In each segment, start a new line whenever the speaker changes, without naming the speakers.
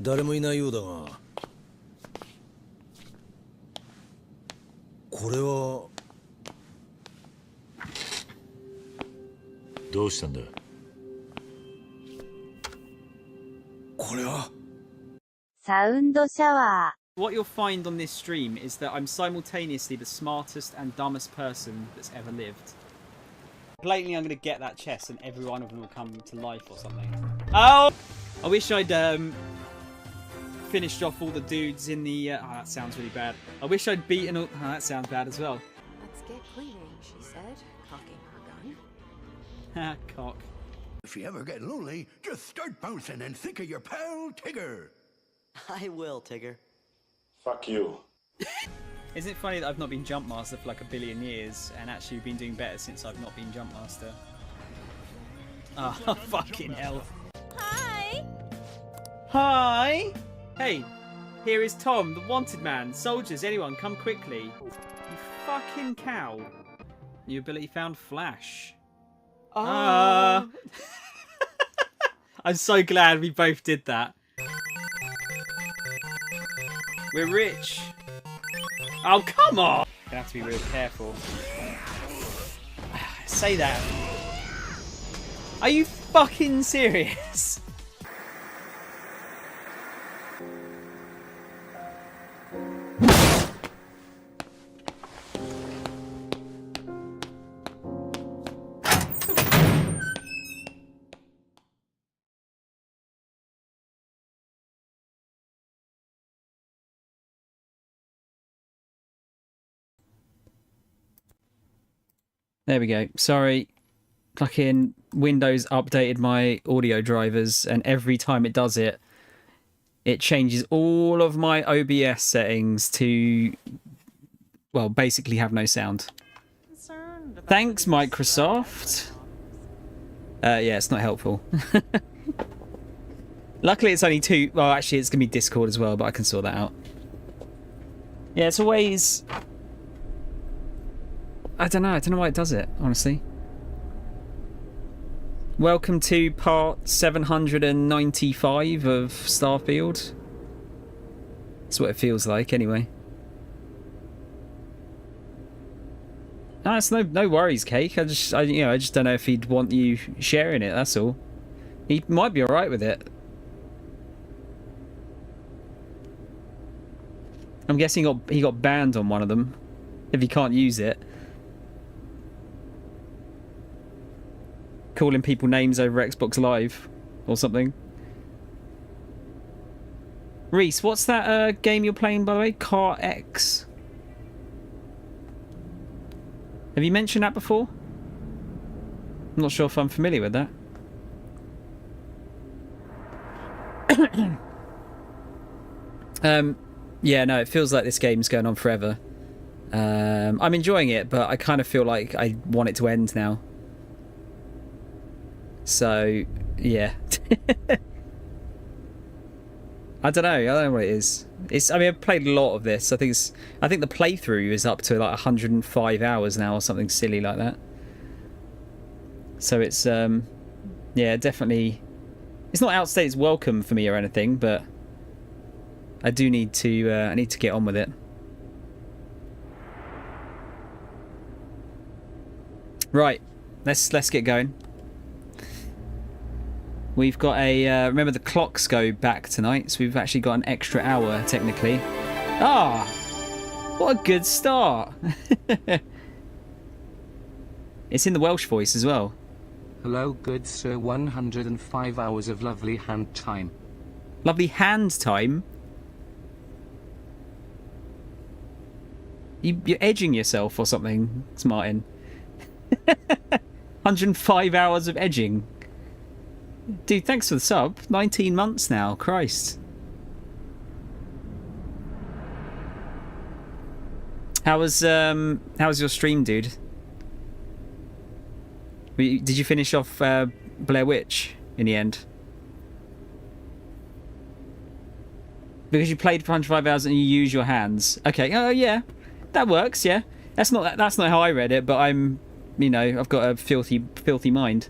誰もいないようだが、これは
どうしたんだ？
これは
サウンドシャワー。
What you'll find on this stream is that I'm simultaneously the smartest and dumbest person that's ever lived. Blatantly, I'm going to get that chest and every one of them will come to life or something. Oh! I wish I'd finished off all the dudes in the... oh, that sounds really bad. I wish I'd beaten all... oh, that sounds bad as well.
Let's get cleaning, she said, cocking her gun.
Ha, cock.
If you ever get lonely, just start bouncing and think of your pal Tigger.
I will, Tigger.
Fuck you.
Isn't it funny that I've not been Jump Master for like a billion years and actually been doing better since I've not been Jump Master? Oh, fucking hell.
Hi!
Hi! Hey, here is Tom, the wanted man. Soldiers, anyone, come quickly. You fucking cow. New ability found, Flash. I'm so glad we both did that. We're rich. Oh, come on! Gonna have to be real careful. Say that. Are you fucking serious? There we go. Sorry. Fucking Windows updated my audio drivers, and every time it does it, it changes all of my OBS settings to, well, basically have no sound. Thanks, Microsoft. Yeah, it's not helpful. Luckily, it's only two. Well, actually, it's going to be Discord as well, but I can sort that out. Yeah, it's always... I don't know why it does it, honestly. Welcome to part 795 of Starfield. That's what it feels like, anyway. No, it's no worries, Cake. I just don't know if he'd want you sharing it. That's all. He might be all right with it. I'm guessing he got banned on one of them if he can't use it. Calling people names over Xbox Live or something. Reese, what's that game you're playing, by the way? Car X. Have you mentioned that before? I'm not sure if I'm familiar with that. Yeah, no, it feels like this game's going on forever. I'm enjoying it, but I kind of feel like I want it to end now. So, yeah. I don't know what it is. I mean, I've played a lot of this. I think the playthrough is up to like 105 hours now or something silly like that. So it's yeah, definitely, it's not outstayed its welcome for me or anything, but I do need to I need to get on with it. Right, let's get going. We've got a remember the clocks go back tonight, so we've actually got an extra hour technically. Ah, what a good start. It's in the Welsh voice as well.
Hello, good sir. 105 hours of lovely hand time.
Lovely hand time. You're edging yourself or something, Martin. 105 hours of edging. Dude, thanks for the sub. 19 months now. Christ. How was your stream, dude? Did you finish off Blair Witch in the end? Because you played for 105 hours and you use your hands. Okay. Oh yeah, that works. Yeah, that's not how I read it, but I'm, you know, I've got a filthy mind.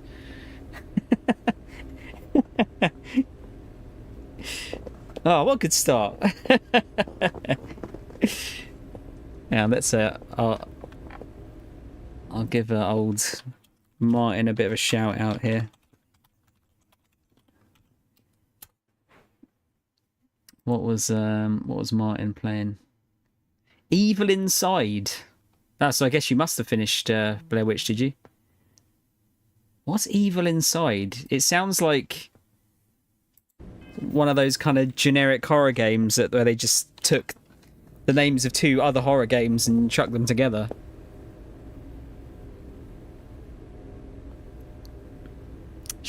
Oh, what a good start. Yeah, let's I'll give old Martin a bit of a shout out here. What was Martin playing? Evil Inside. Oh, so I guess you must have finished Blair Witch, did you? What's Evil Inside? It sounds like one of those kind of generic horror games where they just took the names of two other horror games and chucked them together.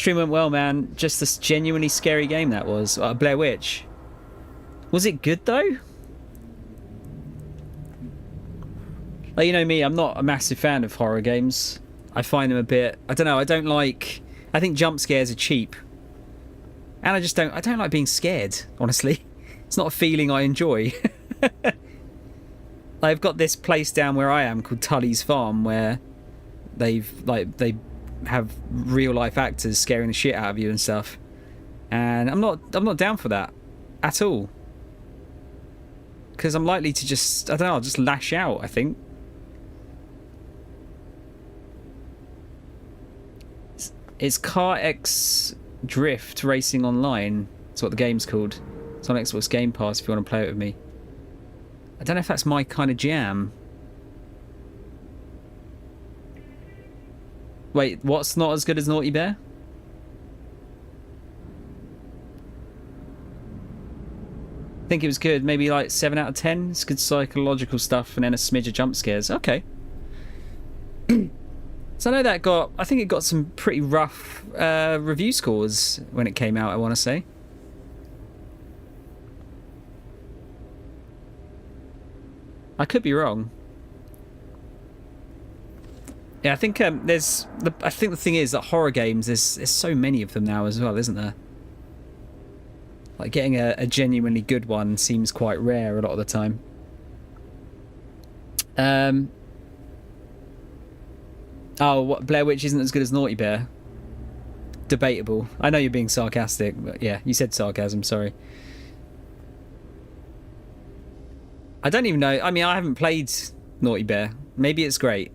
Stream went well, man. Just this genuinely scary game that was. Blair Witch. Was it good though? Like, you know me, I'm not a massive fan of horror games. I find them a bit... I don't know, I don't like... I think jump scares are cheap. And I don't like being scared, honestly. It's not a feeling I enjoy. I've got this place down where I am called Tully's Farm, where they have real life actors scaring the shit out of you and stuff. And I'm not down for that at all. Because I'm likely to just, I don't know, I'll just lash out, I think. It's Car X Drift Racing Online. That's what the game's called. It's on Xbox Game Pass if you want to play it with me. I don't know if that's my kind of jam. Wait, what's not as good as Naughty Bear? I think it was good. Maybe like 7 out of 10. It's good psychological stuff and then a smidge of jump scares. Okay. So I know that I think it got some pretty rough review scores when it came out, I want to say. I could be wrong. Yeah, I think I think the thing is that horror games, there's so many of them now as well, isn't there? Like getting a genuinely good one seems quite rare a lot of the time. Oh, what, Blair Witch isn't as good as Naughty Bear? Debatable. I know you're being sarcastic, but yeah, you said sarcasm, sorry. I don't even know. I mean, I haven't played Naughty Bear. Maybe it's great.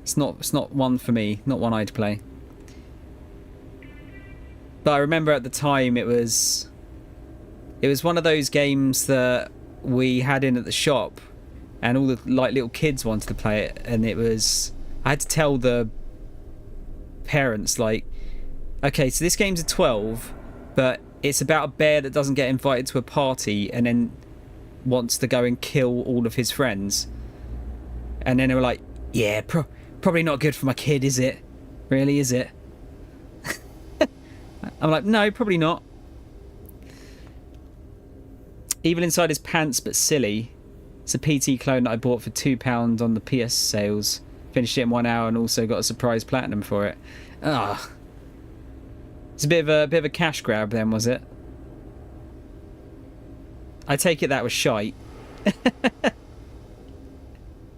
It's not one for me. Not one I'd play. But I remember at the time it was one of those games that we had in at the shop, and all the like little kids wanted to play it, and I had to tell the parents, like, okay, so this game's a 12, but it's about a bear that doesn't get invited to a party and then wants to go and kill all of his friends. And then they were like, yeah, probably not good for my kid, is it? Really, is it? I'm like, no, probably not. Evil Inside His Pants, but silly. It's a PT clone that I bought for £2 on the PS sales. Finished it in 1 hour and also got a surprise platinum for it. Ah, it's a bit of a cash grab then, was it? I take it that was shite.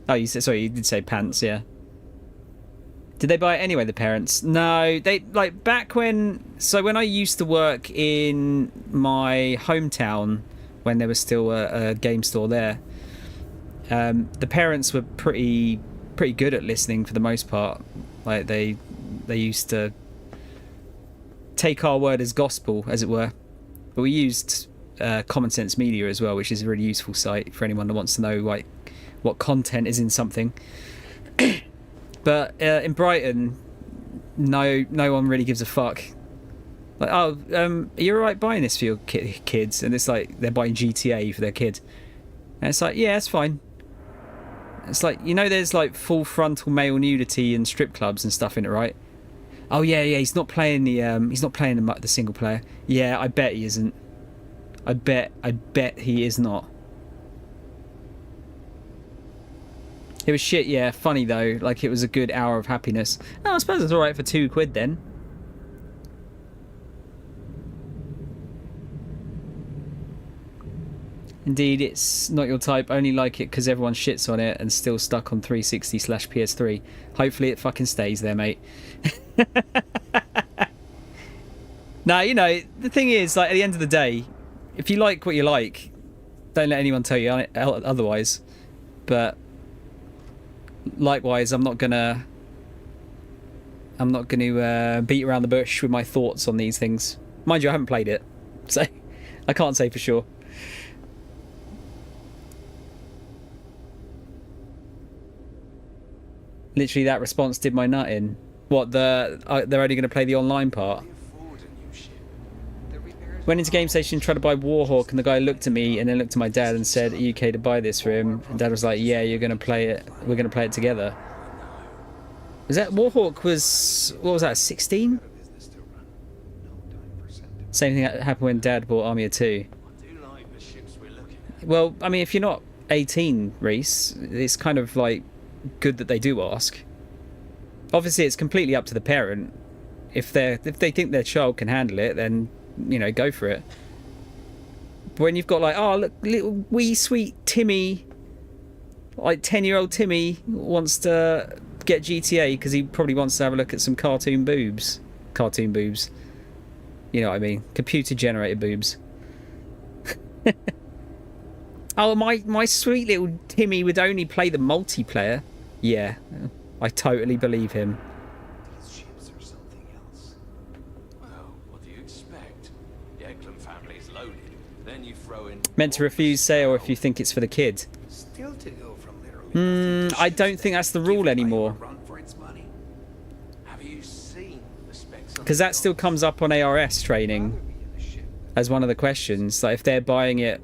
Oh, you did say pants, yeah. Did they buy it anyway, the parents? No, they, like, back when... So when I used to work in my hometown, when there was still a game store there, the parents were pretty good at listening for the most part. Like, they used to take our word as gospel, as it were. But we used Common Sense Media as well, which is a really useful site for anyone that wants to know, like, what content is in something. But in Brighton, no one really gives a fuck. Like, oh, are you alright buying this for your kids? And it's like they're buying GTA for their kid. And it's like, yeah, it's fine. It's like, you know, there's like full frontal male nudity and strip clubs and stuff in it, right? Oh yeah, he's not playing the single player. Yeah, I bet he isn't. I bet he is not. It was shit, yeah. Funny though. Like, it was a good hour of happiness. Oh, I suppose it's alright for £2 then. Indeed, it's not your type. Only like it because everyone shits on it and still stuck on 360/PS3. Hopefully it fucking stays there, mate. Now, you know, the thing is, like, at the end of the day, if you like what you like, don't let anyone tell you otherwise. But likewise, I'm not gonna beat around the bush with my thoughts on these things. Mind you, I haven't played it, so I can't say for sure. Literally, that response did my nut in. What, they're only going to play the online part? Went into Game Station, tried to buy Warhawk, and the guy looked at me and then looked at my dad and said, "Are you okay to buy this for him?" And Dad was like, "Yeah, you're going to play it. We're going to play it together." Was that Warhawk was, what was that, 16? Same thing that happened when Dad bought Army of Two. Well, I mean, if you're not 18, Reese, it's kind of like good that they do ask. Obviously, it's completely up to the parent. If they think their child can handle it, then you know, go for it. But when you've got like, oh look, little wee sweet Timmy, like 10-year-old Timmy wants to get GTA because he probably wants to have a look at some cartoon boobs. You know what I mean? Computer generated boobs. Oh, my sweet little Timmy would only play the multiplayer. Yeah, I totally believe him.
These ships are something else. Well, what do you expect? The Eklund family's loaded. Then you throw in...
Meant to refuse sale if you think it's for the kid.
Still to go from literally nothing to
I don't think that's the rule anymore.
run for its money.
Have you seen the specs on
Because that still comes up on ARS training as one of the questions. Like if they're buying it,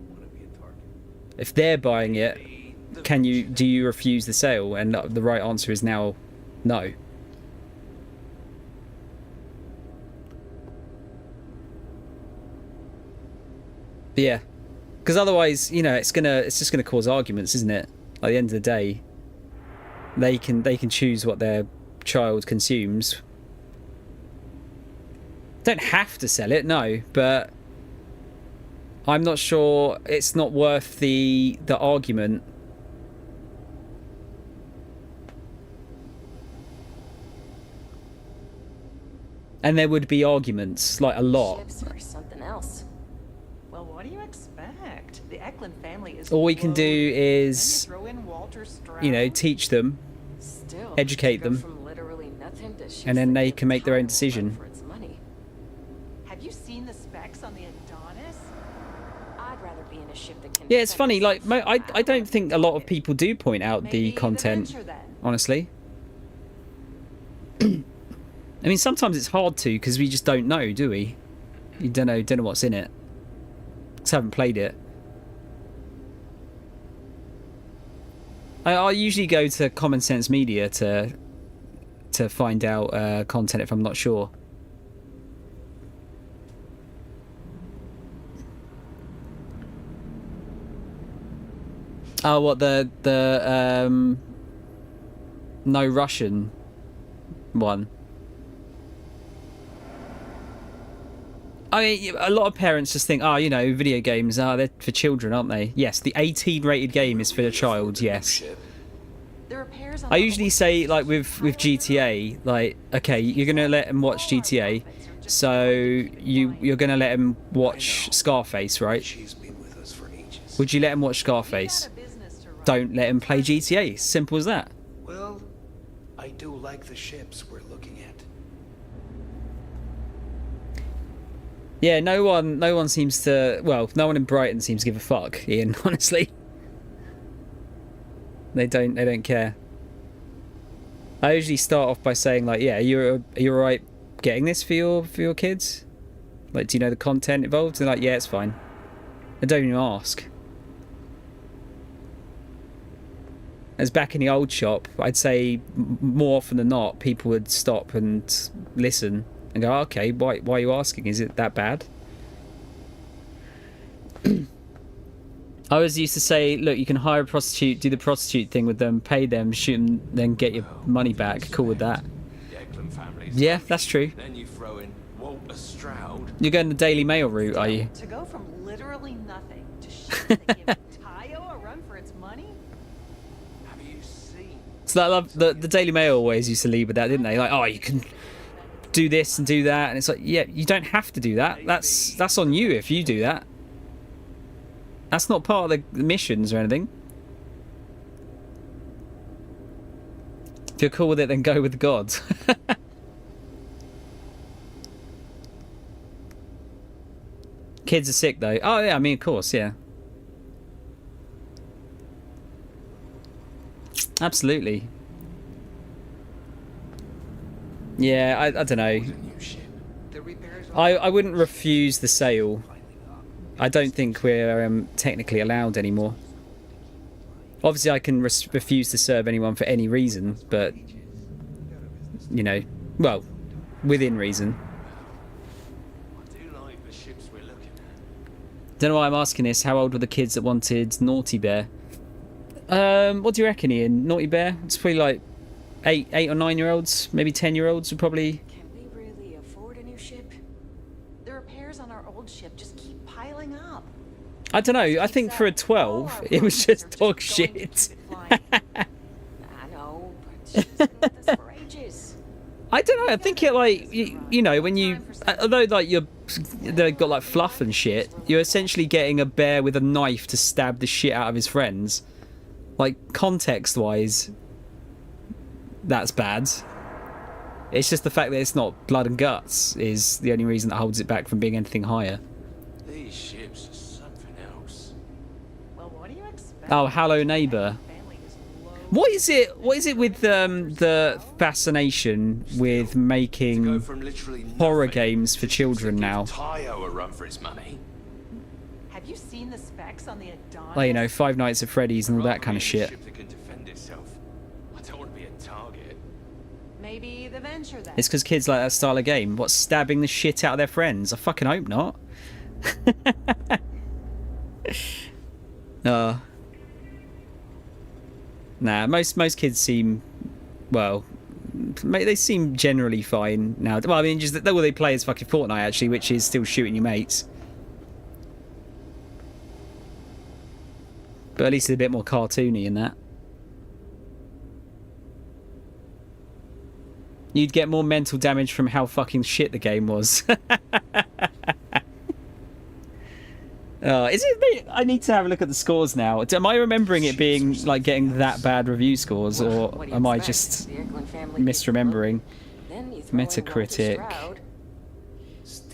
do you refuse the sale? And the right answer is now no. But yeah, because otherwise, you know, it's just gonna cause arguments, isn't it? At the end of the day, they can choose what their child consumes. Don't have to sell it, no, but I'm not sure it's not worth the argument. And there would be arguments, like a lot.
Ships or something else. Well, what do you expect? The Eklund family is.
All we can do is,
throw in Walter Stroud.
you know, teach them,
Still,
educate
go
them,
from literally nothing to ships
and then
that
they
give
can make their own
time
decision.
for its money. Have you seen the specs on the Adonis? I'd rather be in a ship that can.
Yeah, it's
defend
funny. Like,
itself.
I don't think a lot of people do point out the
Maybe
content,
Venture, then.
honestly. I mean, sometimes it's hard to because we just don't know, do we? You don't know what's in it. Just haven't played it. I usually go to Common Sense Media to find out content if I'm not sure. Oh, what the no Russian one? I mean, a lot of parents just think, oh, you know, video games, they're for children, aren't they? Yes, the 18 rated game is for a child, yes.
The repairs on
I
the
usually say, like, with GTA, like, okay, you're going to let them watch GTA, so you're going to let them watch Scarface, right?
She's been with us for ages.
Would you let them watch Scarface? Don't let them play GTA. Simple as that.
Well, I do like the ships we're looking at.
Yeah, no one seems to. Well, no one in Brighton seems to give a fuck, Ian. Honestly, they don't care. I usually start off by saying like, yeah, you're alright getting this for your kids. Like, do you know the content involved? And they're like, yeah, it's fine. I don't even ask. As back in the old shop, I'd say more often than not, people would stop and listen. And go, okay, why are you asking? Is it that bad? I always used to say, look, you can hire a prostitute, do the prostitute thing with them, pay them, shoot them, then get your money back. Cool with that. Yeah, that's true.
Then you throw in Walter Stroud.
You're going the Daily Mail route, are you?
To go from literally nothing to ships that give Tayo a run for its money?
Have you seen?
So I love the Daily Mail always used to lead with that, didn't they? Like, oh, you can do this and do that, and it's like, yeah, you don't have to do that. That's on you if you do that. That's not part of the missions or anything. If you're cool with it, then go with the gods. Kids are sick though. Oh yeah, I mean, of course, yeah. Absolutely. Yeah, I don't know. I wouldn't refuse the sale. I don't think we're technically allowed anymore. Obviously, I can refuse to serve anyone for any reason, but you know, well, within reason. Don't know why I'm asking this. How old were the kids that wanted Naughty Bear? What do you reckon, Ian? Naughty Bear? It's probably like 8 or 9-year-olds, maybe 10-year-olds would probably...
Can we really afford a new ship? The repairs on our old ship just keep piling up.
I don't know. I think for a 12, it was just dog shit.
I know, but she's been with us for ages.
I don't know. I think it like you know when you although like they've got like fluff and shit, you're essentially getting a bear with a knife to stab the shit out of his friends. Like context wise, that's bad. It's just the fact that it's not blood and guts is the only reason that holds it back from being anything higher.
These ships are something else.
Well, what do you expect?
Oh, hello neighbour. What is it with the fascination with making horror games for children now?
Tayo a run for his money.
Have you seen the specs on the Adonis?
Like, you know, Five Nights at Freddy's and all that kind of shit.
Ship that can defend itself. I don't want to be a target.
Maybe the Venture then.
It's because kids like that style of game. What's stabbing the shit out of their friends? I fucking hope not. Nah, most kids seem, well, they seem generally fine now. Well, I mean, just all they play is fucking Fortnite, actually, which is still shooting your mates. But at least it's a bit more cartoony in that. You'd get more mental damage from how fucking shit the game was. Is it me? I need to have a look at the scores now. Am I remembering it being like getting that bad review scores, or am I just misremembering? Metacritic,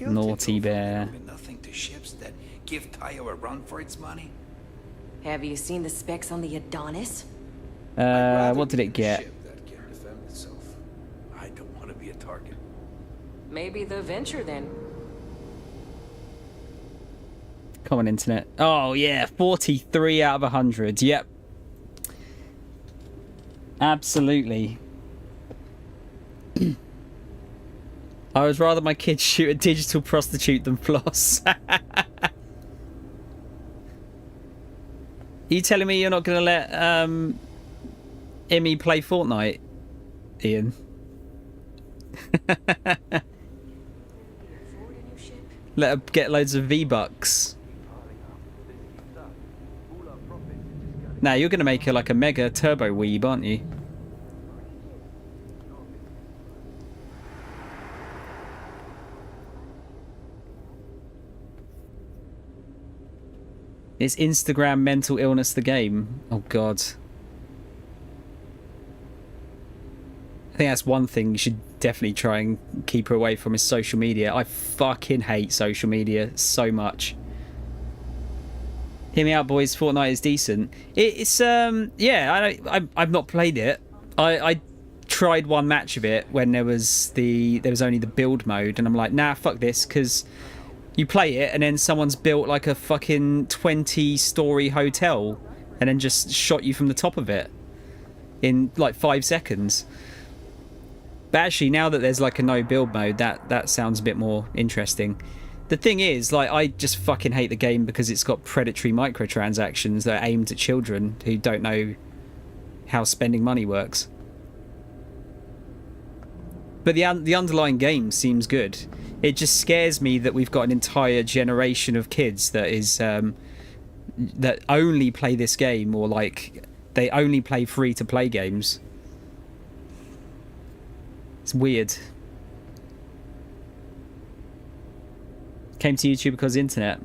Naughty Bear.
Nothing to ships that give Tayo a run for its money.
Have you seen the specs on the Adonis?
What did it get?
Ship that can defend itself. I don't want to be a target.
Maybe the Venture then.
Come on, internet. Oh yeah, 43 out of 100. Yep. Absolutely. I would rather my kids shoot a digital prostitute than floss. You telling me you're not going to let Emmy play Fortnite, Ian? Let her get loads of V-Bucks. Now you're going to make her like a mega turbo weeb, aren't you? Is Instagram mental illness the game? Oh god. I think that's one thing you should definitely try and keep her away from is social media. I fucking hate social media so much. Hear me out, boys. Fortnite is decent. It's yeah. I've not played it. I tried one match of it when there was only the build mode, and I'm like, nah, fuck this, because you play it and then someone's built like a fucking 20-story hotel and then just shot you from the top of it in like 5 seconds. But actually, now that there's like a no build mode, that sounds a bit more interesting. The thing is, like, I just fucking hate the game because it's got predatory microtransactions that are aimed at children who don't know how spending money works. But the underlying game seems good. It just scares me that we've got an entire generation of kids that is that only play this game, or like they only play free-to-play games. It's weird. Came to YouTube because of the internet.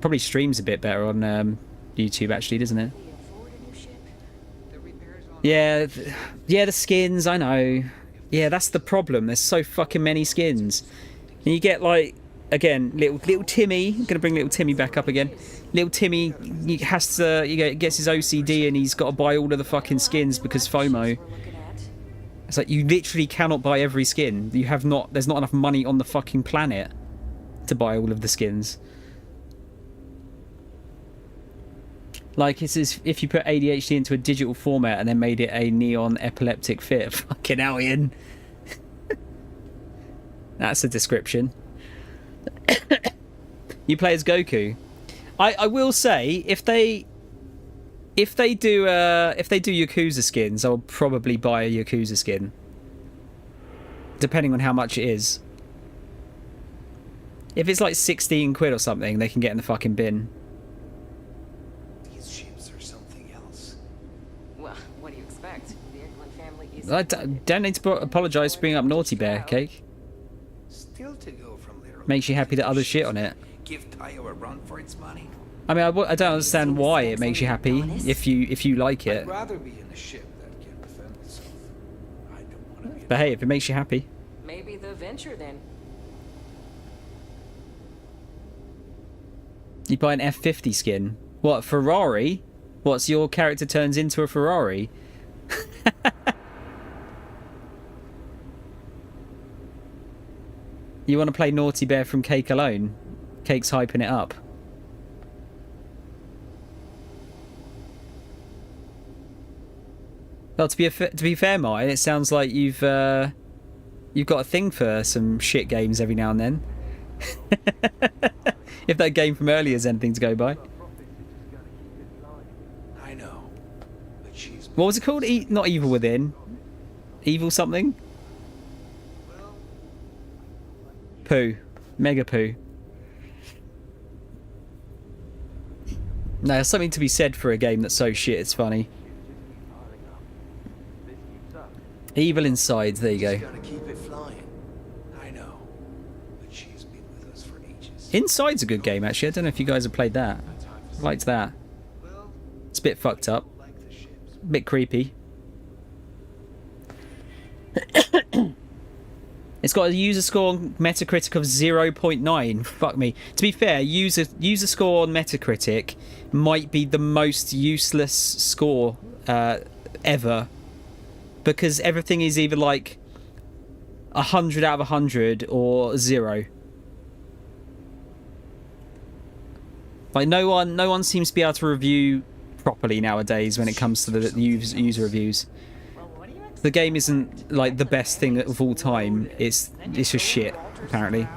Probably streams a bit better on YouTube, actually, doesn't it? Yeah, the skins, I know. Yeah, that's the problem. There's so fucking many skins. And you get, like, again, little Timmy. I'm going to bring little Timmy back up again. Little Timmy he has to, gets his OCD and he's got to buy all of the fucking skins because FOMO. It's like, you literally cannot buy every skin. There's not enough money on the fucking planet to buy all of the skins. Like, it's as if you put ADHD into a digital format and then made it a neon epileptic fit. Fucking hell, Ian. You play as Goku. I will say if they do Yakuza skins, I'll probably buy a Yakuza skin. Depending on how much it is. If it's like 16 quid or something, they can get in the fucking bin.
These ships are something else.
Well, what do you expect? The Eklund family is...
I don't need to apologise for bringing up Naughty Bear, Cake.
Still to go from there.
Makes you happy that others shit on it.
Give Tayo a run for its money.
I mean, I don't understand why it makes you happy if you like it.
I'd rather be in a ship that can defend itself. I don't want to be.
But hey, if it makes you happy.
Maybe the Venture then.
You buy an F50 skin. What, Ferrari? What's your character turns into a Ferrari? You want to play Naughty Bear from Cake alone? Cake's hyping it up. Well, to be fair, Martin, it sounds like you've got a thing for some shit games every now and then. If that game from earlier is anything to go by.
I know, but she's.
What was it called? Not Evil Within. Evil something? Poo. Mega Poo. No, there's something to be said for a game that's so shit it's funny. Evil Inside, there you go.
Gotta keep it flying. I know, but she's been with us for ages.
Inside's a good game, actually. I don't know if you guys have played that. I liked that. It's a bit fucked up. A bit creepy. It's got a user score on Metacritic of 0.9. Fuck me. To be fair, user score on Metacritic might be the most useless score ever. Because everything is either like 100 out of 100 or 0. Like no one seems to be able to review properly nowadays when it comes to the user reviews. The game isn't like the best thing of all time. It's just shit, apparently.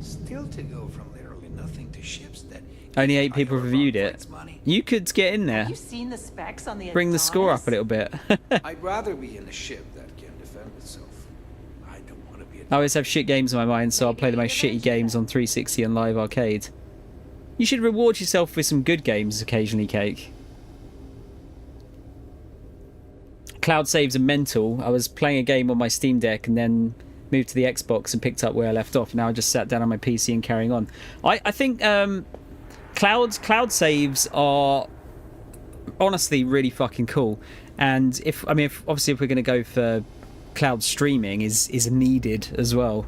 Still to go from literally nothing to ships that.
Only 8 people reviewed it. You could get in there.
Have you seen the specs on the
Bring the score up a little bit.
I'd rather be in a ship that can defend itself. I don't want to be.
I always have shit games in my mind, so I'll play the most shitty games on 360 and live arcade. You should reward yourself with some good games occasionally, Cake. Cloud saves are mental. I was playing a game on my Steam Deck and then moved to the Xbox and picked up where I left off. Now I just sat down on my PC and carrying on. I think cloud saves are honestly really fucking cool. And if obviously if we're going to go for cloud streaming is needed as well.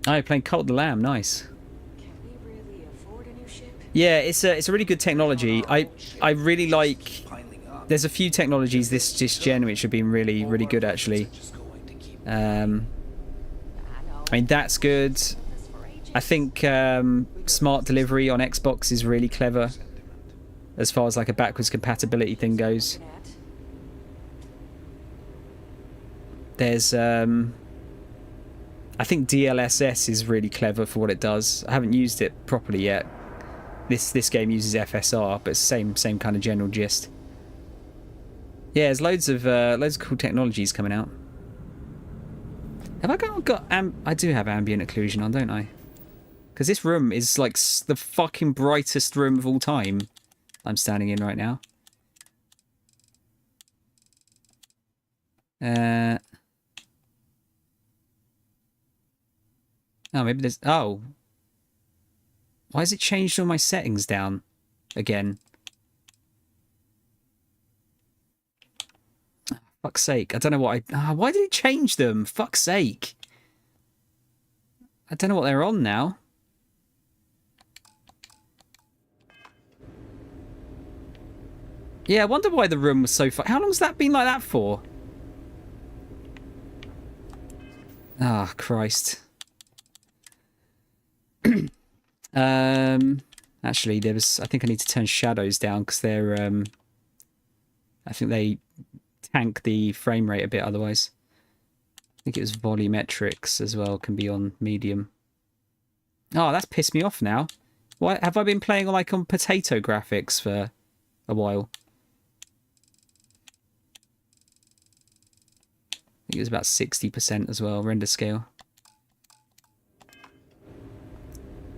Oh, playing Cult of the Lamb, nice.
Can we really afford a new ship?
Yeah, it's a really good technology. I really like. There's a few technologies this gen which have been really good actually. I mean that's good. I think smart delivery on Xbox is really clever, as far as like a backwards compatibility thing goes. There's I think DLSS is really clever for what it does. I haven't used it properly yet. This game uses FSR, but it's the same kind of general gist. Yeah, there's loads of cool technologies coming out. Have I got I do have ambient occlusion on, don't I? Because this room is like the fucking brightest room of all time. I'm standing in right now. Oh, maybe there's... Oh. Why has it changed all my settings down again? Oh, fuck's sake. I don't know what I... why did it change them? Fuck's sake. I don't know what they're on now. Yeah, I wonder why the room was so... How long's that been like that for? Ah, Christ. Actually, there was. I think I need to turn shadows down because they're. I think they tank the frame rate a bit otherwise. think it was volumetrics as well, can be on medium. Oh, that's pissed me off now. Why have I been playing like on potato graphics for a while? I think it was about 60% as well, render scale.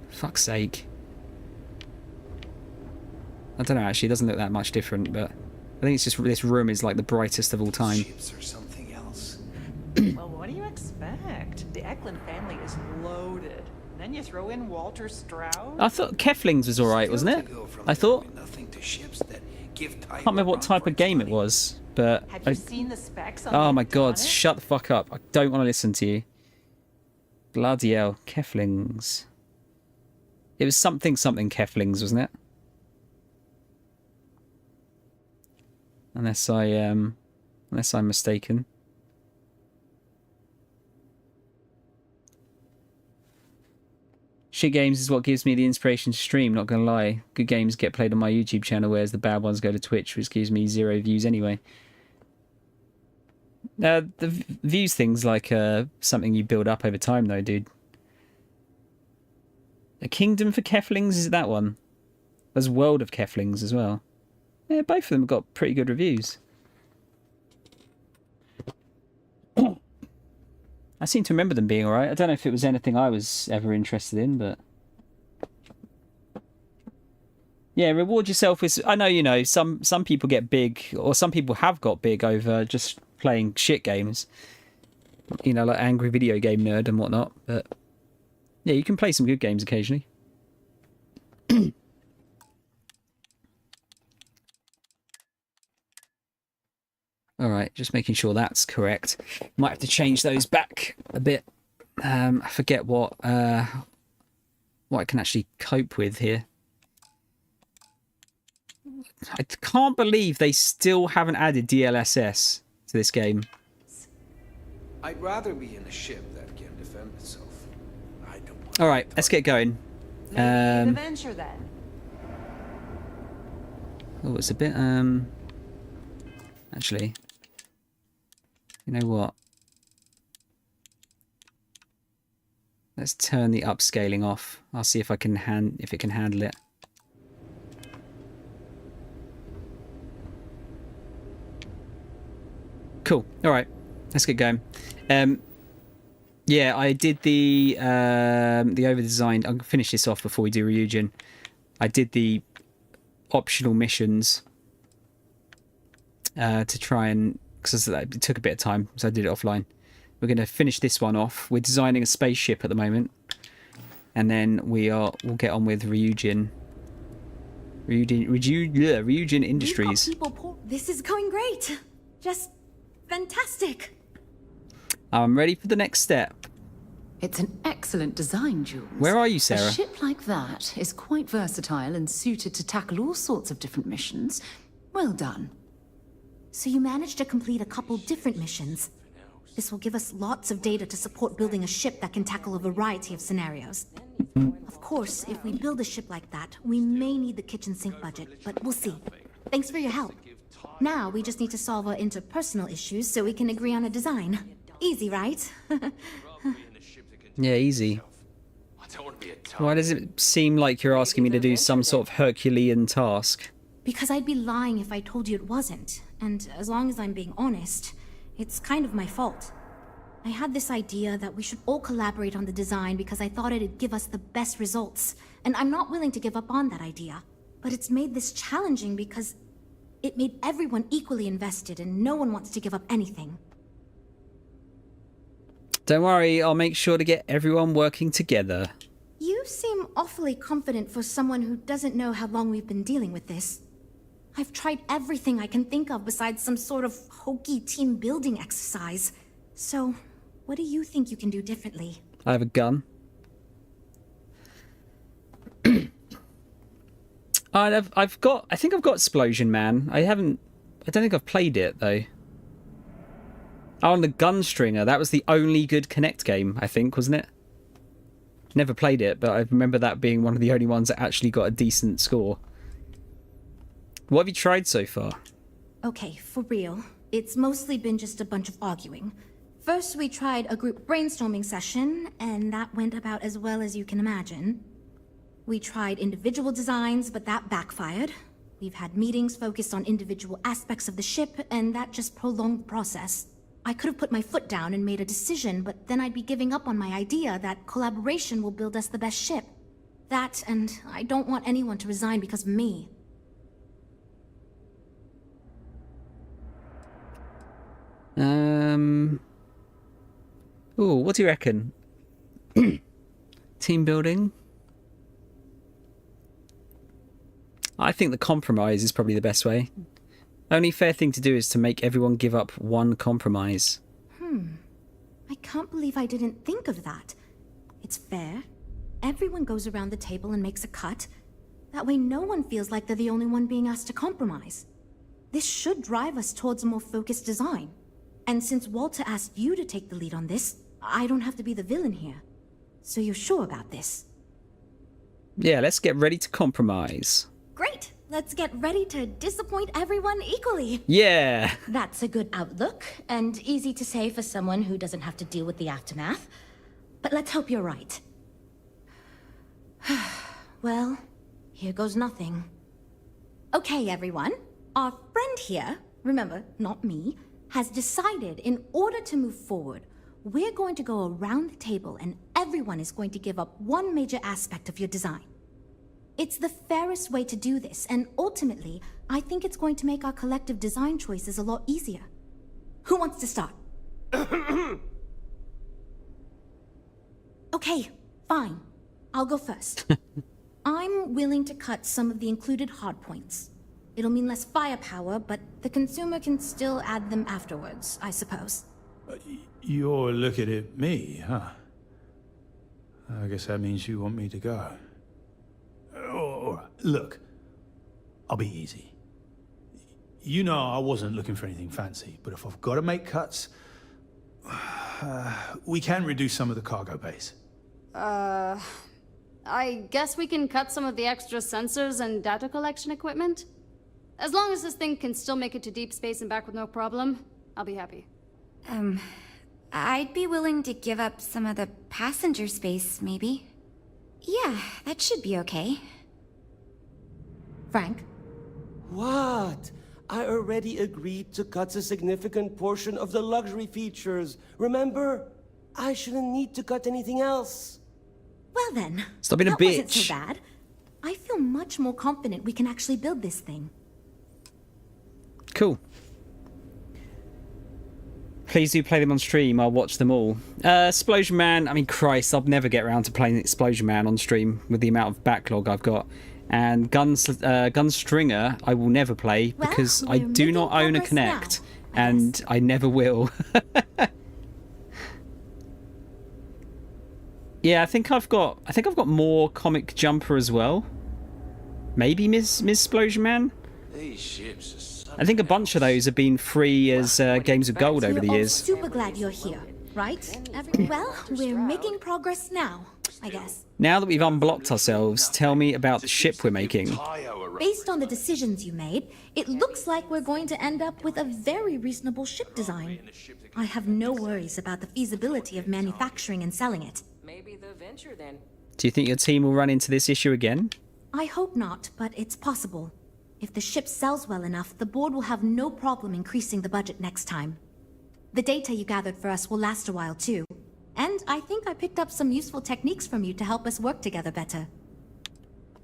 Fuck's sake. I don't know, actually, it doesn't look that much different, but I think it's just this room is like the brightest of all time.
Ships or something else.
Well, what do you expect? The Eklund family is loaded. Then you throw in Walter Strauss.
I thought Kefling's was alright, wasn't it? I thought.
Nothing to ships that give
I can't remember what type of game it was, but...
Have you seen the specs on
Oh
the
my god,
Adonis?
shut the fuck up. I don't want to listen to you. Bloody hell, Kefling's. It was something Kefling's, wasn't it? Unless I'm mistaken. Shit games is what gives me the inspiration to stream, not gonna lie. Good games get played on my YouTube channel, whereas the bad ones go to Twitch, which gives me 0 views anyway. The views thing's like something you build up over time though, dude. A Kingdom for Keflings, is it that one? There's World of Keflings as well. Yeah, both of them have got pretty good reviews. I seem to remember them being alright. I don't know if it was anything I was ever interested in, but... Yeah, reward yourself with... I know, you know, some people get big, or some people have got big over just playing shit games. You know, like angry video game nerd and whatnot, but... Yeah, you can play some good games occasionally. Alright, just making sure that's correct. Might have to change those back a bit. I forget what I can actually cope with here. I can't believe they still haven't added DLSS to this game.
I'd rather be in a ship that can defend itself. I don't want
Alright, let's get going.
Maybe an adventure then.
Oh, it's a bit, actually, you know what? Let's turn the upscaling off. I'll see if I can if it can handle it. Cool. All right, let's get going. Yeah, I did the over-designed. I'll finish this off before we do Ryujin. I did the optional missions to try and, because it took a bit of time, so I did it offline. We're going to finish this one off. We're designing a spaceship at the moment, and then we'll get on with Ryujin. Ryujin Industries.
This is going great. Just fantastic.
I'm ready for the next step.
It's an excellent design, Jules.
Where are you, Sarah?
A ship like that is quite versatile and suited to tackle all sorts of different missions. Well done.
So you managed to complete a couple different missions. This will give us lots of data to support building a ship that can tackle a variety of scenarios. Of course, if we build a ship like that, we may need the kitchen sink budget, but we'll see. Thanks for your help. Now we just need to solve our interpersonal issues so we can agree on a design. Easy, right?
Yeah, easy. Why does it seem like you're asking me to do some sort of Herculean task?
Because I'd be lying if I told you it wasn't. And as long as I'm being honest, it's kind of my fault. I had this idea that we should all collaborate on the design because I thought it'd give us the best results. And I'm not willing to give up on that idea. But it's made this challenging because it made everyone equally invested and no one wants to give up anything.
Don't worry, I'll make sure to get everyone working together.
You seem awfully confident for someone who doesn't know how long we've been dealing with this. I've tried everything I can think of besides some sort of hokey team building exercise. So, what do you think you can do differently?
I have a gun. I think I've got Explosion Man. I don't think I've played it though. Oh, and the Gunstringer. That was the only good Connect game, I think, wasn't it? Never played it, but I remember that being one of the only ones that actually got a decent score. What have you tried so far?
Okay, for real. It's mostly been just a bunch of arguing. First, we tried a group brainstorming session, and that went about as well as you can imagine. We tried individual designs, but that backfired. We've had meetings focused on individual aspects of the ship, and that just prolonged the process. I could have put my foot down and made a decision, but then I'd be giving up on my idea that collaboration will build us the best ship. That, and I don't want anyone to resign because of me.
Ooh, what do you reckon? Team building? I think the compromise is probably the best way. Only fair thing to do is to make everyone give up one compromise.
I can't believe I didn't think of that. It's fair. Everyone goes around the table and makes a cut. That way no one feels like they're the only one being asked to compromise. This should drive us towards a more focused design. And since Walter asked you to take the lead on this, I don't have to be the villain here. So you're sure about this?
Yeah, let's get ready to compromise.
Great! Let's get ready to disappoint everyone equally.
Yeah!
That's a good outlook, and easy to say for someone who doesn't have to deal with the aftermath. But let's hope you're right. Well, here goes nothing. Okay, everyone. Our friend here, remember, not me, has decided in order to move forward, we're going to go around the table and everyone is going to give up one major aspect of your design. It's the fairest way to do this, and ultimately, I think it's going to make our collective design choices a lot easier. Who wants to start? Okay, fine. I'll go first. I'm willing to cut some of the included hardpoints. It'll mean less firepower, but the consumer can still add them afterwards, I suppose.
You're looking at me, huh? I guess that means you want me to go. Oh, look, I'll be easy. You know I wasn't looking for anything fancy, but if I've got to make cuts, we can reduce some of the cargo bays.
I guess we can cut some of the extra sensors and data collection equipment? As long as this thing can still make it to deep space and back with no problem, I'll be happy.
I'd be willing to give up some of the passenger space, maybe. Yeah, that should be okay.
Frank?
What? I already agreed to cut a significant portion of the luxury features. Remember? I shouldn't need to cut anything else.
Well then,
stop being a bitch.
That wasn't so bad. I feel much more confident we can actually build this thing.
Cool. Please do play them on stream. I'll watch them all. Explosion Man. I mean, Christ, I'll never get around to playing Explosion Man on stream with the amount of backlog I've got. And Gunstringer, I will never play because I do not own a Kinect, and I never will. Yeah, I think I've got more Comic Jumper as well. Maybe Ms. Explosion Man.
These ships are so
I think a bunch of those have been free as games of gold over the years.
Super glad you're here, right? Well, we're making progress now, I guess.
Now that we've unblocked ourselves, tell me about the ship we're making.
Based on the decisions you made, it looks like we're going to end up with a very reasonable ship design. I have no worries about the feasibility of manufacturing and selling it.
Maybe the venture then.
Do you think your team will run into this issue again?
I hope not, but it's possible. If the ship sells well enough, the board will have no problem increasing the budget next time. The data you gathered for us will last a while too. And I think I picked up some useful techniques from you to help us work together better.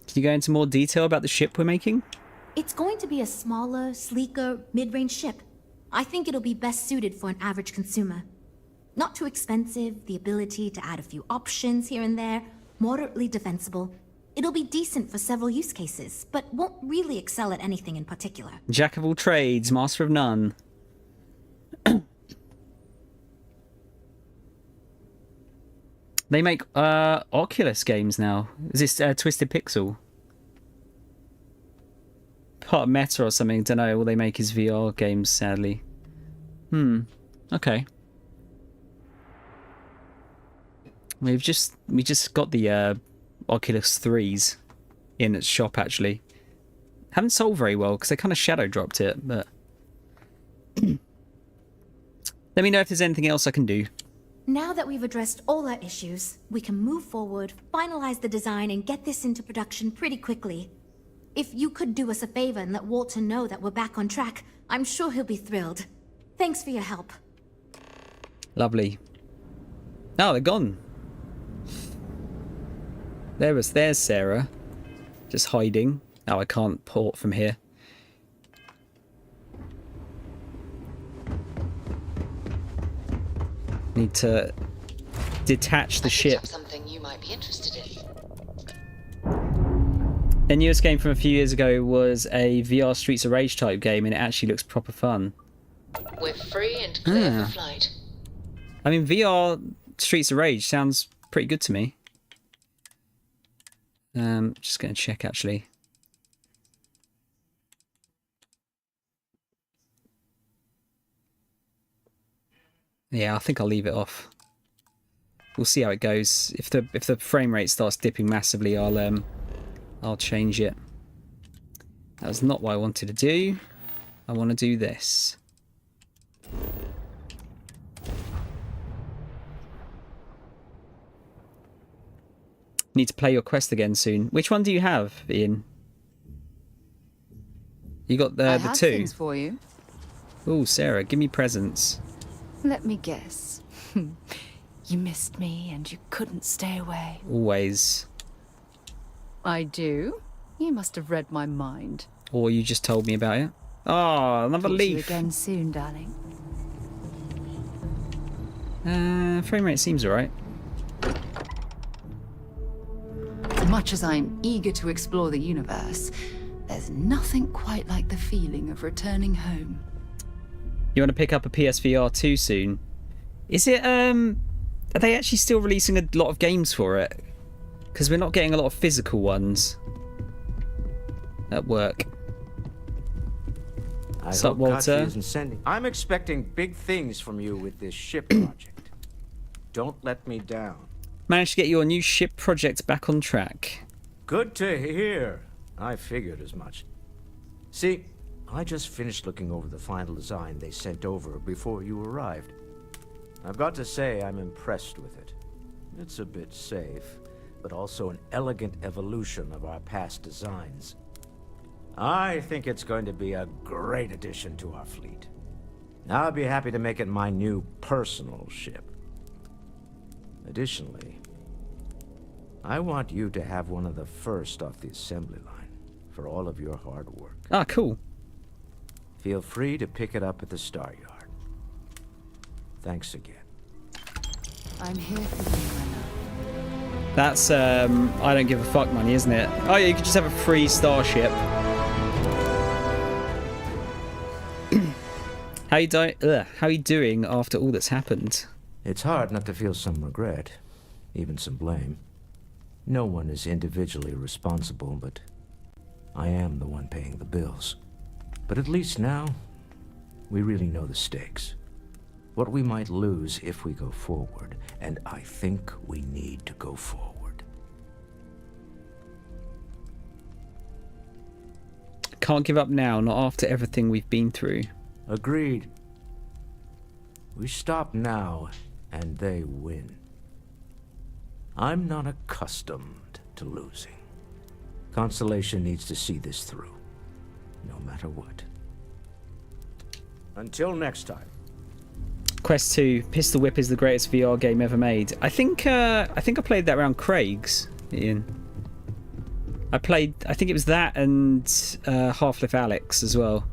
Can you go into more detail about the ship we're making?
It's going to be a smaller, sleeker, mid-range ship. I think it'll be best suited for an average consumer. Not too expensive, the ability to add a few options here and there, moderately defensible. It'll be decent for several use cases, but won't really excel at anything in particular.
Jack of all trades, master of none. They make Oculus games now. Is this Twisted Pixel? Part of Meta or something, don't know. All they make is VR games, sadly. Okay. We just got the Oculus 3s in its shop, actually. Haven't sold very well because they kind of shadow dropped it, but Let me know if there's anything else I can do.
Now that we've addressed all our issues, we can move forward, finalize the design, and get this into production pretty quickly. If you could do us a favor and let Walter know that we're back on track, I'm sure he'll be thrilled. Thanks for your help.
Lovely. Oh, they're gone. There's Sarah. Just hiding. Oh, I can't port from here. Need to detach the ship.
Something you might be interested in.
The newest game from a few years ago was a VR Streets of Rage type game, and it actually looks proper fun.
We're free and clear for flight.
I mean, VR Streets of Rage sounds pretty good to me. Just going to check, actually. Yeah, I think I'll leave it off. We'll see how it goes. If the frame rate starts dipping massively, I'll change it. That was not what I wanted to do. I want to do this. Need to play your quest again soon. Which one do you have, Ian? You got the two.
Things for you.
Oh, Sarah, give me presents.
Let me guess. You missed me and you couldn't stay away.
Always.
I do. You must have read my mind.
Or you just told me about it. Oh, another
Talk to you
leaf.
again soon, darling.
Frame rate seems alright.
As much as I'm eager to explore the universe, there's nothing quite like the feeling of returning home.
You want to pick up a PSVR 2 soon? Is it, are they actually still releasing a lot of games for it? Because we're not getting a lot of physical ones at work. What's up, Walter?
I'm expecting big things from you with this ship project. Don't let me down.
Managed to get your new ship project back on track.
Good to hear. I figured as much. See, I just finished looking over the final design they sent over before you arrived. I've got to say I'm impressed with it. It's a bit safe, but also an elegant evolution of our past designs. I think it's going to be a great addition to our fleet. I'll be happy to make it my new personal ship. Additionally, I want you to have one of the first off the assembly line for all of your hard work.
Ah, cool.
Feel free to pick it up at the Star Yard. Thanks again.
I'm here for you,
That's, I don't give a fuck money, isn't it? Oh yeah, you could just have a free starship. How you doing after all that's happened?
It's hard not to feel some regret, even some blame. No one is individually responsible, but I am the one paying the bills. But at least now, we really know the stakes. What we might lose if we go forward, and I think we need to go forward.
Can't give up now, not after everything we've been through.
Agreed. We stop now, and they win. I'm not accustomed to losing. Constellation needs to see this through, no matter what. Until next time.
Quest 2, Pistol Whip is the greatest VR game ever made. I think I played that around Craig's, Ian. I think it was that and Half-Life Alyx as well.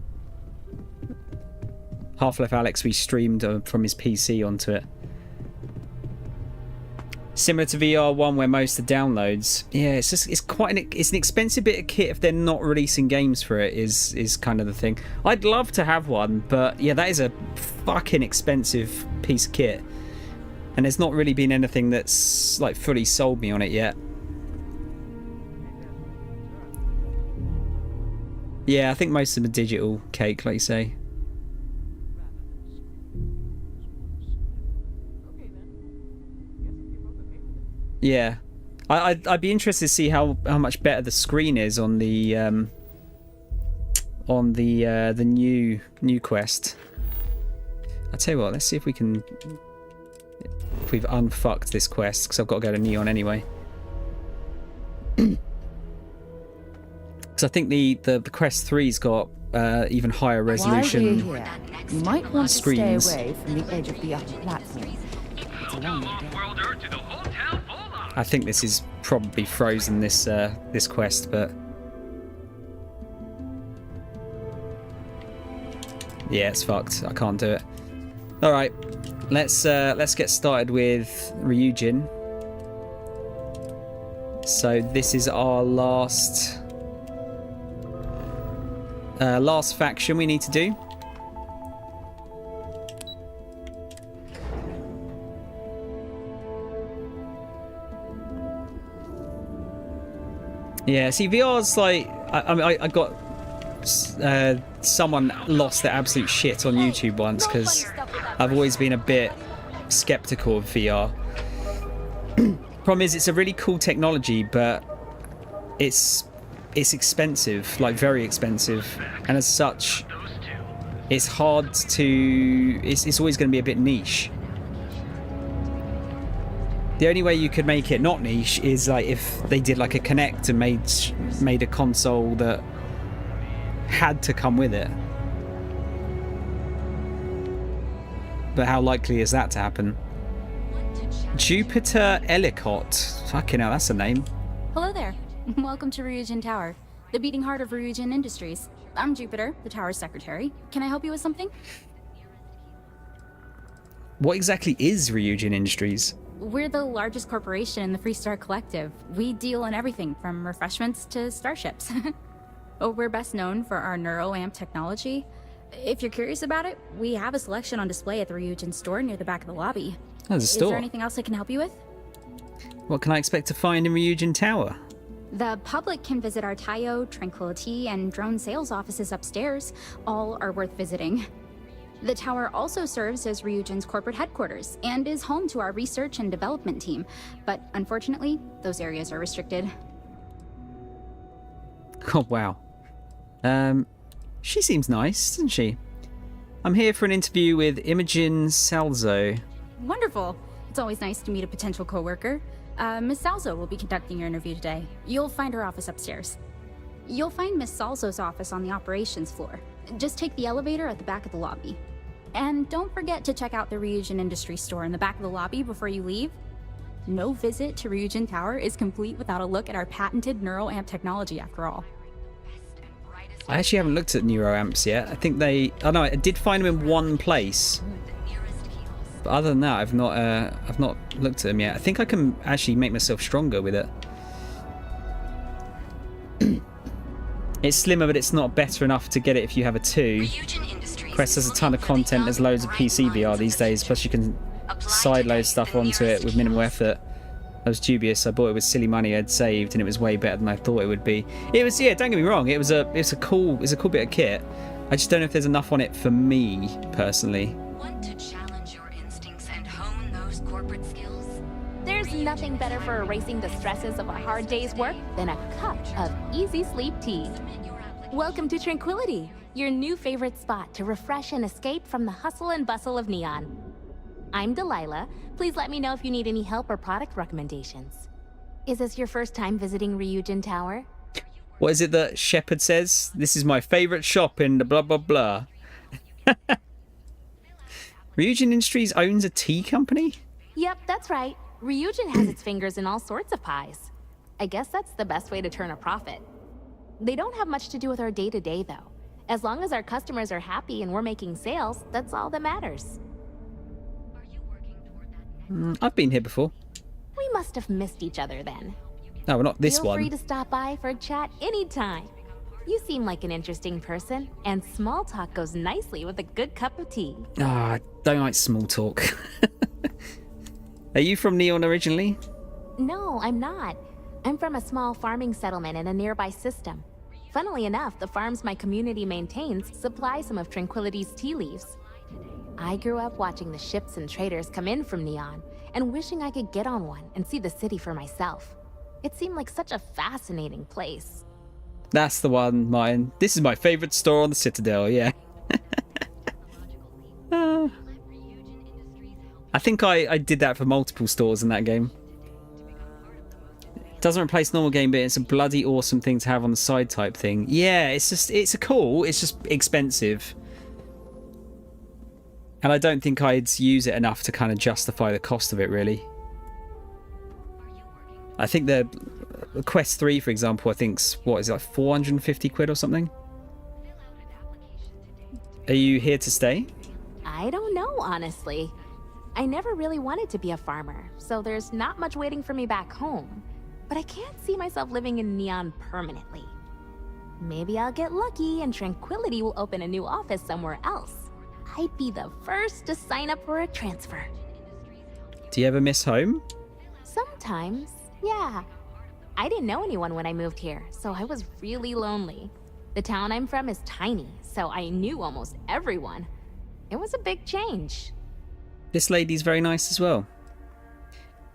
Half-Life Alyx we streamed from his PC onto it. Similar to VR1 where most are downloads. Yeah, it's quite an expensive bit of kit if they're not releasing games for it is kind of the thing. I'd love to have one, but yeah, that is a fucking expensive piece of kit. And there's not really been anything that's like fully sold me on it yet. Yeah, I think most of them are digital cake, like you say. Yeah, I'd be interested to see how much better the screen is on the new quest. I'll tell you what, let's see if we can... If we've unfucked this quest, because I've got to go to Neon anyway. Because I think the Quest 3's got even higher resolution
While we're here, you might want to
screens.
stay away from the edge of the upper platform. It's a long way down.
I think this is probably frozen, this this quest, but... Yeah, it's fucked. I can't do it. Alright, let's get started with Ryujin. So this is our last faction we need to do. Yeah, see, VR's like... I got... someone lost their absolute shit on YouTube once because I've always been a bit skeptical of VR. Problem is, it's a really cool technology, but it's expensive, like very expensive, and as such, it's hard to... It's always going to be a bit niche. The only way you could make it not niche is like if they did like a Kinect and made a console that had to come with it. But how likely is that to happen? Jupiter Ellicott. Fucking hell, that's a name.
Hello there. Welcome to Ryujin Tower, the beating heart of Ryujin Industries. I'm Jupiter, the tower's secretary. Can I help you with something?
What exactly is Ryujin Industries?
We're the largest corporation in the Freestar Collective. We deal in everything from refreshments to starships. We're best known for our neuroamp technology. If you're curious about it, we have a selection on display at the Ryujin store near the back of the lobby.
There's a store.
Is there anything else I can help you with?
What can I expect to find in Ryujin Tower?
The public can visit our Tayo, Tranquility, and drone sales offices upstairs. All are worth visiting. The tower also serves as Ryujin's corporate headquarters and is home to our research and development team. But unfortunately, those areas are restricted.
Oh, wow. She seems nice, doesn't she? I'm here for an interview with Imogen Salzo.
Wonderful. It's always nice to meet a potential coworker. Miss Salzo will be conducting your interview today. You'll find her office upstairs. You'll find Miss Salzo's office on the operations floor. Just take the elevator at the back of the lobby. And don't forget to check out the Ryujin Industries store in the back of the lobby before you leave. No visit to Ryujin Tower is complete without a look at our patented neuroamp technology, after all.
I actually haven't looked at neuroamps yet. I think they... Oh no, I did find them in one place. But other than that, I've not looked at them yet. I think I can actually make myself stronger with it. It's slimmer, but it's not better enough to get it if you have a 2. Quest has a ton of content. There's loads of PC VR these days. Plus, you can sideload stuff onto it with minimal effort. I was dubious. I bought it with silly money I'd saved, and it was way better than I thought it would be. It was, yeah. Don't get me wrong. It was a cool bit of kit. I just don't know if there's enough on it for me personally.
Want to challenge your instincts and hone those corporate skills?
There's nothing better for erasing the stresses of a hard day's work than a cup of easy sleep tea. Welcome to Tranquility, your new favorite spot to refresh and escape from the hustle and bustle of Neon. I'm Delilah. Please let me know if you need any help or product recommendations. Is this your first time visiting Ryujin Tower?
What is it that Shepard says? This is my favorite shop in the blah blah blah. Ryujin Industries owns a tea company?
Yep, that's right. Ryujin has its fingers in all sorts of pies. I guess that's the best way to turn a profit. They don't have much to do with our day-to-day, though. As long as our customers are happy and we're making sales, that's all that matters.
I've been here before.
We must have missed each other then.
No, well, not this
Feel
one.
free to stop by for a chat anytime. You seem like an interesting person, and small talk goes nicely with a good cup of tea.
Ah, I don't like small talk. Are you from Neon originally?
No, I'm not. I'm from a small farming settlement in a nearby system. Funnily enough, the farms my community maintains supply some of Tranquility's tea leaves. I grew up watching the ships and traders come in from Neon, and wishing I could get on one and see the city for myself. It seemed like such a fascinating place.
That's the one, mine. This is my favorite store on the Citadel, yeah. think I did that for multiple stores in that game. Doesn't replace normal game, but it's a bloody awesome thing to have on the side type thing. Yeah, it's just, it's just expensive. And I don't think I'd use it enough to kind of justify the cost of it, really. I think the Quest 3, for example, I think's, what is it, like 450 quid or something? Are you here to stay?
I don't know, honestly. I never really wanted to be a farmer, so there's not much waiting for me back home. But I can't see myself living in Neon permanently. Maybe I'll get lucky and Tranquility will open a new office somewhere else. I'd be the first to sign up for a transfer.
Do you ever miss home?
Sometimes, yeah. I didn't know anyone when I moved here, so I was really lonely. The town I'm from is tiny, so I knew almost everyone. It was a big change.
This lady's very nice as well.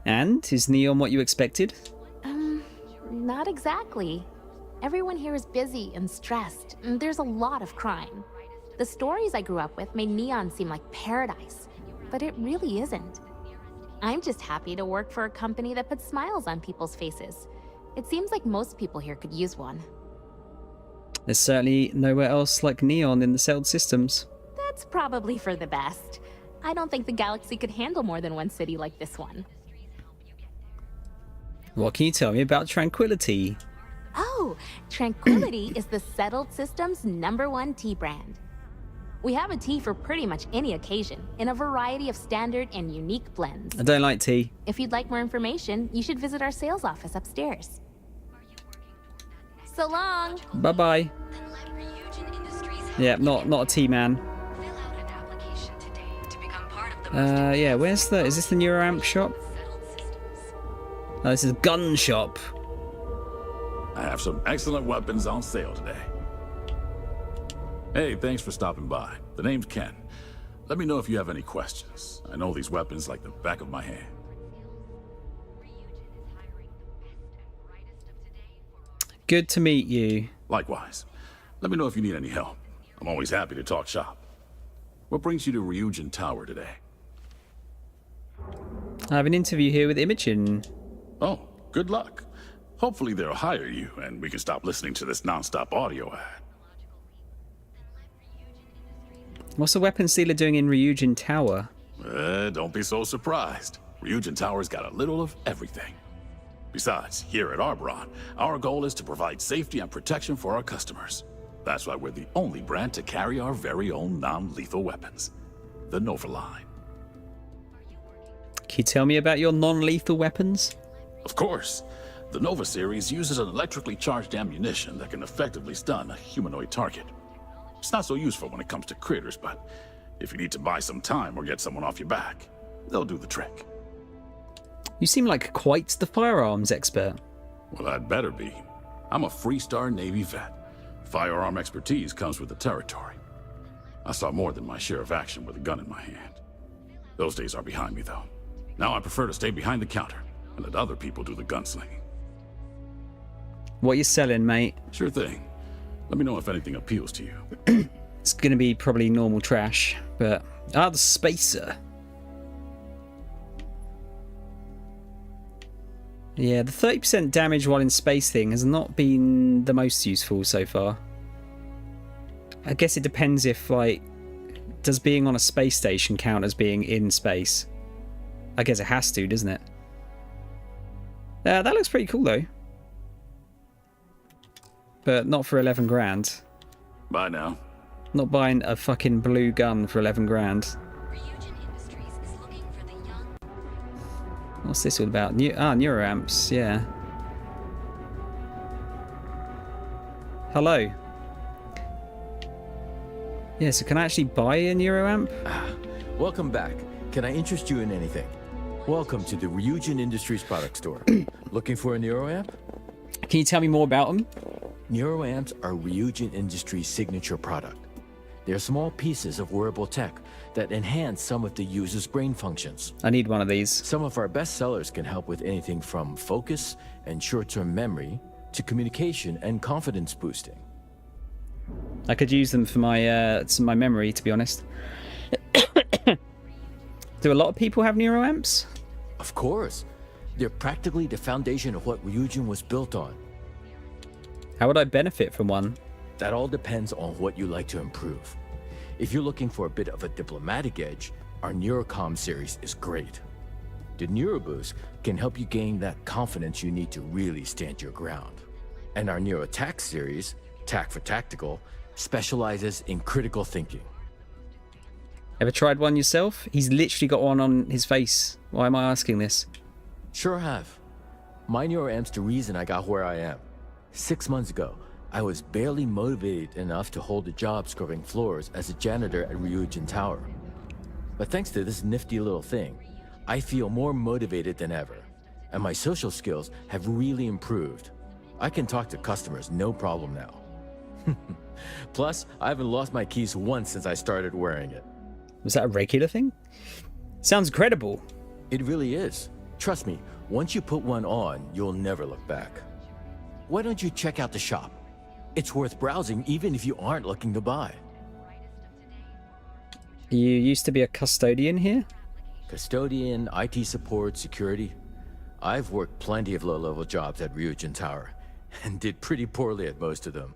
And is Neon what you expected?
Not exactly. Everyone here is busy and stressed, and there's a lot of crime. The stories I grew up with made Neon seem like paradise, but it really isn't. I'm just happy to work for a company that puts smiles on people's faces. It seems like most people here could use one.
There's certainly nowhere else like Neon in the settled systems.
That's probably for the best. I don't think the galaxy could handle more than one city like this one.
What can you tell me about Tranquility?
Oh, Tranquility is the settled system's #1 tea brand. We have a tea for pretty much any occasion, in a variety of standard and unique blends.
I don't like tea.
If you'd like more information, you should visit our sales office upstairs. So long!
Bye-bye. Yeah, not a tea man. Yeah, where's the... Is this the Neuroamp shop? Oh, this is a gun shop.
I have some excellent weapons on sale today. Hey, thanks for stopping by. The name's Ken. Let me know if you have any questions. I know these weapons like the back of my hand.
Good to meet you.
Likewise. Let me know if you need any help. I'm always happy to talk shop. What brings you to Ryujin Tower today?
I have an interview here with Imogen.
Oh, good luck. Hopefully they'll hire you and we can stop listening to this non-stop audio ad.
What's a weapons dealer doing in Ryujin Tower?
Don't be so surprised. Ryujin Tower's got a little of everything. Besides, here at Arbron, our goal is to provide safety and protection for our customers. That's why we're the only brand to carry our very own non-lethal weapons. The Nova line.
Can you tell me about your non-lethal weapons?
Of course. The Nova series uses an electrically charged ammunition that can effectively stun a humanoid target. It's not so useful when it comes to critters, but if you need to buy some time or get someone off your back, they'll do the trick.
You seem like quite the firearms expert.
Well, I'd better be. I'm a Freestar Navy vet. Firearm expertise comes with the territory. I saw more than my share of action with a gun in my hand. Those days are behind me, though. Now I prefer to stay behind the counter and let other people do the gunslinging.
What you selling, mate?
Sure thing. Let me know if anything appeals to you.
It's gonna be probably normal trash, but... Ah, the spacer. Yeah, the 30% damage while in space thing has not been the most useful so far. I guess it depends if, like... Does being on a space station count as being in space? I guess it has to, doesn't it? That looks pretty cool, though. But not for 11 grand.
Bye now.
Not buying a fucking blue gun for 11 grand. What's this all about? Neuroamps, yeah. Hello. Yeah, so can I actually buy a Neuroamp?
Welcome back. Can I interest you in anything? Welcome to the Ryujin Industries product store. Looking for a Neuroamp?
Can you tell me more about them?
Neuroamps are Ryujin Industries' signature product. They're small pieces of wearable tech that enhance some of the user's brain functions.
I need one of these.
Some of our best sellers can help with anything from focus and short-term memory to communication and confidence boosting.
I could use them for my memory, to be honest. Do a lot of people have neuroamps?
Of course. They're practically the foundation of what Ryujin was built on.
How would I benefit from one?
That all depends on what you like to improve. If you're looking for a bit of a diplomatic edge, our Neurocom series is great. The Neuroboost can help you gain that confidence you need to really stand your ground. And our Neurotac series, Tac for Tactical, specializes in critical thinking.
Ever tried one yourself? He's literally got one on his face. Why am I asking this?
Sure have. My Neuroamp's the reason I got where I am. 6 months ago, I was barely motivated enough to hold a job scrubbing floors as a janitor at Ryujin Tower. But thanks to this nifty little thing, I feel more motivated than ever, and my social skills have really improved. I can talk to customers no problem now. Plus, I haven't lost my keys once since I started wearing it.
Was that a regular thing? Sounds credible.
It really is. Trust me, once you put one on, you'll never look back. Why don't you check out the shop? It's worth browsing even if you aren't looking to buy.
You used to be a custodian here?
Custodian, IT support, security. I've worked plenty of low-level jobs at Ryujin Tower, and did pretty poorly at most of them.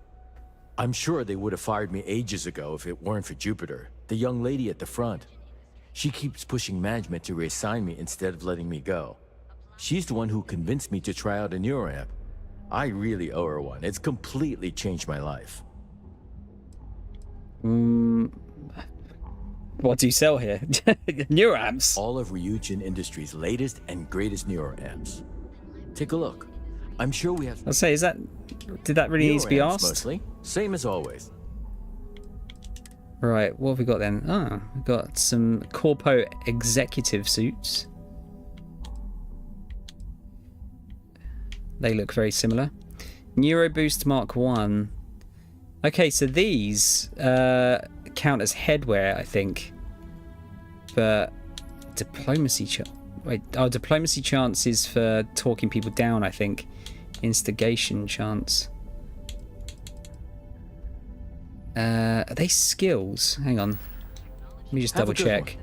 I'm sure they would have fired me ages ago if it weren't for Jupiter, the young lady at the front. She keeps pushing management to reassign me instead of letting me go. She's the one who convinced me to try out a Neuroamp. I really owe her one. It's completely changed my life.
What do you sell here? Neuroamps?
All of Ryujin Industries' latest and greatest Neuroamps. Take a look. I'm sure we have...
I'll say, did that really need to be asked?
Mostly. Same as always.
Right, what have we got then? Oh, we've got some Corpo executive suits. They look very similar. Neuroboost Mark 1. Okay, so these count as headwear, I think. But diplomacy diplomacy chance is for talking people down, I think. Instigation chance. Are they skills? Hang on. Let me just double check.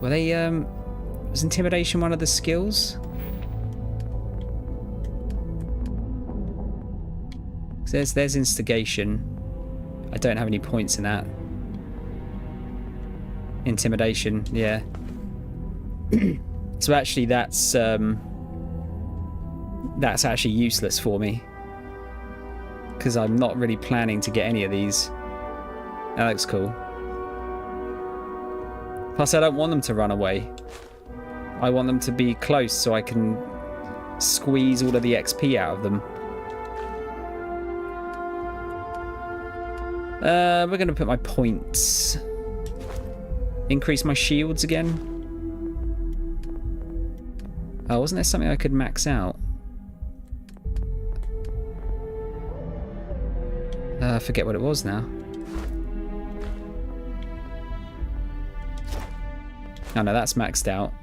Were they was intimidation one of the skills? There's instigation. I don't have any points in that. Intimidation, yeah. So actually that's actually useless for me, because I'm not really planning to get any of these. That looks cool. Plus I don't want them to run away. I want them to be close so I can squeeze all of the XP out of them. We're going to put my points. Increase my shields again. Oh, wasn't there something I could max out? I forget what it was now. Oh no, that's maxed out.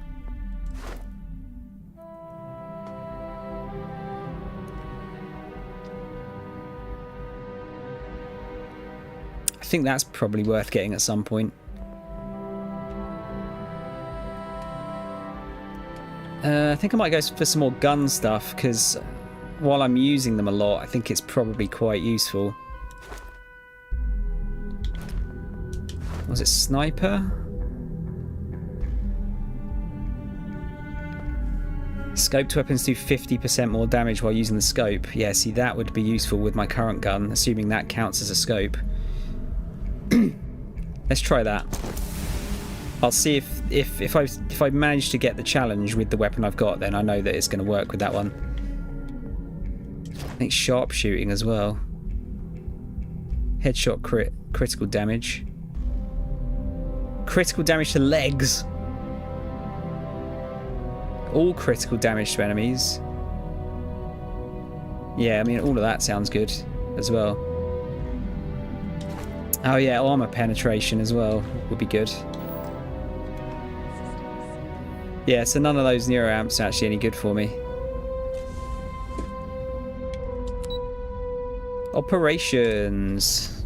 I think that's probably worth getting at some point. I think I might go for some more gun stuff, because while I'm using them a lot, I think it's probably quite useful. Was it sniper? Scoped weapons do 50% more damage while using the scope. Yeah, see, that would be useful with my current gun, assuming that counts as a scope. Let's try that. I'll see if I manage to get the challenge with the weapon I've got, then I know that it's going to work with that one. I think sharpshooting as well. Headshot critical damage. Critical damage to legs. All critical damage to enemies. Yeah, I mean, all of that sounds good as well. Oh yeah, armor penetration as well would be good. Yeah, so none of those neuroamps are actually any good for me. Operations.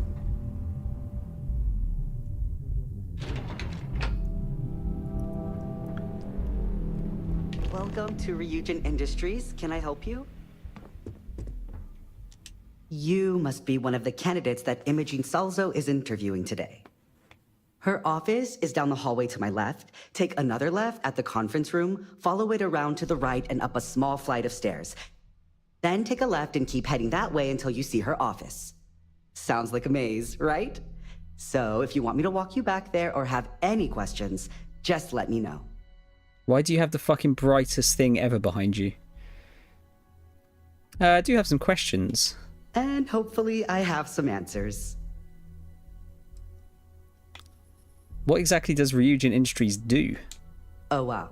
Welcome to Ryujin Industries. Can I help you? You must be one of the candidates that Imogene Salzo is interviewing today. Her office is down the hallway to my left. Take another left at the conference room, follow it around to the right and up a small flight of stairs. Then take a left and keep heading that way until you see her office. Sounds like a maze, right? So if you want me to walk you back there or have any questions, just let me know.
Why do you have the fucking brightest thing ever behind you? I do have some questions.
And hopefully I have some answers.
What exactly does Ryujin Industries do?
Oh wow.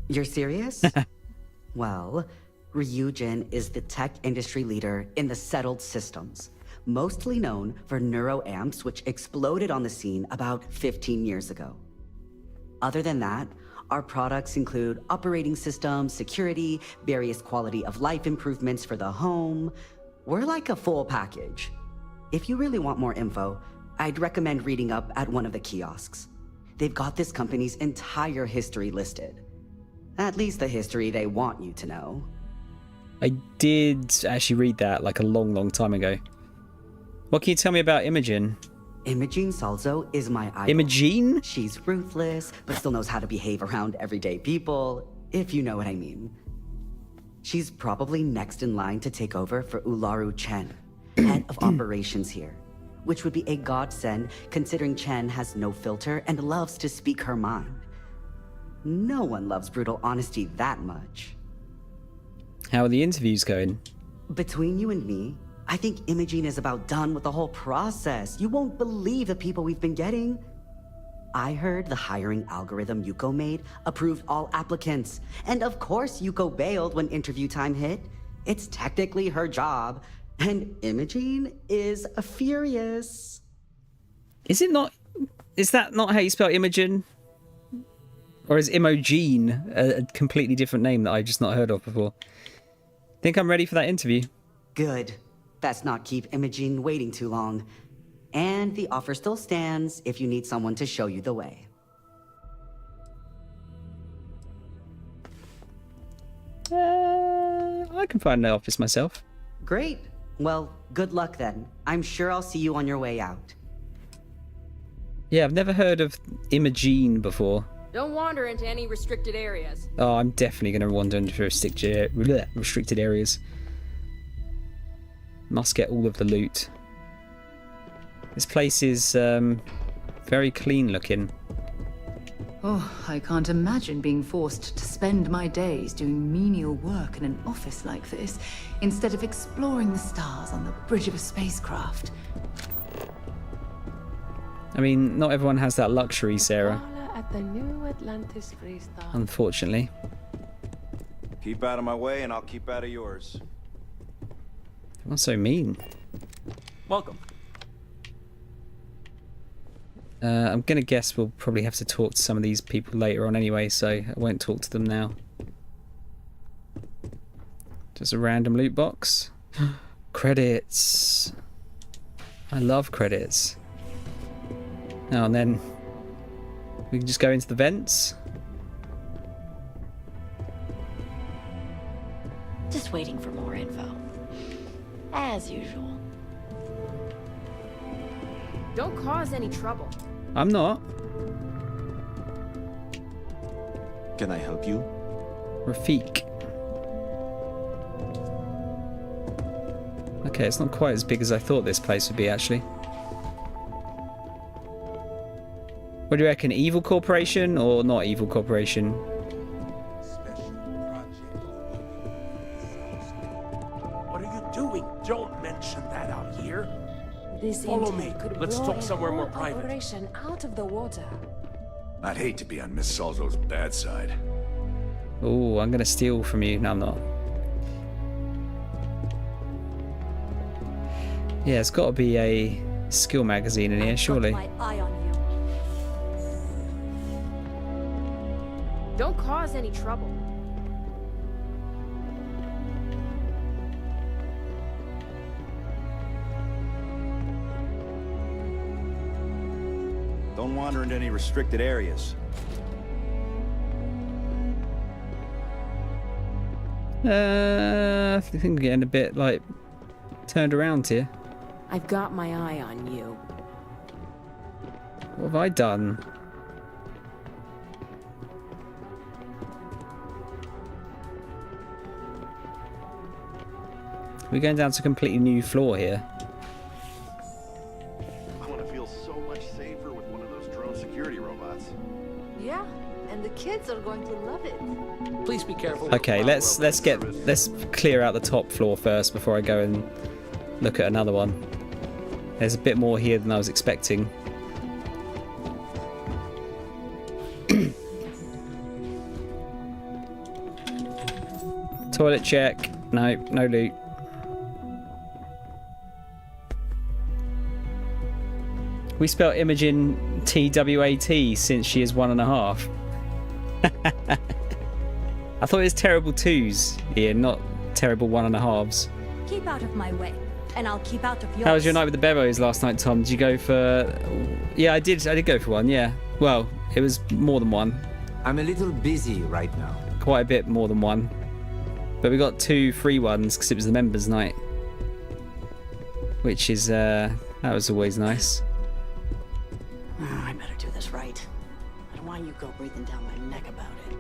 You're serious? Well, Ryujin is the tech industry leader in the settled systems, mostly known for neuroamps, which exploded on the scene about 15 years ago. Other than that, our products include operating systems, security, various quality of life improvements for the home. We're like a full package. If you really want more info, I'd recommend reading up at one of the kiosks. They've got this company's entire history listed. At least the history they want you to know.
I did actually read that like a long, long time ago. What can you tell me about Imogen?
Imogene Salzo is my idol.
Imogene?
She's ruthless, but still knows how to behave around everyday people, if you know what I mean. She's probably next in line to take over for Ularu Chen, head of operations here, which would be a godsend considering Chen has no filter and loves to speak her mind. No one loves brutal honesty that much.
How are the interviews going?
Between you and me, I think Imogene is about done with the whole process. You won't believe the people we've been getting. I heard the hiring algorithm Yuko made approved all applicants. And of course Yuko bailed when interview time hit. It's technically her job. And Imogene is furious.
Is that not how you spell Imogen? Or is Imogene a completely different name that I've just not heard of before? Think I'm ready for that interview.
Good. Best not keep Imogene waiting too long. And the offer still stands if you need someone to show you the way.
I can find an office myself.
Great. Well, good luck then. I'm sure I'll see you on your way out.
Yeah, I've never heard of Imogene before.
Don't wander into any restricted areas.
Oh, I'm definitely going to wander into restricted areas. Must get all of the loot. This place is very clean looking.
Oh, I can't imagine being forced to spend my days doing menial work in an office like this, instead of exploring the stars on the bridge of a spacecraft.
I mean, not everyone has that luxury, Sarah.
At the new Atlantis freestyle.
Unfortunately.
Keep out of my way and I'll keep out of yours.
Everyone's so mean.
Welcome.
I'm going to guess we'll probably have to talk to some of these people later on anyway, so I won't talk to them now. Just a random loot box. Credits. I love credits. Oh, and then we can just go into the vents.
Just waiting for more info. As usual.
Don't cause any trouble.
I'm not.
Can I help you?
Rafik. Okay, it's not quite as big as I thought this place would be, actually. What do you reckon? Evil Corporation or not Evil Corporation?
What are you doing? Don't mention that out here.
This
Follow
intel
me.
could
Let's
blow
talk
the
somewhere more
whole
private.
Operation out of the water.
I'd hate to be on Miss Salzo's bad side.
Oh, I'm gonna steal from you. No, I'm not. Yeah, it's got to be a skill magazine in here, surely.
My eye on you. Don't cause any trouble.
Don't wander into any restricted areas.
I think I'm getting a bit, like, turned around here.
I've got my eye on you.
What have I done? We're going down to a completely new floor here.
I want to feel so much safer with one of those drone security robots.
Yeah, and the kids are going to love it.
Please be careful.
Okay, let's clear out the top floor first before I go and look at another one. There's a bit more here than I was expecting. Toilet check. No, no loot. We spelled Imogen TWAT since she is 1.5. I thought it was terrible twos, Ian, not terrible 1.5s.
Keep out of my way, and I'll keep out of yours.
How was your night with the Bevos last night, Tom? Did you go for... Yeah, I did go for one, yeah. Well, it was more than one.
I'm a little busy right now.
Quite a bit more than one. But we got 2 free ones because it was the members' night. Which is, that was always nice.
Oh, I better do this right. I don't want you go breathing down my neck about it.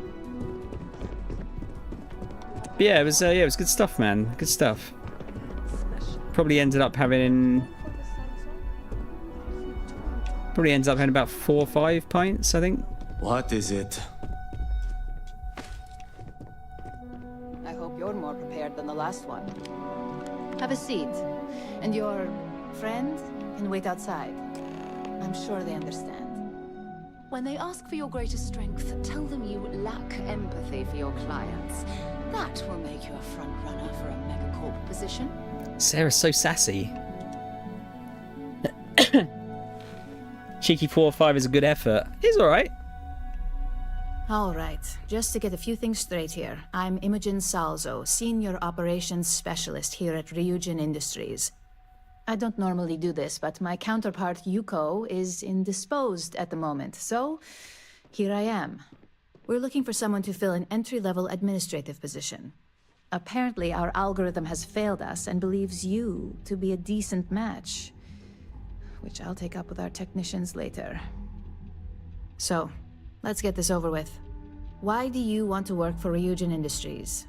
But yeah, it was good stuff, man. Good stuff. Probably ended up having about 4 or 5 pints, I think.
What is it?
I hope you're more prepared than the last one. Have a seat. And your friend can wait outside. I'm sure they understand.
When they ask for your greatest strength, tell them you lack empathy for your clients. That will make you a front runner for a megacorp position.
Sarah's so sassy. Cheeky 4 or 5 is a good effort. It's alright.
All right, just to get a few things straight here. I'm Imogen Salzo, Senior Operations Specialist here at Ryujin Industries. I don't normally do this, but my counterpart Yuko is indisposed at the moment, so here I am. We're looking for someone to fill an entry-level administrative position. Apparently, our algorithm has failed us and believes you to be a decent match, which I'll take up with our technicians later. So, let's get this over with. Why do you want to work for Ryujin Industries?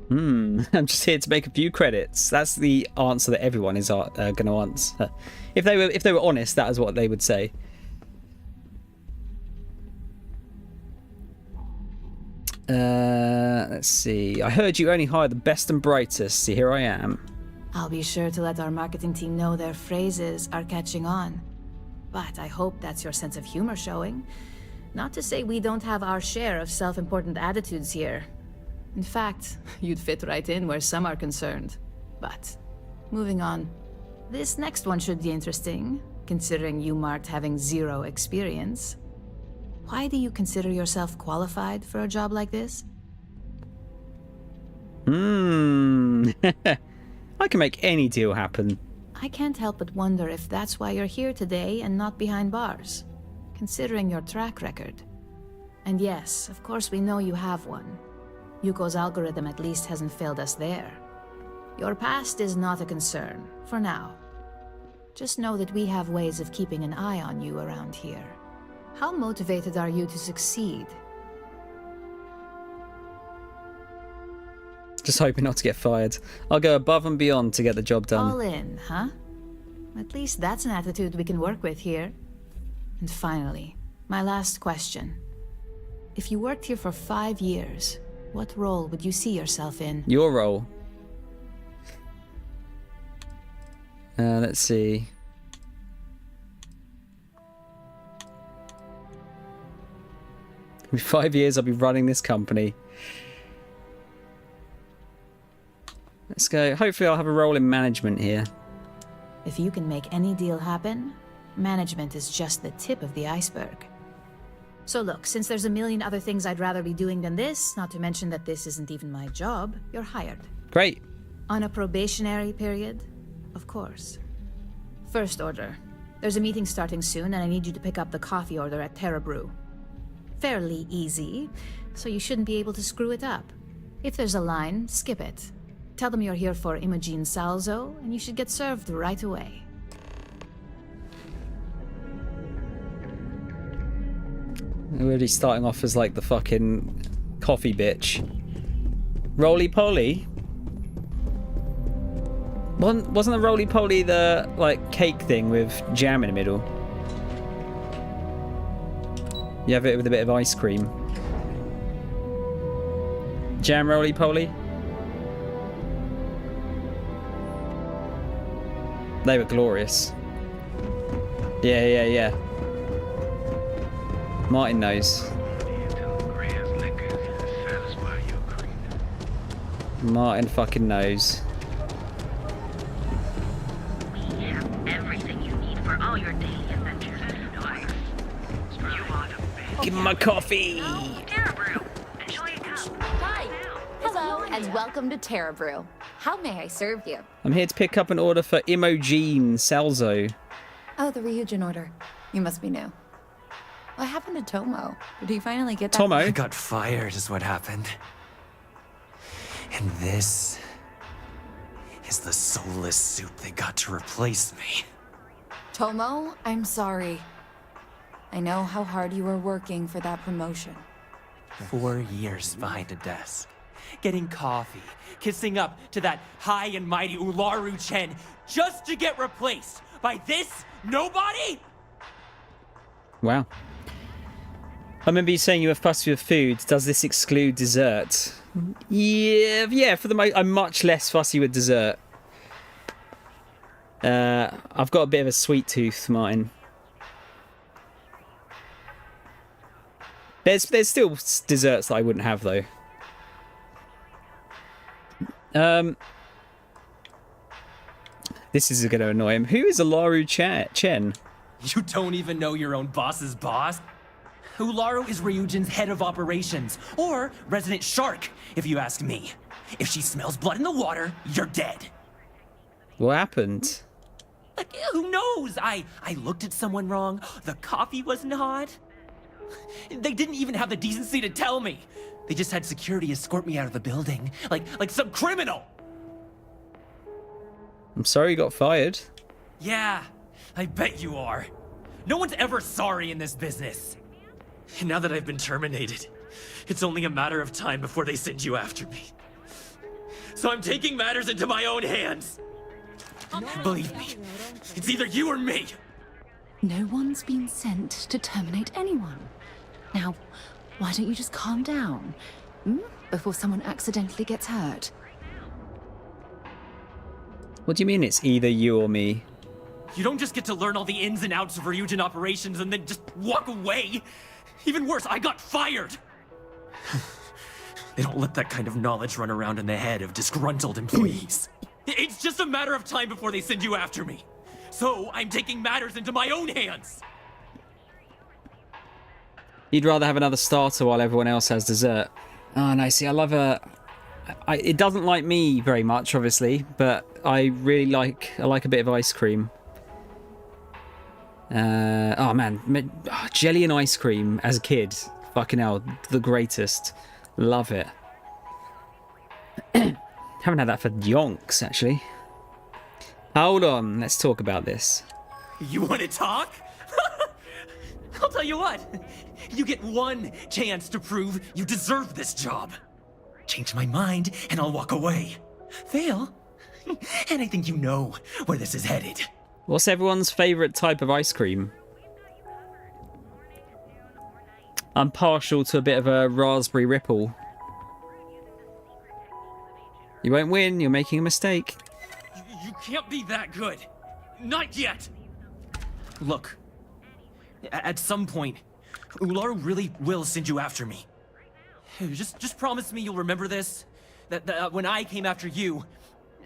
I'm just here to make a few credits. That's the answer that everyone is going to answer. If they were honest, that is what they would say. Let's see. I heard you only hire the best and brightest. So here I am.
I'll be sure to let our marketing team know their phrases are catching on. But I hope that's your sense of humor showing. Not to say we don't have our share of self-important attitudes here. In fact, you'd fit right in where some are concerned. But, moving on. This next one should be interesting, considering you marked having 0 experience. Why do you consider yourself qualified for a job like this?
I can make any deal happen.
I can't help but wonder if that's why you're here today and not behind bars, considering your track record. And yes, of course we know you have one. Yuko's algorithm at least hasn't failed us there. Your past is not a concern, for now. Just know that we have ways of keeping an eye on you around here. How motivated are you to succeed?
Just hoping not to get fired. I'll go above and beyond to get the job done.
All in, huh? At least that's an attitude we can work with here. And finally, my last question. If you worked here for 5 years, what role would you see yourself in?
Your role. Let's see. In 5 years, I'll be running this company. Let's go. Hopefully, I'll have a role in management here.
If you can make any deal happen, management is just the tip of the iceberg. So look, since there's a million other things I'd rather be doing than this, not to mention that this isn't even my job, you're hired.
Great.
On a probationary period, of course. First order, There's a meeting starting soon, and I need you to pick up the coffee order at Terra Brew. Fairly easy, so you shouldn't be able to screw it up. If there's a line, skip it. Tell them you're here for Imogen Salzo, and you should get served right away.
We're already starting off as like the fucking coffee bitch. Roly-poly? Wasn't the roly-poly the like cake thing with jam in the middle? You have it with a bit of ice cream. Jam roly-poly? They were glorious. Yeah. Martin knows. Martin fucking knows.
We have everything you need for all your daily adventures.
Give him my coffee.
Terra Brew. Enjoy a cup.
Hi. Hello, and welcome to Terra Brew. How may I serve you?
I'm here to pick up an order for Imogen Salzo.
Oh, the Ryujin order. You must be new. What happened to Tomo? Did he finally get that?
Tomo?
I got fired is what happened. And this is the soulless suit they got to replace me.
Tomo, I'm sorry. I know how hard you were working for that promotion.
4 years behind a desk, getting coffee, kissing up to that high and mighty Ularu Chen, just to get replaced by this nobody?
Wow. I remember you saying you were fussy with food. Does this exclude dessert? Yeah. For the most, I'm much less fussy with dessert. I've got a bit of a sweet tooth, Martin. There's still desserts that I wouldn't have though. This is going to annoy him. Who is Ularu Chen?
You don't even know your own boss's boss? Ularu is Ryujin's head of operations, or resident shark, if you ask me. If she smells blood in the water, you're dead.
What happened?
Like, who knows? I looked at someone wrong. The coffee wasn't hot. They didn't even have the decency to tell me. They just had security escort me out of the building, like some criminal.
I'm sorry you got fired.
Yeah, I bet you are. No one's ever sorry in this business. And now that I've been terminated, it's only a matter of time before they send you after me. So I'm taking matters into my own hands. Believe me, it's either you or me.
No one's been sent to terminate anyone. Now, why don't you just calm down? Before someone accidentally gets hurt.
What do you mean it's either you or me?
You don't just get to learn all the ins and outs of Ryujin operations and then just walk away. Even worse, I got fired. They don't let that kind of knowledge run around in the head of disgruntled employees. It's just a matter of time before they send you after me. So I'm taking matters into my own hands.
You'd rather have another starter while everyone else has dessert. Oh, no, see, I love a... it doesn't like me very much, obviously, but I really like a bit of ice cream. Oh, man. Jelly and ice cream as a kid. Fucking hell, the greatest. Love it. Haven't had that for yonks, actually. Hold on, let's talk about this.
You want to talk? I'll tell you what. You get one chance to prove you deserve this job. Change my mind, and I'll walk away. Fail, and I think you know where this is headed.
What's everyone's favourite type of ice cream? I'm partial to a bit of a raspberry ripple. You won't win, you're making a mistake.
You can't be that good. Not yet. Look, at some point, Ularu really will send you after me. Just promise me you'll remember this. That when I came after you,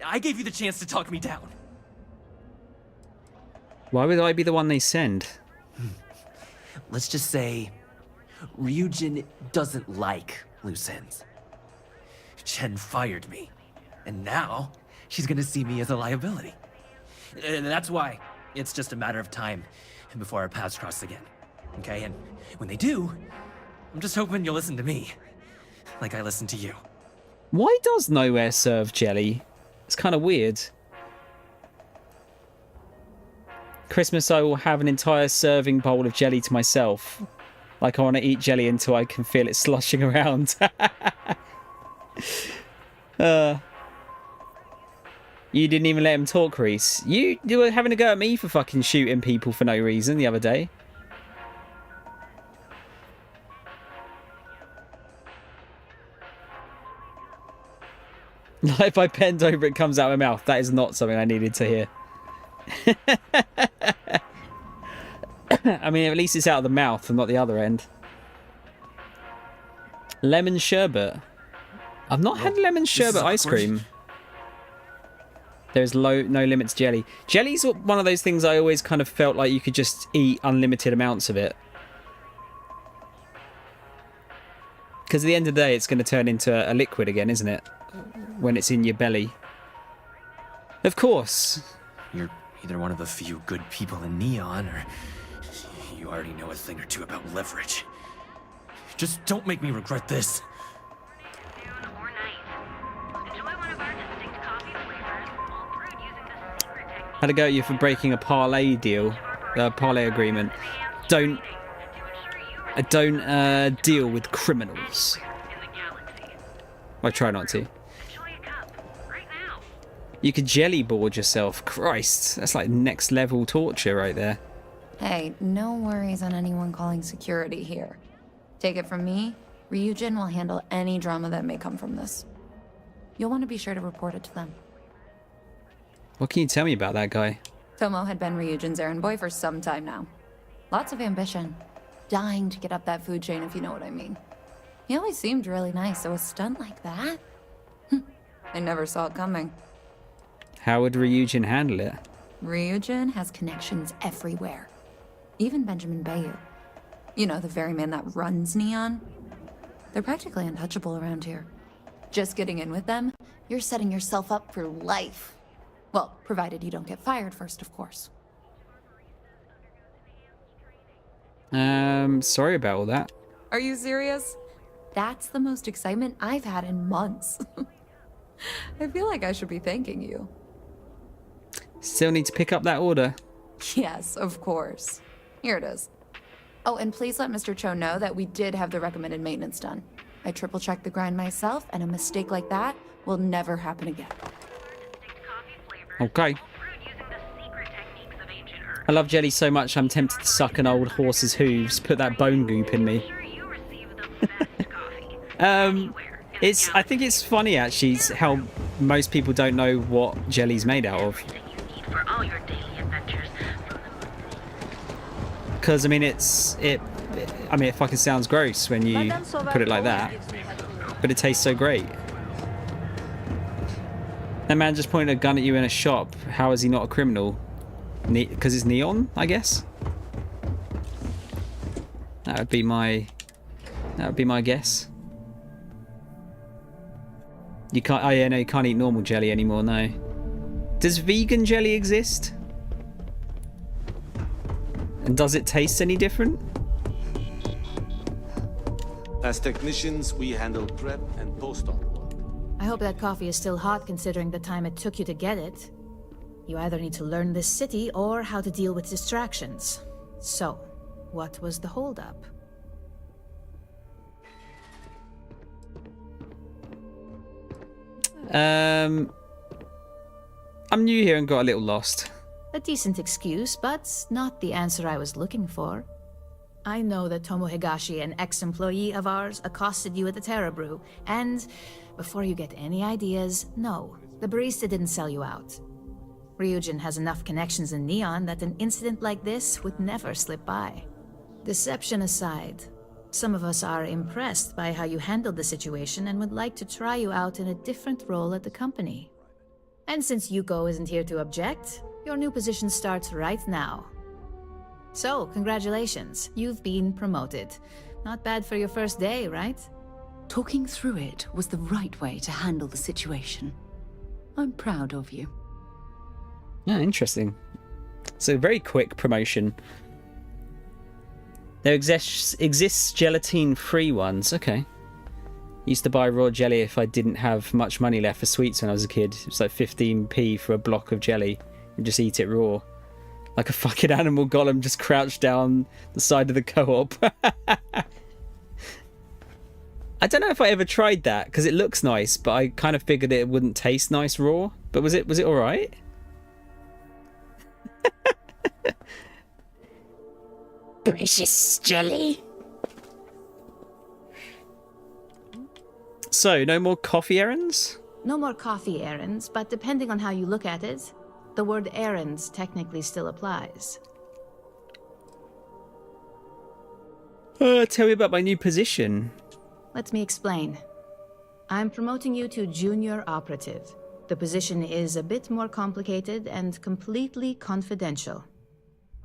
I gave you the chance to talk me down.
Why would I be the one they send?
Let's just say Ryujin doesn't like loose ends. Chen fired me, and now she's gonna see me as a liability. That's why It's just a matter of time before our paths cross again. Okay? And when they do, I'm just hoping you'll listen to me. Like I listened to you.
Why does nowhere serve jelly? It's kind of weird. Christmas, I will have an entire serving bowl of jelly to myself. Like I want to eat jelly until I can feel it sloshing around. You didn't even let him talk, Reese. You were having a go at me for fucking shooting people for no reason the other day. Like if I bend over, it comes out of my mouth. That is not something I needed to hear. I mean, at least it's out of the mouth and not the other end. Lemon sherbet. I've not had lemon sherbet ice cream. There's no limits jelly. Jelly's one of those things I always kind of felt like you could just eat unlimited amounts of it. Because at the end of the day, it's going to turn into a liquid again, isn't it? When it's in your belly. Of course.
You're either one of the few good people in Neon, or you already know a thing or two about leverage. Just don't make me regret this.
Had a go at you for breaking a parlay deal, parlay agreement. Don't deal with criminals. I try not to. You could jelly board yourself. Christ, that's like next level torture right there.
Hey, no worries on anyone calling security here. Take it from me, Ryujin will handle any drama that may come from this. You'll want to be sure to report it to them.
What can you tell me about that guy?
Tomo had been Ryujin's errand boy for some time now. Lots of ambition. Dying to get up that food chain, if you know what I mean. He always seemed really nice, so a stunt like that? I never saw it coming.
How would Ryujin handle it?
Ryujin has connections everywhere. Even Benjamin Bayu. You know, the very man that runs Neon. They're practically untouchable around here. Just getting in with them, you're setting yourself up for life. Well, provided you don't get fired first, of course.
Sorry about all that.
Are you serious? That's the most excitement I've had in months. I feel like I should be thanking you.
Still need to pick up that order.
Yes, of course. Here it is. Oh, and please let Mr. Cho know that we did have the recommended maintenance done. I triple-checked the grind myself, and a mistake like that will never happen again.
Okay. I love jelly so much I'm tempted to suck an old horse's hooves. Put that bone goop in me. I think it's funny actually how most people don't know what jelly's made out of. Because I mean it fucking sounds gross when you put it like that, but it tastes so great. That man just pointed a gun at you in a shop. How is he not a criminal? Because it's neon, I guess. That would be my guess. You can't. Oh yeah, no, you can't eat normal jelly anymore. No. Does vegan jelly exist? And does it taste any different?
As technicians, we handle prep and post-op work.
I hope that coffee is still hot considering the time it took you to get it. You either need to learn this city or how to deal with distractions. So, what was the holdup?
I'm new here and got a little lost.
A decent excuse, but not the answer I was looking for. I know that Tomo Higashi, an ex-employee of ours, accosted you at the Terra Brew, and before you get any ideas, no, the barista didn't sell you out. Ryujin has enough connections in Neon that an incident like this would never slip by. Deception aside, some of us are impressed by how you handled the situation and would like to try you out in a different role at the company. And since Yuko isn't here to object, your new position starts right now. So, congratulations, you've been promoted. Not bad for your first day, right?
Talking through it was the right way to handle the situation. I'm proud of you.
Yeah, interesting. So very quick promotion. There exists gelatine-free ones. Okay. Used to buy raw jelly if I didn't have much money left for sweets when I was a kid. It was like 15p for a block of jelly and just eat it raw. Like a fucking animal golem just crouched down the side of the co-op. I don't know if I ever tried that because it looks nice, but I kind of figured it wouldn't taste nice raw. But was it all right?
Precious jelly.
So, no more coffee errands?
No more coffee errands, but depending on how you look at it, the word errands technically still applies.
Tell me about my new position.
Let me explain. I'm promoting you to junior operative. The position is a bit more complicated and completely confidential.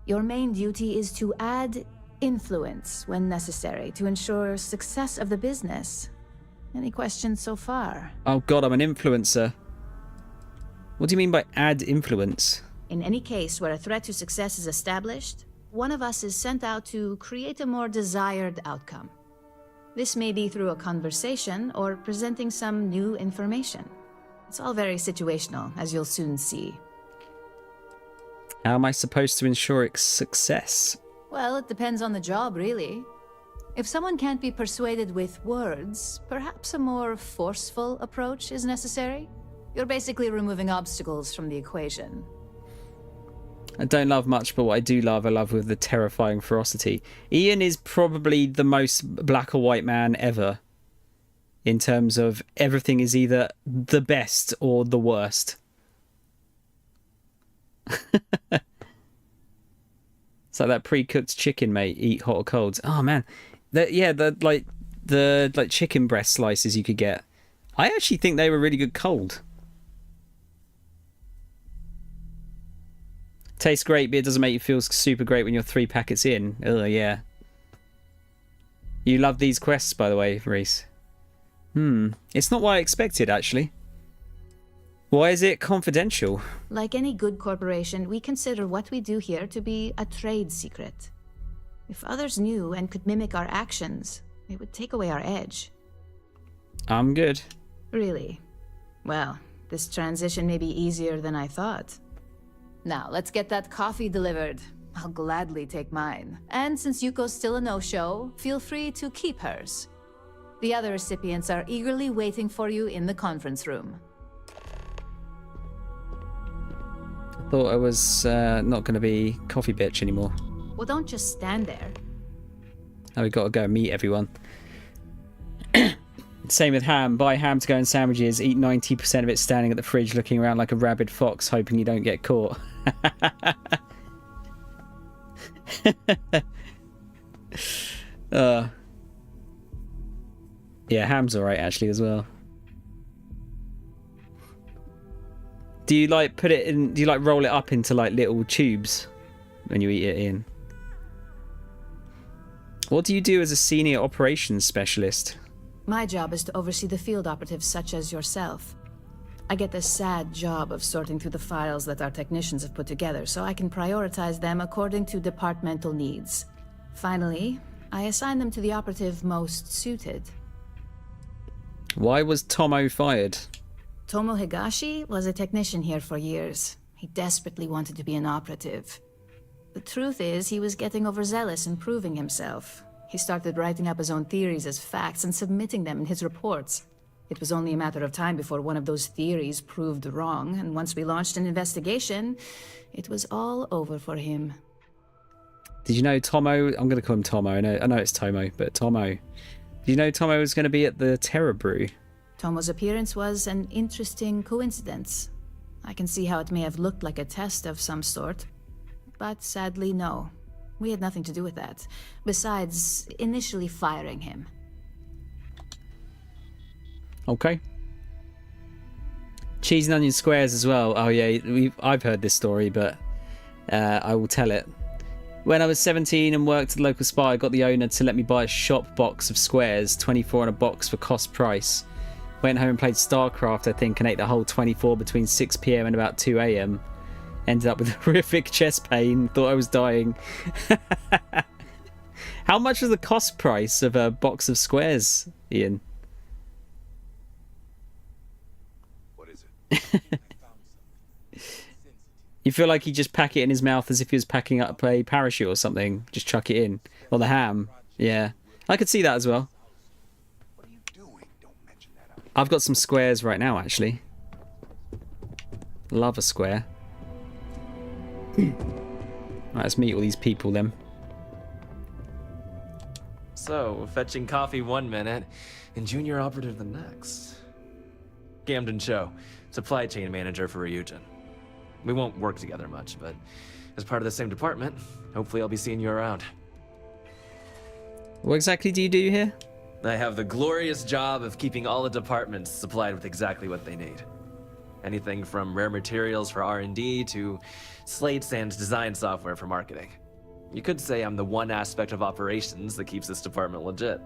Your main duty is to add influence when necessary to ensure success of the business. Any questions so far?
Oh god, I'm an influencer. What do you mean by add influence?
In any case where a threat to success is established, one of us is sent out to create a more desired outcome. This may be through a conversation or presenting some new information. It's all very situational, as you'll soon see.
How am I supposed to ensure its success?
Well, it depends on the job, really. If someone can't be persuaded with words, perhaps a more forceful approach is necessary. You're basically removing obstacles from the equation.
I don't love much, but what I do love, I love with the terrifying ferocity. Ian is probably the most black or white man ever. In terms of everything is either the best or the worst. It's like that pre-cooked chicken, mate. Eat hot or cold. Oh man, the chicken breast slices you could get. I actually think they were really good cold. Tastes great, but it doesn't make you feel super great when you're 3 packets in. Oh yeah. You love these quests, by the way, Reese. It's not what I expected, actually. Why is it confidential?
Like any good corporation, we consider what we do here to be a trade secret. If others knew and could mimic our actions, it would take away our edge.
I'm good.
Really? Well, this transition may be easier than I thought. Now, let's get that coffee delivered. I'll gladly take mine. And since Yuko's still a no-show, feel free to keep hers. The other recipients are eagerly waiting for you in the conference room.
I thought I was not going to be coffee bitch anymore.
Well, don't just stand there.
Now we've got to go and meet everyone. Same with ham. Buy ham to go in sandwiches. Eat 90% of it standing at the fridge looking around like a rabid fox hoping you don't get caught. Yeah, ham's alright actually as well. Do you like put it in, do you like roll it up into like little tubes when you eat it in? What do you do as a senior operations specialist?
My job is to oversee the field operatives such as yourself. I get the sad job of sorting through the files that our technicians have put together so I can prioritize them according to departmental needs. Finally, I assign them to the operative most suited.
Why was Tomo fired?
Tomo Higashi was a technician here for years. He desperately wanted to be an operative. The truth is, he was getting overzealous in proving himself. He started writing up his own theories as facts and submitting them in his reports. It was only a matter of time before one of those theories proved wrong, and once we launched an investigation, it was all over for him.
Did you know Tomo, I'm going to call him Tomo, I know it's Tomo, but Tomo. Did you know Tomo was going to be at the Terror Brew?
Tomo's appearance was an interesting coincidence. I can see how it may have looked like a test of some sort, but sadly no. We had nothing to do with that, besides initially firing him.
Okay. Cheese and onion squares as well. Oh yeah, I've heard this story, but I will tell it. When I was 17 and worked at the local spa, I got the owner to let me buy a shop box of squares, 24 in a box for cost price. Went home and played StarCraft, I think, and ate the whole 24 between 6 PM and about 2 AM. Ended up with horrific chest pain. Thought I was dying. How much was the cost price of a box of squares, Ian?
What is it?
You feel like he'd just pack it in his mouth as if he was packing up a parachute or something. Just chuck it in. Or the ham. Yeah. I could see that as well. I've got some squares right now, actually. Love a square. Right, let's meet all these people then.
So, fetching coffee 1 minute and junior operative the next. Camden Cho, supply chain manager for Ryujin. We won't work together much, but as part of the same department, hopefully I'll be seeing you around.
What exactly do you do here?
I have the glorious job of keeping all the departments supplied with exactly what they need. Anything from rare materials for R&D to slates and design software for marketing. You could say I'm the one aspect of operations that keeps this department legit.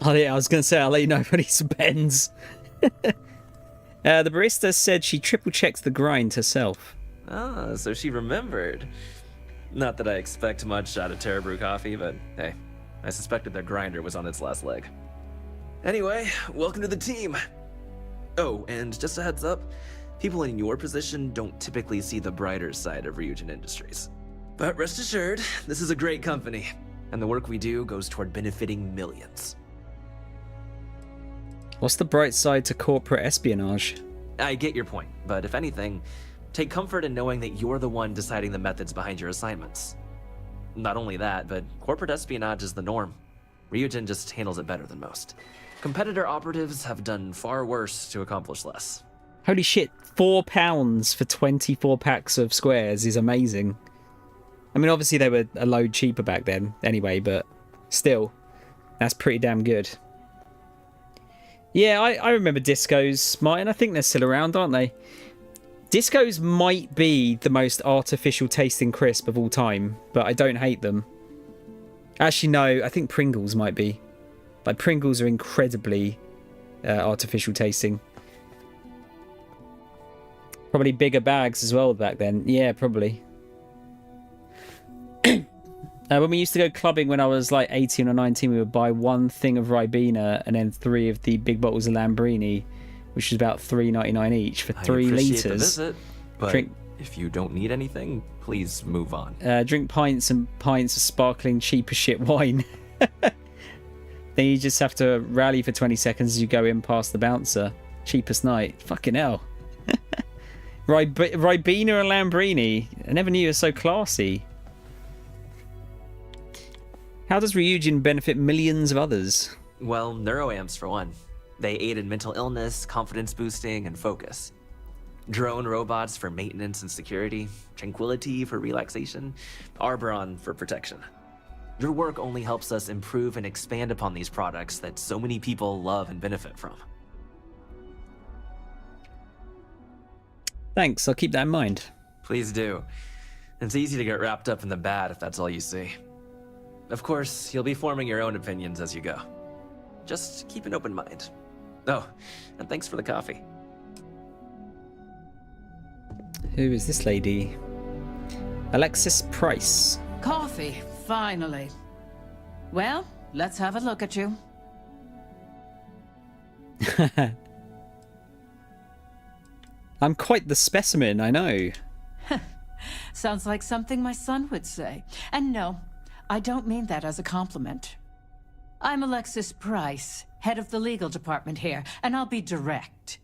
Oh yeah, I was going to say, I'll let you know if I need some pens. The barista said she triple-checked the grind herself.
Ah, so she remembered. Not that I expect much out of Terra Brew coffee, but hey, I suspected their grinder was on its last leg. Anyway, welcome to the team. Oh, and just a heads up, people in your position don't typically see the brighter side of Ryujin Industries. But rest assured, this is a great company, and the work we do goes toward benefiting millions.
What's the bright side to corporate espionage?
I get your point, but if anything, take comfort in knowing that you're the one deciding the methods behind your assignments. Not only that, but corporate espionage is the norm. Ryujin just handles it better than most. Competitor operatives have done far worse to accomplish less.
Holy shit, £4 for 24 packs of squares is amazing. I mean, obviously they were a load cheaper back then anyway, but still, that's pretty damn good. Yeah, I remember Discos, Martin. I think they're still around, aren't they? Discos might be the most artificial tasting crisp of all time, but I don't hate them. Actually, no, I think Pringles might be. Like, Pringles are incredibly artificial tasting. Probably bigger bags as well back then. Yeah, probably. When we used to go clubbing when I was like 18 or 19, we would buy one thing of Ribena and then 3 of the big bottles of Lambrini, which was about $3.99 each for 3 litres.
The visit, but if you don't need anything, please move on.
Drink pints and pints of sparkling cheap as shit wine. Then you just have to rally for 20 seconds as you go in past the bouncer. Cheapest night. Fucking hell. Ribena and Lambrini. I never knew you were so classy. How does Ryujin benefit millions of others?
Well, neuroamps for one. They aid in mental illness, confidence boosting, and focus. Drone robots for maintenance and security, Tranquility for relaxation, Arboron for protection. Your work only helps us improve and expand upon these products that so many people love and benefit from.
Thanks, I'll keep that in mind.
Please do. It's easy to get wrapped up in the bad if that's all you see. Of course, you'll be forming your own opinions as you go. Just keep an open mind. Oh, and thanks for the coffee.
Who is this lady? Alexis Price.
Coffee, finally. Well, let's have a look at you.
I'm quite the specimen, I know.
Sounds like something my son would say. And no, I don't mean that as a compliment. I'm Alexis Price, head of the legal department here, and I'll be direct.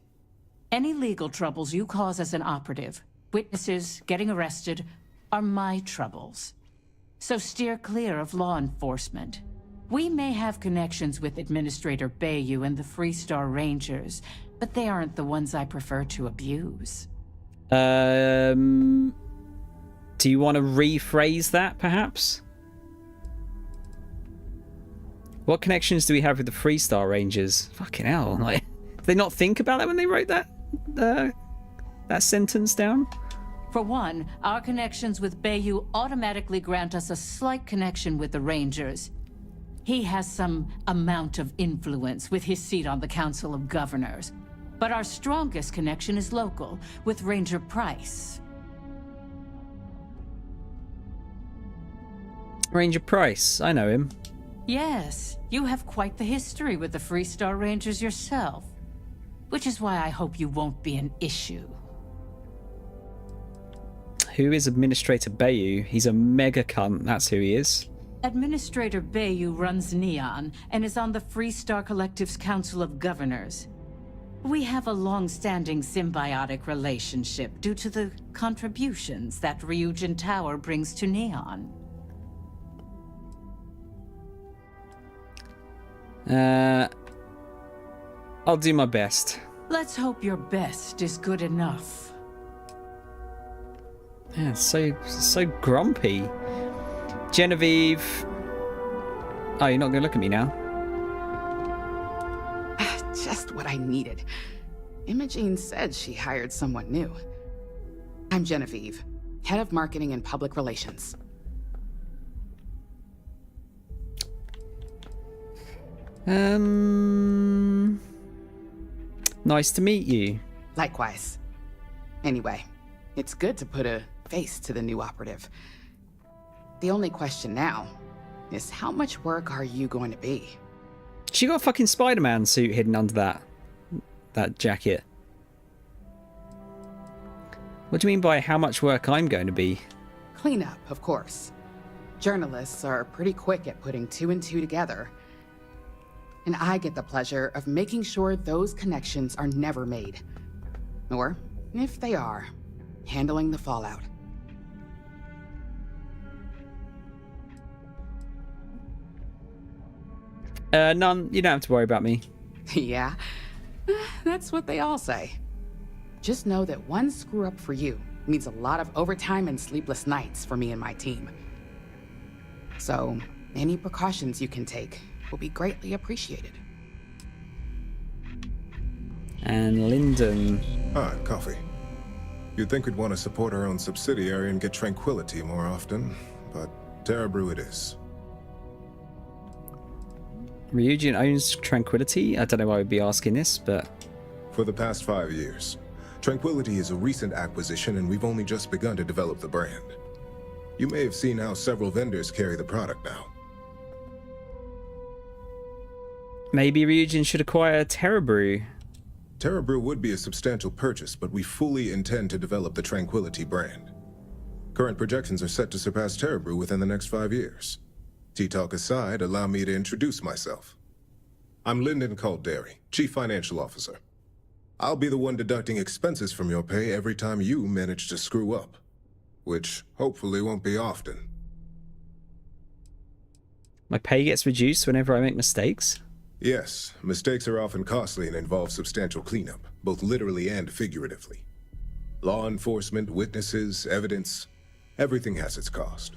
Any legal troubles you cause as an operative, witnesses, getting arrested, are my troubles. So steer clear of law enforcement. We may have connections with Administrator Bayou and the Freestar Rangers, but they aren't the ones I prefer to abuse.
Do you want to rephrase that, perhaps? What connections do we have with the Freestar Rangers? Fucking hell. Like, did they not think about that when they wrote that sentence down?
For one, our connections with Bayou automatically grant us a slight connection with the Rangers. He has some amount of influence with his seat on the Council of Governors. But our strongest connection is local, with Ranger Price.
Ranger Price, I know him.
Yes, you have quite the history with the Freestar Rangers yourself. Which is why I hope you won't be an issue.
Who is Administrator Bayou? He's a mega cunt, that's who he is.
Administrator Bayou runs Neon and is on the Freestar Collective's Council of Governors. We have a long-standing symbiotic relationship due to the contributions that Ryujin Tower brings to Neon.
I'll do my best.
Let's hope your best is good enough.
Yeah, so grumpy. Genevieve. Oh, you're not gonna look at me now?
Just what I needed. Imogene said she hired someone new. I'm Genevieve, head of marketing and public relations.
Nice to meet you.
Likewise. Anyway, it's good to put a face to the new operative. The only question now is how much work are you going to be?
She got a fucking Spider-Man suit hidden under that jacket. What do you mean by how much work I'm going to be?
Cleanup, of course. Journalists are pretty quick at putting two and two together. And I get the pleasure of making sure those connections are never made. Or, if they are, handling the fallout.
None. You don't have to worry about me.
Yeah, that's what they all say. Just know that one screw up for you means a lot of overtime and sleepless nights for me and my team. So, any precautions you can take will be greatly appreciated.
And Lyndon.
Ah, coffee. You'd think we'd want to support our own subsidiary and get Tranquility more often, but Terra Brew it is.
Ryujin owns Tranquility? I don't know why I would be asking this, but...
For the past 5 years. Tranquility is a recent acquisition and we've only just begun to develop the brand. You may have seen how several vendors carry the product now.
Maybe Ryujin should acquire Terra Brew.
Terra Brew would be a substantial purchase, but we fully intend to develop the Tranquility brand. Current projections are set to surpass Terra Brew within the next 5 years. Tea-talk aside, allow me to introduce myself. I'm Lyndon Calderi, Chief Financial Officer. I'll be the one deducting expenses from your pay every time you manage to screw up. Which, hopefully, won't be often.
My pay gets reduced whenever I make mistakes?
Yes, mistakes are often costly and involve substantial cleanup, both literally and figuratively. Law enforcement, witnesses, evidence, everything has its cost.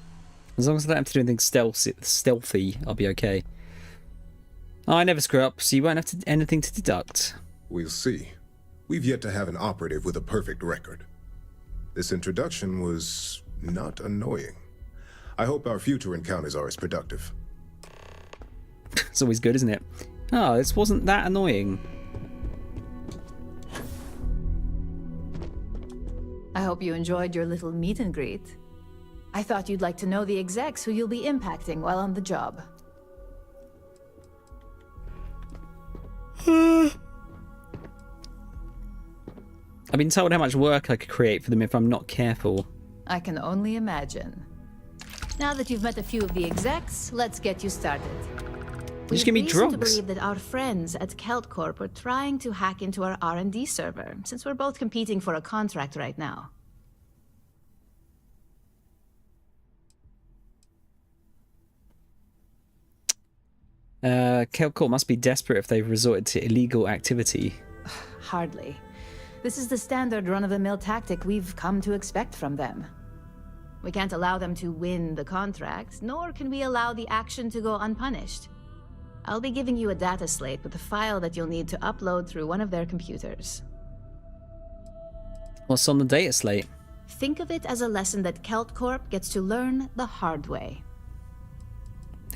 As long as I don't have to do anything stealthy, I'll be okay. I never screw up, so you won't have anything to deduct.
We'll see. We've yet to have an operative with a perfect record. This introduction was not annoying. I hope our future encounters are as productive.
It's always good, isn't it? Oh, this wasn't that annoying.
I hope you enjoyed your little meet and greet. I thought you'd like to know the execs who you'll be impacting while on the job.
I've been told how much work I could create for them if I'm not careful.
I can only imagine. Now that you've met a few of the execs, let's get you started.
Just give me drugs.
We believe that our friends at Kelt Corp are trying to hack into our R&D server, since we're both competing for a contract right now.
Kelt Corp must be desperate if they've resorted to illegal activity.
Hardly. This is the standard run-of-the-mill tactic we've come to expect from them. We can't allow them to win the contract, nor can we allow the action to go unpunished. I'll be giving you a data slate with a file that you'll need to upload through one of their computers.
What's on the data slate?
Think of it as a lesson that Kelt Corp gets to learn the hard way.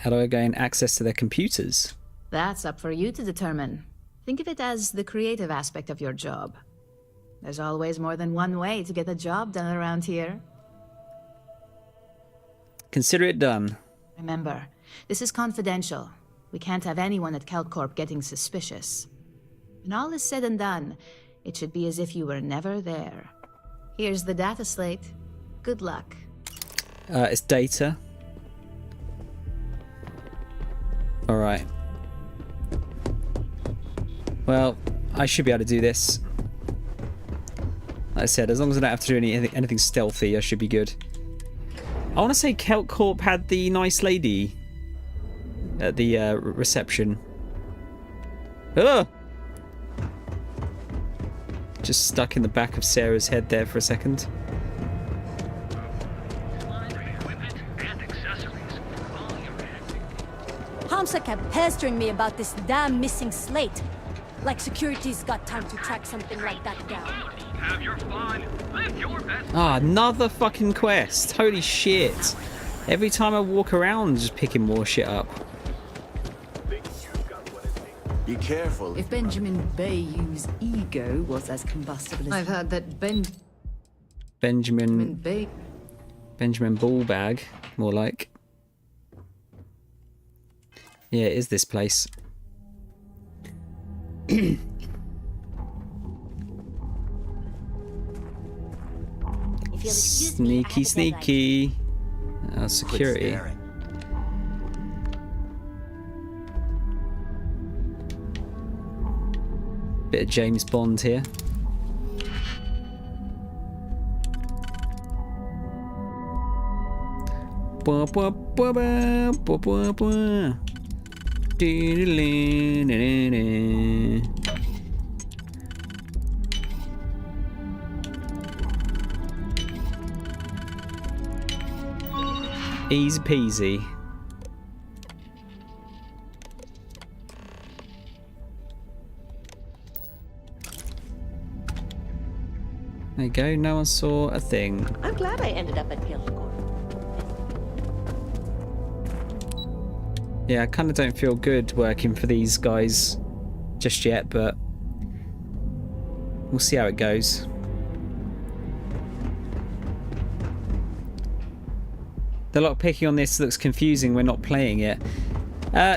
How do I gain access to their computers?
That's up for you to determine. Think of it as the creative aspect of your job. There's always more than one way to get a job done around here.
Consider it done.
Remember, this is confidential. We can't have anyone at CalCorp getting suspicious. When all is said and done, it should be as if you were never there. Here's the data slate. Good luck.
It's data. Alright. Well, I should be able to do this. Like I said, as long as I don't have to do anything stealthy, I should be good. I want to say CalCorp had the nice lady at the reception. Ugh! Just stuck in the back of Sarah's head there for a second.
Hamza kept pestering me about this damn missing slate. Like security's got time to track something like that down.
Have your fun. Live your best.
Ah, another fucking quest. Holy shit. Every time I walk around, just picking more shit up.
Be careful.
If Benjamin Bayou's ego was as combustible as...
I've heard that
Benjamin
Bay...
Benjamin Ballbag, more like. Yeah, it is this place. Sneaky, sneaky. Security. Bit of James Bond here. Blah, blah, blah, blah, blah, blah, blah. Easy peasy. There you go, no one saw a thing.
I'm glad I ended up at CalCorp.
Yeah, I kind of don't feel good working for these guys just yet, but we'll see how it goes. The lot of picking on this looks confusing. We're not playing it.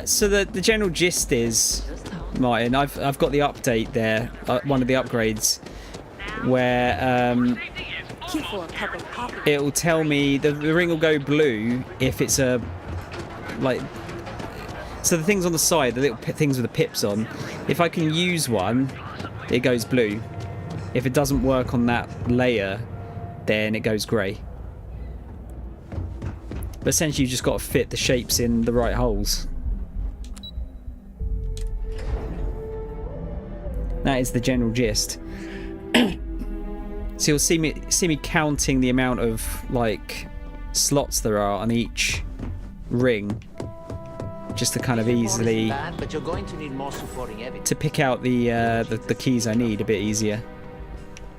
So the general gist is, Martin, I've got the update there, one of the upgrades, where it will tell me the ring will go blue if it's a like. So the things on the side, the little things with the pips on, if I can use one, it goes blue. If it doesn't work on that layer, then it goes grey. But essentially, you just got to fit the shapes in the right holes. That is the general gist. So you'll see me counting the amount of like slots there are on each ring, just to kind of easily
but you're going to need more supporting evidence.
to pick out the keys I need a bit easier.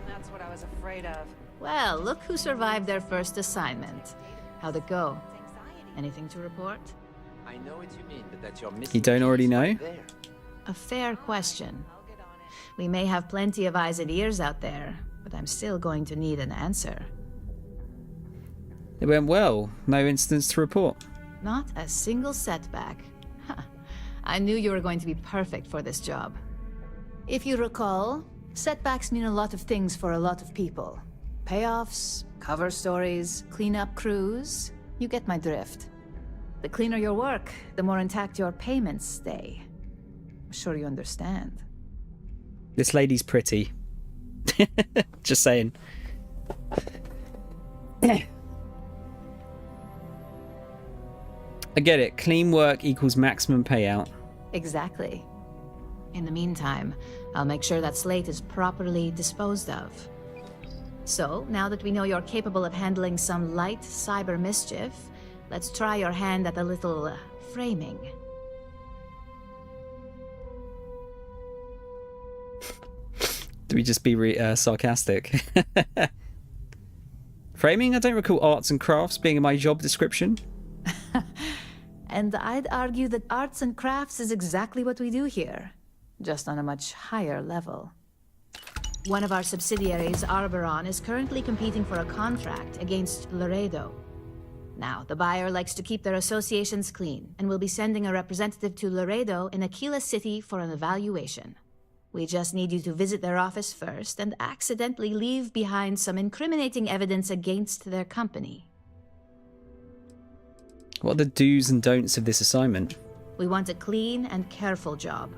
That's what I was afraid of. Well, look who survived their first assignment. How'd it go? Anything to report?
I know what you mean, but that's your missing.
You don't already know?
A fair question. We may have plenty of eyes and ears out there, but I'm still going to need an answer.
It went well. No incidents to report.
Not a single setback. I knew you were going to be perfect for this job. If you recall, setbacks mean a lot of things for a lot of people. Payoffs, cover stories, cleanup crews. You get my drift. The cleaner your work, the more intact your payments stay. I'm sure you understand.
This lady's pretty. Just saying. I get it. Clean work equals maximum payout.
Exactly. In the meantime, I'll make sure that slate is properly disposed of. So, now that we know you're capable of handling some light cyber mischief, let's try your hand at a little framing.
Do we just be sarcastic? Framing? I don't recall arts and crafts being in my job description.
And I'd argue that arts and crafts is exactly what we do here. just on a much higher level. One of our subsidiaries, Arboron, is currently competing for a contract against Laredo. Now, the buyer likes to keep their associations clean, and will be sending a representative to Laredo in Aquila City for an evaluation. We just need you to visit their office first and accidentally leave behind some incriminating evidence against their company.
What are the do's and don'ts of this assignment?
We want a clean and careful job.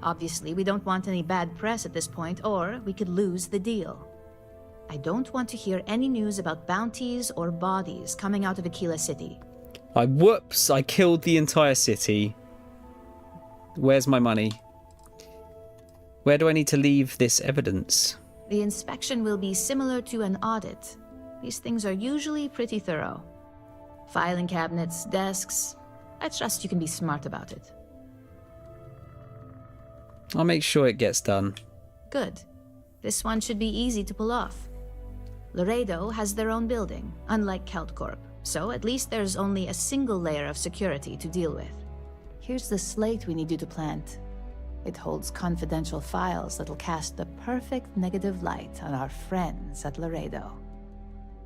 Obviously, we don't want any bad press at this point, or we could lose the deal. I don't want to hear any news about bounties or bodies coming out of Aquila City.
Whoops, I killed the entire city. Where's my money? Where do I need to leave this evidence?
The inspection will be similar to an audit. These things are usually pretty thorough. Filing cabinets, desks. I trust you can be smart about it.
I'll make sure it gets done.
Good. This one should be easy to pull off. Laredo has their own building, unlike KeltCorp, so at least there's only a single layer of security to deal with. Here's the slate we need you to plant. It holds confidential files that'll cast the perfect negative light on our friends at Laredo.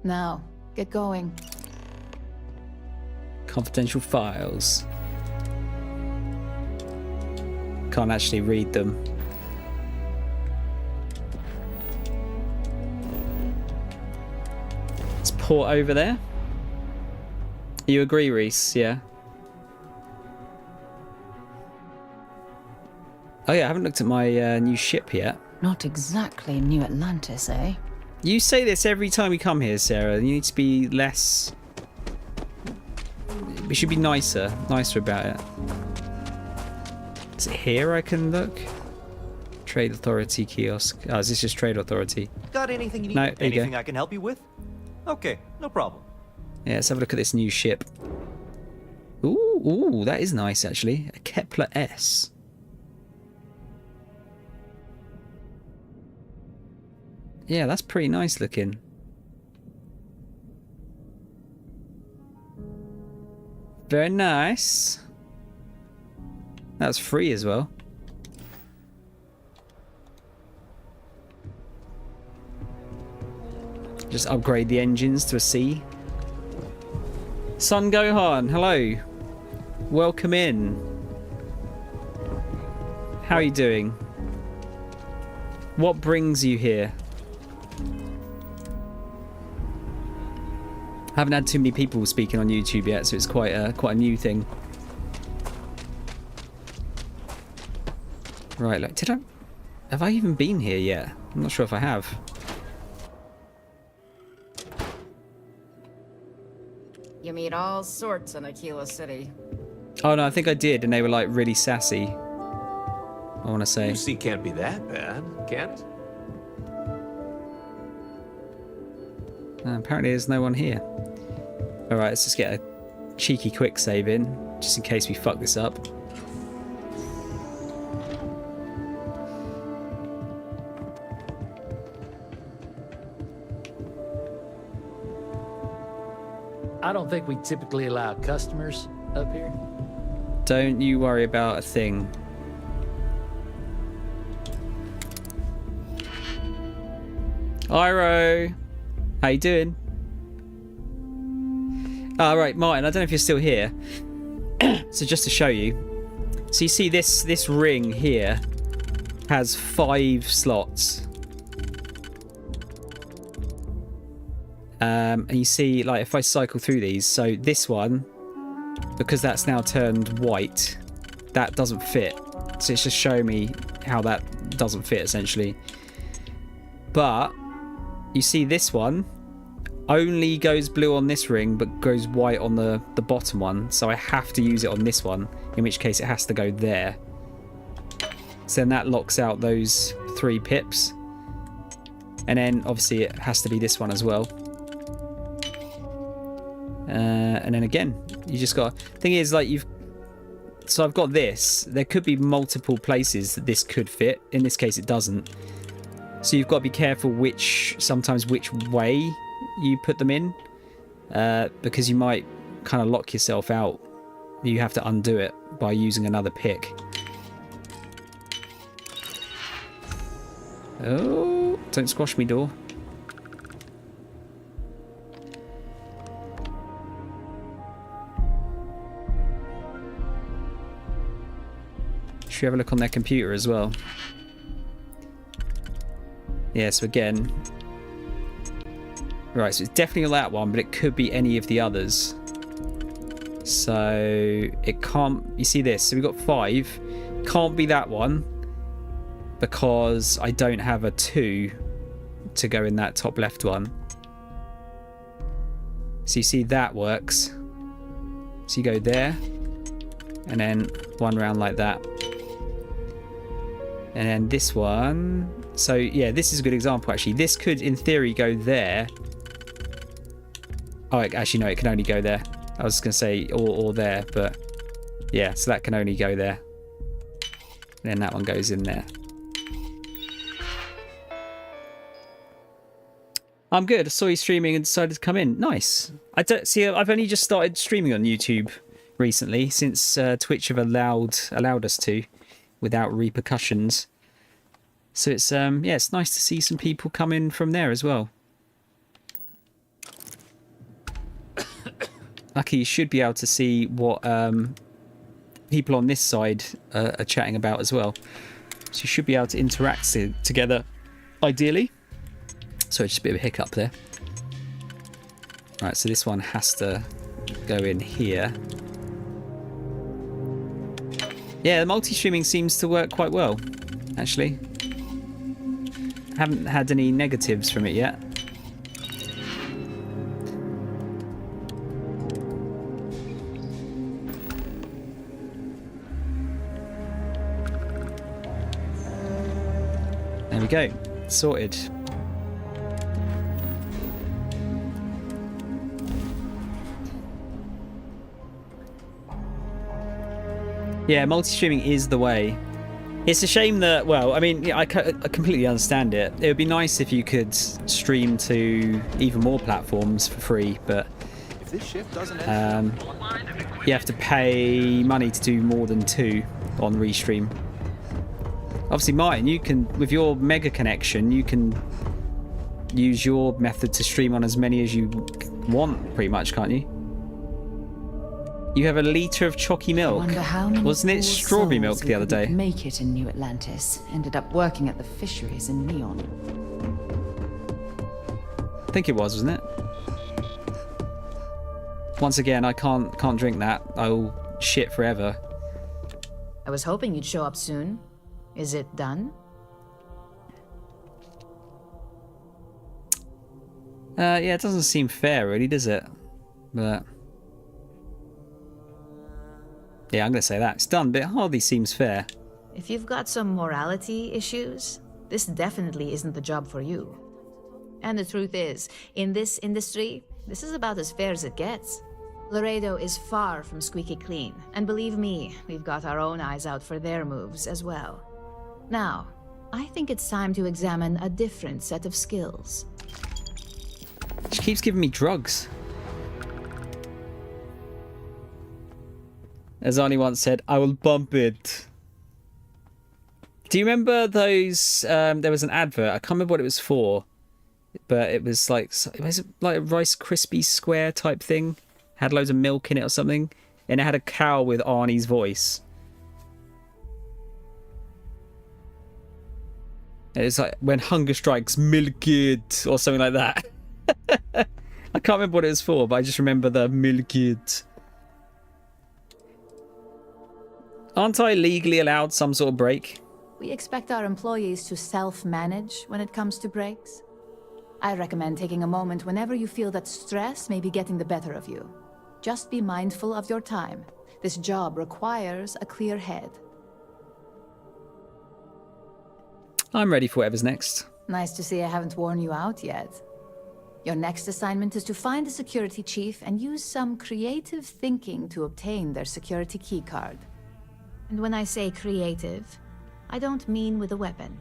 Now, get going.
Confidential files. Can't actually read them. Let's port over there. You agree, Reese? Yeah. Oh yeah, I haven't looked at my new ship yet.
Not exactly New Atlantis, eh?
You say this every time we come here, Sarah. You need to be less... We should be nicer about it. Is it here I can look? Trade Authority kiosk. Oh, is this just Trade Authority?
Got anything you need?
No, there you go.
Anything I can help you with? Okay, no problem.
Yeah, let's have a look at this new ship. Ooh, that is nice actually. A Kepler S. Yeah, that's pretty nice looking. Very nice. That's free as well. Just upgrade the engines to a C. Sun Gohan, hello. Welcome in. How are you doing? What brings you here? I haven't had too many people speaking on YouTube yet, so it's quite a new thing. Right, like, have I even been here yet? I'm not sure if I have.
You meet all sorts in Aquila City.
Oh no, I think I did, and they were like really sassy. I want to say.
UC can't be that bad, can it?
Apparently there's no one here. Alright, let's just get a cheeky quick save in, just in case we fuck this up.
I don't think we typically allow customers up here.
Don't you worry about a thing. Iro! How you doing? Right, Martin, I don't know if you're still here. So just to show you. So you see this ring here has 5 slots. And you see, like, if I cycle through these, so this one, because that's now turned white, that doesn't fit. So it's just showing me how that doesn't fit, essentially. But you see this one only goes blue on this ring, but goes white on the bottom one. So I have to use it on this one, in which case it has to go there. So then that locks out those 3 pips. And then obviously it has to be this one as well. And then again, you just got... Thing is, like, so I've got this. There could be multiple places that this could fit. In this case, it doesn't. So you've got to be careful sometimes which way you put them in. Because you might kind of lock yourself out. You have to undo it by using another pick. Oh, don't squash me, door. Should we have a look on their computer as well? Yeah, so again... Right, so it's definitely that one, but it could be any of the others. So it can't... You see this? So we've got 5. Can't be that one because I don't have a 2 to go in that top left one. So you see that works. So you go there and then one round like that. And then this one. So yeah, this is a good example actually. This could in theory go there. Oh, actually no, it can only go there. I was going to say or there, but yeah, so that can only go there. And then that one goes in there. I'm good. I saw you streaming and decided to come in. Nice. I don't see. I've only just started streaming on YouTube recently since Twitch have allowed us to, without repercussions. So it's yeah, it's nice to see some people come in from there as well. Lucky you should be able to see what people on this side are chatting about as well. So you should be able to interact together, ideally. Sorry, just a bit of a hiccup there. Right, so this one has to go in here. Yeah, the multi-streaming seems to work quite well, actually. Haven't had any negatives from it yet. There we go. Sorted. Yeah, multi-streaming is the way. It's a shame that, well, I mean, yeah, I completely understand it. It would be nice if you could stream to even more platforms for free, but
If this shift doesn't end,
you have to pay money to do more than 2 on Restream. Obviously, Martin, you can, with your mega connection, you can use your method to stream on as many as you want, pretty much, can't you? You have a litre of chalky milk. Wasn't it strawberry milk the other day?
Make it in New Atlantis. Ended up working at the fisheries in Neon.
I think it was, wasn't it? Once again, I can't drink that. I'll shit forever.
I was hoping you'd show up soon. Is it done?
Yeah, it doesn't seem fair, really, does it? But yeah, I'm going to say that. It's done, but it hardly seems fair.
If you've got some morality issues, this definitely isn't the job for you. And the truth is, in this industry, this is about as fair as it gets. Laredo is far from squeaky clean, and believe me, we've got our own eyes out for their moves as well. Now, I think it's time to examine a different set of skills.
She keeps giving me drugs. As Arnie once said, I will bump it. Do you remember those? There was an advert. I can't remember what it was for, but it was like a Rice Krispies square type thing. Had loads of milk in it or something, and it had a cow with Arnie's voice. And it's like when hunger strikes, milk it or something like that. I can't remember what it was for, but I just remember the milk it. Aren't I legally allowed some sort of break?
We expect our employees to self-manage when it comes to breaks. I recommend taking a moment whenever you feel that stress may be getting the better of you. Just be mindful of your time. This job requires a clear head.
I'm ready for whatever's next.
Nice to see I haven't worn you out yet. Your next assignment is to find the security chief and use some creative thinking to obtain their security keycard. And when I say creative, I don't mean with a weapon.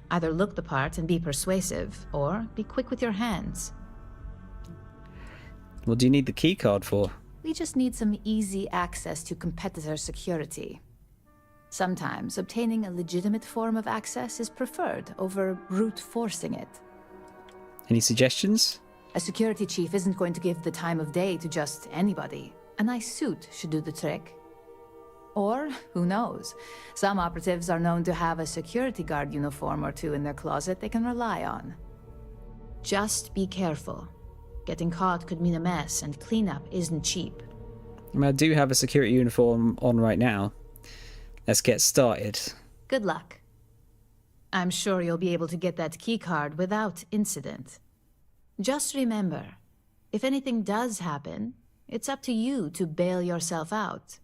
Either look the part and be persuasive, or be quick with your hands.
What do you need the keycard for?
We just need some easy access to competitor security. Sometimes obtaining a legitimate form of access is preferred over brute forcing it.
Any suggestions?
A security chief isn't going to give the time of day to just anybody. A nice suit should do the trick. Or, who knows, some operatives are known to have a security guard uniform or two in their closet they can rely on. Just be careful. Getting caught could mean a mess, and cleanup isn't cheap.
I mean, I do have a security uniform on right now. Let's get started.
Good luck. I'm sure you'll be able to get that keycard without incident. Just remember, if anything does happen, it's up to you to bail yourself out.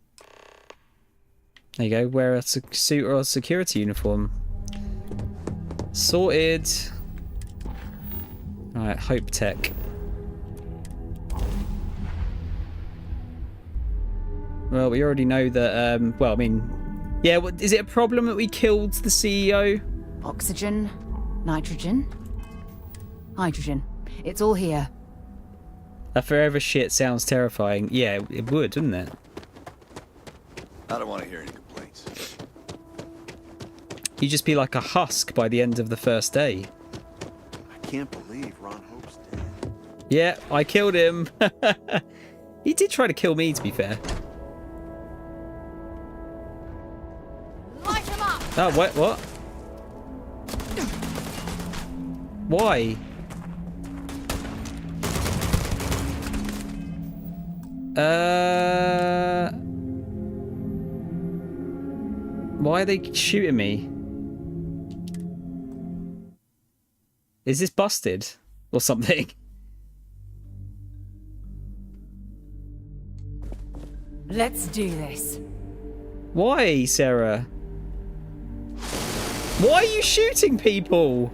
There you go, wear a suit or a security uniform. Sorted. Alright, Hope Tech. Well, we already know that, well, I mean, yeah, is it a problem that we killed the CEO?
Oxygen, nitrogen, hydrogen. It's all here.
That forever shit sounds terrifying. Yeah, it would, wouldn't it?
I don't want to hear any complaints.
You'd just be like a husk by the end of the first day.
I can't believe Ron Hope's dead.
Yeah, I killed him. He did try to kill me, to be fair.
Light him up!
Oh, what? Why? Why are they shooting me? Is this busted or something?
Let's do this.
Why, Sarah? Why are you shooting people?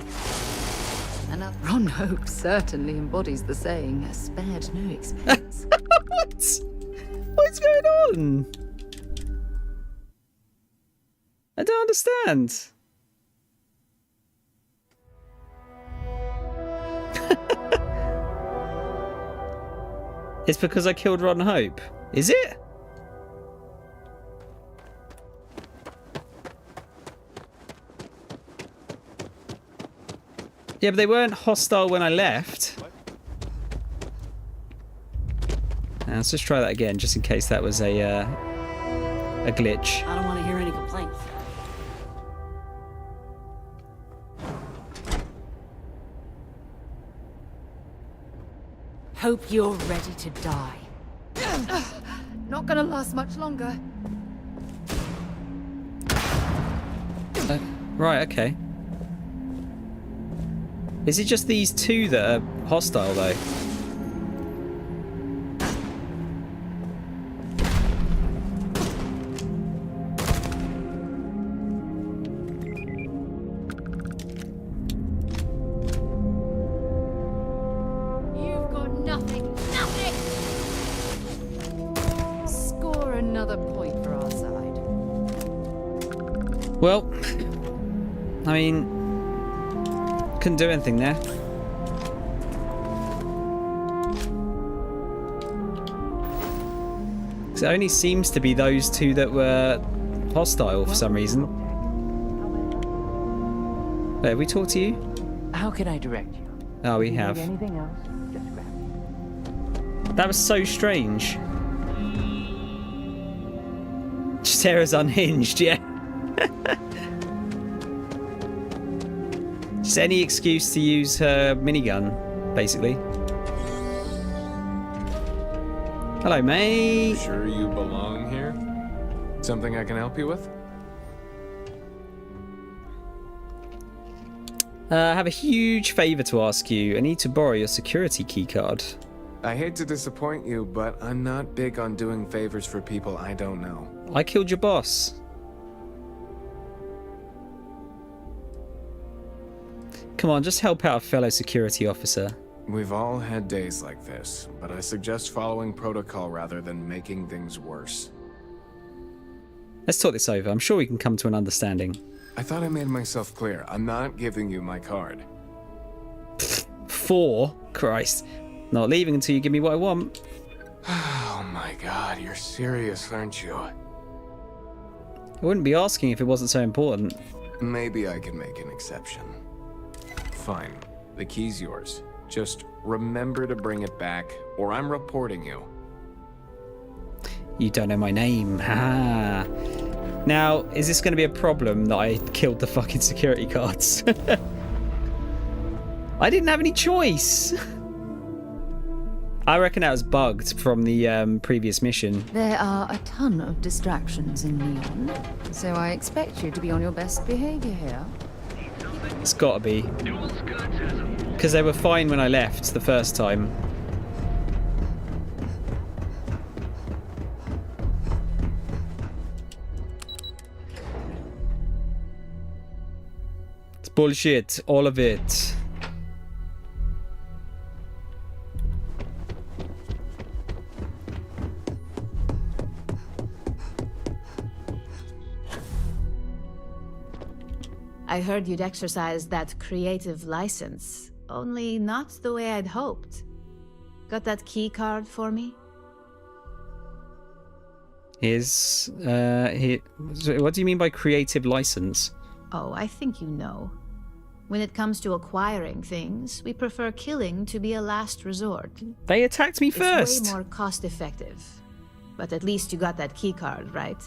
And Ron Hope certainly embodies the saying, spared no expense.
What? What's going on? I don't understand. It's because I killed Ron Hope. Is it? Yeah, but they weren't hostile when I left. Now, let's just try that again, just in case that was a glitch.
I don't want to hear any complaints.
Hope you're ready to die.
Not gonna last much longer.
Right, okay. Is it just these two that are hostile, though?
You've got nothing. Nothing! Score another point for our side.
Well, I mean, couldn't do anything there. It only seems to be those two that were hostile for some reason. Wait, have we talked to you?
How can I direct you?
Oh, we have.
Anything else? Just grab it.
That was so strange. Sarah's unhinged, yeah. Just any excuse to use her minigun, basically. Hello, mate.
Sure you belong here? Something I can help you with?
I have a huge favor to ask you. I need to borrow your security keycard.
I hate to disappoint you, but I'm not big on doing favors for people I don't know.
I killed your boss. Come on, just help out a fellow security officer.
We've all had days like this, but I suggest following protocol rather than making things worse.
Let's talk this over. I'm sure we can come to an understanding.
I thought I made myself clear. I'm not giving you my card.
4? Christ. Not leaving until you give me what I want.
Oh my god, you're serious, aren't you?
I wouldn't be asking if it wasn't so important.
Maybe I can make an exception. Fine. The key's yours. Just remember to bring it back, or I'm reporting you.
You don't know my name. Ha. Now, is this going to be a problem that I killed the fucking security guards? I didn't have any choice. I reckon that was bugged from the previous mission.
There are a ton of distractions in Neon, so I expect you to be on your best behavior here.
It's gotta be. Because they were fine when I left the first time. It's bullshit, all of it.
I heard you'd exercise that creative license, only not the way I'd hoped. Got that key card for me?
What do you mean by creative license?
Oh, I think you know. When it comes to acquiring things, we prefer killing to be a last resort.
They attacked me first.
It's way more cost-effective. But at least you got that key card, right?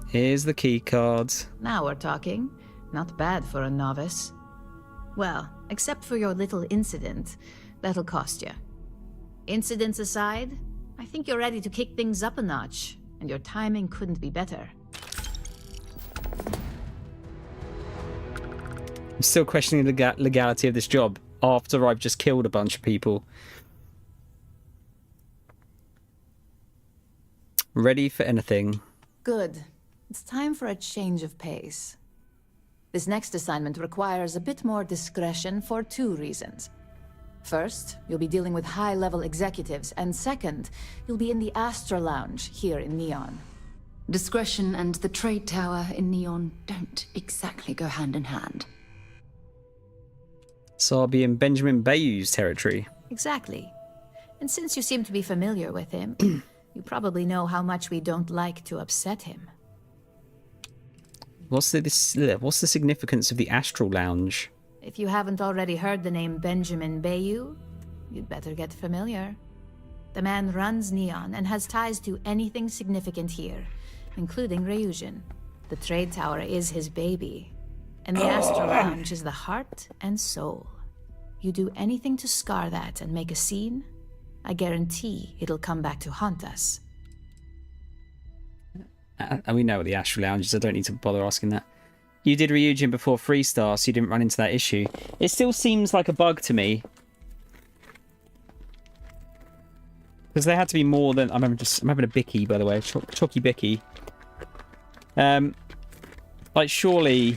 Here's the key card.
Now we're talking. Not bad for a novice. Well, except for your little incident, that'll cost you. Incidents aside, I think you're ready to kick things up a notch, and your timing couldn't be better.
I'm still questioning the legality of this job after I've just killed a bunch of people. Ready for anything.
Good. It's time for a change of pace. This next assignment requires a bit more discretion for 2 reasons. First, you'll be dealing with high-level executives, and second, you'll be in the Astra Lounge here in Neon.
Discretion and the trade tower in Neon don't exactly go hand in hand.
So I'll be in Benjamin Bayou's territory.
Exactly. And since you seem to be familiar with him, you probably know how much we don't like to upset him.
What's the significance of the Astral Lounge?
If you haven't already heard the name Benjamin Bayou, you'd better get familiar. The man runs Neon and has ties to anything significant here, including Ryujin. The trade tower is his baby, and the Astral Lounge is the heart and soul. You do anything to scar that and make a scene, I guarantee it'll come back to haunt us.
We know what the Astral Lounge is, I don't need to bother asking that. You did Ryujin before 3-star, so you didn't run into that issue. It still seems like a bug to me. Because there had to be more than... I'm having a bicky, by the way. Chalky bicky. Like, surely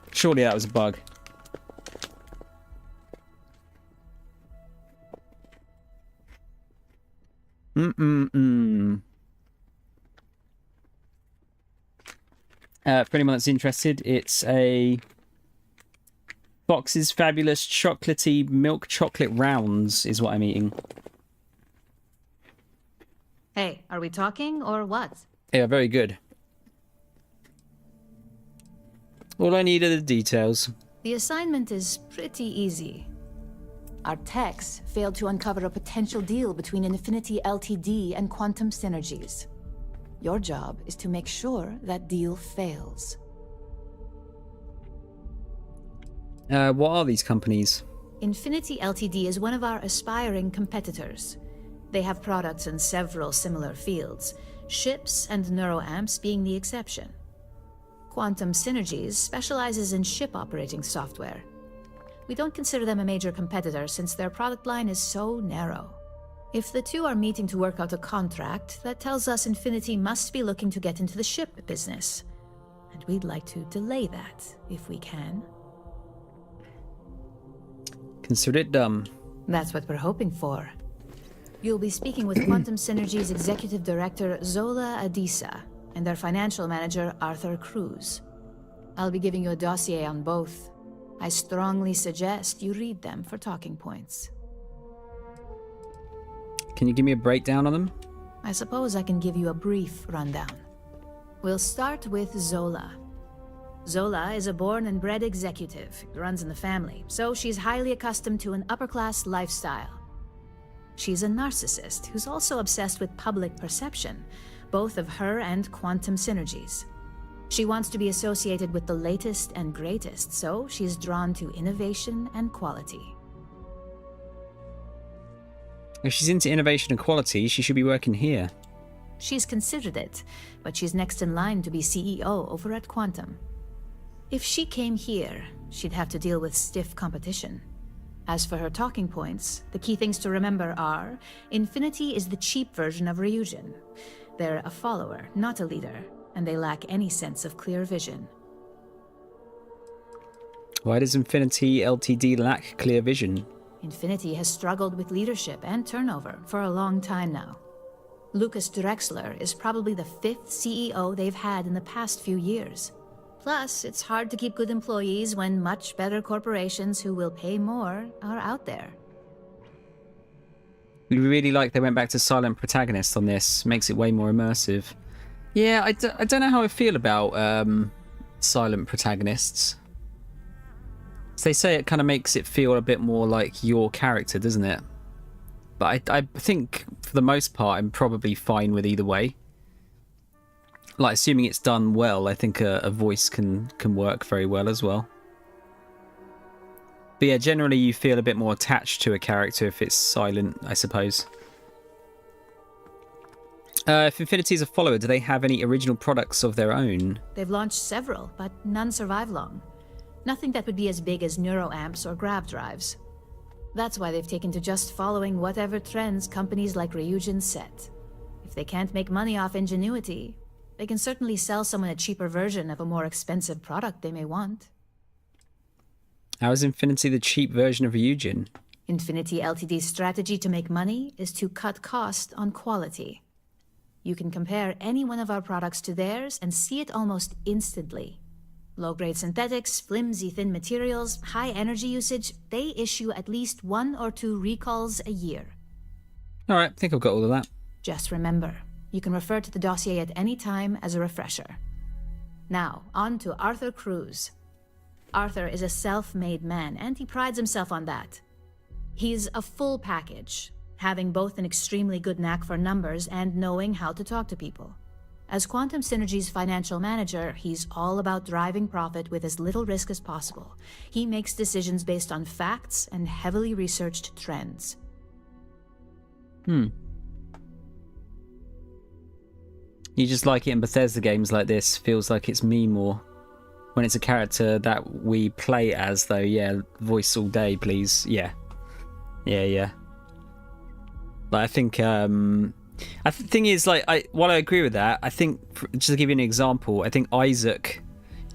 that was a bug. For anyone that's interested, it's a Fox's Fabulous Chocolatey Milk Chocolate Rounds is what I'm eating.
Hey, are we talking or what?
Yeah, very good. All I need are the details.
The assignment is pretty easy. Our techs failed to uncover a potential deal between Infinity Ltd. And Quantum Synergies. Your job is to make sure that deal fails.
What are these companies?
Infinity Ltd. Is one of our aspiring competitors. They have products in several similar fields, ships and neuroamps being the exception. Quantum Synergies specializes in ship operating software. We don't consider them a major competitor since their product line is so narrow. If the two are meeting to work out a contract, that tells us Infinity must be looking to get into the ship business. And we'd like to delay that, if we can.
Consider it dumb.
That's what we're hoping for. You'll be speaking with Quantum Synergy's Executive Director, Zola Adisa, and their Financial Manager, Arthur Cruz. I'll be giving you a dossier on both. I strongly suggest you read them for talking points.
Can you give me a breakdown on them?
I suppose I can give you a brief rundown. We'll start with Zola. Zola is a born and bred executive. It runs in the family, so she's highly accustomed to an upper-class lifestyle. She's a narcissist who's also obsessed with public perception, both of her and quantum synergies. She wants to be associated with the latest and greatest, so she's drawn to innovation and quality.
If she's into innovation and quality, she should be working here.
She's considered it, but she's next in line to be CEO over at Quantum. If she came here, she'd have to deal with stiff competition. As for her talking points, the key things to remember are, Infinity is the cheap version of Ryujin. They're a follower, not a leader, and they lack any sense of clear vision.
Why does Infinity Ltd lack clear vision?
Infinity has struggled with leadership and turnover for a long time now. Lucas Drexler is probably the 5th CEO they've had in the past few years. Plus, it's hard to keep good employees when much better corporations who will pay more are out there.
We really like they went back to silent protagonists on this. Makes it way more immersive. Yeah, I don't know how I feel about silent protagonists. So they say it kind of makes it feel a bit more like your character, doesn't it? But I think, for the most part, I'm probably fine with either way. Like, assuming it's done well, I think a voice can work very well as well. But yeah, generally you feel a bit more attached to a character if it's silent, I suppose. If Infinity's a follower, do they have any original products of their own?
They've launched several, but none survive long. Nothing that would be as big as neuroamps or grav drives. That's why they've taken to just following whatever trends companies like Ryujin set. If they can't make money off ingenuity, they can certainly sell someone a cheaper version of a more expensive product they may want.
How is Infinity the cheap version of Ryujin?
Infinity Ltd's strategy to make money is to cut cost on quality. You can compare any one of our products to theirs and see it almost instantly. Low-grade synthetics, flimsy thin materials, high energy usage, they issue at least 1 or 2 recalls a year.
Alright, I think I've got all of that.
Just remember, you can refer to the dossier at any time as a refresher. Now, on to Arthur Cruz. Arthur is a self-made man, and he prides himself on that. He's a full package, having both an extremely good knack for numbers and knowing how to talk to people. As Quantum Synergy's financial manager, he's all about driving profit with as little risk as possible. He makes decisions based on facts and heavily researched trends.
You just like it in Bethesda games like this. Feels like it's me more. When it's a character that we play as, though, yeah, voice all day, please. Yeah. But I think, the thing is, like, while I agree with that, I think, just to give you an example, I think Isaac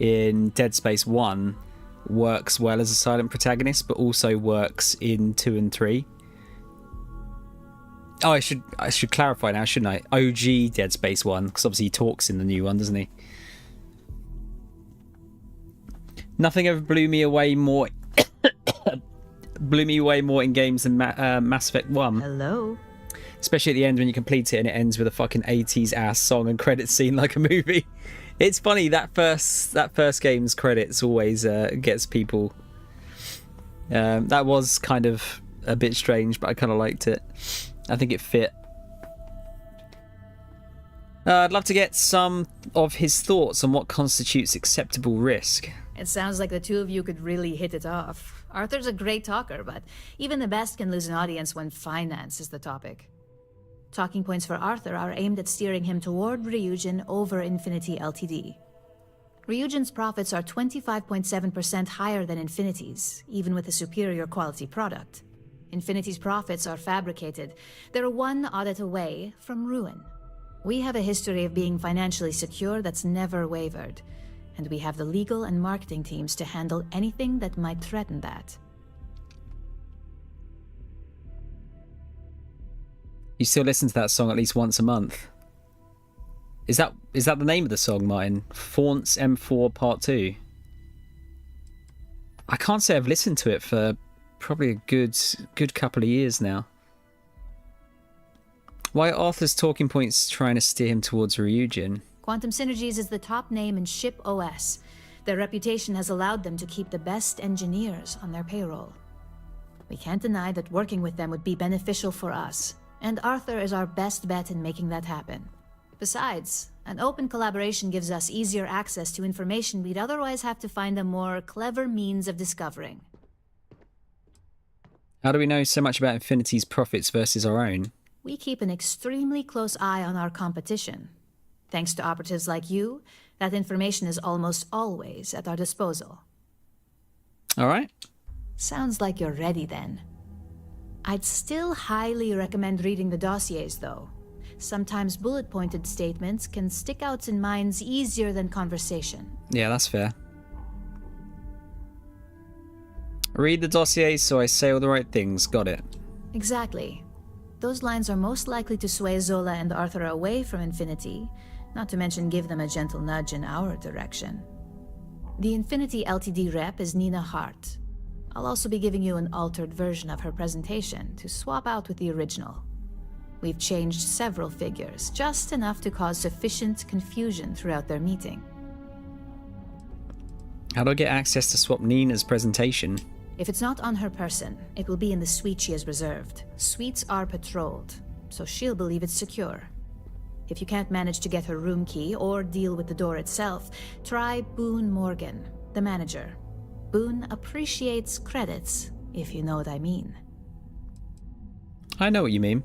in Dead Space 1 works well as a silent protagonist, but also works in 2 and 3. Oh, I should clarify now, shouldn't I? OG Dead Space 1, because obviously he talks in the new one, doesn't he? Nothing ever blew me away more in games than Mass Effect 1.
Hello.
Especially at the end when you complete it and it ends with a fucking 80s ass song and credit scene like a movie. It's funny, that first game's credits always gets people. That was kind of a bit strange, but I kind of liked it. I think it fit. I'd love to get some of his thoughts on what constitutes acceptable risk.
It sounds like the two of you could really hit it off. Arthur's a great talker, but even the best can lose an audience when finance is the topic. Talking points for Arthur are aimed at steering him toward Ryujin over Infinity Ltd. Ryujin's profits are 25.7% higher than Infinity's, even with a superior quality product. Infinity's profits are fabricated. They're one audit away from ruin. We have a history of being financially secure that's never wavered, and we have the legal and marketing teams to handle anything that might threaten that.
You still listen to that song at least once a month. Is that the name of the song, Martin? Faunts M4 Part 2? I can't say I've listened to it for probably a good couple of years now. Why are Arthur's talking points trying to steer him towards Ryujin?
Quantum Synergies is the top name in ship OS. Their reputation has allowed them to keep the best engineers on their payroll. We can't deny that working with them would be beneficial for us, and Arthur is our best bet in making that happen. Besides, an open collaboration gives us easier access to information we'd otherwise have to find a more clever means of discovering.
How do we know so much about Infinity's profits versus our own?
We keep an extremely close eye on our competition. Thanks to operatives like you, that information is almost always at our disposal.
All right.
Sounds like you're ready then. I'd still highly recommend reading the dossiers, though. Sometimes bullet-pointed statements can stick out in minds easier than conversation.
Yeah, that's fair. Read the dossiers so I say all the right things. Got it.
Exactly. Those lines are most likely to sway Zola and Arthur away from Infinity, not to mention give them a gentle nudge in our direction. The Infinity Ltd rep is Nina Hart. I'll also be giving you an altered version of her presentation to swap out with the original. We've changed several figures, just enough to cause sufficient confusion throughout their meeting.
How do I get access to swap Nina's presentation?
If it's not on her person, it will be in the suite she has reserved. Suites are patrolled, so she'll believe it's secure. If you can't manage to get her room key or deal with the door itself, try Boone Morgan, the manager. Boone appreciates credits, if you know what I mean.
I know what you mean.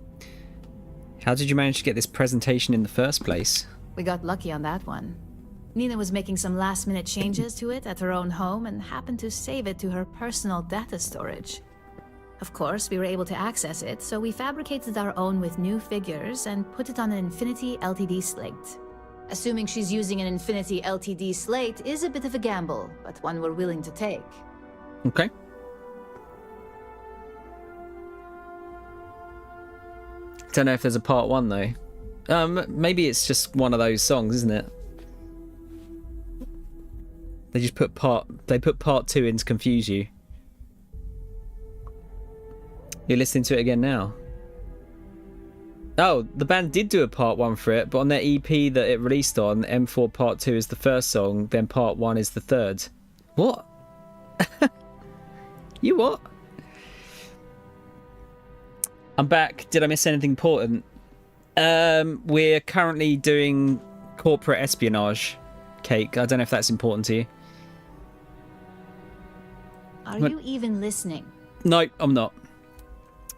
How did you manage to get this presentation in the first place?
We got lucky on that one. Nina was making some last-minute changes to it at her own home and happened to save it to her personal data storage. Of course, we were able to access it, so we fabricated our own with new figures and put it on an Infinity Ltd slate. Assuming she's using an Infinity Ltd slate is a bit of a gamble, but one we're willing to take.
Okay. Don't know if there's a part 1 though. Maybe it's just one of those songs, isn't it? They just put part 2 in to confuse you. You're listening to it again now. Oh, the band did do a part 1 for it, but on their EP that it released on, M4 part 2 is the first song, then part 1 is the third. What? You what? I'm back. Did I miss anything important? We're currently doing corporate espionage, Cake. I don't know if that's important to you.
Are you even listening?
No, I'm not.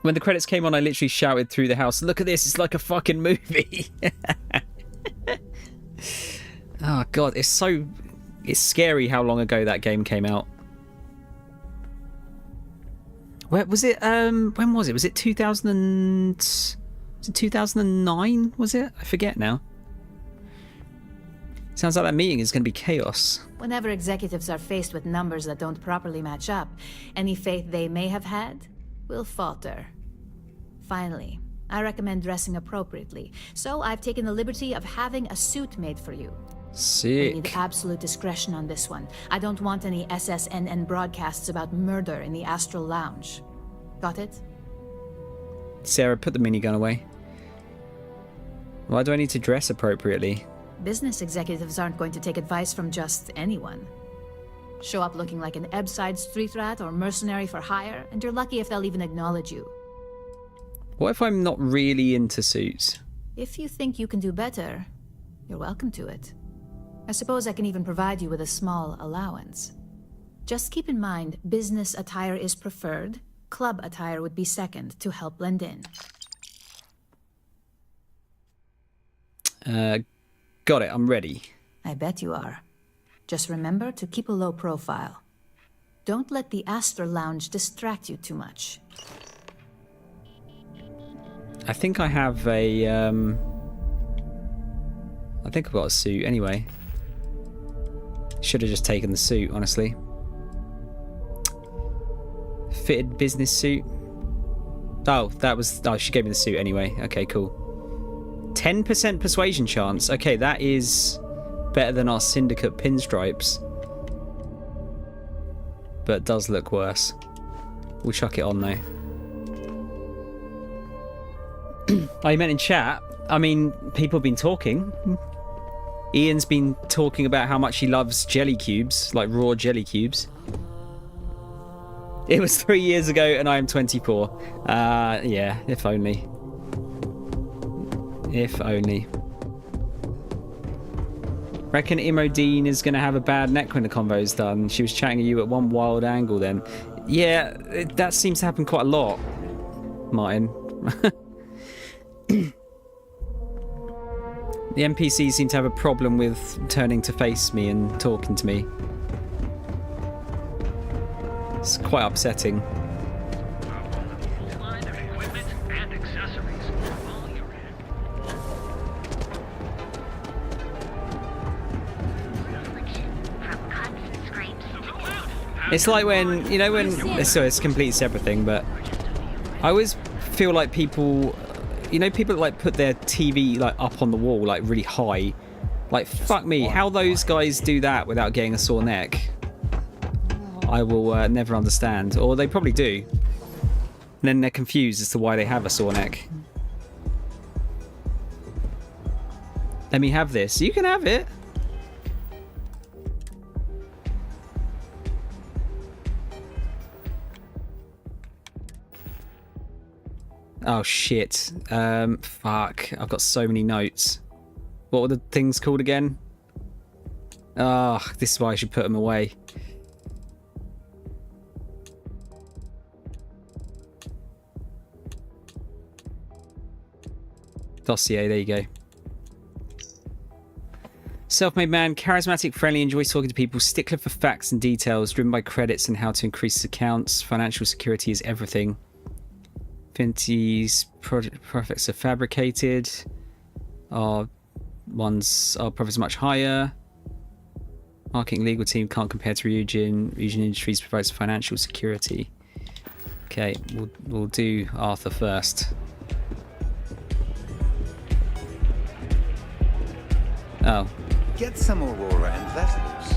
When the credits came on, I literally shouted through the house, "Look at this, it's like a fucking movie." Oh god, it's scary how long ago that game came out. Where was it? When was it? Was it 2009? Was it? I forget now. Sounds like that meeting is going to be chaos.
Whenever executives are faced with numbers that don't properly match up, any faith they may have had will falter. Finally, I recommend dressing appropriately, so I've taken the liberty of having a suit made for you.
Sick.
I need absolute discretion on this one. I don't want any SSNN broadcasts about murder in the Astral Lounge. Got it?
Sarah, put the minigun away. Why do I need to dress appropriately?
Business executives aren't going to take advice from just anyone. Show up looking like an Ebbside street rat or mercenary for hire, and you're lucky if they'll even acknowledge you.
What if I'm not really into suits?
If you think you can do better, you're welcome to it. I suppose I can even provide you with a small allowance. Just keep in mind, business attire is preferred, club attire would be second to help blend in.
Got it, I'm ready.
I bet you are. Just remember to keep a low profile. Don't let the Astral Lounge distract you too much.
I think I have a, I think I've got a suit anyway. Should have just taken the suit, honestly. Fitted business suit. Oh, she gave me the suit anyway. Okay, cool. 10% persuasion chance. Okay, that is better than our syndicate pinstripes. But it does look worse. We'll chuck it on though. Oh, you meant in chat? I mean, people have been talking. Ian's been talking about how much he loves jelly cubes, like raw jelly cubes. It was 3 years ago and I am 24. Yeah, if only. If only. Reckon Imodine is going to have a bad neck when the convo's done. She was chatting to you at one wild angle then. Yeah, that seems to happen quite a lot, Martin. The NPCs seem to have a problem with turning to face me and talking to me. It's quite upsetting. It's like when, you know, so it's a completely separate thing, but I always feel like people, you know, people that like put their TV like up on the wall, like really high. Like, fuck me, how those guys do that without getting a sore neck, I will never understand. Or they probably do. And then they're confused as to why they have a sore neck. Let me have this. You can have it. Oh shit. Fuck. I've got so many notes. What were the things called again? Ah, oh, this is why I should put them away. Dossier, there you go. Self-made man, charismatic, friendly, enjoys talking to people, stickler for facts and details, driven by credits and how to increase his accounts. Financial security is everything. Infinity's profits are fabricated. Our profits are much higher. Marketing legal team can't compare to Ryujin. Ryujin Industries provides financial security. Okay, we'll do Arthur first. Oh.
Get some Aurora and let loose.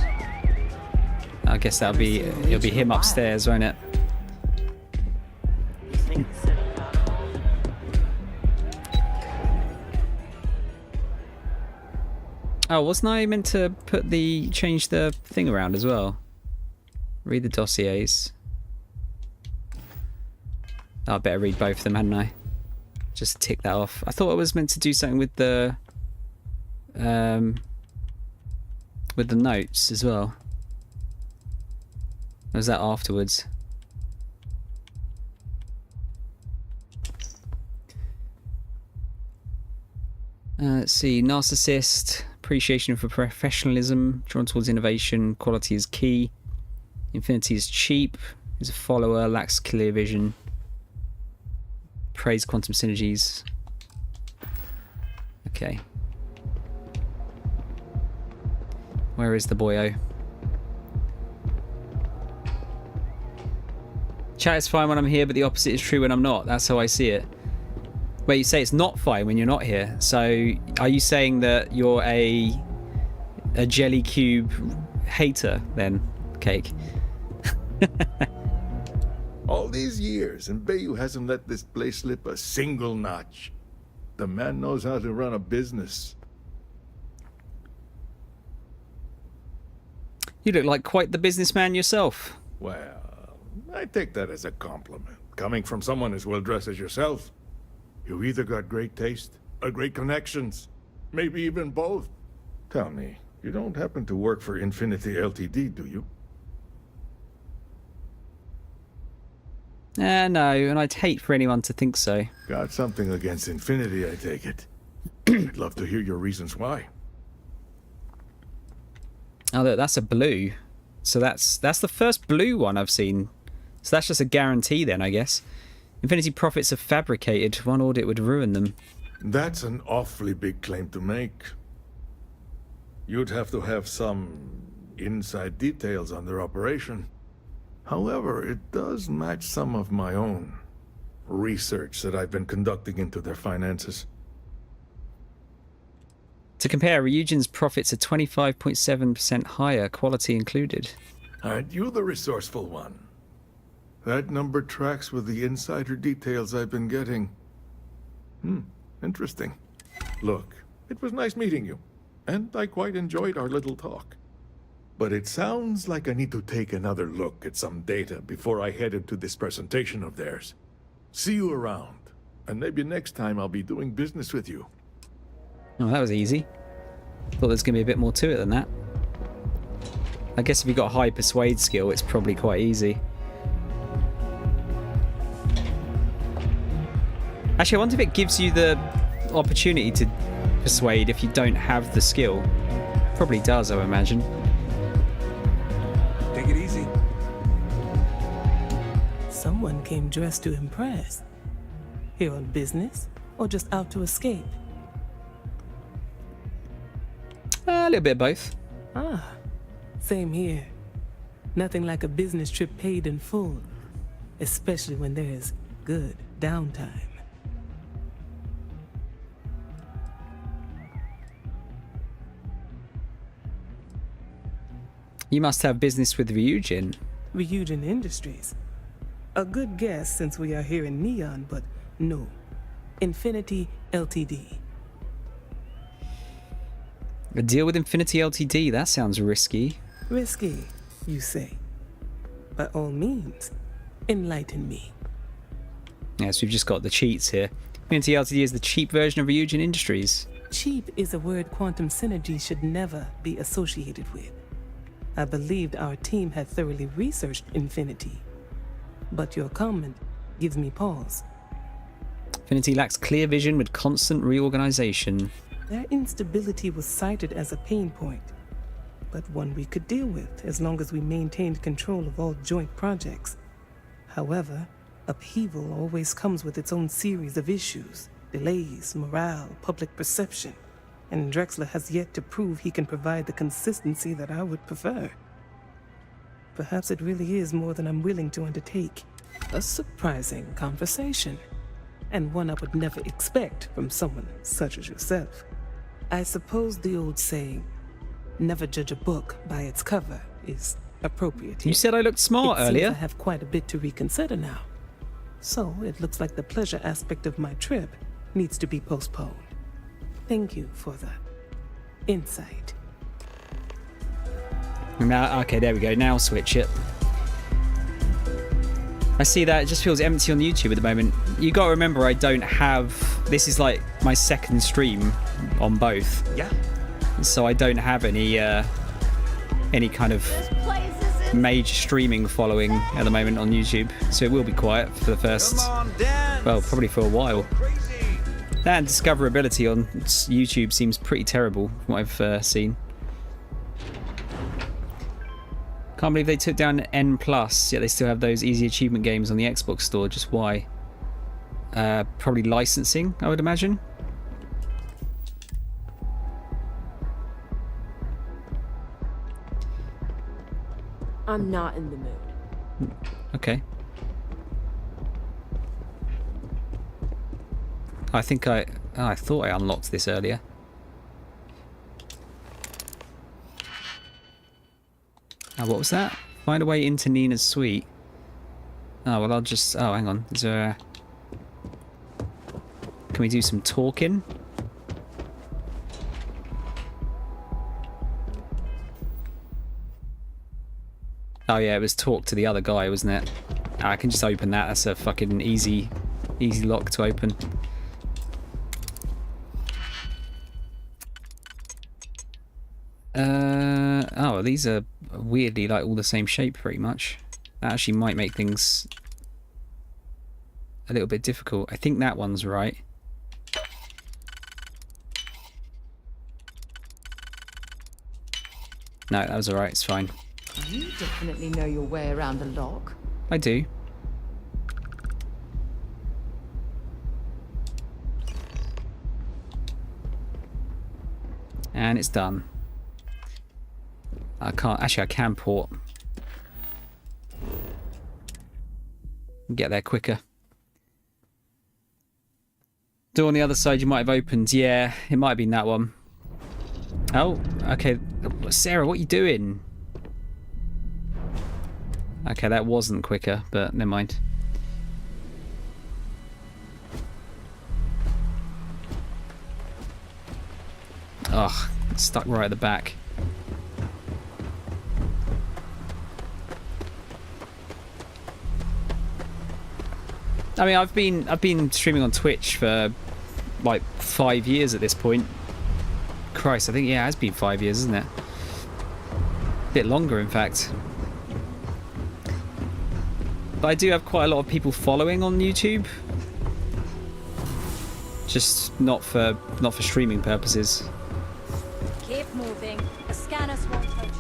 I guess it'll be him upstairs, won't it? Oh, wasn't I meant to change the thing around as well? Read the dossiers. Oh, I better read both of them, hadn't I? Just tick that off. I thought I was meant to do something with the notes as well. Or was that afterwards? Let's see. Narcissist. Appreciation for professionalism. Drawn towards innovation. Quality is key. Infinity is cheap. He's a follower. Lacks clear vision. Praise quantum synergies. Okay. Where is the boyo? Chat is fine when I'm here, but the opposite is true when I'm not. That's how I see it. Wait, you say it's not fine when you're not here. So, are you saying that you're a jelly cube hater then, Cake?
All these years, and Bayou hasn't let this place slip a single notch. The man knows how to run a business.
You look like quite the businessman yourself.
Well, I take that as a compliment. Coming from someone as well-dressed as yourself. You either got great taste or great connections. Maybe even both. Tell me, you don't happen to work for Infinity Ltd, do you?
No, and I'd hate for anyone to think so.
Got something against Infinity, I take it. I'd love to hear your reasons why.
Oh, look, that's a blue. So that's the first blue one I've seen. So that's just a guarantee then, I guess. Infinity profits are fabricated. One audit would ruin them.
That's an awfully big claim to make. You'd have to have some inside details on their operation. However, it does match some of my own research that I've been conducting into their finances.
To compare, Ryujin's profits are 25.7% higher, quality included.
Aren't you the resourceful one? That number tracks with the insider details I've been getting. Interesting. Look, it was nice meeting you. and I quite enjoyed our little talk. But it sounds like I need to take another look at some data before I head into this presentation of theirs. See you around, and maybe next time I'll be doing business with you.
Oh, that was easy. Thought there's going to be a bit more to it than that. I guess if you've got a high persuade skill, it's probably quite easy. Actually, I wonder if it gives you the opportunity to persuade if you don't have the skill. Probably does, I would imagine.
Take it easy. Someone came dressed to impress. Here on business, or just out to escape?
A little bit of both.
Ah, same here. Nothing like a business trip paid in full, especially when there's good downtime.
You must have business with Ryujin.
Ryujin Industries. A good guess since we are here in Neon, but no. Infinity Ltd.
A deal with Infinity Ltd? That sounds risky.
Risky, you say? By all means, enlighten me.
Yes, we've just got the cheats here. Infinity Ltd is the cheap version of Ryujin Industries.
Cheap is a word quantum synergy should never be associated with. I believed our team had thoroughly researched Infinity. But your comment gives me pause.
Infinity lacks clear vision with constant reorganization.
Their instability was cited as a pain point, but one we could deal with as long as we maintained control of all joint projects. However, upheaval always comes with its own series of issues, delays, morale, public perception, and Drexler has yet to prove he can provide the consistency that I would prefer. Perhaps it really is more than I'm willing to undertake. A surprising conversation, and one I would never expect from someone such as yourself. I suppose the old saying, never judge a book by its cover, is appropriate.
You said I looked smart earlier.
I have quite a bit to reconsider now. So it looks like the pleasure aspect of my trip needs to be postponed. Thank you for the insight.
Now, okay, there we go. Now switch it. I see that it just feels empty on YouTube at the moment. You got to remember, I don't have. This is like my second stream on both.
Yeah.
So I don't have any kind of major streaming following at the moment on YouTube. So it will be quiet for the first. Well, probably for a while. That discoverability on YouTube seems pretty terrible from what I've seen. Can't believe they took down N+, yet they still have those easy achievement games on the Xbox store. Just why? Probably licensing, I would imagine.
I'm not in the mood.
Okay. I think I thought I unlocked this earlier. Oh, what was that? Find a way into Nina's suite. Oh, well, I'll just... Oh, hang on. Is there... Can we do some talking? Oh, yeah, it was talk to the other guy, wasn't it? I can just open that. That's a fucking easy lock to open. Oh, these are weirdly like all the same shape pretty much. That actually might make things a little bit difficult. I think that one's right. No, that was alright, it's fine.
You definitely know your way around a lock.
I do. And it's done. I can't, actually I can port. Get there quicker. Door on the other side you might have opened. Yeah, it might have been that one. Oh, okay. Sarah, what are you doing? Okay, that wasn't quicker, but never mind. Ugh, Stuck right at the back. I mean, I've been streaming on Twitch for like 5 years at this point. Christ, I think, yeah, it has been 5 years, isn't it? A bit longer, in fact. But I do have quite a lot of people following on YouTube. Just not for streaming purposes.
Keep moving. The scanners won't hurt you.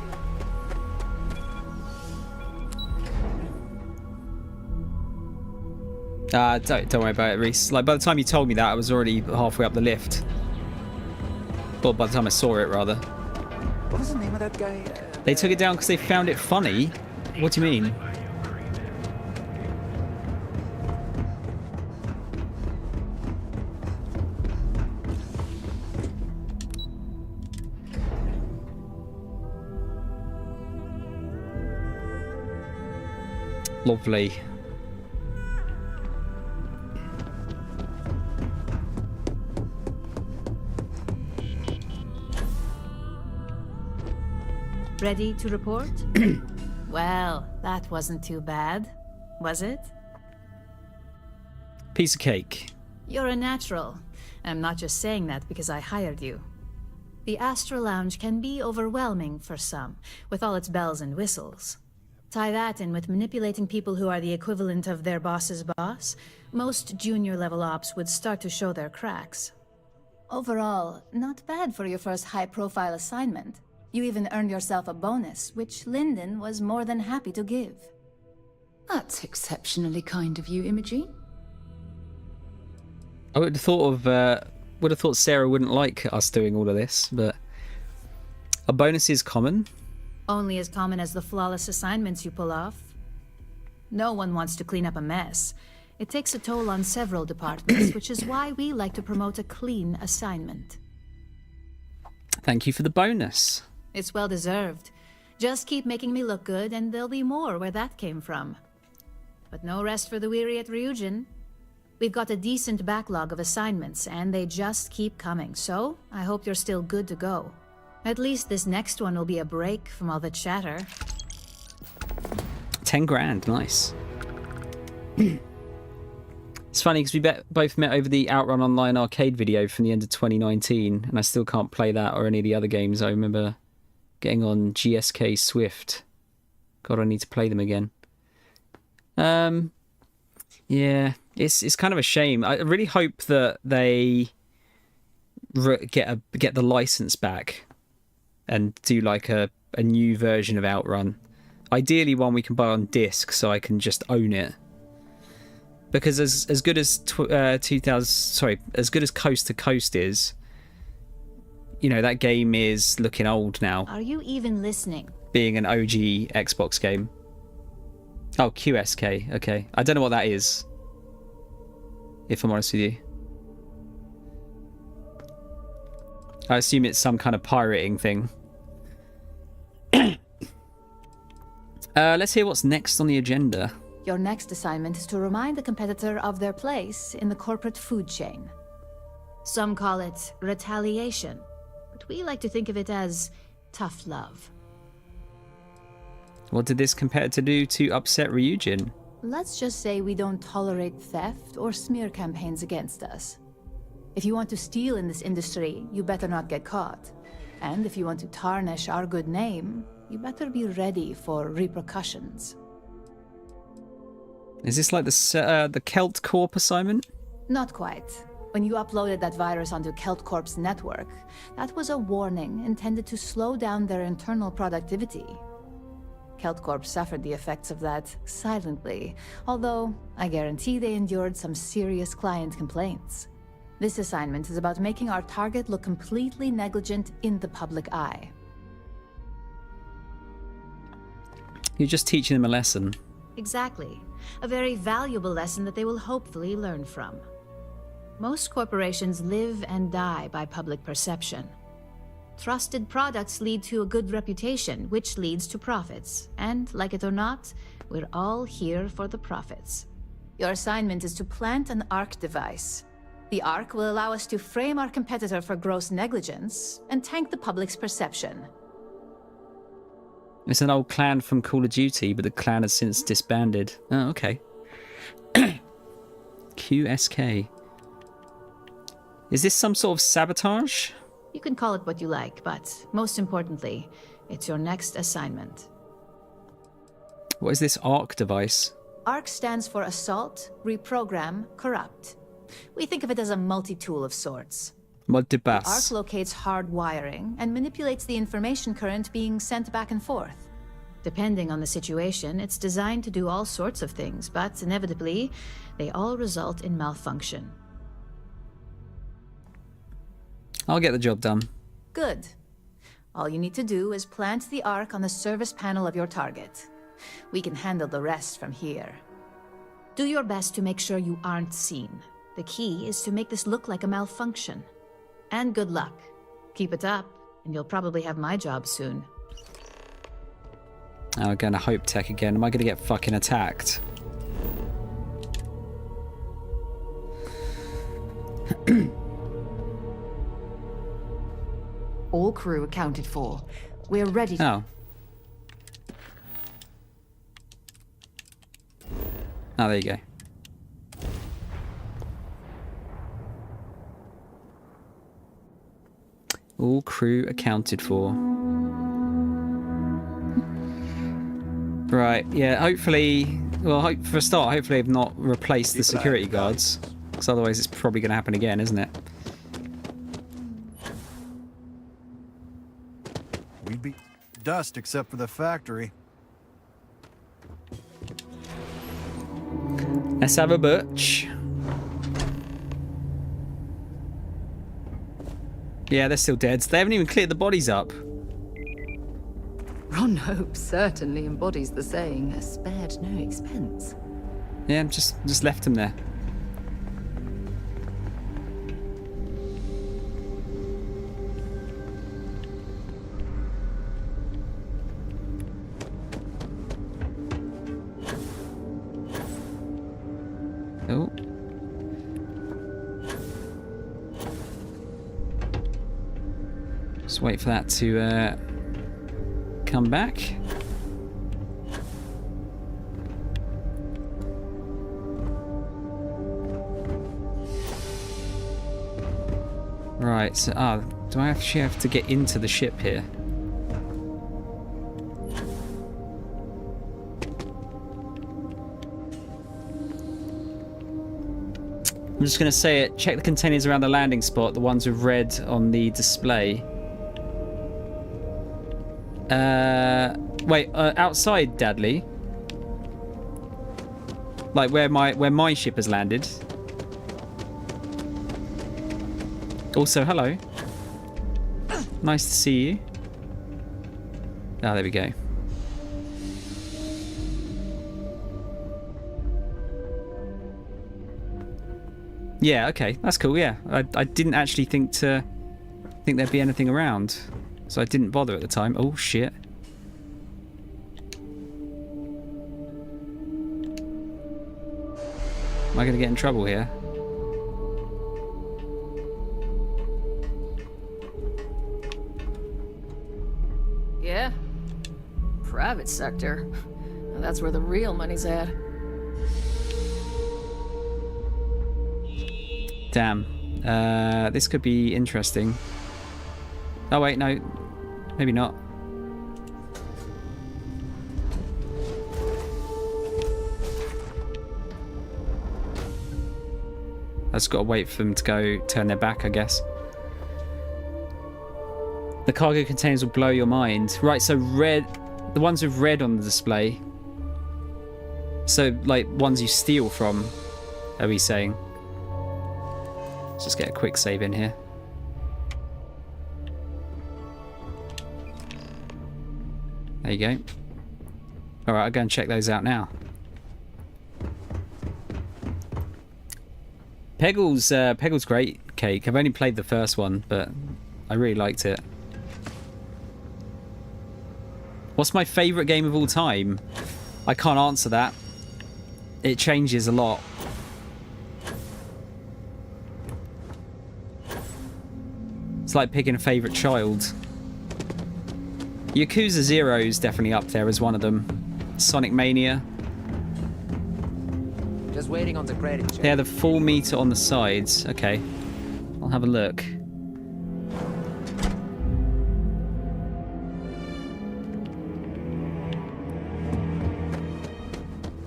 Don't worry about it, Reese. Like, by the time you told me that, I was already halfway up the lift. Well, by the time I saw it, rather.
What was the name of that guy?
They took it down because they found it funny? What do you mean? Lovely.
Ready to report? Well, that wasn't too bad, was it?
Piece of cake.
You're a natural. I'm not just saying that because I hired you. The Astro Lounge can be overwhelming for some, with all its bells and whistles. Tie that in with manipulating people who are the equivalent of their boss's boss, most junior-level ops would start to show their cracks. Overall, not bad for your first high-profile assignment. You even earned yourself a bonus, which Lyndon was more than happy to give.
That's exceptionally kind of you, Imogen.
I would have thought Sarah wouldn't like us doing all of this, but a bonus is common.
Only as common as the flawless assignments you pull off. No one wants to clean up a mess. It takes a toll on several departments, which is why we like to promote a clean assignment.
Thank you for the bonus.
It's well deserved. Just keep making me look good, and there'll be more where that came from. But no rest for the weary at Ryujin. We've got a decent backlog of assignments, and they just keep coming, so I hope you're still good to go. At least this next one will be a break from all the chatter.
10 grand, nice. It's funny because we both met over the Outrun Online arcade video from the end of 2019, and I still can't play that or any of the other games. I remember getting on GSK Swift. God, I need to play them again. Yeah, it's kind of a shame. I really hope that they get the license back and do like a new version of Outrun. Ideally one we can buy on disc so I can just own it. Because as good as as good as Coast to Coast is, you know, that game is looking old now.
Are you even listening?
Being an OG Xbox game. Oh, QSK. Okay. I don't know what that is, if I'm honest with you. I assume it's some kind of pirating thing. Let's hear what's next on the agenda.
Your next assignment is to remind the competitor of their place in the corporate food chain. Some call it retaliation, but we like to think of it as tough love.
What did this competitor do to upset Ryujin?
Let's just say we don't tolerate theft or smear campaigns against us. If you want to steal in this industry, you better not get caught. And if you want to tarnish our good name, you better be ready for repercussions.
Is this like the Kelt Corp assignment?
Not quite. When you uploaded that virus onto Kelt Corp's network, that was a warning intended to slow down their internal productivity. Kelt Corp suffered the effects of that silently, although I guarantee they endured some serious client complaints. This assignment is about making our target look completely negligent in the public eye.
You're just teaching them a lesson.
Exactly. A very valuable lesson that they will hopefully learn from. Most corporations live and die by public perception. Trusted products lead to a good reputation, which leads to profits. And, like it or not, we're all here for the profits. Your assignment is to plant an ARC device. The Ark will allow us to frame our competitor for gross negligence and tank the public's perception.
It's an old clan from Call of Duty, but the clan has since disbanded. Oh, okay. QSK. Is this some sort of sabotage?
You can call it what you like, but most importantly, it's your next assignment.
What is this ARC device?
ARC stands for Assault, Reprogram, Corrupt. We think of it as a multi-tool of sorts.
Mod de
ARC
bas.
locates hard wiring and manipulates the information current being sent back and forth. Depending on the situation, it's designed to do all sorts of things, but inevitably, they all result in malfunction.
I'll get the job done.
Good. All you need to do is plant the Ark on the service panel of your target. We can handle the rest from here. Do your best to make sure you aren't seen. The key is to make this look like a malfunction. And good luck. Keep it up, and you'll probably have my job soon.
Oh, going to Hope Tech again. Am I going to get fucking attacked?
All crew accounted for. We're ready to...
Oh. Oh, there you go. All crew accounted for. Right, yeah, hopefully... Well, for a start, hopefully I've not replaced the security guards. Because otherwise it's probably going to happen again, isn't it?
We'd be dust except for the factory.
Let's have a butch. Yeah, they're still dead. They haven't even cleared the bodies up.
Ron Hope certainly embodies the saying, spared no expense.
Yeah, just left them there. Oh. Just wait for that to come back. Right, so do I actually have to get into the ship here? I'm just going to say it. Check the containers around the landing spot, the ones with red on the display. Wait, outside Dudley. Like where my ship has landed. Also, hello. Nice to see you. Ah, there we go. Yeah, okay, that's cool. Yeah, I didn't actually think there'd be anything around, so I didn't bother at the time. Oh shit! Am I gonna get in trouble here?
Yeah. Private sector. That's where the real money's at.
Damn. This could be interesting. Oh wait, no. Maybe not. I just gotta wait for them to go turn their back, I guess. The cargo containers will blow your mind. Right, so red... The ones with red on the display. So, like, ones you steal from, are we saying? Let's just get a quick save in here. There you go. Alright, I'll go and check those out now. Peggle's great, Cake. I've only played the first one, but I really liked it. What's my favourite game of all time? I can't answer that. It changes a lot. It's like picking a favourite child. Yakuza 0 is definitely up there as one of them. Sonic Mania.
Just waiting on the credit check.
Yeah, the full meter on the sides. Okay. I'll have a look.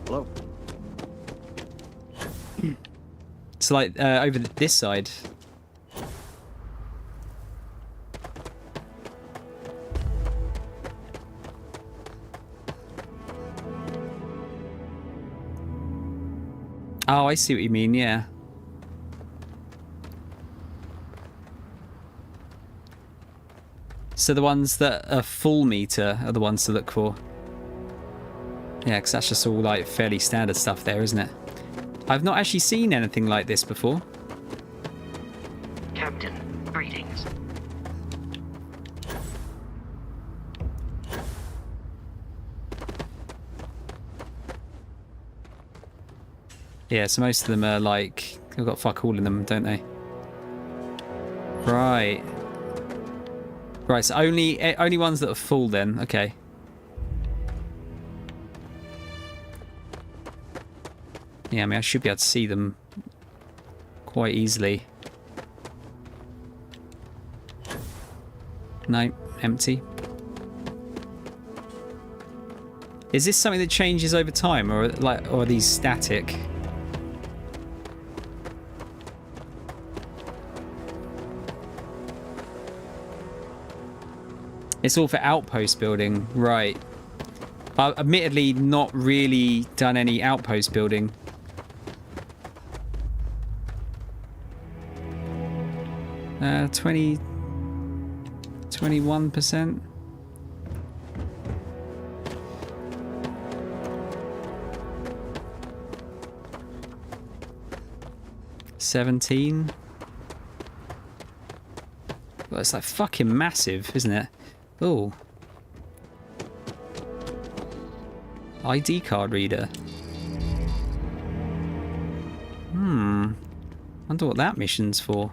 Hello.
So like over this side. Oh, I see what you mean, yeah. So the ones that are full meter are the ones to look for. Yeah, because that's just all like fairly standard stuff there, isn't it? I've not actually seen anything like this before.
Captain, greetings.
Yeah, so most of them are like, they've got fuck all in them, don't they? Right. Right, so only ones that are full then, okay. Yeah, I mean, I should be able to see them quite easily. No, empty. Is this something that changes over time, or are these static? It's all for outpost building, right. I've admittedly not really done any outpost building. Uh, 21%. $17. Well, it's like fucking massive, isn't it? Oh. ID card reader. Wonder what that mission's for.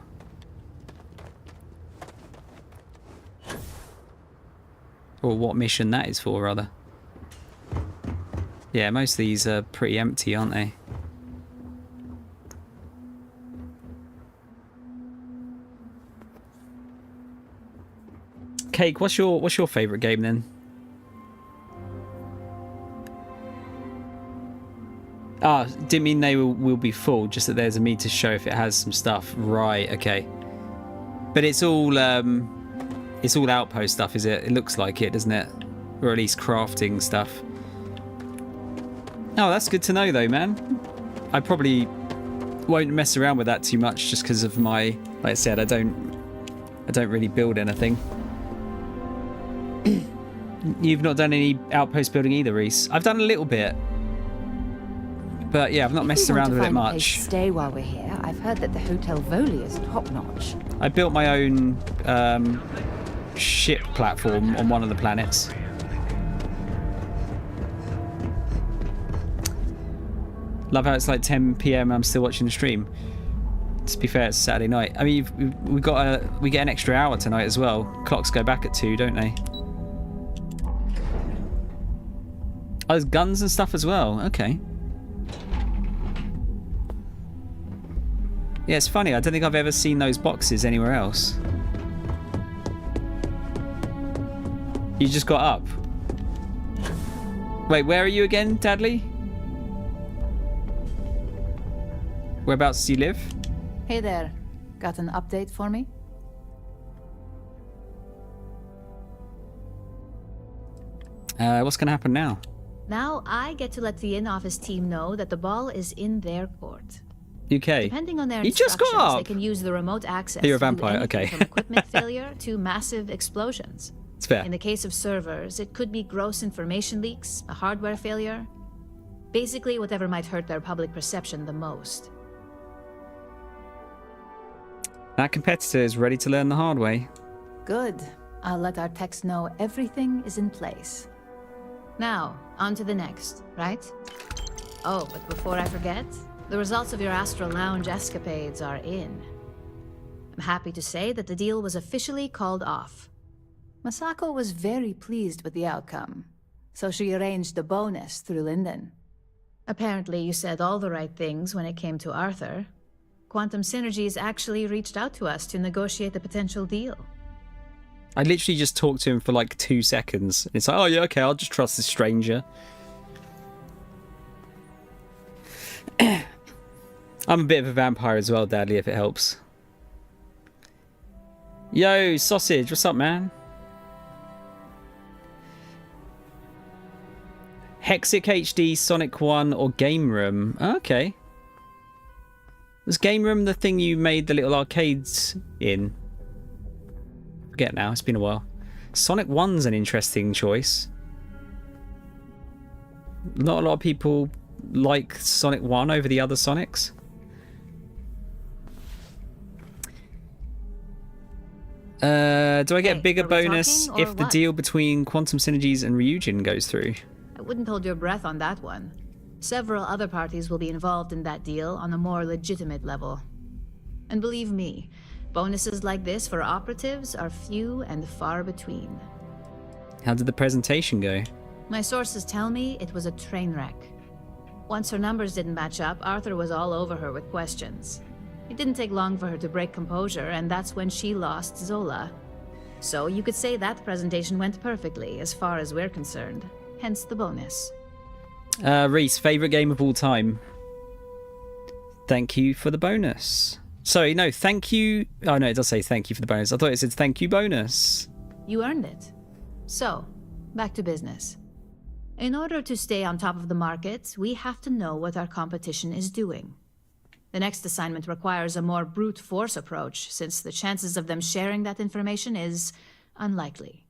Or what mission that is for, rather. Yeah, most of these are pretty empty, aren't they? Cake, what's your favourite game then? Ah, didn't mean they will be full, just that there's a meter to show if it has some stuff. Right, okay. But it's all outpost stuff, is it? It looks like it, doesn't it? Or at least crafting stuff. Oh, that's good to know though, man. I probably won't mess around with that too much just because of my, like I said, I don't really build anything. You've not done any outpost building either, Reese. I've done a little bit. But yeah, I've not messed around with it much.
Stay while we're here. I've heard that the Hotel Voli is top notch.
I built my own ship platform on one of the planets. Love how it's like 10 PM and I'm still watching the stream. To be fair, it's Saturday night. I mean, we get an extra hour tonight as well. Clocks go back at 2, don't they? Oh, there's guns and stuff as well. Okay. Yeah, it's funny. I don't think I've ever seen those boxes anywhere else. You just got up. Wait, where are you again, Dudley? Whereabouts do you live?
Hey there. Got an update for me?
What's going to happen now?
Now I get to let the in-office team know that the ball is in their court.
UK.
Depending on their
You just
instructions,
got up.
they can use the remote access
You're a
to do
vampire,
anything
okay.
from equipment failure to massive explosions.
It's fair.
In the case of servers, it could be gross information leaks, a hardware failure. Basically, whatever might hurt their public perception the most.
That competitor is ready to learn the hard way.
Good. I'll let our techs know everything is in place. Now, on to the next, right? Oh, but before I forget, the results of your Astral Lounge escapades are in. I'm happy to say that the deal was officially called off. Masako was very pleased with the outcome, so she arranged a bonus through Linden. Apparently, you said all the right things when it came to Arthur. Quantum Synergies actually reached out to us to negotiate a potential deal.
I literally just talked to him for like 2 seconds. It's like, oh yeah, okay, I'll just trust this stranger. I'm a bit of a vampire as well, Dadley, if it helps. Yo, Sausage, what's up, man? Hexic HD, Sonic 1, or Game Room? Okay. Was Game Room the thing you made the little arcades in? Forget now, it's been a while. Sonic 1's an interesting choice. Not a lot of people like Sonic 1 over the other Sonics. Do I get a bigger bonus if the deal between Quantum Synergies and Ryujin goes through?
I wouldn't hold your breath on that one. Several other parties will be involved in that deal on a more legitimate level. And believe me, bonuses like this for operatives are few and far between.
How did the presentation go?
My sources tell me it was a train wreck. Once her numbers didn't match up, Arthur was all over her with questions. It didn't take long for her to break composure, and that's when she lost Zola. So you could say that presentation went perfectly, as far as we're concerned. Hence the bonus.
Reese, favourite game of all time? Thank you for the bonus. Sorry, no, thank you... Oh, no, it does say thank you for the bonus. I thought it said thank you bonus.
You earned it. So, back to business. In order to stay on top of the market, we have to know what our competition is doing. The next assignment requires a more brute force approach, since the chances of them sharing that information is unlikely.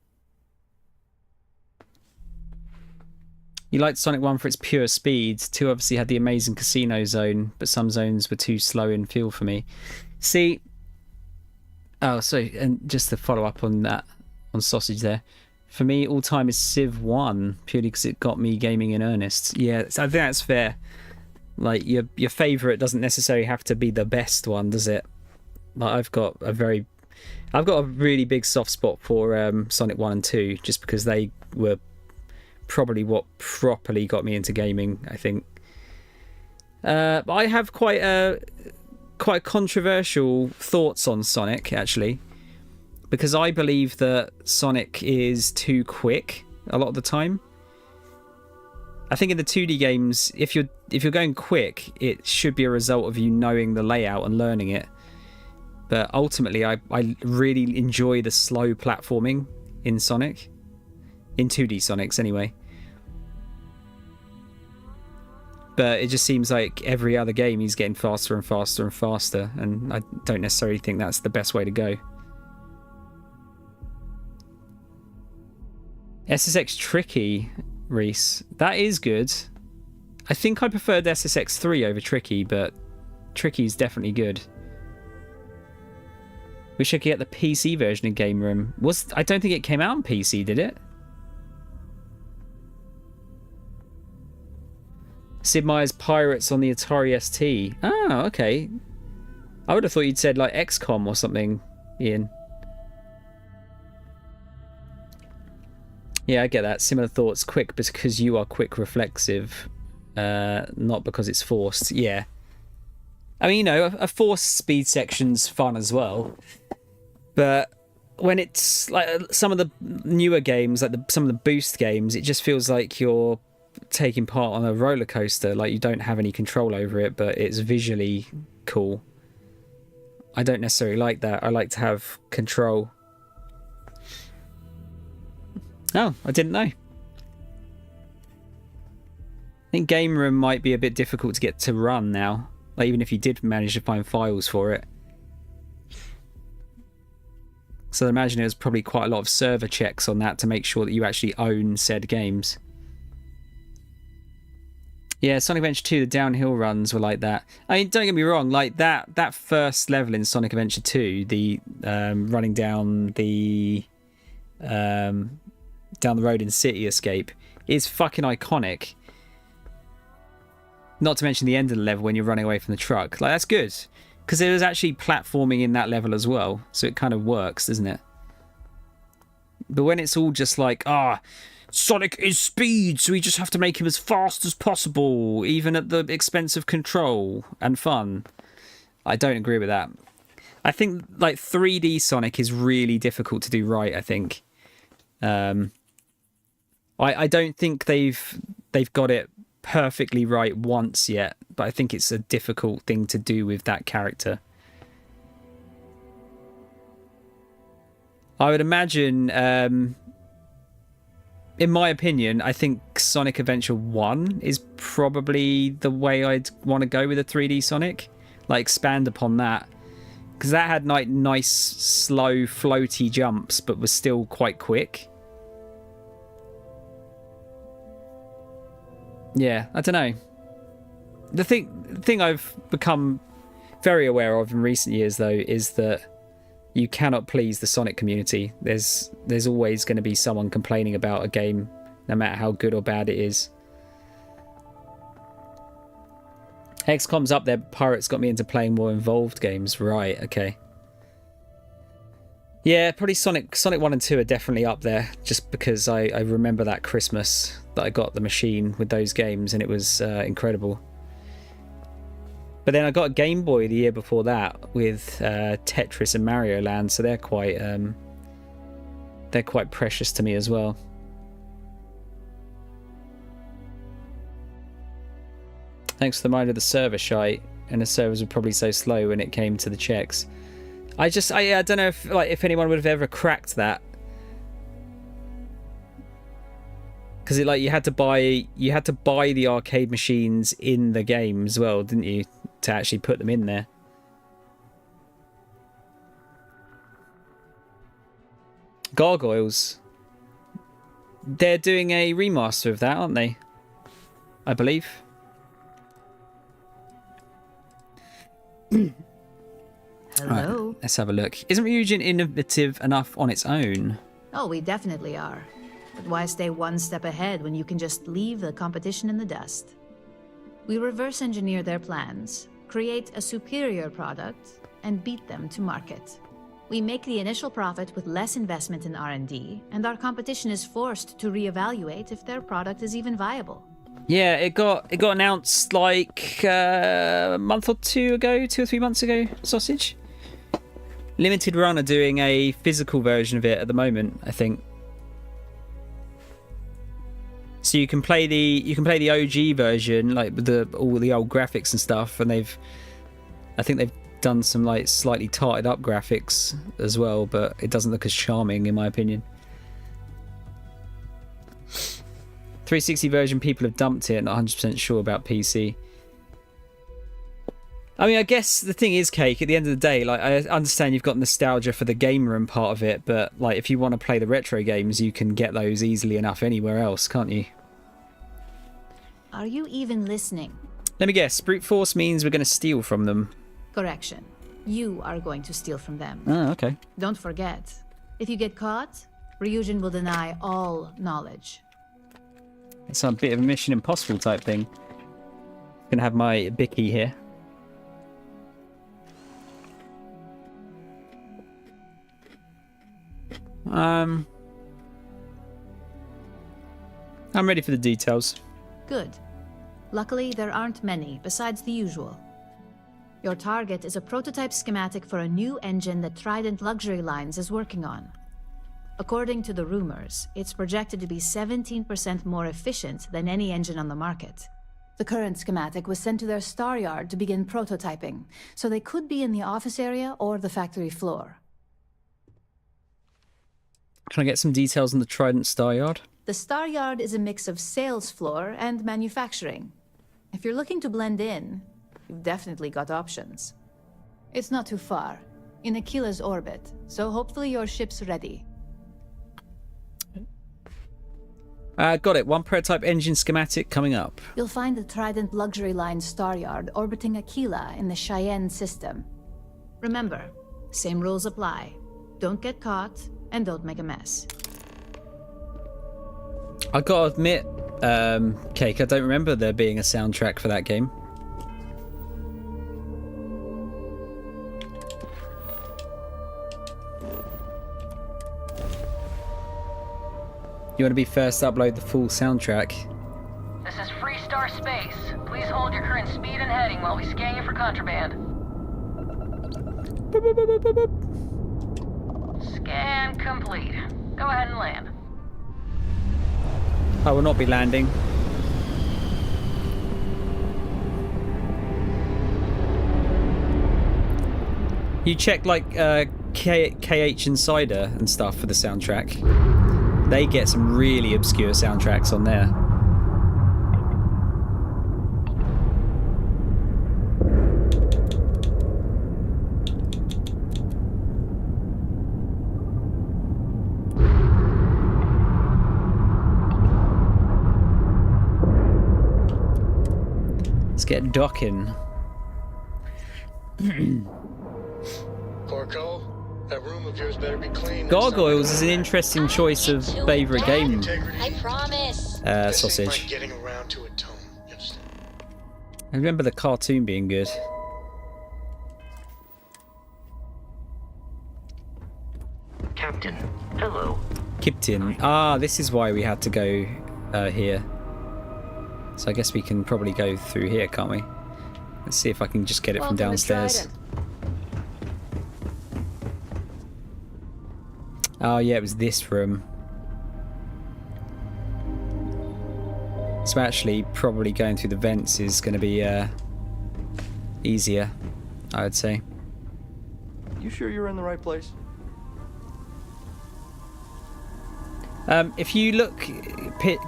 You liked Sonic 1 for its pure speed. 2 obviously had the amazing casino zone, but some zones were too slow in feel for me. See... Oh, so, and just to follow up on that, on Sausage there. For me, all time is Civ 1, purely because it got me gaming in earnest. Yeah, I think that's fair. Like, your favourite doesn't necessarily have to be the best one, does it? Like, I've got a really big soft spot for Sonic 1 and 2, just because they were probably what properly got me into gaming, I think. I have quite controversial thoughts on Sonic, actually, because I believe that Sonic is too quick a lot of the time. I think in the 2D games, if you're going quick, it should be a result of you knowing the layout and learning it. But ultimately, I really enjoy the slow platforming in Sonic. In 2D Sonics, anyway. But it just seems like every other game he's getting faster and faster and faster, and I don't necessarily think that's the best way to go. SSX Tricky, Reese. That is good. I think I preferred SSX 3 over Tricky, but Tricky's definitely good. Wish I could get the PC version of Game Room. I don't think it came out on PC, did it? Sid Meier's Pirates on the Atari ST. Oh, okay. I would have thought you'd said like XCOM or something, Ian. Yeah, I get that. Similar thoughts. Quick because you are quick reflexive, not because it's forced. Yeah. I mean, you know, a forced speed section's fun as well. But when it's like some of the newer games, like some of the boost games, it just feels like you're taking part on a roller coaster. Like you don't have any control over it, but it's visually cool. I don't necessarily like that. I like to have control. Oh, I didn't know. I think Game Room might be a bit difficult to get to run now. Like even if you did manage to find files for it. So I imagine there's probably quite a lot of server checks on that to make sure that you actually own said games. Yeah, Sonic Adventure 2, the downhill runs were like that. I mean, don't get me wrong, like that first level in Sonic Adventure 2, the running down the road in City Escape, is fucking iconic. Not to mention the end of the level when you're running away from the truck. Like, that's good. Because there was actually platforming in that level as well, so it kind of works, doesn't it? But when it's all just like, Sonic is speed, so we just have to make him as fast as possible, even at the expense of control and fun. I don't agree with that. I think like 3D Sonic is really difficult to do right, I think. I don't think they've got it perfectly right once yet, but I think it's a difficult thing to do with that character. I would imagine, in my opinion, I think Sonic Adventure 1 is probably the way I'd want to go with a 3D Sonic. Like, expand upon that. Because that had like nice, slow, floaty jumps, but was still quite quick. Yeah, I don't know. The thing I've become very aware of in recent years, though, is that you cannot please the Sonic community. There's always going to be someone complaining about a game, no matter how good or bad it is. XCOM's up there. Pirates got me into playing more involved games. Right, okay. Yeah, probably Sonic 1 and 2 are definitely up there, just because I remember that Christmas that I got the machine with those games, and it was incredible. But then I got a Game Boy the year before that with Tetris and Mario Land, so they're quite precious to me as well. Thanks for the reminder of the server shite, and the servers were probably so slow when it came to the checks. I don't know if anyone would have ever cracked that, because you had to buy the arcade machines in the game as well, didn't you, to actually put them in there. Gargoyles. They're doing a remaster of that, aren't they? I believe.
Hello.
Right, let's have a look. Isn't Ryujin innovative enough on its own?
Oh, we definitely are. But why stay one step ahead when you can just leave the competition in the dust? We reverse engineer their plans, create a superior product, and beat them to market. We make the initial profit with less investment in R&D, and our competition is forced to reevaluate if their product is even viable.
Yeah, it got announced like a month or 2 or 3 months ago. Sausage. Limited Run are doing a physical version of it at the moment, I think. So you can play the OG version, like with all the old graphics and stuff, and I think they've done some like slightly tarted up graphics as well, but it doesn't look as charming in my opinion. 360 version, people have dumped it, not 100% sure about PC. I mean, I guess the thing is, Cake, at the end of the day, like, I understand you've got nostalgia for the game room part of it, but like, if you want to play the retro games, you can get those easily enough anywhere else, can't you?
Are you even listening?
Let me guess, brute force means we're going to steal from them.
Correction. You are going to steal from them.
Oh, okay.
Don't forget, if you get caught, Ryujin will deny all knowledge.
It's a bit of a Mission Impossible type thing. Gonna have my Bicky here. I'm ready for the details.
Good. Luckily, there aren't many, besides the usual. Your target is a prototype schematic for a new engine that Trident Luxury Lines is working on. According to the rumors, it's projected to be 17% more efficient than any engine on the market. The current schematic was sent to their Star Yard to begin prototyping, so they could be in the office area or the factory floor.
Can I get some details on the Trident Star Yard?
The Star Yard is a mix of sales floor and manufacturing. If you're looking to blend in, you've definitely got options. It's not too far, in Aquila's orbit, so hopefully your ship's ready.
Got it. One prototype engine schematic coming up.
You'll find the Trident Luxury Line Star Yard orbiting Aquila in the Cheyenne system. Remember, same rules apply. Don't get caught, and don't make a mess.
I gotta admit, Cake, I don't remember there being a soundtrack for that game. You want to be first to upload the full soundtrack?
This is Freestar Space. Please hold your current speed and heading while we scan you for contraband. Scan complete. Go ahead and land.
I will not be landing. You check like KH Insider and stuff for the soundtrack. They get some really obscure soundtracks on there. Let's get docking.
Porco, that room of yours better be clean.
Gargoyles is an interesting choice of favourite game
I promise.
sausage.
Getting around to a tone.
I remember the cartoon being good.
Captain, hello.
Captain. Ah, this is why we had to go here. So I guess we can probably go through here, can't we? Let's see if I can just get it from downstairs. Oh yeah, it was this room. So actually, probably going through the vents is going to be easier, I would say.
You sure you're in the right place?
If you look,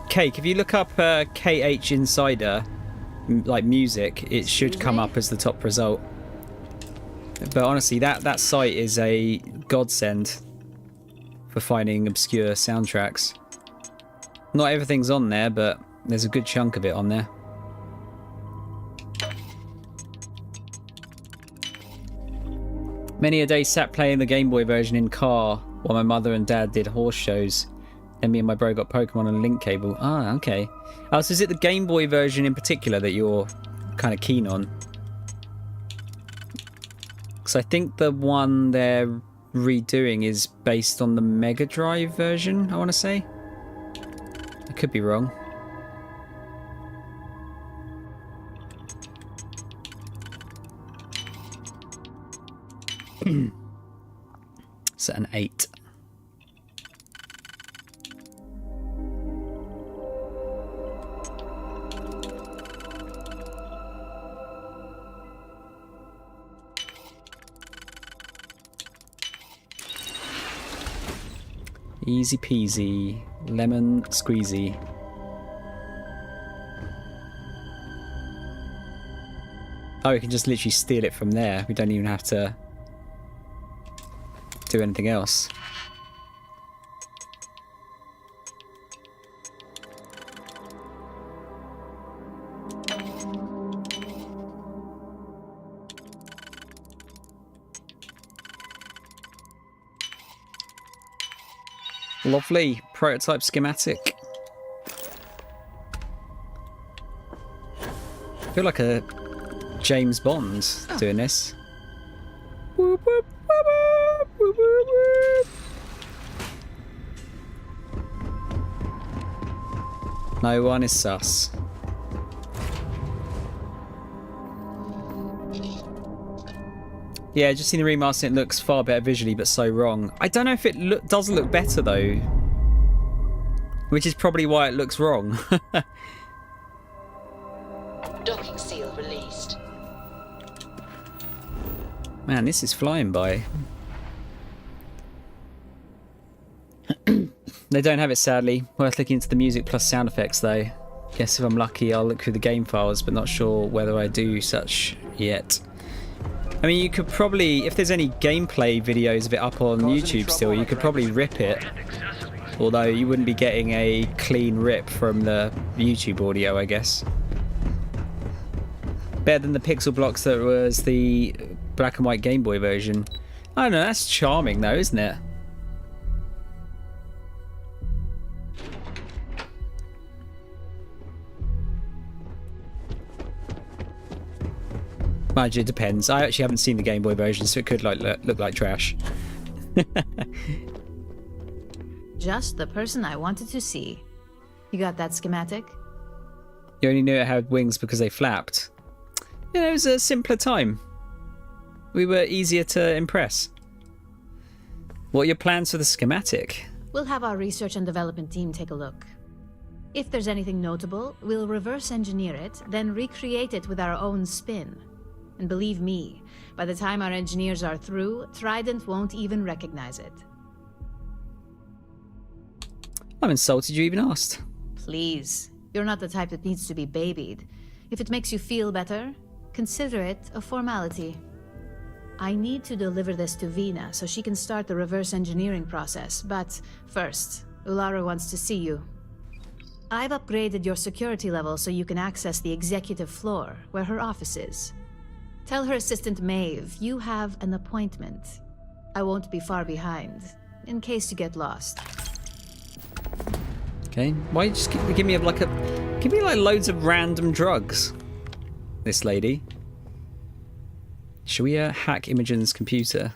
Cake, if you look up KH Insider, like music, it should come up as the top result. But honestly, that site is a godsend for finding obscure soundtracks. Not everything's on there, but there's a good chunk of it on there. Many a day sat playing the Game Boy version in car while my mother and dad did horse shows. Then me and my bro got Pokemon on a link cable. Ah, okay. Oh, so is it the Game Boy version in particular that you're kind of keen on? Because I think the one they're redoing is based on the Mega Drive version, I want to say. I could be wrong. Set an 8. Easy peasy, lemon squeezy. Oh, we can just literally steal it from there. We don't even have to do anything else. Lovely. Prototype schematic. I feel like a James Bond doing this. Whoop, whoop, whoop, whoop, whoop, whoop. No one is sus. Yeah, just seen the remaster, it looks far better visually, but so wrong. I don't know if it does look better, though. Which is probably why it looks wrong.
Docking seal released.
Man, this is flying by. They don't have it, sadly. Worth looking into the music plus sound effects, though. Guess if I'm lucky, I'll look through the game files, but not sure whether I do such yet. I mean, you could probably, if there's any gameplay videos of it up on YouTube still, you could probably rip it. Although you wouldn't be getting a clean rip from the YouTube audio, I guess. Better than the pixel blocks that was the black and white Game Boy version. I don't know, that's charming though, isn't it? Mind you, it depends. I actually haven't seen the Game Boy version, so it could like look like trash.
Just the person I wanted to see. You got that schematic?
You only knew it had wings because they flapped. Yeah, it was a simpler time. We were easier to impress. What are your plans for the schematic?
We'll have our research and development team take a look. If there's anything notable, we'll reverse engineer it, then recreate it with our own spin. And believe me, by the time our engineers are through, Trident won't even recognize it.
I'm insulted you even asked.
Please, you're not the type that needs to be babied. If it makes you feel better, consider it a formality. I need to deliver this to Vina so she can start the reverse engineering process, but first, Ularu wants to see you. I've upgraded your security level so you can access the executive floor, where her office is. Tell her assistant Maeve you have an appointment. I won't be far behind, in case you get lost.
Okay, why just give me like loads of random drugs? This lady. Should we hack Imogen's computer?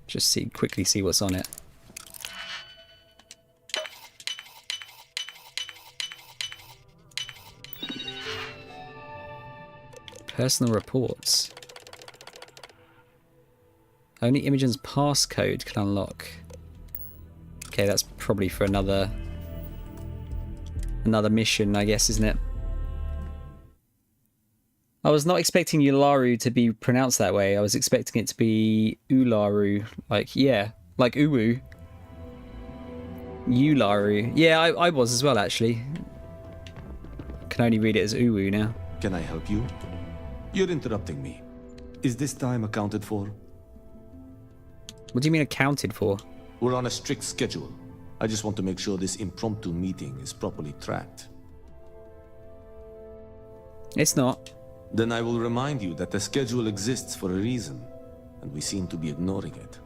Just quickly see what's on it. Personal reports. Only Imogen's passcode can unlock. Okay, that's probably for another mission, I guess, isn't it? I was not expecting Ularu to be pronounced that way. I was expecting it to be Ularu. Like Uwu. Ularu. Yeah, I was as well, actually. Can only read it as Uwu now.
Can I help you? You're interrupting me. Is this time accounted for?
What do you mean accounted for?
We're on a strict schedule. I just want to make sure this impromptu meeting is properly tracked.
It's not.
Then I will remind you that the schedule exists for a reason, and we seem to be ignoring it.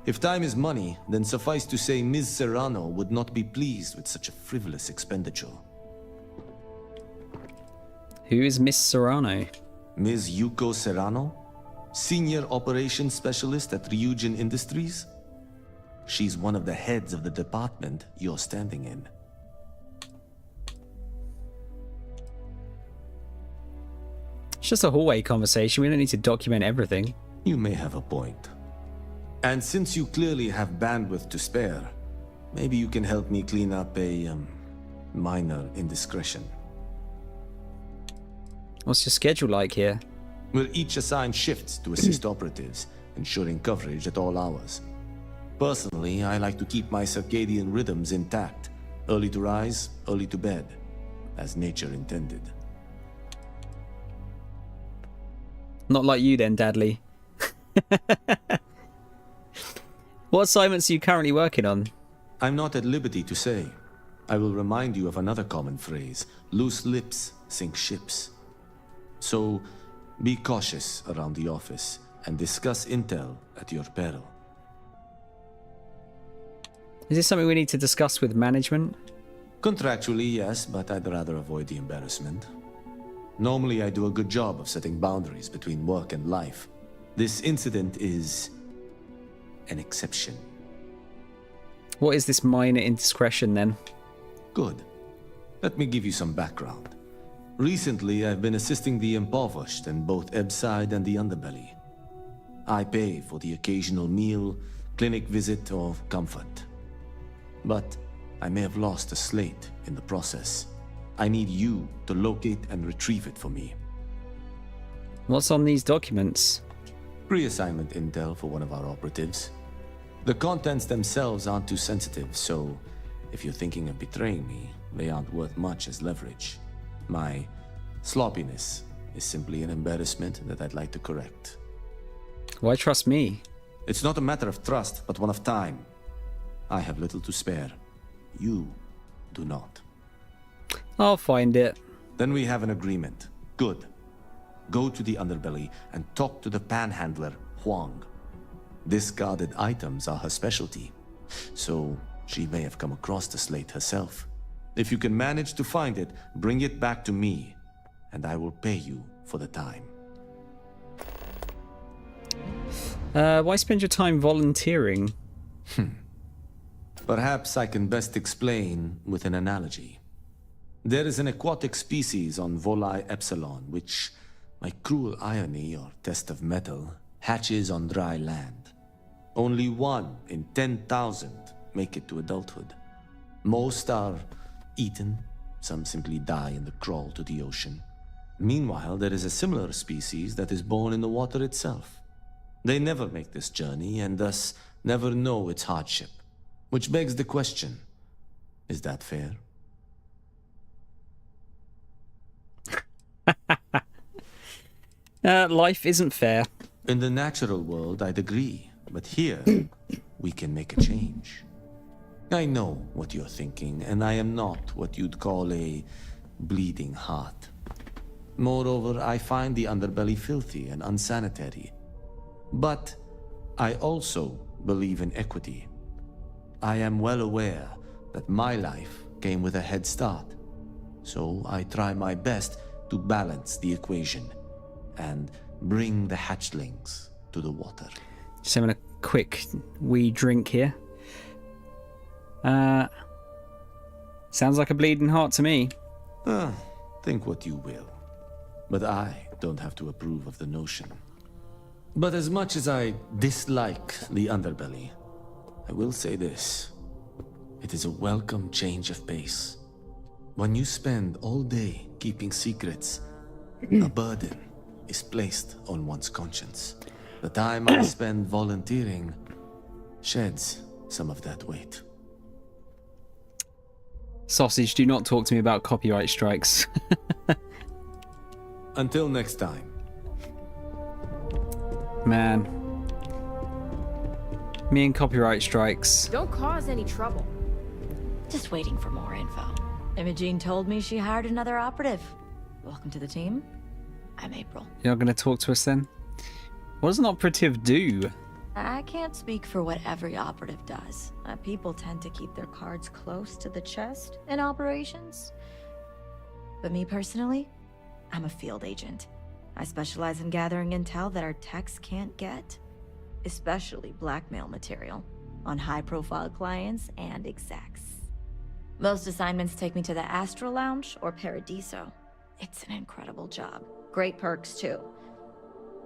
If time is money, then suffice to say Ms. Serrano would not be pleased with such a frivolous expenditure.
Who is Miss Serrano?
Ms. Yuko Serrano? Senior Operations Specialist at Ryujin Industries? She's one of the heads of the department you're standing in.
It's just a hallway conversation. We don't need to document everything.
You may have a point. And since you clearly have bandwidth to spare, maybe you can help me clean up a minor indiscretion.
What's your schedule like here?
We're each assigned shifts to assist operatives, ensuring coverage at all hours. Personally, I like to keep my circadian rhythms intact. Early to rise, early to bed, as nature intended.
Not like you then, Dadley. What assignments are you currently working on?
I'm not at liberty to say. I will remind you of another common phrase. Loose lips sink ships. So, be cautious around the office and discuss intel at your peril.
Is this something we need to discuss with management?
Contractually, yes, but I'd rather avoid the embarrassment. Normally, I do a good job of setting boundaries between work and life. This incident is an exception.
What is this minor indiscretion, then?
Good. Let me give you some background. Recently, I've been assisting the impoverished in both Ebside and the underbelly. I pay for the occasional meal, clinic visit, or comfort. But I may have lost a slate in the process. I need you to locate and retrieve it for me.
What's on these documents?
Reassignment intel for one of our operatives. The contents themselves aren't too sensitive, so if you're thinking of betraying me, they aren't worth much as leverage. My sloppiness is simply an embarrassment that I'd like to correct.
Why trust me?
It's not a matter of trust, but one of time. I have little to spare. You do not.
I'll find it.
Then we have an agreement. Good. Go to the underbelly and talk to the panhandler, Huang. Discarded items are her specialty, so she may have come across the slate herself. If you can manage to find it, bring it back to me, and I will pay you for the time.
Why spend your time volunteering?
Perhaps I can best explain with an analogy. There is an aquatic species on Volai Epsilon, which, by cruel irony or test of metal, hatches on dry land. Only 1 in 10,000 make it to adulthood. Most are eaten, some simply die in the crawl to the ocean. Meanwhile, there is a similar species that is born in the water itself. They never make this journey and thus never know its hardship. Which begs the question, is that fair?
Life isn't fair.
In the natural world, I'd agree. But here, we can make a change. I know what you're thinking, and I am not what you'd call a bleeding heart. Moreover, I find the underbelly filthy and unsanitary. But I also believe in equity. I am well aware that my life came with a head start. So I try my best to balance the equation and bring the hatchlings to the water.
Just having a quick wee drink here. Sounds like a bleeding heart to me.
Think what you will. But I don't have to approve of the notion. But as much as I dislike the underbelly, I will say this. It is a welcome change of pace. When you spend all day keeping secrets, a burden is placed on one's conscience. The time I spend volunteering sheds some of that weight.
Sausage, do not talk to me about copyright strikes.
Until next time.
Man. Me and copyright strikes.
Don't cause any trouble.
Just waiting for more info. Imogene told me she hired another operative. Welcome to the team. I'm April.
You're not going to talk to us then? What does an operative do?
I can't speak for what every operative does. People tend to keep their cards close to the chest in operations. But me personally, I'm a field agent. I specialize in gathering intel that our techs can't get, especially blackmail material on high-profile clients and execs. Most assignments take me to the Astral Lounge or Paradiso. It's an incredible job. Great perks, too.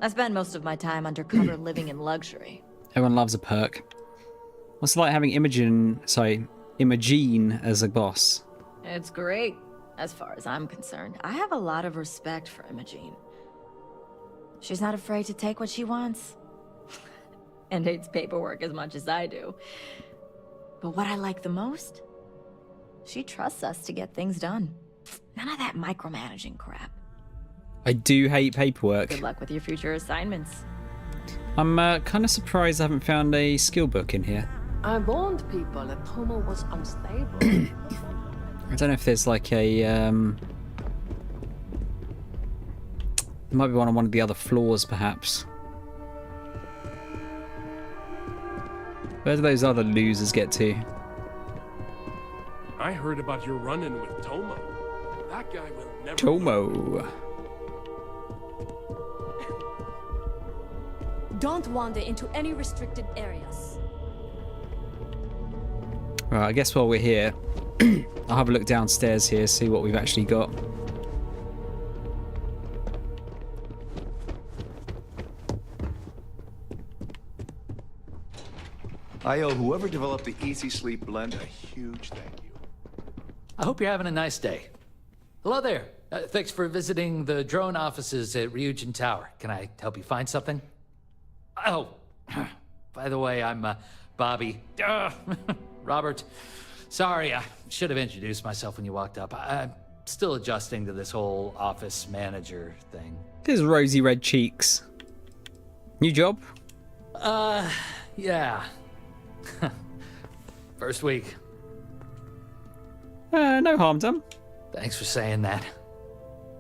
I spend most of my time undercover living in luxury.
Everyone loves a perk. What's it like having Imogene as a boss?
It's great, as far as I'm concerned. I have a lot of respect for Imogene. She's not afraid to take what she wants. And hates paperwork as much as I do. But what I like the most? She trusts us to get things done. None of that micromanaging crap.
I do hate paperwork.
Good luck with your future assignments.
I'm kind of surprised I haven't found a skill book in here.
I warned people that Tomo was unstable.
I don't know if there's like a... There might be one on one of the other floors, perhaps. Where do those other losers get to?
I heard about your run-in with Tomo. That guy will never...
Tomo.
Don't wander into any restricted areas.
Right, I guess while we're here, I'll have a look downstairs here, see what we've actually got.
I owe whoever developed the Easy Sleep blend a huge thank you.
I hope you're having a nice day. Hello there. Thanks for visiting the drone offices at Ryujin Tower. Can I help you find something? Oh, by the way, I'm Bobby. Robert. Sorry, I should have introduced myself when you walked up. I'm still adjusting to this whole office manager thing.
His rosy red cheeks. New job?
Yeah. First week.
No harm done.
Thanks for saying that.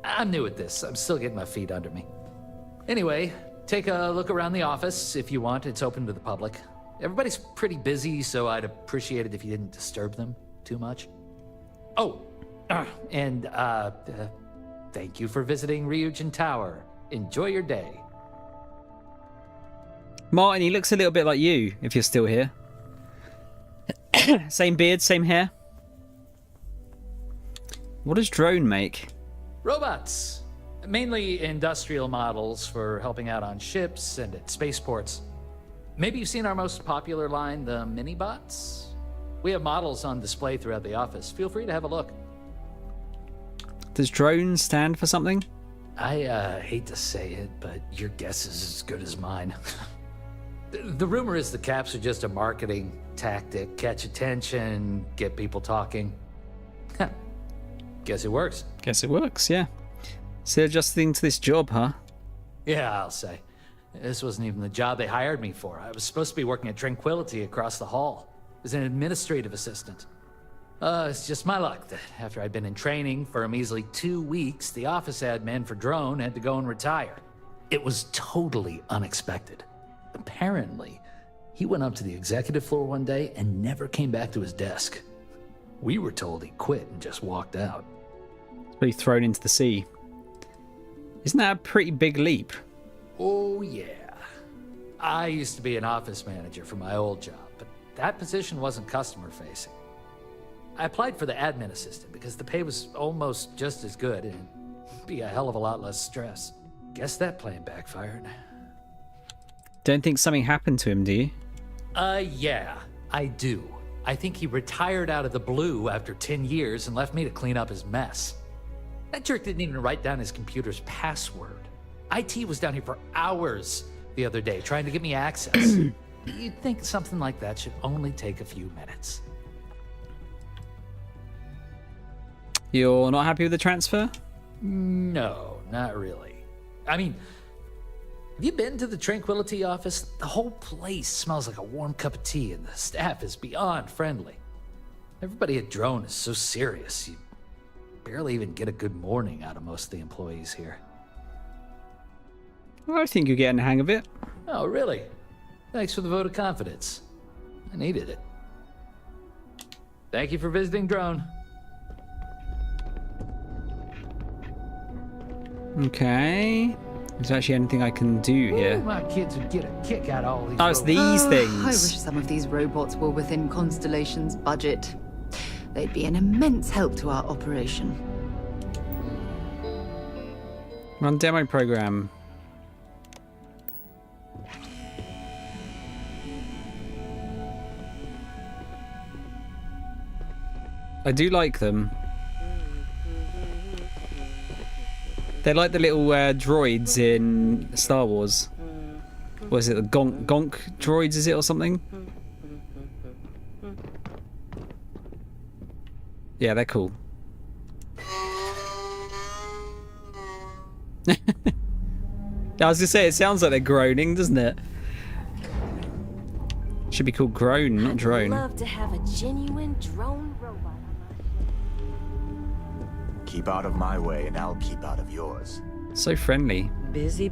I'm new at this. I'm still getting my feet under me. Anyway, take a look around the office if you want. It's open to the public. Everybody's pretty busy, so I'd appreciate it if you didn't disturb them too much. Oh, and thank you for visiting Ryujin Tower. Enjoy your day.
Martin, he looks a little bit like you, if you're still here. Same beard, same hair. What does Drone make?
Robots. Mainly industrial models for helping out on ships and at spaceports. Maybe you've seen our most popular line, the mini-bots? We have models on display throughout the office. Feel free to have a look.
Does Drone stand for something?
I hate to say it, but your guess is as good as mine. The rumor is the caps are just a marketing tactic. Catch attention, get people talking. Guess it works.
Guess it works, yeah. So adjusting to this job, huh?
Yeah, I'll say. This wasn't even the job they hired me for. I was supposed to be working at Tranquility across the hall as an administrative assistant. It's just my luck that after I'd been in training for a measly 2 weeks, the office admin for Drone had to go and retire. It was totally unexpected. Apparently, he went up to the executive floor one day and never came back to his desk. We were told he quit and just walked out.
Be thrown into the sea. Isn't that a pretty big leap?
Oh, yeah. I used to be an office manager for my old job, but that position wasn't customer-facing. I applied for the admin assistant because the pay was almost just as good and it'd be a hell of a lot less stress. Guess that plan backfired.
Don't think something happened to him, do you?
Yeah, I do. I think he retired out of the blue after 10 years and left me to clean up his mess. That jerk didn't even write down his computer's password. IT was down here for hours the other day trying to get me access. You'd think something like that should only take a few minutes.
You're not happy with the transfer?
No, not really. I mean, have you been to the Tranquility office? The whole place smells like a warm cup of tea and the staff is beyond friendly. Everybody at Drone is so serious. You barely even get a good morning out of most of the employees here.
Well, I think you're getting the hang of it.
Oh, really? Thanks for the vote of confidence. I needed it. Thank you for visiting Drone.
Okay. Is there actually anything I can do here?
My kids would get a kick out of all these.
Oh, it's these things.
I wish some of these robots were within Constellation's budget. They'd be an immense help to our operation.
Run demo program. I do like them. They're like the little droids in Star Wars. What is it, the Gonk droids, is it, or something? Yeah, they're cool. I was gonna say, it sounds like they're groaning, doesn't it? Should be called groan, not drone.
I'd love to have a genuine drone robot on my
Keep out of my way and I'll keep out of yours.
So friendly.
Busy.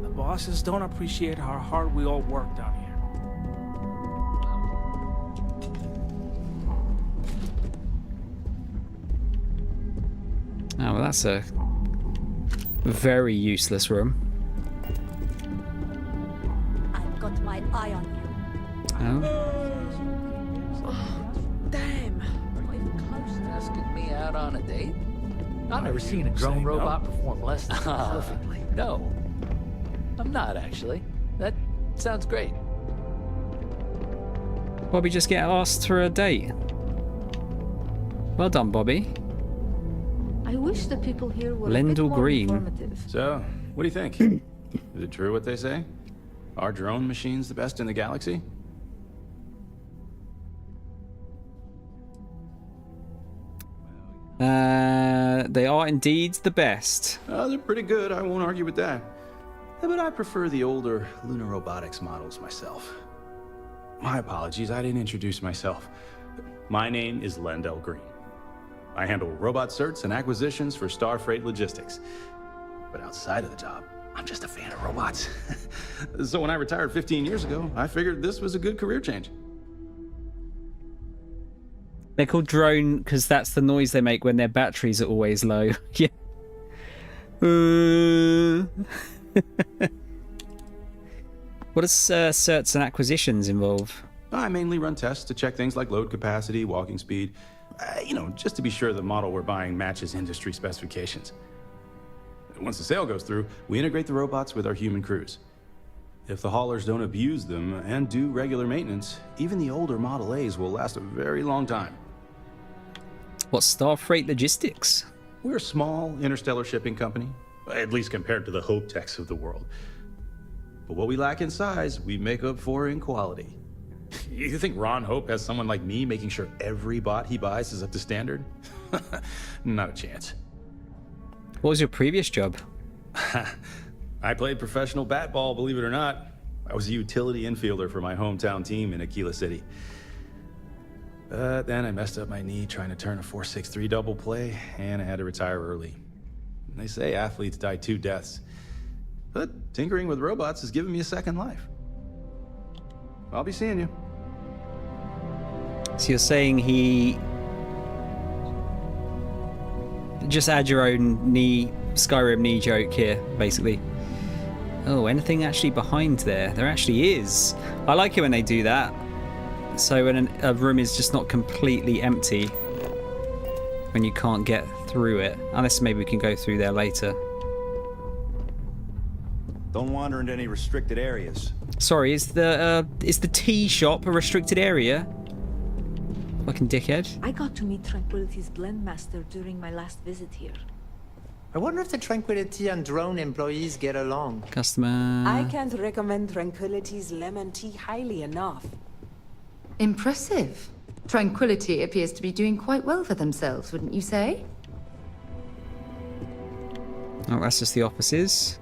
The bosses don't appreciate how hard we all work down here.
Oh, well, that's a very useless room.
I've got my eye on you.
Oh.
Damn.
Asking me out on a date? I've never seen a drone robot perform less than perfectly. No. I'm not, actually. That sounds great.
Bobby just get asked for a date. Well done, Bobby.
I wish the people here were
Lendl
a bit more
Green.
informative.
So, what do you think? Is it true what they say? Are drone machines the best in the galaxy?
They are indeed the best.
They're pretty good, I won't argue with that. But I prefer the older lunar robotics models myself. My apologies, I didn't introduce myself. My name is Lendl Green. I handle robot certs and acquisitions for Starfreight Logistics. But outside of the job, I'm just a fan of robots. So when I retired 15 years ago, I figured this was a good career change.
They're called drone because that's the noise they make when their batteries are always low. Yeah. What does certs and acquisitions involve?
I mainly run tests to check things like load capacity, walking speed, you know, just to be sure the model we're buying matches industry specifications. Once the sale goes through, we integrate the robots with our human crews. If the haulers don't abuse them and do regular maintenance, even the older Model A's will last a very long time.
What's Star Freight Logistics?
We're a small interstellar shipping company, at least compared to the Hope Techs of the world. But what we lack in size, we make up for in quality. You think Ron Hope has someone like me making sure every bot he buys is up to standard? Not a chance.
What was your previous job?
I played professional bat ball, believe it or not. I was a utility infielder for my hometown team in Aquila City. But then I messed up my knee trying to turn a 4.63 double play, and I had to retire early. They say athletes die 2 deaths. But tinkering with robots has given me a second life. I'll be seeing you.
So you're saying he... Just add your own Skyrim knee joke here, basically. Oh, anything actually behind there? There actually is. I like it when they do that. So when a room is just not completely empty, when you can't get through it. Unless maybe we can go through there later.
Don't wander into any restricted areas.
Sorry, is the tea shop a restricted area? Fucking dickhead.
I got to meet Tranquility's blend master during my last visit here.
I wonder if the Tranquility and drone employees get along.
Customer.
I can't recommend Tranquility's lemon tea highly enough.
Impressive. Tranquility appears to be doing quite well for themselves, wouldn't you say?
Oh, that's just the offices.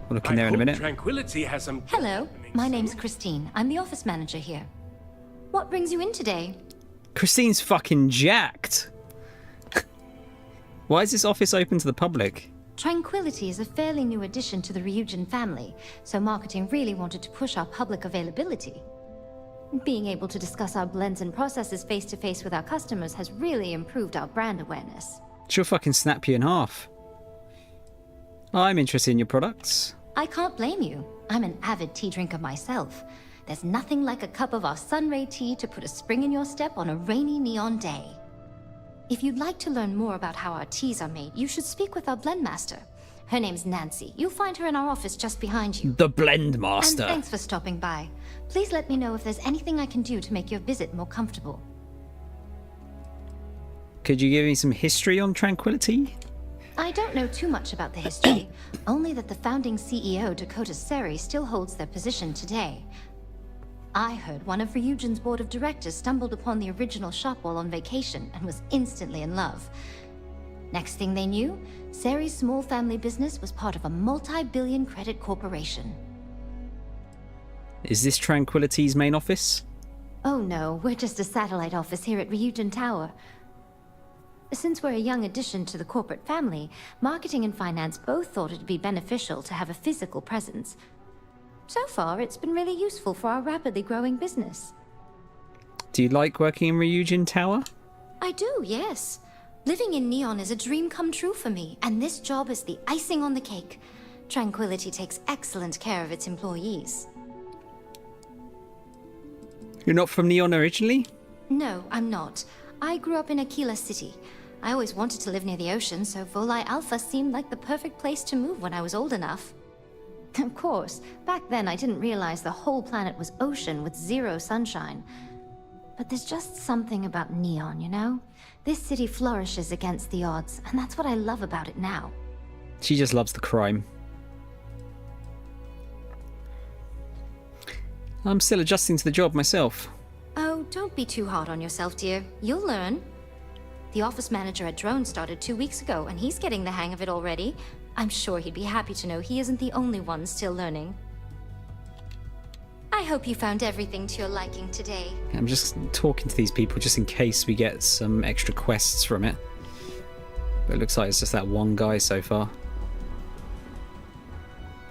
We'll look in there in a minute.
Tranquility has some...
Hello, my name's Christine. I'm the office manager here. What brings you in today?
Christine's fucking jacked. Why is this office open to the public?
Tranquility is a fairly new addition to the Ryujin family, so marketing really wanted to push our public availability. Being able to discuss our blends and processes face-to-face with our customers has really improved our brand awareness.
She'll fucking snap you in half. I'm interested in your products.
I can't blame you. I'm an avid tea drinker myself. There's nothing like a cup of our Sunray tea to put a spring in your step on a rainy neon day. If you'd like to learn more about how our teas are made, you should speak with our blend master. Her name's Nancy. You'll find her in our office just behind you.
The blend master.
And thanks for stopping by. Please let me know if there's anything I can do to make your visit more comfortable.
Could you give me some history on Tranquility?
I don't know too much about the history, only that the founding CEO, Dakota Seri, still holds their position today. I heard one of Ryujin's board of directors stumbled upon the original shop while on vacation and was instantly in love. Next thing they knew, Seri's small family business was part of a multi-billion credit corporation.
Is this Tranquility's main office?
Oh no, we're just a satellite office here at Ryujin Tower. Since we're a young addition to the corporate family, marketing and finance both thought it'd be beneficial to have a physical presence. So far, it's been really useful for our rapidly growing business.
Do you like working in Ryujin Tower?
I do, yes. Living in Neon is a dream come true for me, and this job is the icing on the cake. Tranquility takes excellent care of its employees.
You're not from Neon originally?
No, I'm not. I grew up in Aquila City. I always wanted to live near the ocean, so Volai Alpha seemed like the perfect place to move when I was old enough. Of course, back then I didn't realize the whole planet was ocean with zero sunshine. But there's just something about Neon, you know? This city flourishes against the odds, and that's what I love about it now.
She just loves the crime. I'm still adjusting to the job myself.
Oh, don't be too hard on yourself, dear. You'll learn. The office manager at Drone started 2 weeks ago, and he's getting the hang of it already. I'm sure he'd be happy to know he isn't the only one still learning. I hope you found everything to your liking today.
I'm just talking to these people just in case we get some extra quests from it. But it looks like it's just that one guy so far.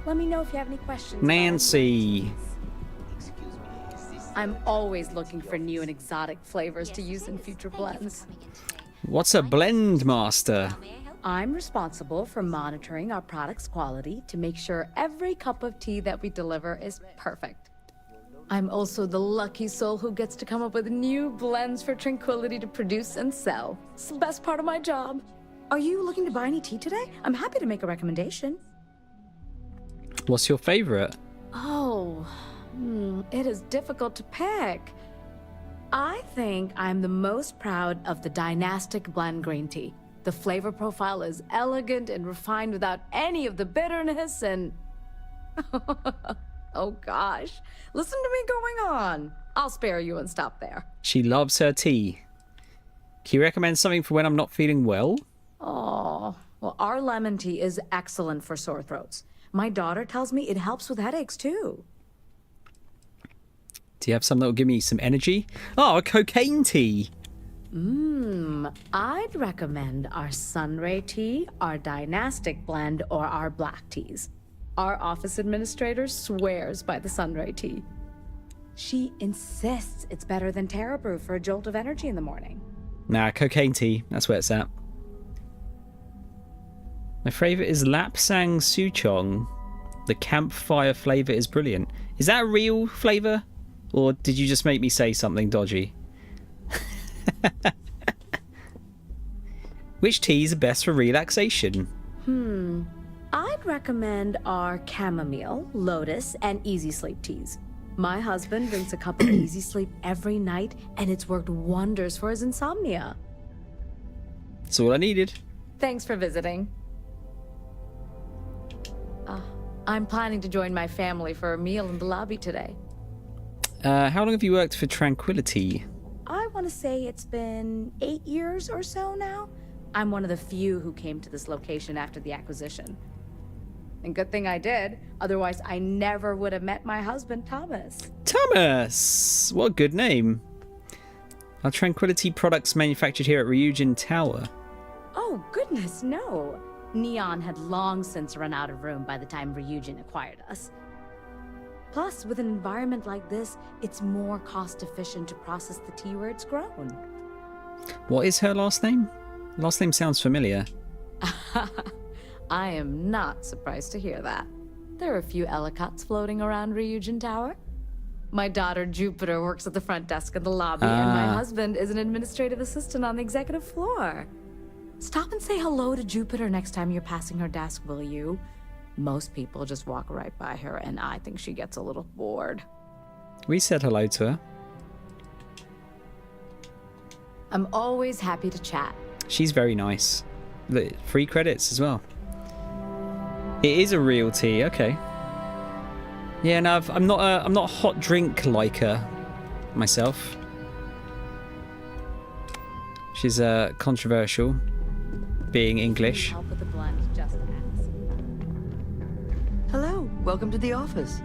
Let me know if you have any questions.
Nancy!
I'm always looking for new and exotic flavors to use in future blends.
What's a blend master?
May I help
I'm responsible for monitoring our product's quality to make sure every cup of tea that we deliver is perfect. I'm also the lucky soul who gets to come up with new blends for Tranquility to produce and sell. It's the best part of my job. Are you looking to buy any tea today? I'm happy to make a recommendation.
What's your favorite?
Oh, it is difficult to pick. I think I'm the most proud of the Dynastic Blend Green Tea. The flavor profile is elegant and refined without any of the bitterness and... Oh gosh, listen to me going on. I'll spare you and stop there.
She loves her tea. Can you recommend something for when I'm not feeling well?
Oh, well, our lemon tea is excellent for sore throats. My daughter tells me it helps with headaches too.
Do you have some that will give me some energy? Oh, a cocaine tea.
I'd recommend our Sunray tea, our Dynastic Blend, or our black teas. Our office administrator swears by the Sunray tea. She insists it's better than Terra Brew for a jolt of energy in the morning.
Nah, cocaine tea. That's where it's at. My favourite is Lapsang Souchong. The campfire flavour is brilliant. Is that a real flavour? Or did you just make me say something dodgy? Which teas are best for relaxation?
I'd recommend our chamomile, lotus, and easy sleep teas. My husband drinks a cup of easy sleep every night, and it's worked wonders for his insomnia.
That's all I needed.
Thanks for visiting. I'm planning to join my family for a meal in the lobby today.
How long have you worked for Tranquility?
I want to say it's been 8 years or so now. I'm one of the few who came to this location after the acquisition. And good thing I did, otherwise I never would have met my husband, Thomas.
Thomas! What a good name. Are Tranquility products manufactured here at Ryujin Tower?
Oh, goodness, no. Neon had long since run out of room by the time Ryujin acquired us. Plus, with an environment like this, it's more cost-efficient to process the tea where it's grown.
What is her last name? Last name sounds familiar.
I am not surprised to hear that. There are a few Ellicotts floating around Ryujin Tower. My daughter Jupiter works at the front desk in the lobby, and my husband is an administrative assistant on the executive floor. Stop and say hello to Jupiter next time you're passing her desk, will you? Most people just walk right by her, and I think she gets a little bored.
We said hello to her.
I'm always happy to chat.
She's very nice. Free credits as well. It is a real tea, okay. Yeah, no, I'm not a hot drink liker myself. She's controversial, being English.
Help with the blend, just ask.
Hello, welcome to the office.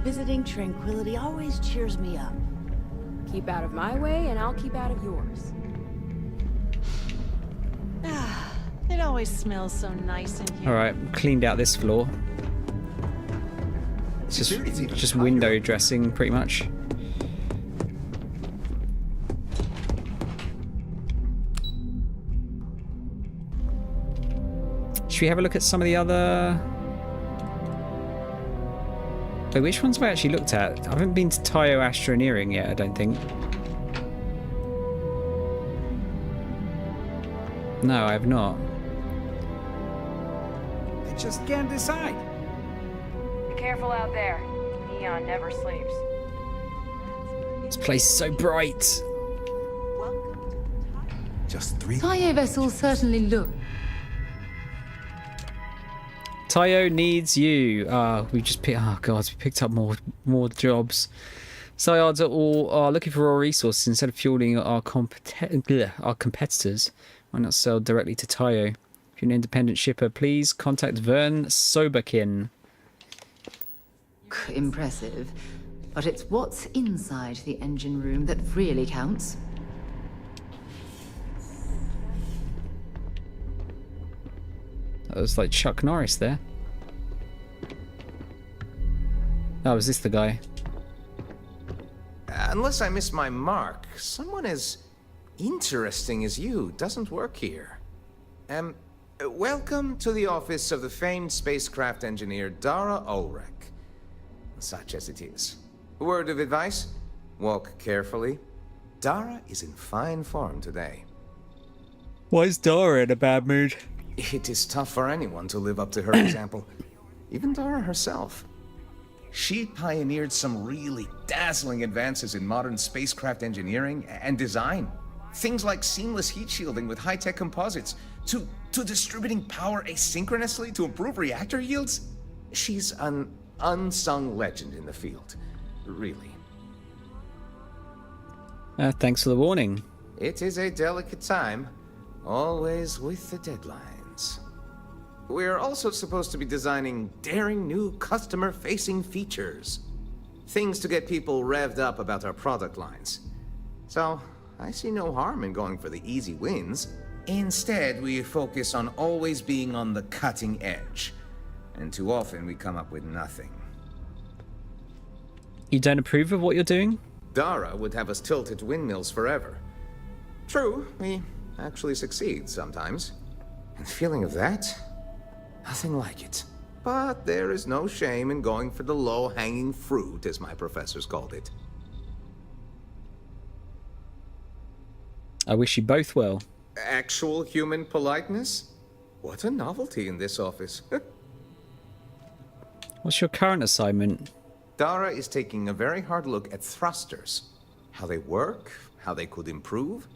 Visiting Tranquility always cheers me up.
Keep out of my way, and I'll keep out of yours.
It always smells so nice in here.
Alright, cleaned out this floor. It's just window dressing, pretty much. Should we have a look at some of the other... Wait, which ones have I actually looked at? I haven't been to Tayo Astroneering yet, I don't think. No, I have not.
I just can't decide.
Be careful out there. Neon never sleeps.
This place is so bright.
Just 3.
Tayo vessels certainly look.
Tayo needs you. We just picked. Oh god, we picked up more jobs. Syards are looking for raw resources instead of fueling our competitors. Why not sell directly to Tayo? If you're an independent shipper, please contact Vern Soberkin.
Impressive. But it's what's inside the engine room that really counts.
That was like Chuck Norris there. Oh, was this the guy?
Unless I missed my mark, someone as interesting as you doesn't work here.
Welcome to the office of the famed spacecraft engineer Dara Ulrich. Such as it is. Word of advice? Walk carefully. Dara is in fine form today.
Why is Dara in a bad mood?
It is tough for anyone to live up to her example. Even Dara herself. She pioneered some really dazzling advances in modern spacecraft engineering and design. Things like seamless heat shielding with high-tech composites, to distributing power asynchronously to improve reactor yields. She's an unsung legend in the field, really.
Thanks for the warning.
It is a delicate time, always with the deadlines. We're also supposed to be designing daring new customer-facing features. Things to get people revved up about our product lines. So, I see no harm in going for the easy wins. Instead, we focus on always being on the cutting edge. And too often we come up with nothing.
You don't approve of what you're doing?
Dara would have us tilted to windmills forever. True, we actually succeed sometimes. And the feeling of that? Nothing like it. But there is no shame in going for the low-hanging fruit, as my professors called it.
I wish you both well.
Actual human politeness? What a novelty in this office.
What's your current assignment?
Dara is taking a very hard look at thrusters. How they work, how they could improve.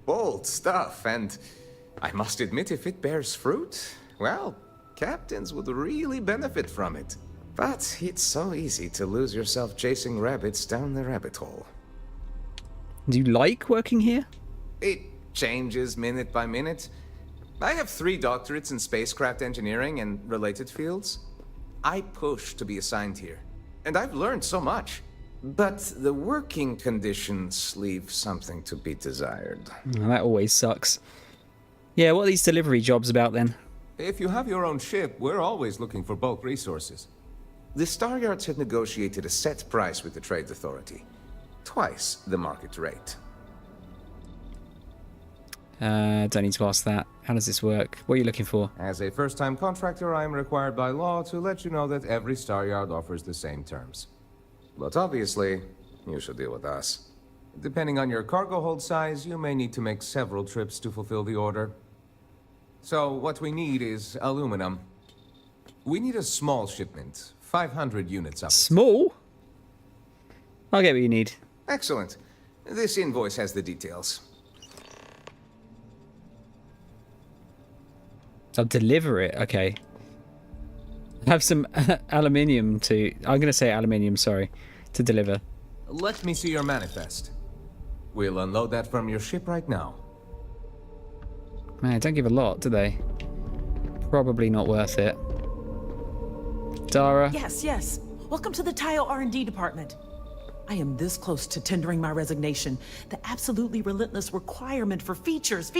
Bold stuff, and I must admit, if it bears fruit, well, captains would really benefit from it. But it's so easy to lose yourself chasing rabbits down the rabbit hole.
Do you like working here?
It changes minute by minute. I have 3 doctorates in spacecraft engineering and related fields. I push to be assigned here, and I've learned so much. But the working conditions leave something to be desired.
Well, that always sucks. Yeah, what are these delivery jobs about then?
If you have your own ship, we're always looking for bulk resources. The Star Yards had negotiated a set price with the Trade Authority. Twice the market rate.
Don't need to ask that. How does this work? What are you looking for?
As a first-time contractor, I am required by law to let you know that every Star Yard offers the same terms. But obviously, you should deal with us. Depending on your cargo hold size, you may need to make several trips to fulfill the order. So what we need is aluminum. We need a small shipment, 500 units of it.
Small? I'll get what you need.
Excellent. This invoice has the details.
I'll deliver it, okay. Have some aluminium to... I'm going to say aluminium, sorry, to deliver.
Let me see your manifest. We'll unload that from your ship right now.
Man, don't give a lot, do they? Probably not worth it. Dara?
Yes. Welcome to the Tile R&D department. I am this close to tendering my resignation. The absolutely relentless requirement for features.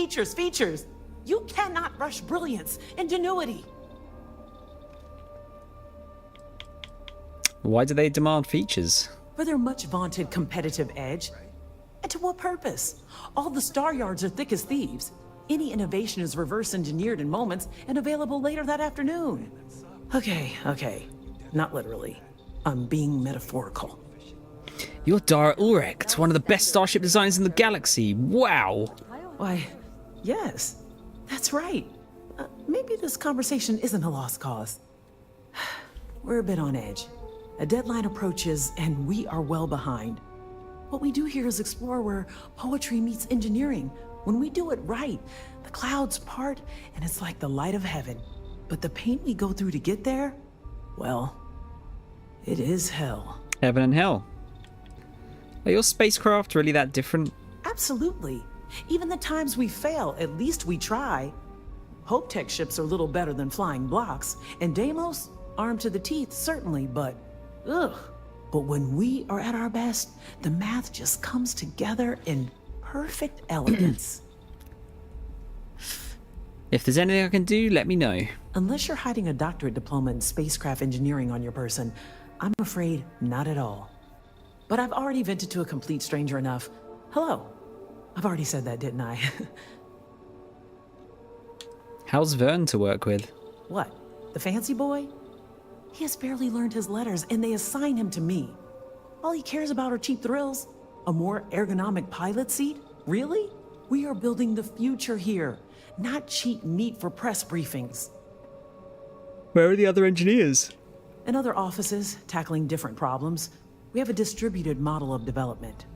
You cannot rush brilliance, ingenuity.
Why do they demand features?
For their much vaunted competitive edge. And to what purpose? All the Star Yards are thick as thieves. Any innovation is reverse engineered in moments and available later that afternoon. Okay. Not literally. I'm being metaphorical.
You're Dara Ulrich, one of the best starship designers in the galaxy. Wow.
Why, yes. That's right. Maybe this conversation isn't a lost cause. We're a bit on edge. A deadline approaches, and we are well behind. What we do here is explore where poetry meets engineering. When we do it right, the clouds part, and it's like the light of heaven. But the pain we go through to get there, well, it is hell.
Heaven and hell. Are your spacecraft really that different?
Absolutely. Even the times we fail, at least we try. Hope Tech ships are little better than flying blocks, and Deimos, armed to the teeth, certainly, but ugh. But when we are at our best, the math just comes together in perfect elegance.
If there's anything I can do, let me know.
Unless you're hiding a doctorate diploma in spacecraft engineering on your person, I'm afraid not at all. But I've already vented to a complete stranger enough. Hello. I've already said that, didn't I?
How's Vern to work with?
What? The fancy boy? He has barely learned his letters, and they assign him to me. All he cares about are cheap thrills. A more ergonomic pilot seat? Really? We are building the future here, not cheap meat for press briefings.
Where are the other engineers?
In other offices, tackling different problems. We have a distributed model of development.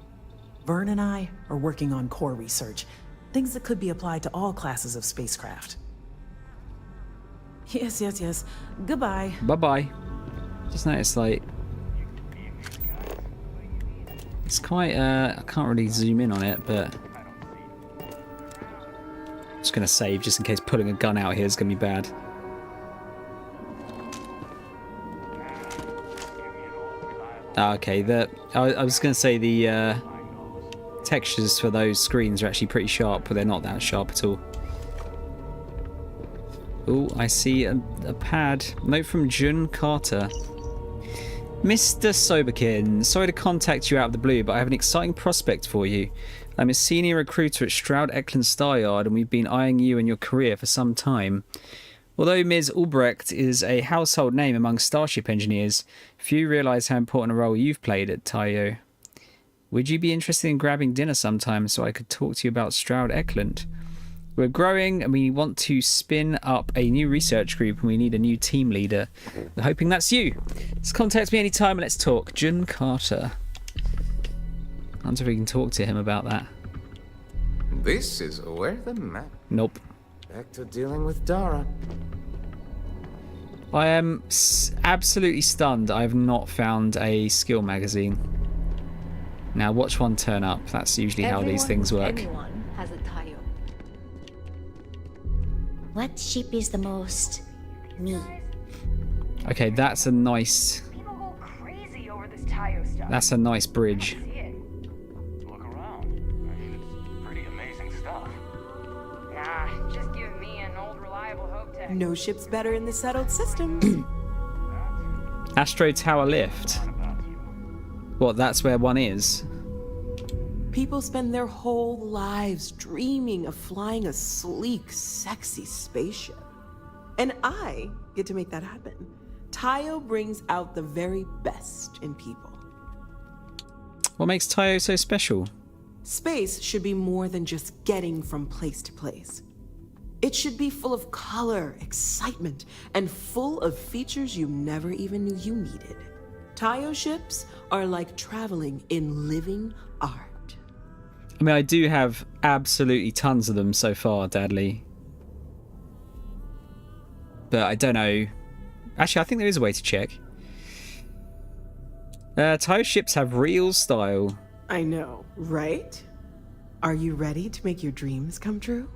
Vern and I are working on core research, things that could be applied to all classes of spacecraft. Yes. Goodbye.
Bye-bye. Just noticed, like... It's quite, I can't really zoom in on it, but... I'm just going to save, just in case pulling a gun out here is going to be bad. Okay, I was going to say the textures for those screens are actually pretty sharp, but they're not that sharp at all. Oh, I see a pad. Note from Jun Carter. Mr. Soberkin, sorry to contact you out of the blue, but I have an exciting prospect for you. I'm a senior recruiter at Stroud Eklund Star Yard, and we've been eyeing you and your career for some time. Although Ms. Albrecht is a household name among Starship engineers, few realise how important a role you've played at Tayo. Would you be interested in grabbing dinner sometime so I could talk to you about Stroud Eklund? We're growing and we want to spin up a new research group and we need a new team leader. We're hoping that's you. Just contact me anytime and let's talk. Jun Carter. I wonder if we can talk to him about that.
This is where the map.
Nope.
Back to dealing with Dara.
I am absolutely stunned I have not found a skill magazine. Now watch one turn up. That's usually how these things work.
Anyone has a Tayo.
What ship is the most me?
Okay, that's a nice...
People go crazy over this Tayo stuff.
That's a nice bridge.
Look around. I mean, it's pretty amazing stuff. Nah, just give me an old reliable hope tech.
No ship's better in the settled system.
Astro Tower Lift. What, that's where one is?
People spend their whole lives dreaming of flying a sleek, sexy spaceship. And I get to make that happen. Tayo brings out the very best in people.
What makes Tayo so special?
Space should be more than just getting from place to place. It should be full of color, excitement, and full of features you never even knew you needed. Tayo ships are like traveling in living art.
I mean, I do have absolutely tons of them so far, Dadley. But I don't know. Actually, I think there is a way to check. Tayo ships have real style.
I know, right? Are you ready to make your dreams come true?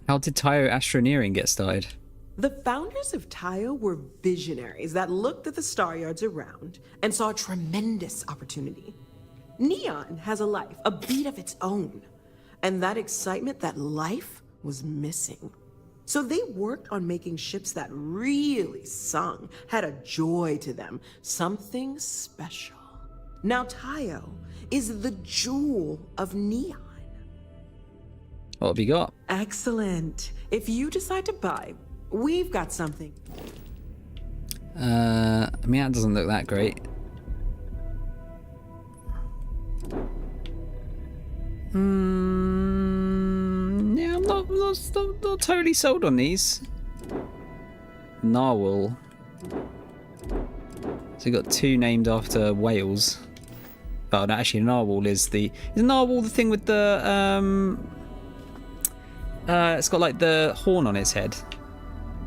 How did Tayo Astroneering get started?
The founders of Tayo were visionaries that looked at the star yards around and saw a tremendous opportunity. Neon has a life, a beat of its own, and that excitement, that life, was missing. So they worked on making ships that really sung, had a joy to them, something special. Now Tayo is the jewel of Neon.
What have you got?
Excellent. If you decide to buy, we've got something.
I mean, that doesn't look that great. Yeah, I'm not totally sold on these. Narwhal. So you got two named after whales. Oh, no, actually, narwhal is the... Is narwhal the thing with the... it's got like the horn on its head.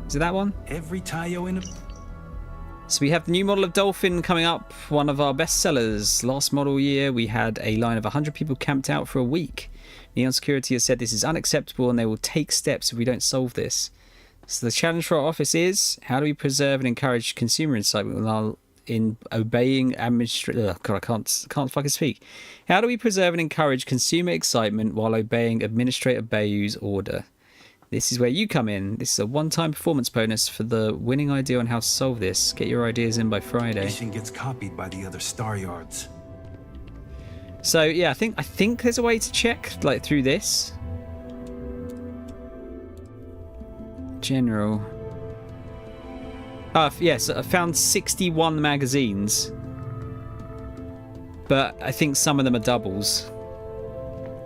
Is it that one?
Every Tayo in a...
So we have the new model of Dolphin coming up, one of our best sellers. Last model year, we had a line of 100 people camped out for a week. Neon Security has said this is unacceptable and they will take steps if we don't solve this. So the challenge for our office is, how do we preserve and encourage consumer excitement while in obeying administrative... God, I can't fucking speak. How do we preserve and encourage consumer excitement while obeying Administrator Bayou's order? This is where you come in. This is a one-time performance bonus for the winning idea on how to solve this. Get your ideas in by Friday.
Mission gets copied by the other star yards.
So yeah, I think there's a way to check like through this. General. Yes, I found 61 magazines. But I think some of them are doubles.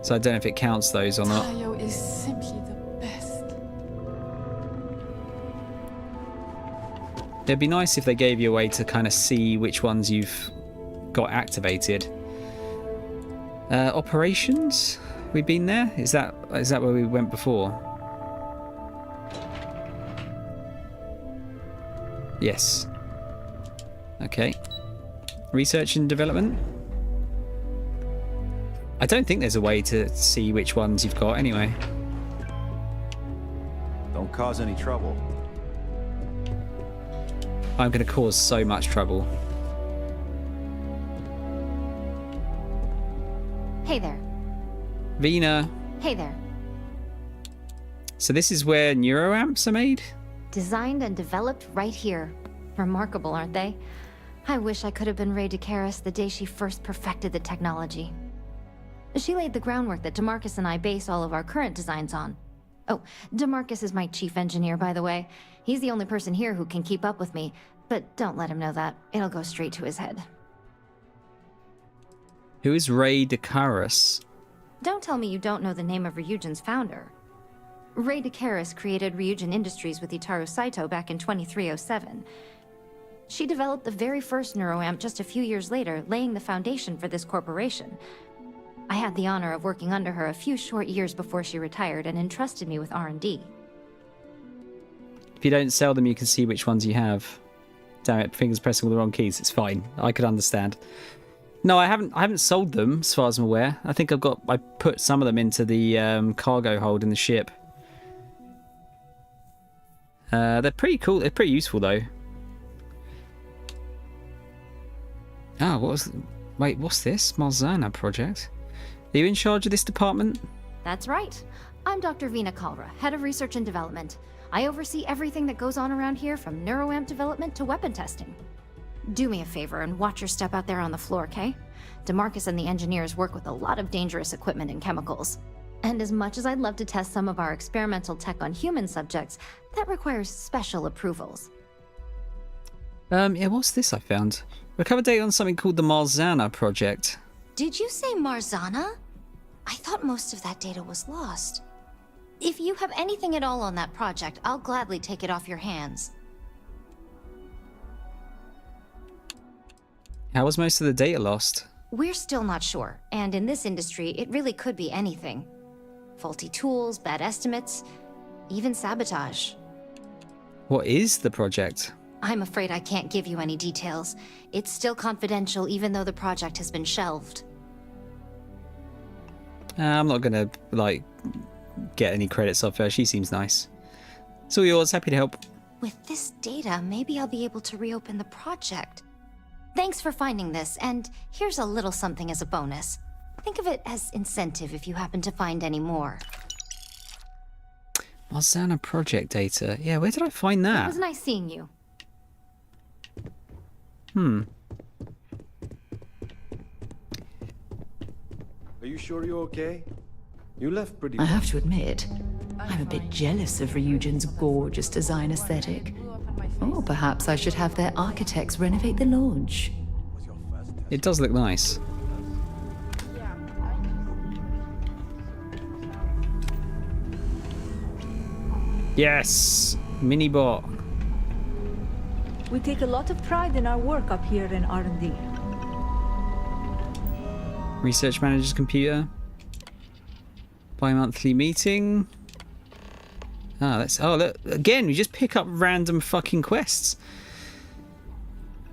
So I don't know if it counts those or not.
Tayo is simply the best.
It'd be nice if they gave you a way to kind of see which ones you've got activated. Operations? We've been there? Is that where we went before? Yes. Okay. Research and development? I don't think there's a way to see which ones you've got anyway.
Don't cause any trouble.
I'm going to cause so much trouble.
Hey there.
Vina.
Hey there.
So this is where neuroamps are made?
Designed and developed right here. Remarkable, aren't they? I wish I could have been Ray DeCaris the day she first perfected the technology. She laid the groundwork that DeMarcus and I base all of our current designs on. Oh, DeMarcus is my chief engineer, by the way. He's the only person here who can keep up with me, but don't let him know that. It'll go straight to his head.
Who is Ray DeCaris?
Don't tell me you don't know the name of Ryujin's founder. Ray DeCaris created Ryujin Industries with Itaru Saito back in 2307. She developed the very first neuroamp just a few years later, laying the foundation for this corporation. I had the honor of working under her a few short years before she retired and entrusted me with R&D.
If you don't sell them, you can see which ones you have. Damn it, fingers pressing all the wrong keys. It's fine. I could understand. No, I haven't sold them, as far as I'm aware. I think I put some of them into the cargo hold in the ship. They're pretty cool. They're pretty useful, though. Oh, what's this? Malzana project? Are you in charge of this department?
That's right. I'm Dr. Vina Kalra, head of research and development. I oversee everything that goes on around here, from neuroamp development to weapon testing. Do me a favor and watch your step out there on the floor, okay? DeMarcus and the engineers work with a lot of dangerous equipment and chemicals. And as much as I'd love to test some of our experimental tech on human subjects, that requires special approvals.
Yeah, what's this I found? Recover data on something called the Malzana project.
Did you say Marzana? I thought most of that data was lost. If you have anything at all on that project, I'll gladly take it off your hands.
How was most of the data lost?
We're still not sure, and in this industry, it really could be anything. Faulty tools, bad estimates, even sabotage.
What is the project?
I'm afraid I can't give you any details. It's still confidential, even though the project has been shelved.
I'm not gonna, get any credits off her. She seems nice. It's all yours. Happy to help.
With this data, maybe I'll be able to reopen the project. Thanks for finding this, and here's a little something as a bonus. Think of it as incentive if you happen to find any more.
Malzana project data. Yeah, where did I find that?
It was nice seeing you.
Are you sure you're okay? You left pretty...
I have to admit, I'm a bit jealous of Ryujin's gorgeous design aesthetic. Or perhaps I should have their architects renovate the launch.
It does look nice. Yes! Mini-bot.
We take a lot of pride in our work up here in R&D.
Research manager's computer. Bi-monthly meeting. Oh, look, again, we just pick up random fucking quests.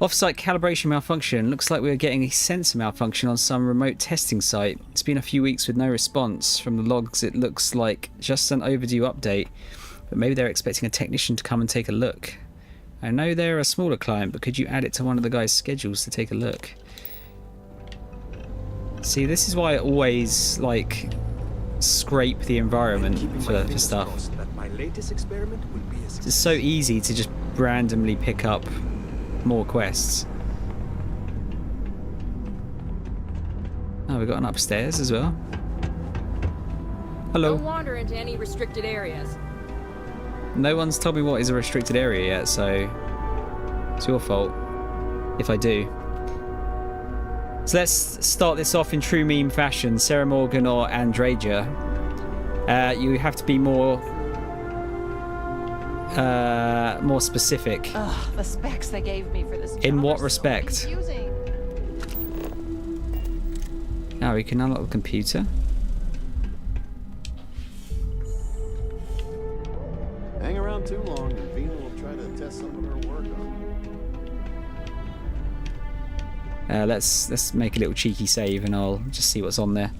Off-site calibration malfunction. Looks like we're getting a sensor malfunction on some remote testing site. It's been a few weeks with no response. From the logs, it looks like just an overdue update. But maybe they're expecting a technician to come and take a look. I know they're a smaller client, but could you add it to one of the guys' schedules to take a look? See, this is why I always, scrape the environment for stuff.
My latest experiment will be
It's so easy to just randomly pick up more quests. Oh, we've got an upstairs as well. Hello.
Don't wander into any restricted areas.
No one's told me what is a restricted area yet, so it's your fault if I do. So let's start this off in true meme fashion. Sarah Morgan or Andreja. You have to be more specific.
Ugh, the specs they gave me for this job
In what
are so
respect?
confusing.
Now we can unlock the computer.
Hang around too long and Vina will try to test some of her work on.
Let's make a little cheeky save and I'll just see what's on there.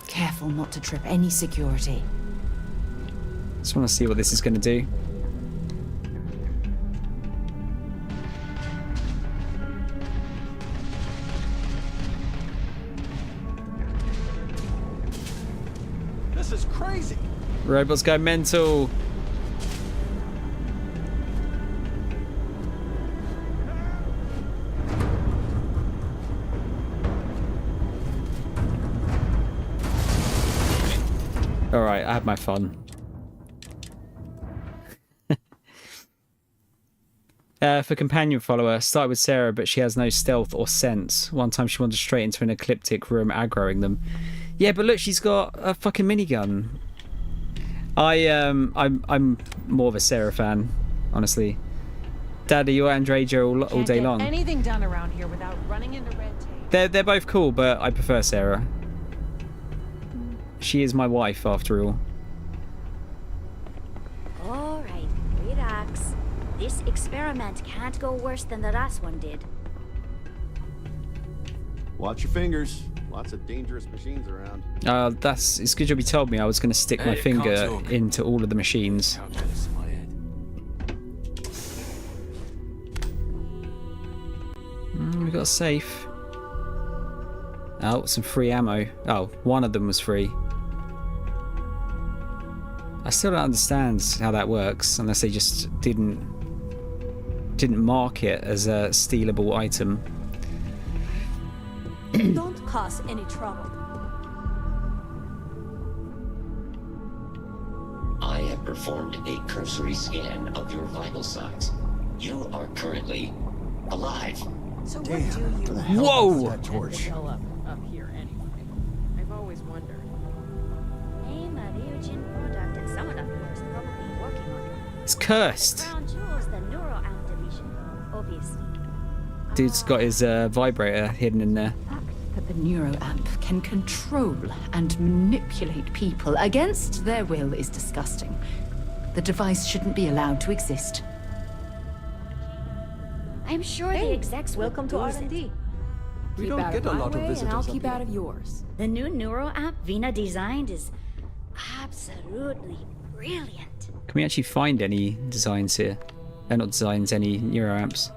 Careful not to trip any security.
Just want to see what this is going to do.
This is crazy.
Robots go mental. Alright, I had my fun. For companion follower, started with Sarah, but she has no stealth or sense. One time she wandered straight into an ecliptic room, aggroing them. Yeah, but look, she's got a fucking minigun. I'm more of a Sarah fan, honestly. Daddy, you're Andreja all day long.
Anything done around here without running into red tape.
They're both cool, but I prefer Sarah. She is my wife, after all.
All right, relax. This experiment can't go worse than the last one did.
Watch your fingers. Lots of dangerous machines around.
It's good job you told me. I was going to stick my finger into all of the machines. We got a safe. Oh, some free ammo. Oh, one of them was free. I still don't understand how that works, unless they just didn't mark it as a stealable item.
Don't cause any trouble.
I have performed a cursory scan of your vital signs. You are currently alive.
So what do you
Whoa!
that torch? Up here anyway. I've always wondered.
Name a Ryujin product and some of the force probably working on it.
It's cursed.
Crown jewels, the neural amp division, obviously.
Dude's got his vibrator hidden in there.
That the neuroamp can control and manipulate people against their will is disgusting. The device shouldn't be allowed to exist.
I'm sure the execs
welcome to
will
R&D.
We don't get a lot of visitors.
And I'll
up
keep
here.
out of yours.
The new neuro app Vina designed is absolutely brilliant.
Can we actually find any designs here? Not designs, any neuroamps.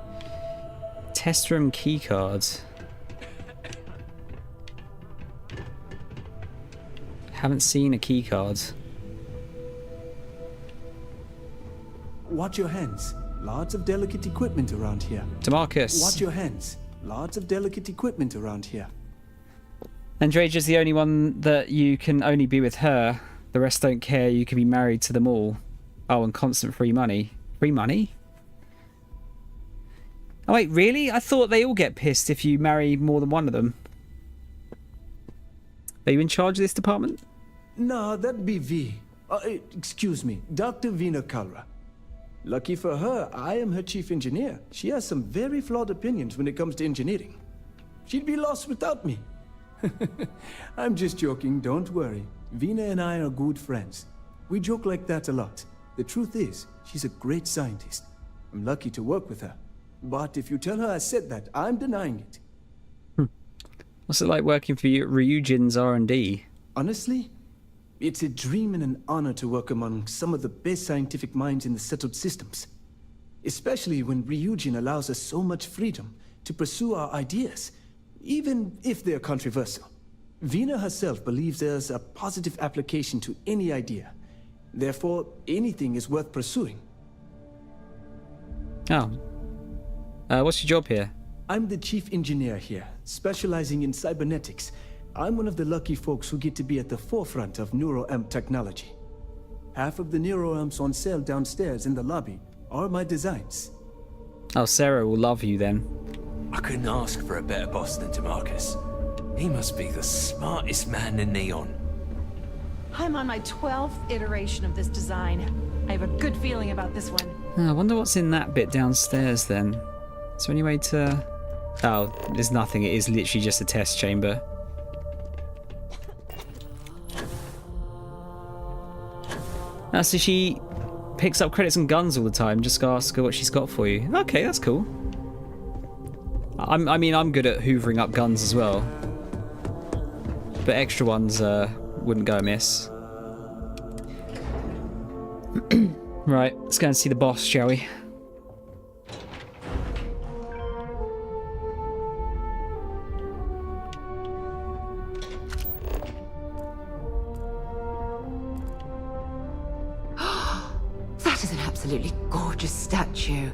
Test room keycards. Haven't seen a keycard.
Watch your hands. Lots of delicate equipment around here.
Demarcus.
Watch your hands. Lots of delicate equipment around here.
Andreja's the only one that you can only be with her. The rest don't care. You can be married to them all. Oh, and constant free money. Free money? Oh, wait, really? I thought they all get pissed if you marry more than one of them. Are you in charge of this department?
No, that'd be V. Excuse me, Dr. Vina Kalra. Lucky for her, I am her chief engineer. She has some very flawed opinions when it comes to engineering. She'd be lost without me. I'm just joking, don't worry. Vina and I are good friends. We joke like that a lot. The truth is, she's a great scientist. I'm lucky to work with her. But if you tell her I said that, I'm denying it.
What's it like working for Ryujin's R&D?
Honestly, it's a dream and an honor to work among some of the best scientific minds in the settled systems. Especially when Ryujin allows us so much freedom to pursue our ideas, even if they're controversial. Vina herself believes there's a positive application to any idea. Therefore, anything is worth pursuing.
Oh. What's your job here?
I'm the chief engineer here, specializing in cybernetics. I'm one of the lucky folks who get to be at the forefront of neuroamp technology. Half of the neuroamps on sale downstairs in the lobby are my designs.
Oh, Sarah will love you then.
I couldn't ask for a better boss than DeMarcus. He must be the smartest man in Neon.
I'm on my 12th iteration of this design. I have a good feeling about this one.
I wonder what's in that bit downstairs then. Is there any way to... Oh, there's nothing. It is literally just a test chamber. So she picks up credits and guns all the time. Just ask her what she's got for you. Okay, that's cool. I mean, I'm good at hoovering up guns as well. But extra ones wouldn't go amiss. Right, let's go and see the boss, shall we?
That is an absolutely gorgeous statue.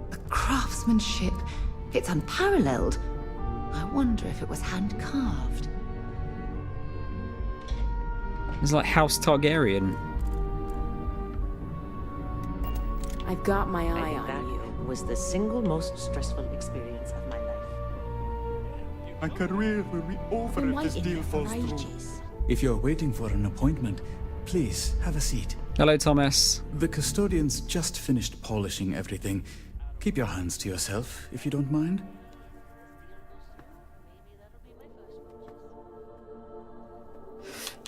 The craftsmanship, it's unparalleled. I wonder if it was hand-carved.
It's like House Targaryen.
I've got my eye on you. It was the single most stressful experience of my life.
My career will be over if this deal falls through.
If you're waiting for an appointment, please have a seat.
Hello, Thomas.
The custodian's just finished polishing everything. Keep your hands to yourself, if you don't mind.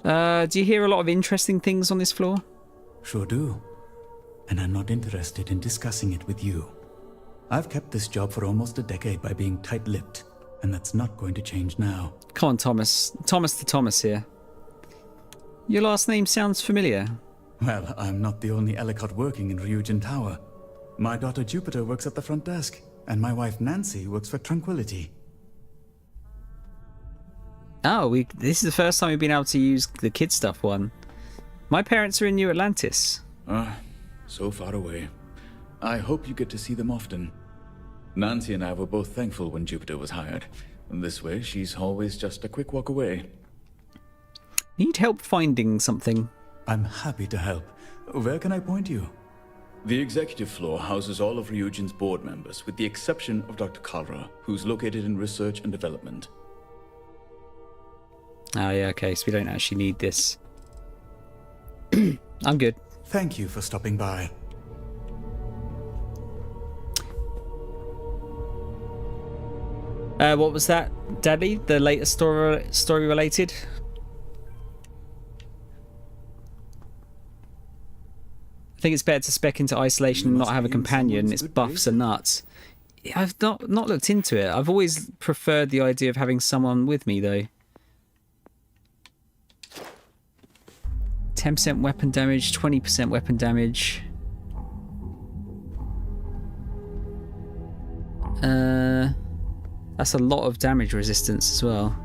Do you hear a lot of interesting things on this floor?
Sure do. And I'm not interested in discussing it with you. I've kept this job for almost a decade by being tight-lipped, and that's not going to change now.
Come on, Thomas. Thomas to Thomas here. Your last name sounds familiar.
Well, I'm not the only Ellicott working in Ryujin Tower. My daughter Jupiter works at the front desk, and my wife Nancy works for Tranquility.
Oh, this is the first time we've been able to use the kid stuff one. My parents are in New Atlantis.
So far away. I hope you get to see them often. Nancy and I were both thankful when Jupiter was hired. This way, she's always just a quick walk away.
Need help finding something?
I'm happy to help. Where can I point you? The executive floor houses all of Ryujin's board members, with the exception of Dr. Kalra, who's located in research and development.
Oh yeah, okay, so we don't actually need this. I'm good.
Thank you for stopping by.
What was that, Daddy? The latest story related? I think it's better to spec into isolation and not have a companion. Its buffs are nuts. I've not looked into it. I've always preferred the idea of having someone with me, though. 10% weapon damage, 20% weapon damage. That's a lot of damage resistance as well.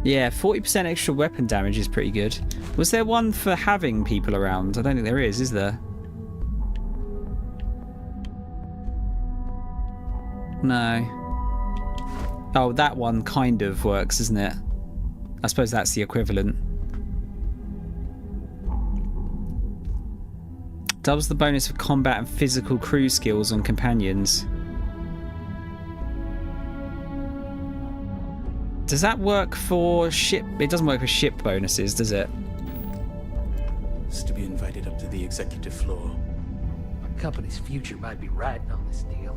Yeah, 40% extra weapon damage is pretty good. Was there one for having people around? I don't think there is there? No. Oh, that one kind of works, isn't it? I suppose that's the equivalent. Doubles the bonus of combat and physical crew skills on companions. Does that work for ship? It doesn't work for ship bonuses, does it?
Is to be invited up to the executive floor.
My company's future might be riding on this deal.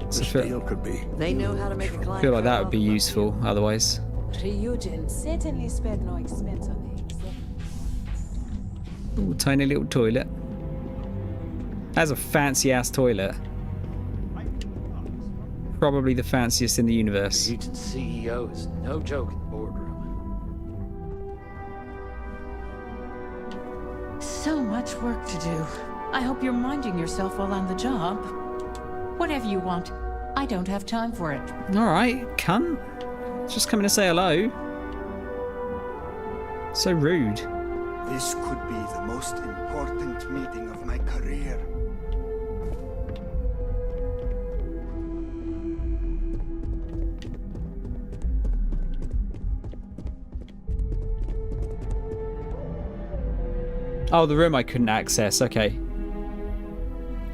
This deal could be.
They know how to make a client.
I feel like that would be useful otherwise.
Ryujin certainly spared no expense on the
Ooh, tiny little toilet. That's a fancy ass toilet. Probably the fanciest in the universe.
Ryujin's CEO is no joke in the boardroom.
So much work to do. I hope you're minding yourself while on the job. Whatever you want. I don't have time for it.
Alright, cunt. Just coming to say hello. So rude.
This could be the most important meeting of my career.
Oh, the room I couldn't access. Okay.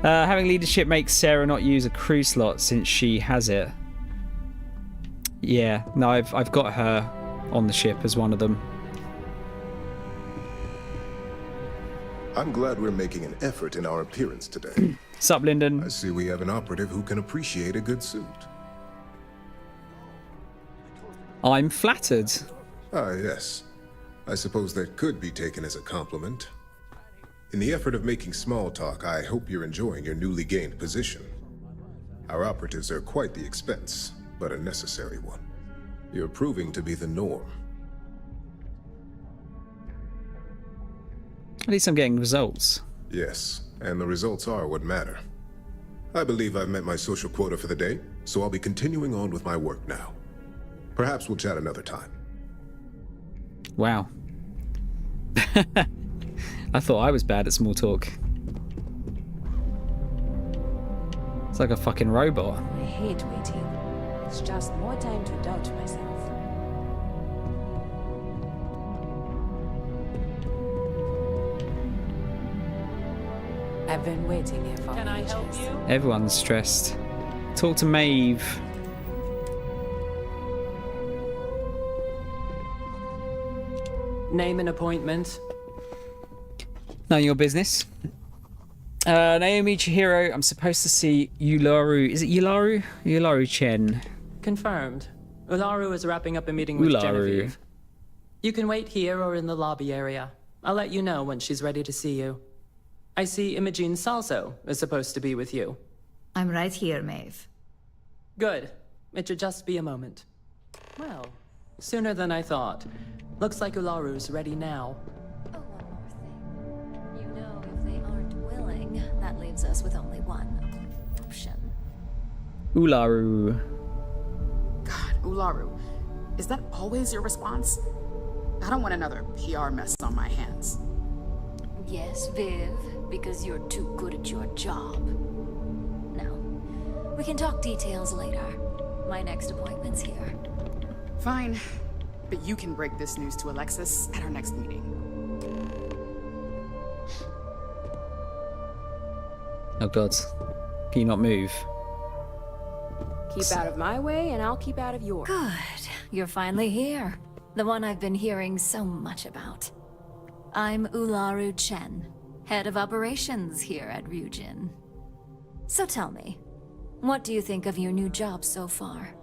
Having leadership makes Sarah not use a crew slot since she has it. Yeah, no, I've got her on the ship as one of them.
I'm glad we're making an effort in our appearance today.
Sup, Lyndon?
I see we have an operative who can appreciate a good suit.
I'm flattered.
Ah, yes. I suppose that could be taken as a compliment. In the effort of making small talk, I hope you're enjoying your newly gained position. Our operatives are quite the expense, but a necessary one. You're proving to be the norm.
At least I'm getting results.
Yes, and the results are what matter. I believe I've met my social quota for the day, so I'll be continuing on with my work now. Perhaps we'll chat another time.
Wow. I thought I was bad at small talk. It's like a fucking robot.
I hate waiting. It's just more time to doubt myself. I've been waiting here for
Can I help you?
Everyone's stressed. Talk to Maeve.
Name and appointment.
None of your business. Naomi Chihiro, I'm supposed to see Ularu. Is it Ularu? Ularu Chen.
Confirmed. Ularu is wrapping up a meeting with Genevieve. You can wait here or in the lobby area. I'll let you know when she's ready to see you. I see Imogene Salso is supposed to be with you.
I'm right here, Maeve.
Good. It should just be a moment. Well, sooner than I thought. Looks like Ularu's ready now.
Oh, one more thing. You know, if they aren't willing, that leaves us with only one option.
Ularu.
God, Ularu. Is that always your response? I don't want another PR mess on my hands.
Yes, Viv, because you're too good at your job. Now, we can talk details later. My next appointment's here.
Fine, but you can break this news to Alexis at our next meeting.
Oh god. Can you not move?
Keep out of my way, and I'll keep out of yours.
Good. You're finally here. The one I've been hearing so much about. I'm Ularu Chen, head of operations here at Ryujin. So tell me, what do you think of your new job so far?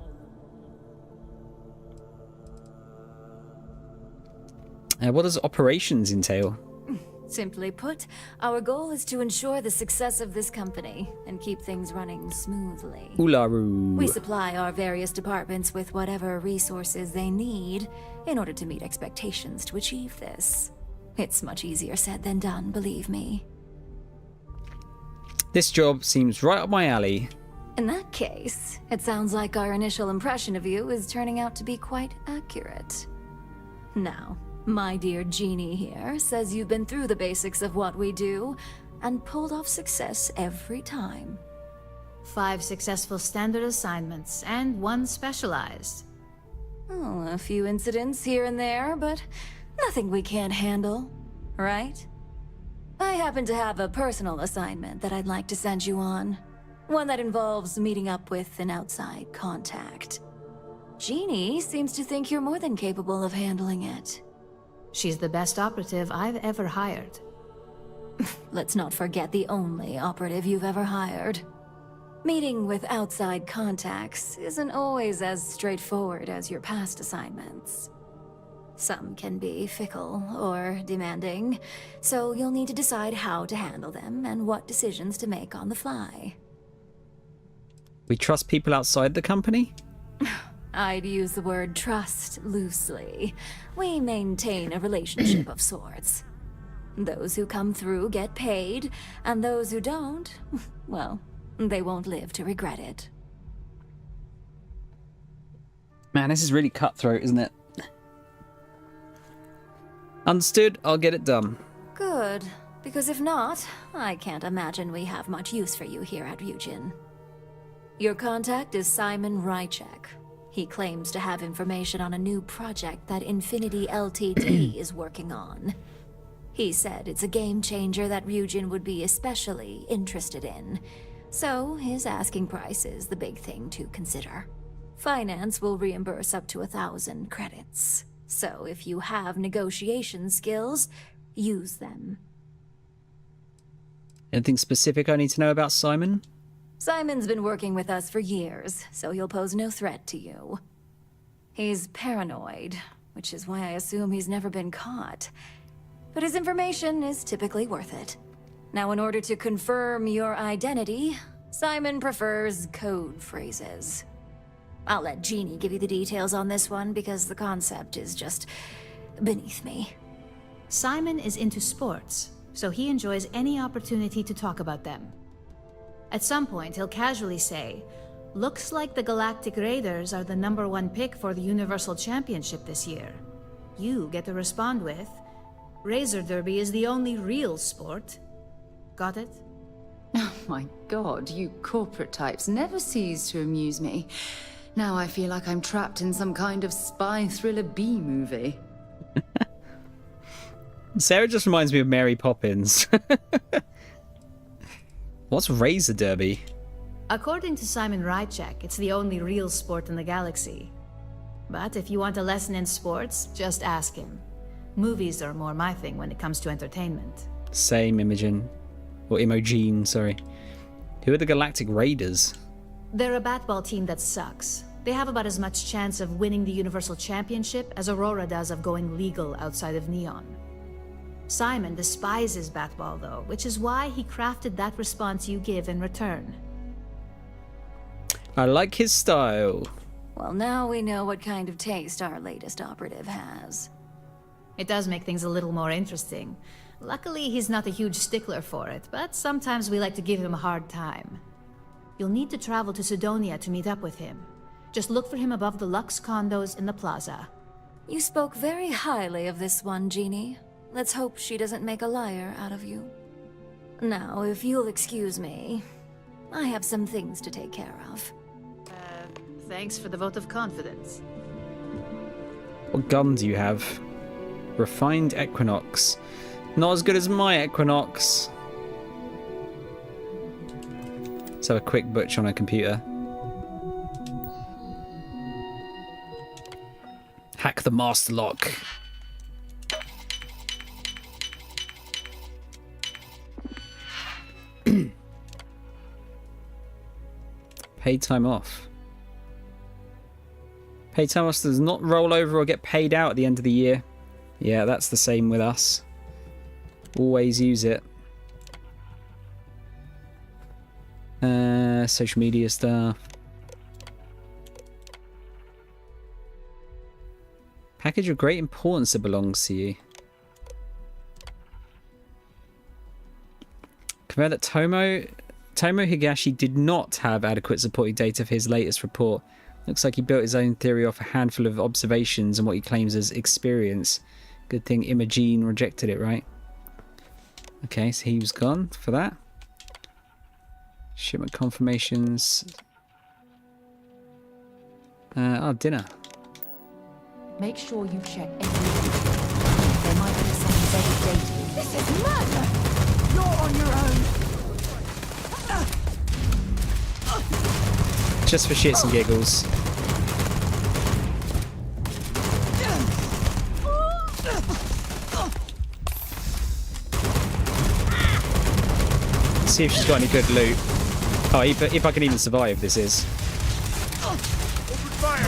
What does operations entail?
Simply put, our goal is to ensure the success of this company and keep things running smoothly.
Ularu.
We supply our various departments with whatever resources they need in order to meet expectations to achieve this. It's much easier said than done, believe me.
This job seems right up my alley.
In that case, it sounds like our initial impression of you is turning out to be quite accurate. Now, my dear Jeannie here says you've been through the basics of what we do and pulled off success every time.
5 successful standard assignments and 1 specialized.
Oh, a few incidents here and there, but nothing we can't handle, right? I happen to have a personal assignment that I'd like to send you on. One that involves meeting up with an outside contact. Jeannie seems to think you're more than capable of handling it.
She's the best operative I've ever hired.
Let's not forget the only operative you've ever hired. Meeting with outside contacts isn't always as straightforward as your past assignments. Some can be fickle or demanding, so you'll need to decide how to handle them and what decisions to make on the fly.
We trust people outside the company?
I'd use the word trust loosely. We maintain a relationship of sorts. Those who come through get paid, and those who don't, well, they won't live to regret it.
Man, this is really cutthroat, isn't it? Understood, I'll get it done.
Good, because if not, I can't imagine we have much use for you here at Ryujin. Your contact is Simon Ryujin. He claims to have information on a new project that Infinity Ltd is working on. He said it's a game changer that Ryujin would be especially interested in. So his asking price is the big thing to consider. Finance will reimburse up to 1,000 credits. So if you have negotiation skills, use them.
Anything specific I need to know about Simon?
Simon's been working with us for years, so he'll pose no threat to you. He's paranoid, which is why I assume he's never been caught. But his information is typically worth it. Now, in order to confirm your identity, Simon prefers code phrases. I'll let Jeannie give you the details on this one because the concept is just beneath me.
Simon is into sports, so he enjoys any opportunity to talk about them. At some point, he'll casually say, "Looks like the Galactic Raiders are the #1 pick for the Universal Championship this year." You get to respond with, "Razor Derby is the only real sport." Got it?
Oh my god, you corporate types never cease to amuse me. Now I feel like I'm trapped in some kind of spy thriller B movie.
Sarah just reminds me of Mary Poppins. What's Razor Derby?
According to Simon Ryujin, it's the only real sport in the galaxy. But if you want a lesson in sports, just ask him. Movies are more my thing when it comes to entertainment.
Same, Imogen. Or Imogen, sorry. Who are the Galactic Raiders?
They're a batball team that sucks. They have about as much chance of winning the Universal Championship as Aurora does of going legal outside of Neon. Simon despises batball, though, which is why he crafted that response you give in return.
I like his style.
Well, now we know what kind of taste our latest operative has.
It does make things a little more interesting. Luckily, he's not a huge stickler for it, but sometimes we like to give him a hard time. You'll need to travel to Sidonia to meet up with him. Just look for him above the Lux condos in the plaza.
You spoke very highly of this one, Jeannie. Let's hope she doesn't make a liar out of you. Now, if you'll excuse me, I have some things to take care of.
Thanks for the vote of confidence.
What gun do you have? Refined Equinox. Not as good as my Equinox. Let's have a quick butch on a computer. Hack the master lock. Paid time off. Paid time off does not roll over or get paid out at the end of the year. Yeah, that's the same with us. Always use it. Social media stuff. Package of great importance that belongs to you. Confirm that Tomo Higashi did not have adequate supporting data for his latest report. Looks like he built his own theory off a handful of observations and what he claims as experience. Good thing Imogen rejected it, right? Okay, so he was gone for that. Shipment confirmations. Dinner.
Make sure you check everything. There might be some embedded data. This is murder! You're on your own!
Just for shits and giggles. Let's see if she's got any good loot. Oh, if I can even survive, this is.
Open fire!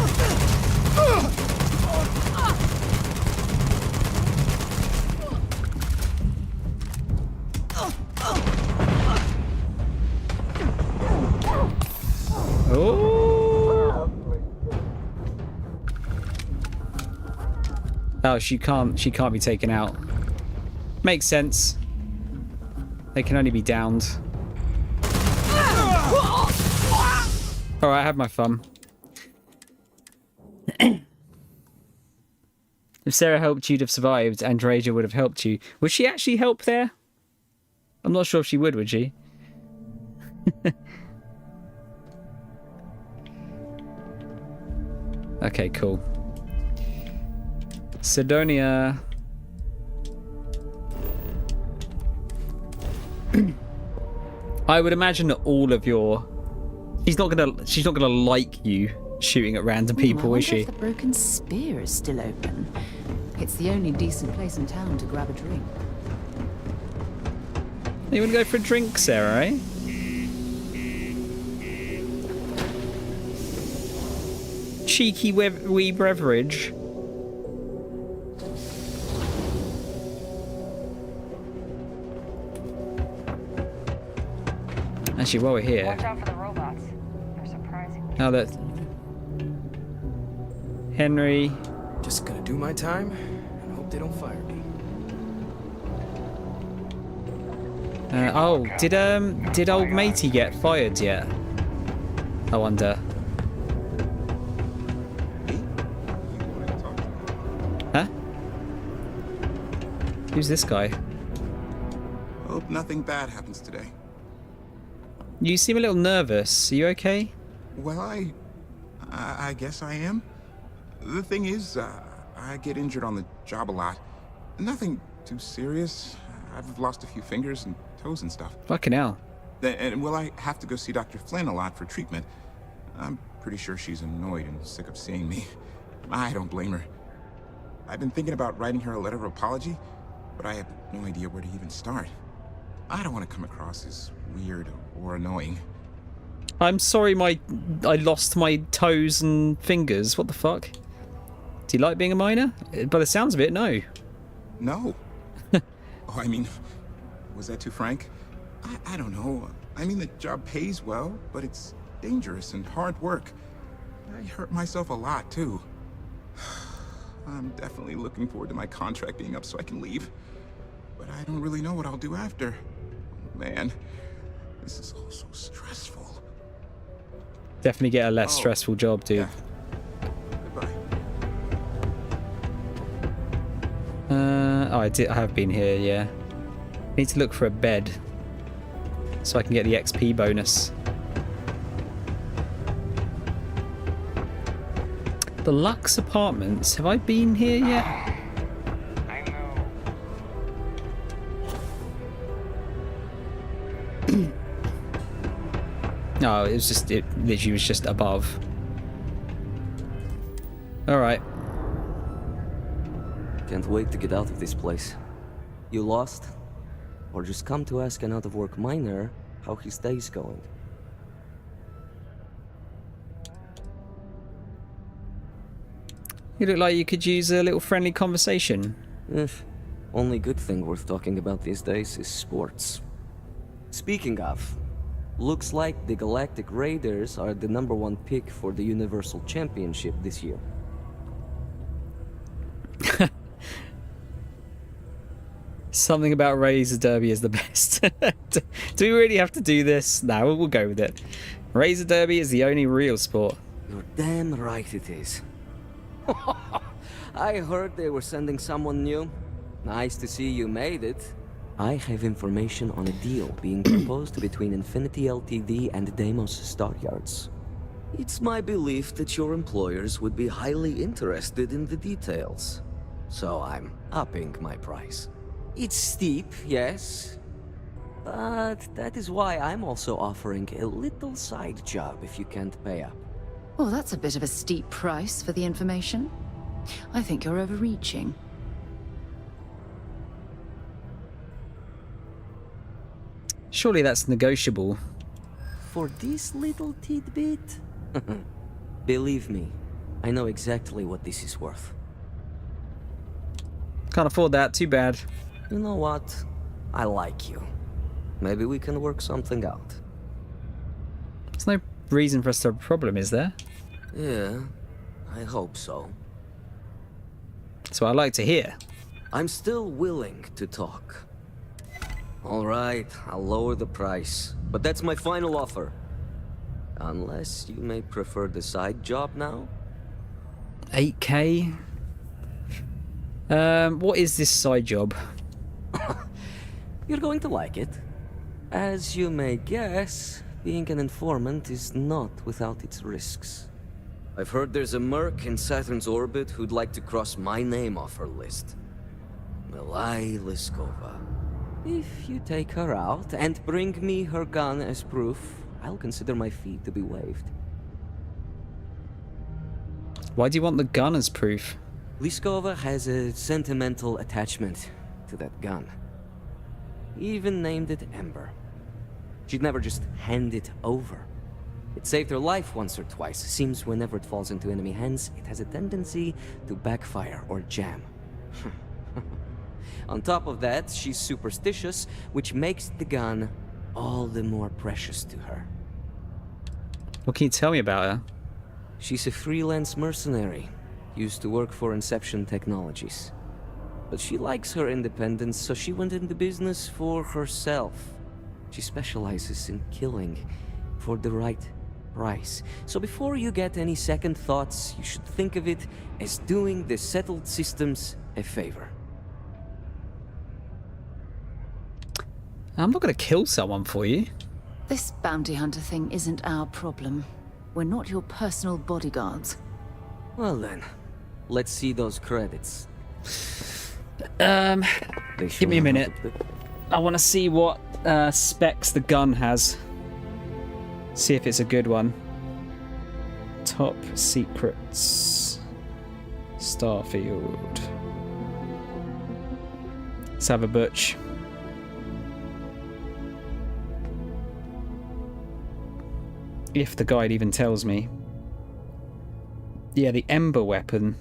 Oh, she can't be taken out. Makes sense. They can only be downed. Alright, I have my fun. If Sarah helped, you'd have survived. Andreja would have helped you. Would she actually help there? I'm not sure if she would she? Okay, cool. Sidonia. I would imagine that all of your... She's not gonna like you shooting at random people, is she?
If the broken spear is still open. It's the only decent place in town to grab a drink.
You want to go for a drink, Sarah, eh? Cheeky wee beverage. Actually, while we're here...
Watch out for the robots. They're surprising.
Now that... Henry...
Just gonna do my time and hope they don't fire me.
oh, did old matey get fired yet? I wonder. Huh? Who's this guy?
Hope nothing bad happens today.
You seem a little nervous. Are you okay?
Well, I guess I am. The thing is, I get injured on the job a lot. Nothing too serious. I've lost a few fingers and toes and stuff.
Fucking hell.
And well, I have to go see Dr. Flynn a lot for treatment. I'm pretty sure she's annoyed and sick of seeing me. I don't blame her. I've been thinking about writing her a letter of apology, but I have no idea where to even start. I don't want to come across as weird or annoying.
I'm sorry I lost my toes and fingers. What the fuck? Do you like being a miner? By the sounds of it, no.
No. Oh, I mean, was that too frank? I don't know. I mean, the job pays well, but it's dangerous and hard work. I hurt myself a lot, too. I'm definitely looking forward to my contract being up so I can leave. But I don't really know what I'll do after. Man, this is all so stressful.
Definitely get a less stressful job, dude.
Yeah. Goodbye.
I have been here, yeah. Need to look for a bed so I can get the XP bonus. The Lux Apartments. Have I been here yet?
I know.
No, it literally was just above. Alright.
Can't wait to get out of this place. You lost? Or just come to ask an out-of-work miner how his day's going?
You look like you could use a little friendly conversation.
Only good thing worth talking about these days is sports. Speaking of, looks like the Galactic Raiders are the #1 pick for the Universal Championship this year.
Something about Razor Derby is the best. Do we really have to do this? No, we'll go with it. Razor Derby is the only real sport.
You're damn right it is. I heard they were sending someone new. Nice to see you made it. I have information on a deal being proposed between Infinity Ltd and Deimos Staryards. It's my belief that your employers would be highly interested in the details. So I'm upping my price. It's steep, yes. But that is why I'm also offering a little side job if you can't pay up.
Oh, that's a bit of a steep price for the information. I think you're overreaching.
Surely that's negotiable.
For this little tidbit? Believe me, I know exactly what this is worth.
Can't afford that, too bad.
You know what? I like you. Maybe we can work something out.
There's no reason for us to have a problem, is there?
Yeah, I hope so.
That's what I like to hear.
I'm still willing to talk. All right, I'll lower the price, but that's my final offer. Unless you may prefer the side job now?
8K? What is this side job?
You're going to like it. As you may guess, being an informant is not without its risks. I've heard there's a merc in Saturn's orbit who'd like to cross my name off her list. Milai Liskova. If you take her out and bring me her gun as proof, I'll consider my fee to be waived.
Why do you want the gun as proof?
Liskova has a sentimental attachment to that gun. Even named it Ember. She'd never just hand it over. It saved her life once or twice. Seems whenever it falls into enemy hands, it has a tendency to backfire or jam. On top of that, she's superstitious, which makes the gun all the more precious to her.
What can you tell me about her?
She's a freelance mercenary, used to work for Inception Technologies. But she likes her independence, so she went into business for herself. She specializes in killing for the right price. So before you get any second thoughts, you should think of it as doing the settled systems a favor.
I'm not going to kill someone for you.
This bounty hunter thing isn't our problem. We're not your personal bodyguards.
Well then, let's see those credits.
Give me a minute. I want to see what specs the gun has. See if it's a good one. Top secrets. Starfield. Let's have a butch. If the guide even tells me. Yeah, the Ember weapon.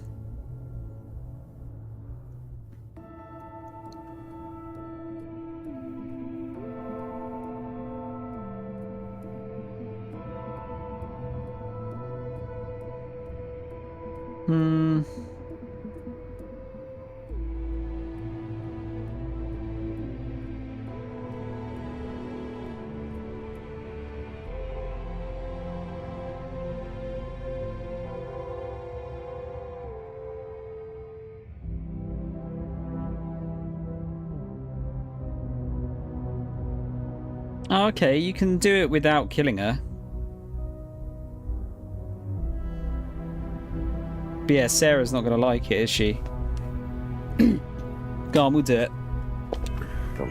Okay, you can do it without killing her. But yeah, Sarah's not going to like it, is she? Go on, we'll do it.
Cool.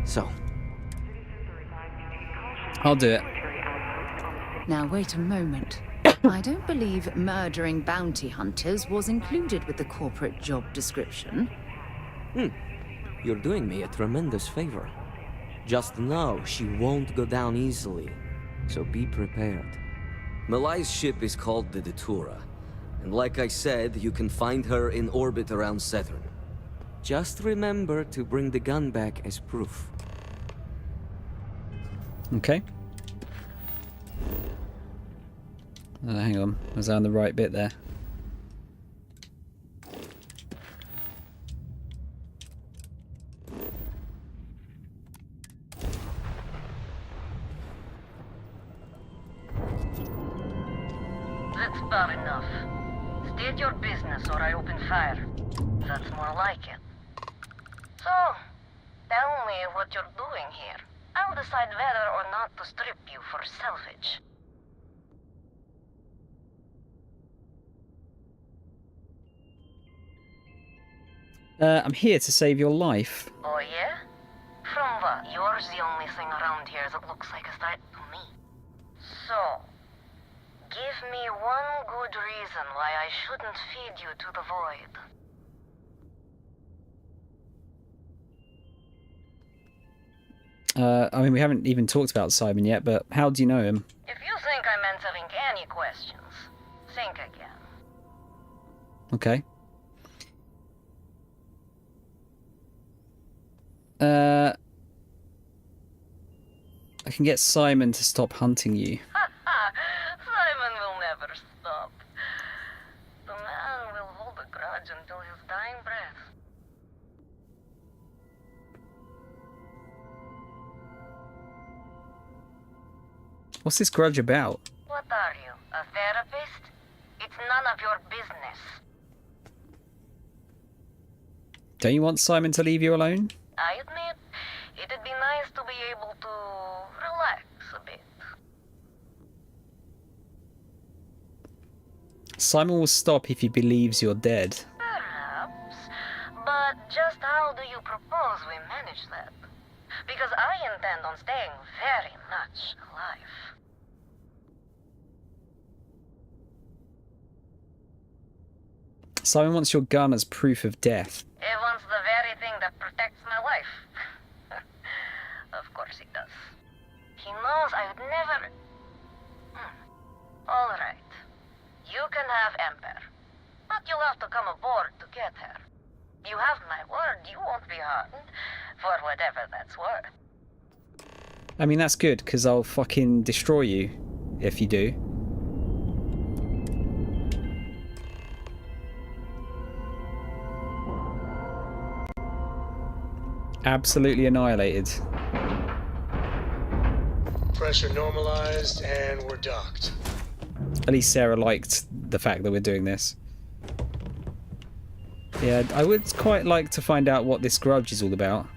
So.
I'll do it.
Now wait a moment. I don't believe murdering bounty hunters was included with the corporate job description.
You're doing me a tremendous favor. Just know she won't go down easily, so be prepared. Malai's ship is called the Datura, and like I said, you can find her in orbit around Saturn. Just remember to bring the gun back as proof.
Okay. Hang on, was I on the right bit there?
That's bad enough. State your business or I open fire. That's more like it. So, tell me what you're doing here. I'll decide whether or not to strip you for salvage.
I'm here to save your life.
Oh yeah? From what? Yours the only thing around here that looks like a threat to me. So, give me one good reason why I shouldn't feed you to the void.
I mean, we haven't even talked about Simon yet, but how do you know him?
If you think I'm answering any questions, think again.
Okay. I can get Simon to stop hunting you.
Simon will never stop. The man will hold a grudge until his dying breath.
What's this grudge about?
What are you, a therapist? It's none of your business.
Don't you want Simon to leave you alone?
I admit, it'd be nice to be able to relax a bit.
Simon will stop if he believes you're dead.
Perhaps. But just how do you propose we manage that? Because I intend on staying very much alive.
Simon wants your gun as proof of death.
He wants the very thing that protects my life. Of course he does. He knows I would never... All right. You can have Ember. But you'll have to come aboard to get her. You have my word, you won't be harmed. For whatever that's worth.
I mean, that's good, because I'll fucking destroy you if you do. Absolutely annihilated.
Pressure normalized, and we're docked.
At least Sarah liked the fact that we're doing this. Yeah, I would quite like to find out what this grudge is all about.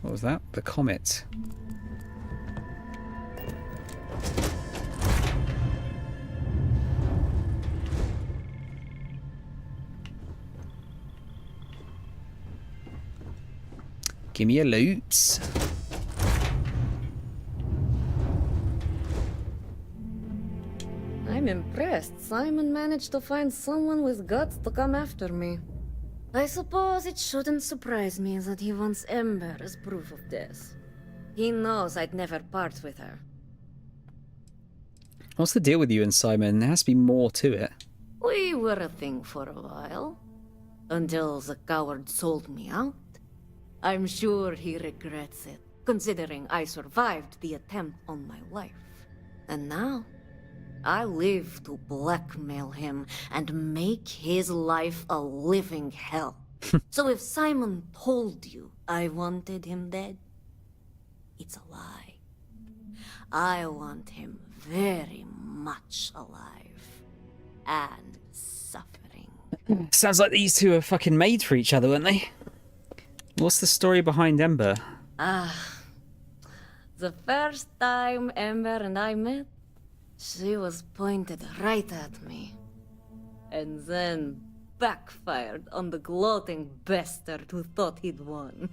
What was that? The comet. Give me your loot.
I'm impressed. Simon managed to find someone with guts to come after me. I suppose it shouldn't surprise me that he wants Ember as proof of this. He knows I'd never part with her.
What's the deal with you and Simon? There has to be more to it.
We were a thing for a while. Until the coward sold me out. I'm sure he regrets it, considering I survived the attempt on my life. And now, I live to blackmail him and make his life a living hell. So if Simon told you I wanted him dead, it's a lie. I want him very much alive. And suffering.
Sounds like these two are fucking made for each other, weren't they? What's the story behind Ember?
The first time Ember and I met, she was pointed right at me. And then backfired on the gloating bastard who thought he'd won.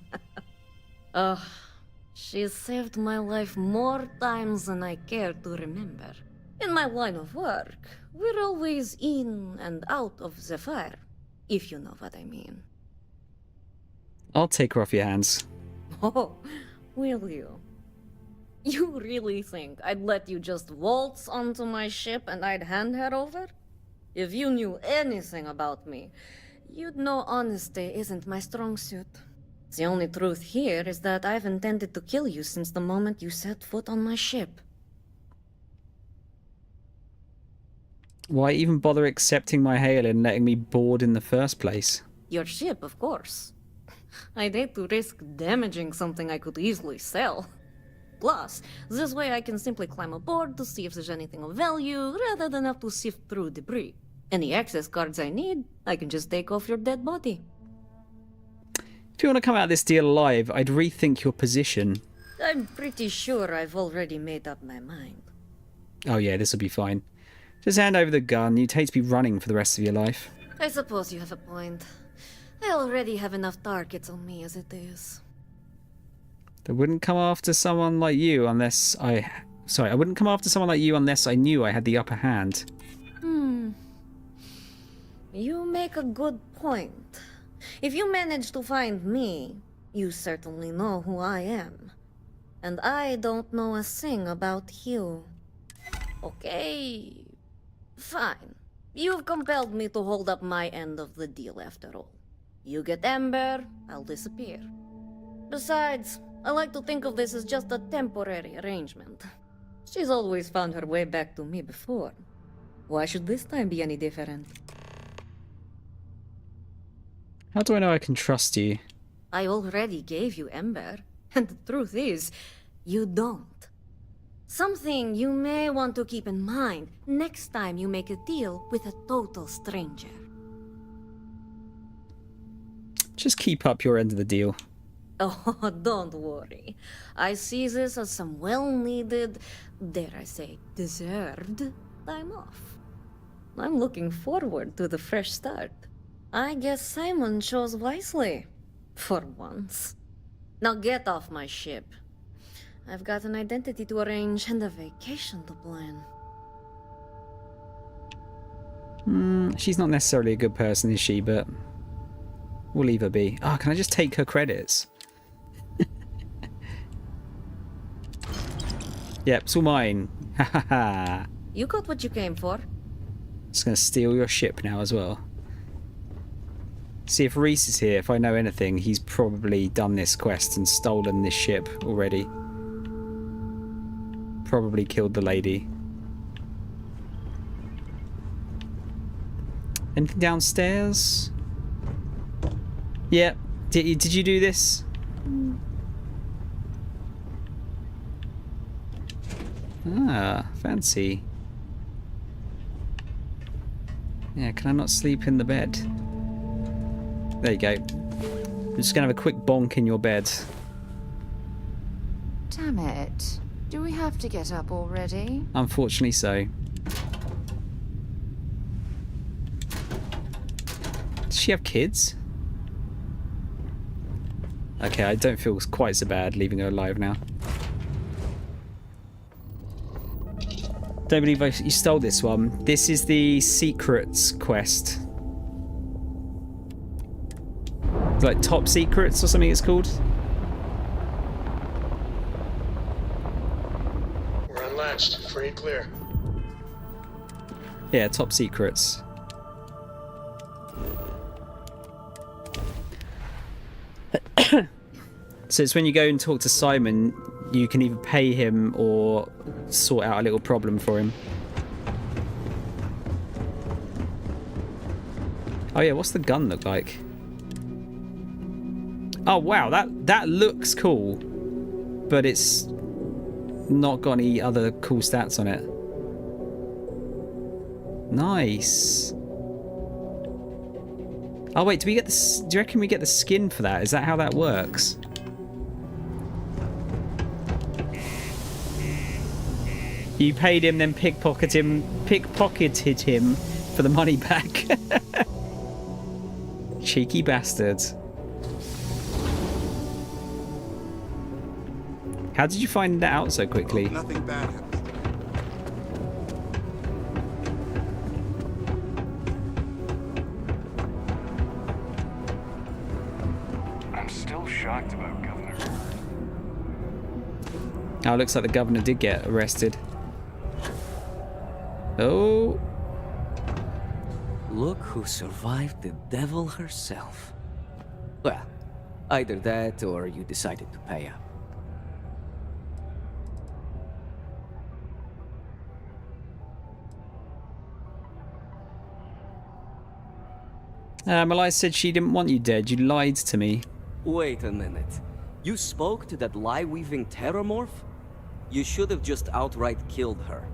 She saved my life more times than I care to remember. In my line of work, we're always in and out of the fire, if you know what I mean.
I'll take her off your hands.
Oh, will you? You really think I'd let you just waltz onto my ship and I'd hand her over? If you knew anything about me, you'd know honesty isn't my strong suit. The only truth here is that I've intended to kill you since the moment you set foot on my ship.
Why even bother accepting my hail and letting me board in the first place?
Your ship, of course. I'd hate to risk damaging something I could easily sell. Plus, this way I can simply climb aboard to see if there's anything of value, rather than have to sift through debris. Any access cards I need, I can just take off your dead body.
If you want to come out of this deal alive, I'd rethink your position.
I'm pretty sure I've already made up my mind.
Oh yeah, this will be fine. Just hand over the gun. You'd hate to be running for the rest of your life.
I suppose you have a point. I already have enough targets on me as it is.
I wouldn't come after someone like you unless I... Sorry, I wouldn't come after someone like you unless I knew I had the upper hand.
You make a good point. If you manage to find me, you certainly know who I am. And I don't know a thing about you. Okay, fine. You've compelled me to hold up my end of the deal after all. You get Ember, I'll disappear. Besides, I like to think of this as just a temporary arrangement. She's always found her way back to me before. Why should this time be any different?
How do I know I can trust you?
I already gave you Ember, and the truth is, you don't. Something you may want to keep in mind next time you make a deal with a total stranger.
Just keep up your end of the deal.
Oh, don't worry. I see this as some well-needed, dare I say, deserved time off. I'm looking forward to the fresh start. I guess Simon chose wisely. For once. Now get off my ship. I've got an identity to arrange and a vacation to plan.
She's not necessarily a good person, is she? But we'll leave her be. Oh, can I just take her credits? Yep, it's all mine. Ha ha ha.
You got what you came for.
Just gonna steal your ship now as well. See if Reese is here. If I know anything, he's probably done this quest and stolen this ship already. Probably killed the lady. Anything downstairs? Yep. Did you do this? Ah, fancy. Yeah, can I not sleep in the bed? There you go. I'm just gonna have a quick bonk in your bed.
Damn it. Do we have to get up already?
Unfortunately so. Does she have kids? Okay, I don't feel quite so bad leaving her alive now. Don't believe you stole this one. This is the secrets quest. It's like top secrets or something it's called.
We're unlatched. Free and clear.
Yeah, top secrets. So it's when you go and talk to Simon, you can either pay him or sort out a little problem for him. Oh yeah, what's the gun look like? Oh wow, that looks cool, but it's not got any other cool stats on it. Nice. Oh wait, do we get the? Do you reckon we get the skin for that? Is that how that works? You paid him, then pickpocketed him for the money back. Cheeky bastards. How did you find that out so quickly?
Nothing bad happened.
I'm still shocked about Governor.
Oh, looks like the governor did get arrested. Oh.
Look who survived the devil herself. Well, either that or you decided to pay up.
Malai said she didn't want you dead. You lied to me.
Wait a minute. You spoke to that lie-weaving terrormorph? You should have just outright killed her.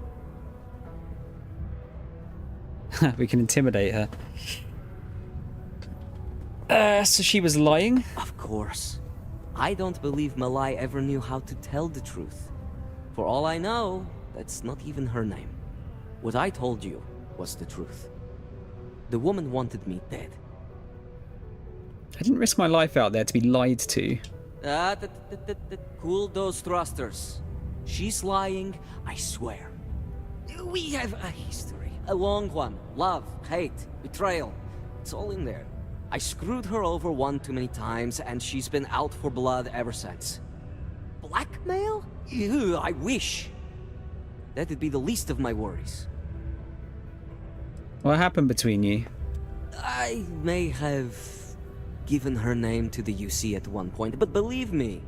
We can intimidate her. So she was lying?
Of course. I don't believe Malai ever knew how to tell the truth. For all I know, that's not even her name. What I told you was the truth. The woman wanted me dead.
I didn't risk my life out there to be lied to.
Cool those thrusters. She's lying, I swear. We have a history. A long one. Love, hate, betrayal. It's all in there. I screwed her over one too many times, and she's been out for blood ever since. Blackmail? Ew, I wish. That'd be the least of my worries.
What happened between you?
I may have given her name to the UC at one point, but believe me,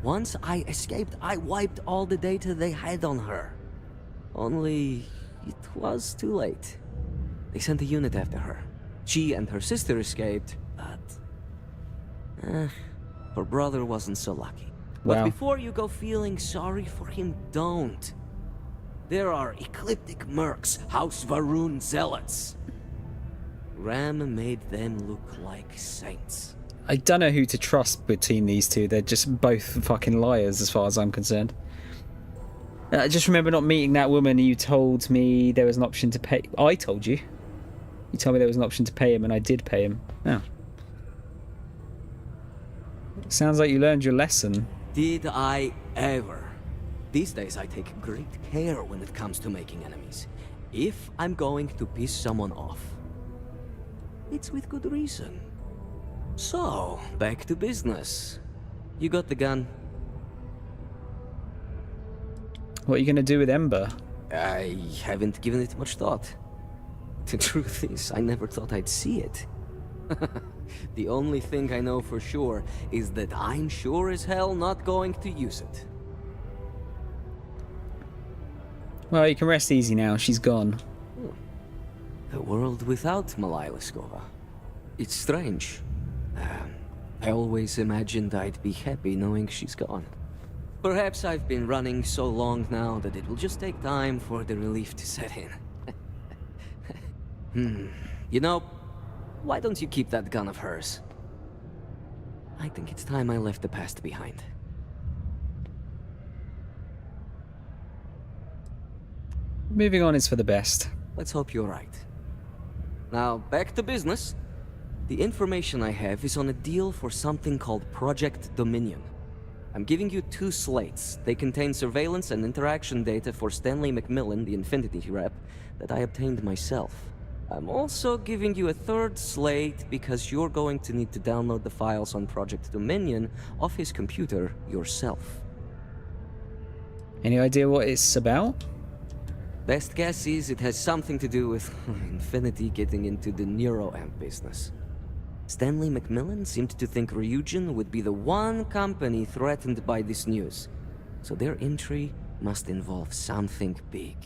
once I escaped, I wiped all the data they had on her. Only it was too late. They sent a unit after her. She and her sister escaped, but her brother wasn't so lucky.
Wow.
But before you go feeling sorry for him, don't. There are ecliptic mercs, House Varun zealots. Ram made them look like saints.
I don't know who to trust between these two. They're just both fucking liars as far as I'm concerned. I just remember not meeting that woman. You told me there was an option to pay. I told you. You told me there was an option to pay him, and I did pay him. Oh. Sounds like you learned your lesson.
Did I ever? These days I take great care when it comes to making enemies. If I'm going to piss someone off, it's with good reason. So, back to business. You got the gun.
What are you going to do with Ember?
I haven't given it much thought. The truth is, I never thought I'd see it. The only thing I know for sure is that I'm sure as hell not going to use it.
Well, you can rest easy now. She's gone.
The world without Malaya Leskova. It's strange. I always imagined I'd be happy knowing she's gone. Perhaps I've been running so long now that it will just take time for the relief to set in. You know, why don't you keep that gun of hers? I think it's time I left the past behind.
Moving on is for the best.
Let's hope you're right. Now, back to business. The information I have is on a deal for something called Project Dominion. I'm giving you 2 slates. They contain surveillance and interaction data for Stanley McMillan, the Infinity rep, that I obtained myself. I'm also giving you a 3rd slate because you're going to need to download the files on Project Dominion off his computer yourself.
Any idea what it's about?
Best guess is it has something to do with Infinity getting into the neuroamp business. Stanley McMillan seemed to think Ryujin would be the one company threatened by this news, so their entry must involve something big.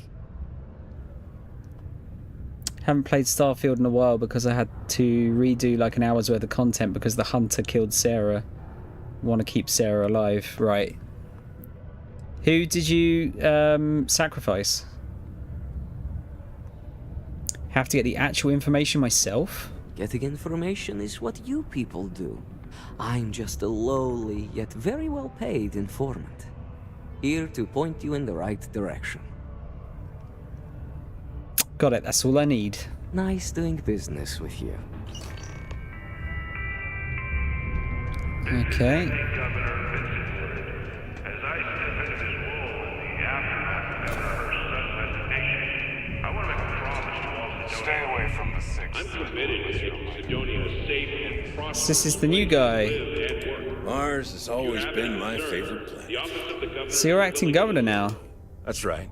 Haven't played Starfield in a while because I had to redo like an hour's worth of content because the hunter killed Sarah. Want to keep Sarah alive, right? Who did you sacrifice? Have to get the actual information myself?
Getting information is what you people do. I'm just a lowly, yet very well paid informant. Here to point you in the right direction.
Got it, that's all I need.
Nice doing business with you.
Okay.
Stay away from the Sixth. I'm committed to making Sidonia safe and prosperous.
This is the new guy.
Mars has always been my favorite planet.
So you're acting governor now?
That's right.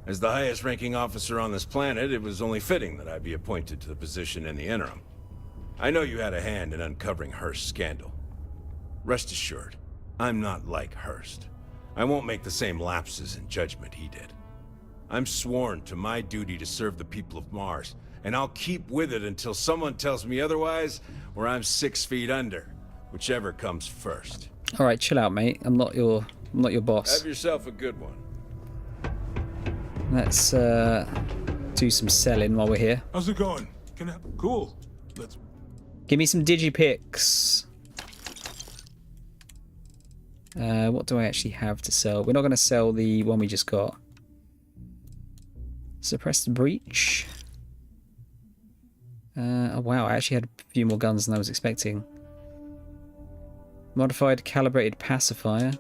As the highest ranking officer on this planet, it was only fitting that I be appointed to the position in the interim. I know you had a hand in uncovering Hurst's scandal. Rest assured, I'm not like Hurst. I won't make the same lapses in judgment he did. I'm sworn to my duty to serve the people of Mars, and I'll keep with it until someone tells me otherwise, or I'm 6 feet under, whichever comes first.
All right, chill out, mate. I'm not your boss.
Have yourself a good one.
Let's do some selling while we're here.
How's it going? Cool. Let's.
Give me some digipics. What do I actually have to sell? We're not going to sell the one we just got. Suppressed breach. Oh wow, I actually had a few more guns than I was expecting. Modified calibrated pacifier.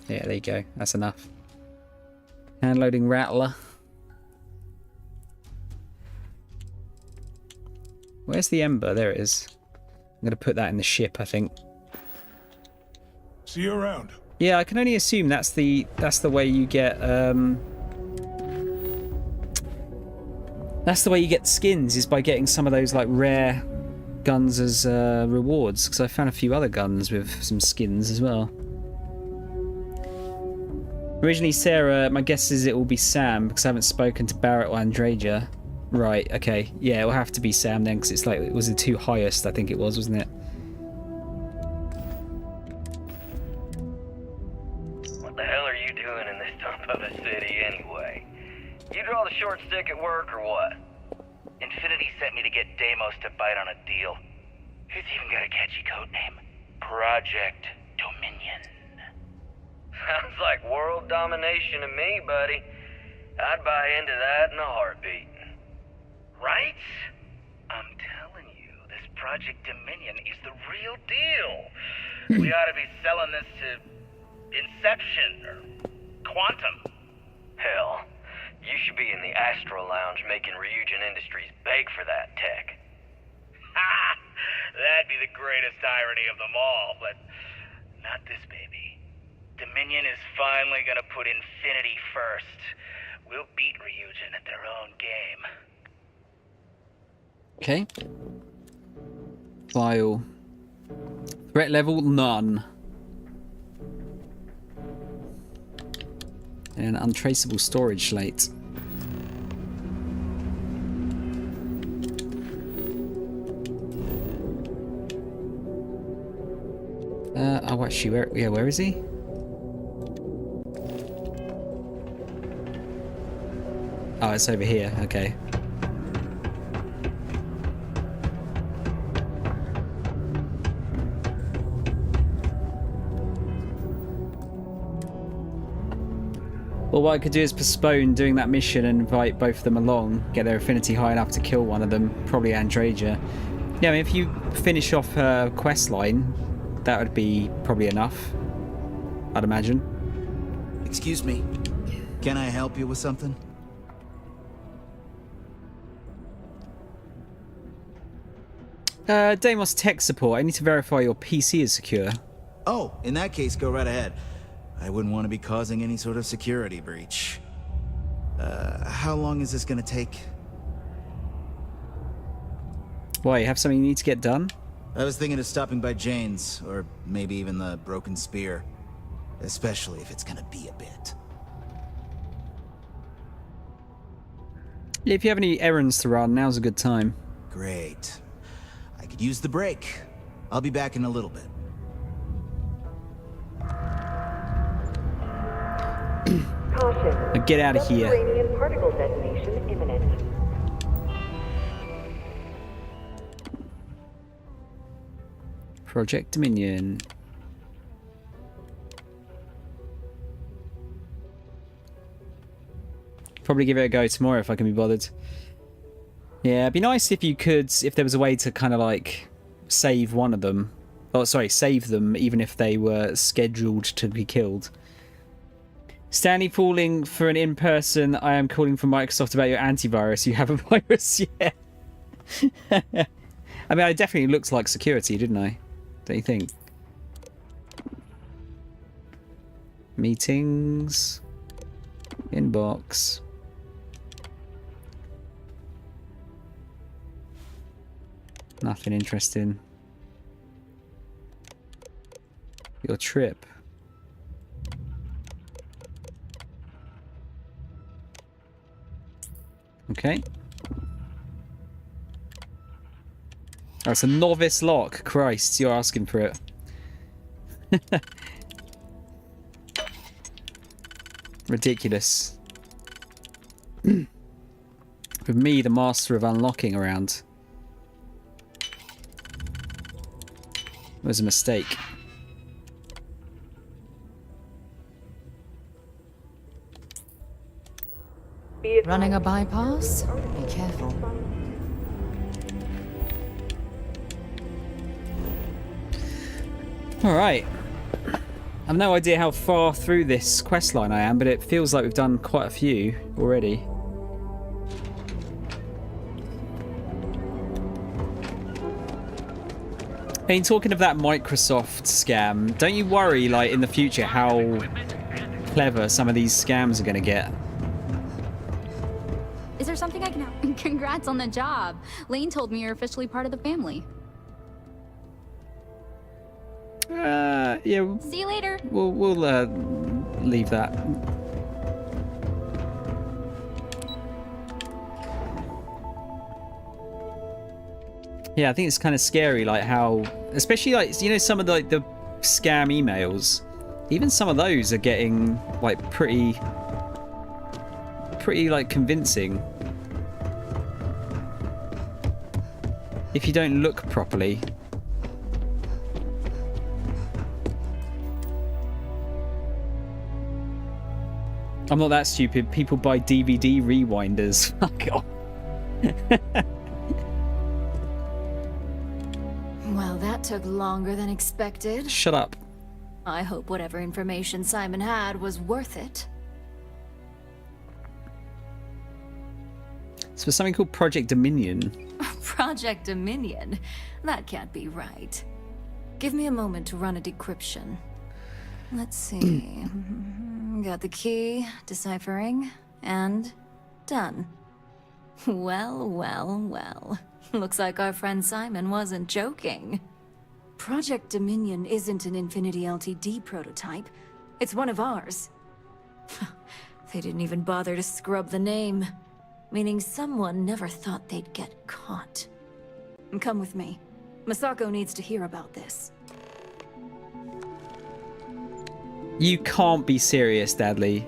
Yeah, there you go. That's enough. Hand loading rattler. Where's the ember? There it is. I'm going to put that in the ship, I think.
See you around.
Yeah, I can only assume that's the way you get that's the way you get skins, is by getting some of those like rare guns as rewards, because I found a few other guns with some skins as well. Originally Sarah, my guess is it will be Sam, because I haven't spoken to Barrett or Andreja. Right, okay. Yeah, it will have to be Sam then, because it's like, it was the 2 highest, I think it was, wasn't it?
of the city anyway. You draw the short stick at work or what? Infinity sent me to get Deimos to bite on a deal. He's even got a catchy code name. Project Dominion. Sounds like world domination to me, buddy. I'd buy into that in a heartbeat. Right? I'm telling you, this Project Dominion is the real deal. We ought to be selling this to Inception or Quantum. Hell, you should be in the Astro Lounge making Ryujin Industries beg for that tech. Ha! That'd be the greatest irony of them all, but not this baby. Dominion is finally gonna put Infinity first. We'll beat Ryujin at their own game.
Okay. File. Threat level, none. And untraceable storage slate. Oh, actually, where is he? Oh, it's over here. Okay. Well, what I could do is postpone doing that mission and invite both of them along, get their affinity high enough to kill one of them, probably Andreja. Yeah, I mean, if you finish off her quest line, that would be probably enough, I'd imagine.
Excuse me. Can I help you with something?
Deimos tech support. I need to verify your PC is secure.
Oh, in that case, go right ahead. I wouldn't want to be causing any sort of security breach. How long is this gonna take?
Why, you have something you need to get done?
I was thinking of stopping by Jane's, or maybe even the Broken Spear. Especially if it's gonna be a bit.
Yeah, if you have any errands to run, now's a good time.
Great. I could use the break. I'll be back in a little bit.
Now get out of here.
Subterranean particle detonation imminent.
Project Dominion. Probably give it a go tomorrow if I can be bothered. Yeah, it'd be nice if you could, if there was a way to kind of like save one of them. Oh, sorry, save them even if they were scheduled to be killed. Stanley calling for an in-person. I am calling from Microsoft about your antivirus. You have a virus yet? I mean, I definitely looked like security, didn't I? Don't you think? Meetings. Inbox. Nothing interesting. Your trip. Okay. Oh, it's a novice lock. Christ, you're asking for it. Ridiculous. With me, the master of unlocking around. It was a mistake.
Running a bypass? Be careful.
Alright. I've no idea how far through this questline I am, but it feels like we've done quite a few already. I mean, talking of that Microsoft scam, don't you worry, like, in the future how clever some of these scams are going to get?
Is there something I can help? Congrats on the job. Lane told me you're officially part of the family.
Yeah.
See you later.
We'll leave that. Yeah, I think it's kind of scary, like how, especially like, you know, some of the scam emails, even some of those are getting like pretty pretty, like, convincing. If you don't look properly. I'm not that stupid. People buy DVD rewinders. Fuck off.
Well, that took longer than expected.
Shut up.
I hope whatever information Simon had was worth it.
It's for something called Project Dominion.
Project Dominion? That can't be right. Give me a moment to run a decryption. Let's see. Got the key, deciphering, and done. Well, well, well. Looks like our friend Simon wasn't joking. Project Dominion isn't an Infinity Ltd prototype. It's one of ours. They didn't even bother to scrub the name. Meaning someone never thought they'd get caught. Come with me. Masako needs to hear about this.
You can't be serious, Dudley.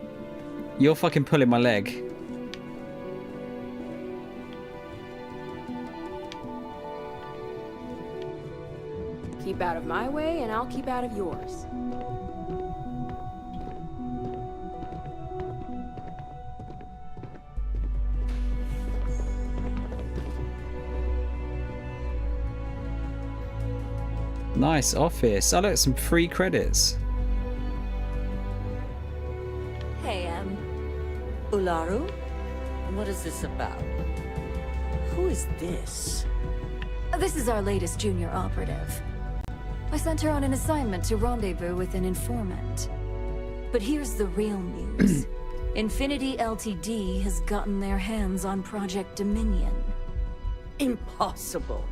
You're fucking pulling my leg.
Keep out of my way, and I'll keep out of yours.
Nice office. Oh, look, some free credits.
Hey, Ularu? What is this about? Who is this?
This is our latest junior operative. I sent her on an assignment to rendezvous with an informant. But here's the real news. Infinity Ltd has gotten their hands on Project Dominion.
Impossible.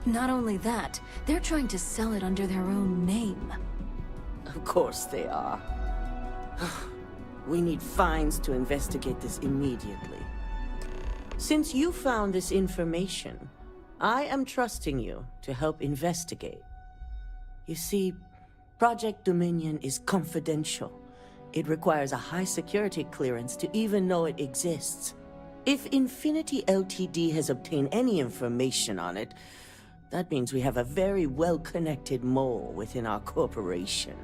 Not only that, they're trying to sell it under their own name.
Of course they are. We need fines to investigate this immediately. Since you found this information, I am trusting you to help investigate. You see, Project Dominion is confidential. It requires a high security clearance to even know it exists. If Infinity Ltd has obtained any information on it, that means we have a very well-connected mole within our corporation.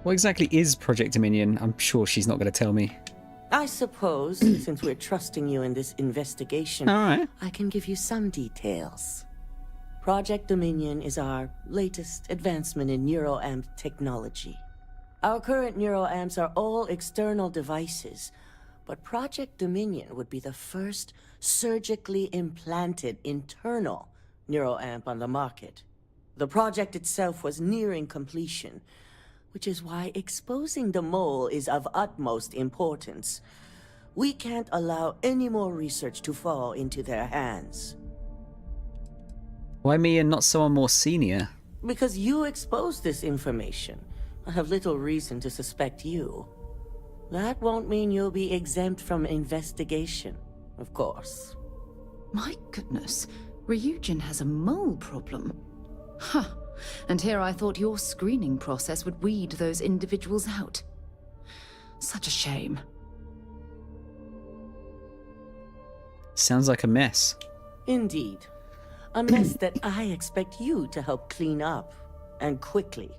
What exactly is Project Dominion? I'm sure she's not going to tell me.
I suppose, since we're trusting you in this investigation,
All right.
I can give you some details. Project Dominion is our latest advancement in neuroamp technology. Our current neuroamps are all external devices, but Project Dominion would be the first surgically implanted internal neuroamp on the market. The project itself was nearing completion, which is why exposing the mole is of utmost importance. We can't allow any more research to fall into their hands.
Why me and not someone more senior?
Because you exposed this information, I have little reason to suspect you. That won't mean you'll be exempt from investigation, of course.
My goodness, Ryujin has a mole problem. Huh. And here I thought your screening process would weed those individuals out. Such a shame.
Sounds like a mess.
Indeed. A mess that I expect you to help clean up, and quickly.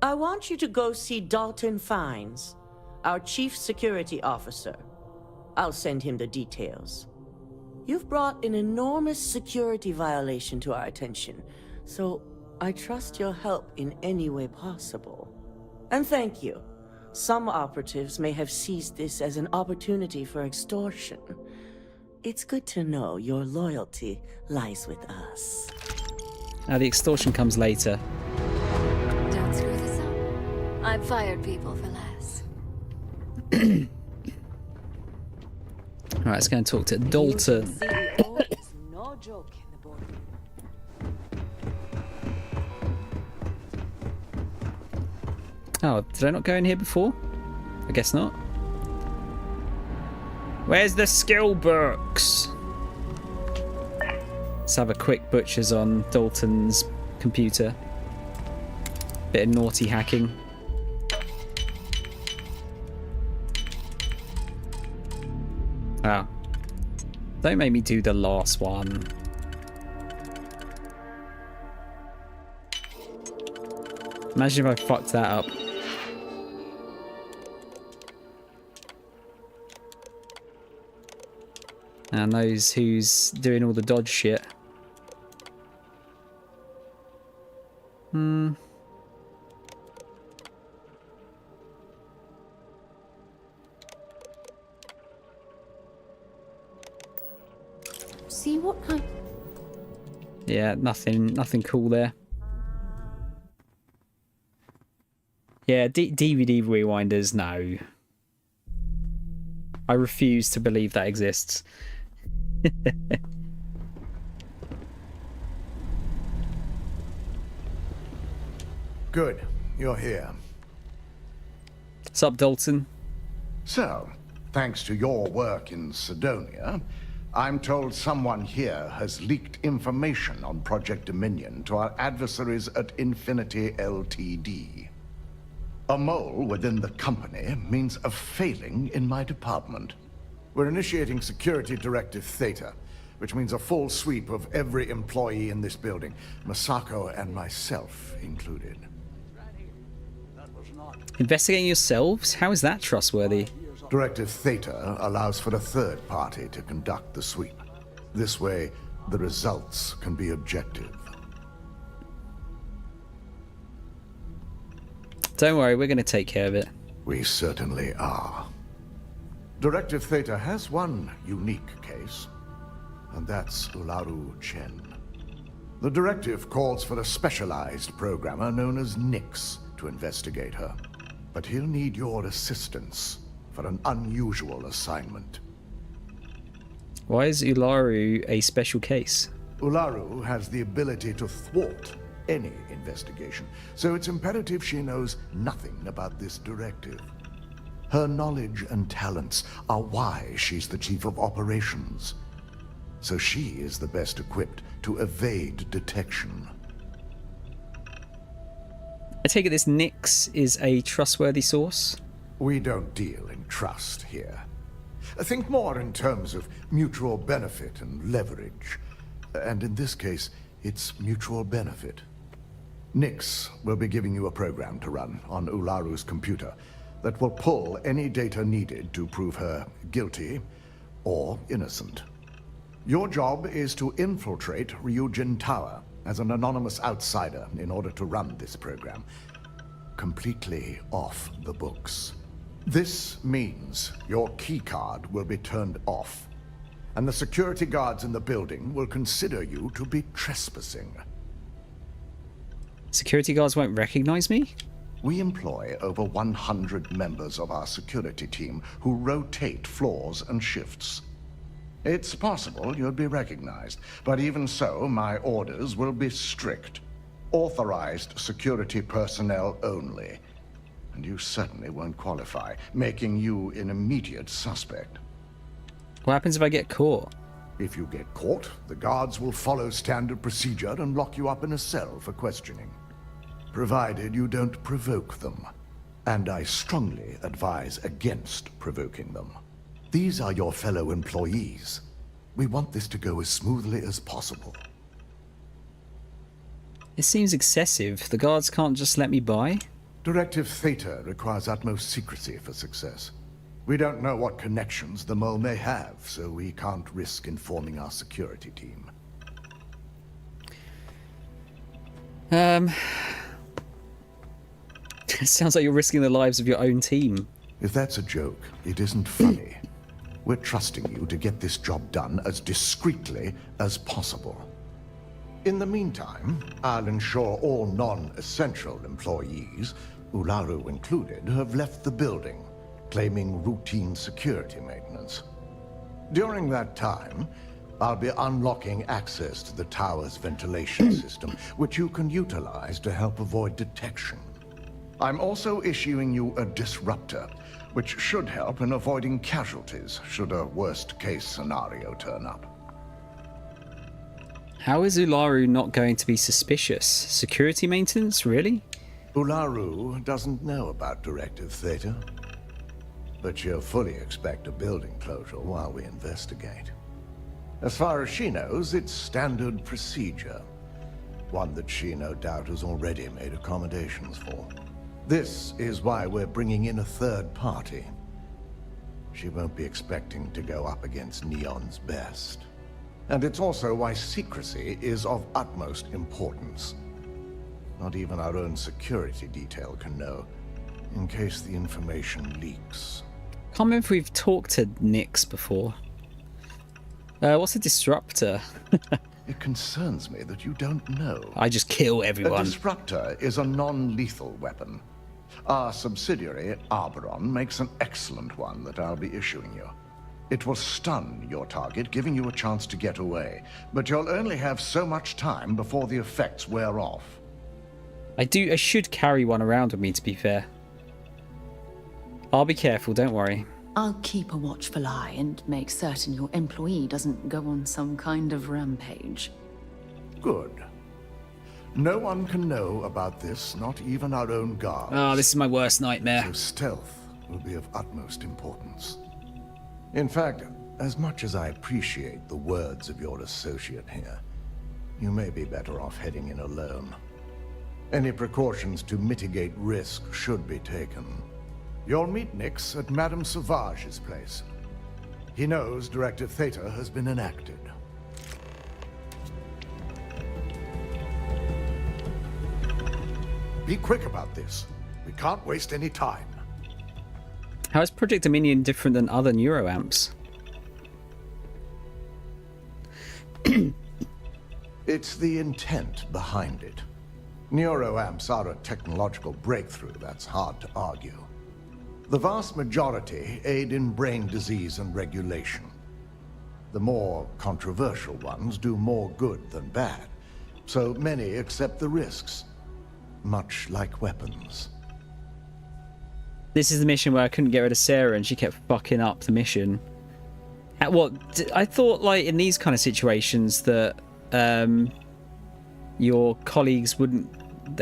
I want you to go see Dalton Fines, our Chief Security Officer. I'll send him the details. You've brought an enormous security violation to our attention, so I trust your help in any way possible. And thank you. Some operatives may have seized this as an opportunity for extortion. It's good to know your loyalty lies with us.
Now the extortion comes later.
Don't screw this up. I've fired people for less.
Alright, let's go and talk to Dalton.
No joke in the boardroom.
Oh, did I not go in here before? I guess not. Where's the skill books? Let's have a quick butchers on Dalton's computer. Bit of naughty hacking. Oh. Don't make me do the last one. Imagine if I fucked that up. And knows who's doing all the dodge shit.
See what kind?
Yeah, nothing cool there. Yeah, DVD rewinders, no. I refuse to believe that exists.
Good, you're here.
Sup, Dalton?
So, thanks to your work in Sidonia, I'm told someone here has leaked information on Project Dominion to our adversaries at Infinity Ltd. A mole within the company means a failing in my department. We're initiating Security Directive Theta, which means a full sweep of every employee in this building, Masako and myself included.
Investigating yourselves? How is that trustworthy?
Directive Theta allows for a third party to conduct the sweep. This way, the results can be objective.
Don't worry, we're going to take care of it.
We certainly are. Directive Theta has one unique case, and that's Ularu Chen. The directive calls for a specialized programmer known as Nix to investigate her. But he'll need your assistance for an unusual assignment.
Why is Ularu a special case?
Ularu has the ability to thwart any investigation, so it's imperative she knows nothing about this directive. Her knowledge and talents are why she's the chief of operations. So she is the best equipped to evade detection.
I take it this Nix is a trustworthy source?
We don't deal in trust here. Think more in terms of mutual benefit and leverage. And in this case, it's mutual benefit. Nix will be giving you a program to run on Ularu's computer that will pull any data needed to prove her guilty or innocent. Your job is to infiltrate Ryujin Tower as an anonymous outsider in order to run this program. Completely off the books. This means your keycard will be turned off, and the security guards in the building will consider you to be trespassing.
Security guards won't recognize me?
We employ over 100 members of our security team who rotate floors and shifts. It's possible you'll be recognized, but even so, my orders will be strict. Authorized security personnel only. And you certainly won't qualify, making you an immediate suspect.
What happens if I get caught?
If you get caught, the guards will follow standard procedure and lock you up in a cell for questioning. Provided you don't provoke them. And I strongly advise against provoking them. These are your fellow employees. We want this to go as smoothly as possible.
It seems excessive. The guards can't just let me by?
Directive Theta requires utmost secrecy for success. We don't know what connections the mole may have, so we can't risk informing our security team.
It sounds like you're risking the lives of your own team.
If that's a joke, it isn't funny. We're trusting you to get this job done as discreetly as possible. In the meantime, I'll ensure all non-essential employees, Ularu included, have left the building, claiming routine security maintenance. During that time, I'll be unlocking access to the tower's ventilation system, which you can utilize to help avoid detection. I'm also issuing you a disruptor, which should help in avoiding casualties should a worst-case scenario turn up.
How is Ularu not going to be suspicious? Security maintenance, really?
Ularu doesn't know about Directive Theta. but she'll fully expect a building closure while we investigate. As far as she knows, it's standard procedure. One that she no doubt has already made accommodations for. This is why we're bringing in a third party. She won't be expecting to go up against Neon's best. And it's also why secrecy is of utmost importance. Not even our own security detail can know, in case the information leaks.
Can't remember if we've talked to Nyx before. What's a disruptor?
It concerns me that you don't know.
I just kill everyone.
A disruptor is a non-lethal weapon. Our subsidiary, Arboron, makes an excellent one that I'll be issuing you. It will stun your target, giving you a chance to get away. But you'll only have so much time before the effects wear off.
I should carry one around with me, to be fair. I'll be careful, don't worry.
I'll keep a watchful eye and make certain your employee doesn't go on some kind of rampage.
Good. No one can know about this, not even our own guards.
Oh, this is my worst nightmare.
So stealth will be of utmost importance. In fact, as much as I appreciate the words of your associate here, you may be better off heading in alone. Any precautions to mitigate risk should be taken. You'll meet Nyx at Madame Sauvage's place. He knows Directive Theta has been enacted. Be quick about this. We can't waste any time.
How is Project Dominion different than other neuroamps?
It's the intent behind it. Neuroamps are a technological breakthrough that's hard to argue. The vast majority aid in brain disease and regulation. The more controversial ones do more good than bad, so many accept the risks, much like weapons.
This is the mission where I couldn't get rid of Sarah and she kept fucking up the mission. I thought, like, in these kind of situations that your colleagues wouldn't,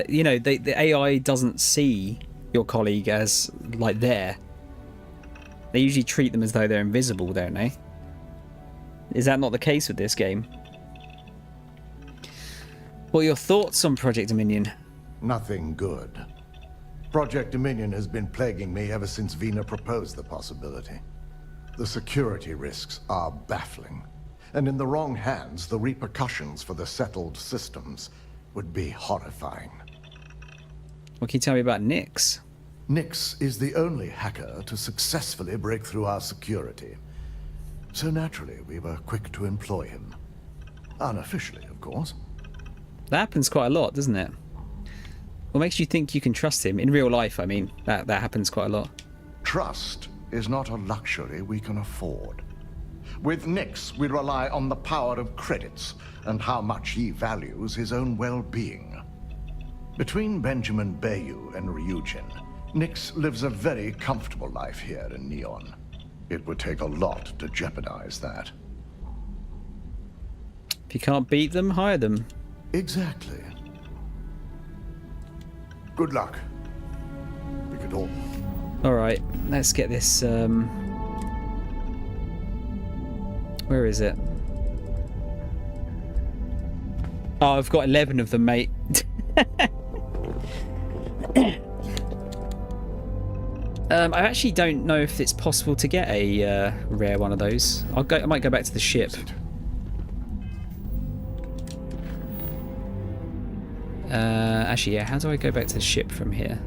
you know, the AI doesn't see your colleague as, like, there. They usually treat them as though they're invisible, don't they? Is that not the case with this game? What are your thoughts on Project Dominion?
Nothing good. Project Dominion has been plaguing me ever since Vina proposed the possibility. The security risks are baffling, and in the wrong hands, the repercussions for the settled systems would be horrifying.
What can you tell me about Nyx?
Nyx is the only hacker to successfully break through our security. So naturally, we were quick to employ him. Unofficially, of course.
That happens quite a lot, doesn't it? What makes you think you can trust him? In real life, I mean. That happens quite a lot.
Trust is not a luxury we can afford. With Nyx, we rely on the power of credits and how much he values his own well-being. Between Benjamin Bayou and Ryujin, Nyx lives a very comfortable life here in Neon. It would take a lot to jeopardize that.
If you can't beat them, hire them.
Exactly. Good luck. We could all...
Alright, let's get this, where is it? Oh, I've got 11 of them, mate. I actually don't know if it's possible to get a rare one of those. I might go back to the ship. Actually, yeah, how do I go back to the ship from here?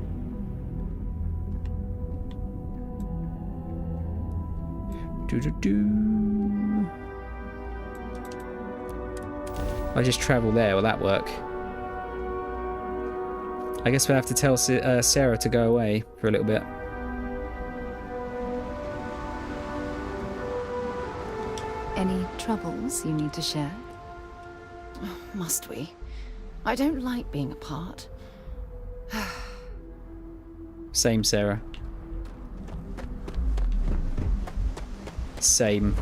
I just travel there, will that work? I guess we'll have to tell Sarah to go away for a little bit.
Any troubles you need to share? Oh, must we? I don't like being apart.
Same, Sarah. Same.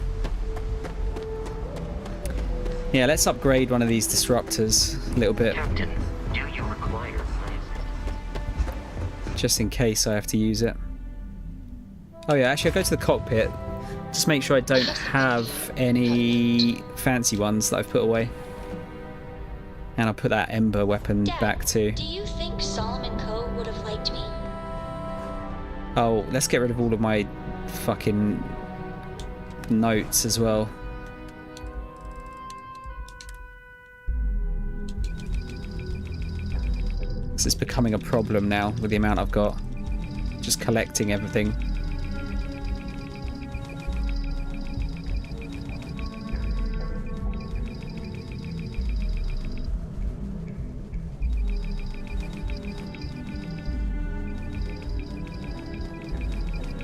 Yeah, let's upgrade one of these disruptors a little bit.
Captain, do you require
just in case I have to use it. Oh yeah, actually I'll go to the cockpit. Just make sure I don't have any fancy ones that I've put away. And I'll put that Ember weapon back too.
Do you think Solomon Coe would have liked me?
Oh, let's get rid of all of my fucking notes as well. This is becoming a problem now with the amount I've got. Just collecting everything.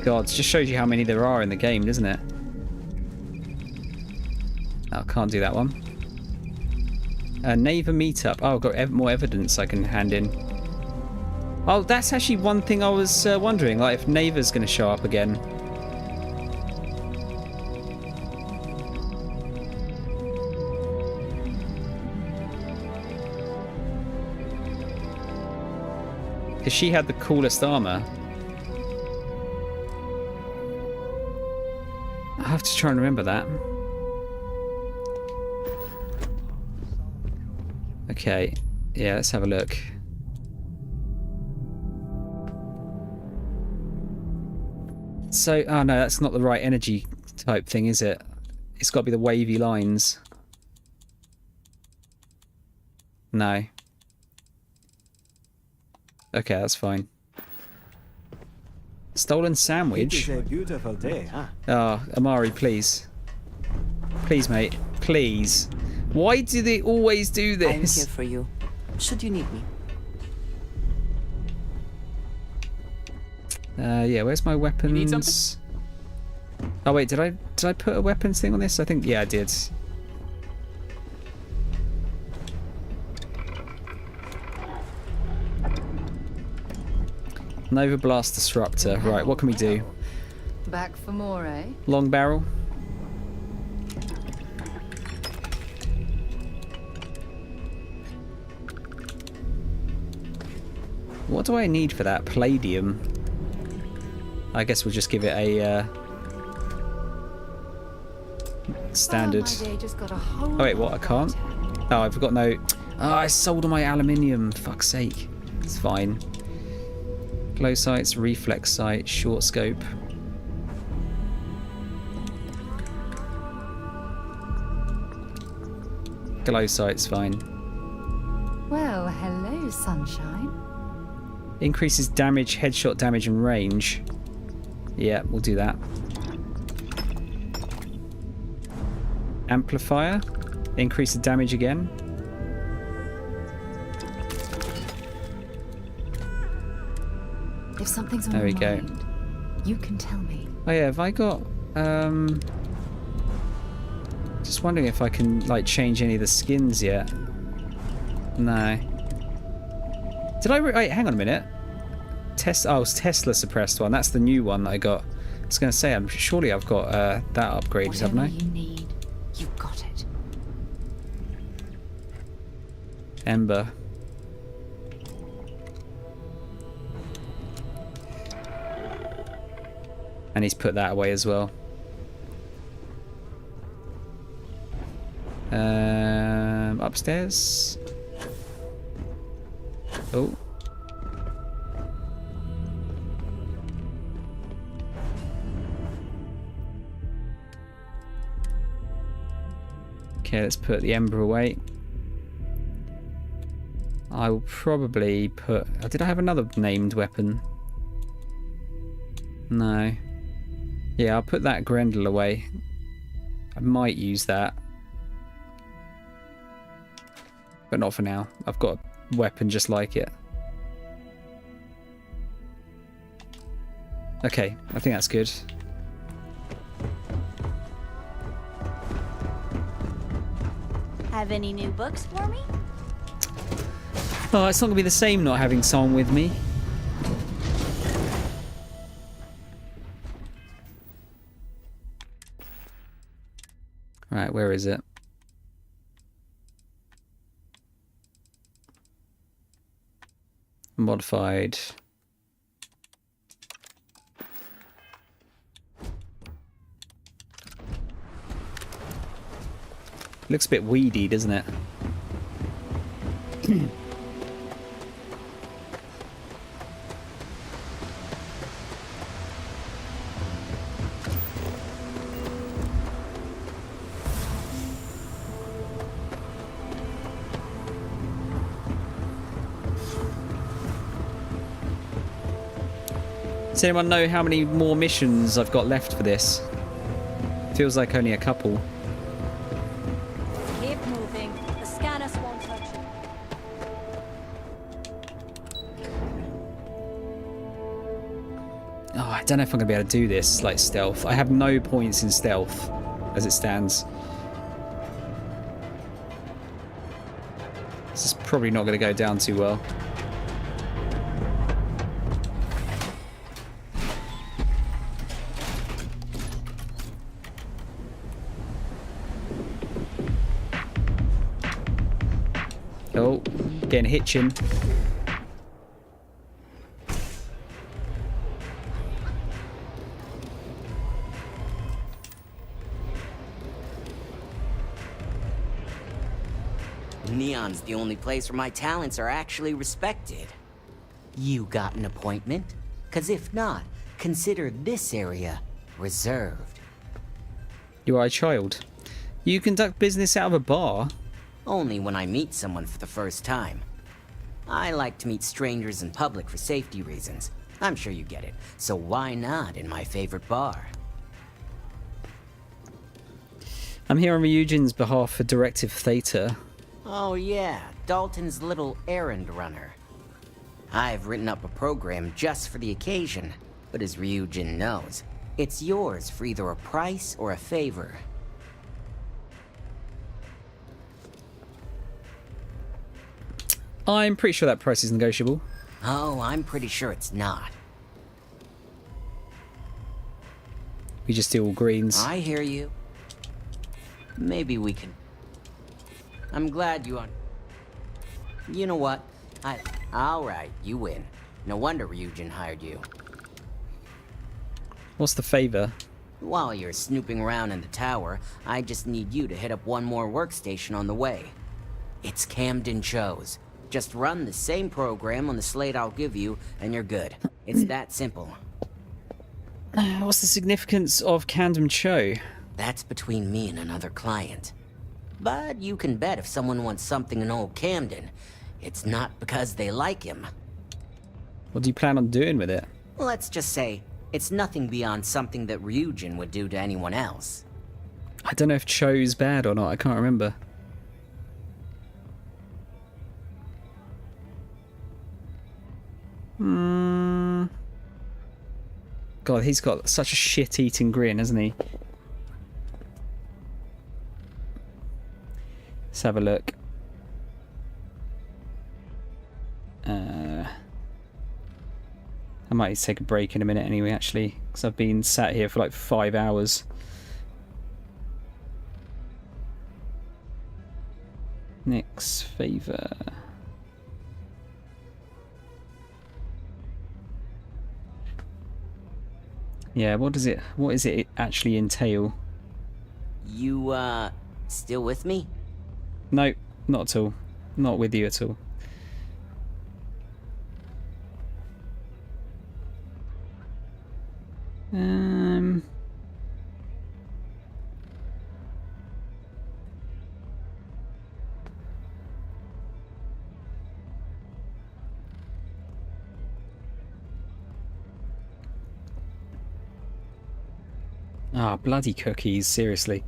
God, it just shows you how many there are in the game, doesn't it? Oh, can't do that one. Neighbor meetup. Oh, I've got more evidence I can hand in. Oh, that's actually one thing I was wondering, like if Neighbor's going to show up again. Because she had the coolest armor. I have to try and remember that. Okay, yeah, let's have a look. So, oh no, that's not the right energy type thing, is it? It's got to be the wavy lines. No. Okay, that's fine. Stolen sandwich?
It is a beautiful day, huh?
Oh, Amari, please. Please, mate. Please. Why do they always do this?
I'm here for you, should you need me.
Yeah, where's my weapons?
You need something?
Oh wait, did I put a weapons thing on this? I think, yeah, I did. Nova Blast Disruptor. Right, what can we do?
Back for more, eh?
Long barrel. What do I need for that? Palladium. I guess we'll just give it a standard. Oh wait, what? I can't? Oh, I've got no... Oh, I sold all my aluminium. Fuck's sake. It's fine. Glow sights, reflex sight, short scope. Glow sight's fine.
Well, hello, sunshine.
Increases damage, headshot damage and range. Yeah, we'll do that. Amplifier. Increase the damage again.
If something's on
There we
your
go.
mind, you can tell me.
Oh yeah, have I got... Just wondering if I can, like, change any of the skins yet. No. Did I... Wait, hang on a minute. Oh, it's Tesla suppressed one. That's the new one that I got. I was going to say, surely I've got that upgraded, haven't I?
Whatever you need, you got it.
Ember. And he's put that away as well. Upstairs. Oh. Okay, let's put the Ember away. I will probably put... Oh, did I have another named weapon? No. Yeah, I'll put that Grendel away. I might use that. But not for now. I've got a weapon just like it. Okay, I think that's good.
Have any new books for me?
Oh, it's not going to be the same not having someone with me. Right, where is it? Modified. Looks a bit weedy, doesn't it? Does anyone know how many more missions I've got left for this? Feels like only a couple.
Keep moving. The scanners won't touch you.
Oh, I don't know if I'm going to be able to do this, like stealth. I have no points in stealth, as it stands. This is probably not going to go down too well. Oh, getting hitching.
Neon's the only place where my talents are actually respected. You got an appointment? 'Cause if not, consider this area reserved.
You are a child. You conduct business out of a bar?
Only when I meet someone for the first time. I like to meet strangers in public for safety reasons. I'm sure you get it. So why not in my favorite bar?
I'm here on Ryujin's behalf for Directive Theta.
Oh yeah, Dalton's little errand runner. I've written up a program just for the occasion, but as Ryujin knows, it's yours for either a price or a favor.
I'm pretty sure that price is negotiable.
Oh, I'm pretty sure it's not.
We just do all greens.
I hear you. Maybe we can... I'm glad you You know what? Alright, you win. No wonder Ryujin hired you.
What's the favor?
While you're snooping around in the tower, I just need you to hit up one more workstation on the way. It's Camden Cho's. Just run the same program on the slate I'll give you, and you're good. It's that simple.
What's the significance of Camden Cho?
That's between me and another client. But you can bet if someone wants something in old Camden, it's not because they like him.
What do you plan on doing with it?
Let's just say, it's nothing beyond something that Ryujin would do to anyone else.
I don't know if Cho's bad or not, I can't remember. God, he's got such a shit-eating grin, hasn't he? Let's have a look. I might need to take a break in a minute anyway, actually, because I've been sat here for like 5 hours. Next favor. Yeah, what is it actually entail?
You, still with me?
No, not at all. Not with you at all. Ah, bloody cookies, seriously.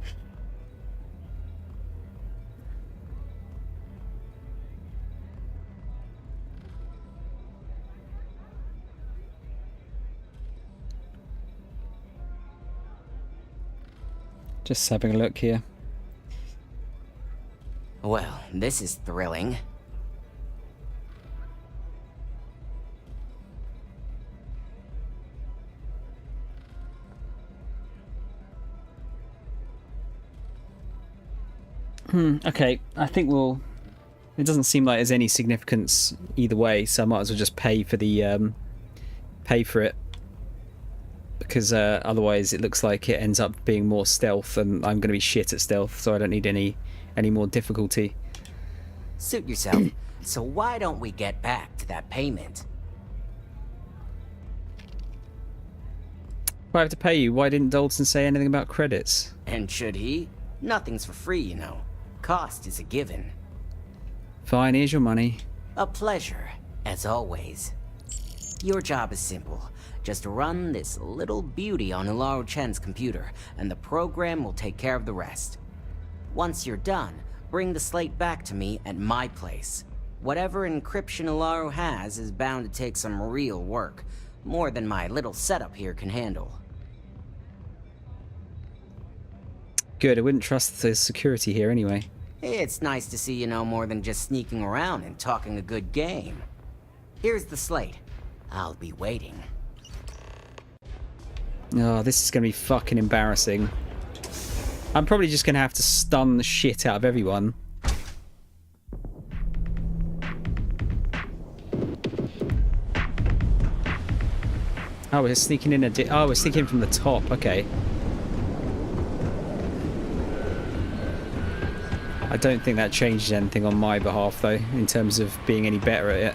Just having a look here.
Well, this is thrilling.
Okay, I think we'll... It doesn't seem like there's any significance either way, so I might as well just pay for the... pay for it. Because otherwise it looks like it ends up being more stealth, and I'm going to be shit at stealth, so I don't need any any more difficulty.
Suit yourself. So why don't we get back to that payment?
If I have to pay you, why didn't Dalton say anything about credits?
And should he? Nothing's for free, you know. Cost is a given.
Fine, here's your money.
A pleasure, as always. Your job is simple. Just run this little beauty on Ularu Chen's computer, and the program will take care of the rest. Once you're done, bring the slate back to me at my place. Whatever encryption Ularu has is bound to take some real work. More than my little setup here can handle.
Good, I wouldn't trust the security here anyway.
It's nice to see you know more than just sneaking around and talking a good game. Here's the slate. I'll be waiting.
Oh, this is going to be fucking embarrassing. I'm probably just going to have to stun the shit out of everyone. Oh, we're sneaking in oh, we're sneaking in from the top. Okay. I don't think that changes anything on my behalf, though, in terms of being any better at it.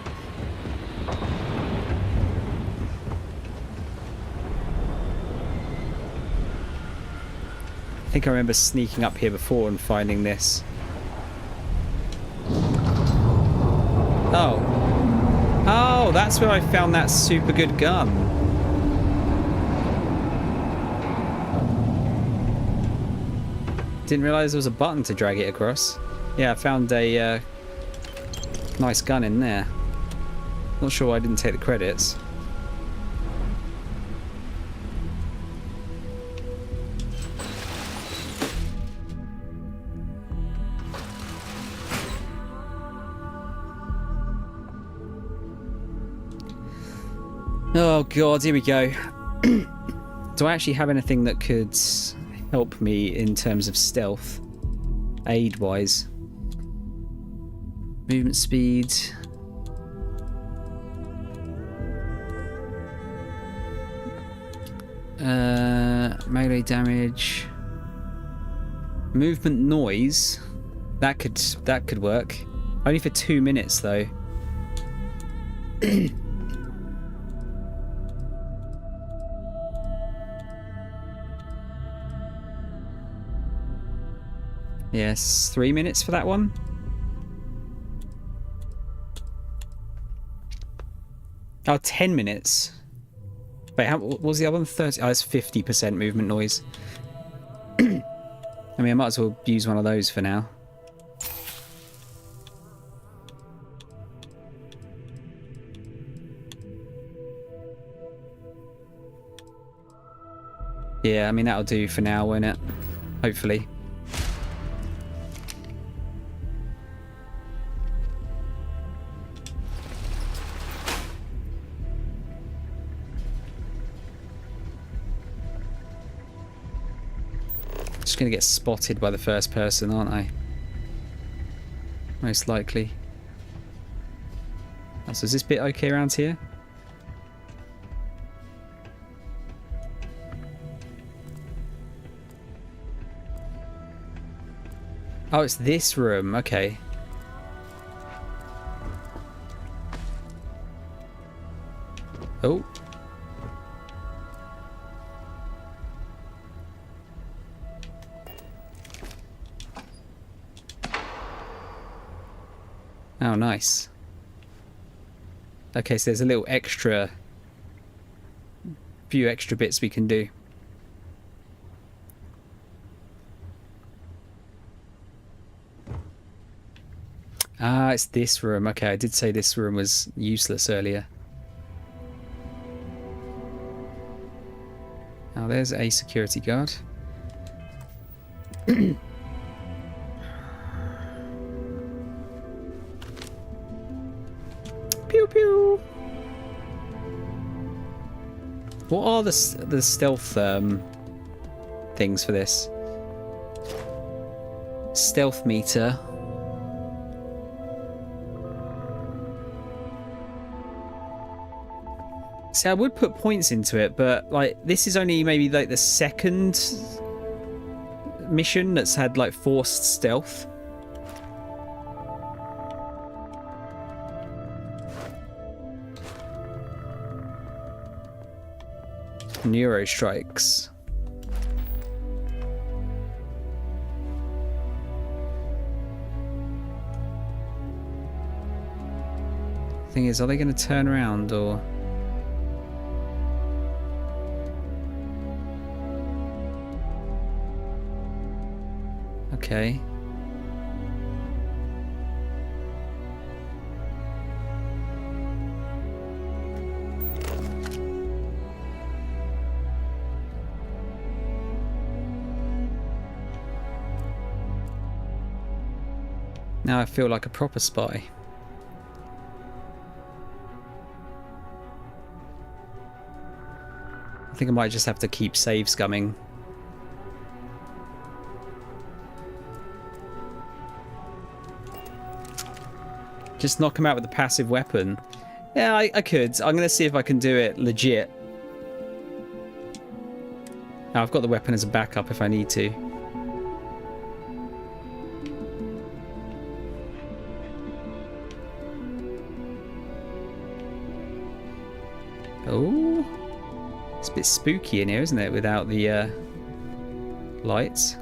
I think I remember sneaking up here before and finding this. Oh. Oh, that's where I found that super good gun. Didn't realise there was a button to drag it across. Yeah, I found a nice gun in there. Not sure why I didn't take the credits. Oh god, here we go. Do I actually have anything that could help me in terms of stealth, aid-wise? Movement speed. Melee damage. Movement noise. That could work. Only for 2 minutes though. Yes, 3 minutes for that one. Oh, 10 minutes. Wait, what was the other one? 30? Oh, it's 50% movement noise. I mean, I might as well use one of those for now. Yeah, I mean, that'll do for now, won't it? Hopefully. Just gonna get spotted by the first person, aren't I? Most likely. Oh, so is this bit okay around here? Oh, it's this room. Okay. Oh. Oh, nice. Okay, so there's a little extra... few extra bits we can do. Ah, it's this room. Okay, I did say this room was useless earlier. Now there's a security guard. Pew pew. What are the stealth things for this? Stealth meter. See, I would put points into it, but like this is only maybe like the second mission that's had like forced stealth. Neuro strikes. Thing is, are they going to turn around or? Okay. Now I feel like a proper spy. I think I might just have to keep save scumming. Just knock him out with a passive weapon. Yeah, I could. I'm going to see if I can do it legit. Now, I've got the weapon as a backup if I need to. Oh, it's a bit spooky in here, isn't it, without the lights?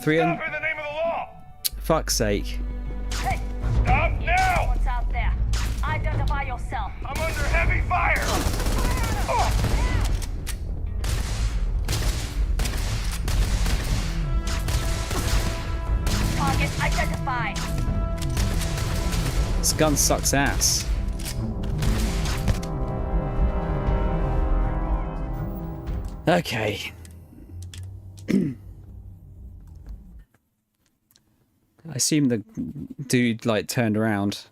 Stop in the name of the law!
Fuck's sake.
Hey! Stop now!
What's out there? Identify yourself.
I'm under heavy fire!
Target identified.
This gun sucks ass. Okay. I assume the dude like turned around.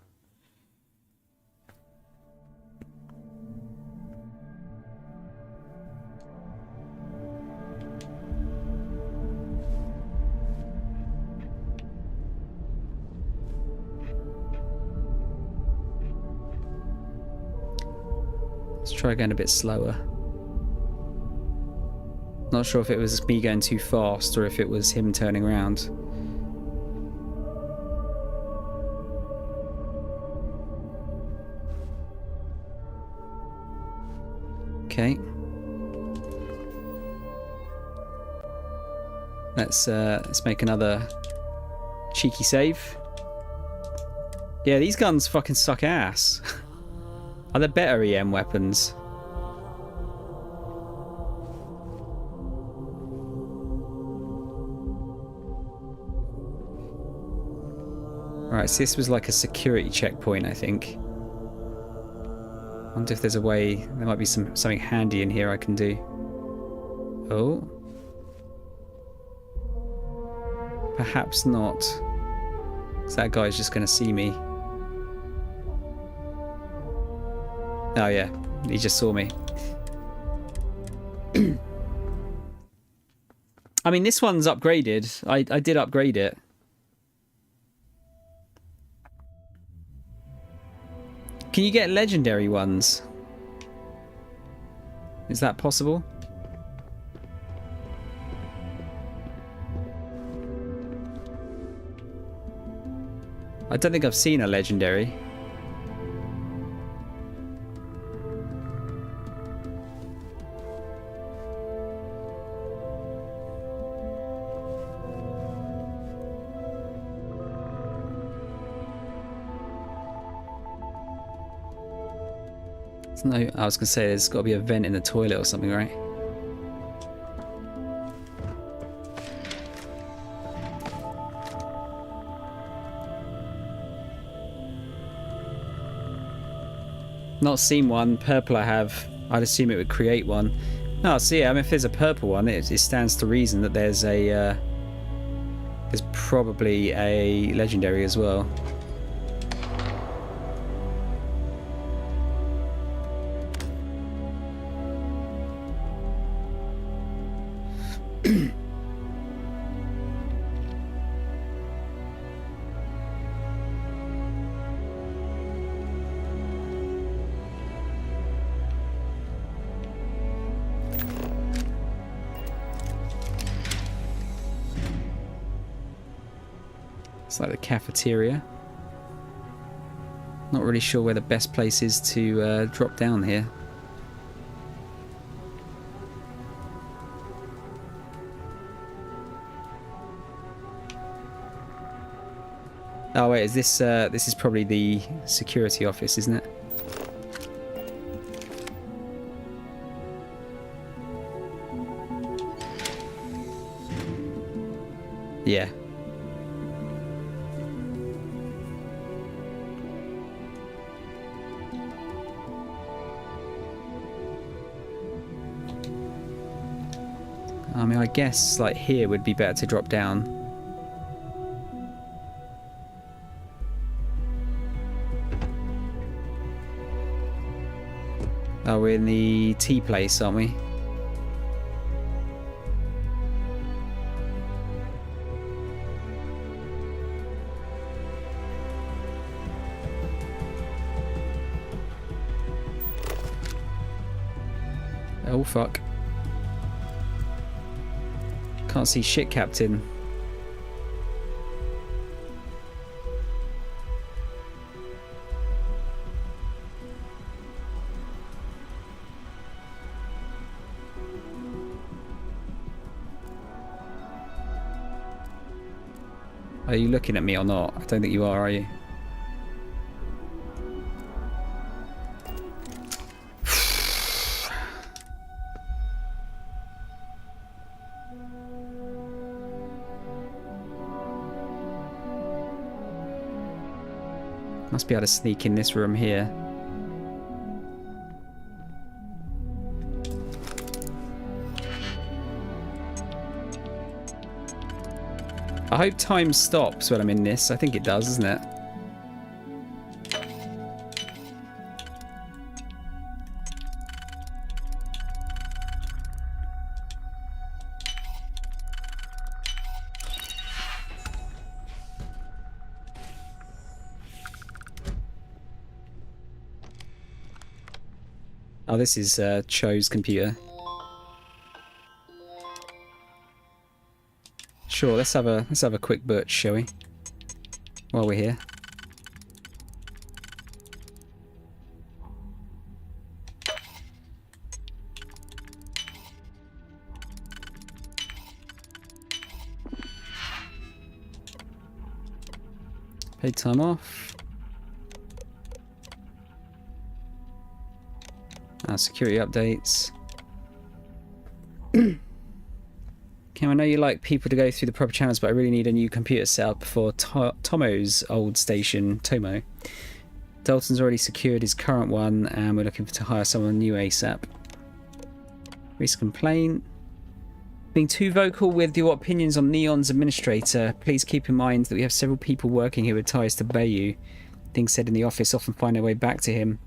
Let's try going a bit slower. Not sure if it was me going too fast or if it was him turning around. Okay. Let's make another cheeky save. Yeah, these guns fucking suck ass. Are there better EM weapons? Right, so this was like a security checkpoint, I think. I wonder if there's a way, there might be something handy in here I can do. Oh. Perhaps not. Because that guy's just going to see me. Oh yeah, he just saw me. I mean, this one's upgraded. I did upgrade it. Can you get legendary ones? Is that possible? I don't think I've seen a legendary. No, I was gonna say there's got to be a vent in the toilet or something, right? Not seen one. Purple I have. I'd assume it would create one. No, so yeah, I mean, if there's a purple one, it stands to reason that there's a there's probably a legendary as well. It's like the cafeteria. Not really sure where the best place is to drop down here. Oh wait, is this is probably the security office, isn't it? Yeah. I mean, I guess like here would be better to drop down. Oh, we're in the tea place, aren't we? Oh, fuck. Can't see shit, Captain. Are you looking at me or not? I don't think you are you? Must be able to sneak in this room here. I hope time stops when I'm in this. I think it does, doesn't it? Oh, this is Cho's computer. Sure, let's have a quick butch, shall we? While we're here. Paid time off. Security updates. Kim, I know you like people to go through the proper channels, but I really need a new computer set up for Tomo's old station, Tomo. Dalton's already secured his current one, and we're looking to hire someone new ASAP. Recent complaint. Being too vocal with your opinions on Neon's administrator, please keep in mind that we have several people working here with ties to Bayou. Things said in the office often find their way back to him.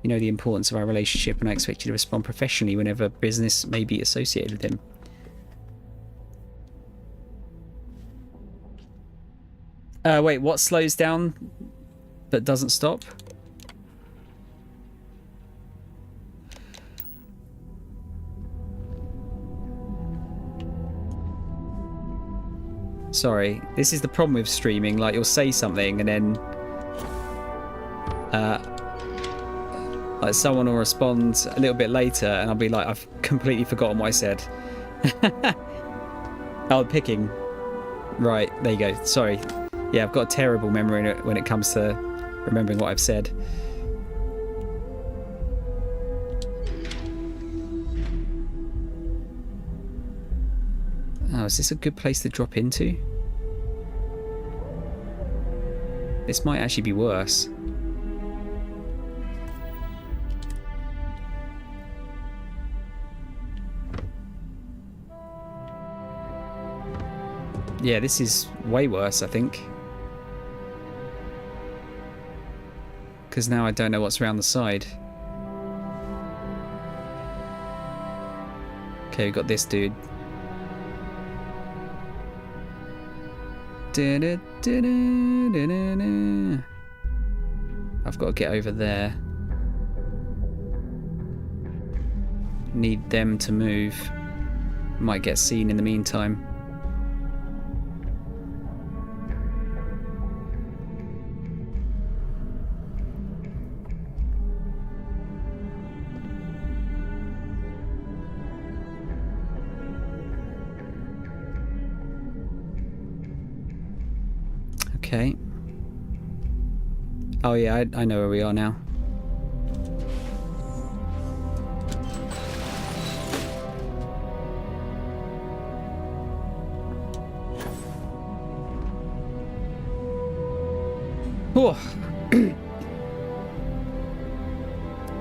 You know the importance of our relationship, and I expect you to respond professionally whenever business may be associated with him. Wait, what slows down but doesn't stop? Sorry, this is the problem with streaming. Like, you'll say something and then like someone will respond a little bit later and I'll be like, I've completely forgotten what I said. Oh, picking. Right, there you go. Sorry. Yeah, I've got a terrible memory when it comes to remembering what I've said. Oh, is this a good place to drop into? This might actually be worse. Yeah, this is way worse, I think. Because now I don't know what's around the side. Okay, we've got this dude. I've got to get over there. Need them to move. Might get seen in the meantime. Okay. Oh yeah, I know where we are now.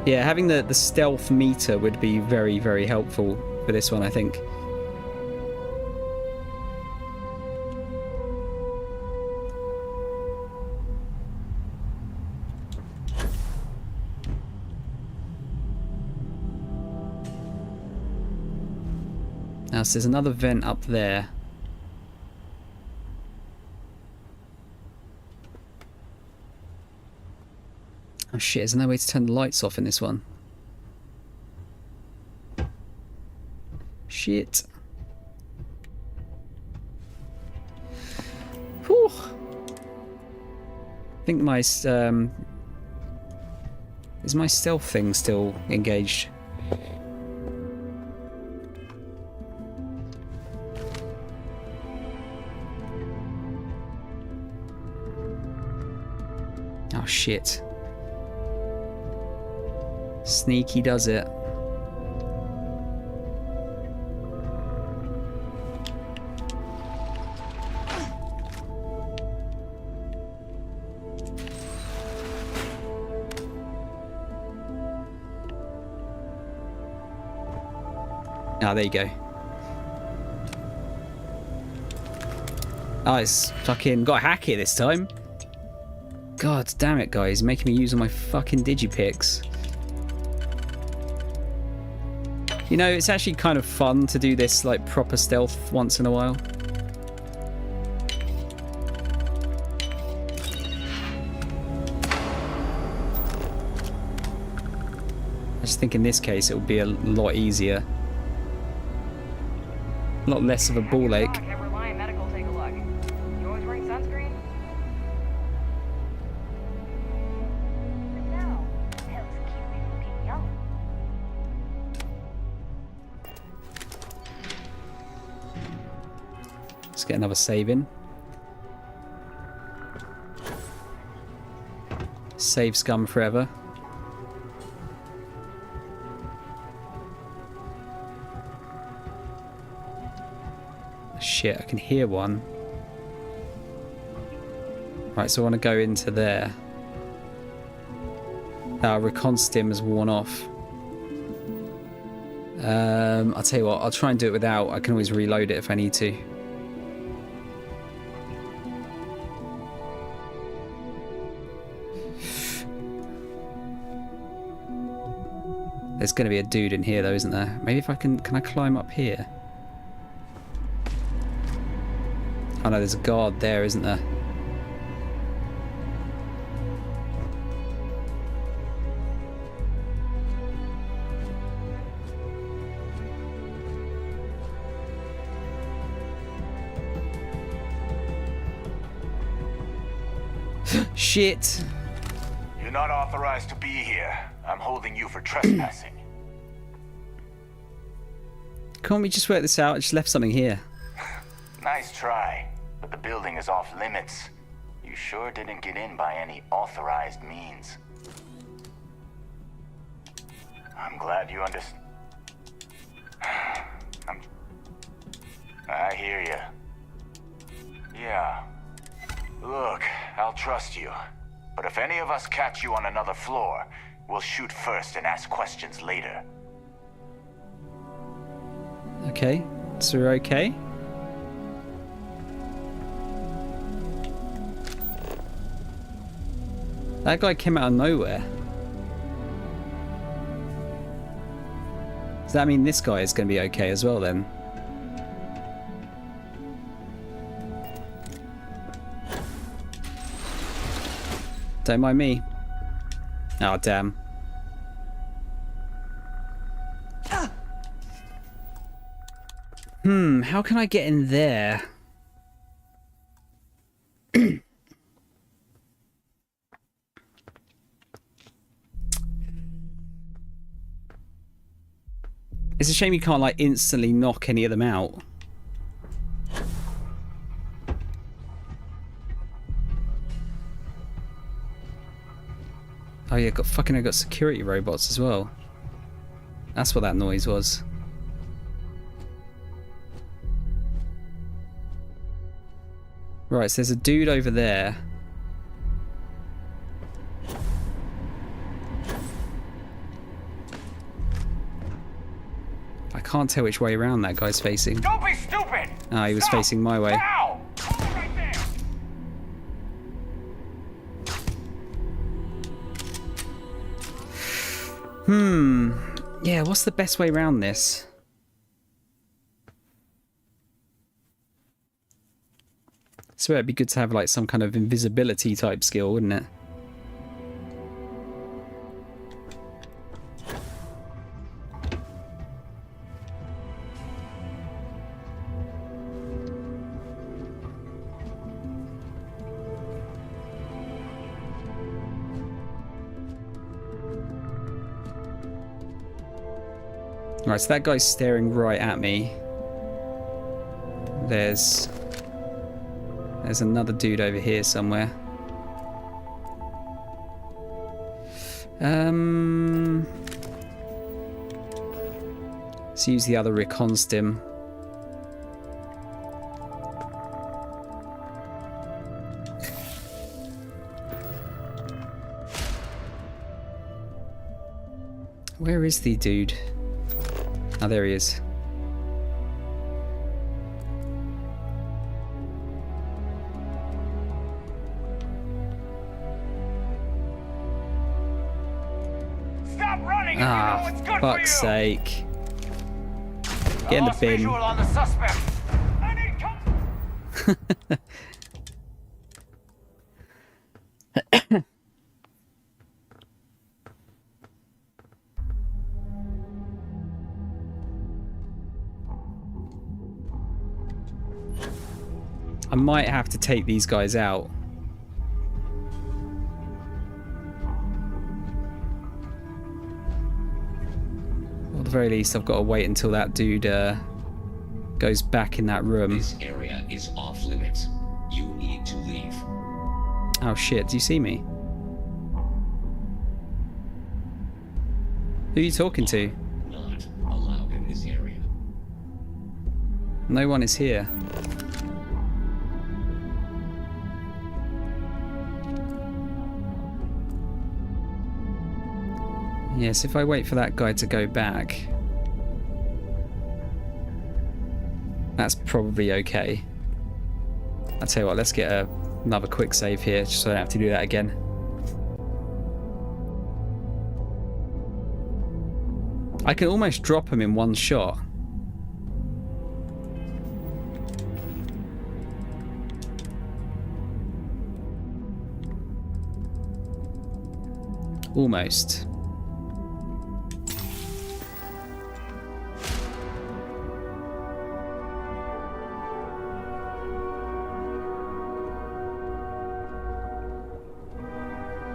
Yeah, having the stealth meter would be very, very helpful for this one, I think. Now, so there's another vent up there. Oh shit, there's no way to turn the lights off in this one. Shit. Whew. I think my is my stealth thing still engaged? Oh shit. Sneaky does it. Ah, there you go. Oh, it's fucking got a hack here this time. God damn it, guys, making me use all my fucking digipicks. You know, it's actually kind of fun to do this, like, proper stealth once in a while. I just think in this case it would be a lot easier. A lot less of a ball ache. Let's get another save in. Save scum forever. Shit, I can hear one. Right, so I want to go into there. Recon stim has worn off. I'll tell you what, I'll try and do it without. I can always reload it if I need to. There's going to be a dude in here though, isn't there? Maybe if I can I climb up here? Oh no, there's a guard there, isn't there? Shit.
You're not authorized to be here. I'm holding you for trespassing.
Can't we just work this out? I just left something here.
Nice try, but the building is off limits. You sure didn't get in by any authorized means. I'm glad you understand. I hear you. Yeah. Look, I'll trust you. But if any of us catch you on another floor, we'll shoot first and ask questions later.
Okay, so we're okay. That guy came out of nowhere. Does that mean this guy is going to be okay as well then? Don't mind me. Oh, damn. How can I get in there? It's a shame you can't, like, instantly knock any of them out. Oh yeah, I got security robots as well. That's what that noise was. Right, so there's a dude over there. I can't tell which way around that guy's facing.
Don't be stupid!
Ah, he was facing my way.
Now! Right there!
Yeah, what's the best way around this? I swear it'd be good to have like some kind of invisibility type skill, wouldn't it? Right, so that guy's staring right at me. There's another dude over here somewhere. Let's use the other recon stim. Where is the dude? Oh, there he is.
Stop running!
Ah,
you know what's good
fuck's
for you.
sake. Get in the
Lost
bin.
visual on the suspect. I need
I might have to take these guys out. Or at the very least, I've got to wait until that dude goes back in that room.
This area is off limits. You need to leave.
Oh shit, do you see me? Who are you talking to?
Not allowed in this area.
No one is here. Yes, if I wait for that guy to go back, that's probably okay. I'll tell you what, let's get another quick save here, just so I don't have to do that again. I can almost drop him in one shot. Almost.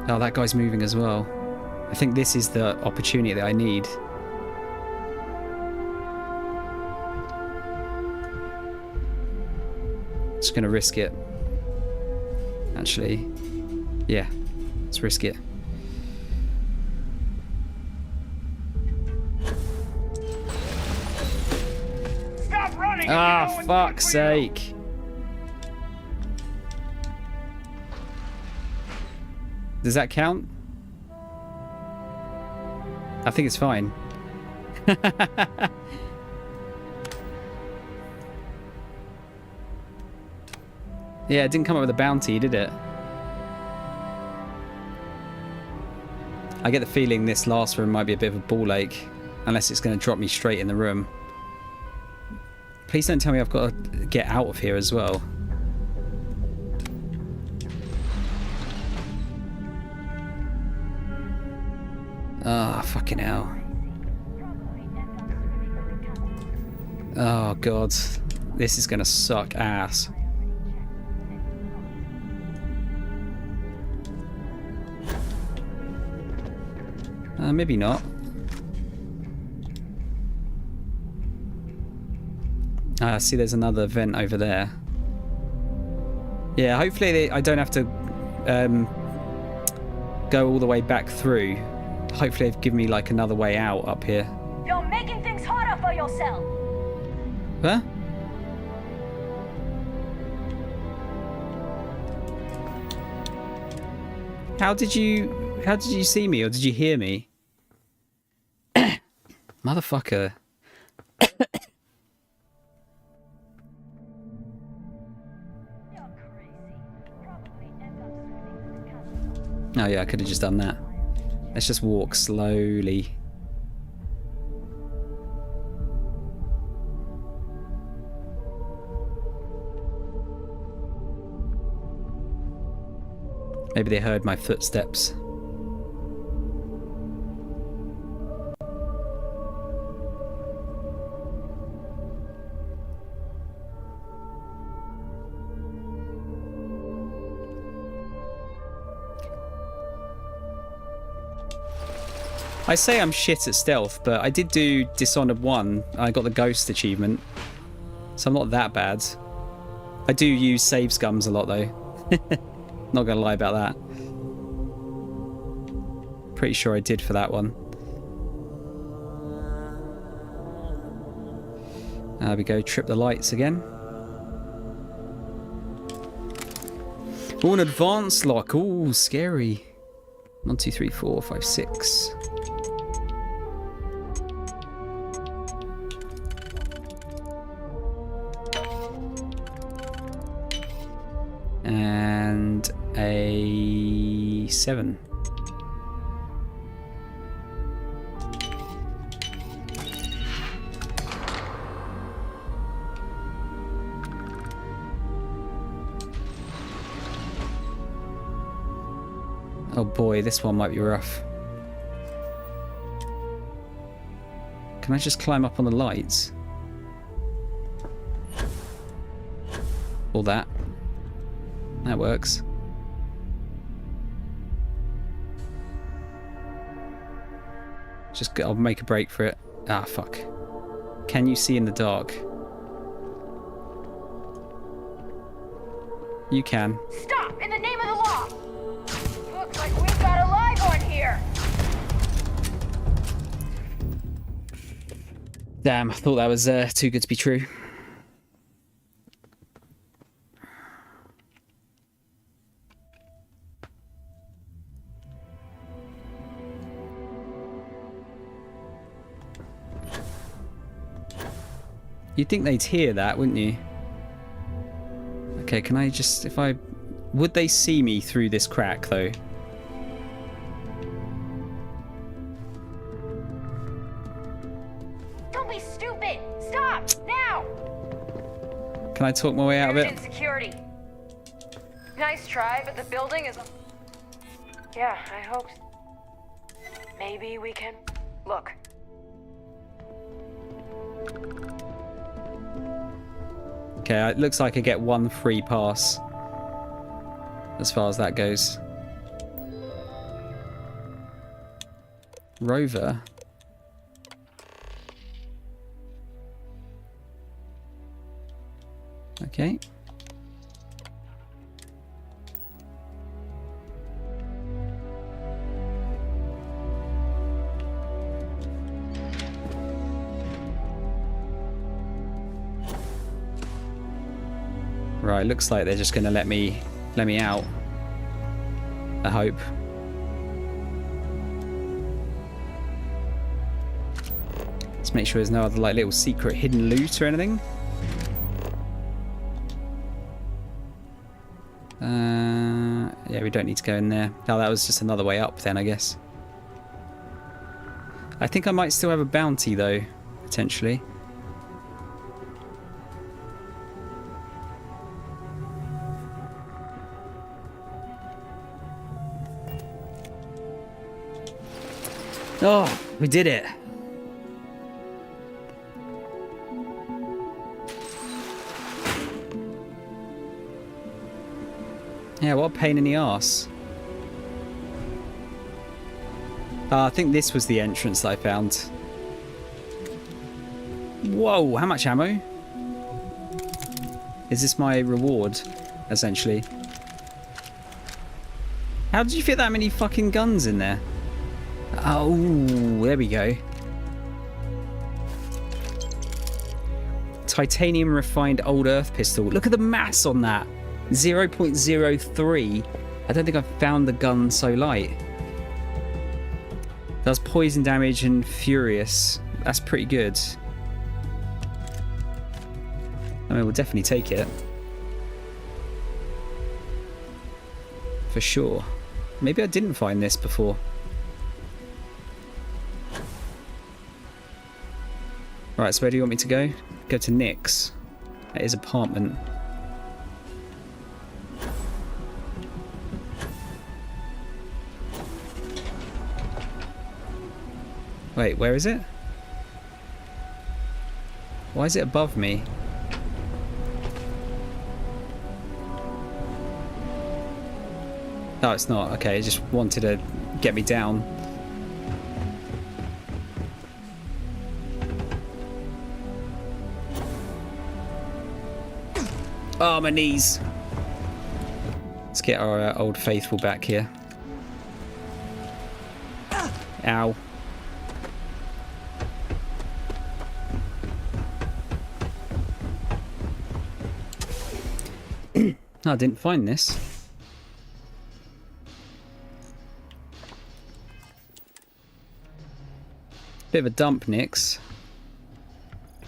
Oh, that guy's moving as well. I think this is the opportunity that I need. Just gonna risk it. Actually, yeah, let's risk it.
Stop running!
Ah, fuck's sake. Does that count? I think it's fine. Yeah, it didn't come up with a bounty, did it? I get the feeling this last room might be a bit of a ball ache, unless it's going to drop me straight in the room. Please don't tell me I've got to get out of here as well. Ah, oh, fucking hell. Oh, God. This is gonna suck ass. Maybe not. See, there's another vent over there. Yeah, hopefully I don't have to go all the way back through. Hopefully they've given me like another way out up here.
You're making things harder for yourself.
Huh? How did you see me, or did you hear me? Motherfucker. Oh yeah, I could have just done that. Let's just walk slowly. Maybe they heard my footsteps. I say I'm shit at stealth, but I did do Dishonored 1. I got the Ghost achievement, so I'm not that bad. I do use save scums a lot though. Not gonna lie about that. Pretty sure I did for that one. There we go, trip the lights again. Oh, an advanced lock. Oh, scary. 1, 2, 3, 4, 5, 6. And a 7. Oh boy, this one might be rough. Can I just climb up on the lights? Or that? That works. I'll make a break for it. Ah, fuck. Can you see in the dark? You can.
Stop! In the name of the law! Looks like we've got a live one here!
Damn, I thought that was too good to be true. You'd think they'd hear that, wouldn't you? Okay, can I just... Would they see me through this crack, though?
Don't be stupid! Stop! Now!
Can I talk my way out of it?
Security. Nice try, but the building is... Yeah, I hope... Maybe we can... Look.
Okay, it looks like I get 1 free pass. As far as that goes. Rover. Okay. Right, looks like they're just gonna let me out. I hope. Let's make sure there's no other like little secret hidden loot or anything. Yeah, we don't need to go in there. Oh, that was just another way up then, I guess. I think I might still have a bounty though, potentially. Oh, we did it. Yeah, what a pain in the arse. I think this was the entrance that I found. Whoa, how much ammo? Is this my reward, essentially? How did you fit that many fucking guns in there? Oh, there we go. Titanium refined old earth pistol. Look at the mass on that. 0.03. I don't think I've found the gun so light. Does poison damage and furious. That's pretty good. I mean, we'll definitely take it. For sure. Maybe I didn't find this before. Right, so where do you want me to go? Go to Nick's. At his apartment. Wait, where is it? Why is it above me? No, it's not. Okay, it just wanted to get me down. Oh, my knees. Let's get our old faithful back here. Ow. No, I didn't find this. Bit of a dump, Nix.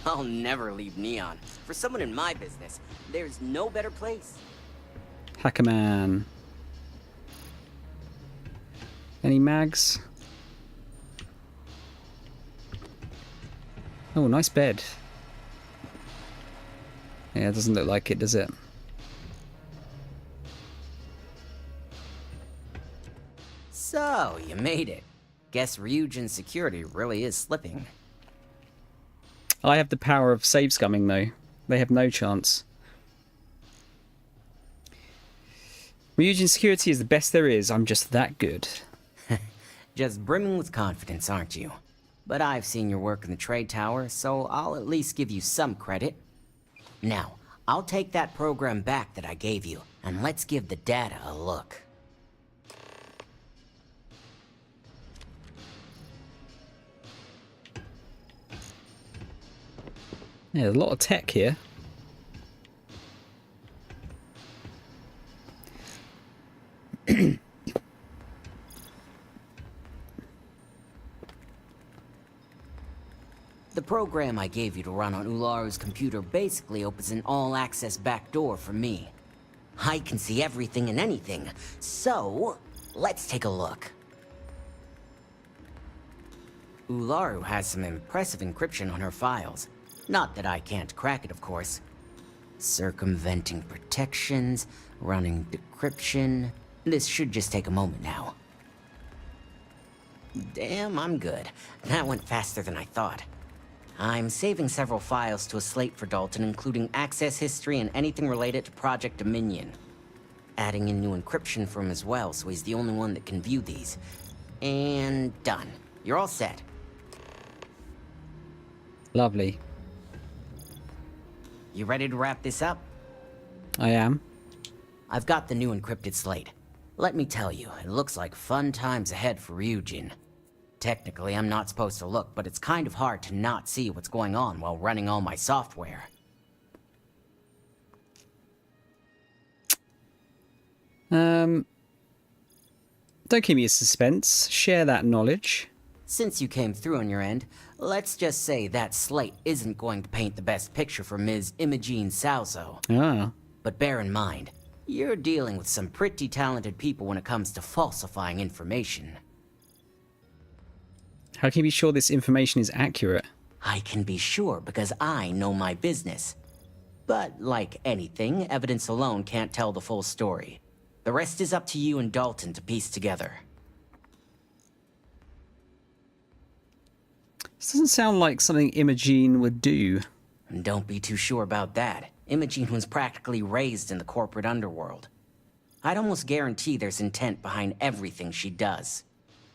I'll never leave Neon. For someone in my business, there's no better place.
Hacker man. Any mags? Oh, nice bed. Yeah, it doesn't look like it, does it?
So, you made it. Guess Ryujin's security really is slipping.
I have the power of save scumming, though. They have no chance. Ryujin security is the best there is. I'm just that good.
Just brimming with confidence, aren't you? But I've seen your work in the trade tower, so I'll at least give you some credit. Now, I'll take that program back that I gave you, and let's give the data a look.
Yeah, there's a lot of tech here.
The program I gave you to run on Ularu's computer basically opens an all-access backdoor for me. I can see everything and anything, so let's take a look. Ularu has some impressive encryption on her files. Not that I can't crack it, of course. Circumventing protections, running decryption. This should just take a moment now. Damn, I'm good. That went faster than I thought. I'm saving several files to a slate for Dalton, including access history and anything related to Project Dominion. Adding in new encryption for him as well, so he's the only one that can view these. And done. You're all set.
Lovely.
You ready to wrap this up?
I am.
I've got the new encrypted slate. Let me tell you, it looks like fun times ahead for Ryujin. Technically, I'm not supposed to look, but it's kind of hard to not see what's going on while running all my software.
Don't keep me in suspense. Share that knowledge.
Since you came through on your end, let's just say that slate isn't going to paint the best picture for Ms. Imogene Salzo.
Ah.
But bear in mind, you're dealing with some pretty talented people when it comes to falsifying information.
How can you be sure this information is accurate?
I can be sure because I know my business. But like anything, evidence alone can't tell the full story. The rest is up to you and Dalton to piece together.
This doesn't sound like something Imogene would do.
Don't be too sure about that. Imogene was practically raised in the corporate underworld. I'd almost guarantee there's intent behind everything she does.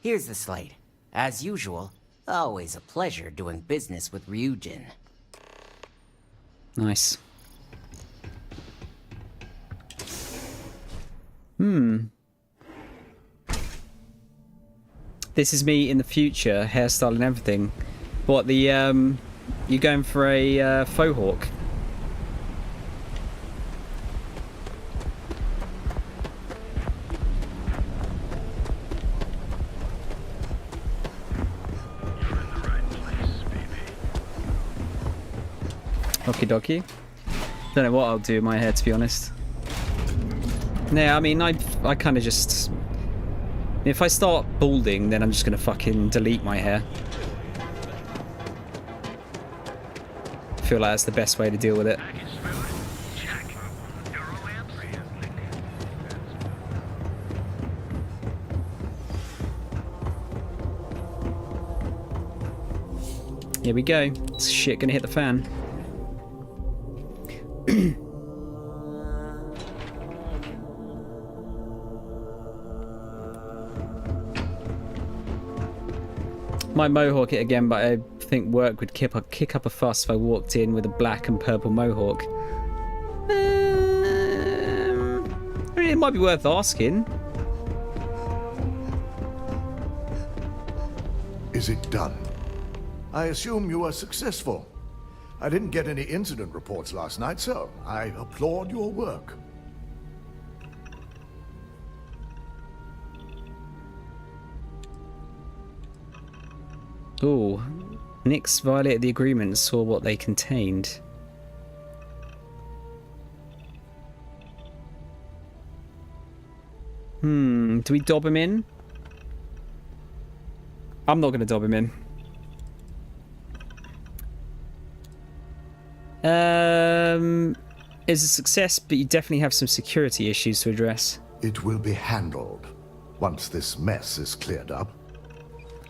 Here's the slate. As usual, always a pleasure doing business with Ryujin.
Nice. This is me in the future, hairstyle and everything. What, the, you're going for a, faux hawk? Okie dokie. Don't know what I'll do with my hair, to be honest. Yeah, I mean, I kind of just... If I start balding, then I'm just going to fucking delete my hair. I feel like that's the best way to deal with it. Here we go. Shit gonna hit the fan. Might mohawk it again, but I think work would kick up a fuss if I walked in with a black and purple mohawk. I mean, it might be worth asking.
Is it done? I assume you were successful. I didn't get any incident reports last night, so I applaud your work.
Ooh, Nix violated the agreement and saw what they contained. Do we dob him in? I'm not going to dob him in. It's a success, but you definitely have some security issues to address.
It will be handled once this mess is cleared up.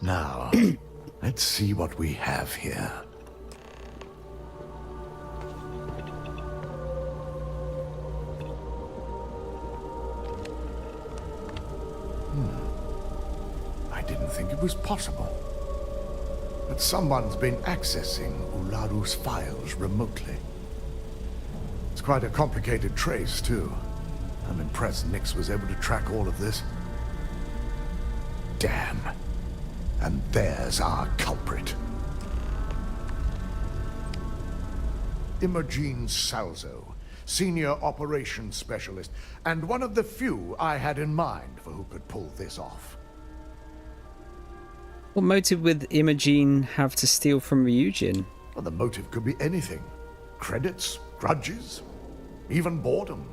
Now, let's see what we have here. I didn't think it was possible. But someone's been accessing Ularu's files remotely. It's quite a complicated trace, too. I'm impressed Nix was able to track all of this. Damn. And there's our culprit. Imogene Salzo, Senior Operations Specialist, and one of the few I had in mind for who could pull this off.
What motive would Imogene have to steal from Ryujin?
Well, the motive could be anything. Credits, grudges, even boredom.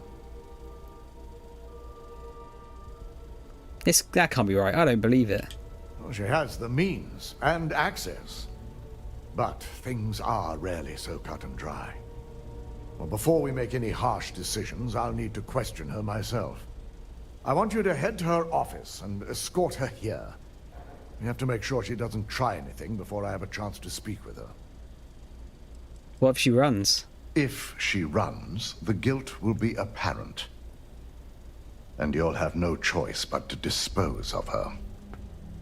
That can't be right. I don't believe it.
Well, she has the means and access. But things are rarely so cut and dry. Well, before we make any harsh decisions, I'll need to question her myself. I want you to head to her office and escort her here. We have to make sure she doesn't try anything before I have a chance to speak with her.
What if she runs?
If she runs, the guilt will be apparent. And you'll have no choice but to dispose of her.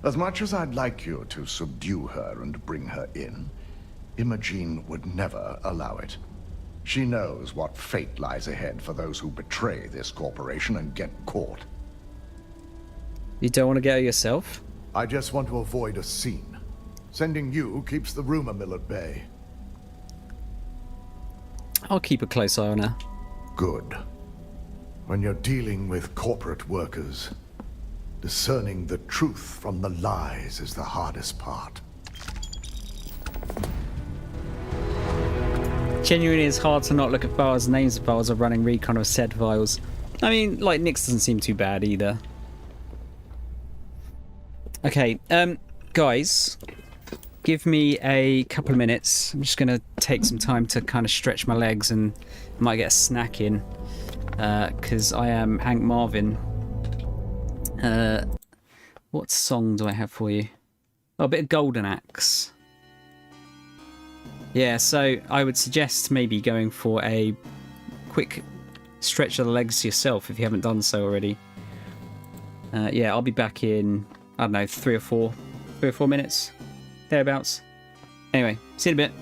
As much as I'd like you to subdue her and bring her in, Imogene would never allow it. She knows what fate lies ahead for those who betray this corporation and get caught.
You don't want to get her yourself?
I just want to avoid a scene. Sending you keeps the rumor mill at bay.
I'll keep a close eye on her.
Good. When you're dealing with corporate workers, discerning the truth from the lies is the hardest part.
Genuinely, it's hard to not look at files, names of files, or running recon of said files. I mean, like, Nix doesn't seem too bad either. Okay, guys, give me a couple of minutes. I'm just going to take some time to kind of stretch my legs and might get a snack in, because I am Hank Marvin. What song do I have for you? Oh, a bit of Golden Axe. Yeah, so I would suggest maybe going for a quick stretch of the legs yourself if you haven't done so already. Yeah, I'll be back in, I don't know, 3 or 4 minutes, thereabouts. Anyway, see you in a bit.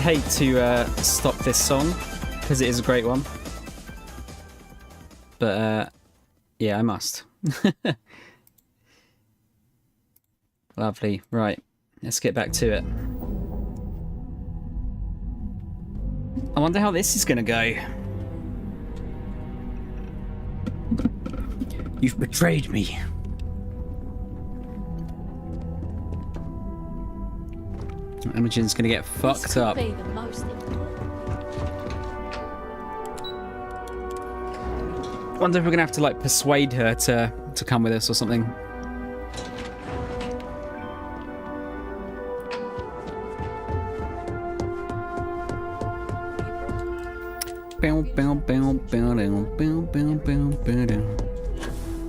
hate to stop this song because it is a great one, but yeah, I must. Lovely. Right, let's get back to it. I wonder how this is gonna go. You've betrayed me. Imogen's gonna get fucked up. Wonder if we're gonna have to like persuade her to come with us or something.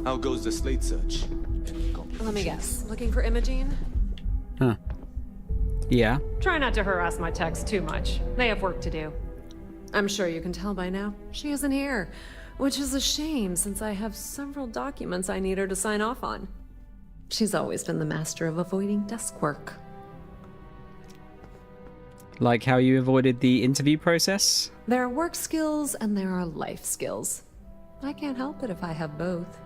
How goes the slate search?
Let me guess. Looking for Imogene?
Huh. Yeah.
Try not to harass my techs too much. They have work to do. I'm sure you can tell by now. She isn't here, which is a shame since I have several documents I need her to sign off on. She's always been the master of avoiding desk work.
Like how you avoided the interview process?
There are work skills and there are life skills. I can't help it if I have both.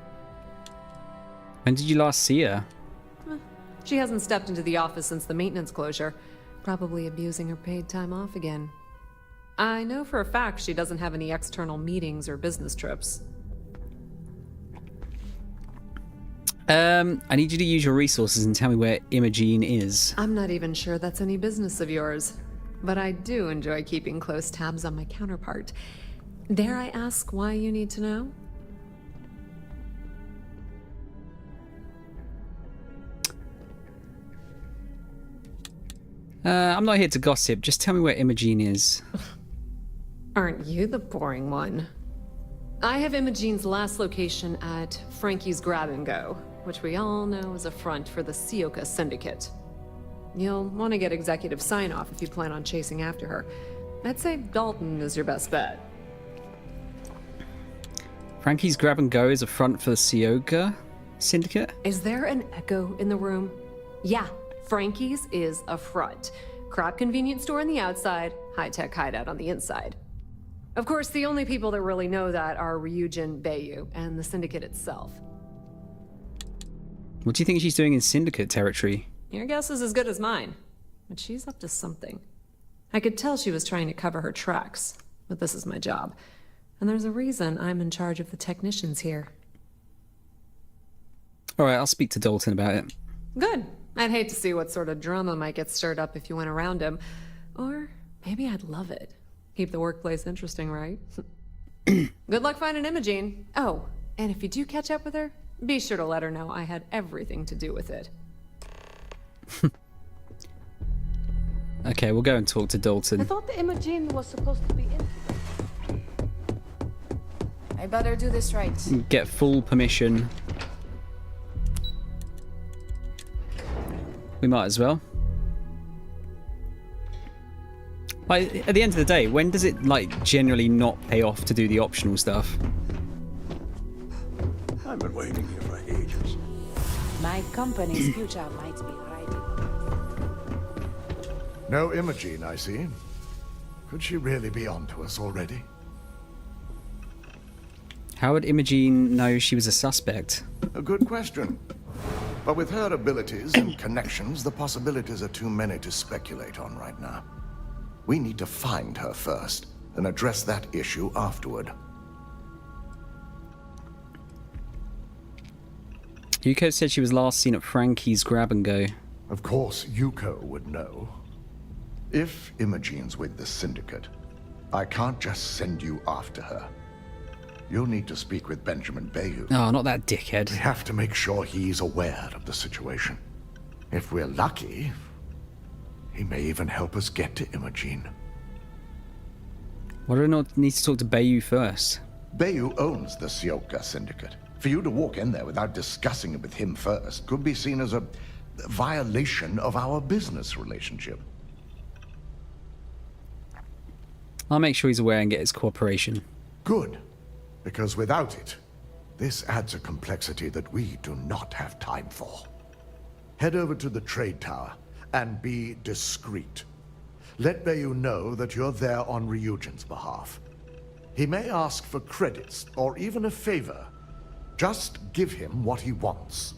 When did you last see her?
She hasn't stepped into the office since the maintenance closure, probably abusing her paid time off again. I know for a fact she doesn't have any external meetings or business trips.
I need you to use your resources and tell me where Imogene is.
I'm not even sure that's any business of yours, but I do enjoy keeping close tabs on my counterpart. Dare I ask why you need to know?
I'm not here to gossip. Just tell me where Imogene is.
Aren't you the boring one? I have Imogene's last location at Frankie's Grab and Go, which we all know is a front for the Sioka Syndicate. You'll want to get executive sign-off if you plan on chasing after her. I'd say Dalton is your best bet.
Frankie's Grab and Go is a front for the Sioka Syndicate?
Is there an echo in the room? Yeah, Frankie's is a front. Crap convenience store on the outside, high-tech hideout on the inside. Of course, the only people that really know that are Ryujin, Bayu, and the Syndicate itself.
What do you think she's doing in Syndicate territory?
Your guess is as good as mine, but she's up to something. I could tell she was trying to cover her tracks, but this is my job. And there's a reason I'm in charge of the technicians here.
Alright, I'll speak to Dalton about it.
Good. I'd hate to see what sort of drama might get stirred up if you went around him. Or maybe I'd love it. Keep the workplace interesting, right? Good luck finding Imogene. Oh, and if you do catch up with her, be sure to let her know I had everything to do with it.
Okay, we'll go and talk to Dalton.
I thought the Imogene was supposed to be in.
I better do this right.
Get full permission. We might as well. Like, at the end of the day, when does it, like, generally not pay off to do the optional stuff?
I've been waiting here for ages.
My company's future might be right.
No Imogene, I see. Could she really be onto us already?
How would Imogene know she was a suspect?
A good question. But with her abilities and connections, the possibilities are too many to speculate on right now. We need to find her first, and address that issue afterward.
Yuko said she was last seen at Frankie's Grab and Go.
Of course, Yuko would know. If Imogene's with the Syndicate, I can't just send you after her. You'll need to speak with Benjamin Bayu.
Oh, not that dickhead.
We have to make sure he's aware of the situation. If we're lucky, he may even help us get to Imogene.
Why do we not need to talk to Bayu first?
Bayu owns the Sioka Syndicate. For you to walk in there without discussing it with him first could be seen as a violation of our business relationship.
I'll make sure he's aware and get his cooperation.
Good. Because without it, this adds a complexity that we do not have time for. Head over to the trade tower and be discreet. let Bayu know that you're there on Ryujin's behalf. He may ask for credits or even a favor. Just give him what he wants.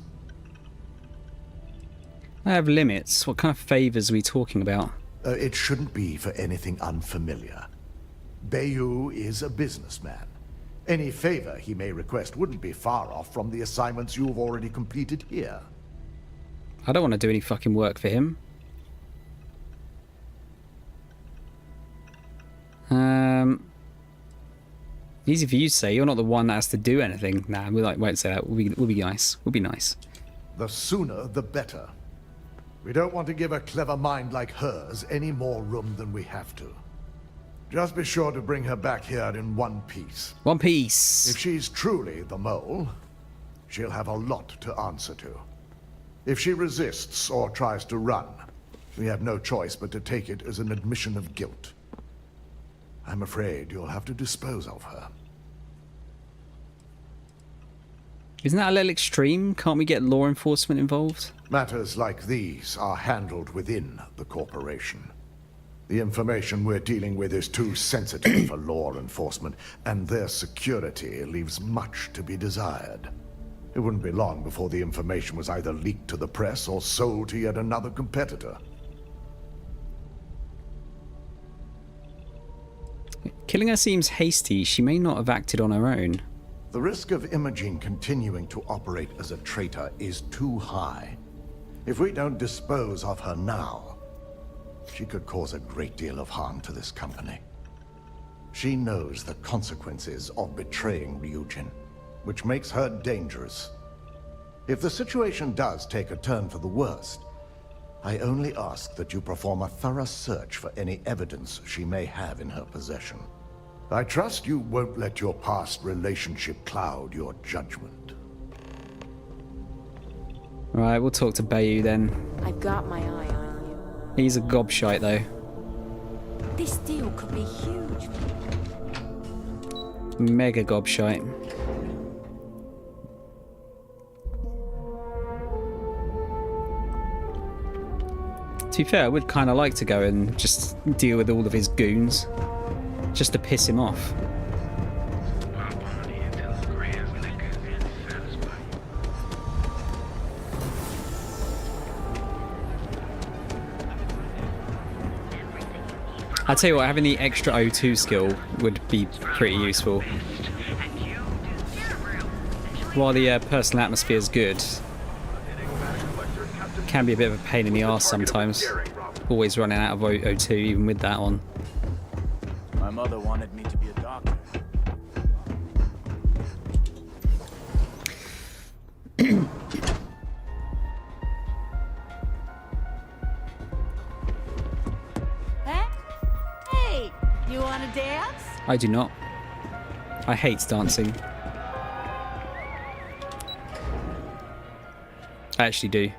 I have limits. What kind of favors are we talking about?
It shouldn't be for anything unfamiliar. Bayu is a businessman. Any favor he may request wouldn't be far off from the assignments you've already completed here.
I don't want to do any fucking work for him. Easy for you to say. You're not the one that has to do anything. Nah, we won't say that. We'll be nice. We'll be nice.
The sooner, the better. We don't want to give a clever mind like hers any more room than we have to. Just be sure to bring her back here in one piece.
One piece.
If she's truly the mole, she'll have a lot to answer to. If she resists or tries to run, we have no choice but to take it as an admission of guilt. I'm afraid you'll have to dispose of her.
Isn't that a little extreme? Can't we get law enforcement involved?
Matters like these are handled within the corporation. The information we're dealing with is too sensitive for law enforcement, and their security leaves much to be desired. It wouldn't be long before the information was either leaked to the press or sold to yet another competitor.
Killing her seems hasty. She may not have acted on her own.
The risk of Imogen continuing to operate as a traitor is too high. If we don't dispose of her now, she could cause a great deal of harm to this company. She knows the consequences of betraying Ryujin, which makes her dangerous. If the situation does take a turn for the worst, I only ask that you perform a thorough search for any evidence she may have in her possession. I trust you won't let your past relationship cloud your judgment.
Right, we'll talk to Bayu then.
I've got my eye on you.
He's a gobshite though.
This deal could be huge.
Mega gobshite. To be fair, I would kind of like to go and just deal with all of his goons. Just to piss him off. I'll tell you what, having the extra O2 skill would be pretty useful. While the personal atmosphere is good, can be a bit of a pain in the arse sometimes. Always running out of O2 even with that on.
My mother wanted me to be a doctor.
Hey, you want to dance?
I do not. I hate dancing. I actually do.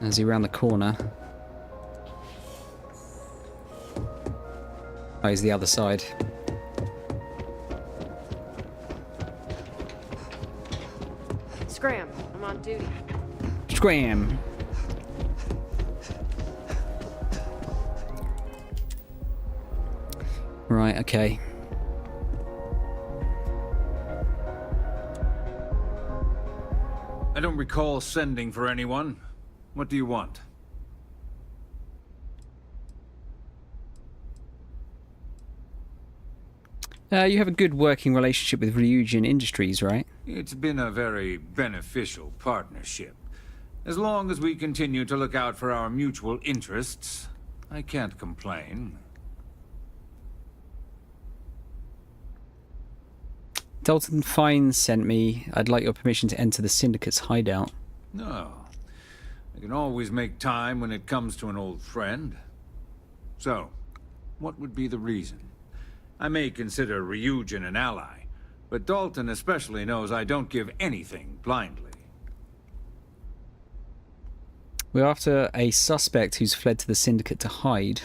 As he round the corner. Oh, he's the other side.
Scram, I'm on duty.
Scram! Right, okay.
I don't recall sending for anyone. What do you want?
You have a good working relationship with Ryujin Industries, right?
It's been a very beneficial partnership. As long as we continue to look out for our mutual interests, I can't complain.
Dalton Fine sent me. I'd like your permission to enter the Syndicate's hideout.
No. I can always make time when it comes to an old friend. So, what would be the reason? I may consider Ryujin an ally, but Dalton especially knows I don't give anything blindly.
We're after a suspect who's fled to the Syndicate to hide.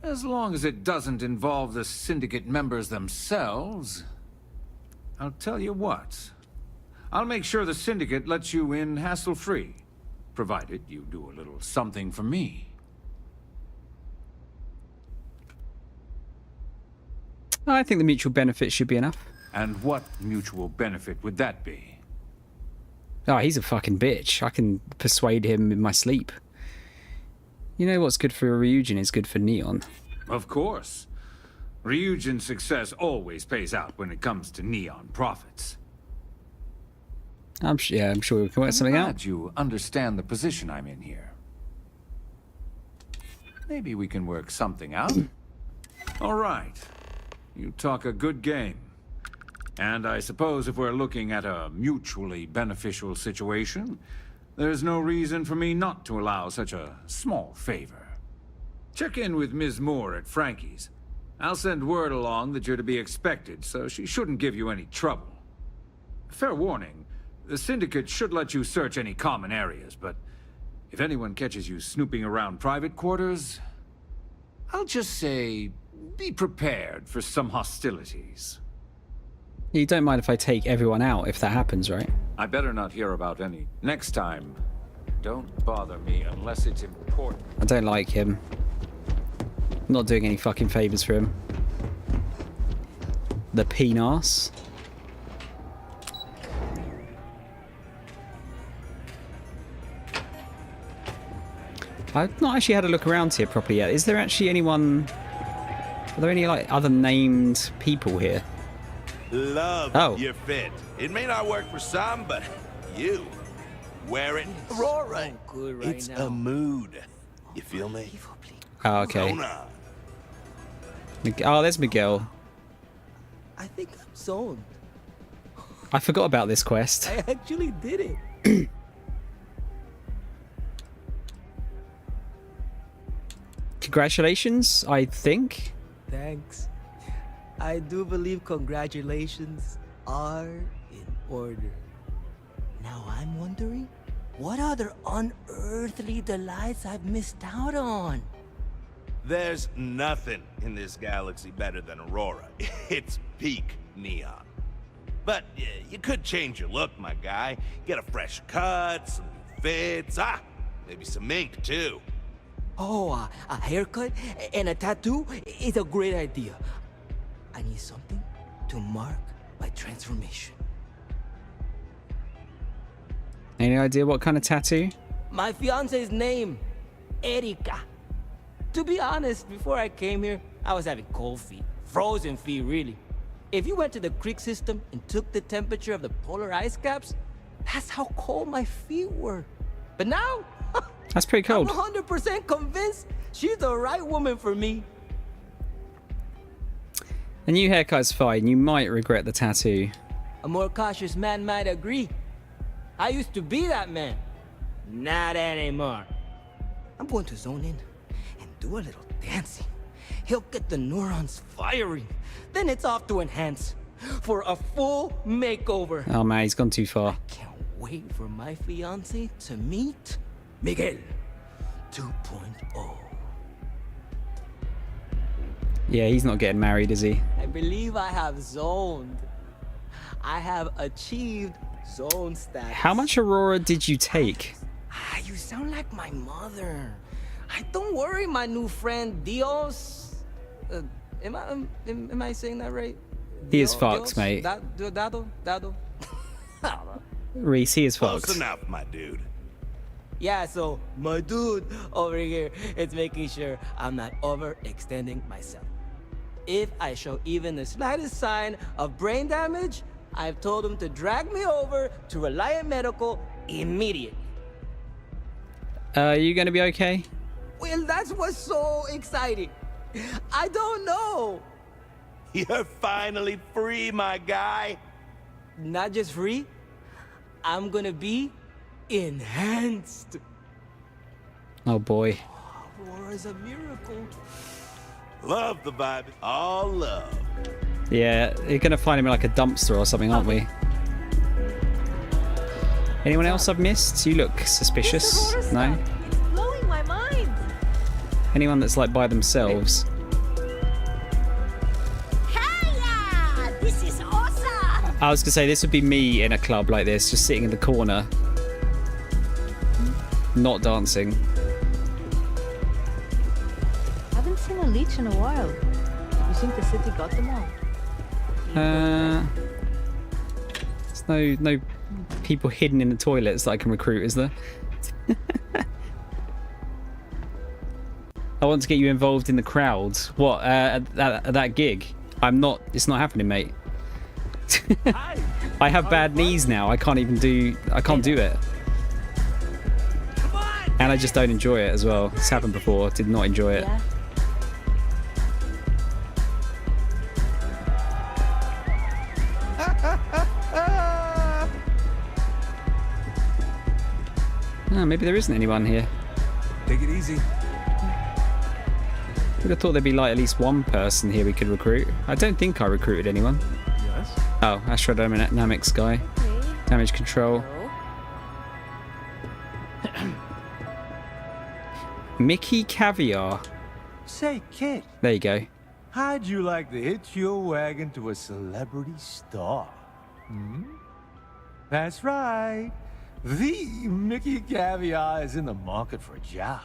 As long as it doesn't involve the Syndicate members themselves. I'll tell you what. I'll make sure the Syndicate lets you in hassle-free, provided you do a little something for me.
I think the mutual benefit should be enough.
And what mutual benefit would that be?
Oh, he's a fucking bitch. I can persuade him in my sleep. You know what's good for Ryujin is good for Neon.
Of course. Ryujin's success always pays out when it comes to Neon profits.
I'm sure we can work something out.
I'm glad you understand the position I'm in here. Maybe we can work something out. All right. You talk a good game. And I suppose if we're looking at a mutually beneficial situation, there's no reason for me not to allow such a small favor. Check in with Ms. Moore at Frankie's. I'll send word along that you're to be expected, so she shouldn't give you any trouble. Fair warning, the Syndicate should let you search any common areas, but if anyone catches you snooping around private quarters, I'll just say, be prepared for some hostilities.
You don't mind if I take everyone out if that happens, right?
I better not hear about any. Next time, don't bother me unless it's important.
I don't like him. I'm not doing any fucking favors for him. The penis. I've not actually had a look around here properly yet. Is there actually anyone... Are there any, like, other named people here?
Love your fit. It may not work for some, but you wear it. Aurora, it's a mood. You feel me?
Oh, okay. Oh, there's Miguel.
I think I'm zoned.
I forgot about this quest.
I actually did it.
Congratulations, I think.
Thanks. I do believe congratulations are in order. Now I'm wondering, what other unearthly delights I've missed out on?
There's nothing in this galaxy better than Aurora. It's peak Neon. But you could change your look, my guy. Get a fresh cut, some new fits, maybe some ink too.
Oh, a haircut and a tattoo is a great idea. I need something to mark my transformation.
Any idea what kind of tattoo?
My fiance's name, Erika. To be honest, before I came here, I was having cold feet. Frozen feet, really. If you went to the creek system and took the temperature of the polar ice caps, that's how cold my feet were. But now,
that's pretty cold.
I'm 100% convinced she's the right woman for me.
A new haircut's fine. You might regret the tattoo.
A more cautious man might agree. I used to be that man. Not anymore. I'm going to zone in and do a little dancing. He'll get the neurons firing. Then it's off to enhance for a full makeover.
Oh man, he's gone too far.
Can't wait for my fiance to meet Miguel 2.0.
Yeah, he's not getting married, is he?
I believe I have zoned. I have achieved zone status.
How much Aurora did you take?
You sound like my mother. Don't worry, my new friend Dios. Am I saying that right?
He is fucked, mate.
Dado.
Reese, he is fucked.
Close enough, my dude.
Yeah, so my dude over here is making sure I'm not overextending myself. If I show even the slightest sign of brain damage, I've told him to drag me over to Reliant Medical immediately.
Are you gonna be okay?
Well, that's what's so exciting. I don't know.
You're finally free, my guy.
Not just free, I'm gonna be enhanced.
Oh boy.
Aurora's a miracle.
Love the vibe. All love.
Yeah, you're gonna find him in like a dumpster or something, aren't we? Anyone else I've missed? You look suspicious. No?
It's blowing my mind.
Anyone that's like by themselves?
Hiya! This is awesome.
I was gonna say, this would be me in a club like this, just sitting in the corner. Not dancing.
Haven't seen a leech in a while. You think the city got them all?
There's no people hidden in the toilets that I can recruit, is there? I want to get you involved in the crowd. What, at that gig? I'm not, it's not happening, mate. I have bad knees now. I can't do it. And I just don't enjoy it as well. It's happened before. Did not enjoy it.
Yeah.
Oh, maybe there isn't anyone here.
Take it easy.
Would have thought there'd be like at least one person here we could recruit. I don't think I recruited anyone.
Yes.
Oh, astrodynamics guy.
Okay.
Damage control. Mickey Caviar.
Say, kid,
There you go.
how'd you like to hitch your wagon to a celebrity star? That's right. The Mickey Caviar is in the market for a job,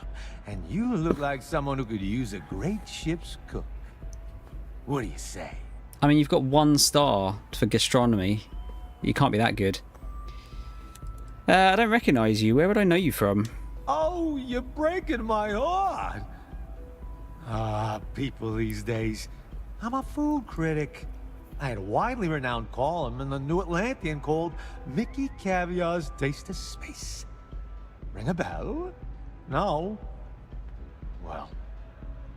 and you look like someone who could use a great ship's cook. What do you say?
I mean, you've got 1 star for gastronomy. You can't be that good. I don't recognise you. Where would I know you from?
Oh, you're breaking my heart. Ah, people these days. I'm a food critic. I had a widely renowned column in the New Atlantean called Mickey Caviar's Taste of Space. Ring a bell? No? Well,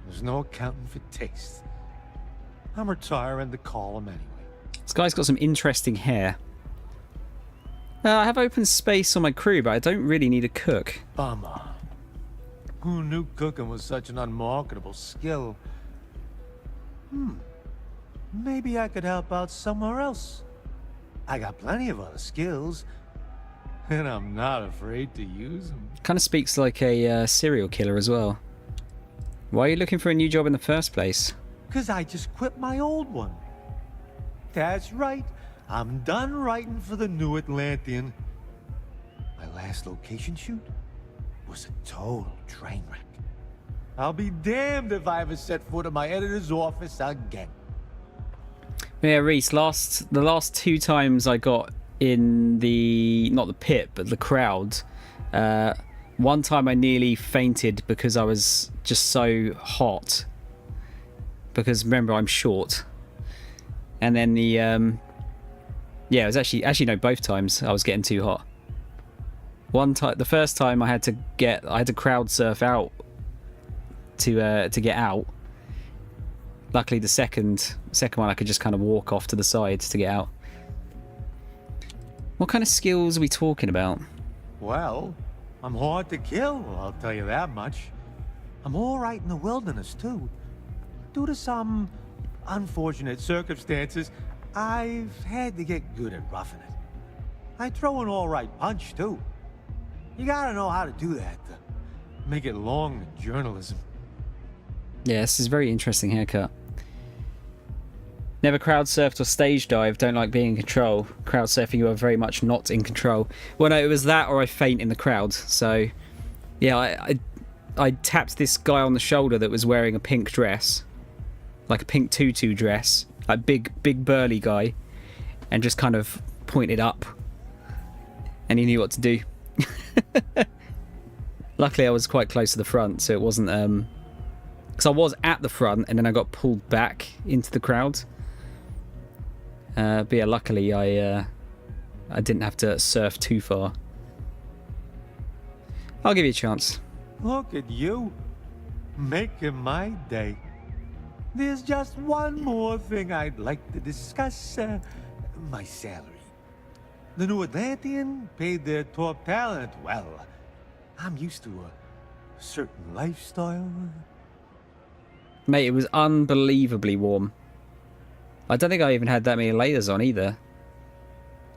there's no accounting for taste. I'm retiring the column anyway.
This guy's got some interesting hair. I have open space on my crew, but I don't really need a cook.
Bummer. Who knew cooking was such an unmarketable skill? Maybe I could help out somewhere else. I got plenty of other skills, and I'm not afraid to use them.
Kind of speaks like a serial killer as well. Why are you looking for a new job in the first place?
'Cause I just quit my old one. That's right. I'm done writing for the New Atlantean. My last location shoot was a total train wreck. I'll be damned if I ever set foot in my editor's office again.
Yeah, Reese, the last 2 times I got in the, not the pit, but the crowd, one time I nearly fainted because I was just so hot. Because remember, I'm short. And then the, yeah, it was actually no, both times I was getting too hot. One time, the first time I had to crowd surf out to get out. Luckily, the second one I could just kind of walk off to the side to get out. What kind of skills are we talking about?
Well, I'm hard to kill, I'll tell you that much. I'm all right in the wilderness, too. Due to some unfortunate circumstances, I've had to get good at roughing it. I throw an all right punch, too. You gotta know how to do that to make it long in journalism.
Yeah, this is a very interesting haircut. Never crowd surfed or stage dive. Don't like being in control. Crowd surfing, you are very much not in control. Well, no, it was that or I faint in the crowd. So, yeah, I tapped this guy on the shoulder that was wearing a pink dress, like a pink tutu dress, like big burly guy, and just kind of pointed up, and he knew what to do. Luckily, I was quite close to the front, so it wasn't because I was at the front and then I got pulled back into the crowd. But yeah, luckily I didn't have to surf too far. I'll give you a chance.
Look at you, making my day. There's just one more thing I'd like to discuss, my salary. The New Atlantean paid their top talent well. I'm used to a certain lifestyle.
Mate, it was unbelievably warm. I don't think I even had that many layers on either.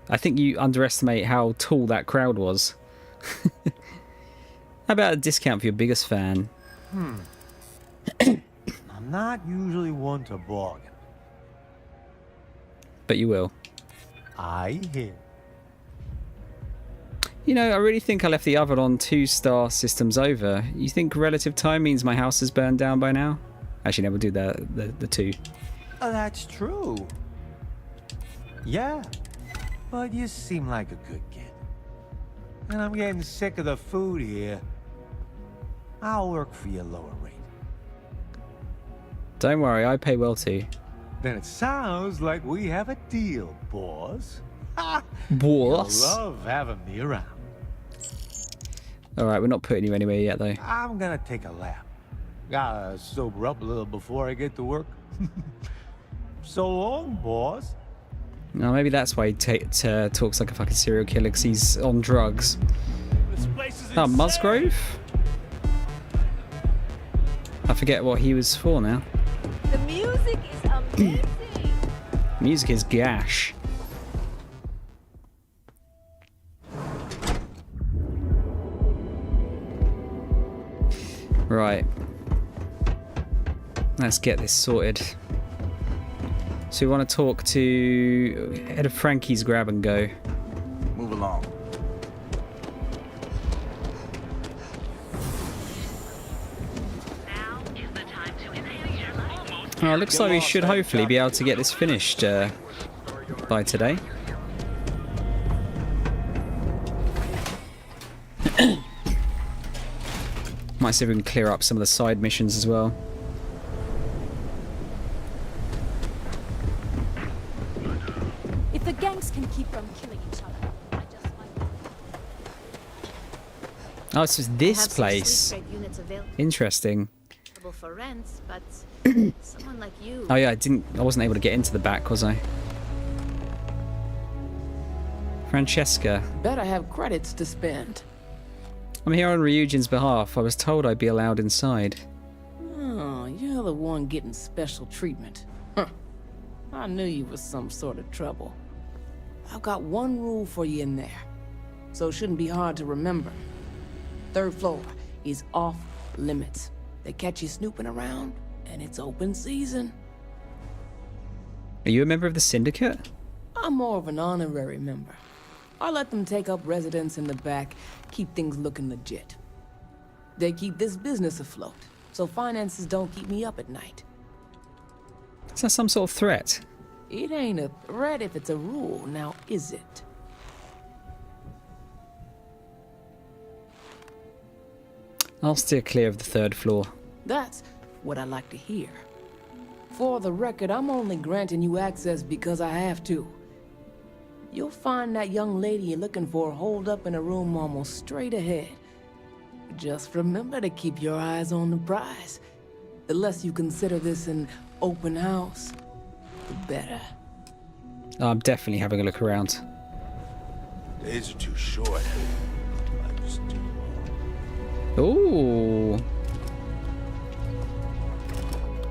I think you underestimate how tall that crowd was. How about a discount for your biggest fan?
I'm not usually one to bargain.
But you will.
I hear.
You know, I really think I left the oven on 2-star systems over. You think relative time means my house is burned down by now? Actually, no, we'll do the 2.
Oh, that's true. Yeah, but you seem like a good kid. And I'm getting sick of the food here. I'll work for you lower rate.
Don't worry, I pay well too.
Then it sounds like we have a deal, boss.
Boss?
You'll love having me around.
Alright, we're not putting you anywhere yet though.
I'm gonna take a lap. Gotta sober up a little before I get to work. So long, boss.
No, maybe that's why he talks like a fucking serial killer, because he's on drugs. Oh, Musgrove? I forget what he was for now.
The music is amazing.
Music is gash. Right. Let's get this sorted. So we want to talk to head of Frankie's Grab and Go.
Move along.
Oh, looks like we should hopefully be able to get this finished by today. Might see if we can clear up some of the side missions as well.
If the gangs can keep from killing each other, I just might.
Oh, it's just this place. Interesting.
For rent, but someone like you.
Oh yeah, I wasn't able to get into the back, was I? Francesca.
Better have credits to spend.
I'm here on Ryujin's behalf. I was told I'd be allowed inside.
Oh, you're the one getting special treatment. Huh. I knew you was some sort of trouble. I've got one rule for you in there, so it shouldn't be hard to remember. 3rd floor is off limits. They catch you snooping around, and it's open season.
Are you a member of the syndicate?
I'm more of an honorary member. I let them take up residence in the back, keep things looking legit. They keep this business afloat, so finances don't keep me up at night.
Is that some sort of threat?
It ain't a threat if it's a rule, now is it?
I'll steer clear of the 3rd floor.
That's what I like to hear. For the record, I'm only granting you access because I have to. You'll find that young lady you're looking for holed up in a room almost straight ahead. Just remember to keep your eyes on the prize. The less you consider this an open house, the better.
I'm definitely having a look around.
Days are too short. Life's too long.
Ooh.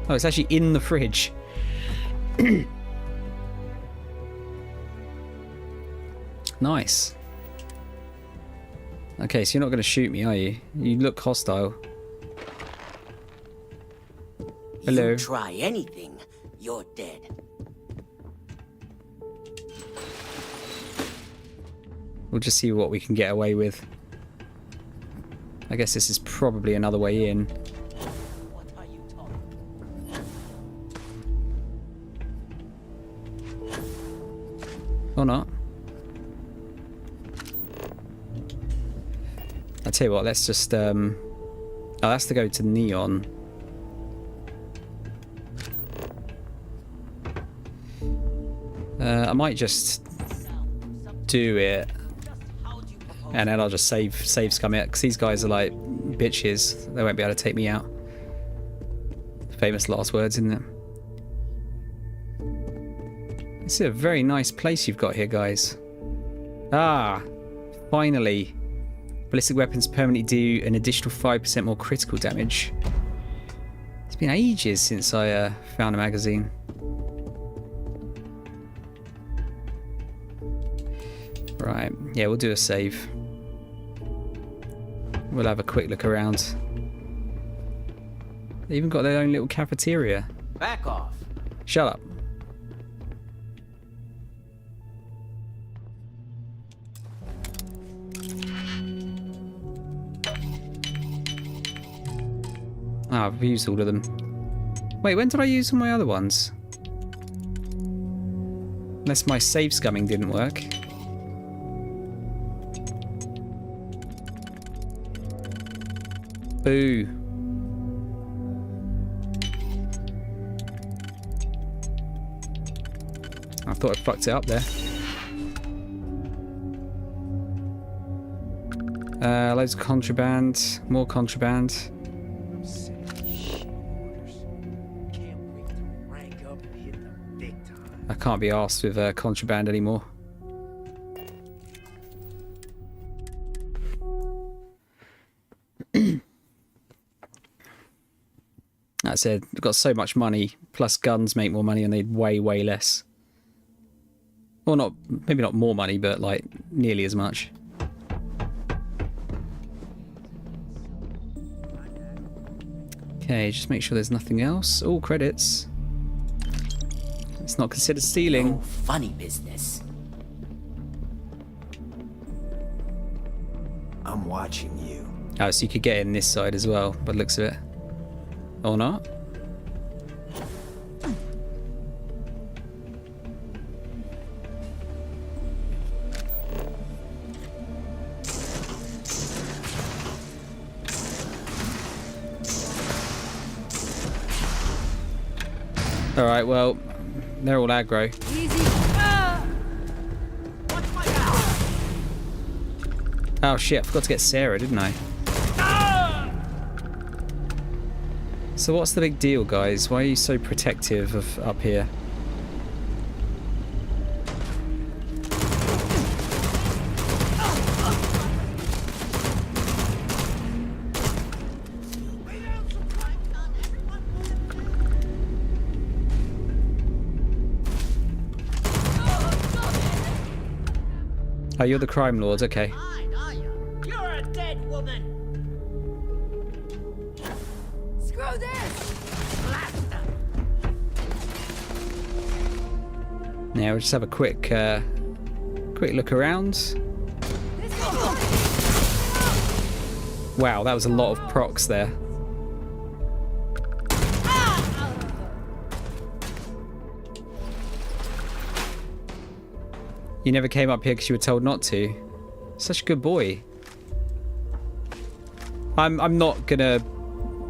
Oh, it's actually in the fridge. Nice. Okay, so you're not going to shoot me, are you? You look hostile. Hello.
You try anything, you're dead.
We'll just see what we can get away with. I guess this is probably another way in. Or not. I'll tell you what, let's just oh, that's to go to Neon. I might just do it, and then I'll just save scum it, because these guys are like bitches. They won't be able to take me out. Famous last words, isn't it? This is a very nice place you've got here, guys. Ah, finally. Ballistic weapons permanently do an additional 5% more critical damage. It's been ages since I found a magazine. Right, yeah, we'll do a save. We'll have a quick look around. They even got their own little cafeteria.
Back off.
Shut up.
Oh, I've used all of them. Wait, when did I use all my other ones? Unless my save scumming didn't work. Boo. I thought I fucked it up there. Loads of contraband. More contraband. I can't be arsed with contraband anymore. That said, we've got so much money, plus guns make more money and they'd way, way less. Well, not, maybe not more money, but like nearly as much. Okay, just make sure there's nothing else. All credits. It's not considered stealing.
Oh, funny business.
I'm watching you.
Oh, so you could get in this side as well, by the looks of it. Or not? Alright, well, they're all aggro. Oh shit, I forgot to get Sarah, didn't I? So what's the big deal, guys? Why are you so protective of up here? Oh, you're the crime lords, okay.
You're a dead woman. Screw this.
Now we'll just have a quick look around. Wow, that was a lot of procs there. You never came up here because you were told not to. Such a good boy. I'm not gonna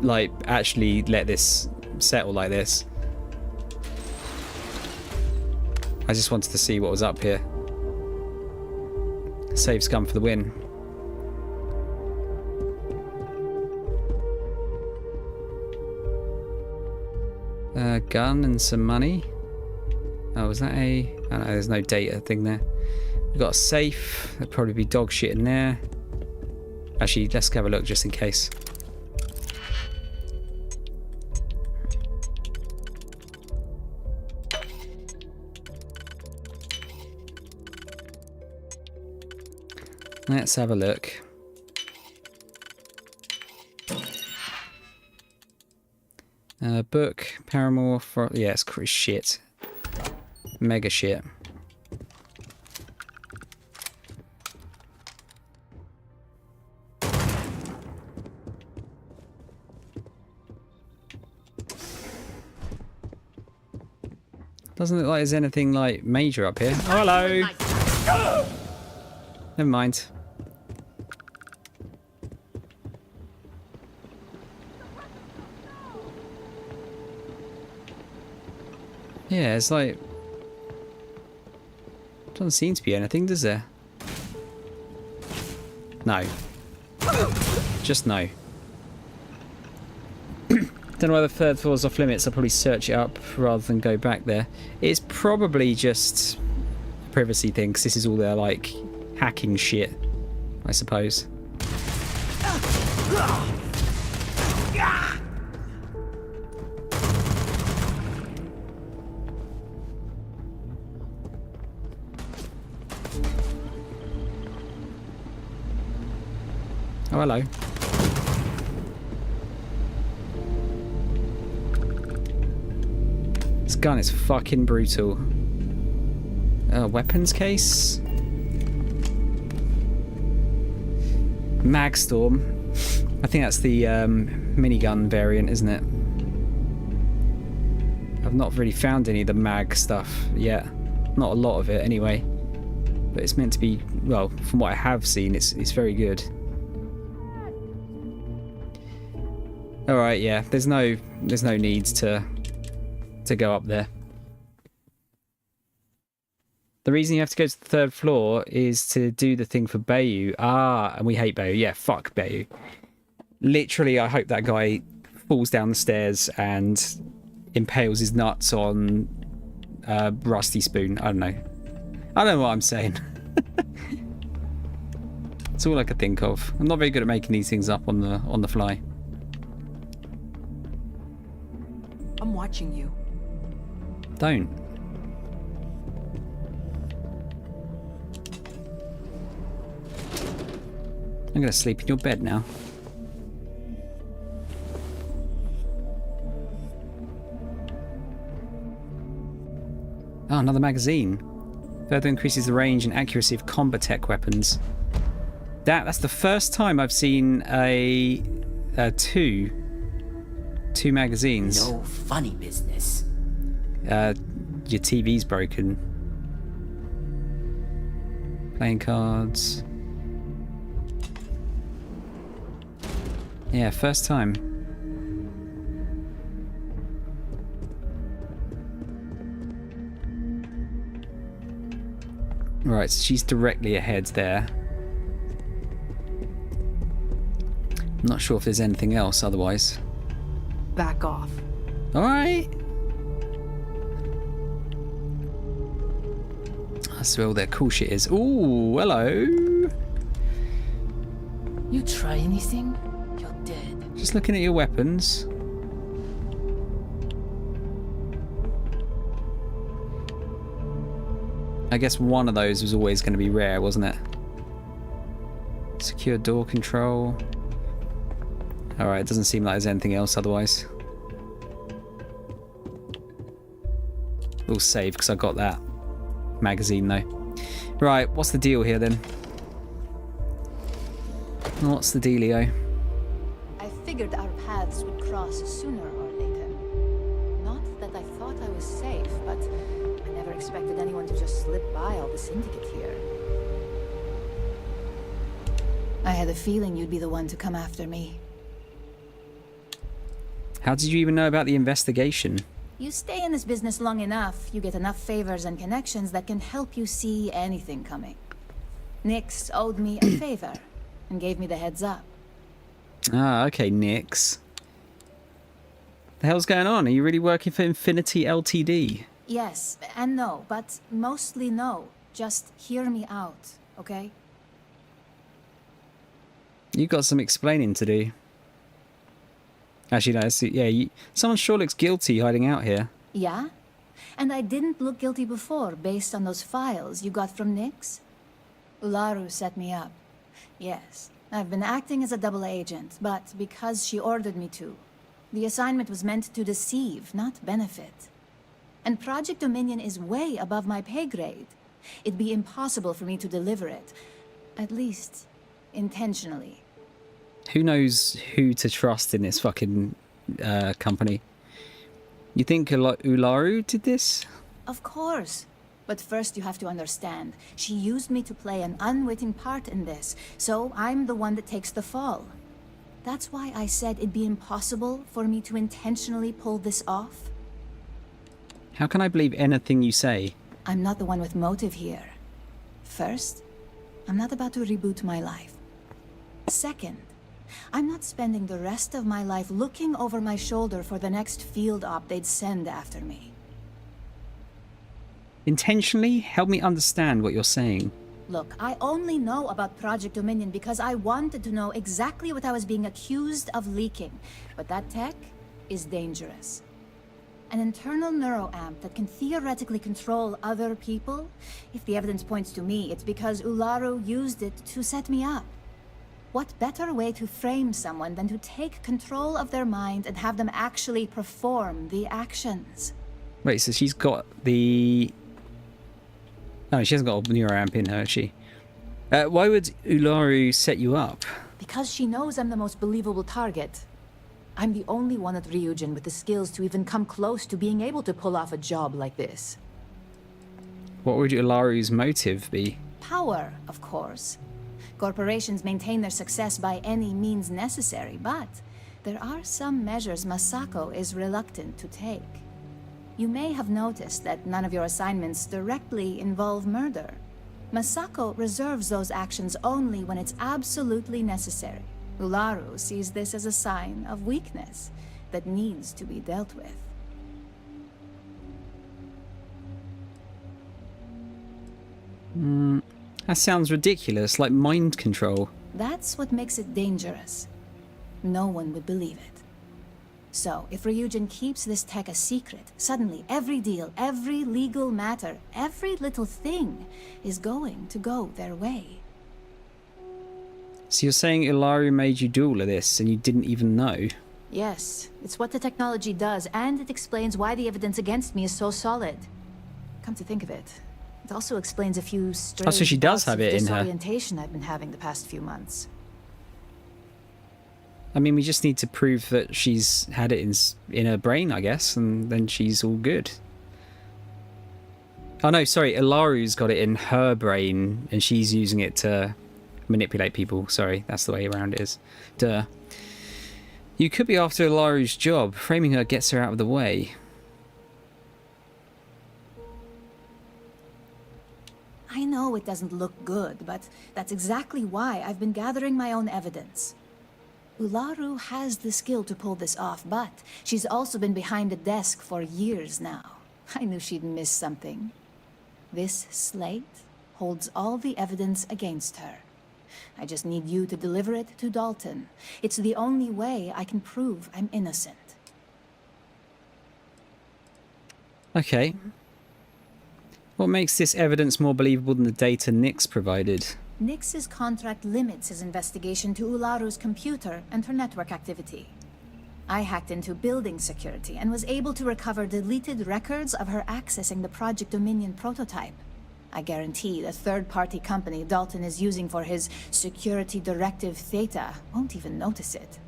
like actually let this settle like this. I just wanted to see what was up here. Save scum for the win. Gun and some money. Oh, was that a... Oh no, there's no data thing there. We've got a safe. There'll probably be dog shit in there. Actually, let's have a look just in case. Let's have a look. Book, Paramore, for... Yeah, it's shit. Mega shit. Doesn't look like there's anything like major up here. Oh, hello. Never mind. Yeah, it's like... Doesn't seem to be anything, does there? No. Just no. Don't know whether the third floor's off limits. I'll probably search it up rather than go back there. It's probably just a privacy thing, because this is all their, like, hacking shit, I suppose. Oh, hello. This gun is fucking brutal. Weapons case? Magstorm. I think that's the minigun variant, isn't it? I've not really found any of the mag stuff yet. Not a lot of it, anyway. But it's meant to be, well, from what I have seen, it's very good. All right, yeah. There's no need to go up there. The reason you have to go to the 3rd floor is to do the thing for Bayu. Ah, and we hate Bayu. Yeah, fuck Bayu. Literally, I hope that guy falls down the stairs and impales his nuts on Rusty Spoon. I don't know what I'm saying. It's all I could think of. I'm not very good at making these things up on the fly.
I'm watching you.
Don't. I'm gonna sleep in your bed now. Oh, another magazine. Further increases the range and accuracy of combat weapons. That's the first time I've seen two magazines.
No funny business.
Your TV's broken. Playing cards. Yeah, first time. Right, so she's directly ahead there. I'm not sure if there's anything else otherwise.
Back off.
Alright. That's where all their cool shit is. Ooh, hello.
You try anything, you're dead.
Just looking at your weapons. I guess one of those was always going to be rare, wasn't it? Secure door control. Alright, it doesn't seem like there's anything else otherwise. We'll save because I got that magazine though. Right, what's the deal here then? What's the dealio?
I figured our paths would cross sooner or later. Not that I thought I was safe, but I never expected anyone to just slip by all the syndicate here. I had a feeling you'd be the one to come after me.
How did you even know about the investigation?
You stay in this business long enough, you get enough favors and connections that can help you see anything coming. Nyx owed me a favor and gave me the heads up.
Ah, okay, Nyx. The hell's going on? Are you really working for Infinity Ltd?
Yes and no, but mostly no. Just hear me out, okay?
You've got some explaining to do. Actually, no, someone sure looks guilty hiding out here.
Yeah? And I didn't look guilty before, based on those files you got from Nyx? Ularu set me up. Yes, I've been acting as a double agent, but because she ordered me to. The assignment was meant to deceive, not benefit. And Project Dominion is way above my pay grade. It'd be impossible for me to deliver it. At least, intentionally.
Who knows who to trust in this fucking company? You think Ularu did this?
Of course. But first you have to understand, she used me to play an unwitting part in this, so I'm the one that takes the fall. That's why I said it'd be impossible for me to intentionally pull this off.
How can I believe anything you say?
I'm not the one with motive here. First, I'm not about to reboot my life. Second, I'm not spending the rest of my life looking over my shoulder for the next field op they'd send after me.
Intentionally? Help me understand what you're saying.
Look, I only know about Project Dominion because I wanted to know exactly what I was being accused of leaking. But that tech is dangerous. An internal neuroamp that can theoretically control other people? If the evidence points to me, it's because Ularu used it to set me up. What better way to frame someone than to take control of their mind and have them actually perform the actions?
Wait, so she's got the... No, she hasn't got a neuroamp in her, has she? Why would Ularu set you up?
Because she knows I'm the most believable target. I'm the only one at Ryujin with the skills to even come close to being able to pull off a job like this.
What would Ularu's motive be?
Power, of course. Corporations maintain their success by any means necessary, but there are some measures Masako is reluctant to take. You may have noticed that none of your assignments directly involve murder. Masako reserves those actions only when it's absolutely necessary. Ularu sees this as a sign of weakness that needs to be dealt with.
That sounds ridiculous, like mind control.
That's what makes it dangerous. No one would believe it. So, if Ryujin keeps this tech a secret, suddenly every deal, every legal matter, every little thing is going to go their way.
So you're saying Ularu made you do all of this and you didn't even know?
Yes, it's what the technology does, and it explains why the evidence against me is so solid. Come to think of it, it also explains a few strange
so she does have it in her.
disorientation I've been having the past few months.
I mean, we just need to prove that she's had it in her brain, I guess, and then she's all good. Oh no, sorry, Ularu's got it in her brain, and she's using it to manipulate people. Sorry, that's the way around it is. Duh. You could be after Ularu's job. Framing her gets her out of the way.
I know it doesn't look good, but that's exactly why I've been gathering my own evidence. Ularu has the skill to pull this off, but she's also been behind the desk for years now. I knew she'd miss something. This slate holds all the evidence against her. I just need you to deliver it to Dalton. It's the only way I can prove I'm innocent.
Okay. What makes this evidence more believable than the data Nyx provided?
Nyx's contract limits his investigation to Ularu's computer and her network activity. I hacked into building security and was able to recover deleted records of her accessing the Project Dominion prototype. I guarantee the third-party company Dalton is using for his security directive theta won't even notice it.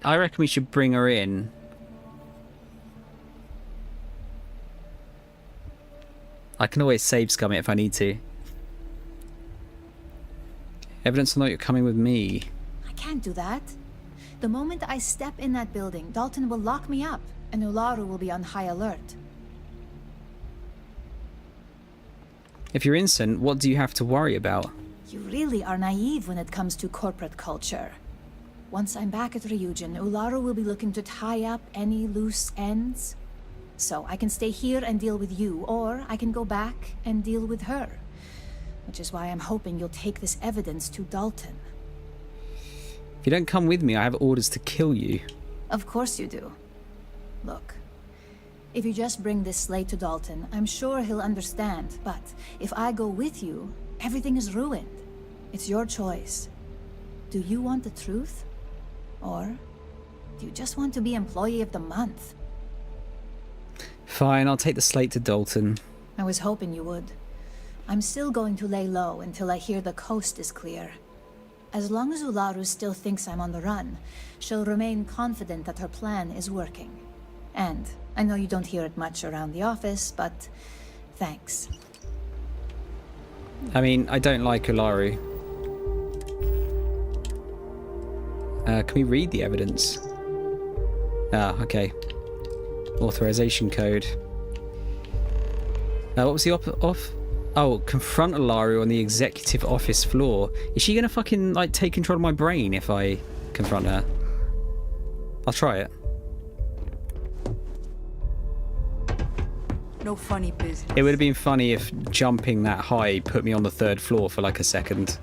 I reckon we should bring her in. I can always save scum it if I need to. Evidence will know you're coming with me.
I can't do that. The moment I step in that building, Dalton will lock me up, and Ularu will be on high alert.
If you're innocent, what do you have to worry about?
You really are naive when it comes to corporate culture. Once I'm back at Ryujin, Ularu will be looking to tie up any loose ends. So I can stay here and deal with you, or I can go back and deal with her. Which is why I'm hoping you'll take this evidence to Dalton.
If you don't come with me, I have orders to kill you.
Of course you do. Look, if you just bring this slate to Dalton, I'm sure he'll understand. But if I go with you, everything is ruined. It's your choice. Do you want the truth? Or do you just want to be Employee of the Month?
Fine, I'll take the slate to Dalton.
I was hoping you would. I'm still going to lay low until I hear the coast is clear. As long as Ularu still thinks I'm on the run, she'll remain confident that her plan is working. And I know you don't hear it much around the office, but thanks.
I mean, I don't like Ularu. Can we read the evidence? Ah, okay. Authorization code. What was the off? Oh, confront Ularu on the executive office floor. Is she gonna fucking, like, take control of my brain if I confront her? I'll try it.
No funny business.
It would have been funny if jumping that high put me on the 3rd floor for like a second.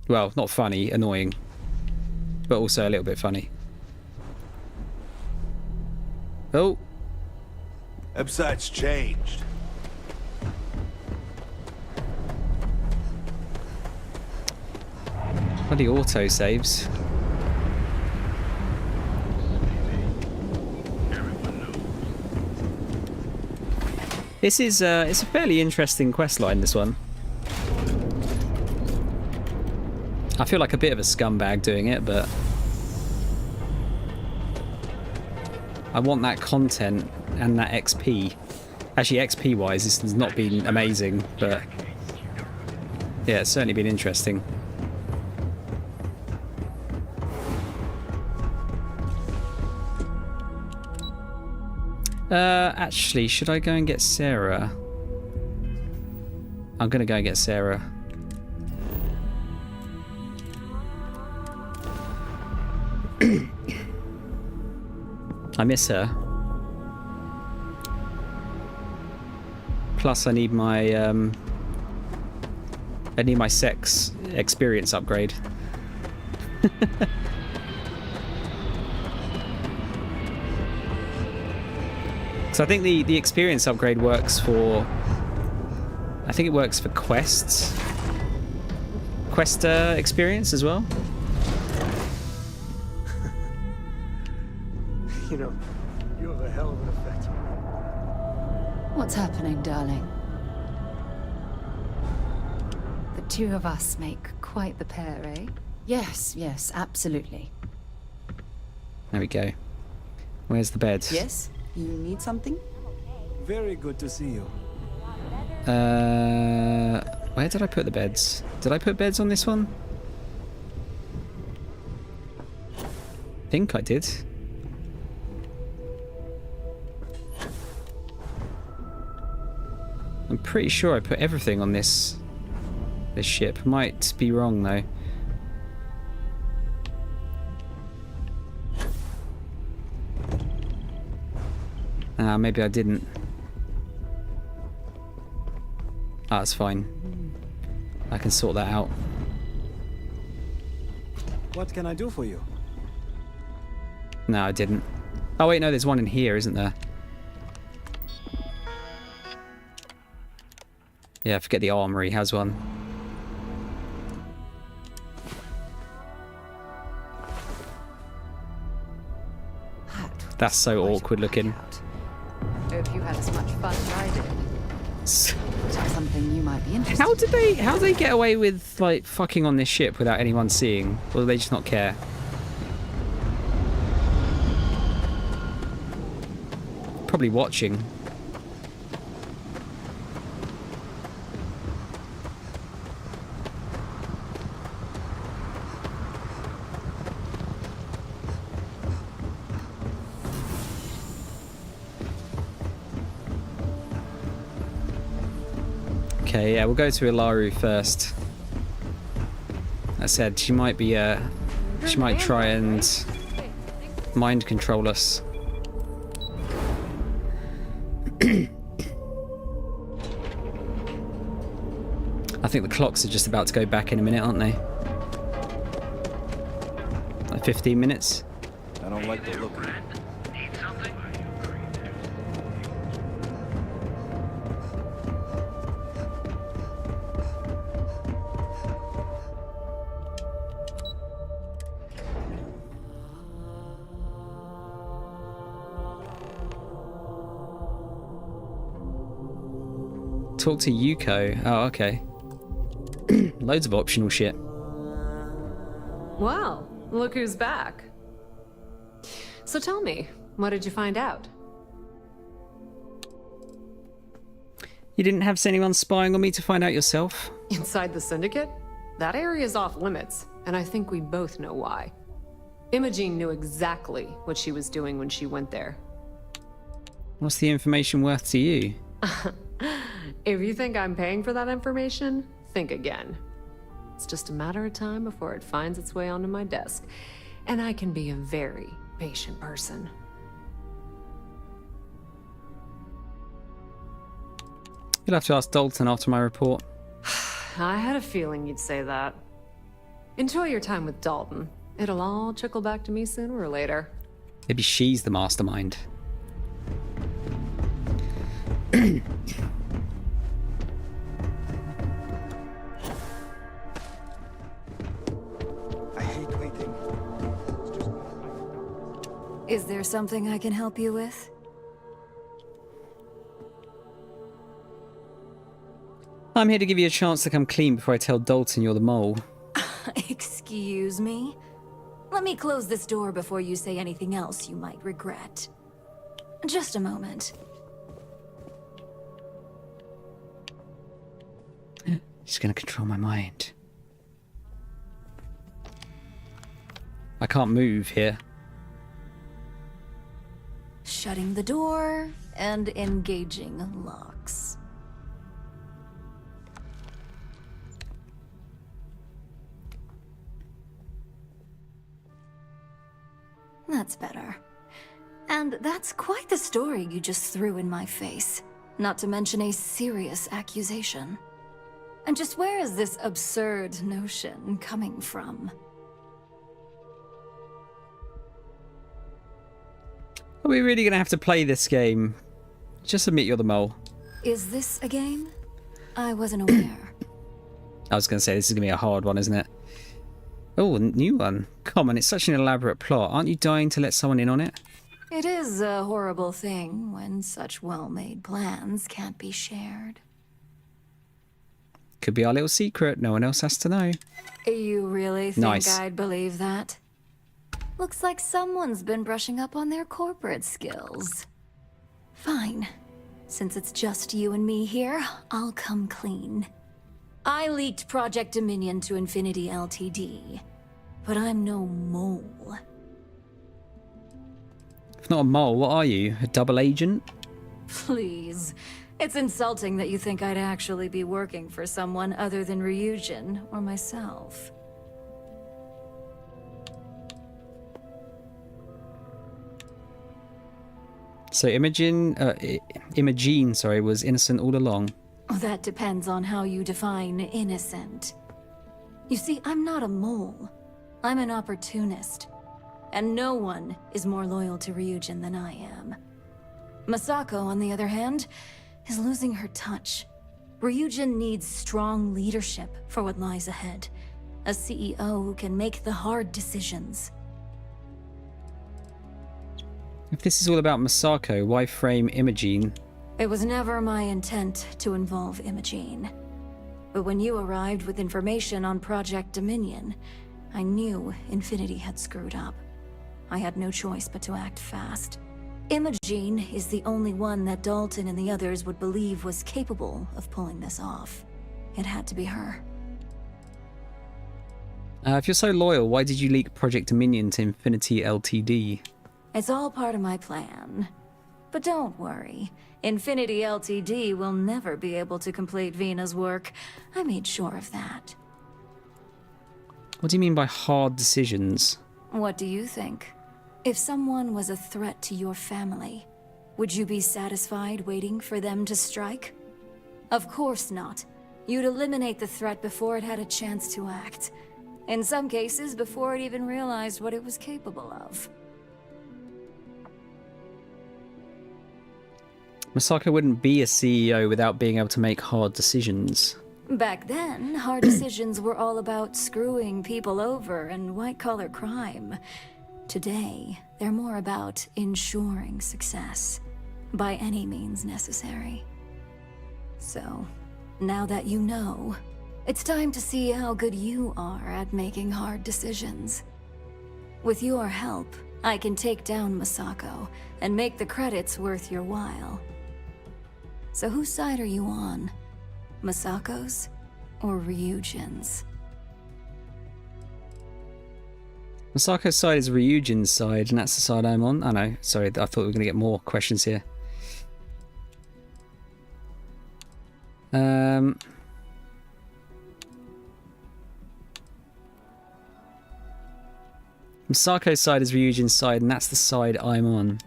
Well, not funny, annoying. But also a little bit funny. Oh.
Website's changed.
Bloody auto saves. This is it's a fairly interesting questline, this one. I feel like a bit of a scumbag doing it, but I want that content and that XP. Actually, XP wise, this has not been amazing, but yeah, it's certainly been interesting. Actually, should I go and get Sarah? I'm gonna go and get Sarah. I miss her. Plus, I need my sex experience upgrade. So I think the experience upgrade works for... I think it works for quests. Quest experience as well.
You know, you have a hell of an effect.
What's happening, darling? The two of us make quite the pair, eh? Yes, yes, absolutely.
There we go. Where's the bed?
Yes? You need something?
Very good to see you.
Where did I put the beds? Did I put beds on this one? I think I did. I'm pretty sure I put everything on this ship. Might be wrong though. Maybe I didn't. That's fine. I can sort that out.
What can I do for you?
No, I didn't. Oh wait, no, there's one in here, isn't there? Yeah, forget the armory has one. That's so awkward looking.
Hope you had as much fun as I did. Something you might be interested
How did they get away with like fucking on this ship without anyone seeing? Or do they just not care? Probably watching. Okay, yeah, we'll go to Ilaru first. I said she might be she might try and mind control us. I think the clocks are just about to go back in a minute, aren't they? Like 15 minutes.
I don't like the look of it.
Talk to Yuko. Oh, okay. Loads of optional shit.
Well, look who's back. So tell me, what did you find out?
You didn't have anyone spying on me to find out yourself?
Inside the Syndicate? That area's off limits, and I think we both know why. Imogene knew exactly what she was doing when she went there.
What's the information worth to you?
If you think I'm paying for that information, think again. It's just a matter of time before it finds its way onto my desk, and I can be a very patient person.
You'll have to ask Dalton after my report.
I had a feeling you'd say that. Enjoy your time with Dalton. It'll all trickle back to me sooner or later.
Maybe she's the mastermind.
Is there something I can help you with?
I'm here to give you a chance to come clean before I tell Dalton you're the mole.
Excuse me? Let me close this door before you say anything else you might regret. Just a moment.
She's gonna control my mind. I can't move here.
Shutting the door and engaging locks. That's better. And that's quite the story you just threw in my face. Not to mention a serious accusation. And just where is this absurd notion coming from?
Are we really gonna have to play this game? Just admit you're the mole.
Is this a game? I wasn't aware.
I was gonna say, this is gonna be a hard one, isn't it? Oh, a new one. Come on, it's such an elaborate plot. Aren't you dying to let someone in on it?
It is a horrible thing when such well-made plans can't be shared.
Could be our little secret. No one else has to know.
You really think
Nice.
I'd believe that? Looks like someone's been brushing up on their corporate skills. Fine. Since it's just you and me here, I'll come clean. I leaked Project Dominion to Infinity Ltd. But I'm no mole.
If not a mole, what are you? A double agent?
Please. It's insulting that you think I'd actually be working for someone other than Ryujin or myself.
So Imogene, was innocent all along.
That depends on how you define innocent. You see, I'm not a mole. I'm an opportunist. And no one is more loyal to Ryujin than I am. Masako, on the other hand, is losing her touch. Ryujin needs strong leadership for what lies ahead. A CEO who can make the hard decisions.
If this is all about Masako, why frame Imogene?
It was never my intent to involve Imogene. But when you arrived with information on Project Dominion, I knew Infinity had screwed up. I had no choice but to act fast. Imogene is the only one that Dalton and the others would believe was capable of pulling this off. It had to be her.
If you're so loyal, why did you leak Project Dominion to Infinity Ltd?
It's all part of my plan. But don't worry. Infinity Ltd will never be able to complete Vina's work. I made sure of that.
What do you mean by hard decisions?
What do you think? If someone was a threat to your family, would you be satisfied waiting for them to strike? Of course not. You'd eliminate the threat before it had a chance to act. In some cases, before it even realized what it was capable of.
Masako wouldn't be a CEO without being able to make hard decisions.
Back then, hard decisions were all about screwing people over and white-collar crime. Today, they're more about ensuring success, by any means necessary. So, now that you know, it's time to see how good you are at making hard decisions. With your help, I can take down Masako and make the credits worth your while. So whose side are you on? Masako's or Ryujin's?
Masako's side is Ryujin's side, and that's the side I'm on. Oh no, sorry, I thought we were going to get more questions here. Masako's side is Ryujin's side, and that's the side I'm on.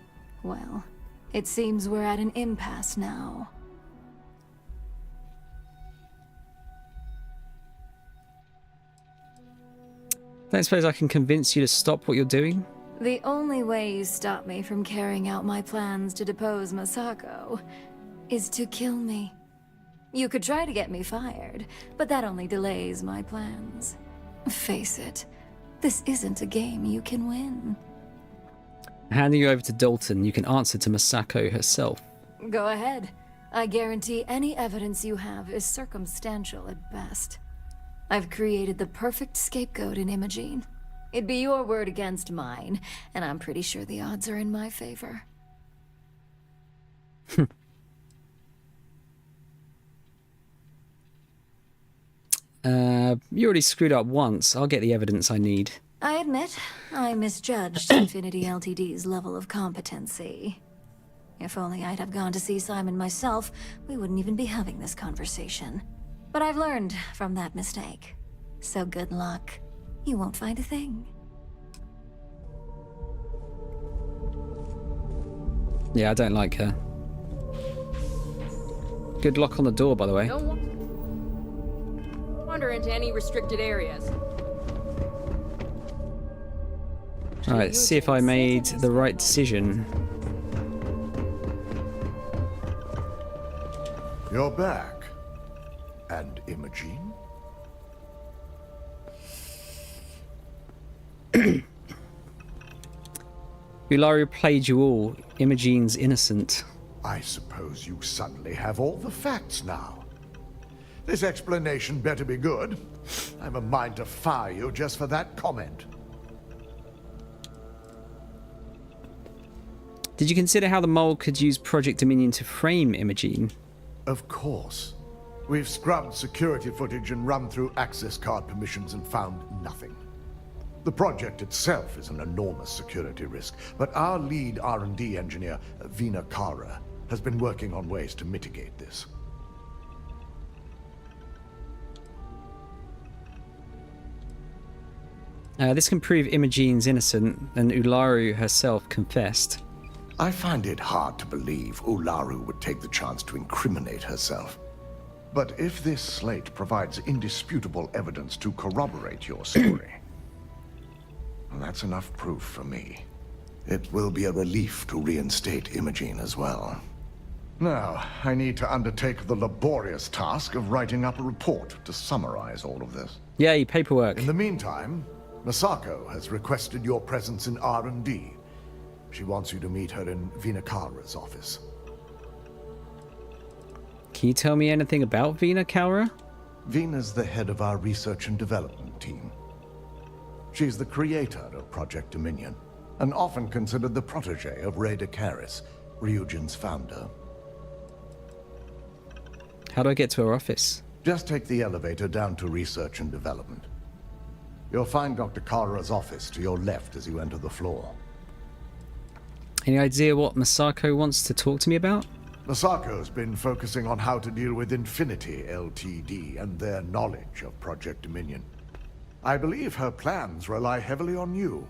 Well, it seems we're at an impasse now.
Don't suppose I can convince you to stop what you're doing?
The only way you stop me from carrying out my plans to depose Masako is to kill me. You could try to get me fired, but that only delays my plans. Face it, this isn't a game you can win.
Handing you over to Dalton, you can answer to Masako herself.
Go ahead. I guarantee any evidence you have is circumstantial at best. I've created the perfect scapegoat in Imogene. It'd be your word against mine, and I'm pretty sure the odds are in my favor.
You already screwed up once. I'll get the evidence I need.
I admit, I misjudged Infinity Ltd's level of competency. If only I'd have gone to see Simon myself, we wouldn't even be having this conversation. But I've learned from that mistake. So good luck. You won't find a thing.
Yeah, I don't like her. Good luck on the door, by the way.
Don't wander into any restricted areas.
Alright, let's see if I made the right decision.
You're back. And Imogene?
Ularu played you all. Imogene's innocent.
I suppose you suddenly have all the facts now. This explanation better be good. I have a mind to fire you just for that comment.
Did you consider how the mole could use Project Dominion to frame Imogene?
Of course. We've scrubbed security footage and run through access card permissions and found nothing. The project itself is an enormous security risk, but our lead R&D engineer, Vina Kara, has been working on ways to mitigate this.
This can prove Imogene's innocent, and Ularu herself confessed.
I find it hard to believe Ularu would take the chance to incriminate herself. But if this slate provides indisputable evidence to corroborate your story, well, that's enough proof for me. It will be a relief to reinstate Imogene as well. Now, I need to undertake the laborious task of writing up a report to summarize all of this.
Yay, paperwork.
In the meantime, Masako has requested your presence in R&D. She wants you to meet her in Vinakara's office.
Can you tell me anything about Vina Kara?
Vina's the head of our research and development team. She's the creator of Project Dominion, and often considered the protege of Ray Dakaris, Ryujin's founder.
How do I get to her office?
Just take the elevator down to research and development. You'll find Dr. Kara's office to your left as you enter the floor.
Any idea what Masako wants to talk to me about?
Masako's been focusing on how to deal with Infinity Ltd. And their knowledge of Project Dominion. I believe her plans rely heavily on you.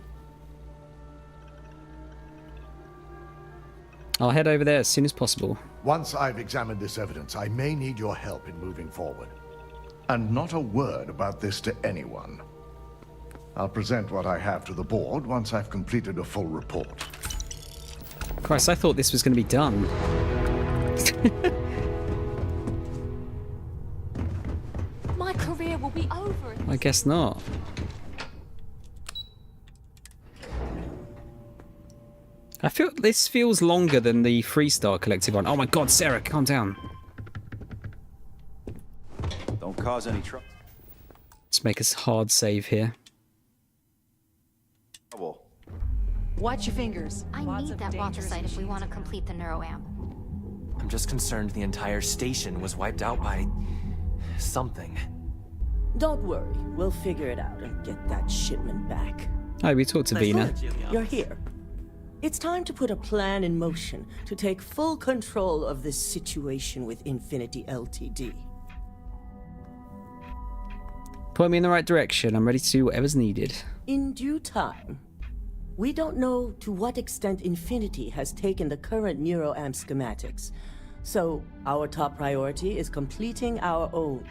I'll head over there as soon as possible.
Once I've examined this evidence, I may need your help in moving forward. And not a word about this to anyone. I'll present what I have to the board once I've completed a full report.
Christ, I thought this was going to be done.
My career will be over.
I guess not. I feel this feels longer than the Freestar Collective one. Oh my god, Sarah, calm down.
Don't cause any trouble.
Let's make a hard save here.
Watch your fingers.
I need that Rothosite if we want to complete the neuroamp.
I'm just concerned the entire station was wiped out by something.
Don't worry, we'll figure it out and get that shipment back.
Hi, we talked to Vina.
You're here. It's time to put a plan in motion to take full control of this situation with Infinity Ltd.
Point me in the right direction. I'm ready to do whatever's needed.
In due time. We don't know to what extent Infinity has taken the current neuroamp schematics, so our top priority is completing our own.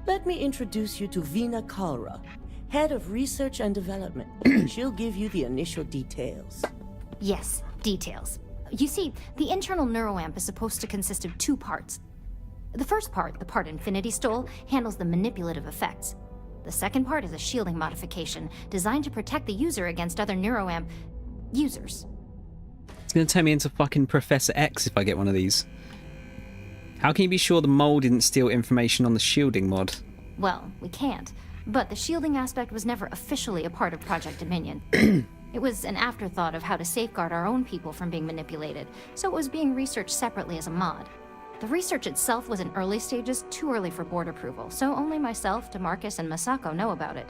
Let me introduce you to Vina Kara, head of research and development. She'll give you the initial details.
Yes, details. You see, the internal neuroamp is supposed to consist of two parts. The first part, the part Infinity stole, handles the manipulative effects. The second part is a shielding modification designed to protect the user against other neuroamp users.
It's going to turn me into fucking Professor X if I get one of these. How can you be sure the mole didn't steal information on the shielding mod?
Well, we can't. But the shielding aspect was never officially a part of Project Dominion. It was an afterthought of how to safeguard our own people from being manipulated, so it was being researched separately as a mod. The research itself was in early stages, too early for board approval, so only myself, DeMarcus, and Masako know about it.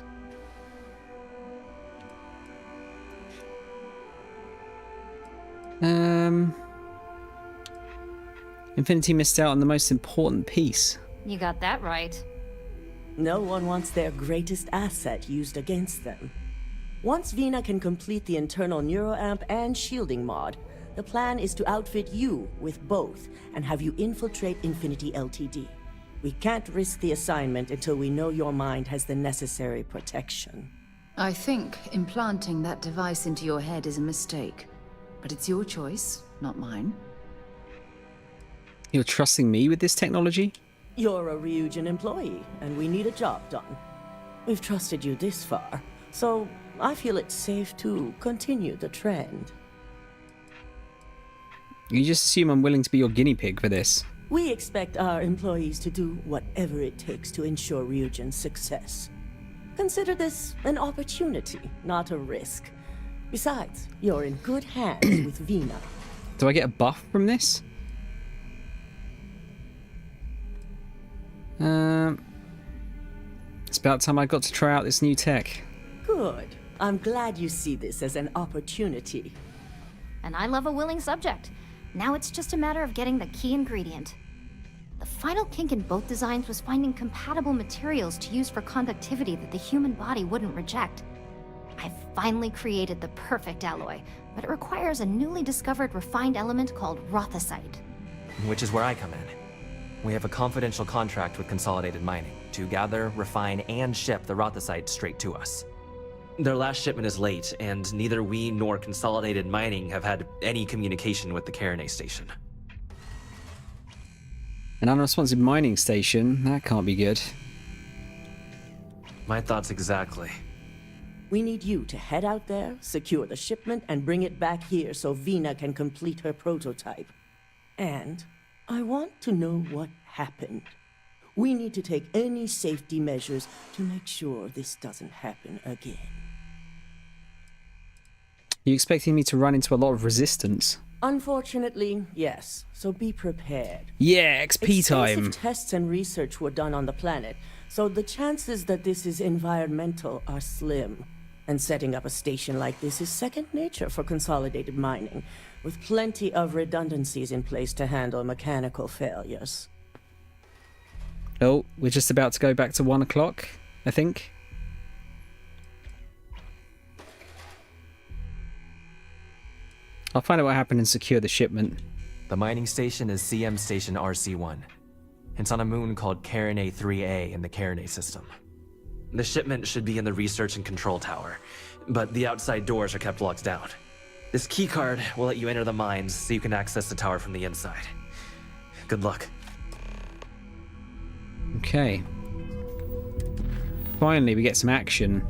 Infinity missed out on the most important piece.
You got that right.
No one wants their greatest asset used against them. Once Vina can complete the internal neuroamp and shielding mod, the plan is to outfit you with both and have you infiltrate Infinity Ltd. We can't risk the assignment until we know your mind has the necessary protection.
I think implanting that device into your head is a mistake. But it's your choice, not mine.
You're trusting me with this technology?
You're a Ryujin employee, and we need a job done. We've trusted you this far, so I feel it's safe to continue the trend.
You just assume I'm willing to be your guinea pig for this.
We expect our employees to do whatever it takes to ensure Ryujin's success. Consider this an opportunity, not a risk. Besides, you're in good hands with Vina.
Do I get a buff from this? It's about time I got to try out this new tech.
Good. I'm glad you see this as an opportunity.
And I love a willing subject. Now it's just a matter of getting the key ingredient. The final kink in both designs was finding compatible materials to use for conductivity that the human body wouldn't reject. I've finally created the perfect alloy, but it requires a newly discovered refined element called rothicite.
Which is where I come in. We have a confidential contract with Consolidated Mining to gather, refine, and ship the rothicite straight to us. Their last shipment is late, and neither we nor Consolidated Mining have had any communication with the Carinae station.
An unresponsive mining station? That can't be good.
My thoughts exactly.
We need you to head out there, secure the shipment, and bring it back here so Vina can complete her prototype. And I want to know what happened. We need to take any safety measures to make sure this doesn't happen again.
You expecting me to run into a lot of resistance?
Unfortunately, yes. So be prepared.
Yeah, XP time.
Extensive tests and research were done on the planet, so the chances that this is environmental are slim. And setting up a station like this is second nature for Consolidated Mining, with plenty of redundancies in place to handle mechanical failures.
Oh, we're just about to go back to 1 o'clock, I think. I'll find out what happened and secure the shipment.
The mining station is CM Station RC-1. It's on a moon called Carinae 3A in the Carinae system. The shipment should be in the research and control tower, but the outside doors are kept locked down. This keycard will let you enter the mines so you can access the tower from the inside. Good luck.
Okay. Finally, we get some action.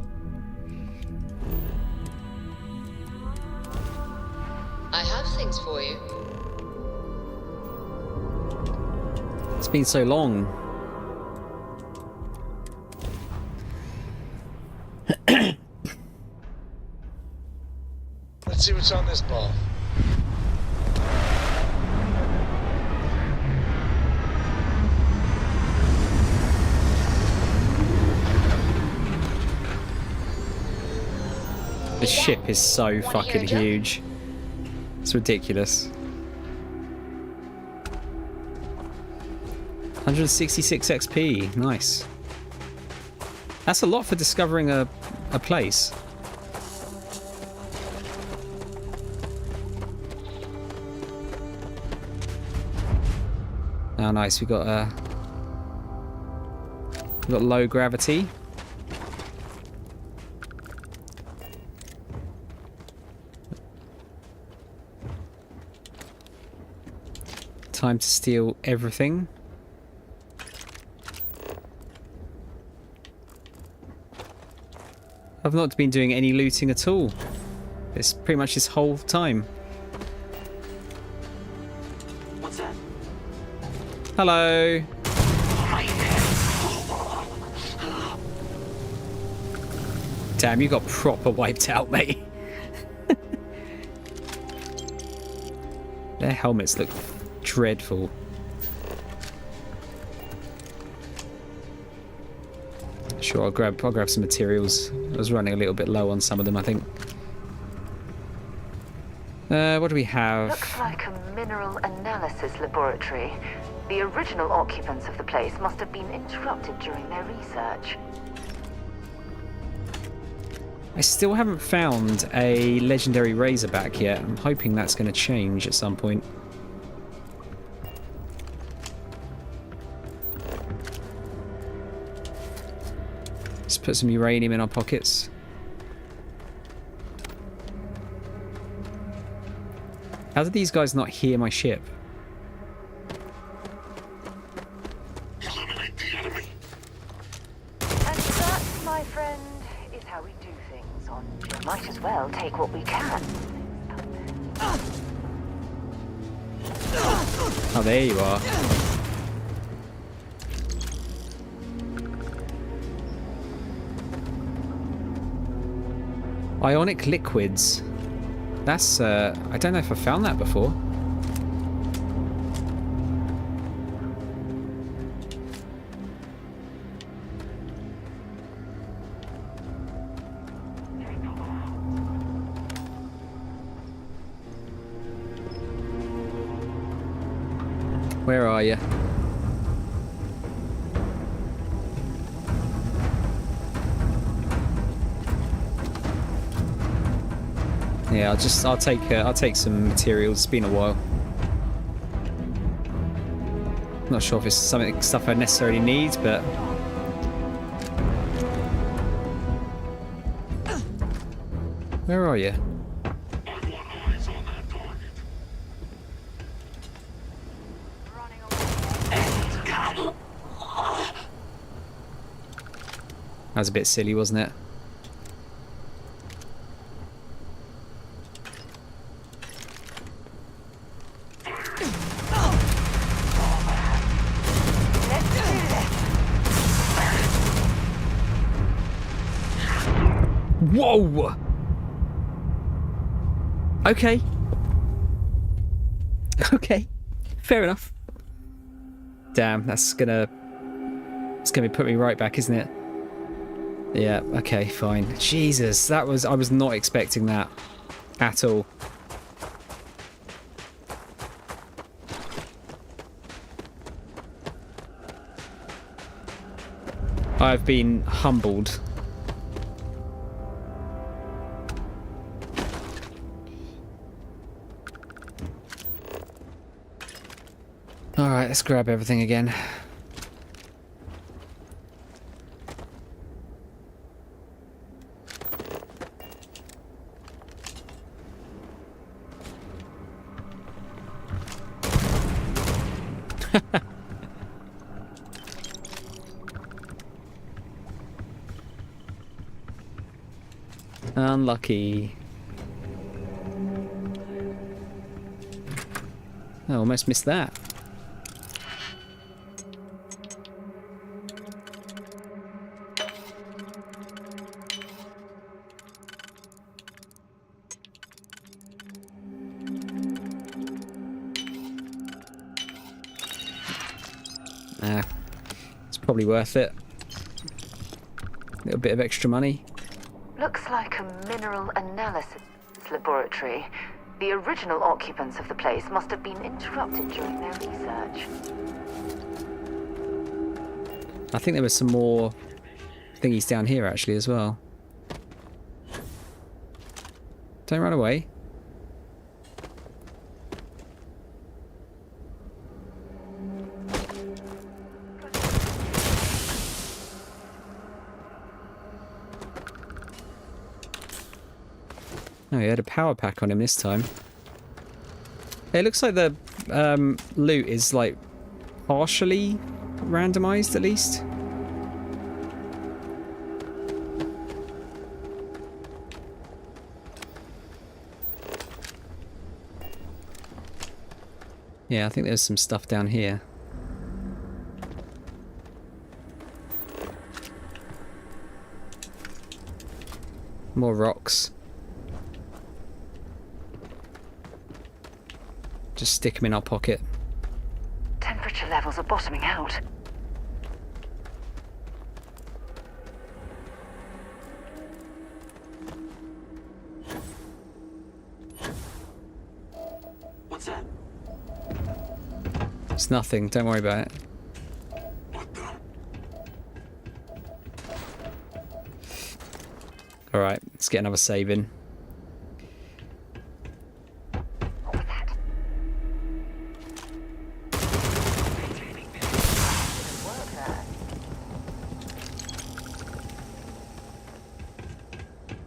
I have things for you.
It's been so long.
Let's see what's on this ball.
The ship is so fucking huge. It's ridiculous. 166 XP, nice. That's a lot for discovering a place. Oh, nice. We got low gravity. Time to steal everything. I've not been doing any looting at all. It's pretty much this whole time. Hello. Damn, you got proper wiped out, mate. Their helmets look dreadful. Sure, I'll grab some materials. I was running a little bit low on some of them, I think. What do we have?
Looks like a mineral analysis laboratory. The original occupants of the place must have been interrupted during their research.
I still haven't found a legendary Razorback yet. I'm hoping that's going to change at some point. Let's put some uranium in our pockets. How did these guys not hear my ship?
And that, my friend, is how we do things on Jim. Might as well take what we can.
Oh, there you are. Ionic liquids. That's, I don't know if I found that before. Where are you? Yeah, I'll take some materials. It's been a while. Not sure if it's stuff I necessarily need, but where are you? That was a bit silly, wasn't it? Whoa! Okay. Okay. Fair enough. Damn, it's gonna put me right back, isn't it? Yeah, okay, fine. Jesus, I was not expecting that at all. I've been humbled. Alright, let's grab everything again. Unlucky. I almost missed that. It's probably worth it. A little bit of extra money.
Looks like a mineral analysis laboratory. The original occupants of the place must have been interrupted during their research.
I think there was some more thingies down here actually as well. Don't run away. Oh, he had a power pack on him this time. It looks like the loot is like partially randomized at least. Yeah, I think there's some stuff down here. More rocks. Just stick them in our pocket.
Temperature levels are bottoming out.
What's that?
It's nothing, don't worry about it. Alright, let's get another save in.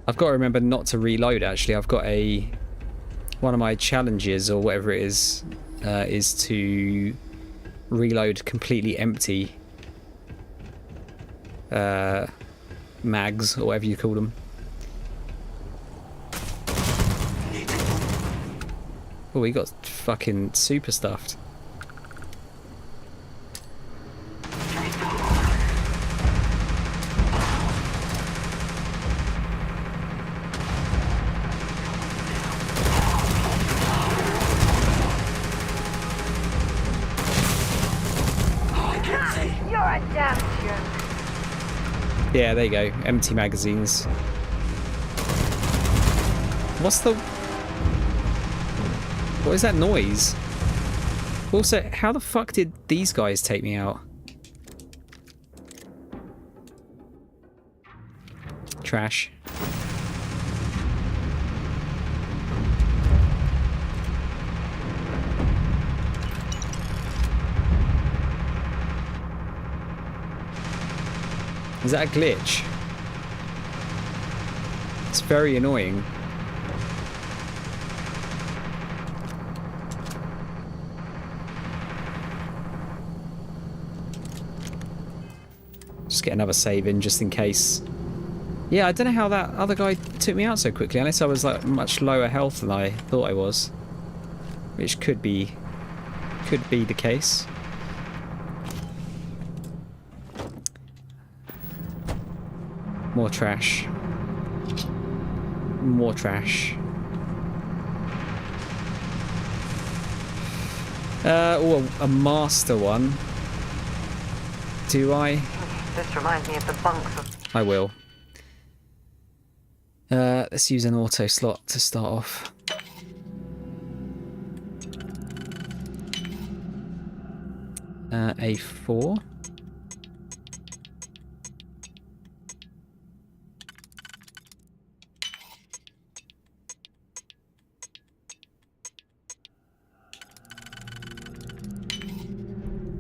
I've got to remember not to reload actually. I've got one of my challenges or whatever it is to reload completely empty mags or whatever you call them. Oh, we got fucking super stuffed.
You're a damn jerk.
Yeah, there you go. Empty magazines. What is that noise? Also, how the fuck did these guys take me out? Trash. Is that a glitch? It's very annoying. Just get another save in just in case. Yeah, I don't know how that other guy took me out so quickly, unless I was like much lower health than I thought I was. Which could be the case. More trash. More trash. Oh, a master one. Do I?
This reminds me of the bunks of...
I will. Let's use an auto slot to start off. A4.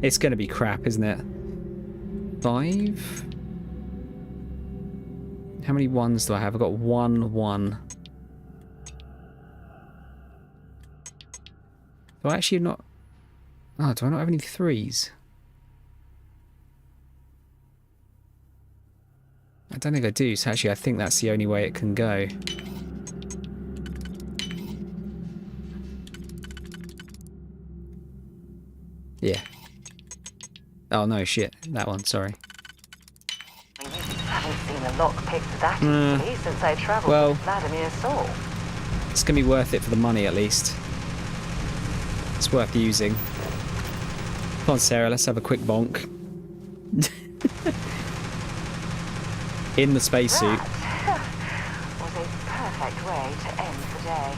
It's going to be crap, isn't it? 5? How many ones do I have? I've got 1. Do I actually not... Oh, do I not have any 3s? I don't think I do, so actually I think that's the only way it can go. Yeah. Oh no, shit. That one, sorry.
I haven't seen a lockpick that easily since I travelled with Vladimir's soul.
It's going to be worth it for the money, at least. It's worth using. Come on, Sarah, let's have a quick bonk. In the spacesuit.
That was a perfect way to end the day.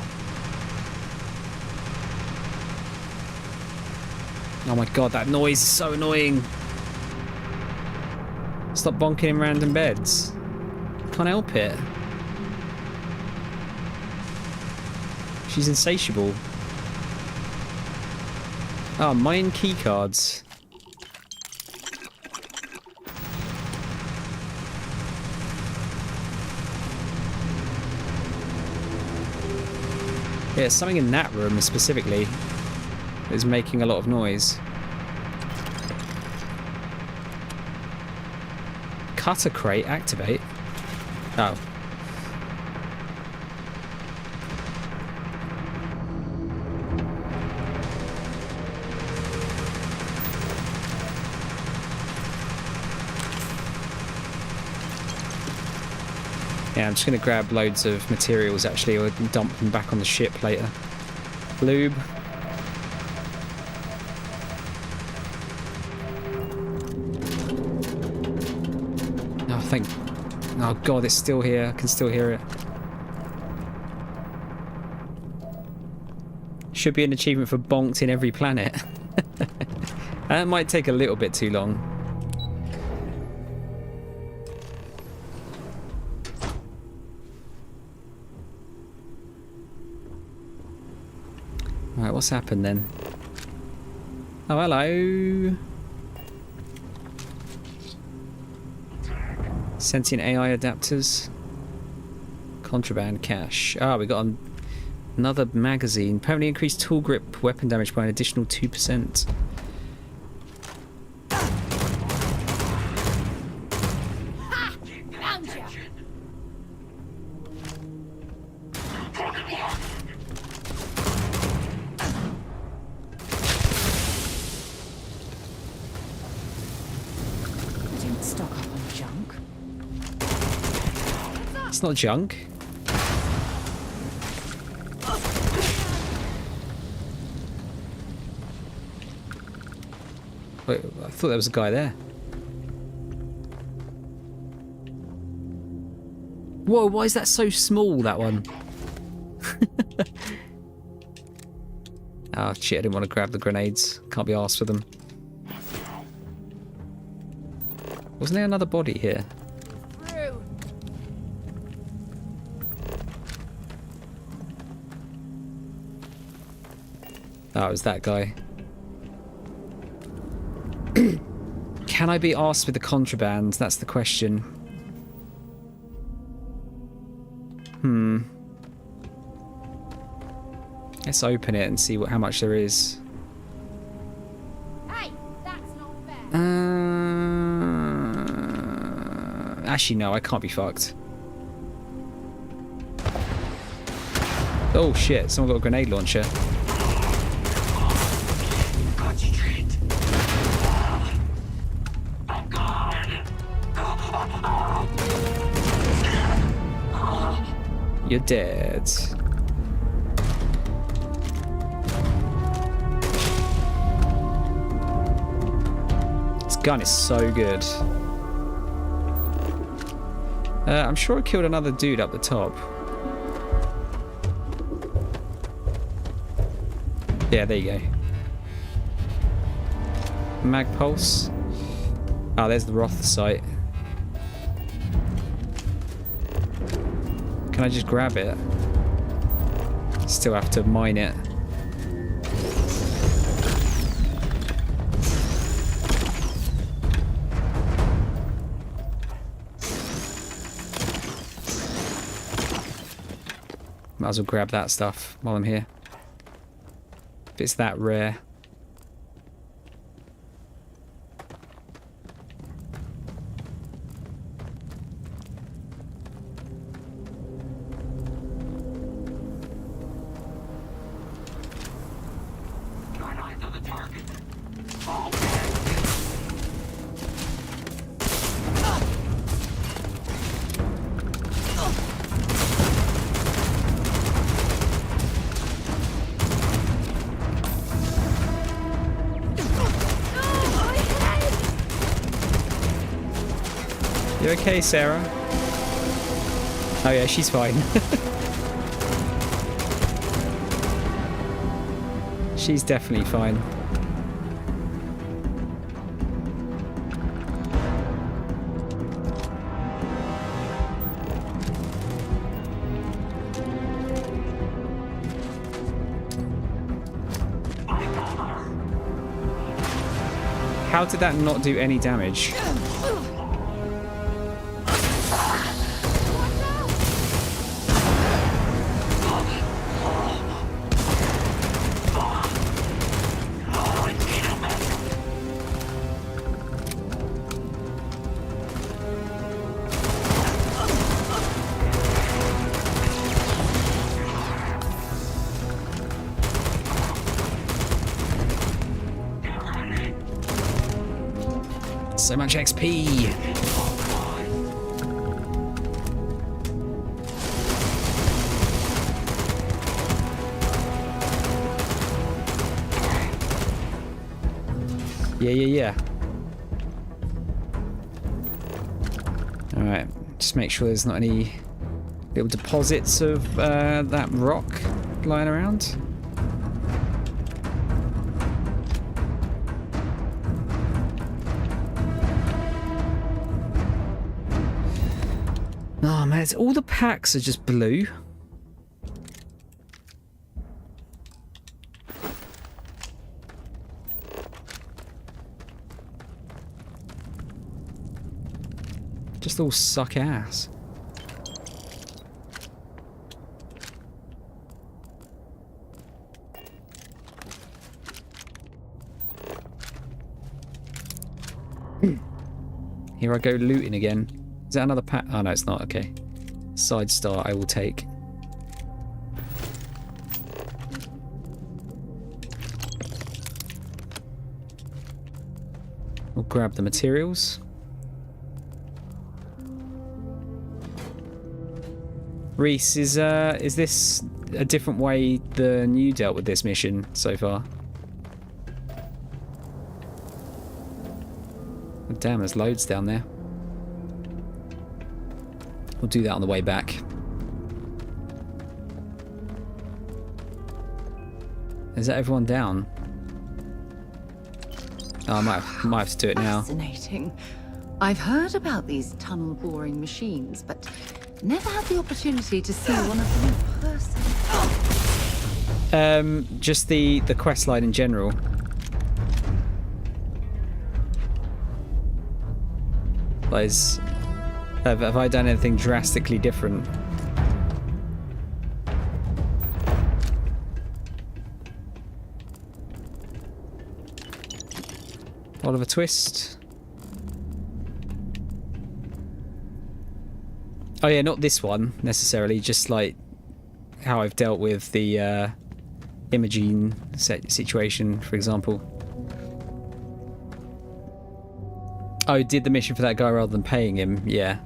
Oh my god, that noise is so annoying. Stop bonking in random beds. Can't help it. She's insatiable. Oh, mine keycards. Yeah, something in that room specifically is making a lot of noise. Cutter crate activate. Oh. Yeah, I'm just going to grab loads of materials actually, or dump them back on the ship later. Lube. Oh, thank... Oh god, it's still here. I can still hear it. Should be an achievement for bonked in every planet. That might take a little bit too long. Right, what's happened then? Oh, hello. Sentient AI adapters. Contraband cache. Ah, we got another magazine. Permanently increased tool grip weapon damage by an additional 2%. It's not junk. Wait, I thought there was a guy there. Whoa, why is that so small, that one? Oh shit, I didn't want to grab the grenades. Can't be arsed for them. Wasn't there another body here? Oh, it was that guy. Can I be asked with the contraband? That's the question. Let's open it and see how much there is.
Hey, that's not fair.
Actually, no, I can't be fucked. Oh shit, someone got a grenade launcher. You're dead. This gun is so good. I'm sure I killed another dude up the top. Yeah, there you go. Mag pulse. Oh, there's the Roth site. Can I just grab it? Still have to mine it. Might as well grab that stuff while I'm here. If it's that rare. You okay, Sarah? Oh yeah, she's fine. She's definitely fine. How did that not do any damage? So much XP. Yeah. Alright, just make sure there's not any little deposits of that rock lying around. Oh man, all the packs are just blue. Just all suck ass. Here I go looting again. Is that another pack? Oh no, it's not. Okay. Side star I will take. We'll grab the materials. Reese, is this a different way than you dealt with this mission so far? Oh, damn, there's loads down there. We'll do that on the way back. Is that everyone down? Oh, I might have to do it now.
Fascinating. I've heard about these tunnel boring machines, but never had the opportunity to see one of them in person.
Just the quest line in general. Like, have I done anything drastically different? Oliver Twist. Oh yeah, not this one necessarily, just like how I've dealt with the Imogene situation, for example. Oh, did the mission for that guy rather than paying him? Yeah.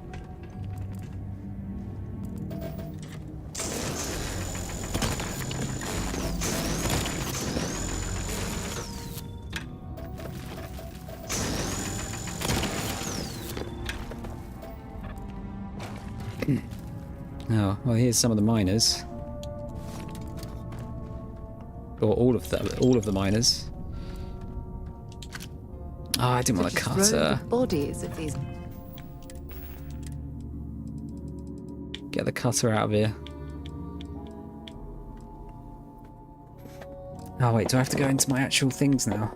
Oh, well, here's some of the miners. Or all of the miners. Oh, I didn't want to cut her.
The bodies of these.
Get the cutter out of here. Oh wait, do I have to go into my actual things now?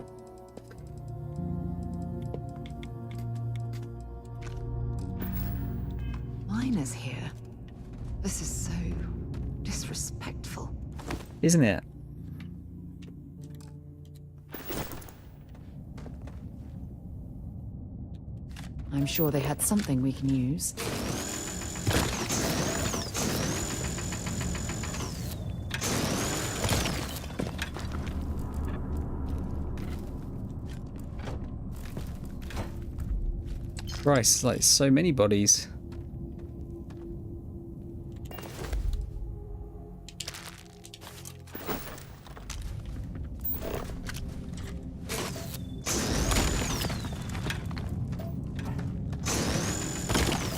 Miners here. This is so disrespectful.
Isn't it?
I'm sure they had something we can use.
Christ, like so many bodies.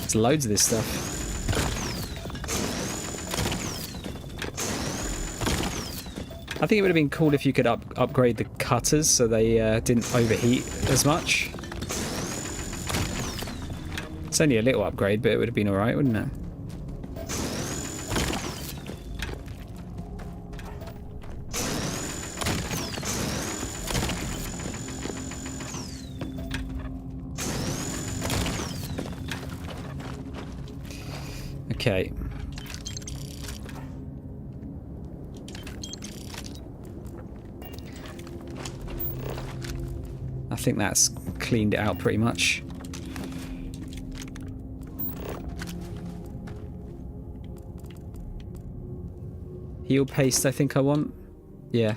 There's loads of this stuff. I think it would have been cool if you could upgrade the cutters so they didn't overheat as much. It's only a little upgrade, but it would have been alright, wouldn't it? Okay. I think that's cleaned it out pretty much. Heal paste, I think I want. Yeah.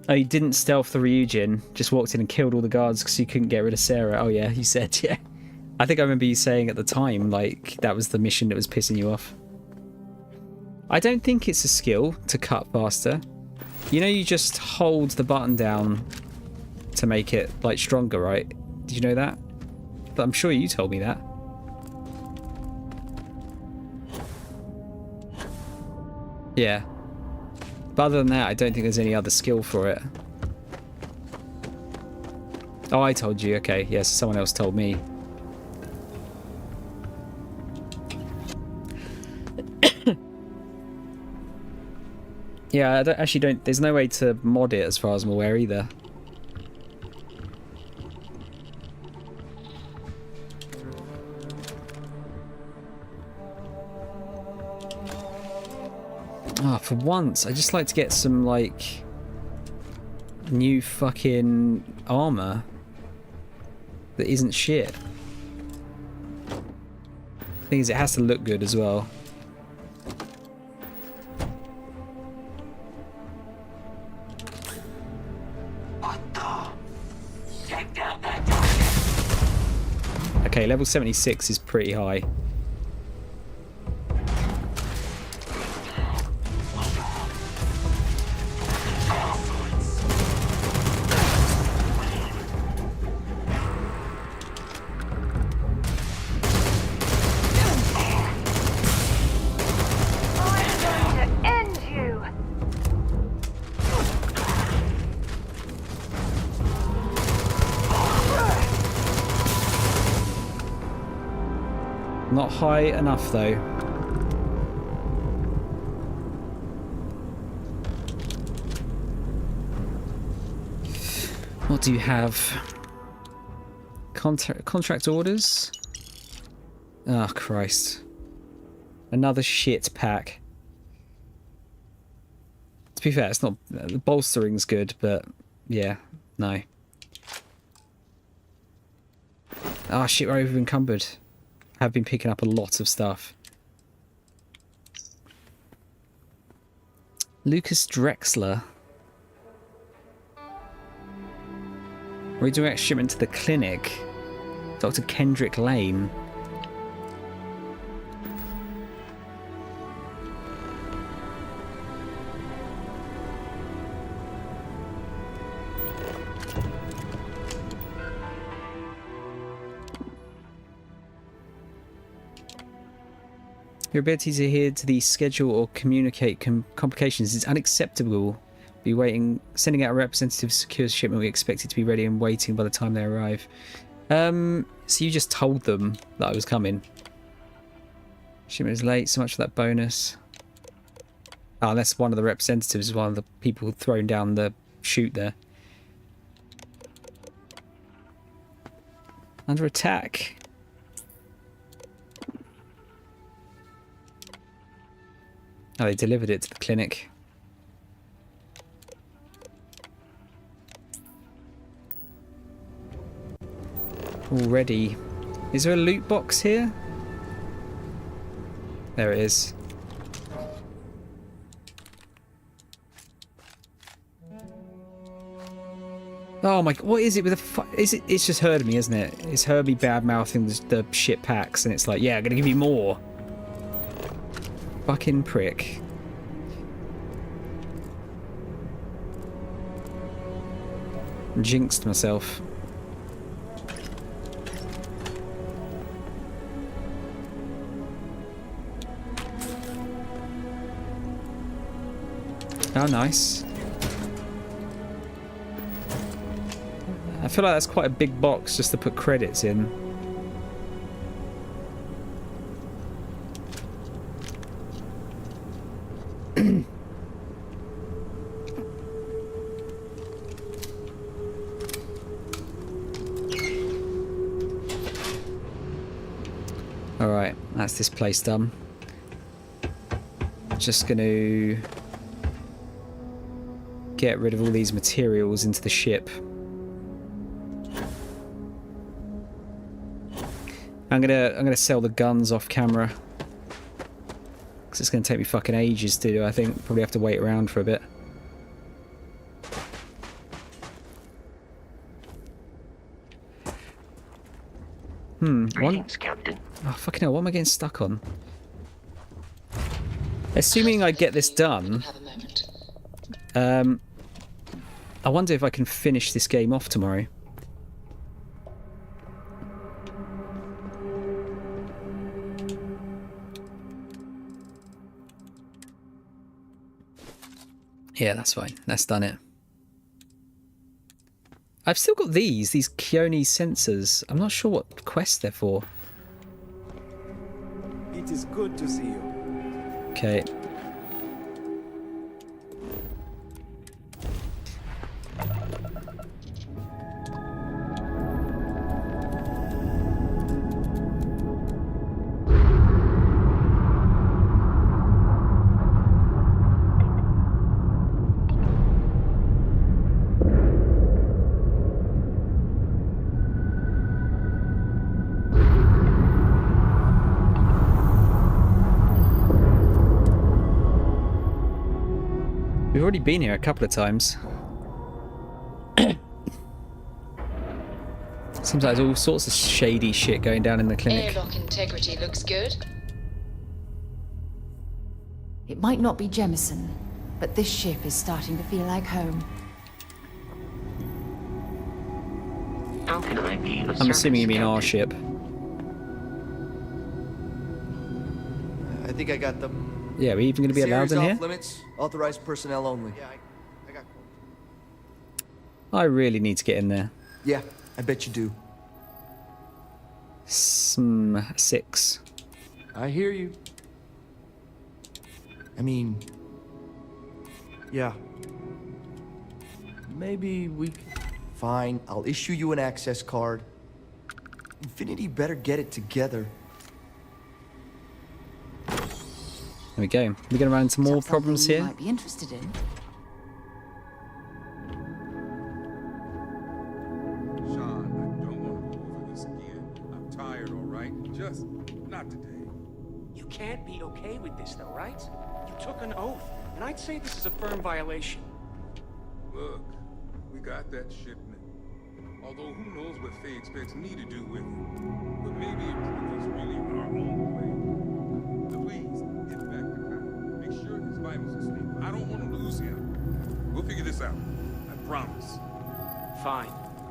Oh, you didn't stealth the Ryujin, just walked in and killed all the guards because you couldn't get rid of Sarah. Oh yeah, you said, yeah. I think I remember you saying at the time, like, that was the mission that was pissing you off. I don't think it's a skill to cut faster. You know, you just hold the button down to make it, like, stronger, right? Did you know that? But I'm sure you told me that. Yeah. But other than that, I don't think there's any other skill for it. Oh, I told you. Okay, yes, someone else told me. Yeah, I actually don't... There's no way to mod it as far as I'm aware either. Oh, for once, I'd just like to get some, like, new fucking armor that isn't shit. Thing is, it has to look good as well. Okay, level 76 is pretty high. Not high enough though. What do you have? Contract orders? Oh Christ. Another shit pack. To be fair, it's not... The bolstering's good, but yeah, no. Ah shit, we're over encumbered. I've been picking up a lot of stuff. Lucas Drexler. We're doing a shipment to the clinic. Dr. Kendrick Lane. Your ability to adhere to the schedule or communicate complications is unacceptable. Be waiting, sending out a representative to secure shipment. We expect it to be ready and waiting by the time they arrive. So you just told them that I was coming. Shipment is late. So much for that bonus. Oh, unless one of the representatives is one of the people throwing down the chute there. Under attack. Oh, they delivered it to the clinic. Already. Is there a loot box here? There it is. Oh my... What is it with the... It's just heard me, isn't it? It's heard me bad-mouthing the shit packs, and it's like, yeah, I'm gonna give you more. Fucking prick. Jinxed myself. Oh, nice. I feel like that's quite a big box just to put credits in. Alright, that's this place done. Just gonna get rid of all these materials into the ship. I'm gonna sell the guns off camera. Because it's gonna take me fucking ages to do, I think. Probably have to wait around for a bit.
Greetings, Captain.
Oh, fucking hell, what am I getting stuck on? Assuming I get this done, I wonder if I can finish this game off tomorrow. Yeah, that's fine. That's done it. I've still got these Keone sensors. I'm not sure what quest they're for.
It is good to see you.
Okay. We've already been here a couple of times. Seems like there's all sorts of shady shit going down in the clinic.
Airlock integrity looks good.
It might not be Jemison, but this ship is starting to feel like home.
How can I be of
I'm assuming you mean our ship.
I think I got them.
Yeah, are we even going to be allowed in
Series
here?
off limits, authorized personnel only. Yeah, I got.
I really need to get in there.
Yeah, I bet you do.
6.
I hear you. I mean, yeah. Maybe we... Fine, I'll issue you an access card. Infinity better get it together.
There we go. We're going to run into more problems
You
here.
might be interested in.
Sean, I don't want to go over this again. I'm tired, all right? Just not today.
You can't be okay with this, though, right? You took an oath, and I'd say this is a firm violation.
Look, we got that shipment. Although who knows what Faye expects me to do with it. But maybe it proves it's really our own way. Please, get back to Kai. Make sure his vitals are stable. I don't want to lose him. We'll figure this out. I promise.
Fine.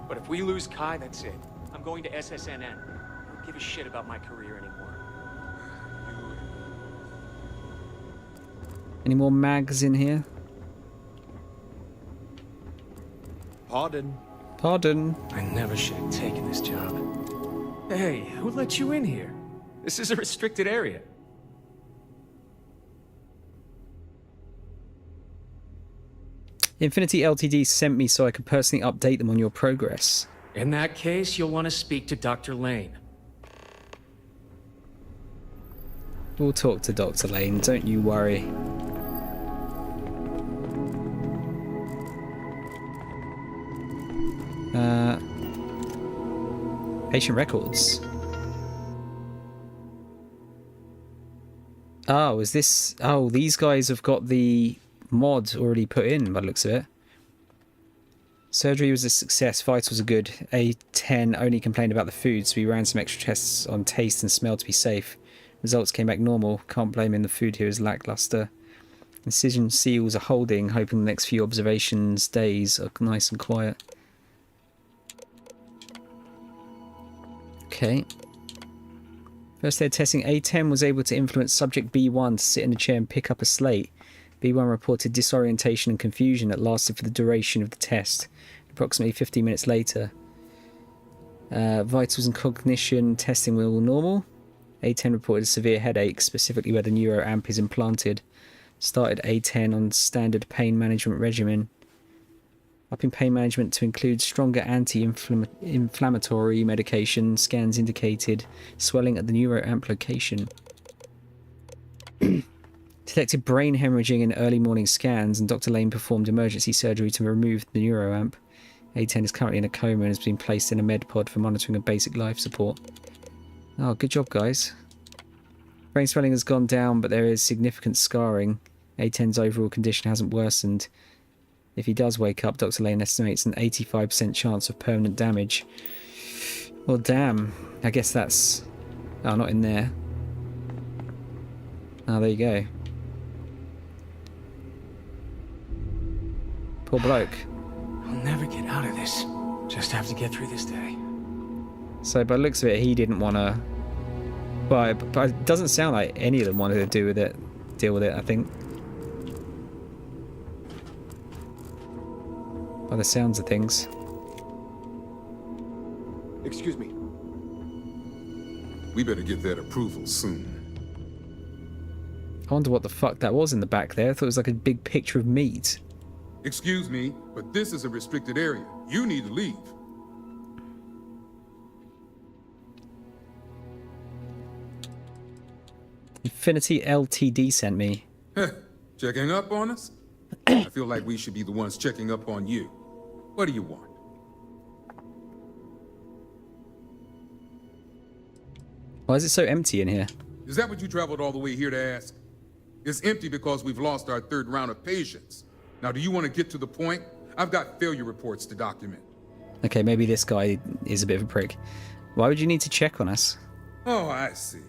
But if we lose Kai, that's it. I'm going to SSNN. I don't give a shit about my career anymore.
Any more mags in here?
Pardon.
Pardon.
I never should have taken this job. Hey, who let you in here? This is a restricted area.
Infinity Ltd sent me so I could personally update them on your progress.
In that case, you'll want to speak to Dr. Lane.
We'll talk to Dr. Lane, don't you worry. Patient records. Oh, is this... Oh, these guys have got the mod already put in by the looks of it. Surgery was a success, vitals are good. A10 only complained about the food, so we ran some extra tests on taste and smell to be safe. Results came back normal, can't blame him, the food here is lackluster. Incision seals are holding, hoping the next few observations days are nice and quiet. Okay. First aid testing, A10 was able to influence subject B1 to sit in a chair and pick up a slate. B1 reported disorientation and confusion that lasted for the duration of the test. Approximately 15 minutes later. Vitals and cognition testing were all normal. A10 reported a severe headache, specifically where the neuroamp is implanted. Started A10 on standard pain management regimen. Upping pain management to include stronger anti-inflammatory medication. Scans indicated swelling at the neuroamp location. Detected brain hemorrhaging in early morning scans, and Dr. Lane performed emergency surgery to remove the neuroamp. A10 is currently in a coma and has been placed in a med pod for monitoring and basic life support. Oh, good job, guys. Brain swelling has gone down, but there is significant scarring. A10's overall condition hasn't worsened. If he does wake up, Dr. Lane estimates an 85% chance of permanent damage. Well, damn. I guess that's... Oh, not in there. Oh, there you go. Poor bloke.
I'll never get out of this. Just have to get through this day.
So by the looks of it, he didn't want to... But it doesn't sound like any of them wanted to deal with it, I think. By the sounds of things.
Excuse me. We better get that approval soon.
I wonder what the fuck that was in the back there. I thought it was like a big picture of meat.
Excuse me, but this is a restricted area. You need to leave.
Infinity LTD sent me.
Checking up on us? I feel like we should be the ones checking up on you. What do you want?
Why is it so empty in here?
Is that what you traveled all the way here to ask? It's empty because we've lost our third round of patients. Now, do you want to get to the point? I've got failure reports to document.
Okay, maybe this guy is a bit of a prick. Why would you need to check on us?
Oh, I see.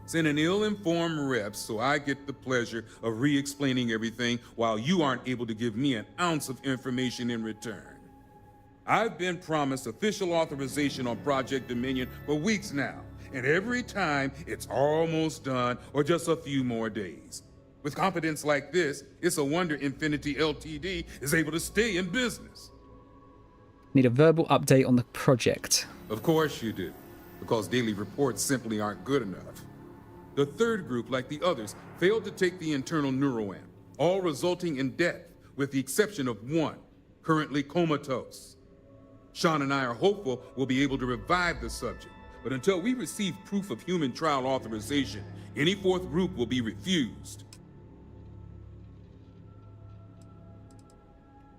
Send an ill-informed rep so I get the pleasure of re-explaining everything while you aren't able to give me an ounce of information in return. I've been promised official authorization on Project Dominion for weeks now, and every time it's almost done or just a few more days. With competence like this, it's a wonder Infinity LTD is able to stay in business.
Need a verbal update on the project.
Of course you do, because daily reports simply aren't good enough. The third group, like the others, failed to take the internal neuroamp, all resulting in death, with the exception of one, currently comatose. Sean and I are hopeful we'll be able to revive the subject, but until we receive proof of human trial authorization, any fourth group will be refused.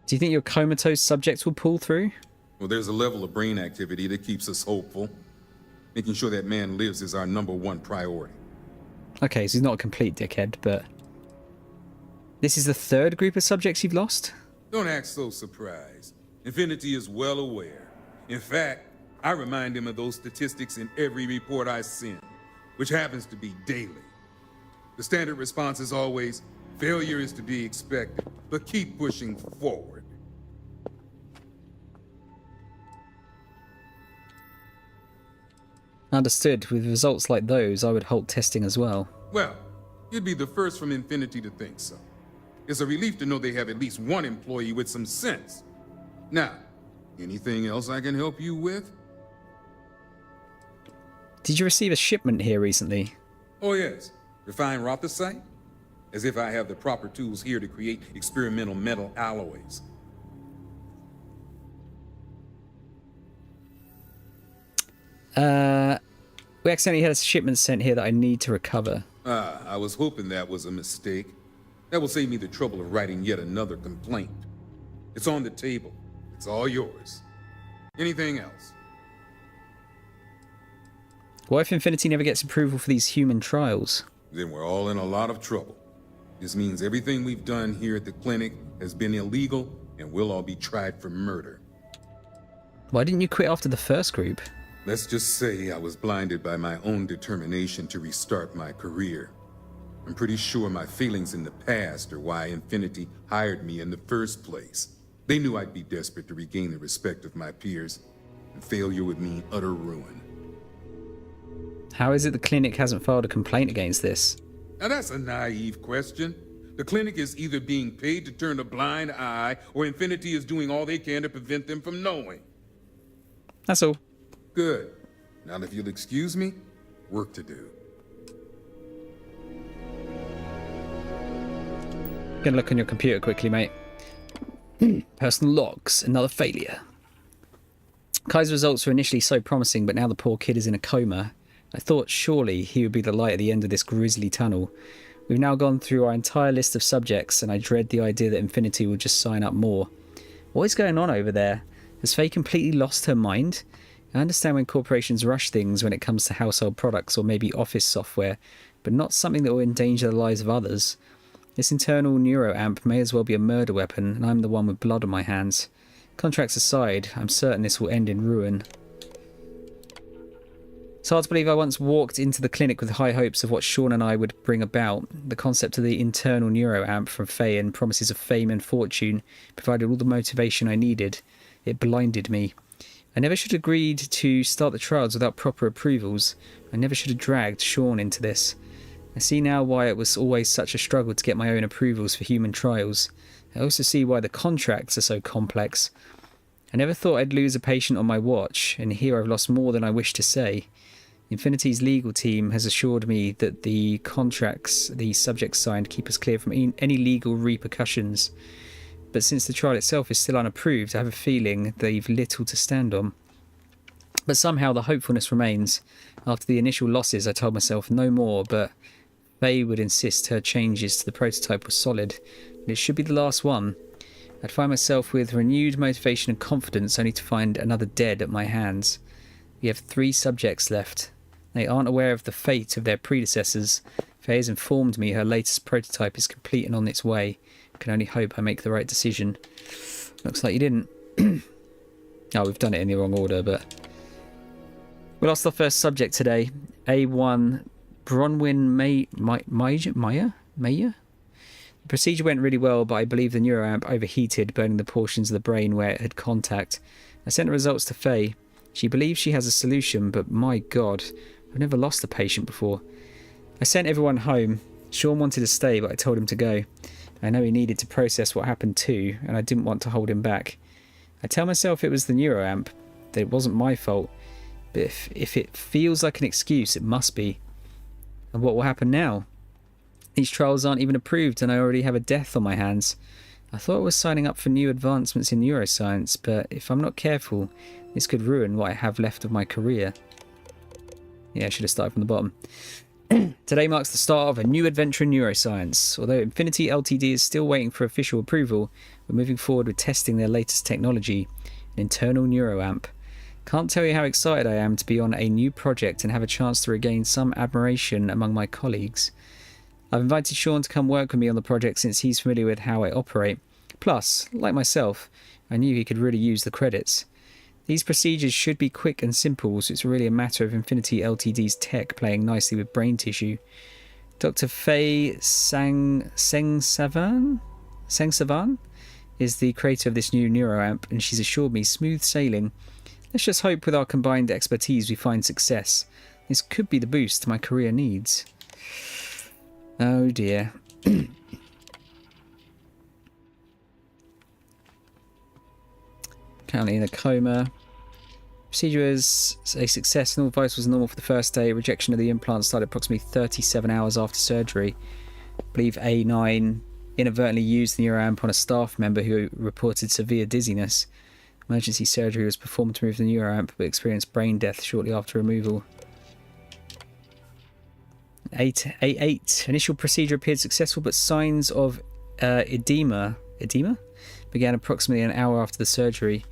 Do you think your comatose subjects will pull through?
Well, there's a level of brain activity that keeps us hopeful. Making sure that man lives is our #1 priority.
Okay, so he's not a complete dickhead, but... This is the third group of subjects you've lost?
Don't act so surprised. Infinity is well aware. In fact, I remind him of those statistics in every report I send, which happens to be daily. The standard response is always, failure is to be expected, but keep pushing forward.
Understood. With results like those, I would halt testing as well.
Well, you'd be the first from Infinity to think so. It's a relief to know they have at least one employee with some sense. Now, anything else I can help you with?
Did you receive a shipment here recently?
Oh yes, refined rothosite? As if I have the proper tools here to create experimental metal alloys.
We accidentally had a shipment sent here that I need to recover.
I was hoping that was a mistake. That will save me the trouble of writing yet another complaint. It's on the table. It's all yours. Anything else?
What if Infinity never gets approval for these human trials?
Then we're all in a lot of trouble. This means everything we've done here at the clinic has been illegal, and we'll all be tried for murder.
Why didn't you quit after the first group?
Let's just say I was blinded by my own determination to restart my career. I'm pretty sure my feelings in the past are why Infinity hired me in the first place. They knew I'd be desperate to regain the respect of my peers, and failure would mean utter ruin.
How is it the clinic hasn't filed a complaint against this?
Now that's a naive question. The clinic is either being paid to turn a blind eye, or Infinity is doing all they can to prevent them from knowing.
That's all.
Good. Now if you'll excuse me, work to do.
Gonna look on your computer quickly, mate. Personal logs, another failure. Kai's results were initially so promising, but now the poor kid is in a coma. I thought surely he would be the light at the end of this grisly tunnel. We've now gone through our entire list of subjects, and I dread the idea that Infinity will just sign up more. What is going on over there? Has Faye completely lost her mind? I understand when corporations rush things when it comes to household products or maybe office software, but not something that will endanger the lives of others. This internal neuroamp may as well be a murder weapon, and I'm the one with blood on my hands. Contracts aside, I'm certain this will end in ruin. It's hard to believe I once walked into the clinic with high hopes of what Sean and I would bring about. The concept of the internal neuroamp from Faye and promises of fame and fortune provided all the motivation I needed. It blinded me. I never should have agreed to start the trials without proper approvals. I never should have dragged Sean into this. I see now why it was always such a struggle to get my own approvals for human trials. I also see why the contracts are so complex. I never thought I'd lose a patient on my watch, and here I've lost more than I wish to say. Infinity's legal team has assured me that the contracts the subjects signed keep us clear from any legal repercussions. But since the trial itself is still unapproved, I have a feeling they've little to stand on. But somehow the hopefulness remains. After the initial losses, I told myself no more, but Faye would insist her changes to the prototype were solid, and it should be the last one. I'd find myself with renewed motivation and confidence, only to find another dead at my hands. We have 3 subjects left. They aren't aware of the fate of their predecessors. Faye has informed me her latest prototype is complete and on its way. I can only hope I make the right decision. Looks like you didn't. Oh, we've done it in the wrong order, but... We lost our first subject today. A1 Bronwyn Mayer? The procedure went really well, but I believe the neuroamp overheated, burning the portions of the brain where it had contact. I sent the results to Faye. She believes she has a solution, but my God, I've never lost a patient before. I sent everyone home. Sean wanted to stay, but I told him to go. I know he needed to process what happened too, and I didn't want to hold him back. I tell myself it was the neuroamp, that it wasn't my fault, but if it feels like an excuse, it must be. And what will happen now? These trials aren't even approved, and I already have a death on my hands. I thought I was signing up for new advancements in neuroscience, but if I'm not careful, this could ruin what I have left of my career. Yeah, I should have started from the bottom. Today marks the start of a new adventure in neuroscience. Although Infinity Ltd is still waiting for official approval, we're moving forward with testing their latest technology, an internal neuroamp. Can't tell you how excited I am to be on a new project and have a chance to regain some admiration among my colleagues. I've invited Sean to come work with me on the project since he's familiar with how I operate. Plus, like myself, I knew he could really use the credits. These procedures should be quick and simple, so it's really a matter of Infinity Ltd's tech playing nicely with brain tissue. Dr. Faye Sengsavan is the creator of this new neuroamp, and she's assured me smooth sailing. Let's just hope with our combined expertise we find success. This could be the boost my career needs. Oh dear. Currently in a coma. Procedure was a success and all vitals was normal for the first day. Rejection of the implant started approximately 37 hours after surgery. I believe A9 inadvertently used the neuroamp on a staff member who reported severe dizziness. Emergency surgery was performed to remove the neuroamp but experienced brain death shortly after removal. A8. Initial procedure appeared successful, but signs of edema began approximately an hour after the surgery.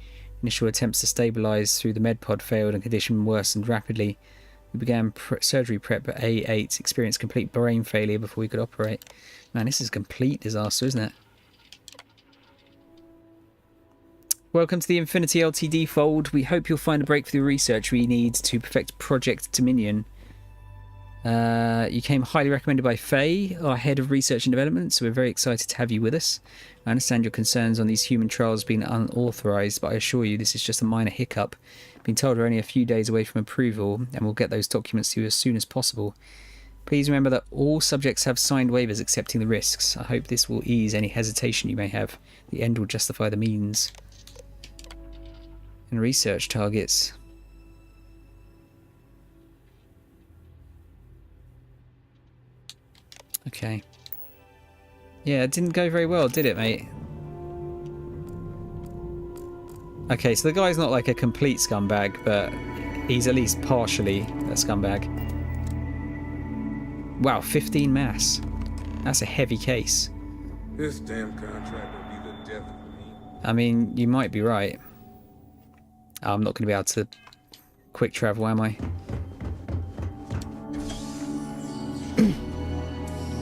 Initial attempts to stabilise through the medpod failed and condition worsened rapidly. We began surgery prep, but A8 experienced complete brain failure before we could operate. Man, this is a complete disaster, isn't it? Welcome to the Infinity Ltd fold. We hope you'll find a breakthrough research we need to perfect Project Dominion. You came highly recommended by Faye, our head of research and development, so we're very excited to have you with us. I understand your concerns on these human trials being unauthorized, but I assure you this is just a minor hiccup. Been told we're only a few days away from approval, and we'll get those documents to you as soon as possible. Please remember that all subjects have signed waivers accepting the risks. I hope this will ease any hesitation you may have. The end will justify the means. And research targets. Okay. Yeah, it didn't go very well, did it, mate? Okay, so the guy's not like a complete scumbag, but he's at least partially a scumbag. Wow, 15 mass. That's a heavy case.
This damn contract will be the death of me.
I mean, you might be right. I'm not going to be able to quick travel, am I?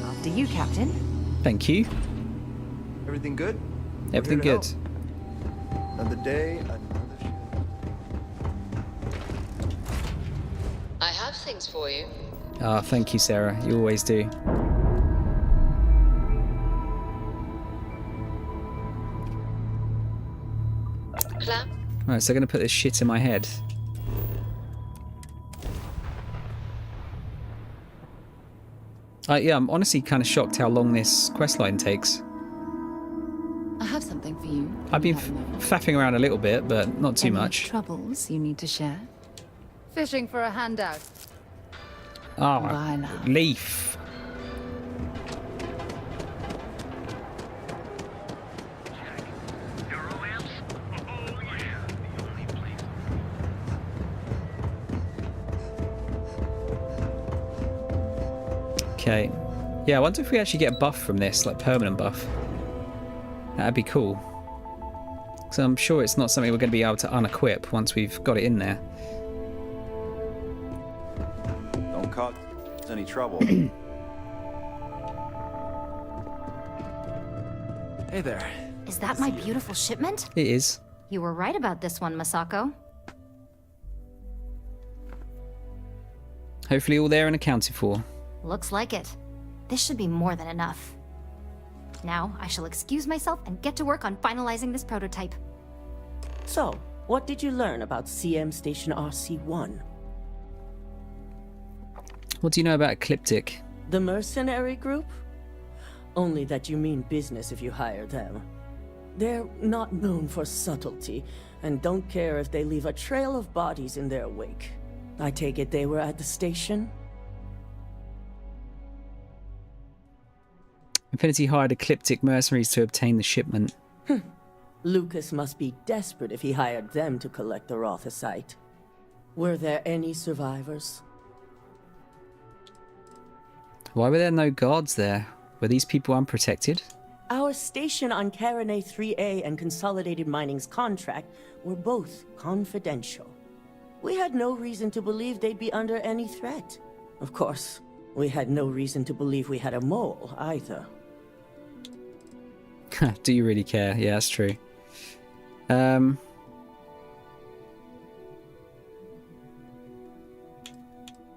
After you, Captain.
Thank you.
Everything good?
Everything good.
Another day, another ship.
I
have things for you.
Ah, thank you, Sarah. You always do.
Clam?
Right, so I'm going to put this shit in my head. Yeah, I'm honestly kind of shocked how long this questline takes.
I have something for you.
I've been faffing around a little bit, but not too
Any
much.
troubles you need to share?
Fishing for a handout.
Ah, Leaf. Okay. Yeah, I wonder if we actually get a buff from this, like permanent buff. That'd be cool. So I'm sure it's not something we're going to be able to unequip once we've got it in there.
Don't cause any trouble.
Hey there.
Is that my beautiful shipment?
It is.
You were right about this one, Masako.
Hopefully all there and accounted for.
Looks like it. This should be more than enough. Now, I shall excuse myself and get to work on finalizing this prototype.
So, what did you learn about CM Station RC-1?
What do you know about Ecliptic?
The mercenary group? Only that you mean business if you hire them. They're not known for subtlety, and don't care if they leave a trail of bodies in their wake. I take it they were at the station?
Infinity hired Ecliptic mercenaries to obtain the shipment.
Lucas must be desperate if he hired them to collect the Rothicite. Were there any survivors?
Why were there no guards there? Were these people unprotected?
Our station on Carinae 3A and Consolidated Mining's contract were both confidential. We had no reason to believe they'd be under any threat. Of course, we had no reason to believe we had a mole, either.
Do you really care? Yeah, that's true. None,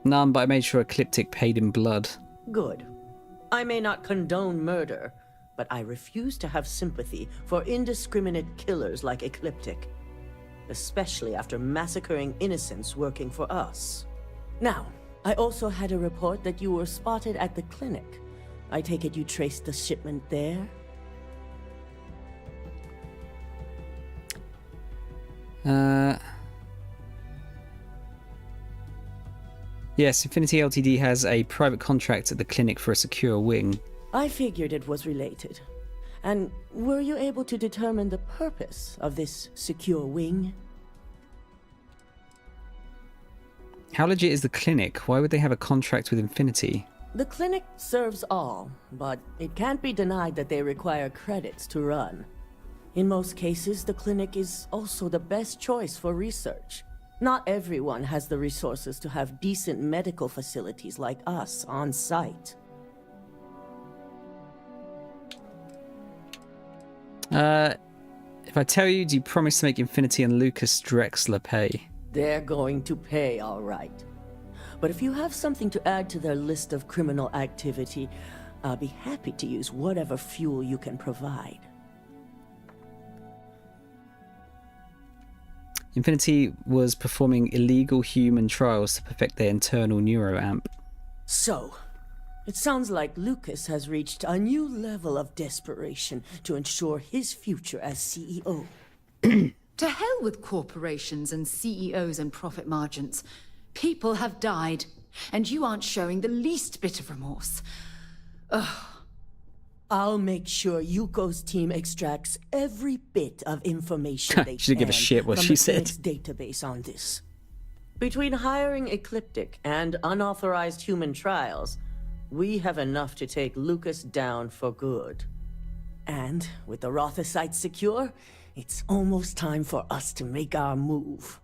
but I made sure Ecliptic paid in blood.
Good. I may not condone murder, but I refuse to have sympathy for indiscriminate killers like Ecliptic. Especially after massacring innocents working for us. Now, I also had a report that you were spotted at the clinic. I take it you traced the shipment there?
Yes, Infinity Ltd has a private contract at the clinic for a secure wing.
I figured it was related. And were you able to determine the purpose of this secure wing?
How legit is the clinic? Why would they have a contract with Infinity?
The clinic serves all, but it can't be denied that they require credits to run. In most cases, the clinic is also the best choice for research. Not everyone has the resources to have decent medical facilities like us on site.
If I tell you, do you promise to make Infinity and Lucas Drexler pay?
They're going to pay, all right. But if you have something to add to their list of criminal activity, I'll be happy to use whatever fuel you can provide.
Infinity was performing illegal human trials to perfect their internal neuroamp.
So, it sounds like Lucas has reached a new level of desperation to ensure his future as CEO.
To hell with corporations and CEOs and profit margins. People have died, and you aren't showing the least bit of remorse. Ugh.
I'll make sure Yuko's team extracts every bit of information they
She didn't give a shit what
from
she
the
said.
clinic's database on this. Between hiring Ecliptic and unauthorized human trials, we have enough to take Lucas down for good. And with the Rothicite secure, it's almost time for us to make our move.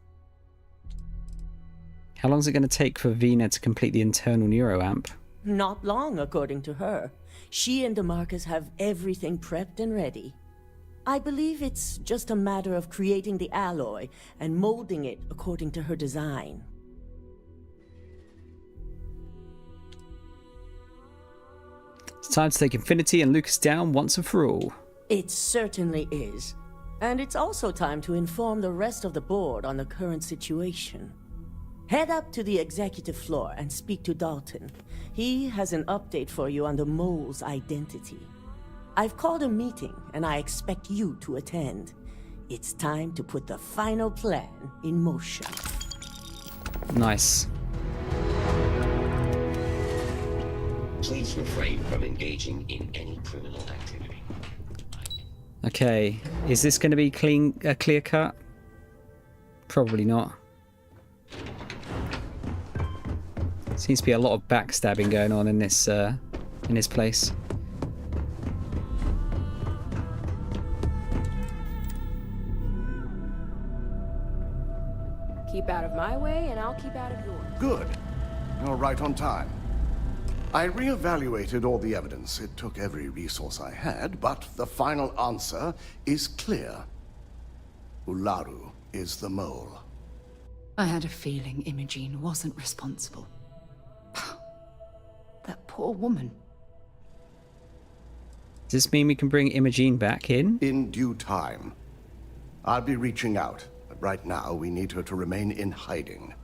How long is it going to take for Vina to complete the internal neuroamp?
Not long, according to her. She and DeMarcus have everything prepped and ready. I believe it's just a matter of creating the alloy and molding it according to her design.
It's time to take Infinity and Lucas down once and for all.
It certainly is. And it's also time to inform the rest of the board on the current situation. Head up to the executive floor and speak to Dalton. He has an update for you on the mole's identity. I've called a meeting, and I expect you to attend. It's time to put the final plan in motion.
Nice.
Please refrain from engaging in any criminal activity.
Okay, is this going to be a clear cut? Probably not. Seems to be a lot of backstabbing going on in this place.
Keep out of my way, and I'll keep out of yours.
Good. You're right on time. I reevaluated all the evidence. It took every resource I had, but the final answer is clear. Ularu is the mole.
I had a feeling Imogene wasn't responsible. That poor woman.
Does this mean we can bring Imogene back in?
In due time. I'll be reaching out, but right now we need her to remain in hiding.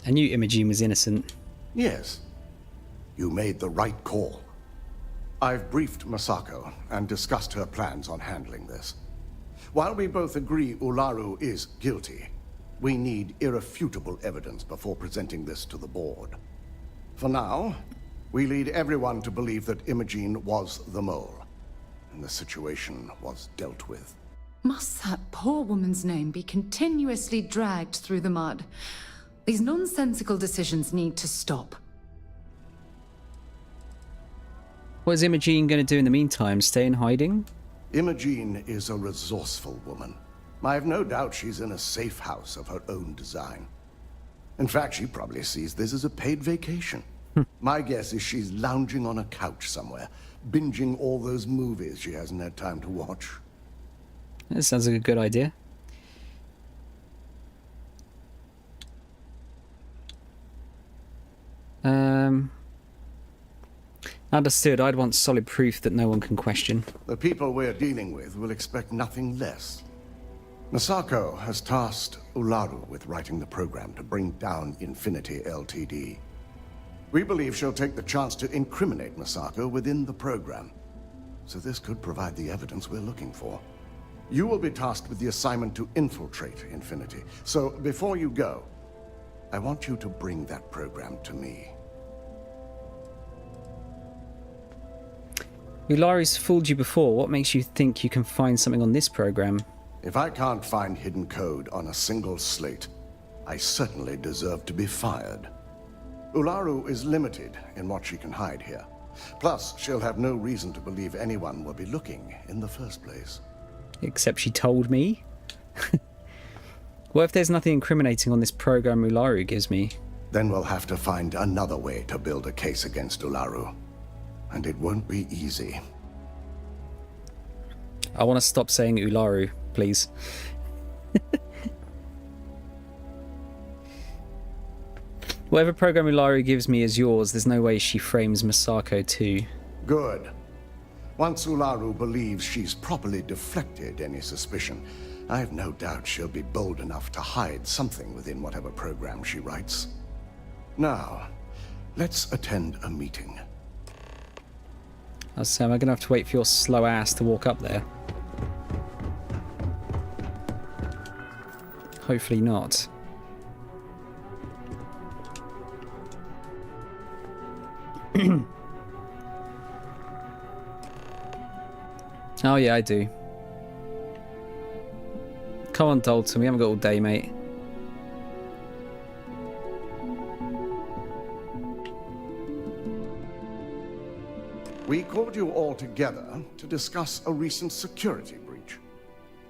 I knew Imogene was innocent.
Yes. You made the right call. I've briefed Masako and discussed her plans on handling this. While we both agree Ularu is guilty, we need irrefutable evidence before presenting this to the board. For now, we lead everyone to believe that Imogene was the mole, and the situation was dealt with.
Must that poor woman's name be continuously dragged through the mud? These nonsensical decisions need to stop.
What is Imogene going to do in the meantime? Stay in hiding?
Imogene is a resourceful woman. I have no doubt she's in a safe house of her own design. In fact, she probably sees this as a paid vacation. My guess is she's lounging on a couch somewhere, binging all those movies she hasn't had time to watch.
That sounds like a good idea. Understood. I'd want solid proof that no one can question.
The people we're dealing with will expect nothing less. Masako has tasked Ularu with writing the program to bring down Infinity Ltd. We believe she'll take the chance to incriminate Masako within the program. So this could provide the evidence we're looking for. You will be tasked with the assignment to infiltrate Infinity. So before you go, I want you to bring that program to me.
Ularu's fooled you before. What makes you think you can find something on this program?
If I can't find hidden code on a single slate, I certainly deserve to be fired. Ularu is limited in what she can hide here. Plus, she'll have no reason to believe anyone will be looking in the first place.
Except she told me. What if there's nothing incriminating on this program Ularu gives me?
Then we'll have to find another way to build a case against Ularu. And it won't be easy.
I want to stop saying Ularu, please. Whatever program Ularu gives me is yours. There's no way she frames Masako too.
Good. Once Ularu believes she's properly deflected any suspicion, I have no doubt she'll be bold enough to hide something within whatever program she writes. Now, let's attend a meeting.
So am I going to have to wait for your slow ass to walk up there? Hopefully not. Oh yeah, I do. Come on, Dalton, we haven't got all day, mate.
We called you all together to discuss a recent security breach.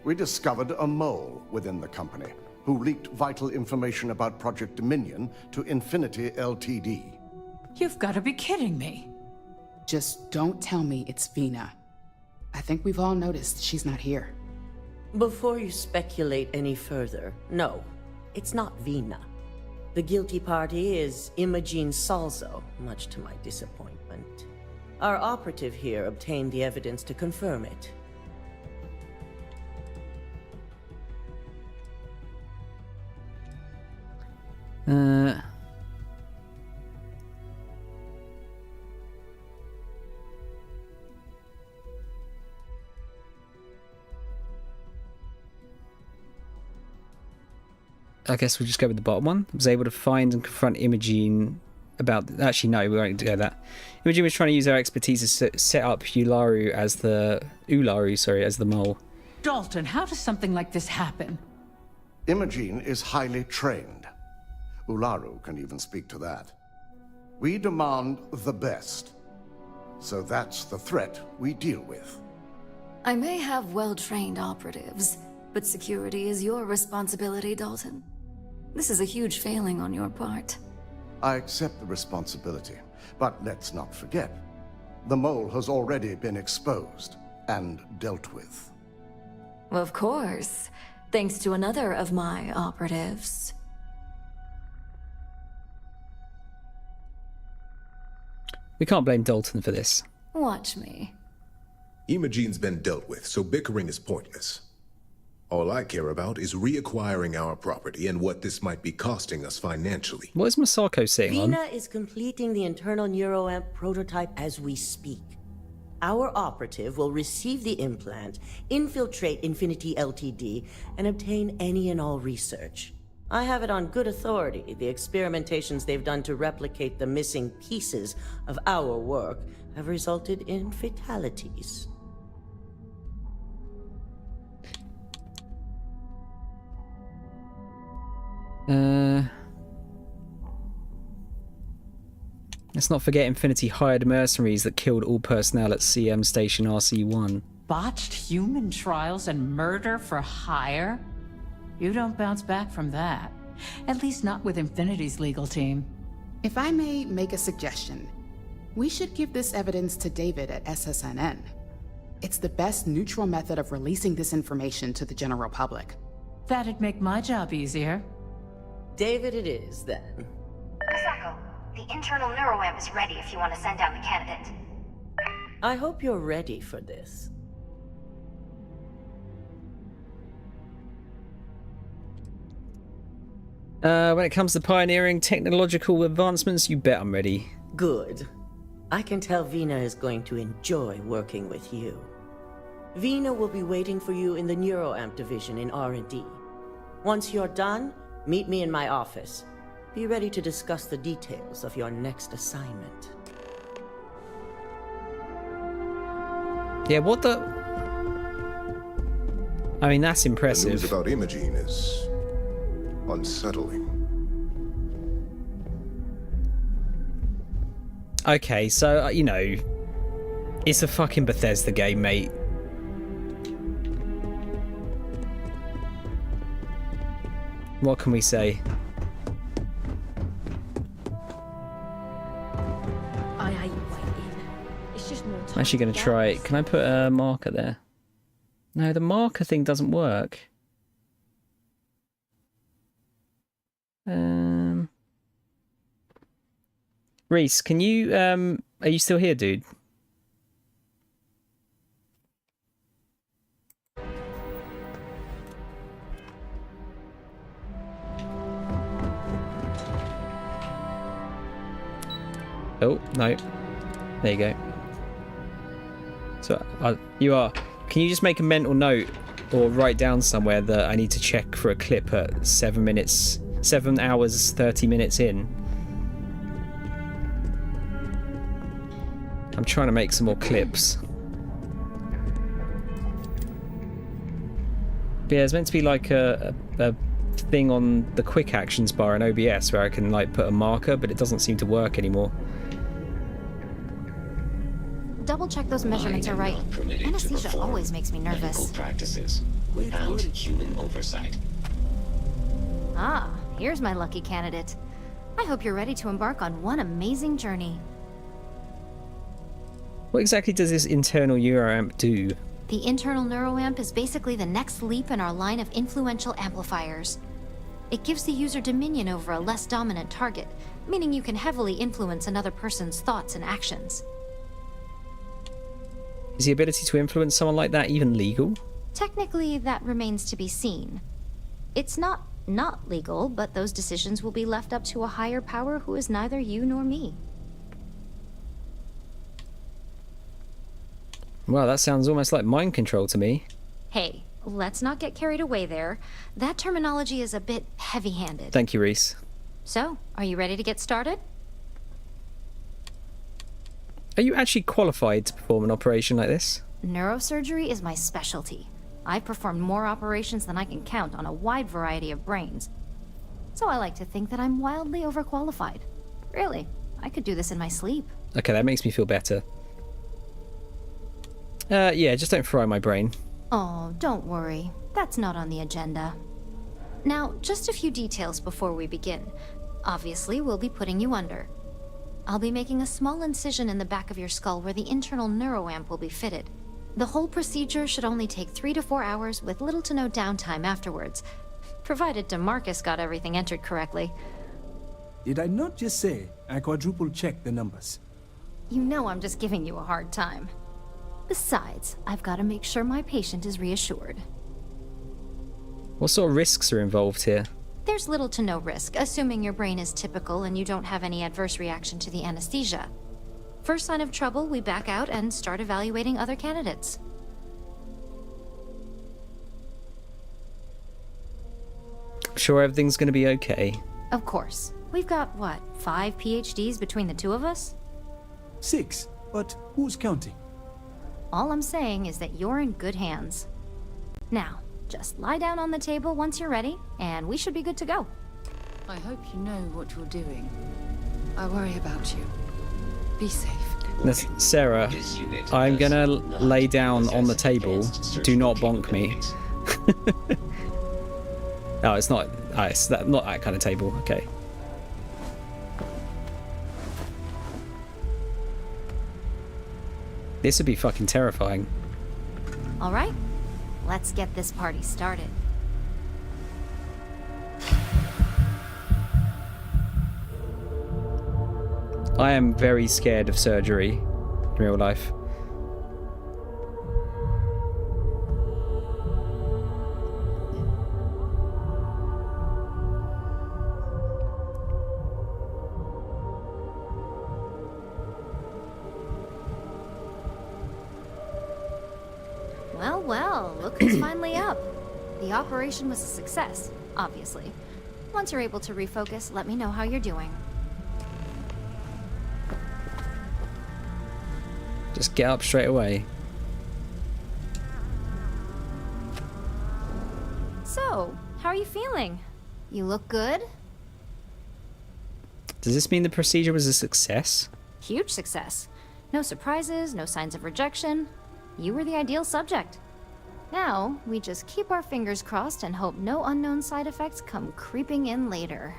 We discovered a mole within the company who leaked vital information about Project Dominion to Infinity Ltd.
You've got to be kidding me.
Just don't tell me it's Vina. I think we've all noticed she's not here.
Before you speculate any further, no, it's not Vina. The guilty party is Imogene Salzo, much to my disappointment. Our operative here obtained the evidence to confirm it.
I guess we'll just go with the bottom one. Was able to find and confront Imogene about... Actually, no, we won't do that. Imogene was trying to use her expertise to set up Ularu as the mole.
Dalton, how does something like this happen?
Imogene is highly trained. Ularu can even speak to that. We demand the best. So that's the threat we deal with.
I may have well-trained operatives, but security is your responsibility, Dalton. This is a huge failing on your part.
I accept the responsibility, but let's not forget, the mole has already been exposed and dealt with.
Of course, thanks to another of my operatives.
We can't blame Dalton for this.
Watch me.
Imogene's been dealt with, so bickering is pointless. All I care about is reacquiring our property and what this might be costing us financially.
What is Masako sitting on?
Vina is completing the internal neuroamp prototype as we speak. Our operative will receive the implant, infiltrate Infinity Ltd, and obtain any and all research. I have it on good authority. The experimentations they've done to replicate the missing pieces of our work have resulted in fatalities.
Let's not forget Infinity hired mercenaries that killed all personnel at CM Station RC1.
Botched human trials and murder for hire? You don't bounce back from that. At least not with Infinity's legal team.
If I may make a suggestion, we should give this evidence to David at SSNN. It's the best neutral method of releasing this information to the general public.
That'd make my job easier.
David it is, then.
Masako, the internal neuroamp is ready if you want to send down the candidate.
I hope you're ready for this.
When it comes to pioneering technological advancements, you bet I'm ready.
Good. I can tell Vina is going to enjoy working with you. Vina will be waiting for you in the neuroamp division in R&D. Once you're done, meet me in my office. Be ready to discuss the details of your next assignment.
Yeah, what the... I mean, that's impressive.
The news about Imogene is unsettling.
Okay, so, you know, it's a fucking Bethesda game, mate. What can we say? I'm actually going to try it. Can I put a marker there? No, the marker thing doesn't work. Reese, can you, are you still here, dude? Oh, no. There you go. So, you are. Can you just make a mental note or write down somewhere that I need to check for a clip at 7 hours, 30 minutes in? I'm trying to make some more clips. But yeah, there's meant to be like a thing on the quick actions bar in OBS where I can like put a marker, but it doesn't seem to work anymore.
Double check those measurements are right. Anesthesia always makes me nervous.
Medical practices without human oversight.
Ah, here's my lucky candidate. I hope you're ready to embark on one amazing journey.
What exactly does this internal neuroamp do?
The internal neuroamp is basically the next leap in our line of influential amplifiers. It gives the user dominion over a less dominant target, meaning you can heavily influence another person's thoughts and actions.
Is the ability to influence someone like that even legal?
Technically, that remains to be seen. It's not legal, but those decisions will be left up to a higher power who is neither you nor me.
Well, that sounds almost like mind control to me.
Hey, let's not get carried away there. That terminology is a bit heavy-handed.
Thank you, Reese.
So, are you ready to get started?
Are you actually qualified to perform an operation like this?
Neurosurgery is my specialty. I've performed more operations than I can count on a wide variety of brains. So I like to think that I'm wildly overqualified. Really, I could do this in my sleep.
Okay, that makes me feel better. Yeah, just don't fry my brain.
Oh, don't worry. That's not on the agenda. Now, just a few details before we begin. Obviously, we'll be putting you under. I'll be making a small incision in the back of your skull where the internal neuroamp will be fitted. The whole procedure should only take 3 to 4 hours with little to no downtime afterwards, provided DeMarcus got everything entered correctly.
Did I not just say I quadruple-checked the numbers?
You know I'm just giving you a hard time. Besides, I've got to make sure my patient is reassured.
What sort of risks are involved here?
There's little to no risk, assuming your brain is typical and you don't have any adverse reaction to the anesthesia. First sign of trouble, we back out and start evaluating other candidates.
I'm sure everything's going to be okay.
Of course. We've got, what, 5 PhDs between the two of us?
6, but who's counting?
All I'm saying is that you're in good hands. Now, just lie down on the table once you're ready, and we should be good to go.
I hope you know what you're doing. I worry about you. Be safe.
Now, Sarah, I'm gonna lay down on the table. Do not bonk me. Oh, it's not. It's not that kind of table. Okay. This would be fucking terrifying.
All right, let's get this party started.
I am very scared of surgery in real life.
Well, look who's finally up. The operation was a success, obviously. Once you're able to refocus, let me know how you're doing.
Just get up straight away.
So, how are you feeling? You look good?
Does this mean the procedure was a success?
Huge success. No surprises, no signs of rejection. You were the ideal subject. Now, we just keep our fingers crossed and hope no unknown side effects come creeping in later.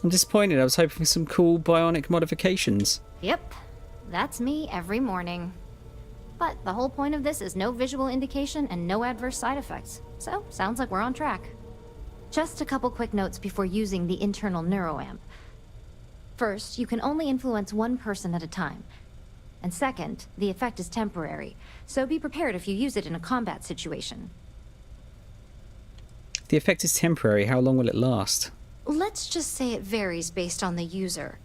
I'm disappointed. I was hoping for some cool bionic modifications.
Yep, that's me every morning. But the whole point of this is no visual indication and no adverse side effects. So, sounds like we're on track. Just a couple quick notes before using the internal neuroamp. First, you can only influence one person at a time. And second, the effect is temporary, so be prepared if you use it in a combat situation.
The effect is temporary. How long will it last?
Let's just say it varies based on the user.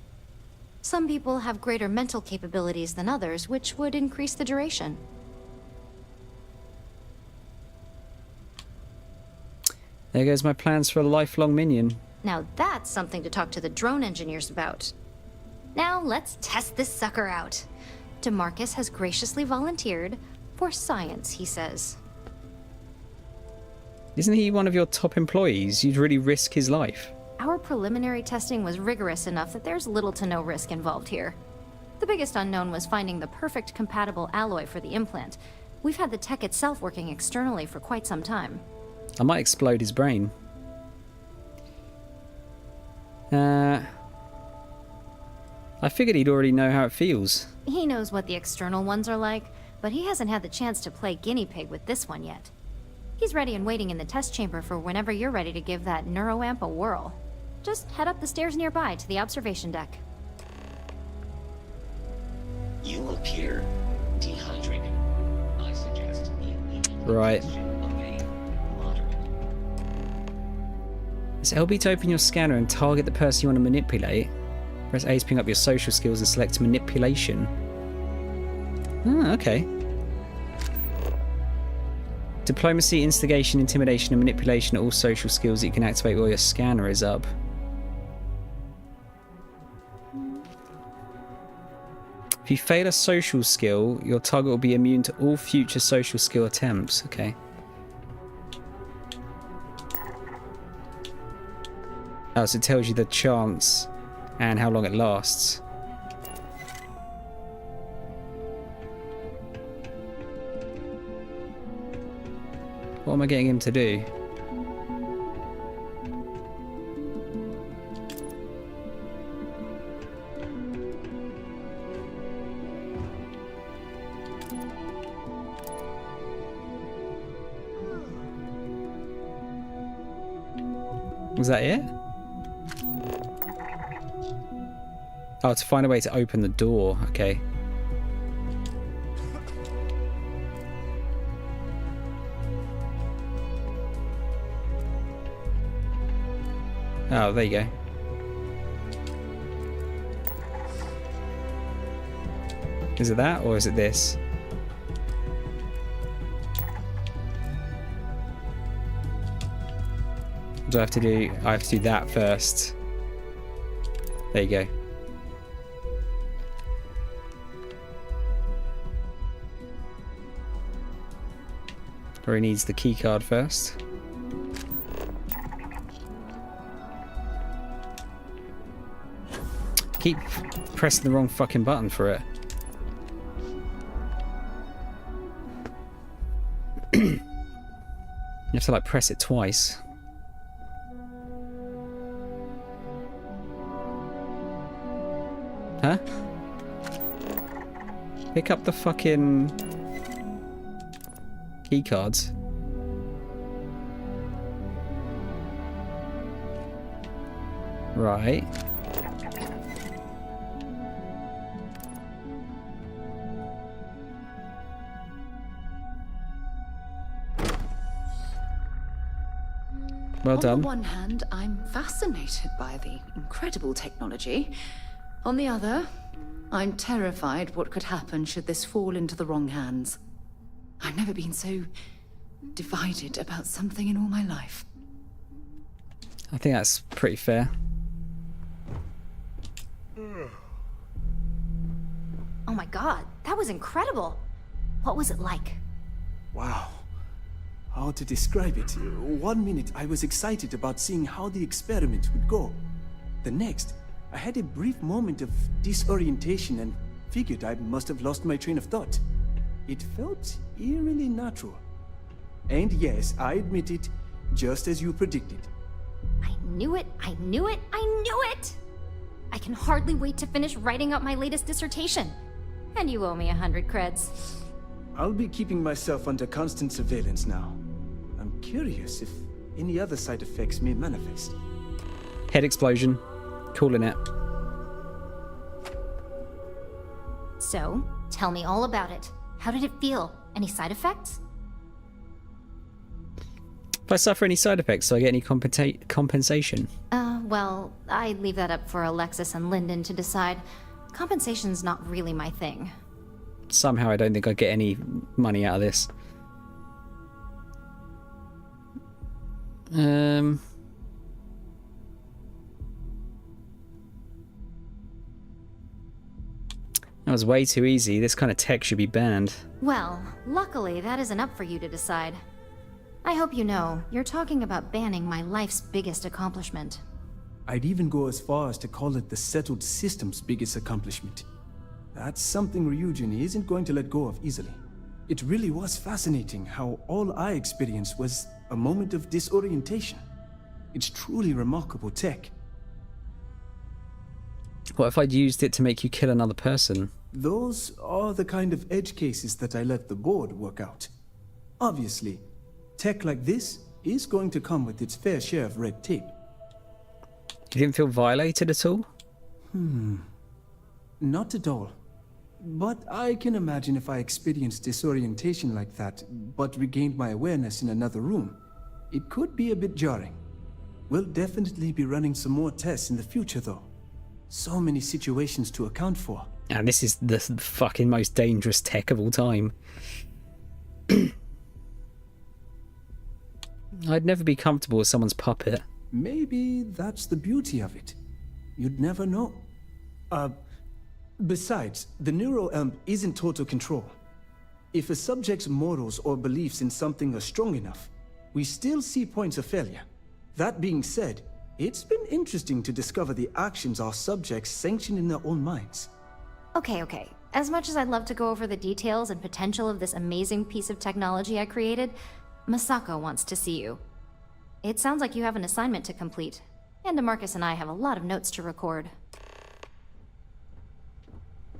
Some people have greater mental capabilities than others, which would increase the duration.
There goes my plans for a lifelong minion.
Now that's something to talk to the drone engineers about. Now let's test this sucker out. DeMarcus has graciously volunteered for science, he says.
Isn't he one of your top employees? You'd really risk his life.
Our preliminary testing was rigorous enough that there's little to no risk involved here. The biggest unknown was finding the perfect compatible alloy for the implant. We've had the tech itself working externally for quite some time.
I might explode his brain. I figured he'd already know how it feels.
He knows what the external ones are like, but he hasn't had the chance to play guinea pig with this one yet. He's ready and waiting in the test chamber for whenever you're ready to give that neuroamp a whirl. Just head up the stairs nearby to the observation deck.
You appear dehydrated. I suggest the immediate
Right.
ingestion of a moderate.
Press LB to open your scanner and target the person you want to manipulate. Press A to bring up your social skills and select manipulation. Ah, okay. Diplomacy, instigation, intimidation, and manipulation are all social skills that you can activate while your scanner is up. If you fail a social skill, your target will be immune to all future social skill attempts. Okay. Oh, so it tells you the chance and how long it lasts. What am I getting him to do? Was that it? Oh, to find a way to open the door. Okay. Oh, there you go. Is it that, or is it this? What do I have to do? I have to do that first. There you go. Or he needs the key card first. Keep pressing the wrong fucking button for it. You have to like press it twice. Huh? Pick up the fucking key cards. Right. Well done.
On the one hand, I'm fascinated by the incredible technology. On the other, I'm terrified what could happen should this fall into the wrong hands. I've never been so divided about something in all my life.
I think that's pretty fair.
Oh my god, that was incredible. What was it like?
Wow. How to describe it? 1 minute I was excited about seeing how the experiment would go. The next, I had a brief moment of disorientation and figured I must have lost my train of thought. It felt eerily natural. And yes, I admit it, just as you predicted.
I knew it, I knew it, I knew it! I can hardly wait to finish writing up my latest dissertation. And you owe me 100 creds.
I'll be keeping myself under constant surveillance now. I'm curious if any other side effects may manifest.
Head explosion. Calling it.
So, tell me all about it. How did it feel? Any side effects?
If I suffer any side effects, do I get any compensation?
Well, I'd leave that up for Alexis and Lyndon to decide. Compensation's not really my thing.
Somehow I don't think I get any money out of this. That was way too easy. This kind of tech should be banned.
Well, luckily that isn't up for you to decide. I hope you know, you're talking about banning my life's biggest accomplishment.
I'd even go as far as to call it the settled system's biggest accomplishment. That's something Ryujin isn't going to let go of easily. It really was fascinating how all I experienced was a moment of disorientation. It's truly remarkable tech.
What if I'd used it to make you kill another person?
Those are the kind of edge cases that I let the board work out. Obviously, tech like this is going to come with its fair share of red tape.
You didn't feel violated at all?
Not at all. But I can imagine if I experienced disorientation like that, but regained my awareness in another room, it could be a bit jarring. We'll definitely be running some more tests in the future, though. So many situations to account for.
And this is the fucking most dangerous tech of all time. I'd never be comfortable with someone's puppet.
Maybe that's the beauty of it. You'd never know. Besides, the neuroamp isn't total control. If a subject's morals or beliefs in something are strong enough, we still see points of failure. That being said, it's been interesting to discover the actions our subjects sanction in their own minds.
Okay. As much as I'd love to go over the details and potential of this amazing piece of technology I created, Masako wants to see you. It sounds like you have an assignment to complete, and DeMarcus and I have a lot of notes to record.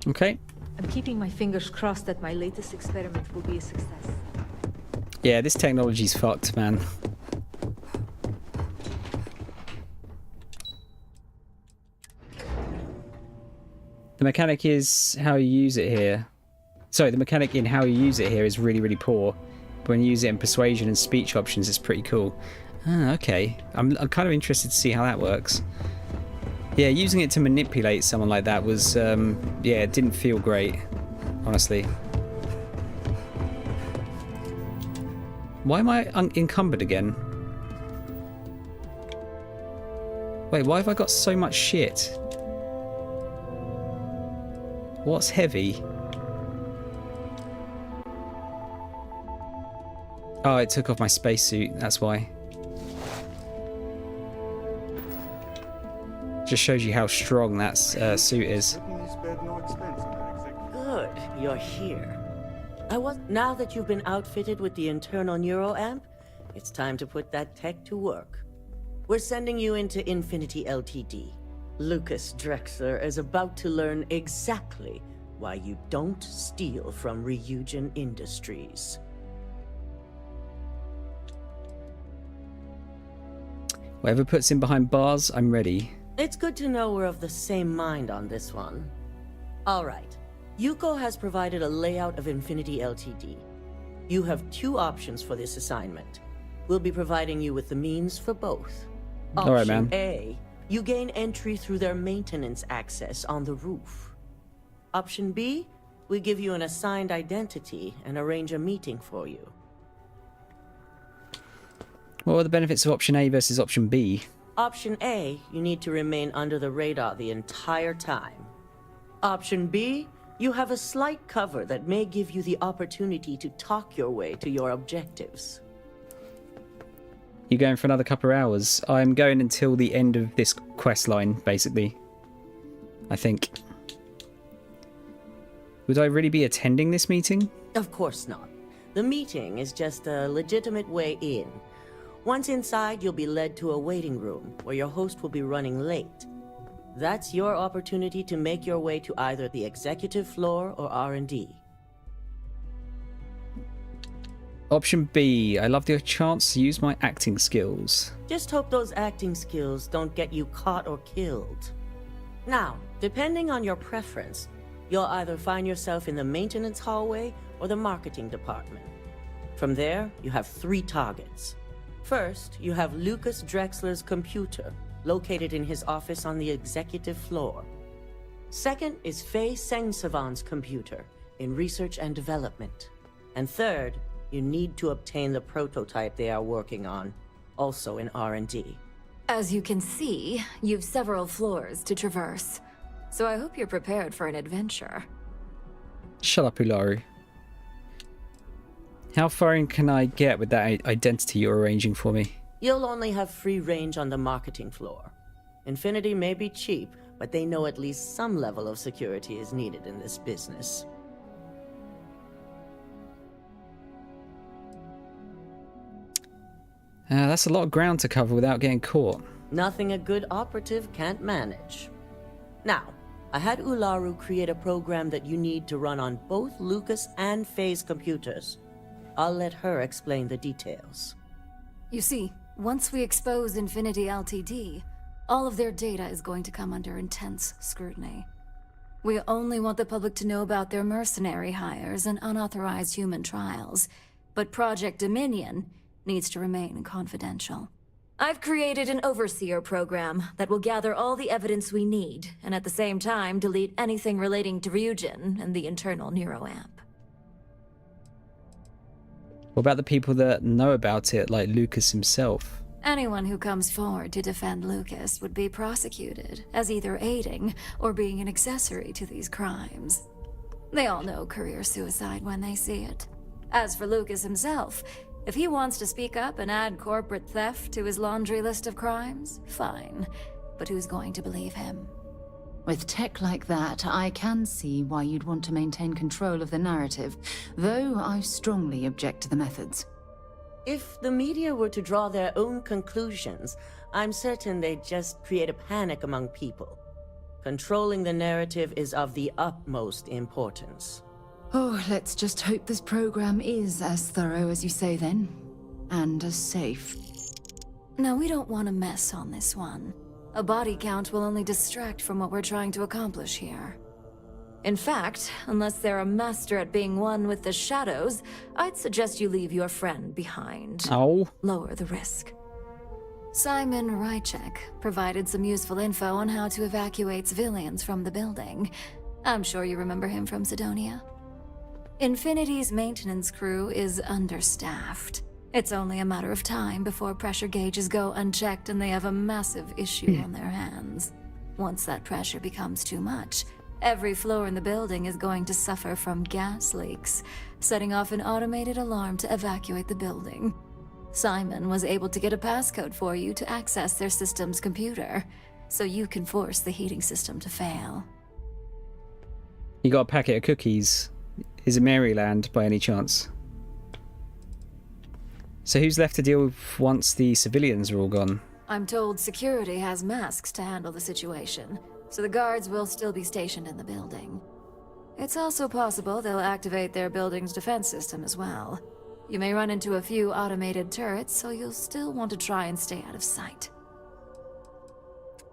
Okay.
I'm keeping my fingers crossed that my latest experiment will be a success.
Yeah, this technology's fucked, man. The mechanic is how you use it here. Sorry, the mechanic in how you use it here is really, really poor. But when you use it in persuasion and speech options, it's pretty cool. Ah, okay. I'm kind of interested to see how that works. Yeah, using it to manipulate someone like that was, yeah, it didn't feel great, honestly. Why am I encumbered again? Wait, why have I got so much shit? What's heavy? Oh, it took off my spacesuit, that's why. Just shows you how strong that suit is.
Good, you're here. Now that you've been outfitted with the internal neuroamp, it's time to put that tech to work. We're sending you into Infinity Ltd. Lucas Drexler is about to learn exactly why you don't steal from Ryujin Industries.
Whatever puts him behind bars, I'm ready.
It's good to know we're of the same mind on this one. All right. Yuko has provided a layout of Infinity Ltd. You have two options for this assignment. We'll be providing you with the means for both.
All right, man.
Option A, you gain entry through their maintenance access on the roof. Option B, we give you an assigned identity and arrange a meeting for you.
What are the benefits of option A versus option B?
Option A, you need to remain under the radar the entire time. Option B, you have a slight cover that may give you the opportunity to talk your way to your objectives.
You going for another couple of hours? I'm going until the end of this quest line, basically. I think. Would I really be attending this meeting?
Of course not. The meeting is just a legitimate way in. Once inside, you'll be led to a waiting room where your host will be running late. That's your opportunity to make your way to either the executive floor or R&D.
Option B. I love the chance to use my acting skills.
Just hope those acting skills don't get you caught or killed. Now, depending on your preference, you'll either find yourself in the maintenance hallway or the marketing department. From there, you have 3 targets. First, you have Lucas Drexler's computer, located in his office on the executive floor. Second is Faye Sengsavan's computer, in research and development. And third, you need to obtain the prototype they are working on, also in R&D.
As you can see, you've several floors to traverse. So I hope you're prepared for an adventure.
Shut up, Ularu. How far in can I get with that identity you're arranging for me?
You'll only have free range on the marketing floor. Infinity may be cheap, but they know at least some level of security is needed in this business.
That's a lot of ground to cover without getting caught.
Nothing a good operative can't manage. Now, I had Ularu create a program that you need to run on both Lucas and Faye's computers. I'll let her explain the details.
You see, once we expose Infinity Ltd, all of their data is going to come under intense scrutiny. We only want the public to know about their mercenary hires and unauthorized human trials, but Project Dominion needs to remain confidential. I've created an overseer program that will gather all the evidence we need, and at the same time delete anything relating to Ryujin and the internal neuroamp.
What about the people that know about it, like Lucas himself?
Anyone who comes forward to defend Lucas would be prosecuted as either aiding or being an accessory to these crimes. They all know career suicide when they see it. As for Lucas himself, if he wants to speak up and add corporate theft to his laundry list of crimes, fine. But who's going to believe him?
With tech like that, I can see why you'd want to maintain control of the narrative, though I strongly object to the methods.
If the media were to draw their own conclusions, I'm certain they'd just create a panic among people. Controlling the narrative is of the utmost importance.
Oh, let's just hope this program is as thorough as you say then, and as safe.
No, we don't want to mess on this one. A body count will only distract from what we're trying to accomplish here. In fact, unless they're a master at being one with the shadows, I'd suggest you leave your friend behind.
Oh.
Lower the risk. Simon Ryujin provided some useful info on how to evacuate civilians from the building. I'm sure you remember him from Sidonia. Infinity's maintenance crew is understaffed. It's only a matter of time before pressure gauges go unchecked and they have a massive issue on their hands. Once that pressure becomes too much, every floor in the building is going to suffer from gas leaks, setting off an automated alarm to evacuate the building. Simon was able to get a passcode for you to access their system's computer, so you can force the heating system to fail.
You got a packet of cookies. Is it Maryland by any chance? So who's left to deal with once the civilians are all gone?
I'm told security has masks to handle the situation, so the guards will still be stationed in the building. It's also possible they'll activate their building's defense system as well. You may run into a few automated turrets, so you'll still want to try and stay out of sight.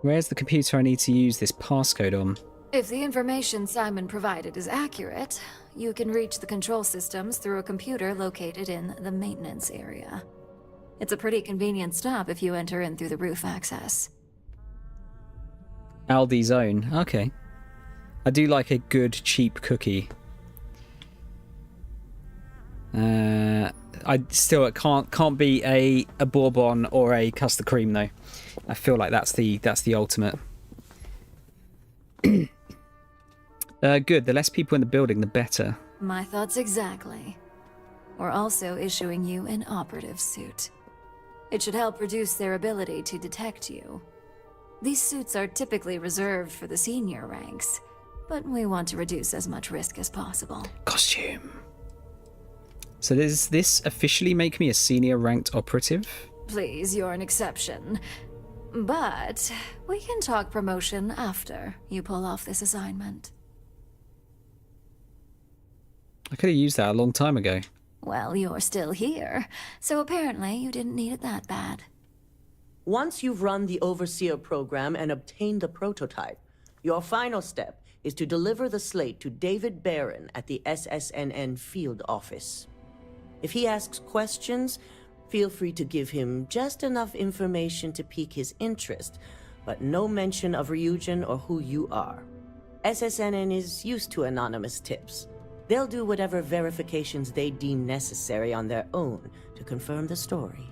Where's the computer I need to use this passcode on?
If the information Simon provided is accurate, you can reach the control systems through a computer located in the maintenance area. It's a pretty convenient stop if you enter in through the roof access.
Aldi's own. Okay. I do like a good cheap cookie. I still can't be a bourbon or a custard cream though. I feel like that's the ultimate. Good. The less people in the building, the better.
My thoughts exactly. We're also issuing you an operative suit. It should help reduce their ability to detect you. These suits are typically reserved for the senior ranks, but we want to reduce as much risk as possible.
Costume. So does this officially make me a senior ranked operative?
Please, you're an exception. But we can talk promotion after you pull off this assignment.
I could have used that a long time ago.
Well, you're still here, so apparently you didn't need it that bad.
Once you've run the Overseer program and obtained the prototype, your final step is to deliver the slate to David Barron at the SSNN field office. If he asks questions, feel free to give him just enough information to pique his interest, but no mention of Ryujin or who you are. SSNN is used to anonymous tips. They'll do whatever verifications they deem necessary on their own to confirm the story.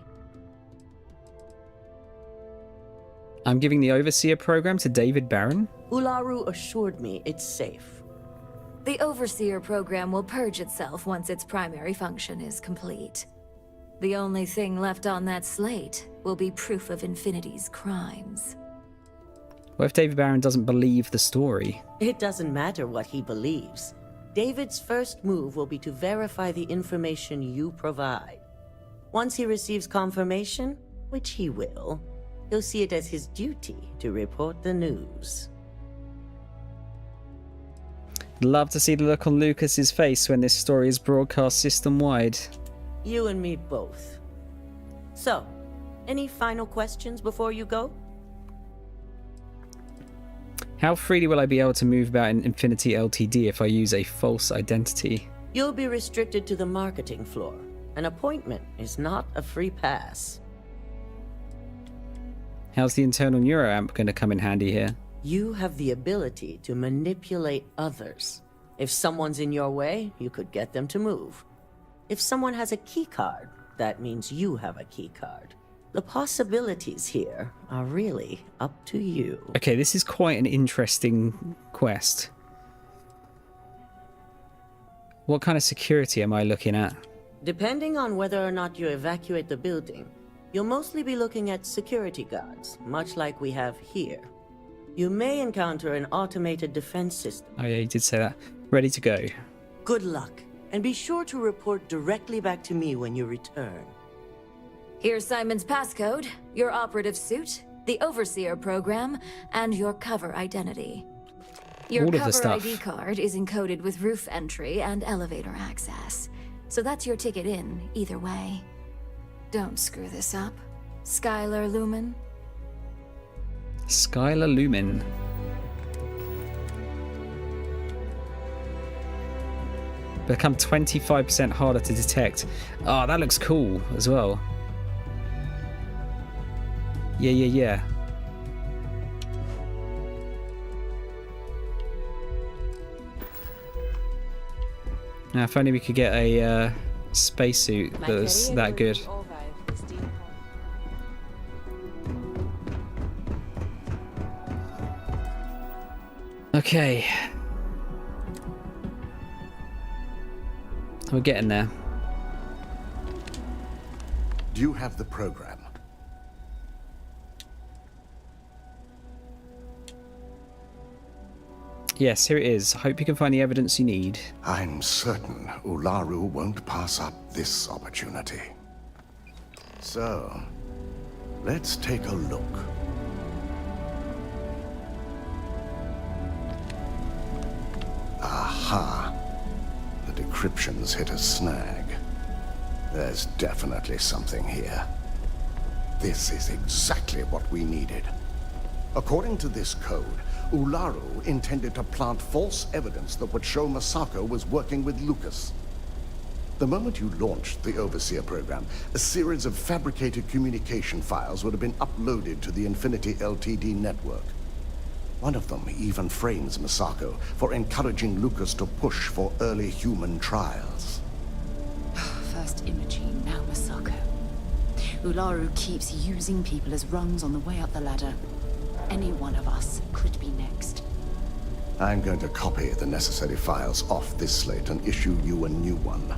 I'm giving the Overseer program to David Barron?
Ularu assured me it's safe.
The Overseer program will purge itself once its primary function is complete. The only thing left on that slate will be proof of Infinity's crimes.
What if David Barron doesn't believe the story?
It doesn't matter what he believes. David's first move will be to verify the information you provide. Once he receives confirmation, which he will, he'll see it as his duty to report the news.
Love to see the look on Lucas's face when this story is broadcast system-wide.
You and me both. So, any final questions before you go?
How freely will I be able to move about in Infinity Ltd if I use a false identity?
You'll be restricted to the marketing floor. An appointment is not a free pass.
How's the internal neuroamp going to come in handy here?
You have the ability to manipulate others. If someone's in your way, you could get them to move. If someone has a keycard, that means you have a keycard. The possibilities here are really up to you.
Okay, this is quite an interesting quest. What kind of security am I looking at?
Depending on whether or not you evacuate the building, you'll mostly be looking at security guards, much like we have here. You may encounter an automated defense system.
Oh yeah, you did say that. Ready to go.
Good luck, and be sure to report directly back to me when you return.
Here's Simon's passcode, your operative suit, the Overseer program, and your cover identity. Your
All of the
cover
stuff.
ID card is encoded with roof entry and elevator access. So that's your ticket in, either way. Don't screw this up. Skylar Lumen.
Skylar Lumen. Become 25% harder to detect. Oh, that looks cool as well. Yeah. Now, if only we could get a spacesuit that's that good. Okay. We're getting there.
Do you have the program?
Yes, here it is. Hope you can find the evidence you need.
I'm certain Ularu won't pass up this opportunity. So, let's take a look. Aha! The decryption's hit a snag. There's definitely something here. This is exactly what we needed. According to this code, Ularu intended to plant false evidence that would show Masako was working with Lucas. The moment you launched the Overseer program, a series of fabricated communication files would have been uploaded to the Infinity Ltd network. One of them even frames Masako for encouraging Lucas to push for early human trials.
First Imogene, now Masako. Ularu keeps using people as rungs on the way up the ladder. Any one of us could be next.
I'm going to copy the necessary files off this slate and issue you a new one.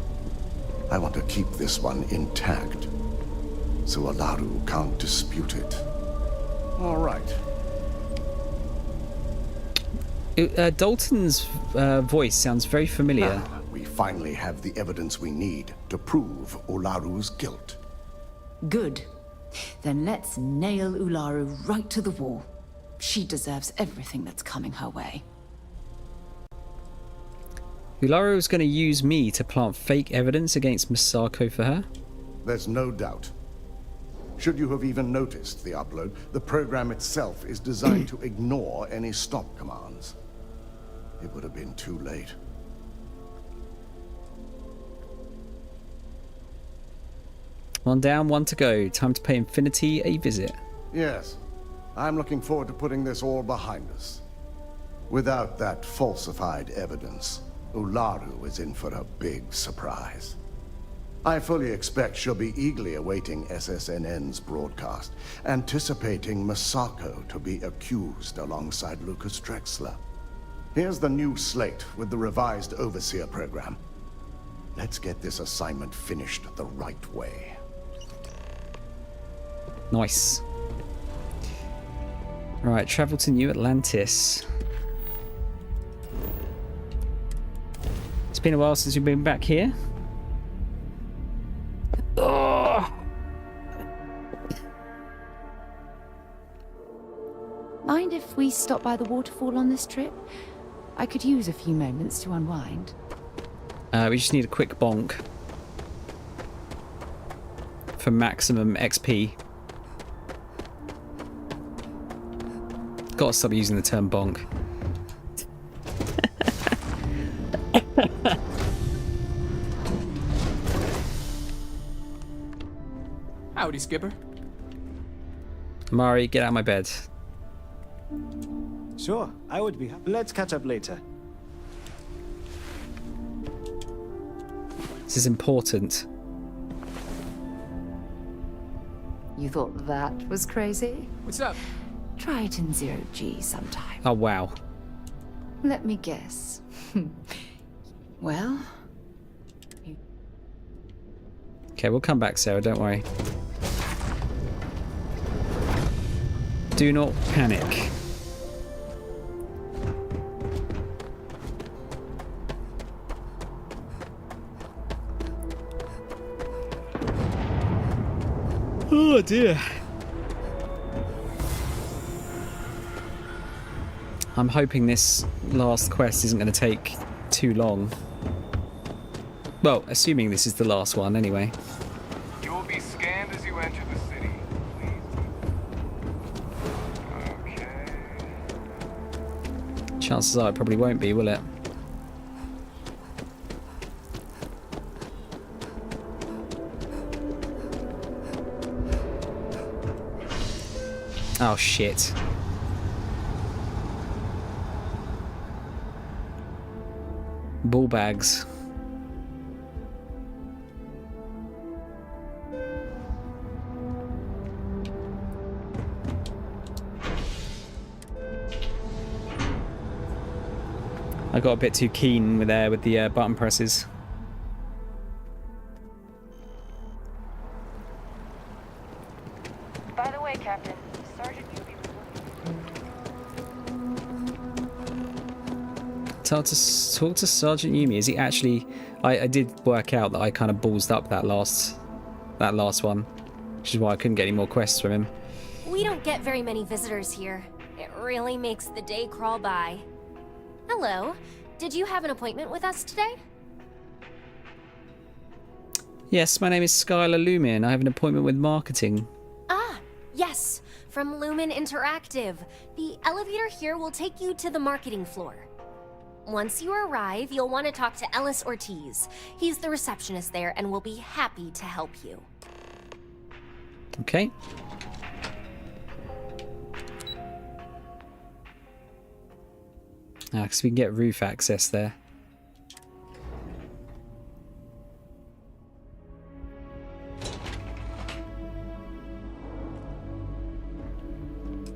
I want to keep this one intact, so Ularu can't dispute it. All right.
Dalton's voice sounds very familiar.
Now, we finally have the evidence we need to prove Ularu's guilt.
Good. Then let's nail Ularu right to the wall. She deserves everything that's coming her way.
Ularu is going to use me to plant fake evidence against Masako for her?
There's no doubt. Should you have even noticed the upload, the program itself is designed to ignore any stop commands. It would have been too late.
One down, one to go. Time to pay Infinity a visit.
Yes. I'm looking forward to putting this all behind us. Without that falsified evidence, Ularu is in for a big surprise. I fully expect she'll be eagerly awaiting SSNN's broadcast, anticipating Masako to be accused alongside Lucas Drexler. Here's the new slate with the revised Overseer program. Let's get this assignment finished the right way.
Nice. Right, travel to New Atlantis. It's been a while since we've been back here. Oh.
Mind if we stop by the waterfall on this trip? I could use a few moments to unwind.
We just need a quick bonk. for maximum XP. Gotta stop using the term bonk.
Howdy, Skipper.
Mari, get out of my bed.
Sure, I would be happy. Let's catch up later.
This is important.
You thought that was crazy?
What's up?
Try it in 0G sometime.
Oh, wow.
Let me guess. Well...
Okay, we'll come back, Sarah, don't worry. Do not panic. Oh dear. I'm hoping this last quest isn't going to take too long. Well, assuming this is the last one anyway.
You will be scanned as you enter the city. Please. Okay.
Chances are it probably won't be, will it? Oh shit. Ball bags. I got a bit too keen with the button presses.
By the way, Captain, Sergeant Yubi was
Talk to Sergeant Yumi. Is he actually? I did work out that I kind of ballsed up that last one, which is why I couldn't get any more quests from him.
We don't get very many visitors here. It really makes the day crawl by. Hello. Did you have an appointment with us today?
Yes, my name is Skylar Lumin. I have an appointment with marketing.
Ah, yes. From Lumen Interactive. The elevator here will take you to the marketing floor. Once you arrive, you'll want to talk to Ellis Ortiz. He's the receptionist there and will be happy to help you.
Okay. Because we can get roof access there.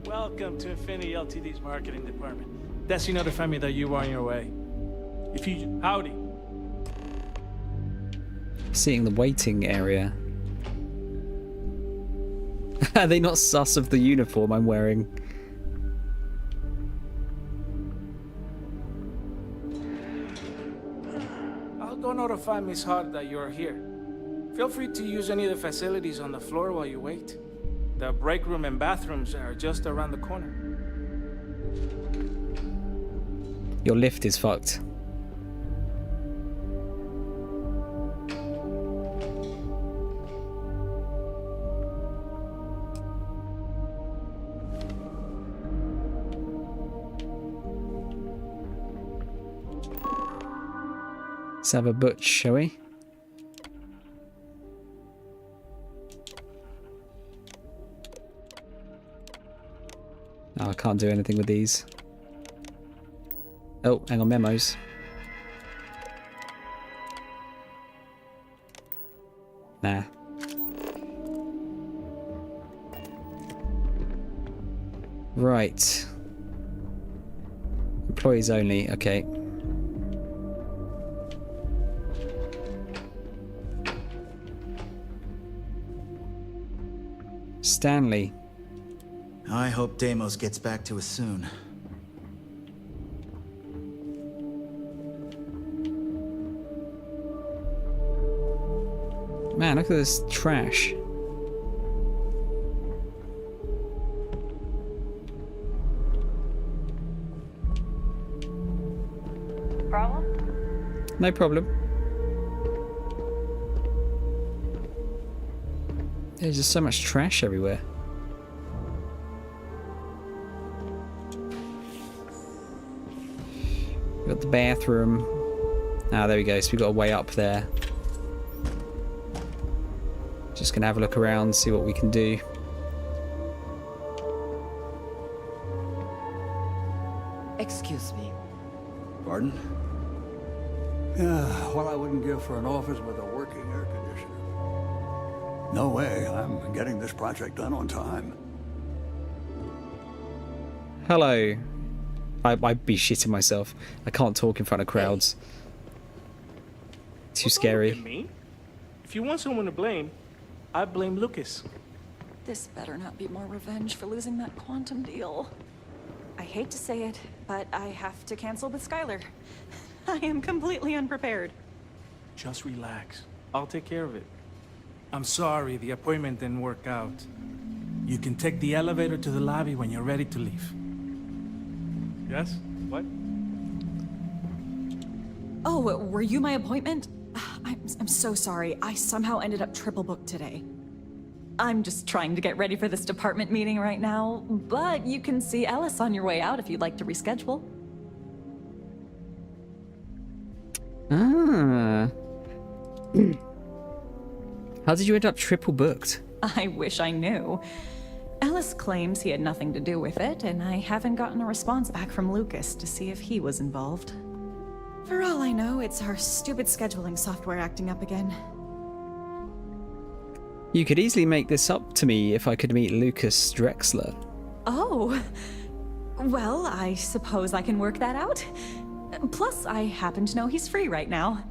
Welcome to Infinity Ltd's marketing department. Desi notified me that you were on your way. If you... Howdy.
Seeing the waiting area. Are they not sus of the uniform I'm wearing?
I'll go notify Miss Hart that you're here. Feel free to use any of the facilities on the floor while you wait. The break room and bathrooms are just around the corner.
Your lift is fucked. Let's have a butch, shall we? No, I can't do anything with these. Oh, hang on, memos. Nah. Right. Employees only, okay. Stanley.
I hope Deimos gets back to us soon.
Man, look at this trash.
Problem?
No problem. There's just so much trash everywhere. We've got the bathroom. Ah, there we go. So we've got a way up there. Just gonna have a look around, see what we can do.
Excuse me.
Pardon? Yeah, well, I wouldn't give for an office with a working air conditioner. No way. I'm getting this project done on time.
Hello. I'd be shitting myself. I can't talk in front of crowds. Too scary.
Me? If you want someone to blame, I blame Lucas.
This better not be more revenge for losing that quantum deal. I hate to say it, but I have to cancel with Skylar. I am completely unprepared.
Just relax. I'll take care of it. I'm sorry the appointment didn't work out. You can take the elevator to the lobby when you're ready to leave. Yes? What?
Oh, were you my appointment? I'm so sorry. I somehow ended up triple booked today. I'm just trying to get ready for this department meeting right now, but you can see Ellis on your way out if you'd like to reschedule.
Ah. How did you end up triple booked?
I wish I knew. Ellis claims he had nothing to do with it, and I haven't gotten a response back from Lucas to see if he was involved. For all I know, it's our stupid scheduling software acting up again.
You could easily make this up to me if I could meet Lucas Drexler.
Oh. Well, I suppose I can work that out. Plus, I happen to know he's free right now.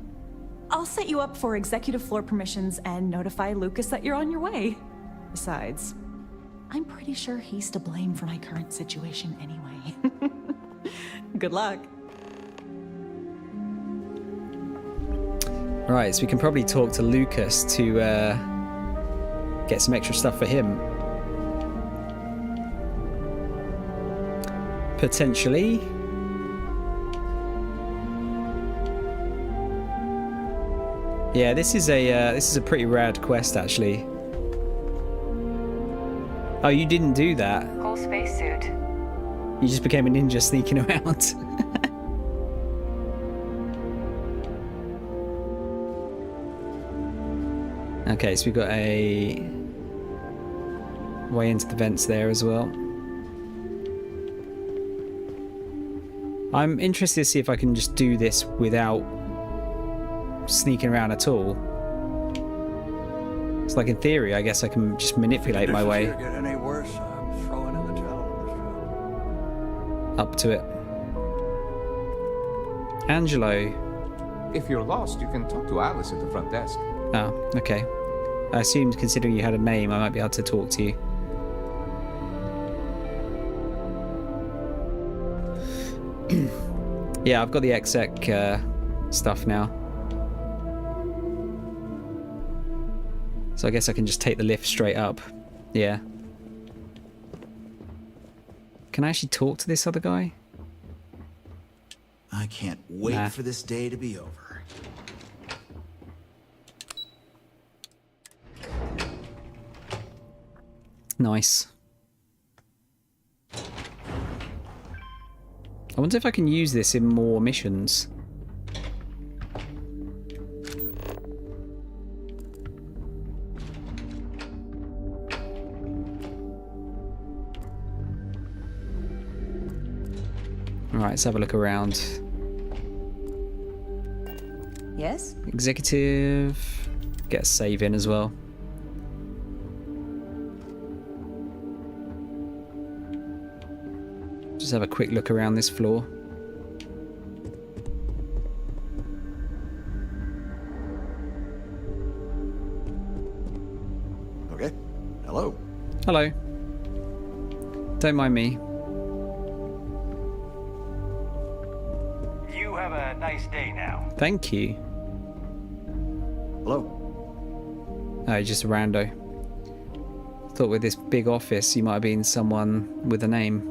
I'll set you up for executive floor permissions and notify Lucas that you're on your way. Besides, I'm pretty sure he's to blame for my current situation anyway. Good luck.
Right, so we can probably talk to Lucas to get some extra stuff for him. Potentially. Yeah, this is a pretty rad quest actually. Oh, you didn't do that.
Cool spacesuit.
You just became a ninja sneaking around. Okay, so we've got a way into the vents there as well. I'm interested to see if I can just do this without sneaking around at all. It's like in theory, I guess I can just manipulate my way
If get any worse, I'm throwing in the towel.
up to it. Angelo.
If you're lost, you can talk to Alice at the front desk.
Oh, okay. I assumed considering you had a name, I might be able to talk to you. Yeah, I've got the exec stuff now. So I guess I can just take the lift straight up. Yeah. Can I actually talk to this other guy?
I can't wait
Nah.
for this day to be over.
Nice. I wonder if I can use this in more missions. Alright, let's have a look around.
Yes?
Executive. Get a save in as well. Just have a quick look around this floor.
Okay. Hello.
Hello. Don't mind me.
You have a nice day now.
Thank you.
Hello.
Oh, just a rando. Thought with this big office, you might have been someone with a name.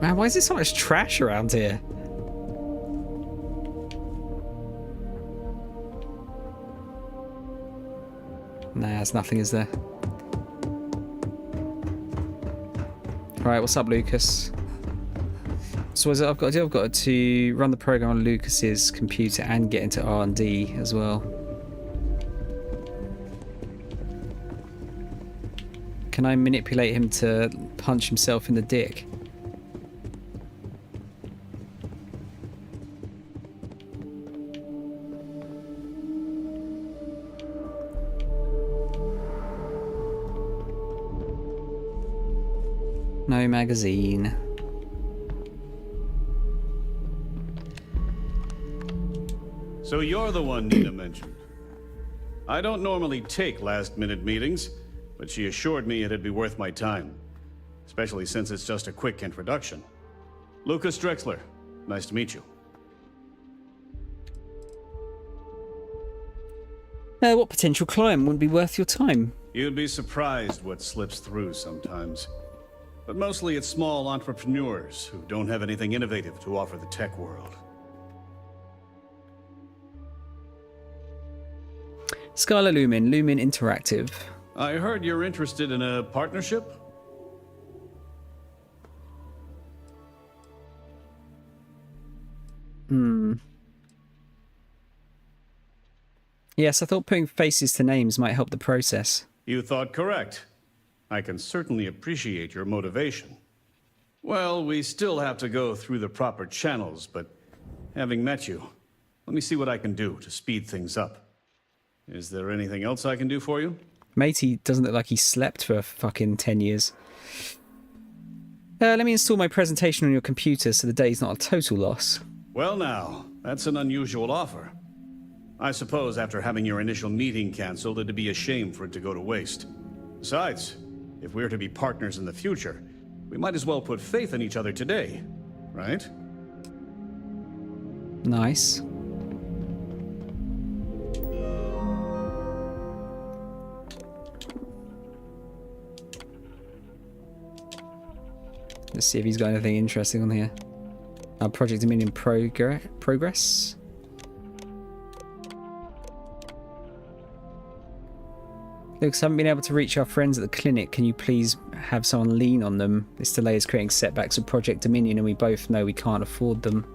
Man, why is there so much trash around here? Nah, there's nothing, is there? Right, what's up, Lucas? So what is it I've got to do? I've got to run the program on Lucas's computer and get into R&D as well. Can I manipulate him to punch himself in the dick? No magazine.
So you're the one Nina mentioned. I don't normally take last-minute meetings, but she assured me it'd be worth my time. Especially since it's just a quick introduction. Lucas Drexler, nice to meet you.
What potential client wouldn't be worth your time?
You'd be surprised what slips through sometimes. But mostly it's small entrepreneurs who don't have anything innovative to offer the tech world.
Skylar Lumen, Lumen Interactive.
I heard you're interested in a partnership?
Yes, I thought putting faces to names might help the process.
You thought correct. I can certainly appreciate your motivation. Well, we still have to go through the proper channels, but having met you, let me see what I can do to speed things up. Is there anything else I can do for you?
Matey doesn't look like he slept for fucking 10 years. Let me install my presentation on your computer so the day's not a total loss.
Well now, that's an unusual offer. I suppose after having your initial meeting cancelled, it'd be a shame for it to go to waste. Besides, if we're to be partners in the future, we might as well put faith in each other today, right?
Nice. Let's see if he's got anything interesting on here. Project Dominion progress. Looks, haven't been able to reach our friends at the clinic. Can you please have someone lean on them? This delay is creating setbacks with Project Dominion and we both know we can't afford them.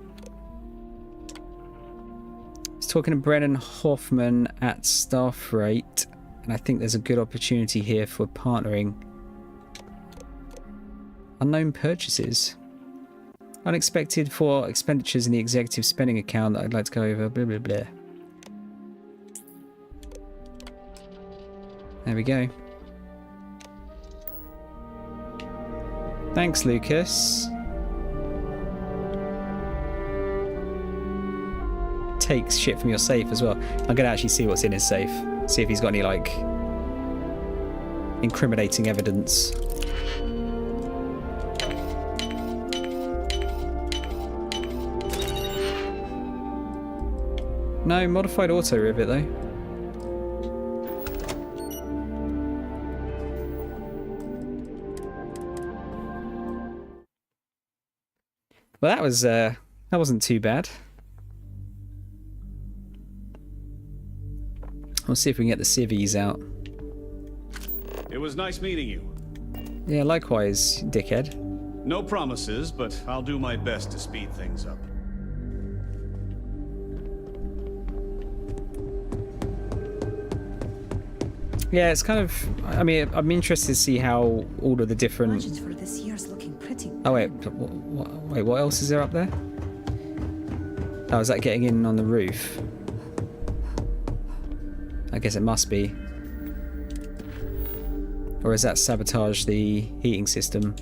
He's talking to Brennan Hoffman at Starfield, and I think there's a good opportunity here for partnering. Unknown purchases. Unexpected for expenditures in the executive spending account that I'd like to go over. Blah, blah, blah. There we go. Thanks, Lucas. Takes shit from your safe as well. I'm gonna actually see what's in his safe. See if he's got any, like, incriminating evidence. No, modified auto rivet though. Well, that wasn't too bad. We'll see if we can get the civvies out.
It was nice meeting you.
Yeah, likewise, dickhead.
No promises, but I'll do my best to speed things up.
Yeah, it's kind of... I mean, I'm interested to see how all of the different...
Budgets for this year's looking pretty...
Oh, wait. Wait, what else is there up there? Oh, is that getting in on the roof? I guess it must be. Or is that sabotage the heating system?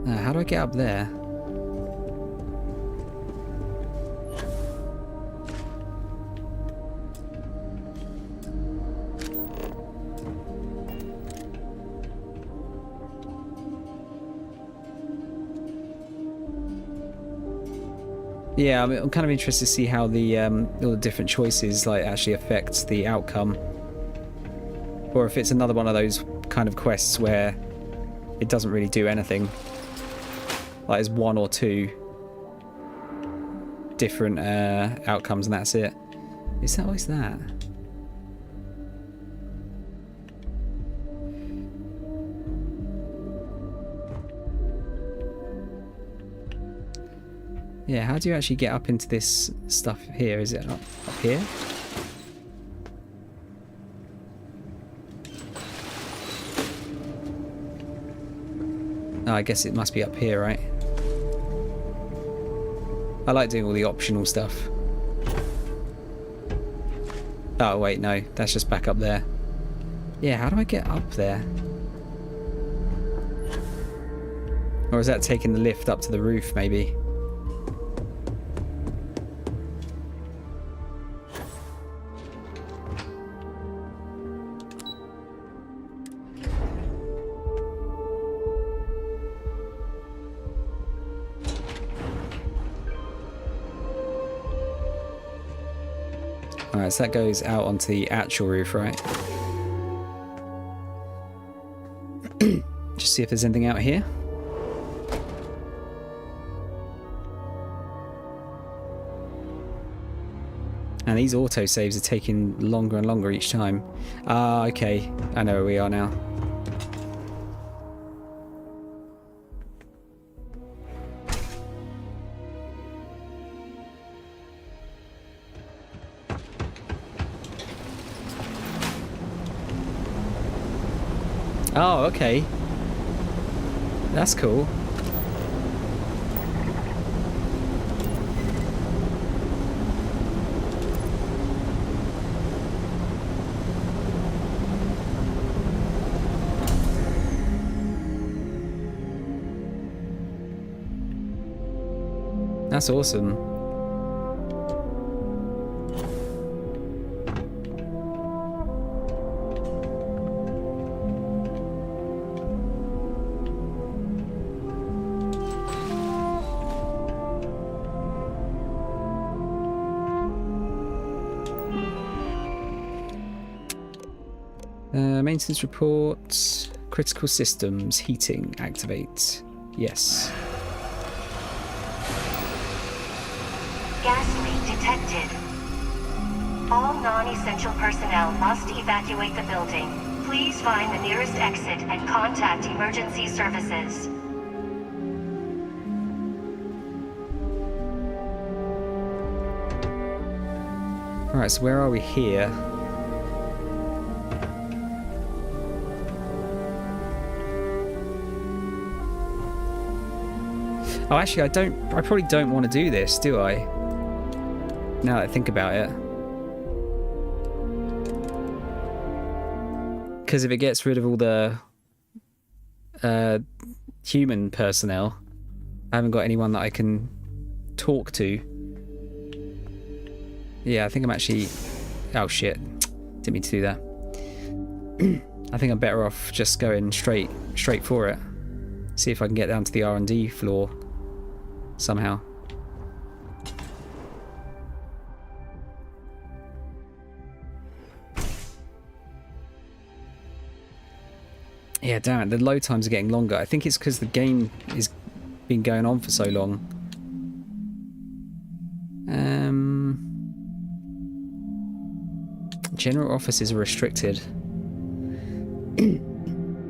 How do I get up there? Yeah, I'm kind of interested to see how the all the different choices like actually affect the outcome, or if it's another one of those kind of quests where it doesn't really do anything. Like there's one or two different outcomes and that's it. Is that always that? Yeah, how do you actually get up into this stuff here? Is it up here? Oh, I guess it must be up here, right? I like doing all the optional stuff. Oh, wait, no. That's just back up there. Yeah, how do I get up there? Or is that taking the lift up to the roof, maybe? Alright, so that goes out onto the actual roof, right? Just see if there's anything out here. And these autosaves are taking longer and longer each time. Ah, okay. I know where we are now. Oh, okay. That's cool. That's awesome. Maintenance report. Critical systems. Heating. Activate. Yes.
Gas leak detected. All non-essential personnel must evacuate the building. Please find the nearest exit and contact emergency services.
Alright, so where are we here? Oh, actually, I probably don't want to do this, do I? Now that I think about it. Because if it gets rid of all the human personnel, I haven't got anyone that I can talk to. Yeah, I think I'm actually... Oh, shit. Didn't mean to do that. I think I'm better off just going straight for it. See if I can get down to the R&D floor somehow. Yeah, damn it. The load times are getting longer. I think it's because the game has been going on for so long. General offices are restricted.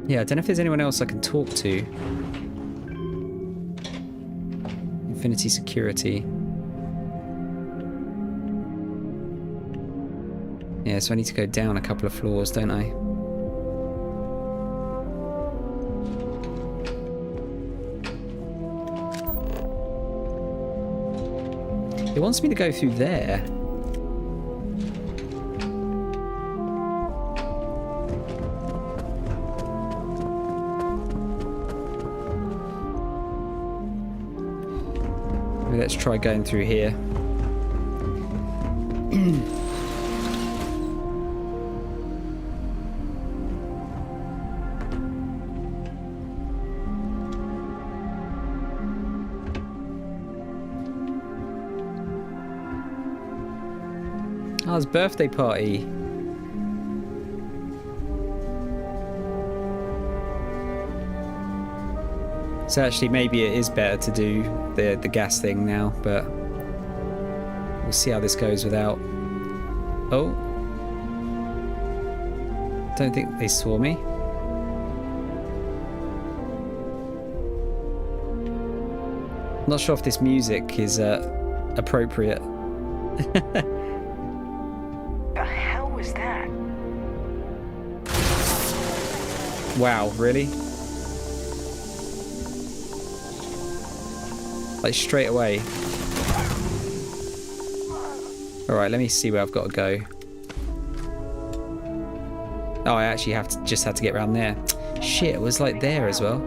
Yeah, I don't know if there's anyone else I can talk to. Infinity Security. Yeah, so I need to go down a couple of floors, don't I? It wants me to go through there. Let's try going through here. Oh, it's birthday party. So actually maybe it is better to do the gas thing now, but we'll see how this goes without... Oh. Don't think they saw me. Not sure if this music is appropriate.
The hell was that?
Wow, really? Like straight away. Alright, let me see where I've got to go. Oh, I actually just had to get around there. Shit, it was like there as well.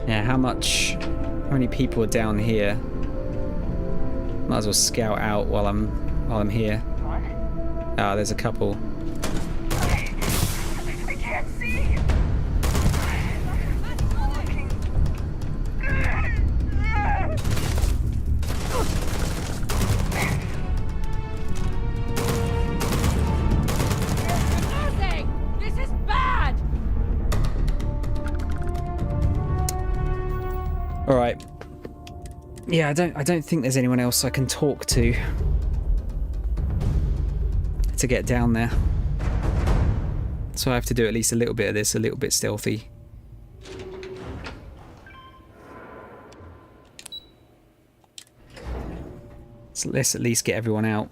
Yeah, how many people are down here? Might as well scout out while I'm here. Ah, there's a couple.
I can't see. This is bad.
All right. Yeah, I don't think there's anyone else I can talk to get down there. So I have to do at least a little bit of this, a little bit stealthy. So let's at least get everyone out.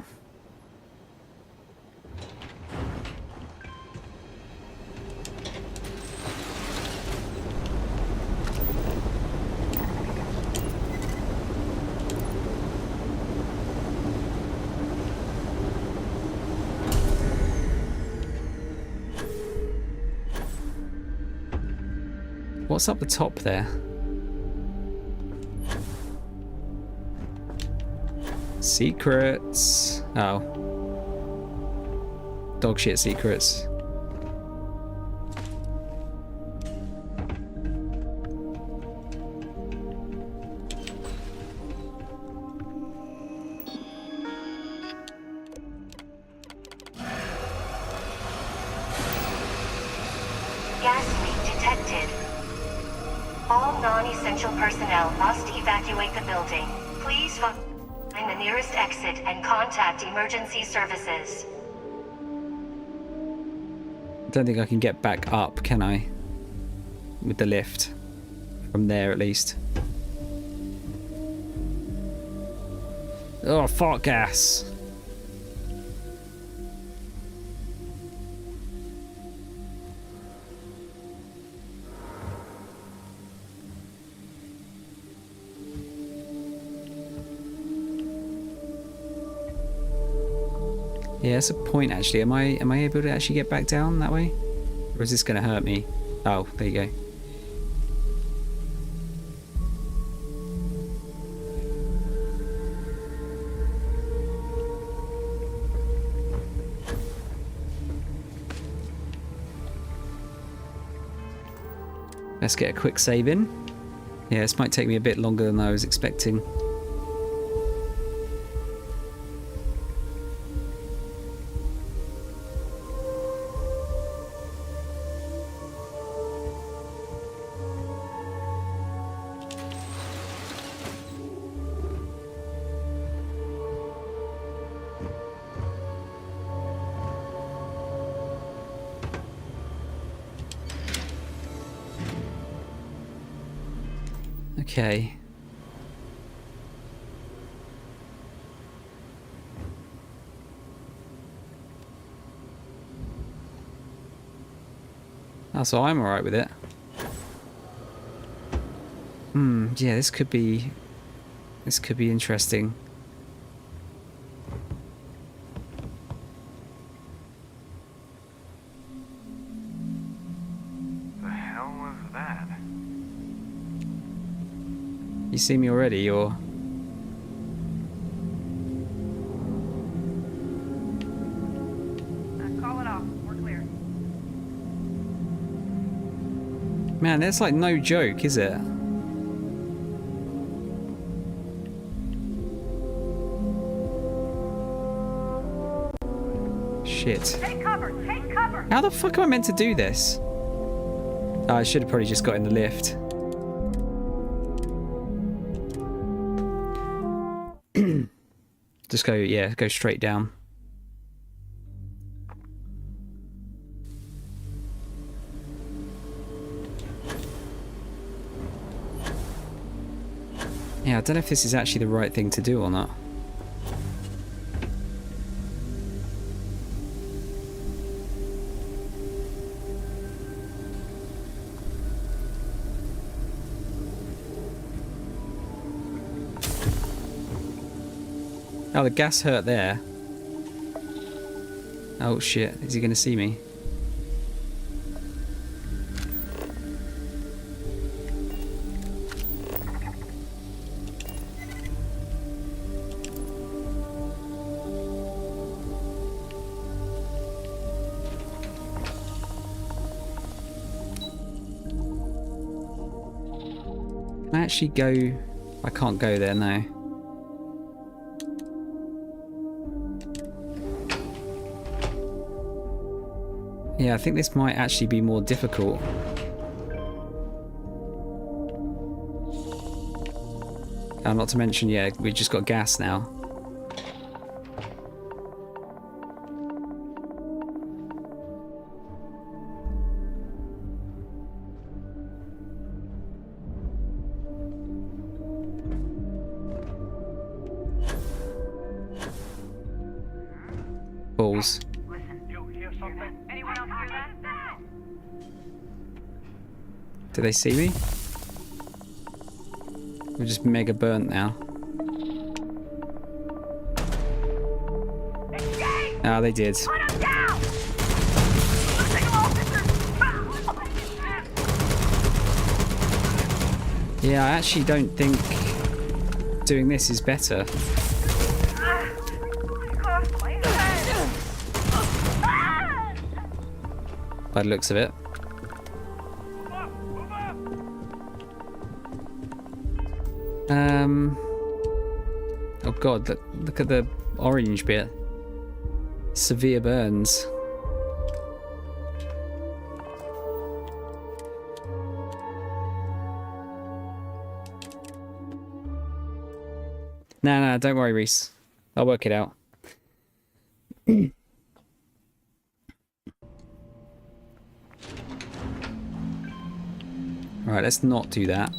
What's up the top there? Secrets. Oh. Dog shit secrets.
Gas leak detected. All non-essential personnel must evacuate the building. Please find the nearest exit and contact emergency services.
I don't think I can get back up, can I? With the lift. From there, at least. Oh, fuck gas. Yeah, that's a point actually. Am I able to actually get back down that way? Or is this gonna hurt me? Oh, there you go. Let's get a quick save in. Yeah, this might take me a bit longer than I was expecting. Okay. Oh, so I'm alright with it. Yeah, this could be interesting.
The hell was that?
You see me already, or?
Call it off. We're clear.
Man, that's like no joke, is it? Shit.
Take cover. Take cover.
How the fuck am I meant to do this? I should have probably just got in the lift. Just go straight down. Yeah, I don't know if this is actually the right thing to do or not. Oh, the gas hurt there. Oh shit, is he gonna see me? Can I actually go? I can't go there now. Yeah, I think this might actually be more difficult. Not to mention, yeah, we've just got gas now. Balls. Do they see me? We're just mega burnt now. Ah, they did. Yeah, I actually don't think doing this is better. By the looks of it. Oh god, look at the orange bit. Severe burns. No, don't worry, Reese. I'll work it out. Alright, let's not do that.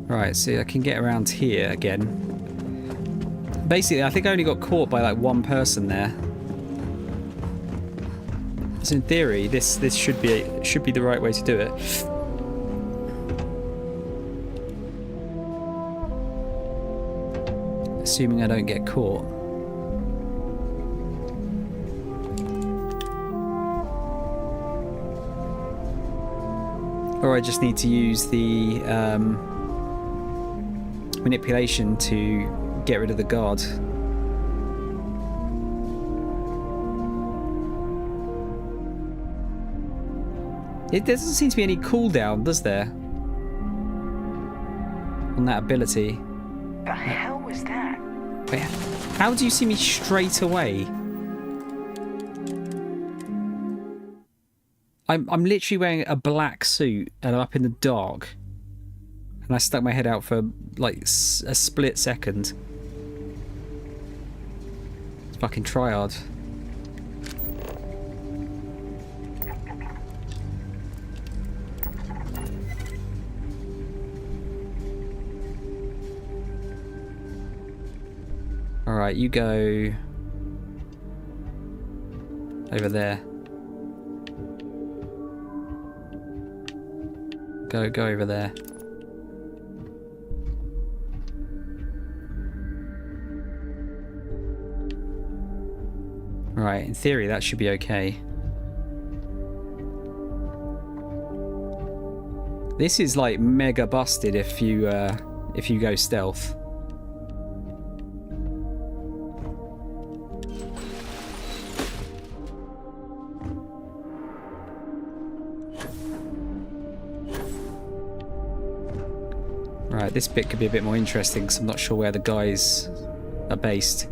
Right, so I can get around here again. Basically, I think I only got caught by like one person there. So in theory, this should be the right way to do it. Assuming I don't get caught. Or I just need to use the manipulation to get rid of the guard. It doesn't seem to be any cooldown, does there? On that ability.
The hell was that?
Wait, how do you see me straight away? I'm literally wearing a black suit and I'm up in the dark. And I stuck my head out for like a split second. It's fucking tryhard. Alright, you go over there. Go over there. Right, in theory that should be okay. This is like mega busted if you go stealth. Right, This bit could be a bit more interesting because I'm not sure where the guys are based.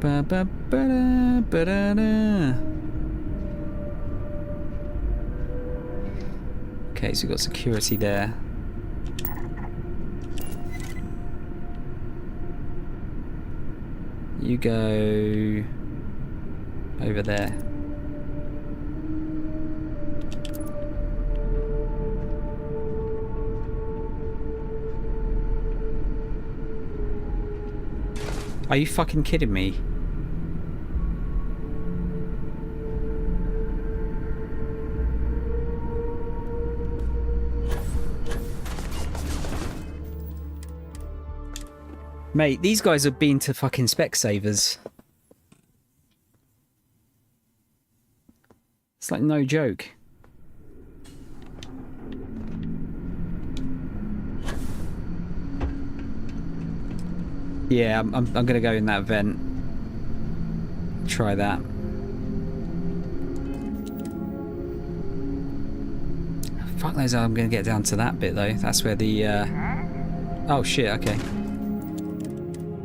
Ba ba ba da ba da da. Okay, so we've got security there. You go over there. Are you fucking kidding me? Mate, these guys have been to fucking Specsavers. It's like no joke. Yeah, I'm gonna go in that vent. Try that. Fuck knows how I'm gonna get down to that bit though. That's where the oh shit, okay.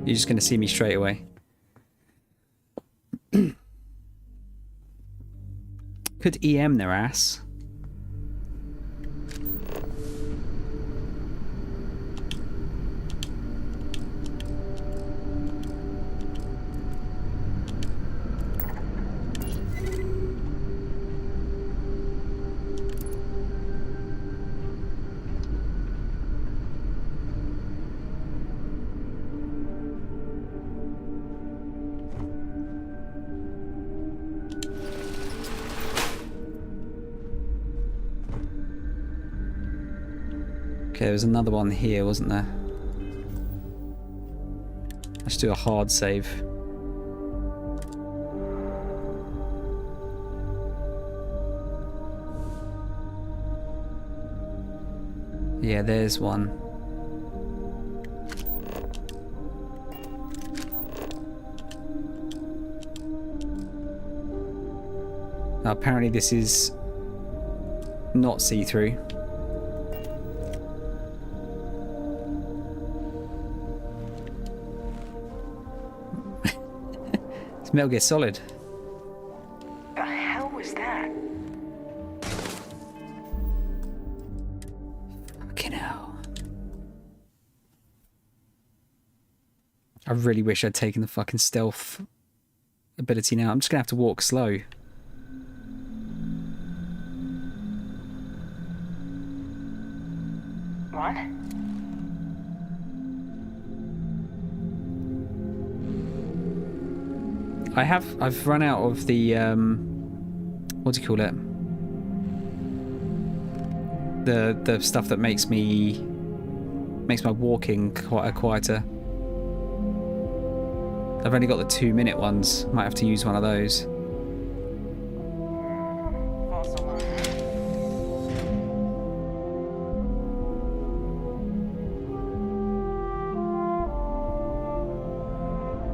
You're just gonna see me straight away. Could EM their ass. Okay, there was another one here, wasn't there? Let's do a hard save. Yeah, there's one. Now, apparently this is not see-through. It's Metal Gear Solid.
The hell was that?
Fucking hell. I really wish I'd taken the fucking stealth ability now. I'm just gonna have to walk slow.
What?
I've run out of the what do you call it? The stuff that makes my walking quieter. I've only got the 2-minute ones. Might have to use one of those.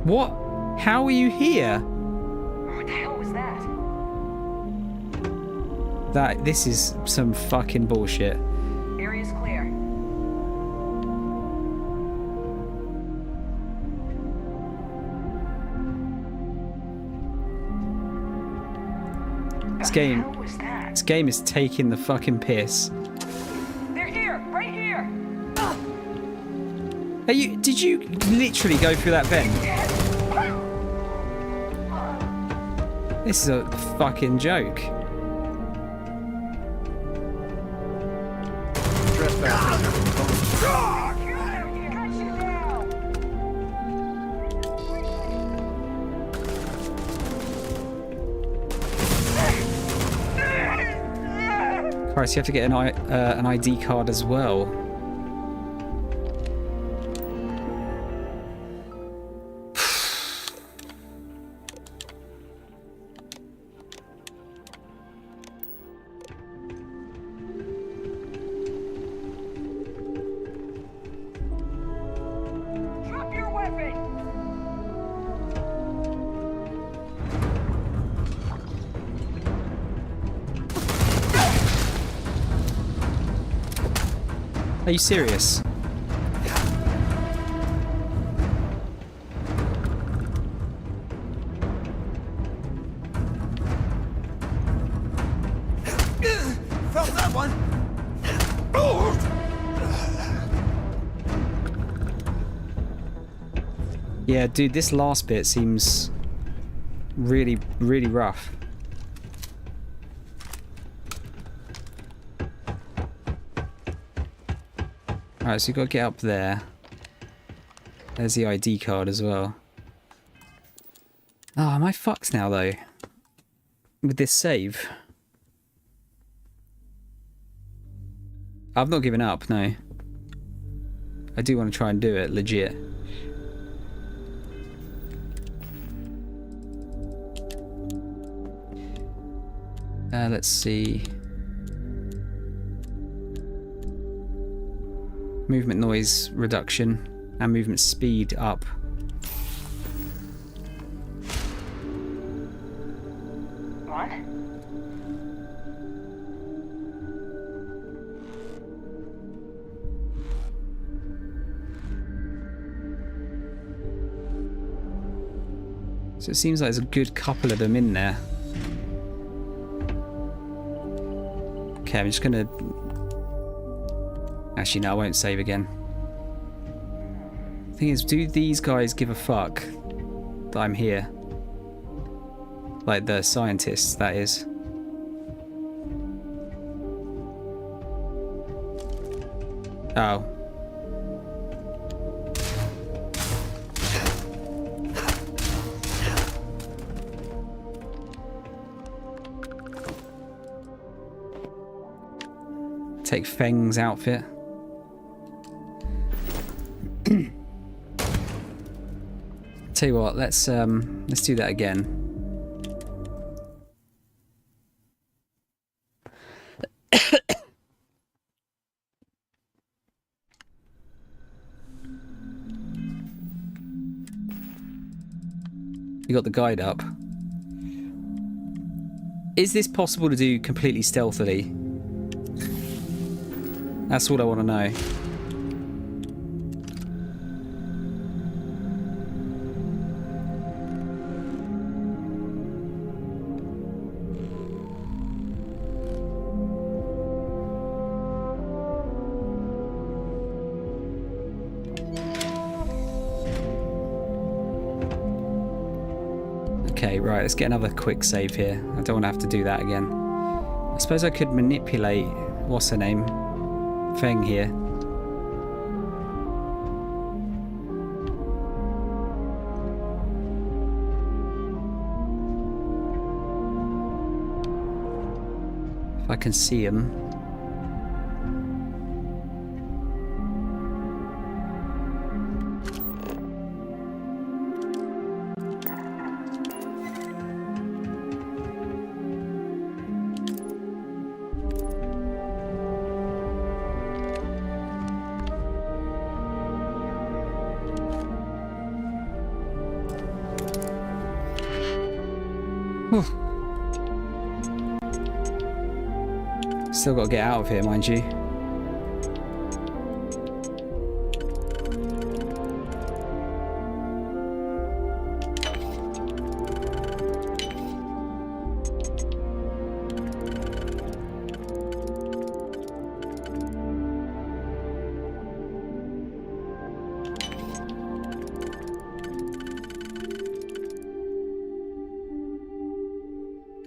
What? How are you here?
What the hell was that?
This is some fucking bullshit.
Area's clear.
This game is taking the fucking piss.
They're here, right here.
Did you literally go through that vent? This is a fucking joke. Christ, you have to get an ID card as well. Are you serious?
Felt that one.
Yeah, dude, this last bit seems really, really rough. Alright, so you've got to get up there. There's the ID card as well. Oh, am I fucked now, though? With this save? I've not given up, no. I do want to try and do it, legit. Let's see. Movement noise reduction and movement speed up.
What?
So it seems like there's a good couple of them in there. Okay, I'm just gonna... Actually, no, I won't save again. Thing is, do these guys give a fuck that I'm here? Like the scientists, that is. Oh. Take Feng's outfit. Tell you what, let's do that again. You got the guide up. Is this possible to do completely stealthily? That's what I want to know. Okay, right, let's get another quick save here. I don't want to have to do that again. I suppose I could manipulate, what's her name? Feng here. If I can see him. Still got to get out of here, mind you.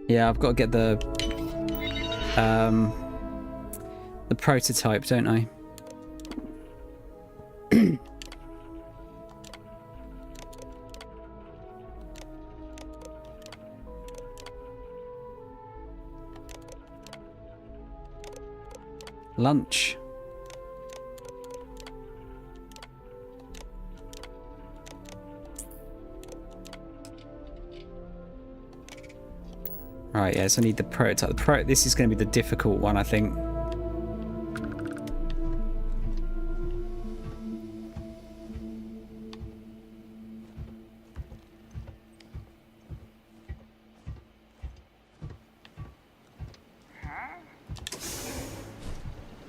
Yeah, I've got to get the prototype, don't I? Lunch. Right, yeah, so I need the prototype. This is going to be the difficult one, I think.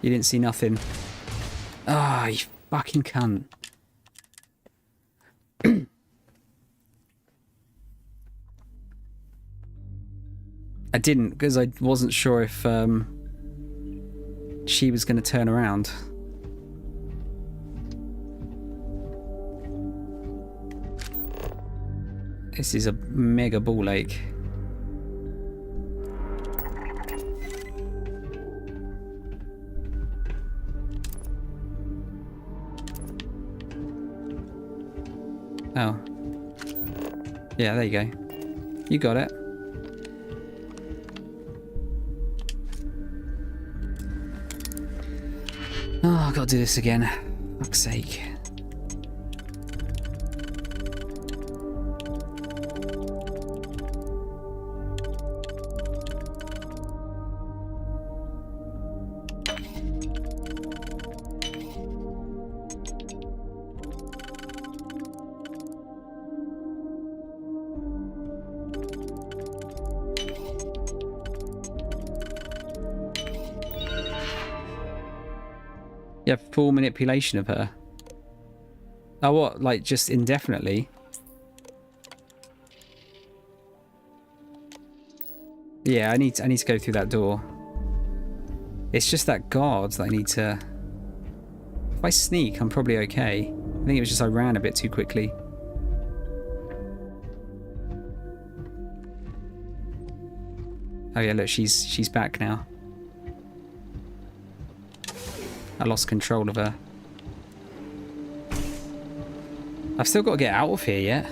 You didn't see nothing. you fucking cunt. I didn't, because I wasn't sure if she was going to turn around. This is a mega ball lake. Oh. Yeah, there you go. You got it. Oh, I've got to do this again. Fuck's sake. You have full manipulation of her. Oh, what? Like, just indefinitely? Yeah, I need to go through that door. It's just that guard that I need to... If I sneak, I'm probably okay. I think it was just I ran a bit too quickly. Oh yeah, look, she's back now. I lost control of her. I've still got to get out of here yet.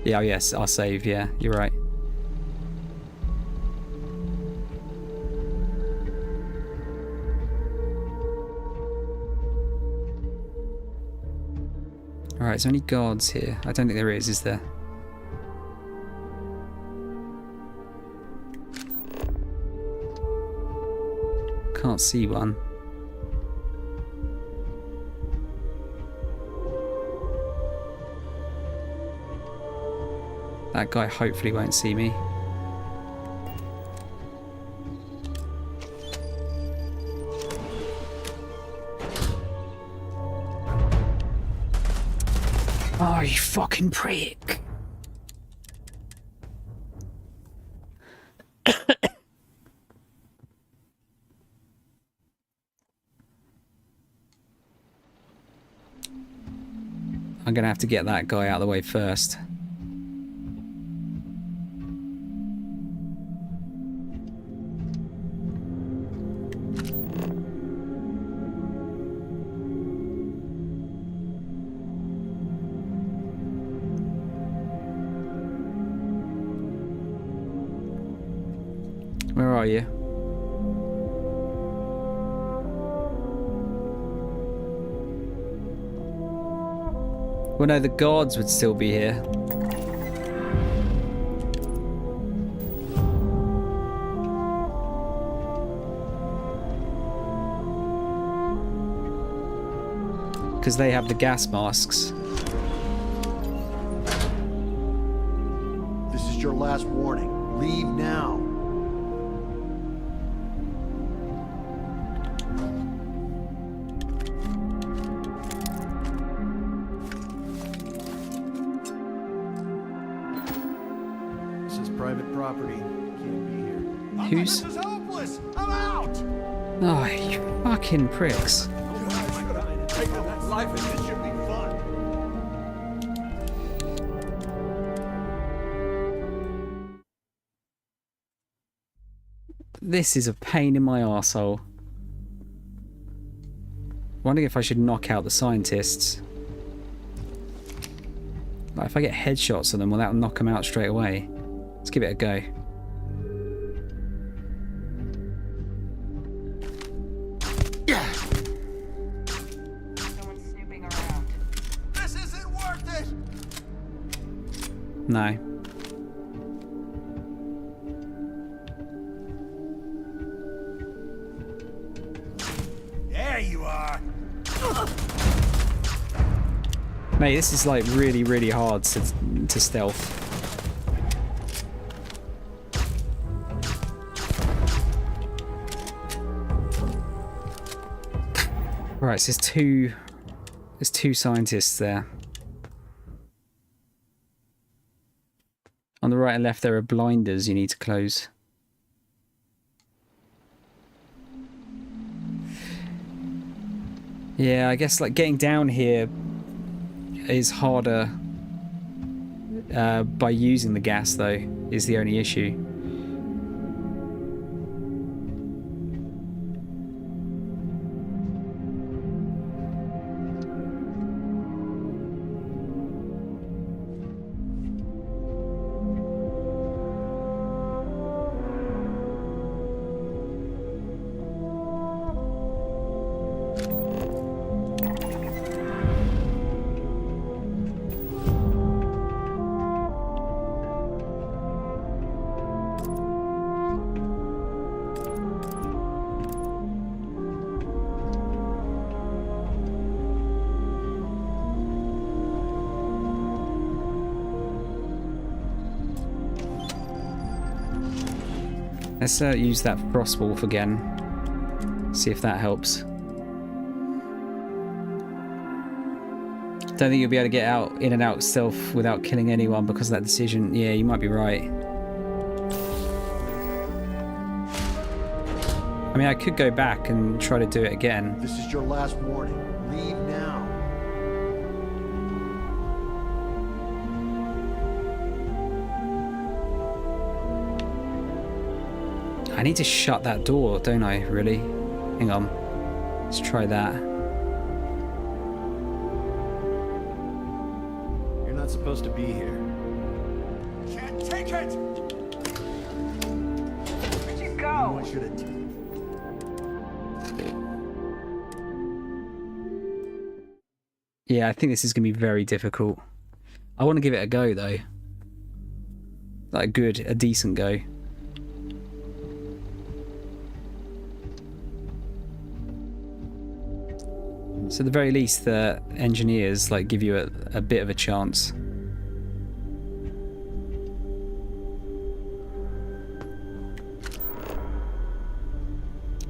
Yeah, oh yes, I'll save. Yeah, you're right. Alright, is there any guards here? I don't think there is there? Can't see one. That guy hopefully won't see me. Oh, you fucking prick. I'm gonna have to get that guy out of the way first. Where are you? Well, no, the guards would still be here. Because they have the gas masks.
This is your last warning. Leave now. Private property. Can't be here.
Who's?
This is hopeless. I'm out.
Oh, you fucking pricks.
Life in this should be fun.
This is a pain in my arsehole. Wondering if I should knock out the scientists. Like, if I get headshots on them, will that knock them out straight away? Let's give it a go.
Someone's snooping around.
This isn't worth it.
No.
There you are.
Mate, this is like really, really hard to stealth. Right, so there's two scientists there. On the right and left there are blinders you need to close. Yeah, I guess like getting down here is harder by using the gas though, is the only issue. Let's use that frost wolf again. See if that helps. Don't think you'll be able to get out in and out stealth without killing anyone because of that decision. Yeah, you might be right. I mean, I could go back and try to do it again.
This is your last warning. Leave now.
I need to shut that door, don't I, really? Hang on. Let's try that.
You're not supposed to be here. Can't take it! Where'd you go? I should have...
Yeah, I think this is going to be very difficult. I want to give it a go, though. Like a decent go. So at the very least, the engineers like give you a bit of a chance.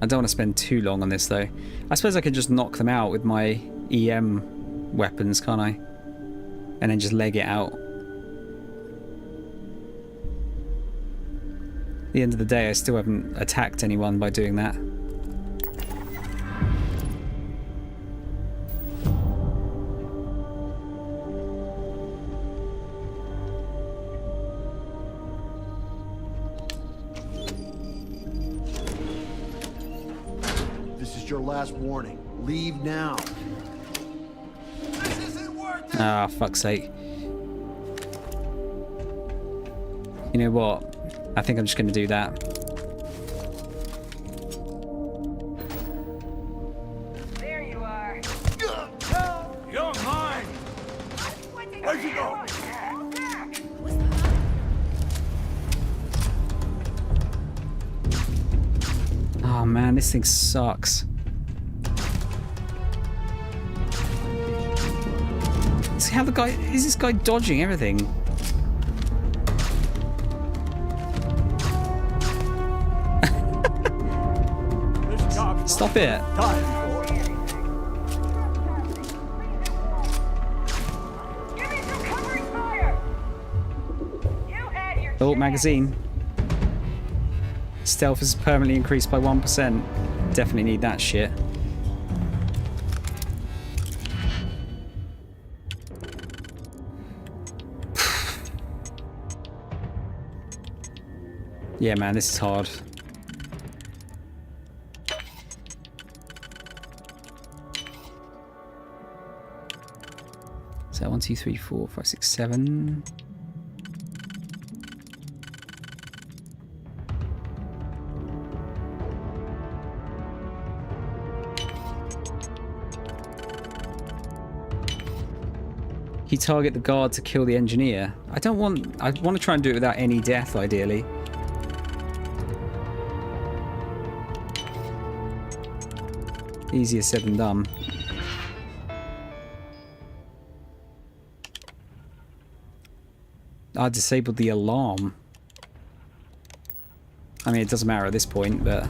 I don't want to spend too long on this though. I suppose I could just knock them out with my EM weapons, can't I? And then just leg it out. At the end of the day, I still haven't attacked anyone by doing that.
Your last warning. Leave now. This isn't worth it.
Ah, fuck's sake. You know what? I think I'm just going to do that.
There you are.
You're mine. Where'd you go?
Oh man, this thing sucks. See how is this guy dodging everything? Stop it. Oh, magazine. Stealth is permanently increased by 1%. Definitely need that shit. Yeah, man, this is hard. So 1, 2, 3, 4, 5, 6, 7. You target the guard to kill the engineer. I want to try and do it without any death, ideally. Easier said than done. I disabled the alarm. I mean, it doesn't matter at this point, but...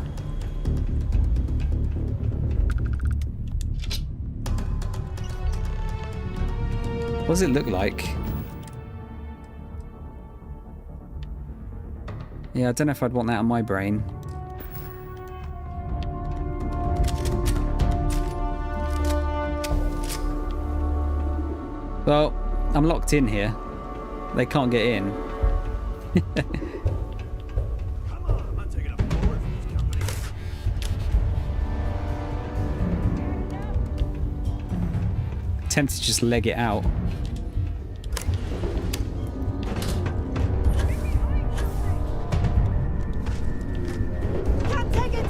What does it look like? Yeah, I don't know if I'd want that on my brain. Well, I'm locked in here. They can't get in. Tempted to just leg it out.
Can't take it!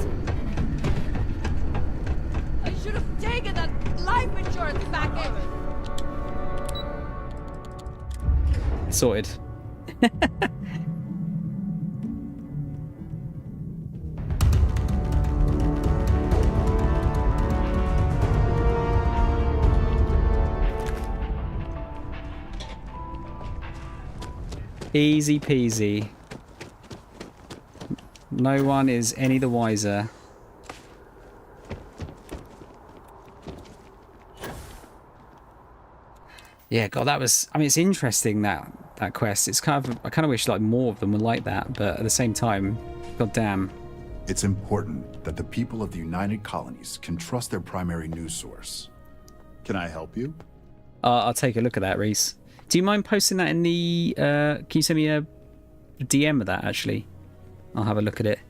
I should have taken that life insurance package!
Sorted. Easy peasy. No one is any the wiser. Yeah, God, that was... I mean, it's interesting, that quest. It's kind of... I kind of wish like more of them were like that, but at the same time, God damn.
It's important that the people of the United Colonies can trust their primary news source. Can I help you?
I'll take a look at that, Reese. Do you mind posting that in the... can you send me a DM of that, actually? I'll have a look at it.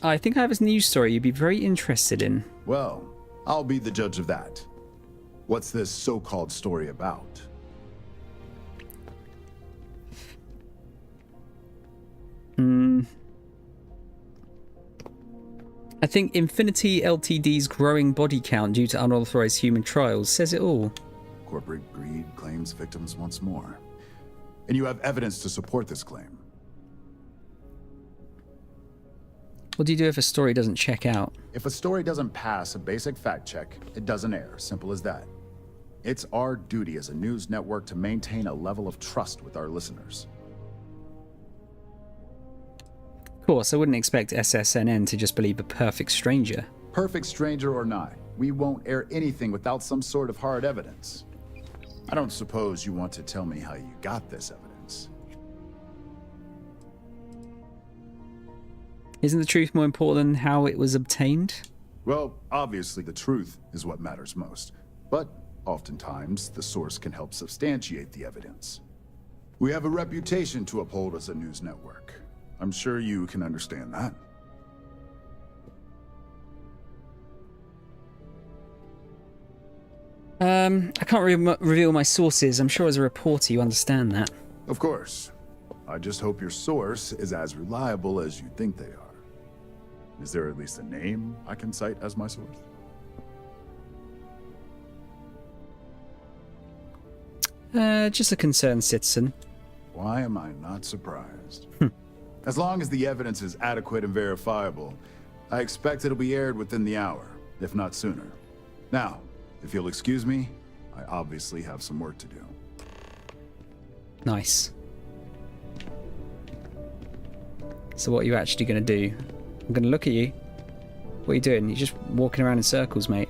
I think I have a news story you'd be very interested in.
Well, I'll be the judge of that. What's this so-called story about?
I think Infinity Ltd's growing body count due to unauthorized human trials says it all.
Corporate greed claims victims once more. And you have evidence to support this claim.
What do you do if a story doesn't check out?
If a story doesn't pass a basic fact check, it doesn't air. Simple as that. It's our duty as a news network to maintain a level of trust with our listeners.
Of course, I wouldn't expect SSNN to just believe a perfect stranger.
Perfect stranger or not, we won't air anything without some sort of hard evidence. I don't suppose you want to tell me how you got this evidence.
Isn't the truth more important than how it was obtained?
Well, obviously the truth is what matters most. But oftentimes, the source can help substantiate the evidence. We have a reputation to uphold as a news network. I'm sure you can understand that.
I can't reveal my sources. I'm sure as a reporter you understand that.
Of course. I just hope your source is as reliable as you think they are. Is there at least a name I can cite as my source?
Just a concerned citizen.
Why am I not surprised? As long as the evidence is adequate and verifiable, I expect it'll be aired within the hour, if not sooner. Now, if you'll excuse me, I obviously have some work to do.
Nice. So what are you actually going to do? I'm going to look at you. What are you doing? You're just walking around in circles, mate.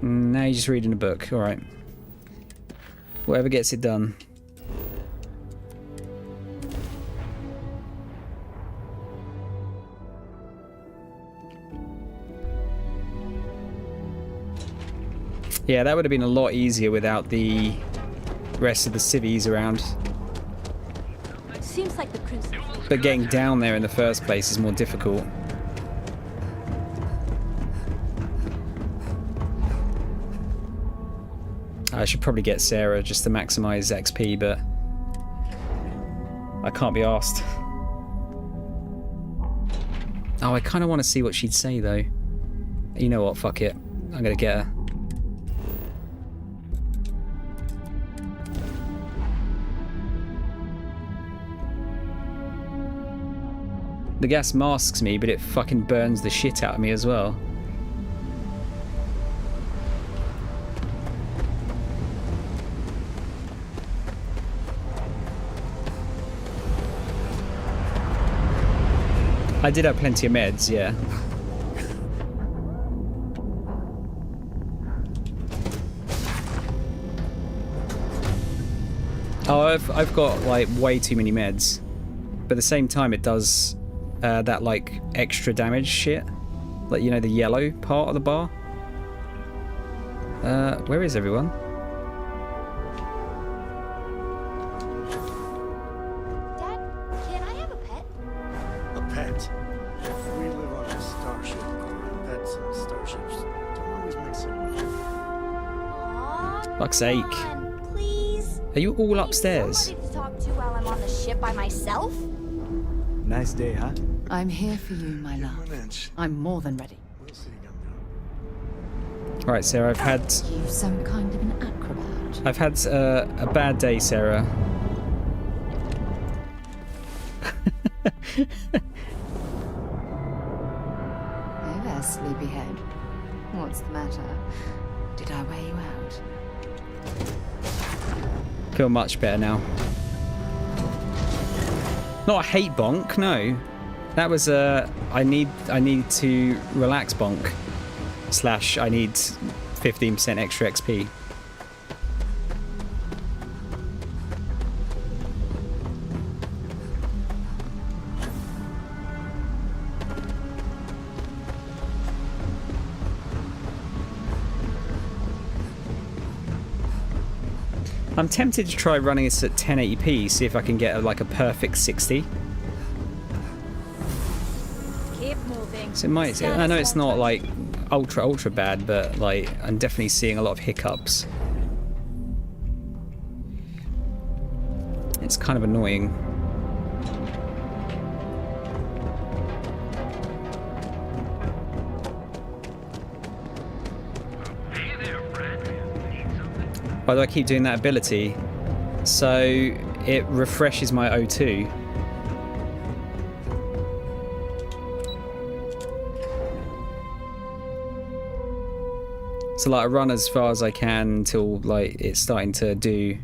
Now you're just reading a book. All right. Whatever gets it done. Yeah, that would have been a lot easier without the rest of the civvies around.
Seems like the princess.
But getting down there in the first place is more difficult. I should probably get Sarah just to maximize XP, but I can't be asked. Oh, I kind of want to see what she'd say, though. You know what? Fuck it. I'm going to get her. The gas masks me, but it fucking burns the shit out of me as well. I did have plenty of meds, yeah. Oh, I've got like way too many meds, but at the same time it does that like extra damage shit, like you know the yellow part of the bar. Where is everyone?
Dad, can I have a pet?
A pet? We live on a starship. Pets and starships don't always mix it.
Aww,
Fuck's sake.
please.
Are you all upstairs?
Somebody to talk to while I'm on the ship by myself?
Nice day, huh?
I'm here for you, my love. I'm more than ready.
Right, Sarah, I've had
You some kind of an acrobat.
a bad day, Sarah.
Hey there, sleepyhead. What's the matter? Did I wear you out?
Feel much better now. Not a hate bonk, no. That was a I need to relax bonk. / I need 15% extra XP. I'm tempted to try running this at 1080p, see if I can get like a perfect 60.
Keep moving.
So it might. I know it's not like ultra bad, but like I'm definitely seeing a lot of hiccups. It's kind of annoying. Why do I keep doing that ability? So it refreshes my O2. So like I run as far as I can until like it's starting to do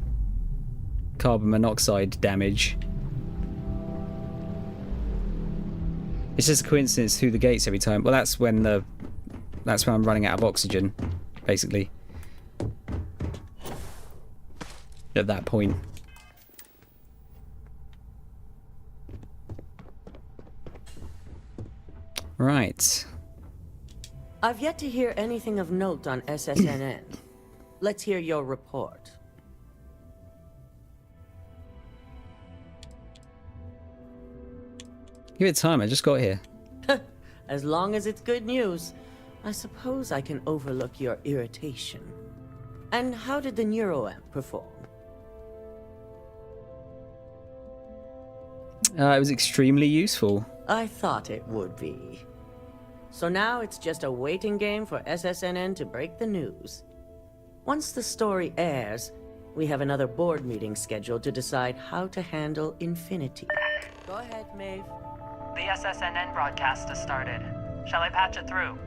carbon monoxide damage. It's just a coincidence through the gates every time. Well, that's when I'm running out of oxygen, basically. At that point. Right.
I've yet to hear anything of note on SSNN. Let's hear your report.
Give it time, I just got here.
As long as it's good news, I suppose I can overlook your irritation. And how did the neuroamp perform?
It was extremely useful.
I thought it would be. So now it's just a waiting game for SSNN to break the news. Once the story airs, we have another board meeting scheduled to decide how to handle Infinity. Go ahead, Maeve.
The SSNN broadcast has started. Shall I patch it through?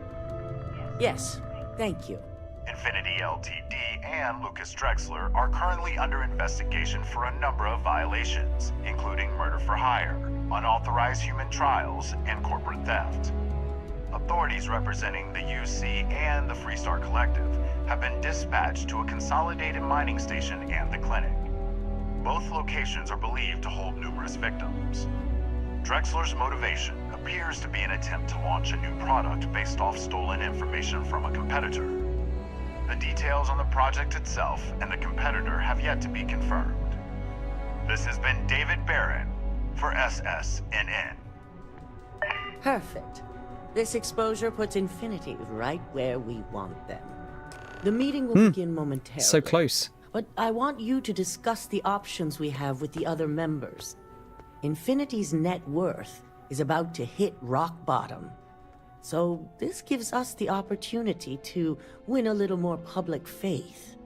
Yes, thank you.
Infinity Ltd. and Lucas Drexler are currently under investigation for a number of violations, including murder for hire, unauthorized human trials, and corporate theft. Authorities representing the UC and the Freestar Collective have been dispatched to a consolidated mining station and the clinic. Both locations are believed to hold numerous victims. Drexler's motivation appears to be an attempt to launch a new product based off stolen information from a competitor. The details on the project itself and the competitor have yet to be confirmed. This has been David Barron for SSNN.
Perfect. This exposure puts Infinity right where we want them. The meeting will begin momentarily.
So close.
But I want you to discuss the options we have with the other members. Infinity's net worth is about to hit rock bottom. So this gives us the opportunity to win a little more public faith.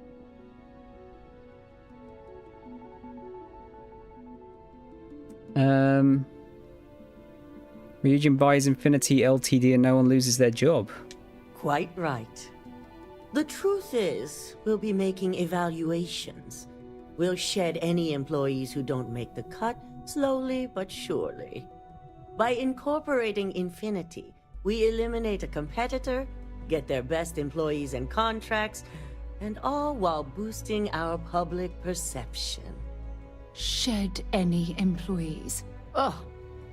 Ryujin buys Infinity Ltd. And no one loses their job.
Quite right. The truth is, we'll be making evaluations. We'll shed any employees who don't make the cut, slowly but surely. By incorporating Infinity, we eliminate a competitor, get their best employees and contracts, and all while boosting our public perception.
Shed any employees. Oh,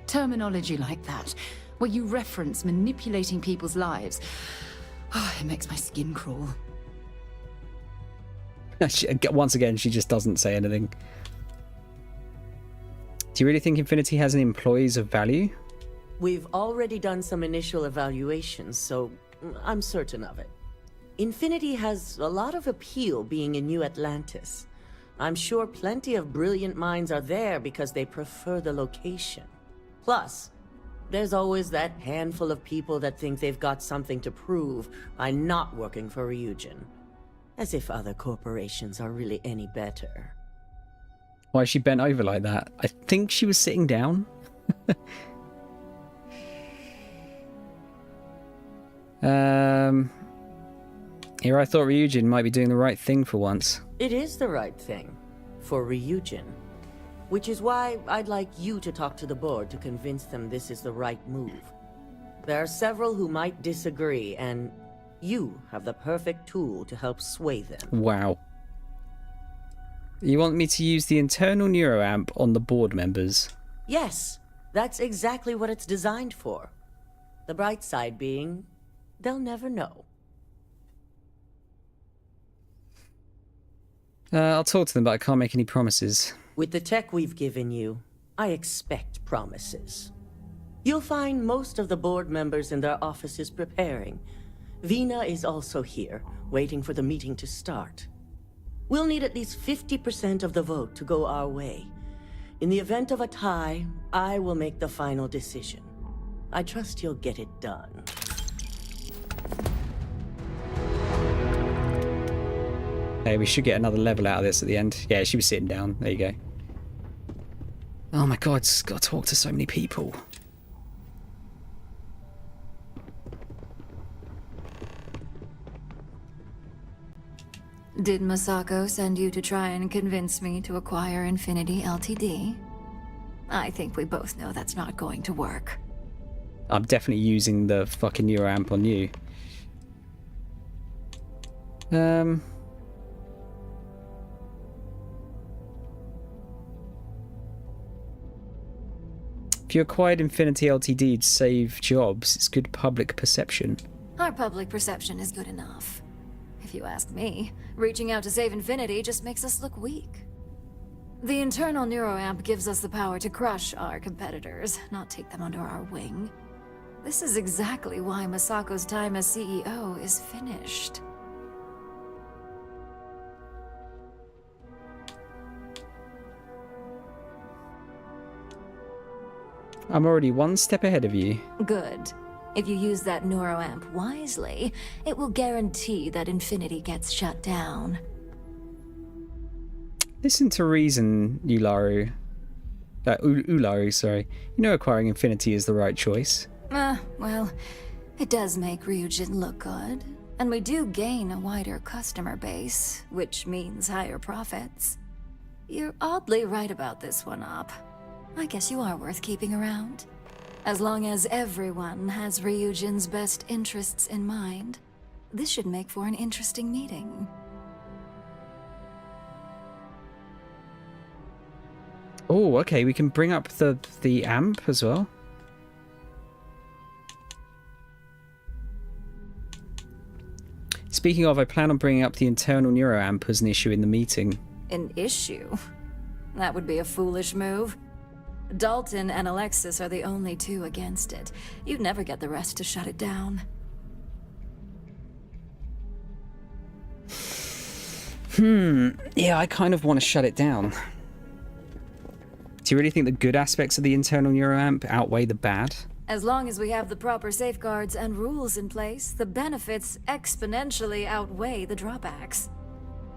terminology like that, where you reference manipulating people's lives. Oh, it makes my skin crawl.
Once again, she just doesn't say anything. Do you really think Infinity has any employees of value?
We've already done some initial evaluations, so I'm certain of it. Infinity has a lot of appeal being in New Atlantis. I'm sure plenty of brilliant minds are there because they prefer the location. Plus, there's always that handful of people that think they've got something to prove by not working for Ryujin. As if other corporations are really any better.
Why is she bent over like that? I think she was sitting down. Here I thought Ryujin might be doing the right thing for once.
It is the right thing. For Ryujin. Which is why I'd like you to talk to the board to convince them this is the right move. There are several who might disagree, and you have the perfect tool to help sway them.
Wow. You want me to use the internal neuroamp on the board members?
Yes, that's exactly what it's designed for. The bright side being, they'll never know.
I'll talk to them, but I can't make any promises.
With the tech we've given you, I expect promises. You'll find most of the board members in their offices preparing. Vina is also here, waiting for the meeting to start. We'll need at least 50% of the vote to go our way. In the event of a tie, I will make the final decision. I trust you'll get it done.
Hey, we should get another level out of this at the end. Yeah, she was sitting down. There you go. Oh my god, it's got to talk to so many people.
Did Masako send you to try and convince me to acquire Infinity Ltd? I think we both know that's not going to work.
I'm definitely using the fucking neuroamp on you. If you acquired Infinity Ltd to save jobs, it's good public perception.
Our public perception is good enough. If you ask me, reaching out to save Infinity just makes us look weak. The internal neuroamp gives us the power to crush our competitors, not take them under our wing. This is exactly why Masako's time as CEO is finished.
I'm already one step ahead of you.
Good. If you use that neuroamp wisely, it will guarantee that Infinity gets shut down.
Listen to reason, Ularu. Ularu, sorry. You know acquiring Infinity is the right choice.
Well, it does make Ryujin look good. And we do gain a wider customer base, which means higher profits. You're oddly right about this one, Op. I guess you are worth keeping around. As long as everyone has Ryujin's best interests in mind, this should make for an interesting meeting.
Oh, okay, we can bring up the amp as well. Speaking of, I plan on bringing up the internal neuroamp as an issue in the meeting.
An issue? That would be a foolish move. Dalton and Alexis are the only two against it. You'd never get the rest to shut it down.
Yeah, I kind of want to shut it down. Do you really think the good aspects of the internal neuroamp outweigh the bad?
As long as we have the proper safeguards and rules in place, the benefits exponentially outweigh the drawbacks.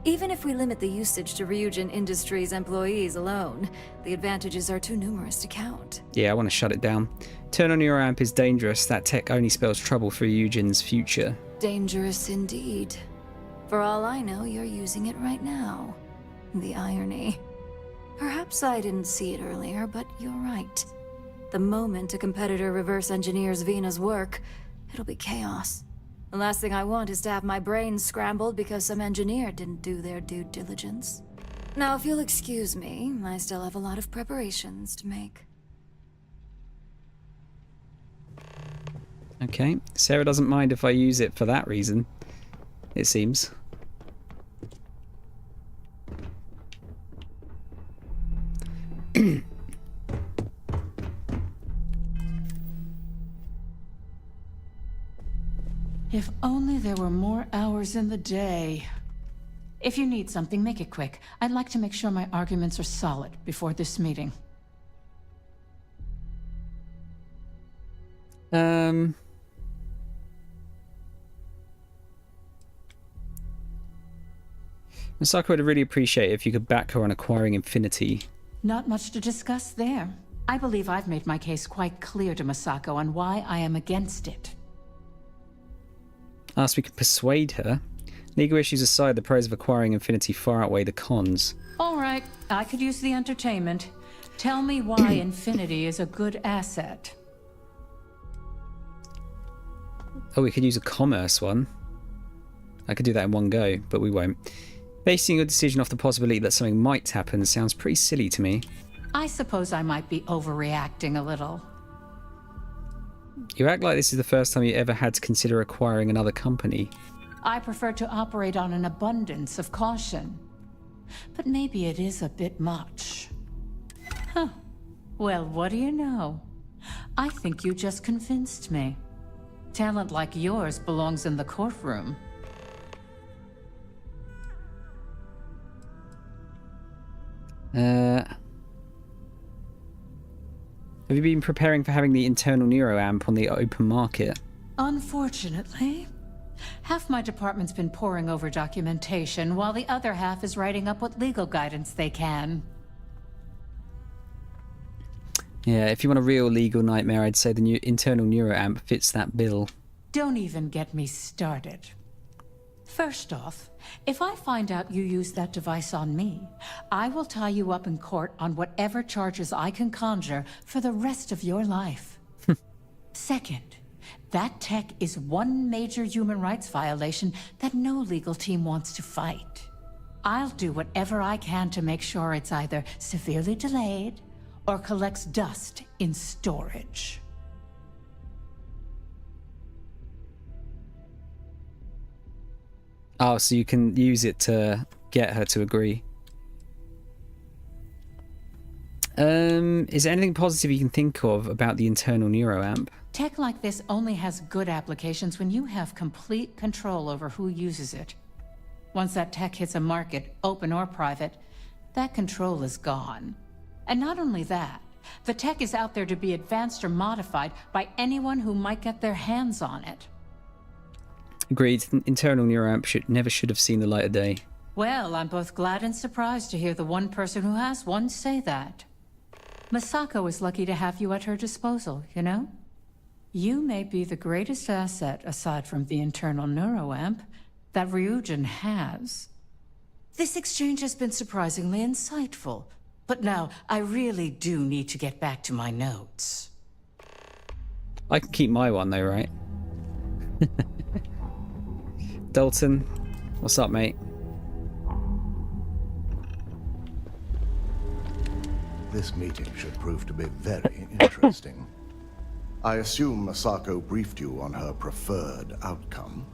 Even if we limit the usage to Ryujin Industries employees alone, the advantages are too numerous to count.
Yeah, I want to shut it down. Internal neuroamp is dangerous. That tech only spells trouble for Ryujin's future.
Dangerous indeed. For all I know, you're using it right now. The irony. Perhaps I didn't see it earlier, but you're right. The moment a competitor reverse engineers Vena's work, it'll be chaos. The last thing I want is to have my brain scrambled because some engineer didn't do their due diligence. Now, if you'll excuse me, I still have a lot of preparations to make.
Okay, Sarah doesn't mind if I use it for that reason, it seems.
If only there were more hours in the day. If you need something, make it quick. I'd like to make sure my arguments are solid before this meeting.
Misako would really appreciate it if you could back her on acquiring Infinity.
Not much to discuss there. I believe I've made my case quite clear to Misako on why I am against it.
Asked we could persuade her. Legal issues aside, the pros of acquiring Infinity far outweigh the cons.
All right, I could use the entertainment. Tell me why Infinity is a good asset.
Oh, we could use a commerce one. I could do that in one go, but we won't. Basing your decision off the possibility that something might happen sounds pretty silly to me.
I suppose I might be overreacting a little.
You act like this is the first time you ever had to consider acquiring another company.
I prefer to operate on an abundance of caution. But maybe it is a bit much. Huh. Well, what do you know? I think you just convinced me. Talent like yours belongs in the courtroom.
Have you been preparing for having the internal Neuro amp on the open market?
Unfortunately. Half my department's been poring over documentation, while the other half is writing up what legal guidance they can.
Yeah, if you want a real legal nightmare, I'd say the new internal Neuro amp fits that bill.
Don't even get me started. First off, if I find out you used that device on me, I will tie you up in court on whatever charges I can conjure for the rest of your life. Second, that tech is one major human rights violation that no legal team wants to fight. I'll do whatever I can to make sure it's either severely delayed or collects dust in storage.
Oh, so you can use it to get her to agree. Is there anything positive you can think of about the internal Neuro amp?
Tech like this only has good applications when you have complete control over who uses it. Once that tech hits a market, open or private, that control is gone. And not only that, the tech is out there to be advanced or modified by anyone who might get their hands on it.
Agreed. Internal Neuro amp never should have seen the light of day.
Well, I'm both glad and surprised to hear the one person who has one say that. Misako is lucky to have you at her disposal, you know? You may be the greatest asset, aside from the internal Neuro amp, that Ryujin has. This exchange has been surprisingly insightful, but now I really do need to get back to my notes.
I can keep my one though, right? Dalton, what's up, mate?
This meeting should prove to be very interesting. I assume Misako briefed you on her preferred outcome.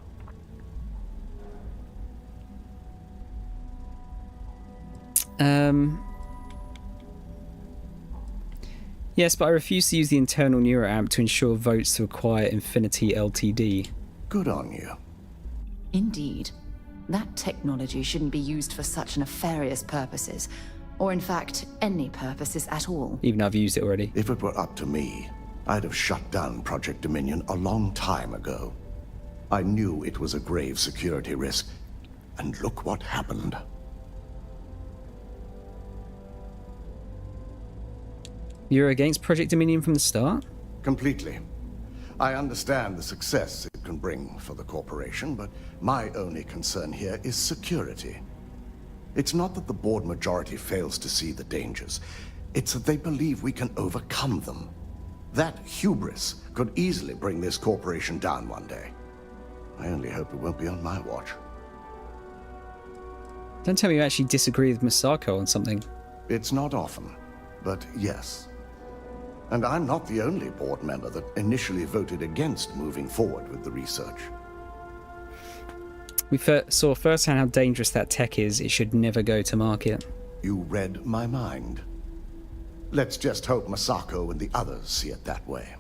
Yes, but I refuse to use the internal Neuro amp to ensure votes to acquire Infinity Ltd.
Good on you.
Indeed. That technology shouldn't be used for such nefarious purposes, or in fact, any purposes at all.
Even though I've used it already.
If it were up to me, I'd have shut down Project Dominion a long time ago. I knew it was a grave security risk, and look what happened.
You're against Project Dominion from the start?
Completely. I understand the success it can bring for the corporation, but my only concern here is security. It's not that the board majority fails to see the dangers. It's that they believe we can overcome them. That hubris could easily bring this corporation down one day. I only hope it won't be on my watch.
Don't tell me you actually disagree with Masako on something.
It's not often, but yes. And I'm not the only board member that initially voted against moving forward with the research.
We saw firsthand how dangerous that tech is. It should never go to market.
You read my mind. Let's just hope Masako and the others see it that way.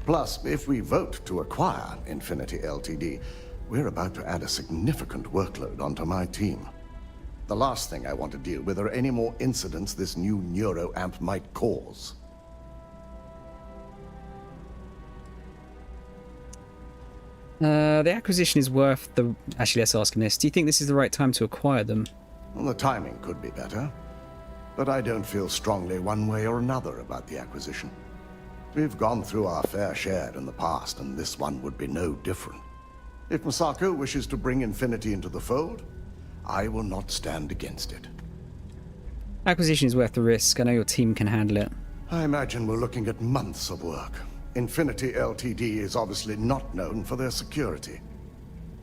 Plus, if we vote to acquire Infinity Ltd., we're about to add a significant workload onto my team. The last thing I want to deal with are any more incidents this new neuroamp might cause.
The acquisition is worth the... Actually, let's ask him this. Do you think this is the right time to acquire them?
Well, the timing could be better, but I don't feel strongly one way or another about the acquisition. We've gone through our fair share in the past, and this one would be no different. If Masako wishes to bring Infinity into the fold, I will not stand against it.
Acquisition is worth the risk. I know your team can handle it.
I imagine we're looking at months of work. Infinity Ltd. is obviously not known for their security.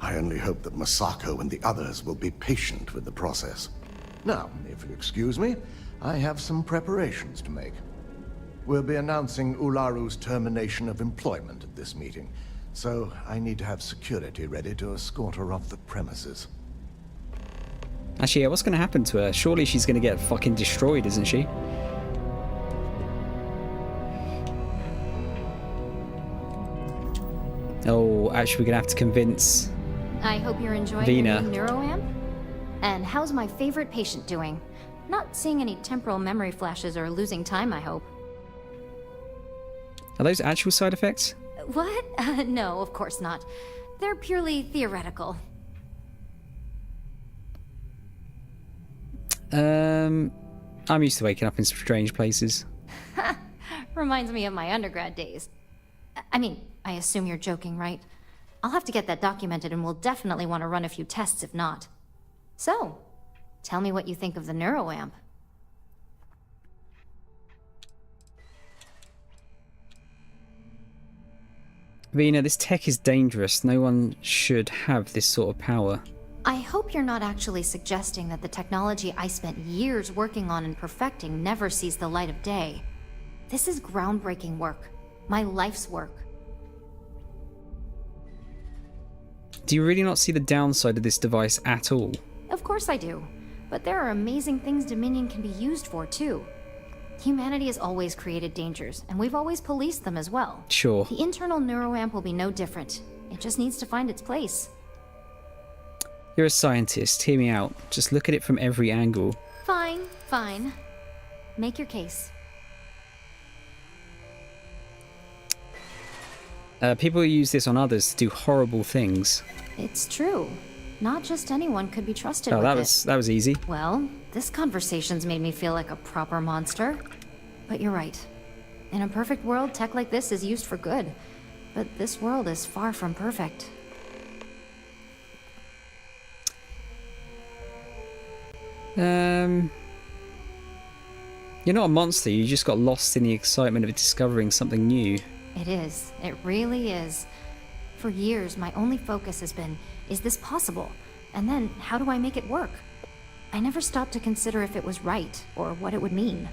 I only hope that Masako and the others will be patient with the process. Now, if you excuse me, I have some preparations to make. We'll be announcing Ularu's termination of employment at this meeting, so I need to have security ready to escort her off the premises.
Actually, yeah, what's going to happen to her? Surely she's going to get fucking destroyed, isn't she? Oh, actually, we're going to have to convince
I hope you're enjoying
Vina.
your new neuroamp. And how's my favorite patient doing? Not seeing any temporal memory flashes or losing time, I hope.
Are those actual side effects?
What? No, of course not. They're purely theoretical.
I'm used to waking up in strange places.
Reminds me of my undergrad days. I mean, I assume you're joking, right? I'll have to get that documented, and we'll definitely want to run a few tests if not. So, tell me what you think of the neuroamp.
Vina, this tech is dangerous. No one should have this sort of power.
I hope you're not actually suggesting that the technology I spent years working on and perfecting never sees the light of day. This is groundbreaking work. My life's work.
Do you really not see the downside of this device at all?
Of course I do. But there are amazing things Dominion can be used for, too. Humanity has always created dangers, and we've always policed them as well.
Sure.
The internal neuroamp will be no different. It just needs to find its place.
You're a scientist. Hear me out. Just look at it from every angle.
Fine, fine. Make your case.
People use this on others to do horrible things.
It's true. Not just anyone could be trusted
Oh,
with
that was easy.
Well, this conversation's made me feel like a proper monster. But you're right. In a perfect world, tech like this is used for good. But this world is far from perfect.
You're not a monster. You just got lost in the excitement of discovering something new.
It is. It really is. For years, my only focus has been, is this possible? And then, how do I make it work? I never stopped to consider if it was right, or what it would mean.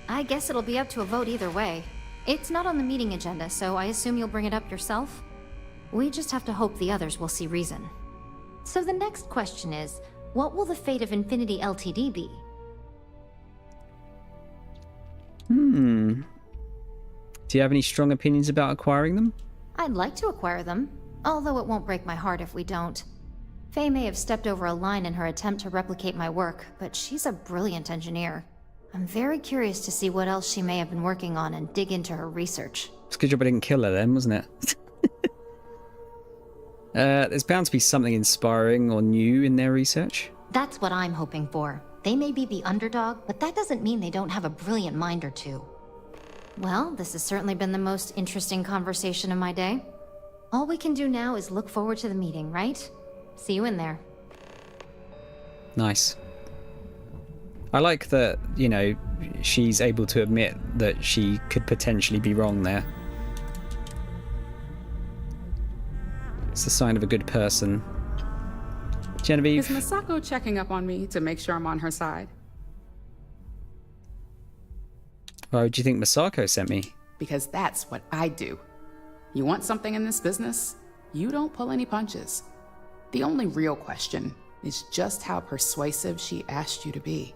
I guess it'll be up to a vote either way. It's not on the meeting agenda, so I assume you'll bring it up yourself? We just have to hope the others will see reason. So the next question is, what will the fate of Infinity Ltd. be?
Do you have any strong opinions about acquiring them?
I'd like to acquire them, although it won't break my heart if we don't. Faye may have stepped over a line in her attempt to replicate my work, but she's a brilliant engineer. I'm very curious to see what else she may have been working on and dig into her research.
It's a good job I didn't kill her then, wasn't it? There's bound to be something inspiring or new in their research.
That's what I'm hoping for. They may be the underdog, but that doesn't mean they don't have a brilliant mind or two. Well, this has certainly been the most interesting conversation of my day. All we can do now is look forward to the meeting, right? See you in there.
Nice. I like that, you know, she's able to admit that she could potentially be wrong there. It's a sign of a good person. Genevieve?
Is Masako checking up on me to make sure I'm on her side?
Why do you think Masako sent me?
Because that's what I do. You want something in this business? You don't pull any punches. The only real question is just how persuasive she asked you to be.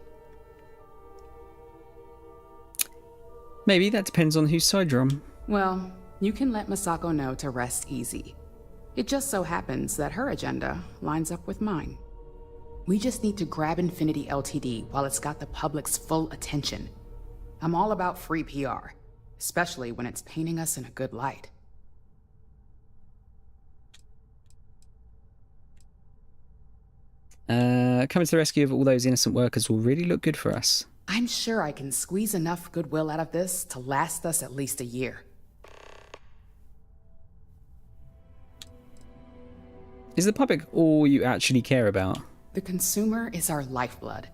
Maybe that depends on whose side you're on.
Well, you can let Masako know to rest easy. It just so happens that her agenda lines up with mine. We just need to grab Infinity LTD while it's got the public's full attention. I'm all about free PR, especially when it's painting us in a good light.
Coming to the rescue of all those innocent workers will really look good for us.
I'm sure I can squeeze enough goodwill out of this to last us at least a year.
Is the public all you actually care about?
The consumer is our lifeblood,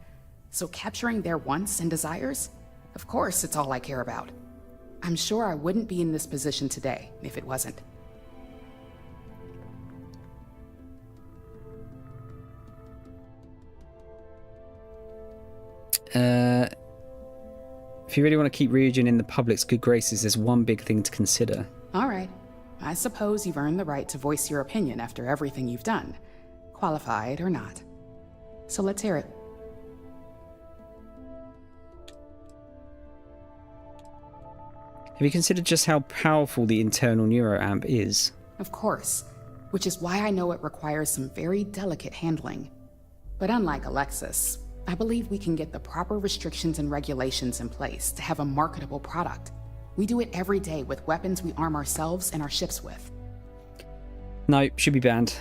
so capturing their wants and desires, of course it's all I care about. I'm sure I wouldn't be in this position today if it wasn't.
If you really want to keep Ryujin in the public's good graces, there's one big thing to consider.
All right. I suppose you've earned the right to voice your opinion after everything you've done, qualified or not. So let's hear it.
Have you considered just how powerful the internal neuroamp is?
Of course, which is why I know it requires some very delicate handling. But unlike Alexis, I believe we can get the proper restrictions and regulations in place to have a marketable product. We do it every day with weapons we arm ourselves and our ships with.
No, should be banned.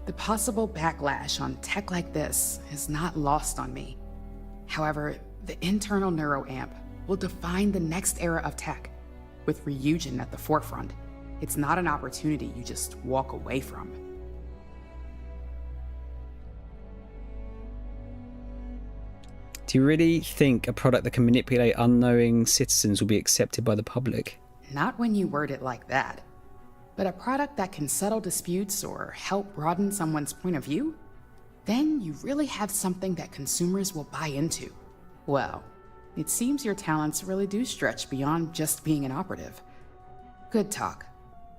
The possible backlash on tech like this is not lost on me. However, the internal neuroamp will define the next era of tech, with Ryujin at the forefront. It's not an opportunity you just walk away from.
Do you really think a product that can manipulate unknowing citizens will be accepted by the public?
Not when you word it like that. But a product that can settle disputes or help broaden someone's point of view? Then you really have something that consumers will buy into. Well, it seems your talents really do stretch beyond just being an operative. Good talk.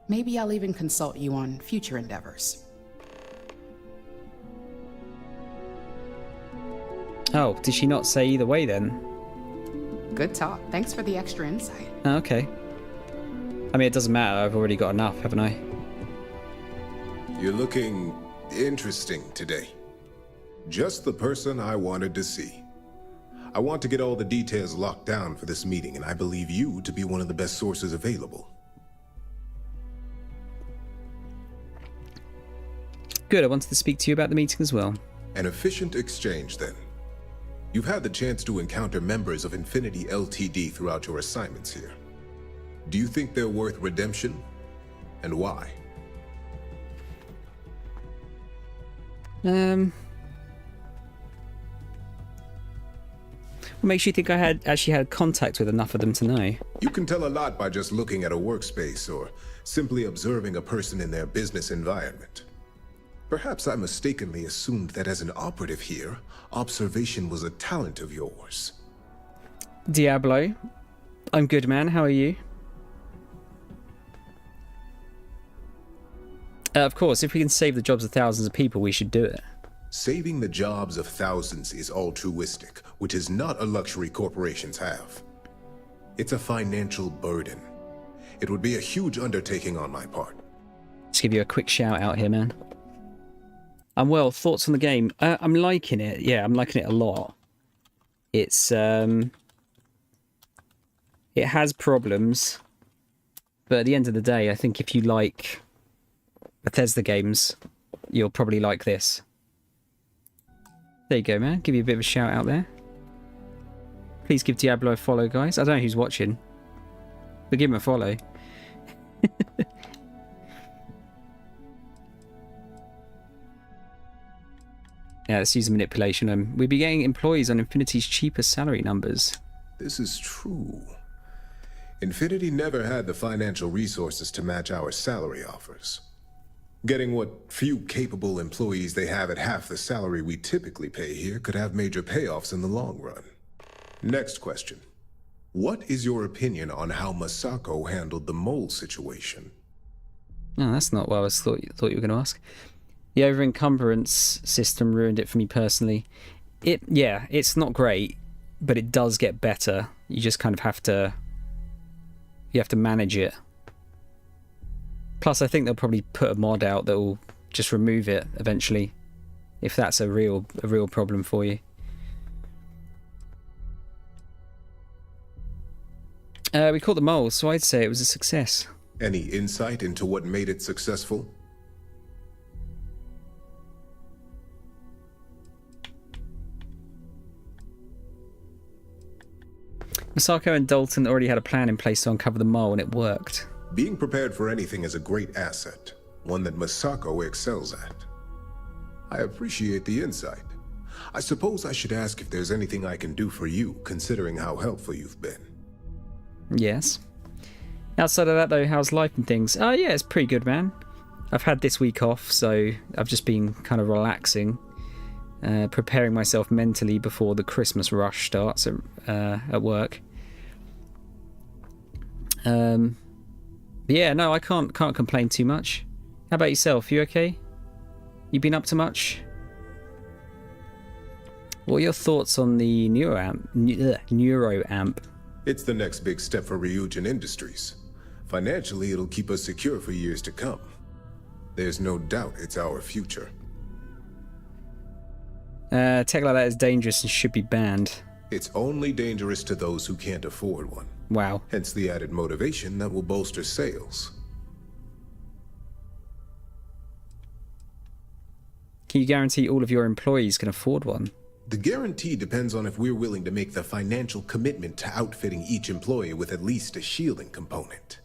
Maybe I'll even consult you on future endeavors.
Oh, did she not say either way then?
Good talk. Thanks for the extra insight.
Oh, okay. I mean, it doesn't matter. I've already got enough, haven't I?
You're looking interesting today. Just the person I wanted to see. I want to get all the details locked down for this meeting, and I believe you to be one of the best sources available.
Good, I wanted to speak to you about the meeting as well.
An efficient exchange, then. You've had the chance to encounter members of Infinity LTD throughout your assignments here. Do you think they're worth redemption? And why?
What makes you think I actually had contact with enough of them to know?
You can tell a lot by just looking at a workspace or simply observing a person in their business environment. Perhaps I mistakenly assumed that as an operative here, observation was a talent of yours.
Diablo, I'm good, man. How are you? Of course, if we can save the jobs of thousands of people, we should do it.
Saving the jobs of thousands is altruistic, which is not a luxury corporations have. It's a financial burden. It would be a huge undertaking on my part.
Just give you a quick shout out here, man. Well, thoughts on the game? I'm liking it. Yeah, I'm liking it a lot. It's it has problems, but at the end of the day, I think if you like Bethesda games, you'll probably like this. There you go, man. Give you a bit of a shout out there. Please give Diablo a follow, guys. I don't know who's watching, but give him a follow. Yeah, let's use the manipulation. We'll be getting employees on Infinity's cheaper salary numbers.
This is true. Infinity never had the financial resources to match our salary offers. Getting what few capable employees they have at half the salary we typically pay here could have major payoffs in the long run. Next question. What is your opinion on how Masako handled the mole situation?
No, that's not what I thought you were going to ask. The over-encumbrance system ruined it for me personally. It's not great, but it does get better. You just kind of have to manage it. Plus, I think they'll probably put a mod out that will just remove it eventually, if that's a real problem for you. We caught the mole, so I'd say it was a success.
Any insight into what made it successful?
Masako and Dalton already had a plan in place to uncover the mole, and it worked.
Being prepared for anything is a great asset, one that Masako excels at. I appreciate the insight. I suppose I should ask if there's anything I can do for you, considering how helpful you've been.
Yes. Outside of that, though, how's life and things? Oh, yeah, it's pretty good, man. I've had this week off, so I've just been kind of relaxing, preparing myself mentally before the Christmas rush starts at work. Yeah, no, I can't complain too much. How about yourself? You okay? You been up to much? What are your thoughts on the NeuroAmp?
It's the next big step for Ryujin Industries. Financially, it'll keep us secure for years to come. There's no doubt it's our future.
Tech like that is dangerous and should be banned.
It's only dangerous to those who can't afford one.
Wow.
Hence the added motivation that will bolster sales.
Can you guarantee all of your employees can afford one?
The guarantee depends on if we're willing to make the financial commitment to outfitting each employee with at least a shielding component.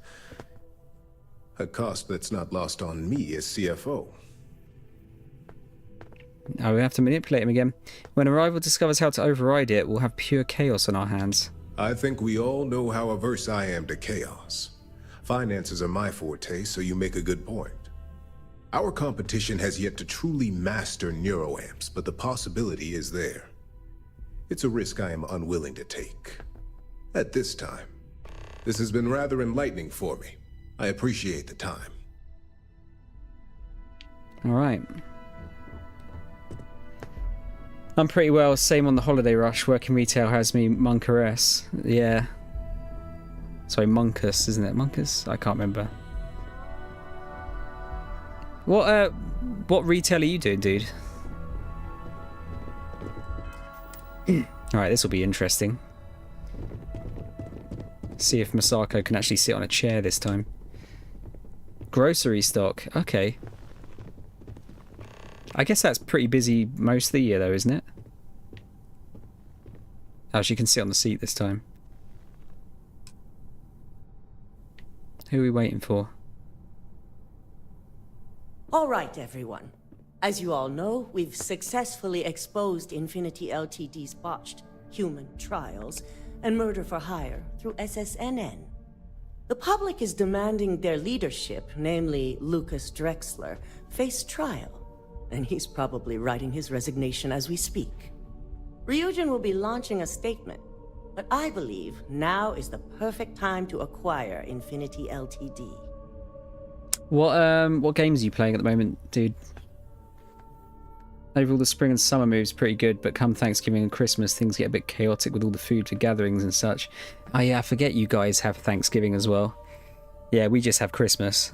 A cost that's not lost on me as CFO.
Oh, we have to manipulate him again. When a rival discovers how to override it, we'll have pure chaos on our hands.
I think we all know how averse I am to chaos. Finances are my forte, so you make a good point. Our competition has yet to truly master neuroamps, but the possibility is there. It's a risk I am unwilling to take. At this time. This has been rather enlightening for me. I appreciate the time.
All right. I'm pretty well, same on the holiday rush. Working retail has me Monkeress. Yeah. Sorry, Monkus, isn't it? Monkus? I can't remember. What retail are you doing, dude? Alright, this will be interesting. See if Masako can actually sit on a chair this time. Grocery stock. Okay. I guess that's pretty busy most of the year, though, isn't it? Oh, she can sit on the seat this time. Who are we waiting for?
All right, everyone. As you all know, we've successfully exposed Infinity Ltd's botched human trials and murder for hire through SSNN. The public is demanding their leadership, namely Lucas Drexler, face trial. And he's probably writing his resignation as we speak. Ryujin will be launching a statement, but I believe now is the perfect time to acquire Infinity Ltd.
What games are you playing at the moment, dude? Overall, the spring and summer move's pretty good, but come Thanksgiving and Christmas, things get a bit chaotic with all the food for gatherings and such. Oh yeah, I forget you guys have Thanksgiving as well. Yeah, we just have Christmas.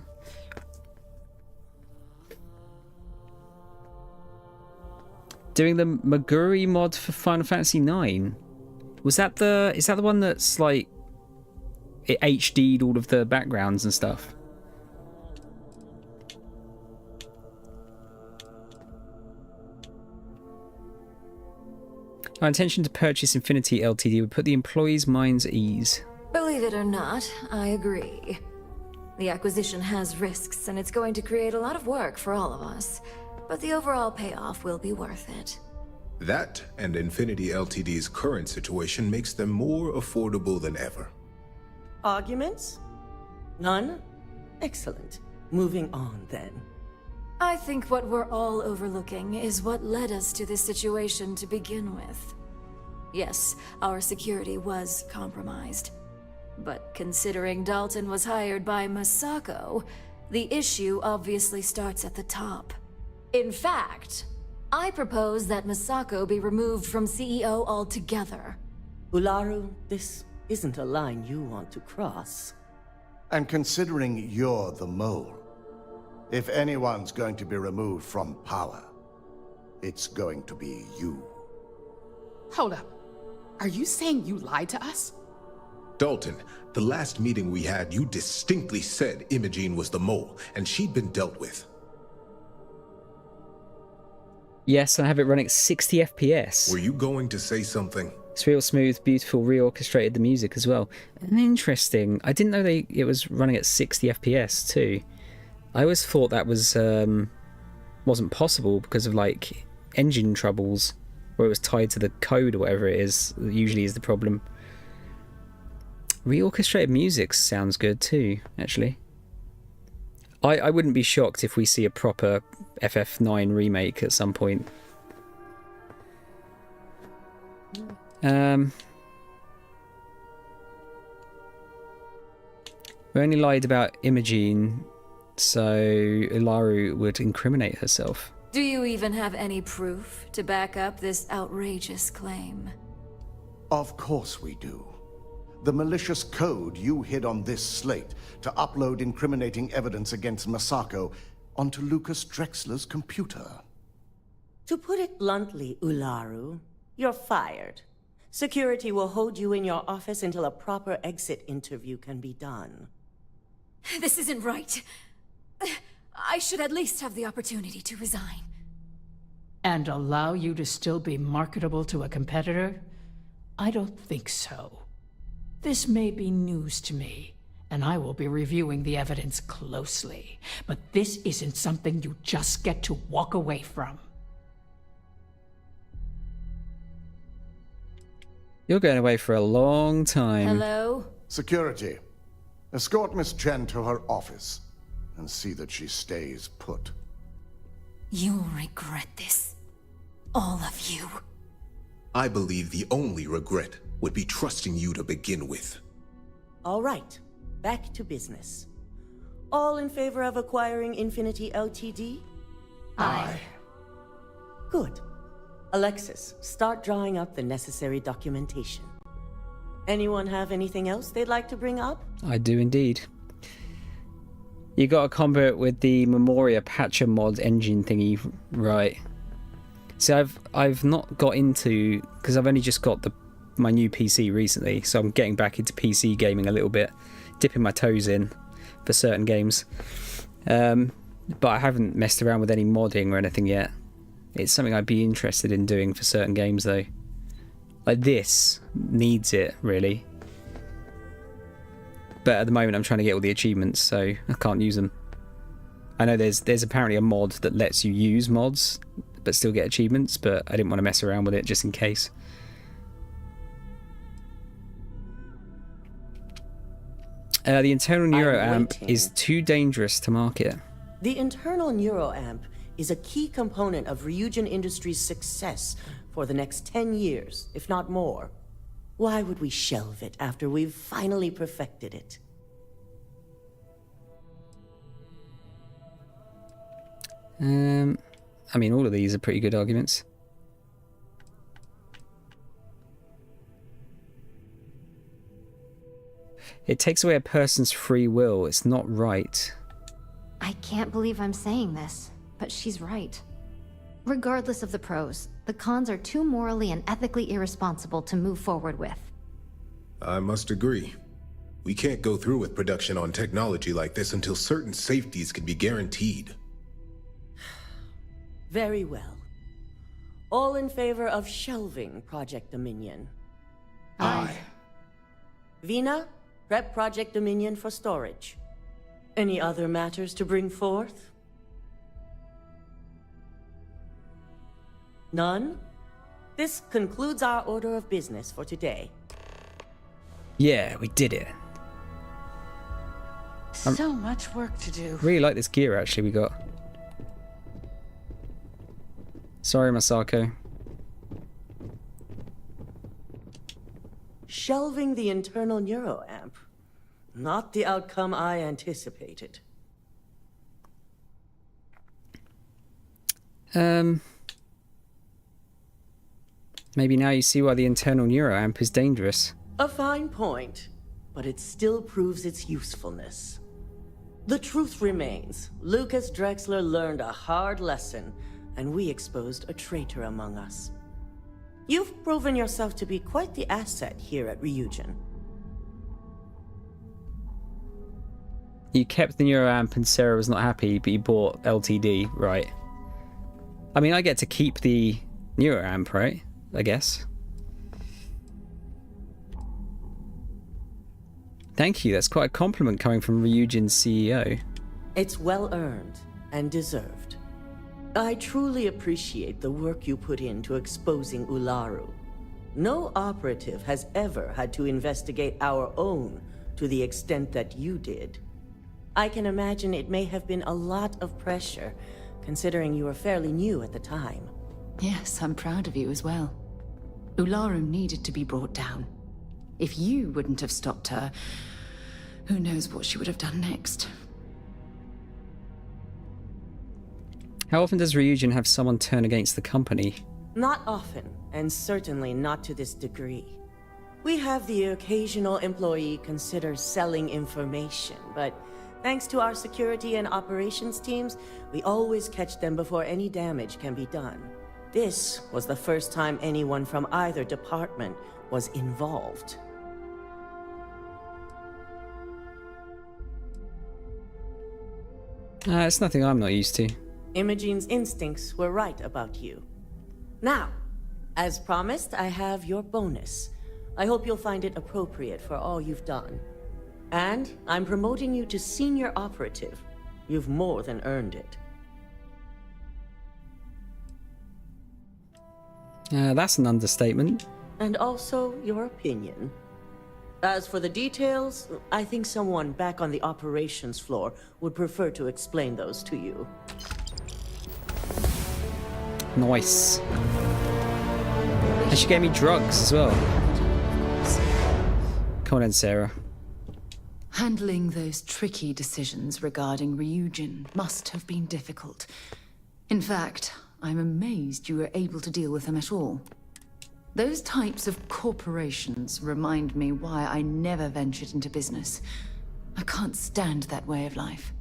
Doing the Maguri mod for Final Fantasy IX. Is that the one that's like it HD'd all of the backgrounds and stuff? Our intention to purchase Infinity Ltd would put the employees' minds at ease.
Believe it or not, I agree. The acquisition has risks, and it's going to create a lot of work for all of us. But the overall payoff will be worth it.
That and Infinity Ltd's current situation makes them more affordable than ever.
Arguments? None? Excellent. Moving on then.
I think what we're all overlooking is what led us to this situation to begin with. Yes, our security was compromised. But considering Dalton was hired by Masako, the issue obviously starts at the top. In fact, I propose that Masako be removed from CEO altogether.
Ularu, this isn't a line you want to cross.
And considering you're the mole, if anyone's going to be removed from power, it's going to be you.
Hold up. Are you saying you lied to us?
Dalton, the last meeting we had, you distinctly said Imogene was the mole, and she'd been dealt with.
Yes, I have it running at 60 FPS.
Were you going to say something?
It's real smooth, beautiful, reorchestrated the music as well. And interesting, I didn't know it was running at 60 FPS too. I always thought that was wasn't possible because of like engine troubles, where it was tied to the code or whatever it is that usually is the problem. Reorchestrated music sounds good too, actually. I wouldn't be shocked if we see a proper FF9 remake at some point. We only lied about Imogene, so Ularu would incriminate herself.
Do you even have any proof to back up this outrageous claim?
Of course we do. The malicious code you hid on this slate to upload incriminating evidence against Masako onto Lucas Drexler's computer.
To put it bluntly, Ularu, you're fired. Security will hold you in your office until a proper exit interview can be done.
This isn't right. I should at least have the opportunity to resign.
And allow you to still be marketable to a competitor? I don't think so. This may be news to me, and I will be reviewing the evidence closely. But this isn't something you just get to walk away from.
You're going away for a long time.
Hello?
Security. Escort Miss Chen to her office and see that she stays put.
You'll regret this. All of you.
I believe the only regret would be trusting you to begin with.
All right, back to business. All in favor of acquiring Infinity Ltd?
Aye.
Good. Alexis, start drawing up the necessary documentation. Anyone have anything else they'd like to bring up?
I do indeed. You got to combo it with the Memoria Patcher mod engine thingy, right? So I've not got into, because I've only just got my new PC recently, so I'm getting back into PC gaming a little bit, dipping my toes in for certain games. But I haven't messed around with any modding or anything yet. It's something I'd be interested in doing for certain games though. Like this needs it, really. But at the moment I'm trying to get all the achievements, so I can't use them. I know there's apparently a mod that lets you use mods but still get achievements, but I didn't want to mess around with it just in case. The internal neuroamp is too dangerous to market.
The internal neuroamp is a key component of Ryujin Industries' success for the next 10 years, if not more. Why would we shelve it after we've finally perfected it?
I mean, all of these are pretty good arguments. It takes away a person's free will. It's not right.
I can't believe I'm saying this, but she's right. Regardless of the pros, the cons are too morally and ethically irresponsible to move forward with.
I must agree. We can't go through with production on technology like this until certain safeties can be guaranteed.
Very well. All in favor of shelving Project Dominion?
Aye.
Vina, prep Project Dominion for storage. Any other matters to bring forth? None? This concludes our order of business for today.
Yeah, we did it.
So much work to do.
Really like this gear actually we got. Sorry, Masako.
Shelving the internal neuroamp. Not the outcome I anticipated.
Maybe now you see why the internal neuroamp is dangerous.
A fine point, but it still proves its usefulness. The truth remains, Lucas Drexler learned a hard lesson, and we exposed a traitor among us. You've proven yourself to be quite the asset here at Ryujin.
You kept the neuroamp and Sarah was not happy, but you bought LTD, right? I mean, I get to keep the neuroamp, right? I guess. Thank you, that's quite a compliment coming from Ryujin's CEO.
It's well earned and deserved. I truly appreciate the work you put into exposing Ularu. No operative has ever had to investigate our own to the extent that you did. I can imagine it may have been a lot of pressure, considering you were fairly new at the time.
Yes, I'm proud of you as well. Ularu needed to be brought down. If you wouldn't have stopped her, who knows what she would have done next.
How often does Ryujin have someone turn against the company?
Not often, and certainly not to this degree. We have the occasional employee consider selling information, but thanks to our security and operations teams, we always catch them before any damage can be done. This was the first time anyone from either department was involved.
It's nothing I'm not used to.
Imogene's instincts were right about you. Now, as promised, I have your bonus. I hope you'll find it appropriate for all you've done. And I'm promoting you to senior operative. You've more than earned it.
That's an understatement.
And also your opinion. As for the details, I think someone back on the operations floor would prefer to explain those to you.
Nice. And she gave me drugs as well. Come on then, Sarah.
Handling those tricky decisions regarding Ryujin must have been difficult. In fact, I'm amazed you were able to deal with them at all. Those types of corporations remind me why I never ventured into business. I can't stand that way of life.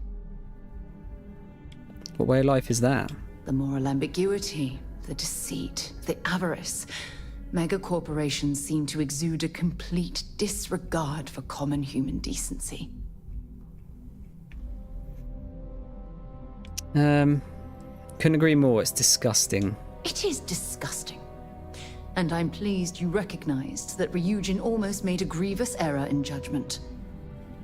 What way of life is that?
The moral ambiguity, the deceit, the avarice. Mega corporations seem to exude a complete disregard for common human decency.
Couldn't agree more, it's disgusting.
It is disgusting. And I'm pleased you recognized that Ryujin almost made a grievous error in judgment.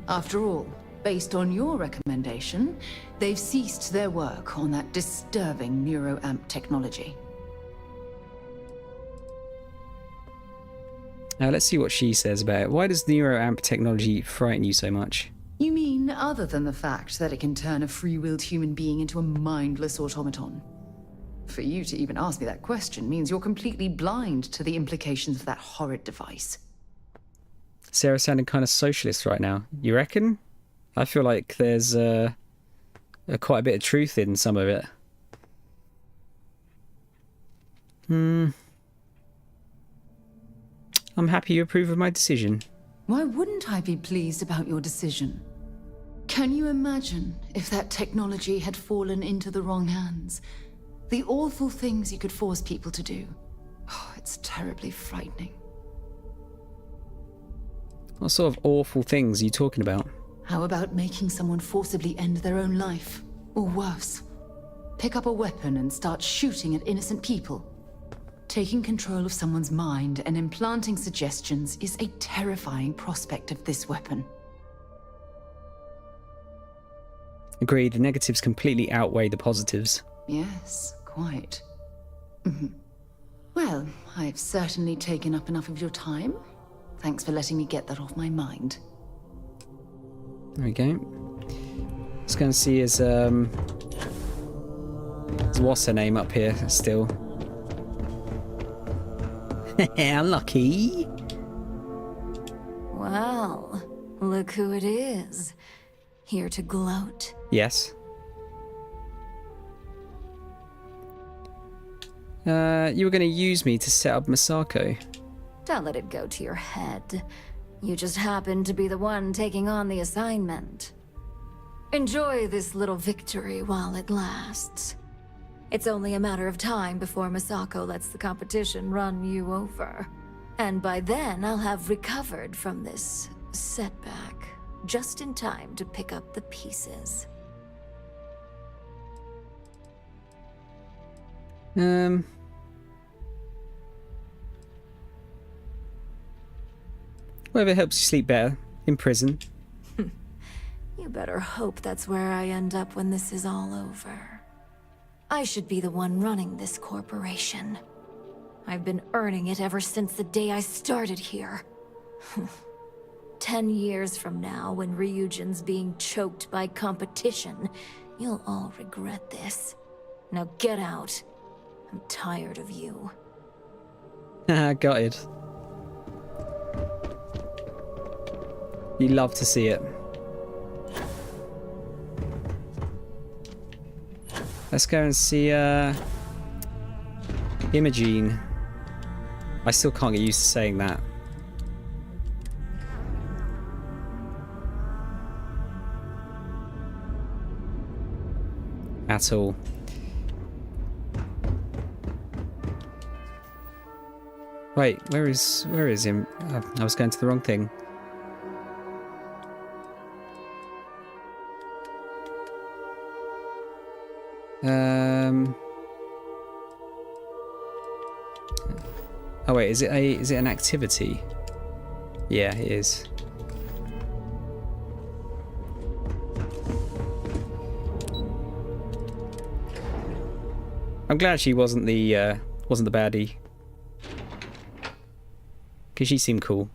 After all, based on your recommendation, they've ceased their work on that disturbing neuroamp technology.
Now let's see what she says about it. Why does neuroamp technology frighten you so much?
You mean other than the fact that it can turn a free-willed human being into a mindless automaton? For you to even ask me that question means you're completely blind to the implications of that horrid device.
Sarah sounding kind of socialist right now. You reckon? I feel like there's quite a bit of truth in some of it. I'm happy you approve of my decision.
Why wouldn't I be pleased about your decision? Can you imagine if that technology had fallen into the wrong hands? The awful things you could force people to do. Oh, it's terribly frightening.
What sort of awful things are you talking about?
How about making someone forcibly end their own life? Or worse, pick up a weapon and start shooting at innocent people? Taking control of someone's mind and implanting suggestions is a terrifying prospect of this weapon.
Agreed, the negatives completely outweigh the positives.
Yes, quite. Well, I've certainly taken up enough of your time. Thanks for letting me get that off my mind.
There we go. Let's go and see his what's her name up here still. Unlucky.
Well, look who it is. Here to gloat.
Yes. You were going to use me to set up Masako.
Don't let it go to your head. You just happen to be the one taking on the assignment. Enjoy this little victory while it lasts. It's only a matter of time before Masako lets the competition run you over. And by then, I'll have recovered from this setback, just in time to pick up the pieces.
Whatever helps you sleep better in prison.
You better hope that's where I end up when this is all over. I should be the one running this corporation. I've been earning it ever since the day I started here. 10 years from now, when Ryujin's being choked by competition, you'll all regret this. Now get out. I'm tired of you.
Got it. You love to see it. Let's go and see Imogene. I still can't get used to saying that. At all. Wait, where is him? I was going to the wrong thing. Oh wait, is it an activity? Yeah, it is. I'm glad she wasn't the baddie, because she seemed cool.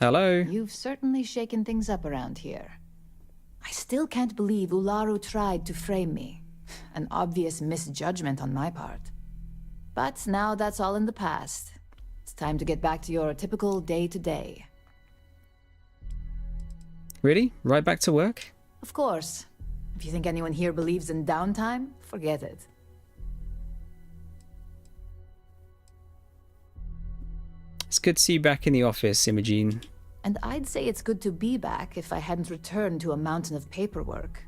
Hello.
You've certainly shaken things up around here. I still can't believe Ularu tried to frame me. An obvious misjudgment on my part. But now that's all in the past. It's time to get back to your typical day-to-day.
Really? Right back to work?
Of course. If you think anyone here believes in downtime, forget it.
It's good to see you back in the office, Imogene.
And I'd say it's good to be back if I hadn't returned to a mountain of paperwork.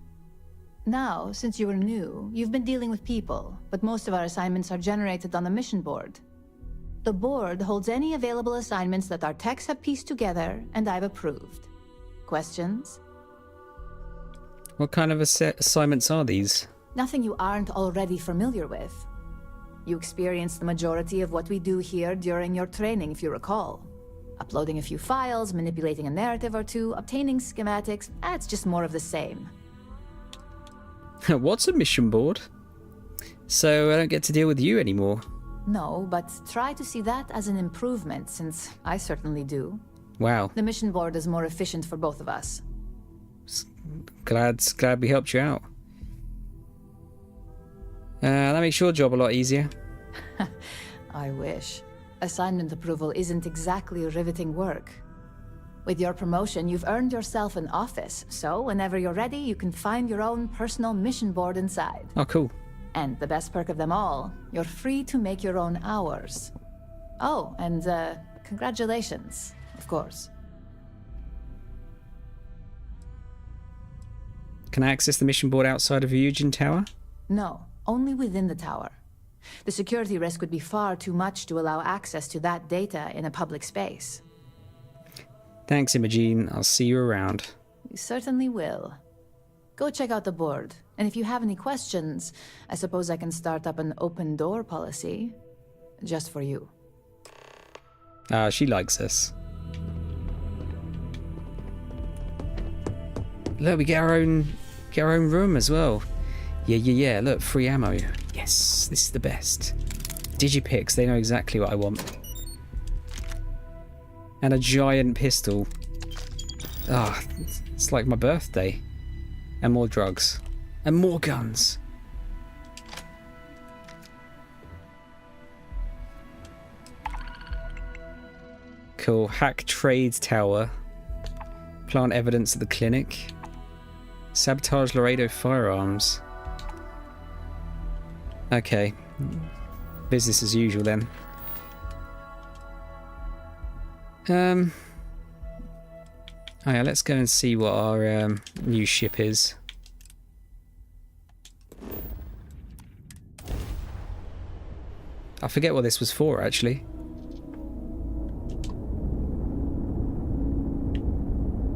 Now, since you were new, you've been dealing with people, but most of our assignments are generated on the mission board. The board holds any available assignments that our techs have pieced together, and I've approved. Questions?
What kind of assignments are these?
Nothing you aren't already familiar with. You experienced the majority of what we do here during your training, if you recall. Uploading a few files, manipulating a narrative or two, obtaining schematics, it's just more of the same.
What's a mission board? So I don't get to deal with you anymore.
No, but try to see that as an improvement, since I certainly do.
Wow.
The mission board is more efficient for both of us.
Glad we helped you out. That makes your job a lot easier.
I wish. Assignment approval isn't exactly riveting work. With your promotion, you've earned yourself an office, so whenever you're ready, you can find your own personal mission board inside.
Oh, cool.
And the best perk of them all, you're free to make your own hours. Oh, and congratulations, of course.
Can I access the mission board outside of Ryujin Tower?
No, only within the tower. The security risk would be far too much to allow access to that data in a public space.
Thanks, Imogene. I'll see you around.
You certainly will. Go check out the board, and if you have any questions, I suppose I can start up an open door policy. Just for you.
She likes us. Look, we get our own room as well. Yeah. Look, free ammo. Yes, this is the best. Digipix, they know exactly what I want. And a giant pistol. Ah, it's like my birthday. And more drugs. And more guns. Cool. Hack trade tower. Plant evidence at the clinic. Sabotage Laredo firearms. Okay. Business as usual then. Oh yeah, let's go and see what our new ship is. I forget what this was for, actually.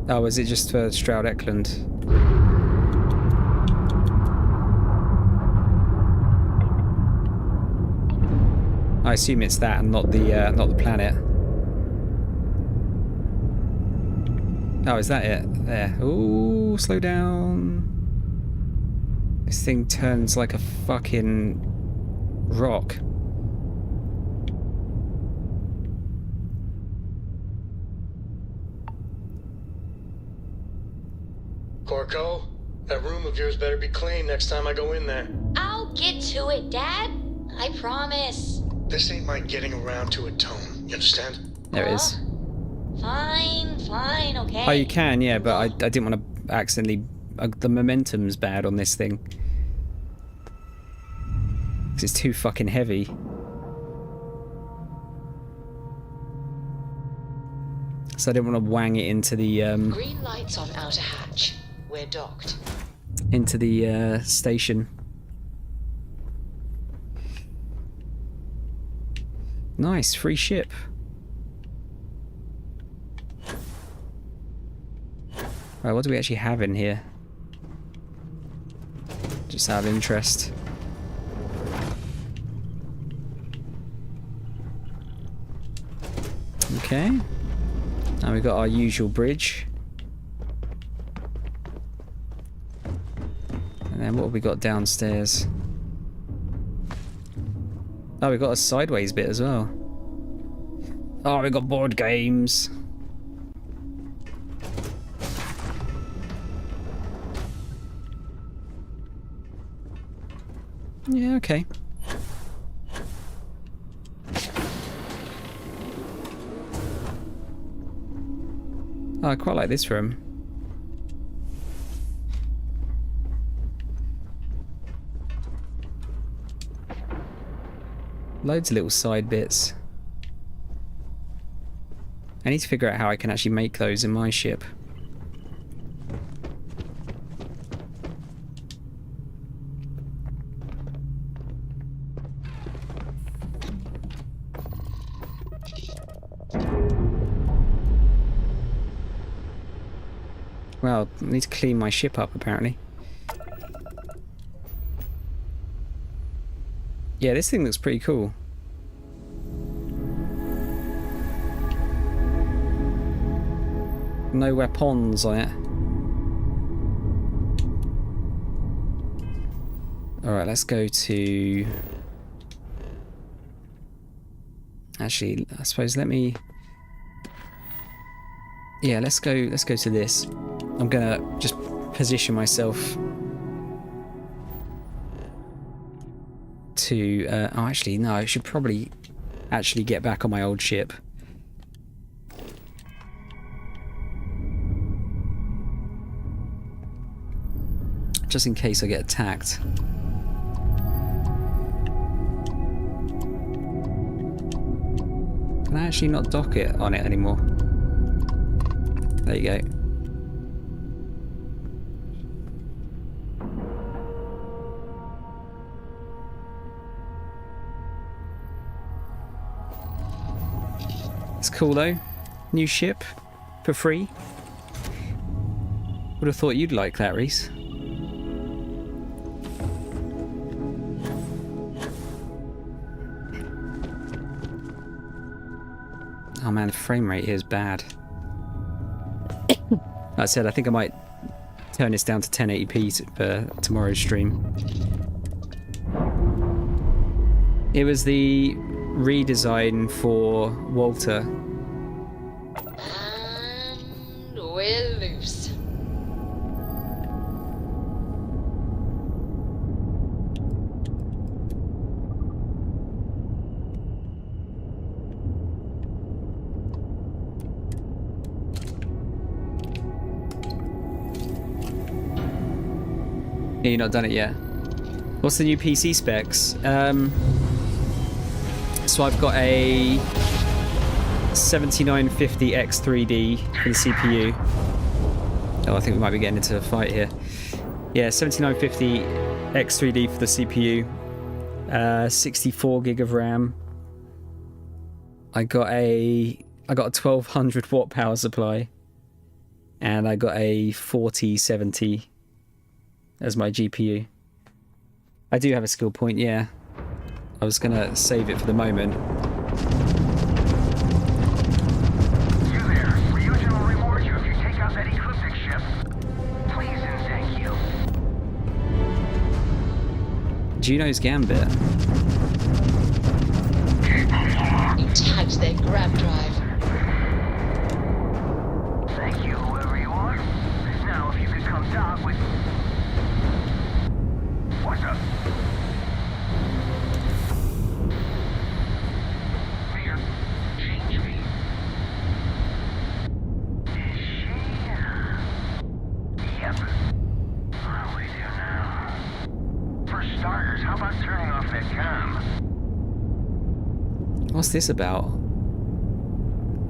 Oh, is it just for Stroud Eklund? I assume it's that and not the planet. Oh, is that it? There. Ooh, slow down. This thing turns like a fucking rock.
Corco, that room of yours better be clean next time I go in there.
I'll get to it, Dad. I promise.
This ain't my getting around to it tone. You understand?
There it is.
Fine, okay.
Oh, you can, yeah, but I didn't want to accidentally... the momentum's bad on this thing. Because it's too fucking heavy. So I didn't want to wang it into the...
Green lights on outer hatch. We're docked.
Into the station. Nice, free ship. Right, what do we actually have in here? Just out of interest. Okay. Now we've got our usual bridge. And then what have we got downstairs? Oh, we've got a sideways bit as well. Oh, we've got board games. Yeah, okay. Oh, I quite like this room. Loads of little side bits. I need to figure out how I can actually make those in my ship. Well, I need to clean my ship up, apparently. Yeah, this thing looks pretty cool. No weapons on it. Alright, let's go to... Actually, I suppose let me... Yeah, let's go to this. I'm gonna just position myself to... oh, actually, no, I should probably actually get back on my old ship. Just in case I get attacked. Can I actually not dock it on it anymore? There you go. It's cool though. New ship for free. Would have thought you'd like that, Reese. Oh man, the frame rate here is bad. Like I said, I think I might turn this down to 1080p for tomorrow's stream. It was the redesign for Walter.
And we're loose.
Yeah, you've not done it yet. What's the new PC specs? So I've got a 7950X3D for the CPU. Oh, I think we might be getting into a fight here. Yeah, 7950X3D for the CPU. 64 gig of RAM. I got a 1200 watt power supply. And I got a 4070 as my GPU. I do have a skill point, yeah. I was gonna save it for the moment.
You there. Ryujin will reward you if you take out that ecliptic ship. Please and thank you.
Juno's Gambit.
You tagged their grab drive.
Thank you, whoever you are. Now, if you could come dock with... What's up? Mayor, change me. Is she? Yep. What do we do now? For starters, how about turning off that cam?
What's this about?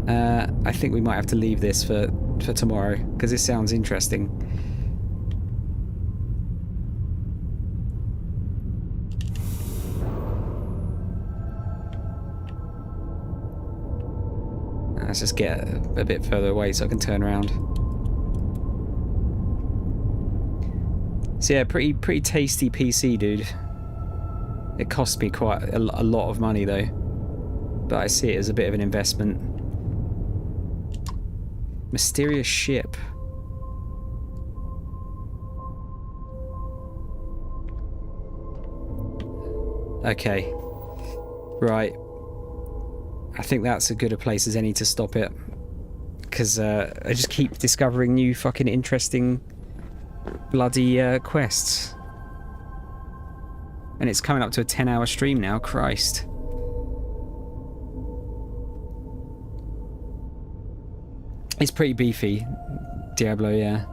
I think we might have to leave this for tomorrow, because this sounds interesting. Let's just get a bit further away so I can turn around. So yeah, pretty tasty PC, dude. It cost me quite a lot of money though, but I see it as a bit of an investment. Mysterious ship. Okay. Right. I think that's as good a place as any to stop it. Because I just keep discovering new fucking interesting bloody quests. And it's coming up to a 10-hour stream now, Christ. It's pretty beefy, Diablo, yeah.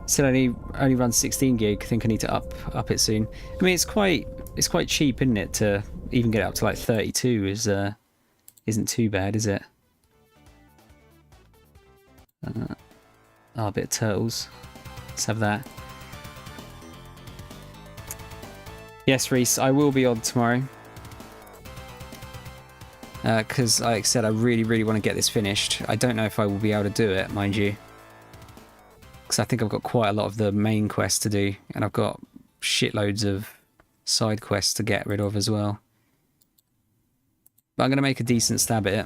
Still only runs 16 gig. Think I need to up it soon. I mean, it's quite cheap, isn't it? To even get it up to like 32 isn't too bad, is it? Oh, a bit of turtles. Let's have that. Yes, Reese, I will be on tomorrow. Because, like I said, I really want to get this finished. I don't know if I will be able to do it, mind you. Because I think I've got quite a lot of the main quests to do. And I've got shitloads of side quests to get rid of as well. But I'm going to make a decent stab at it.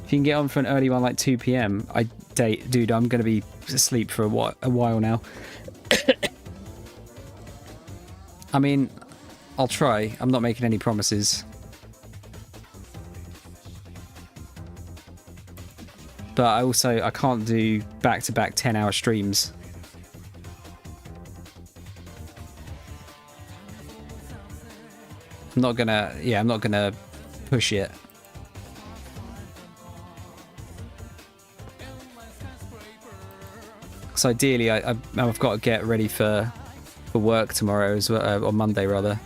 If you can get on for an early one like 2 PM, dude, I'm going to be asleep for a while now. I mean, I'll try. I'm not making any promises. But I can't do back-to-back 10-hour streams. I'm not gonna push it. So ideally, I've got to get ready for work tomorrow as well, or Monday rather.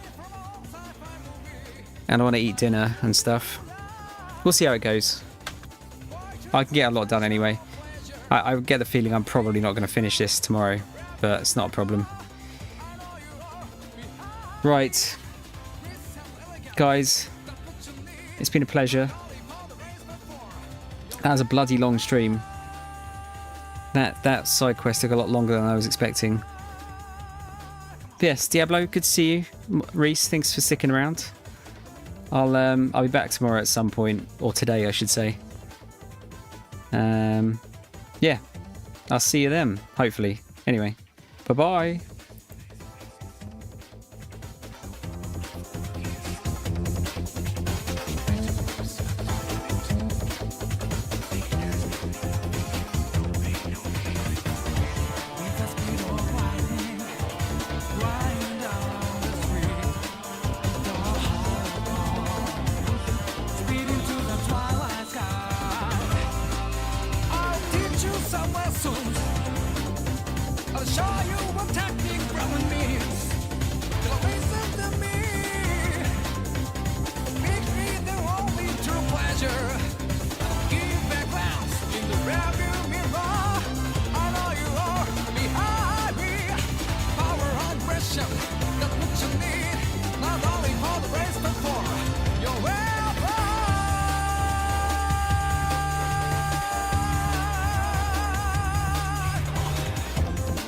And I want to eat dinner and stuff. We'll see how it goes. I can get a lot done anyway. I get the feeling I'm probably not going to finish this tomorrow, but it's not a problem. Right. Guys, it's been a pleasure. That was a bloody long stream. That side quest took a lot longer than I was expecting. But yes, Diablo, good to see you. Reese, thanks for sticking around. I'll be back tomorrow at some point, or today I should say. Yeah. I'll see you then, hopefully. Anyway, bye-bye.
I'll show you what tactic from me. You'll listen to me. Make me the only true pleasure. Give backgrounds in the rearview mirror. I know you are behind me. Power on pressure, that's what you need. Not only for the race, but for your way.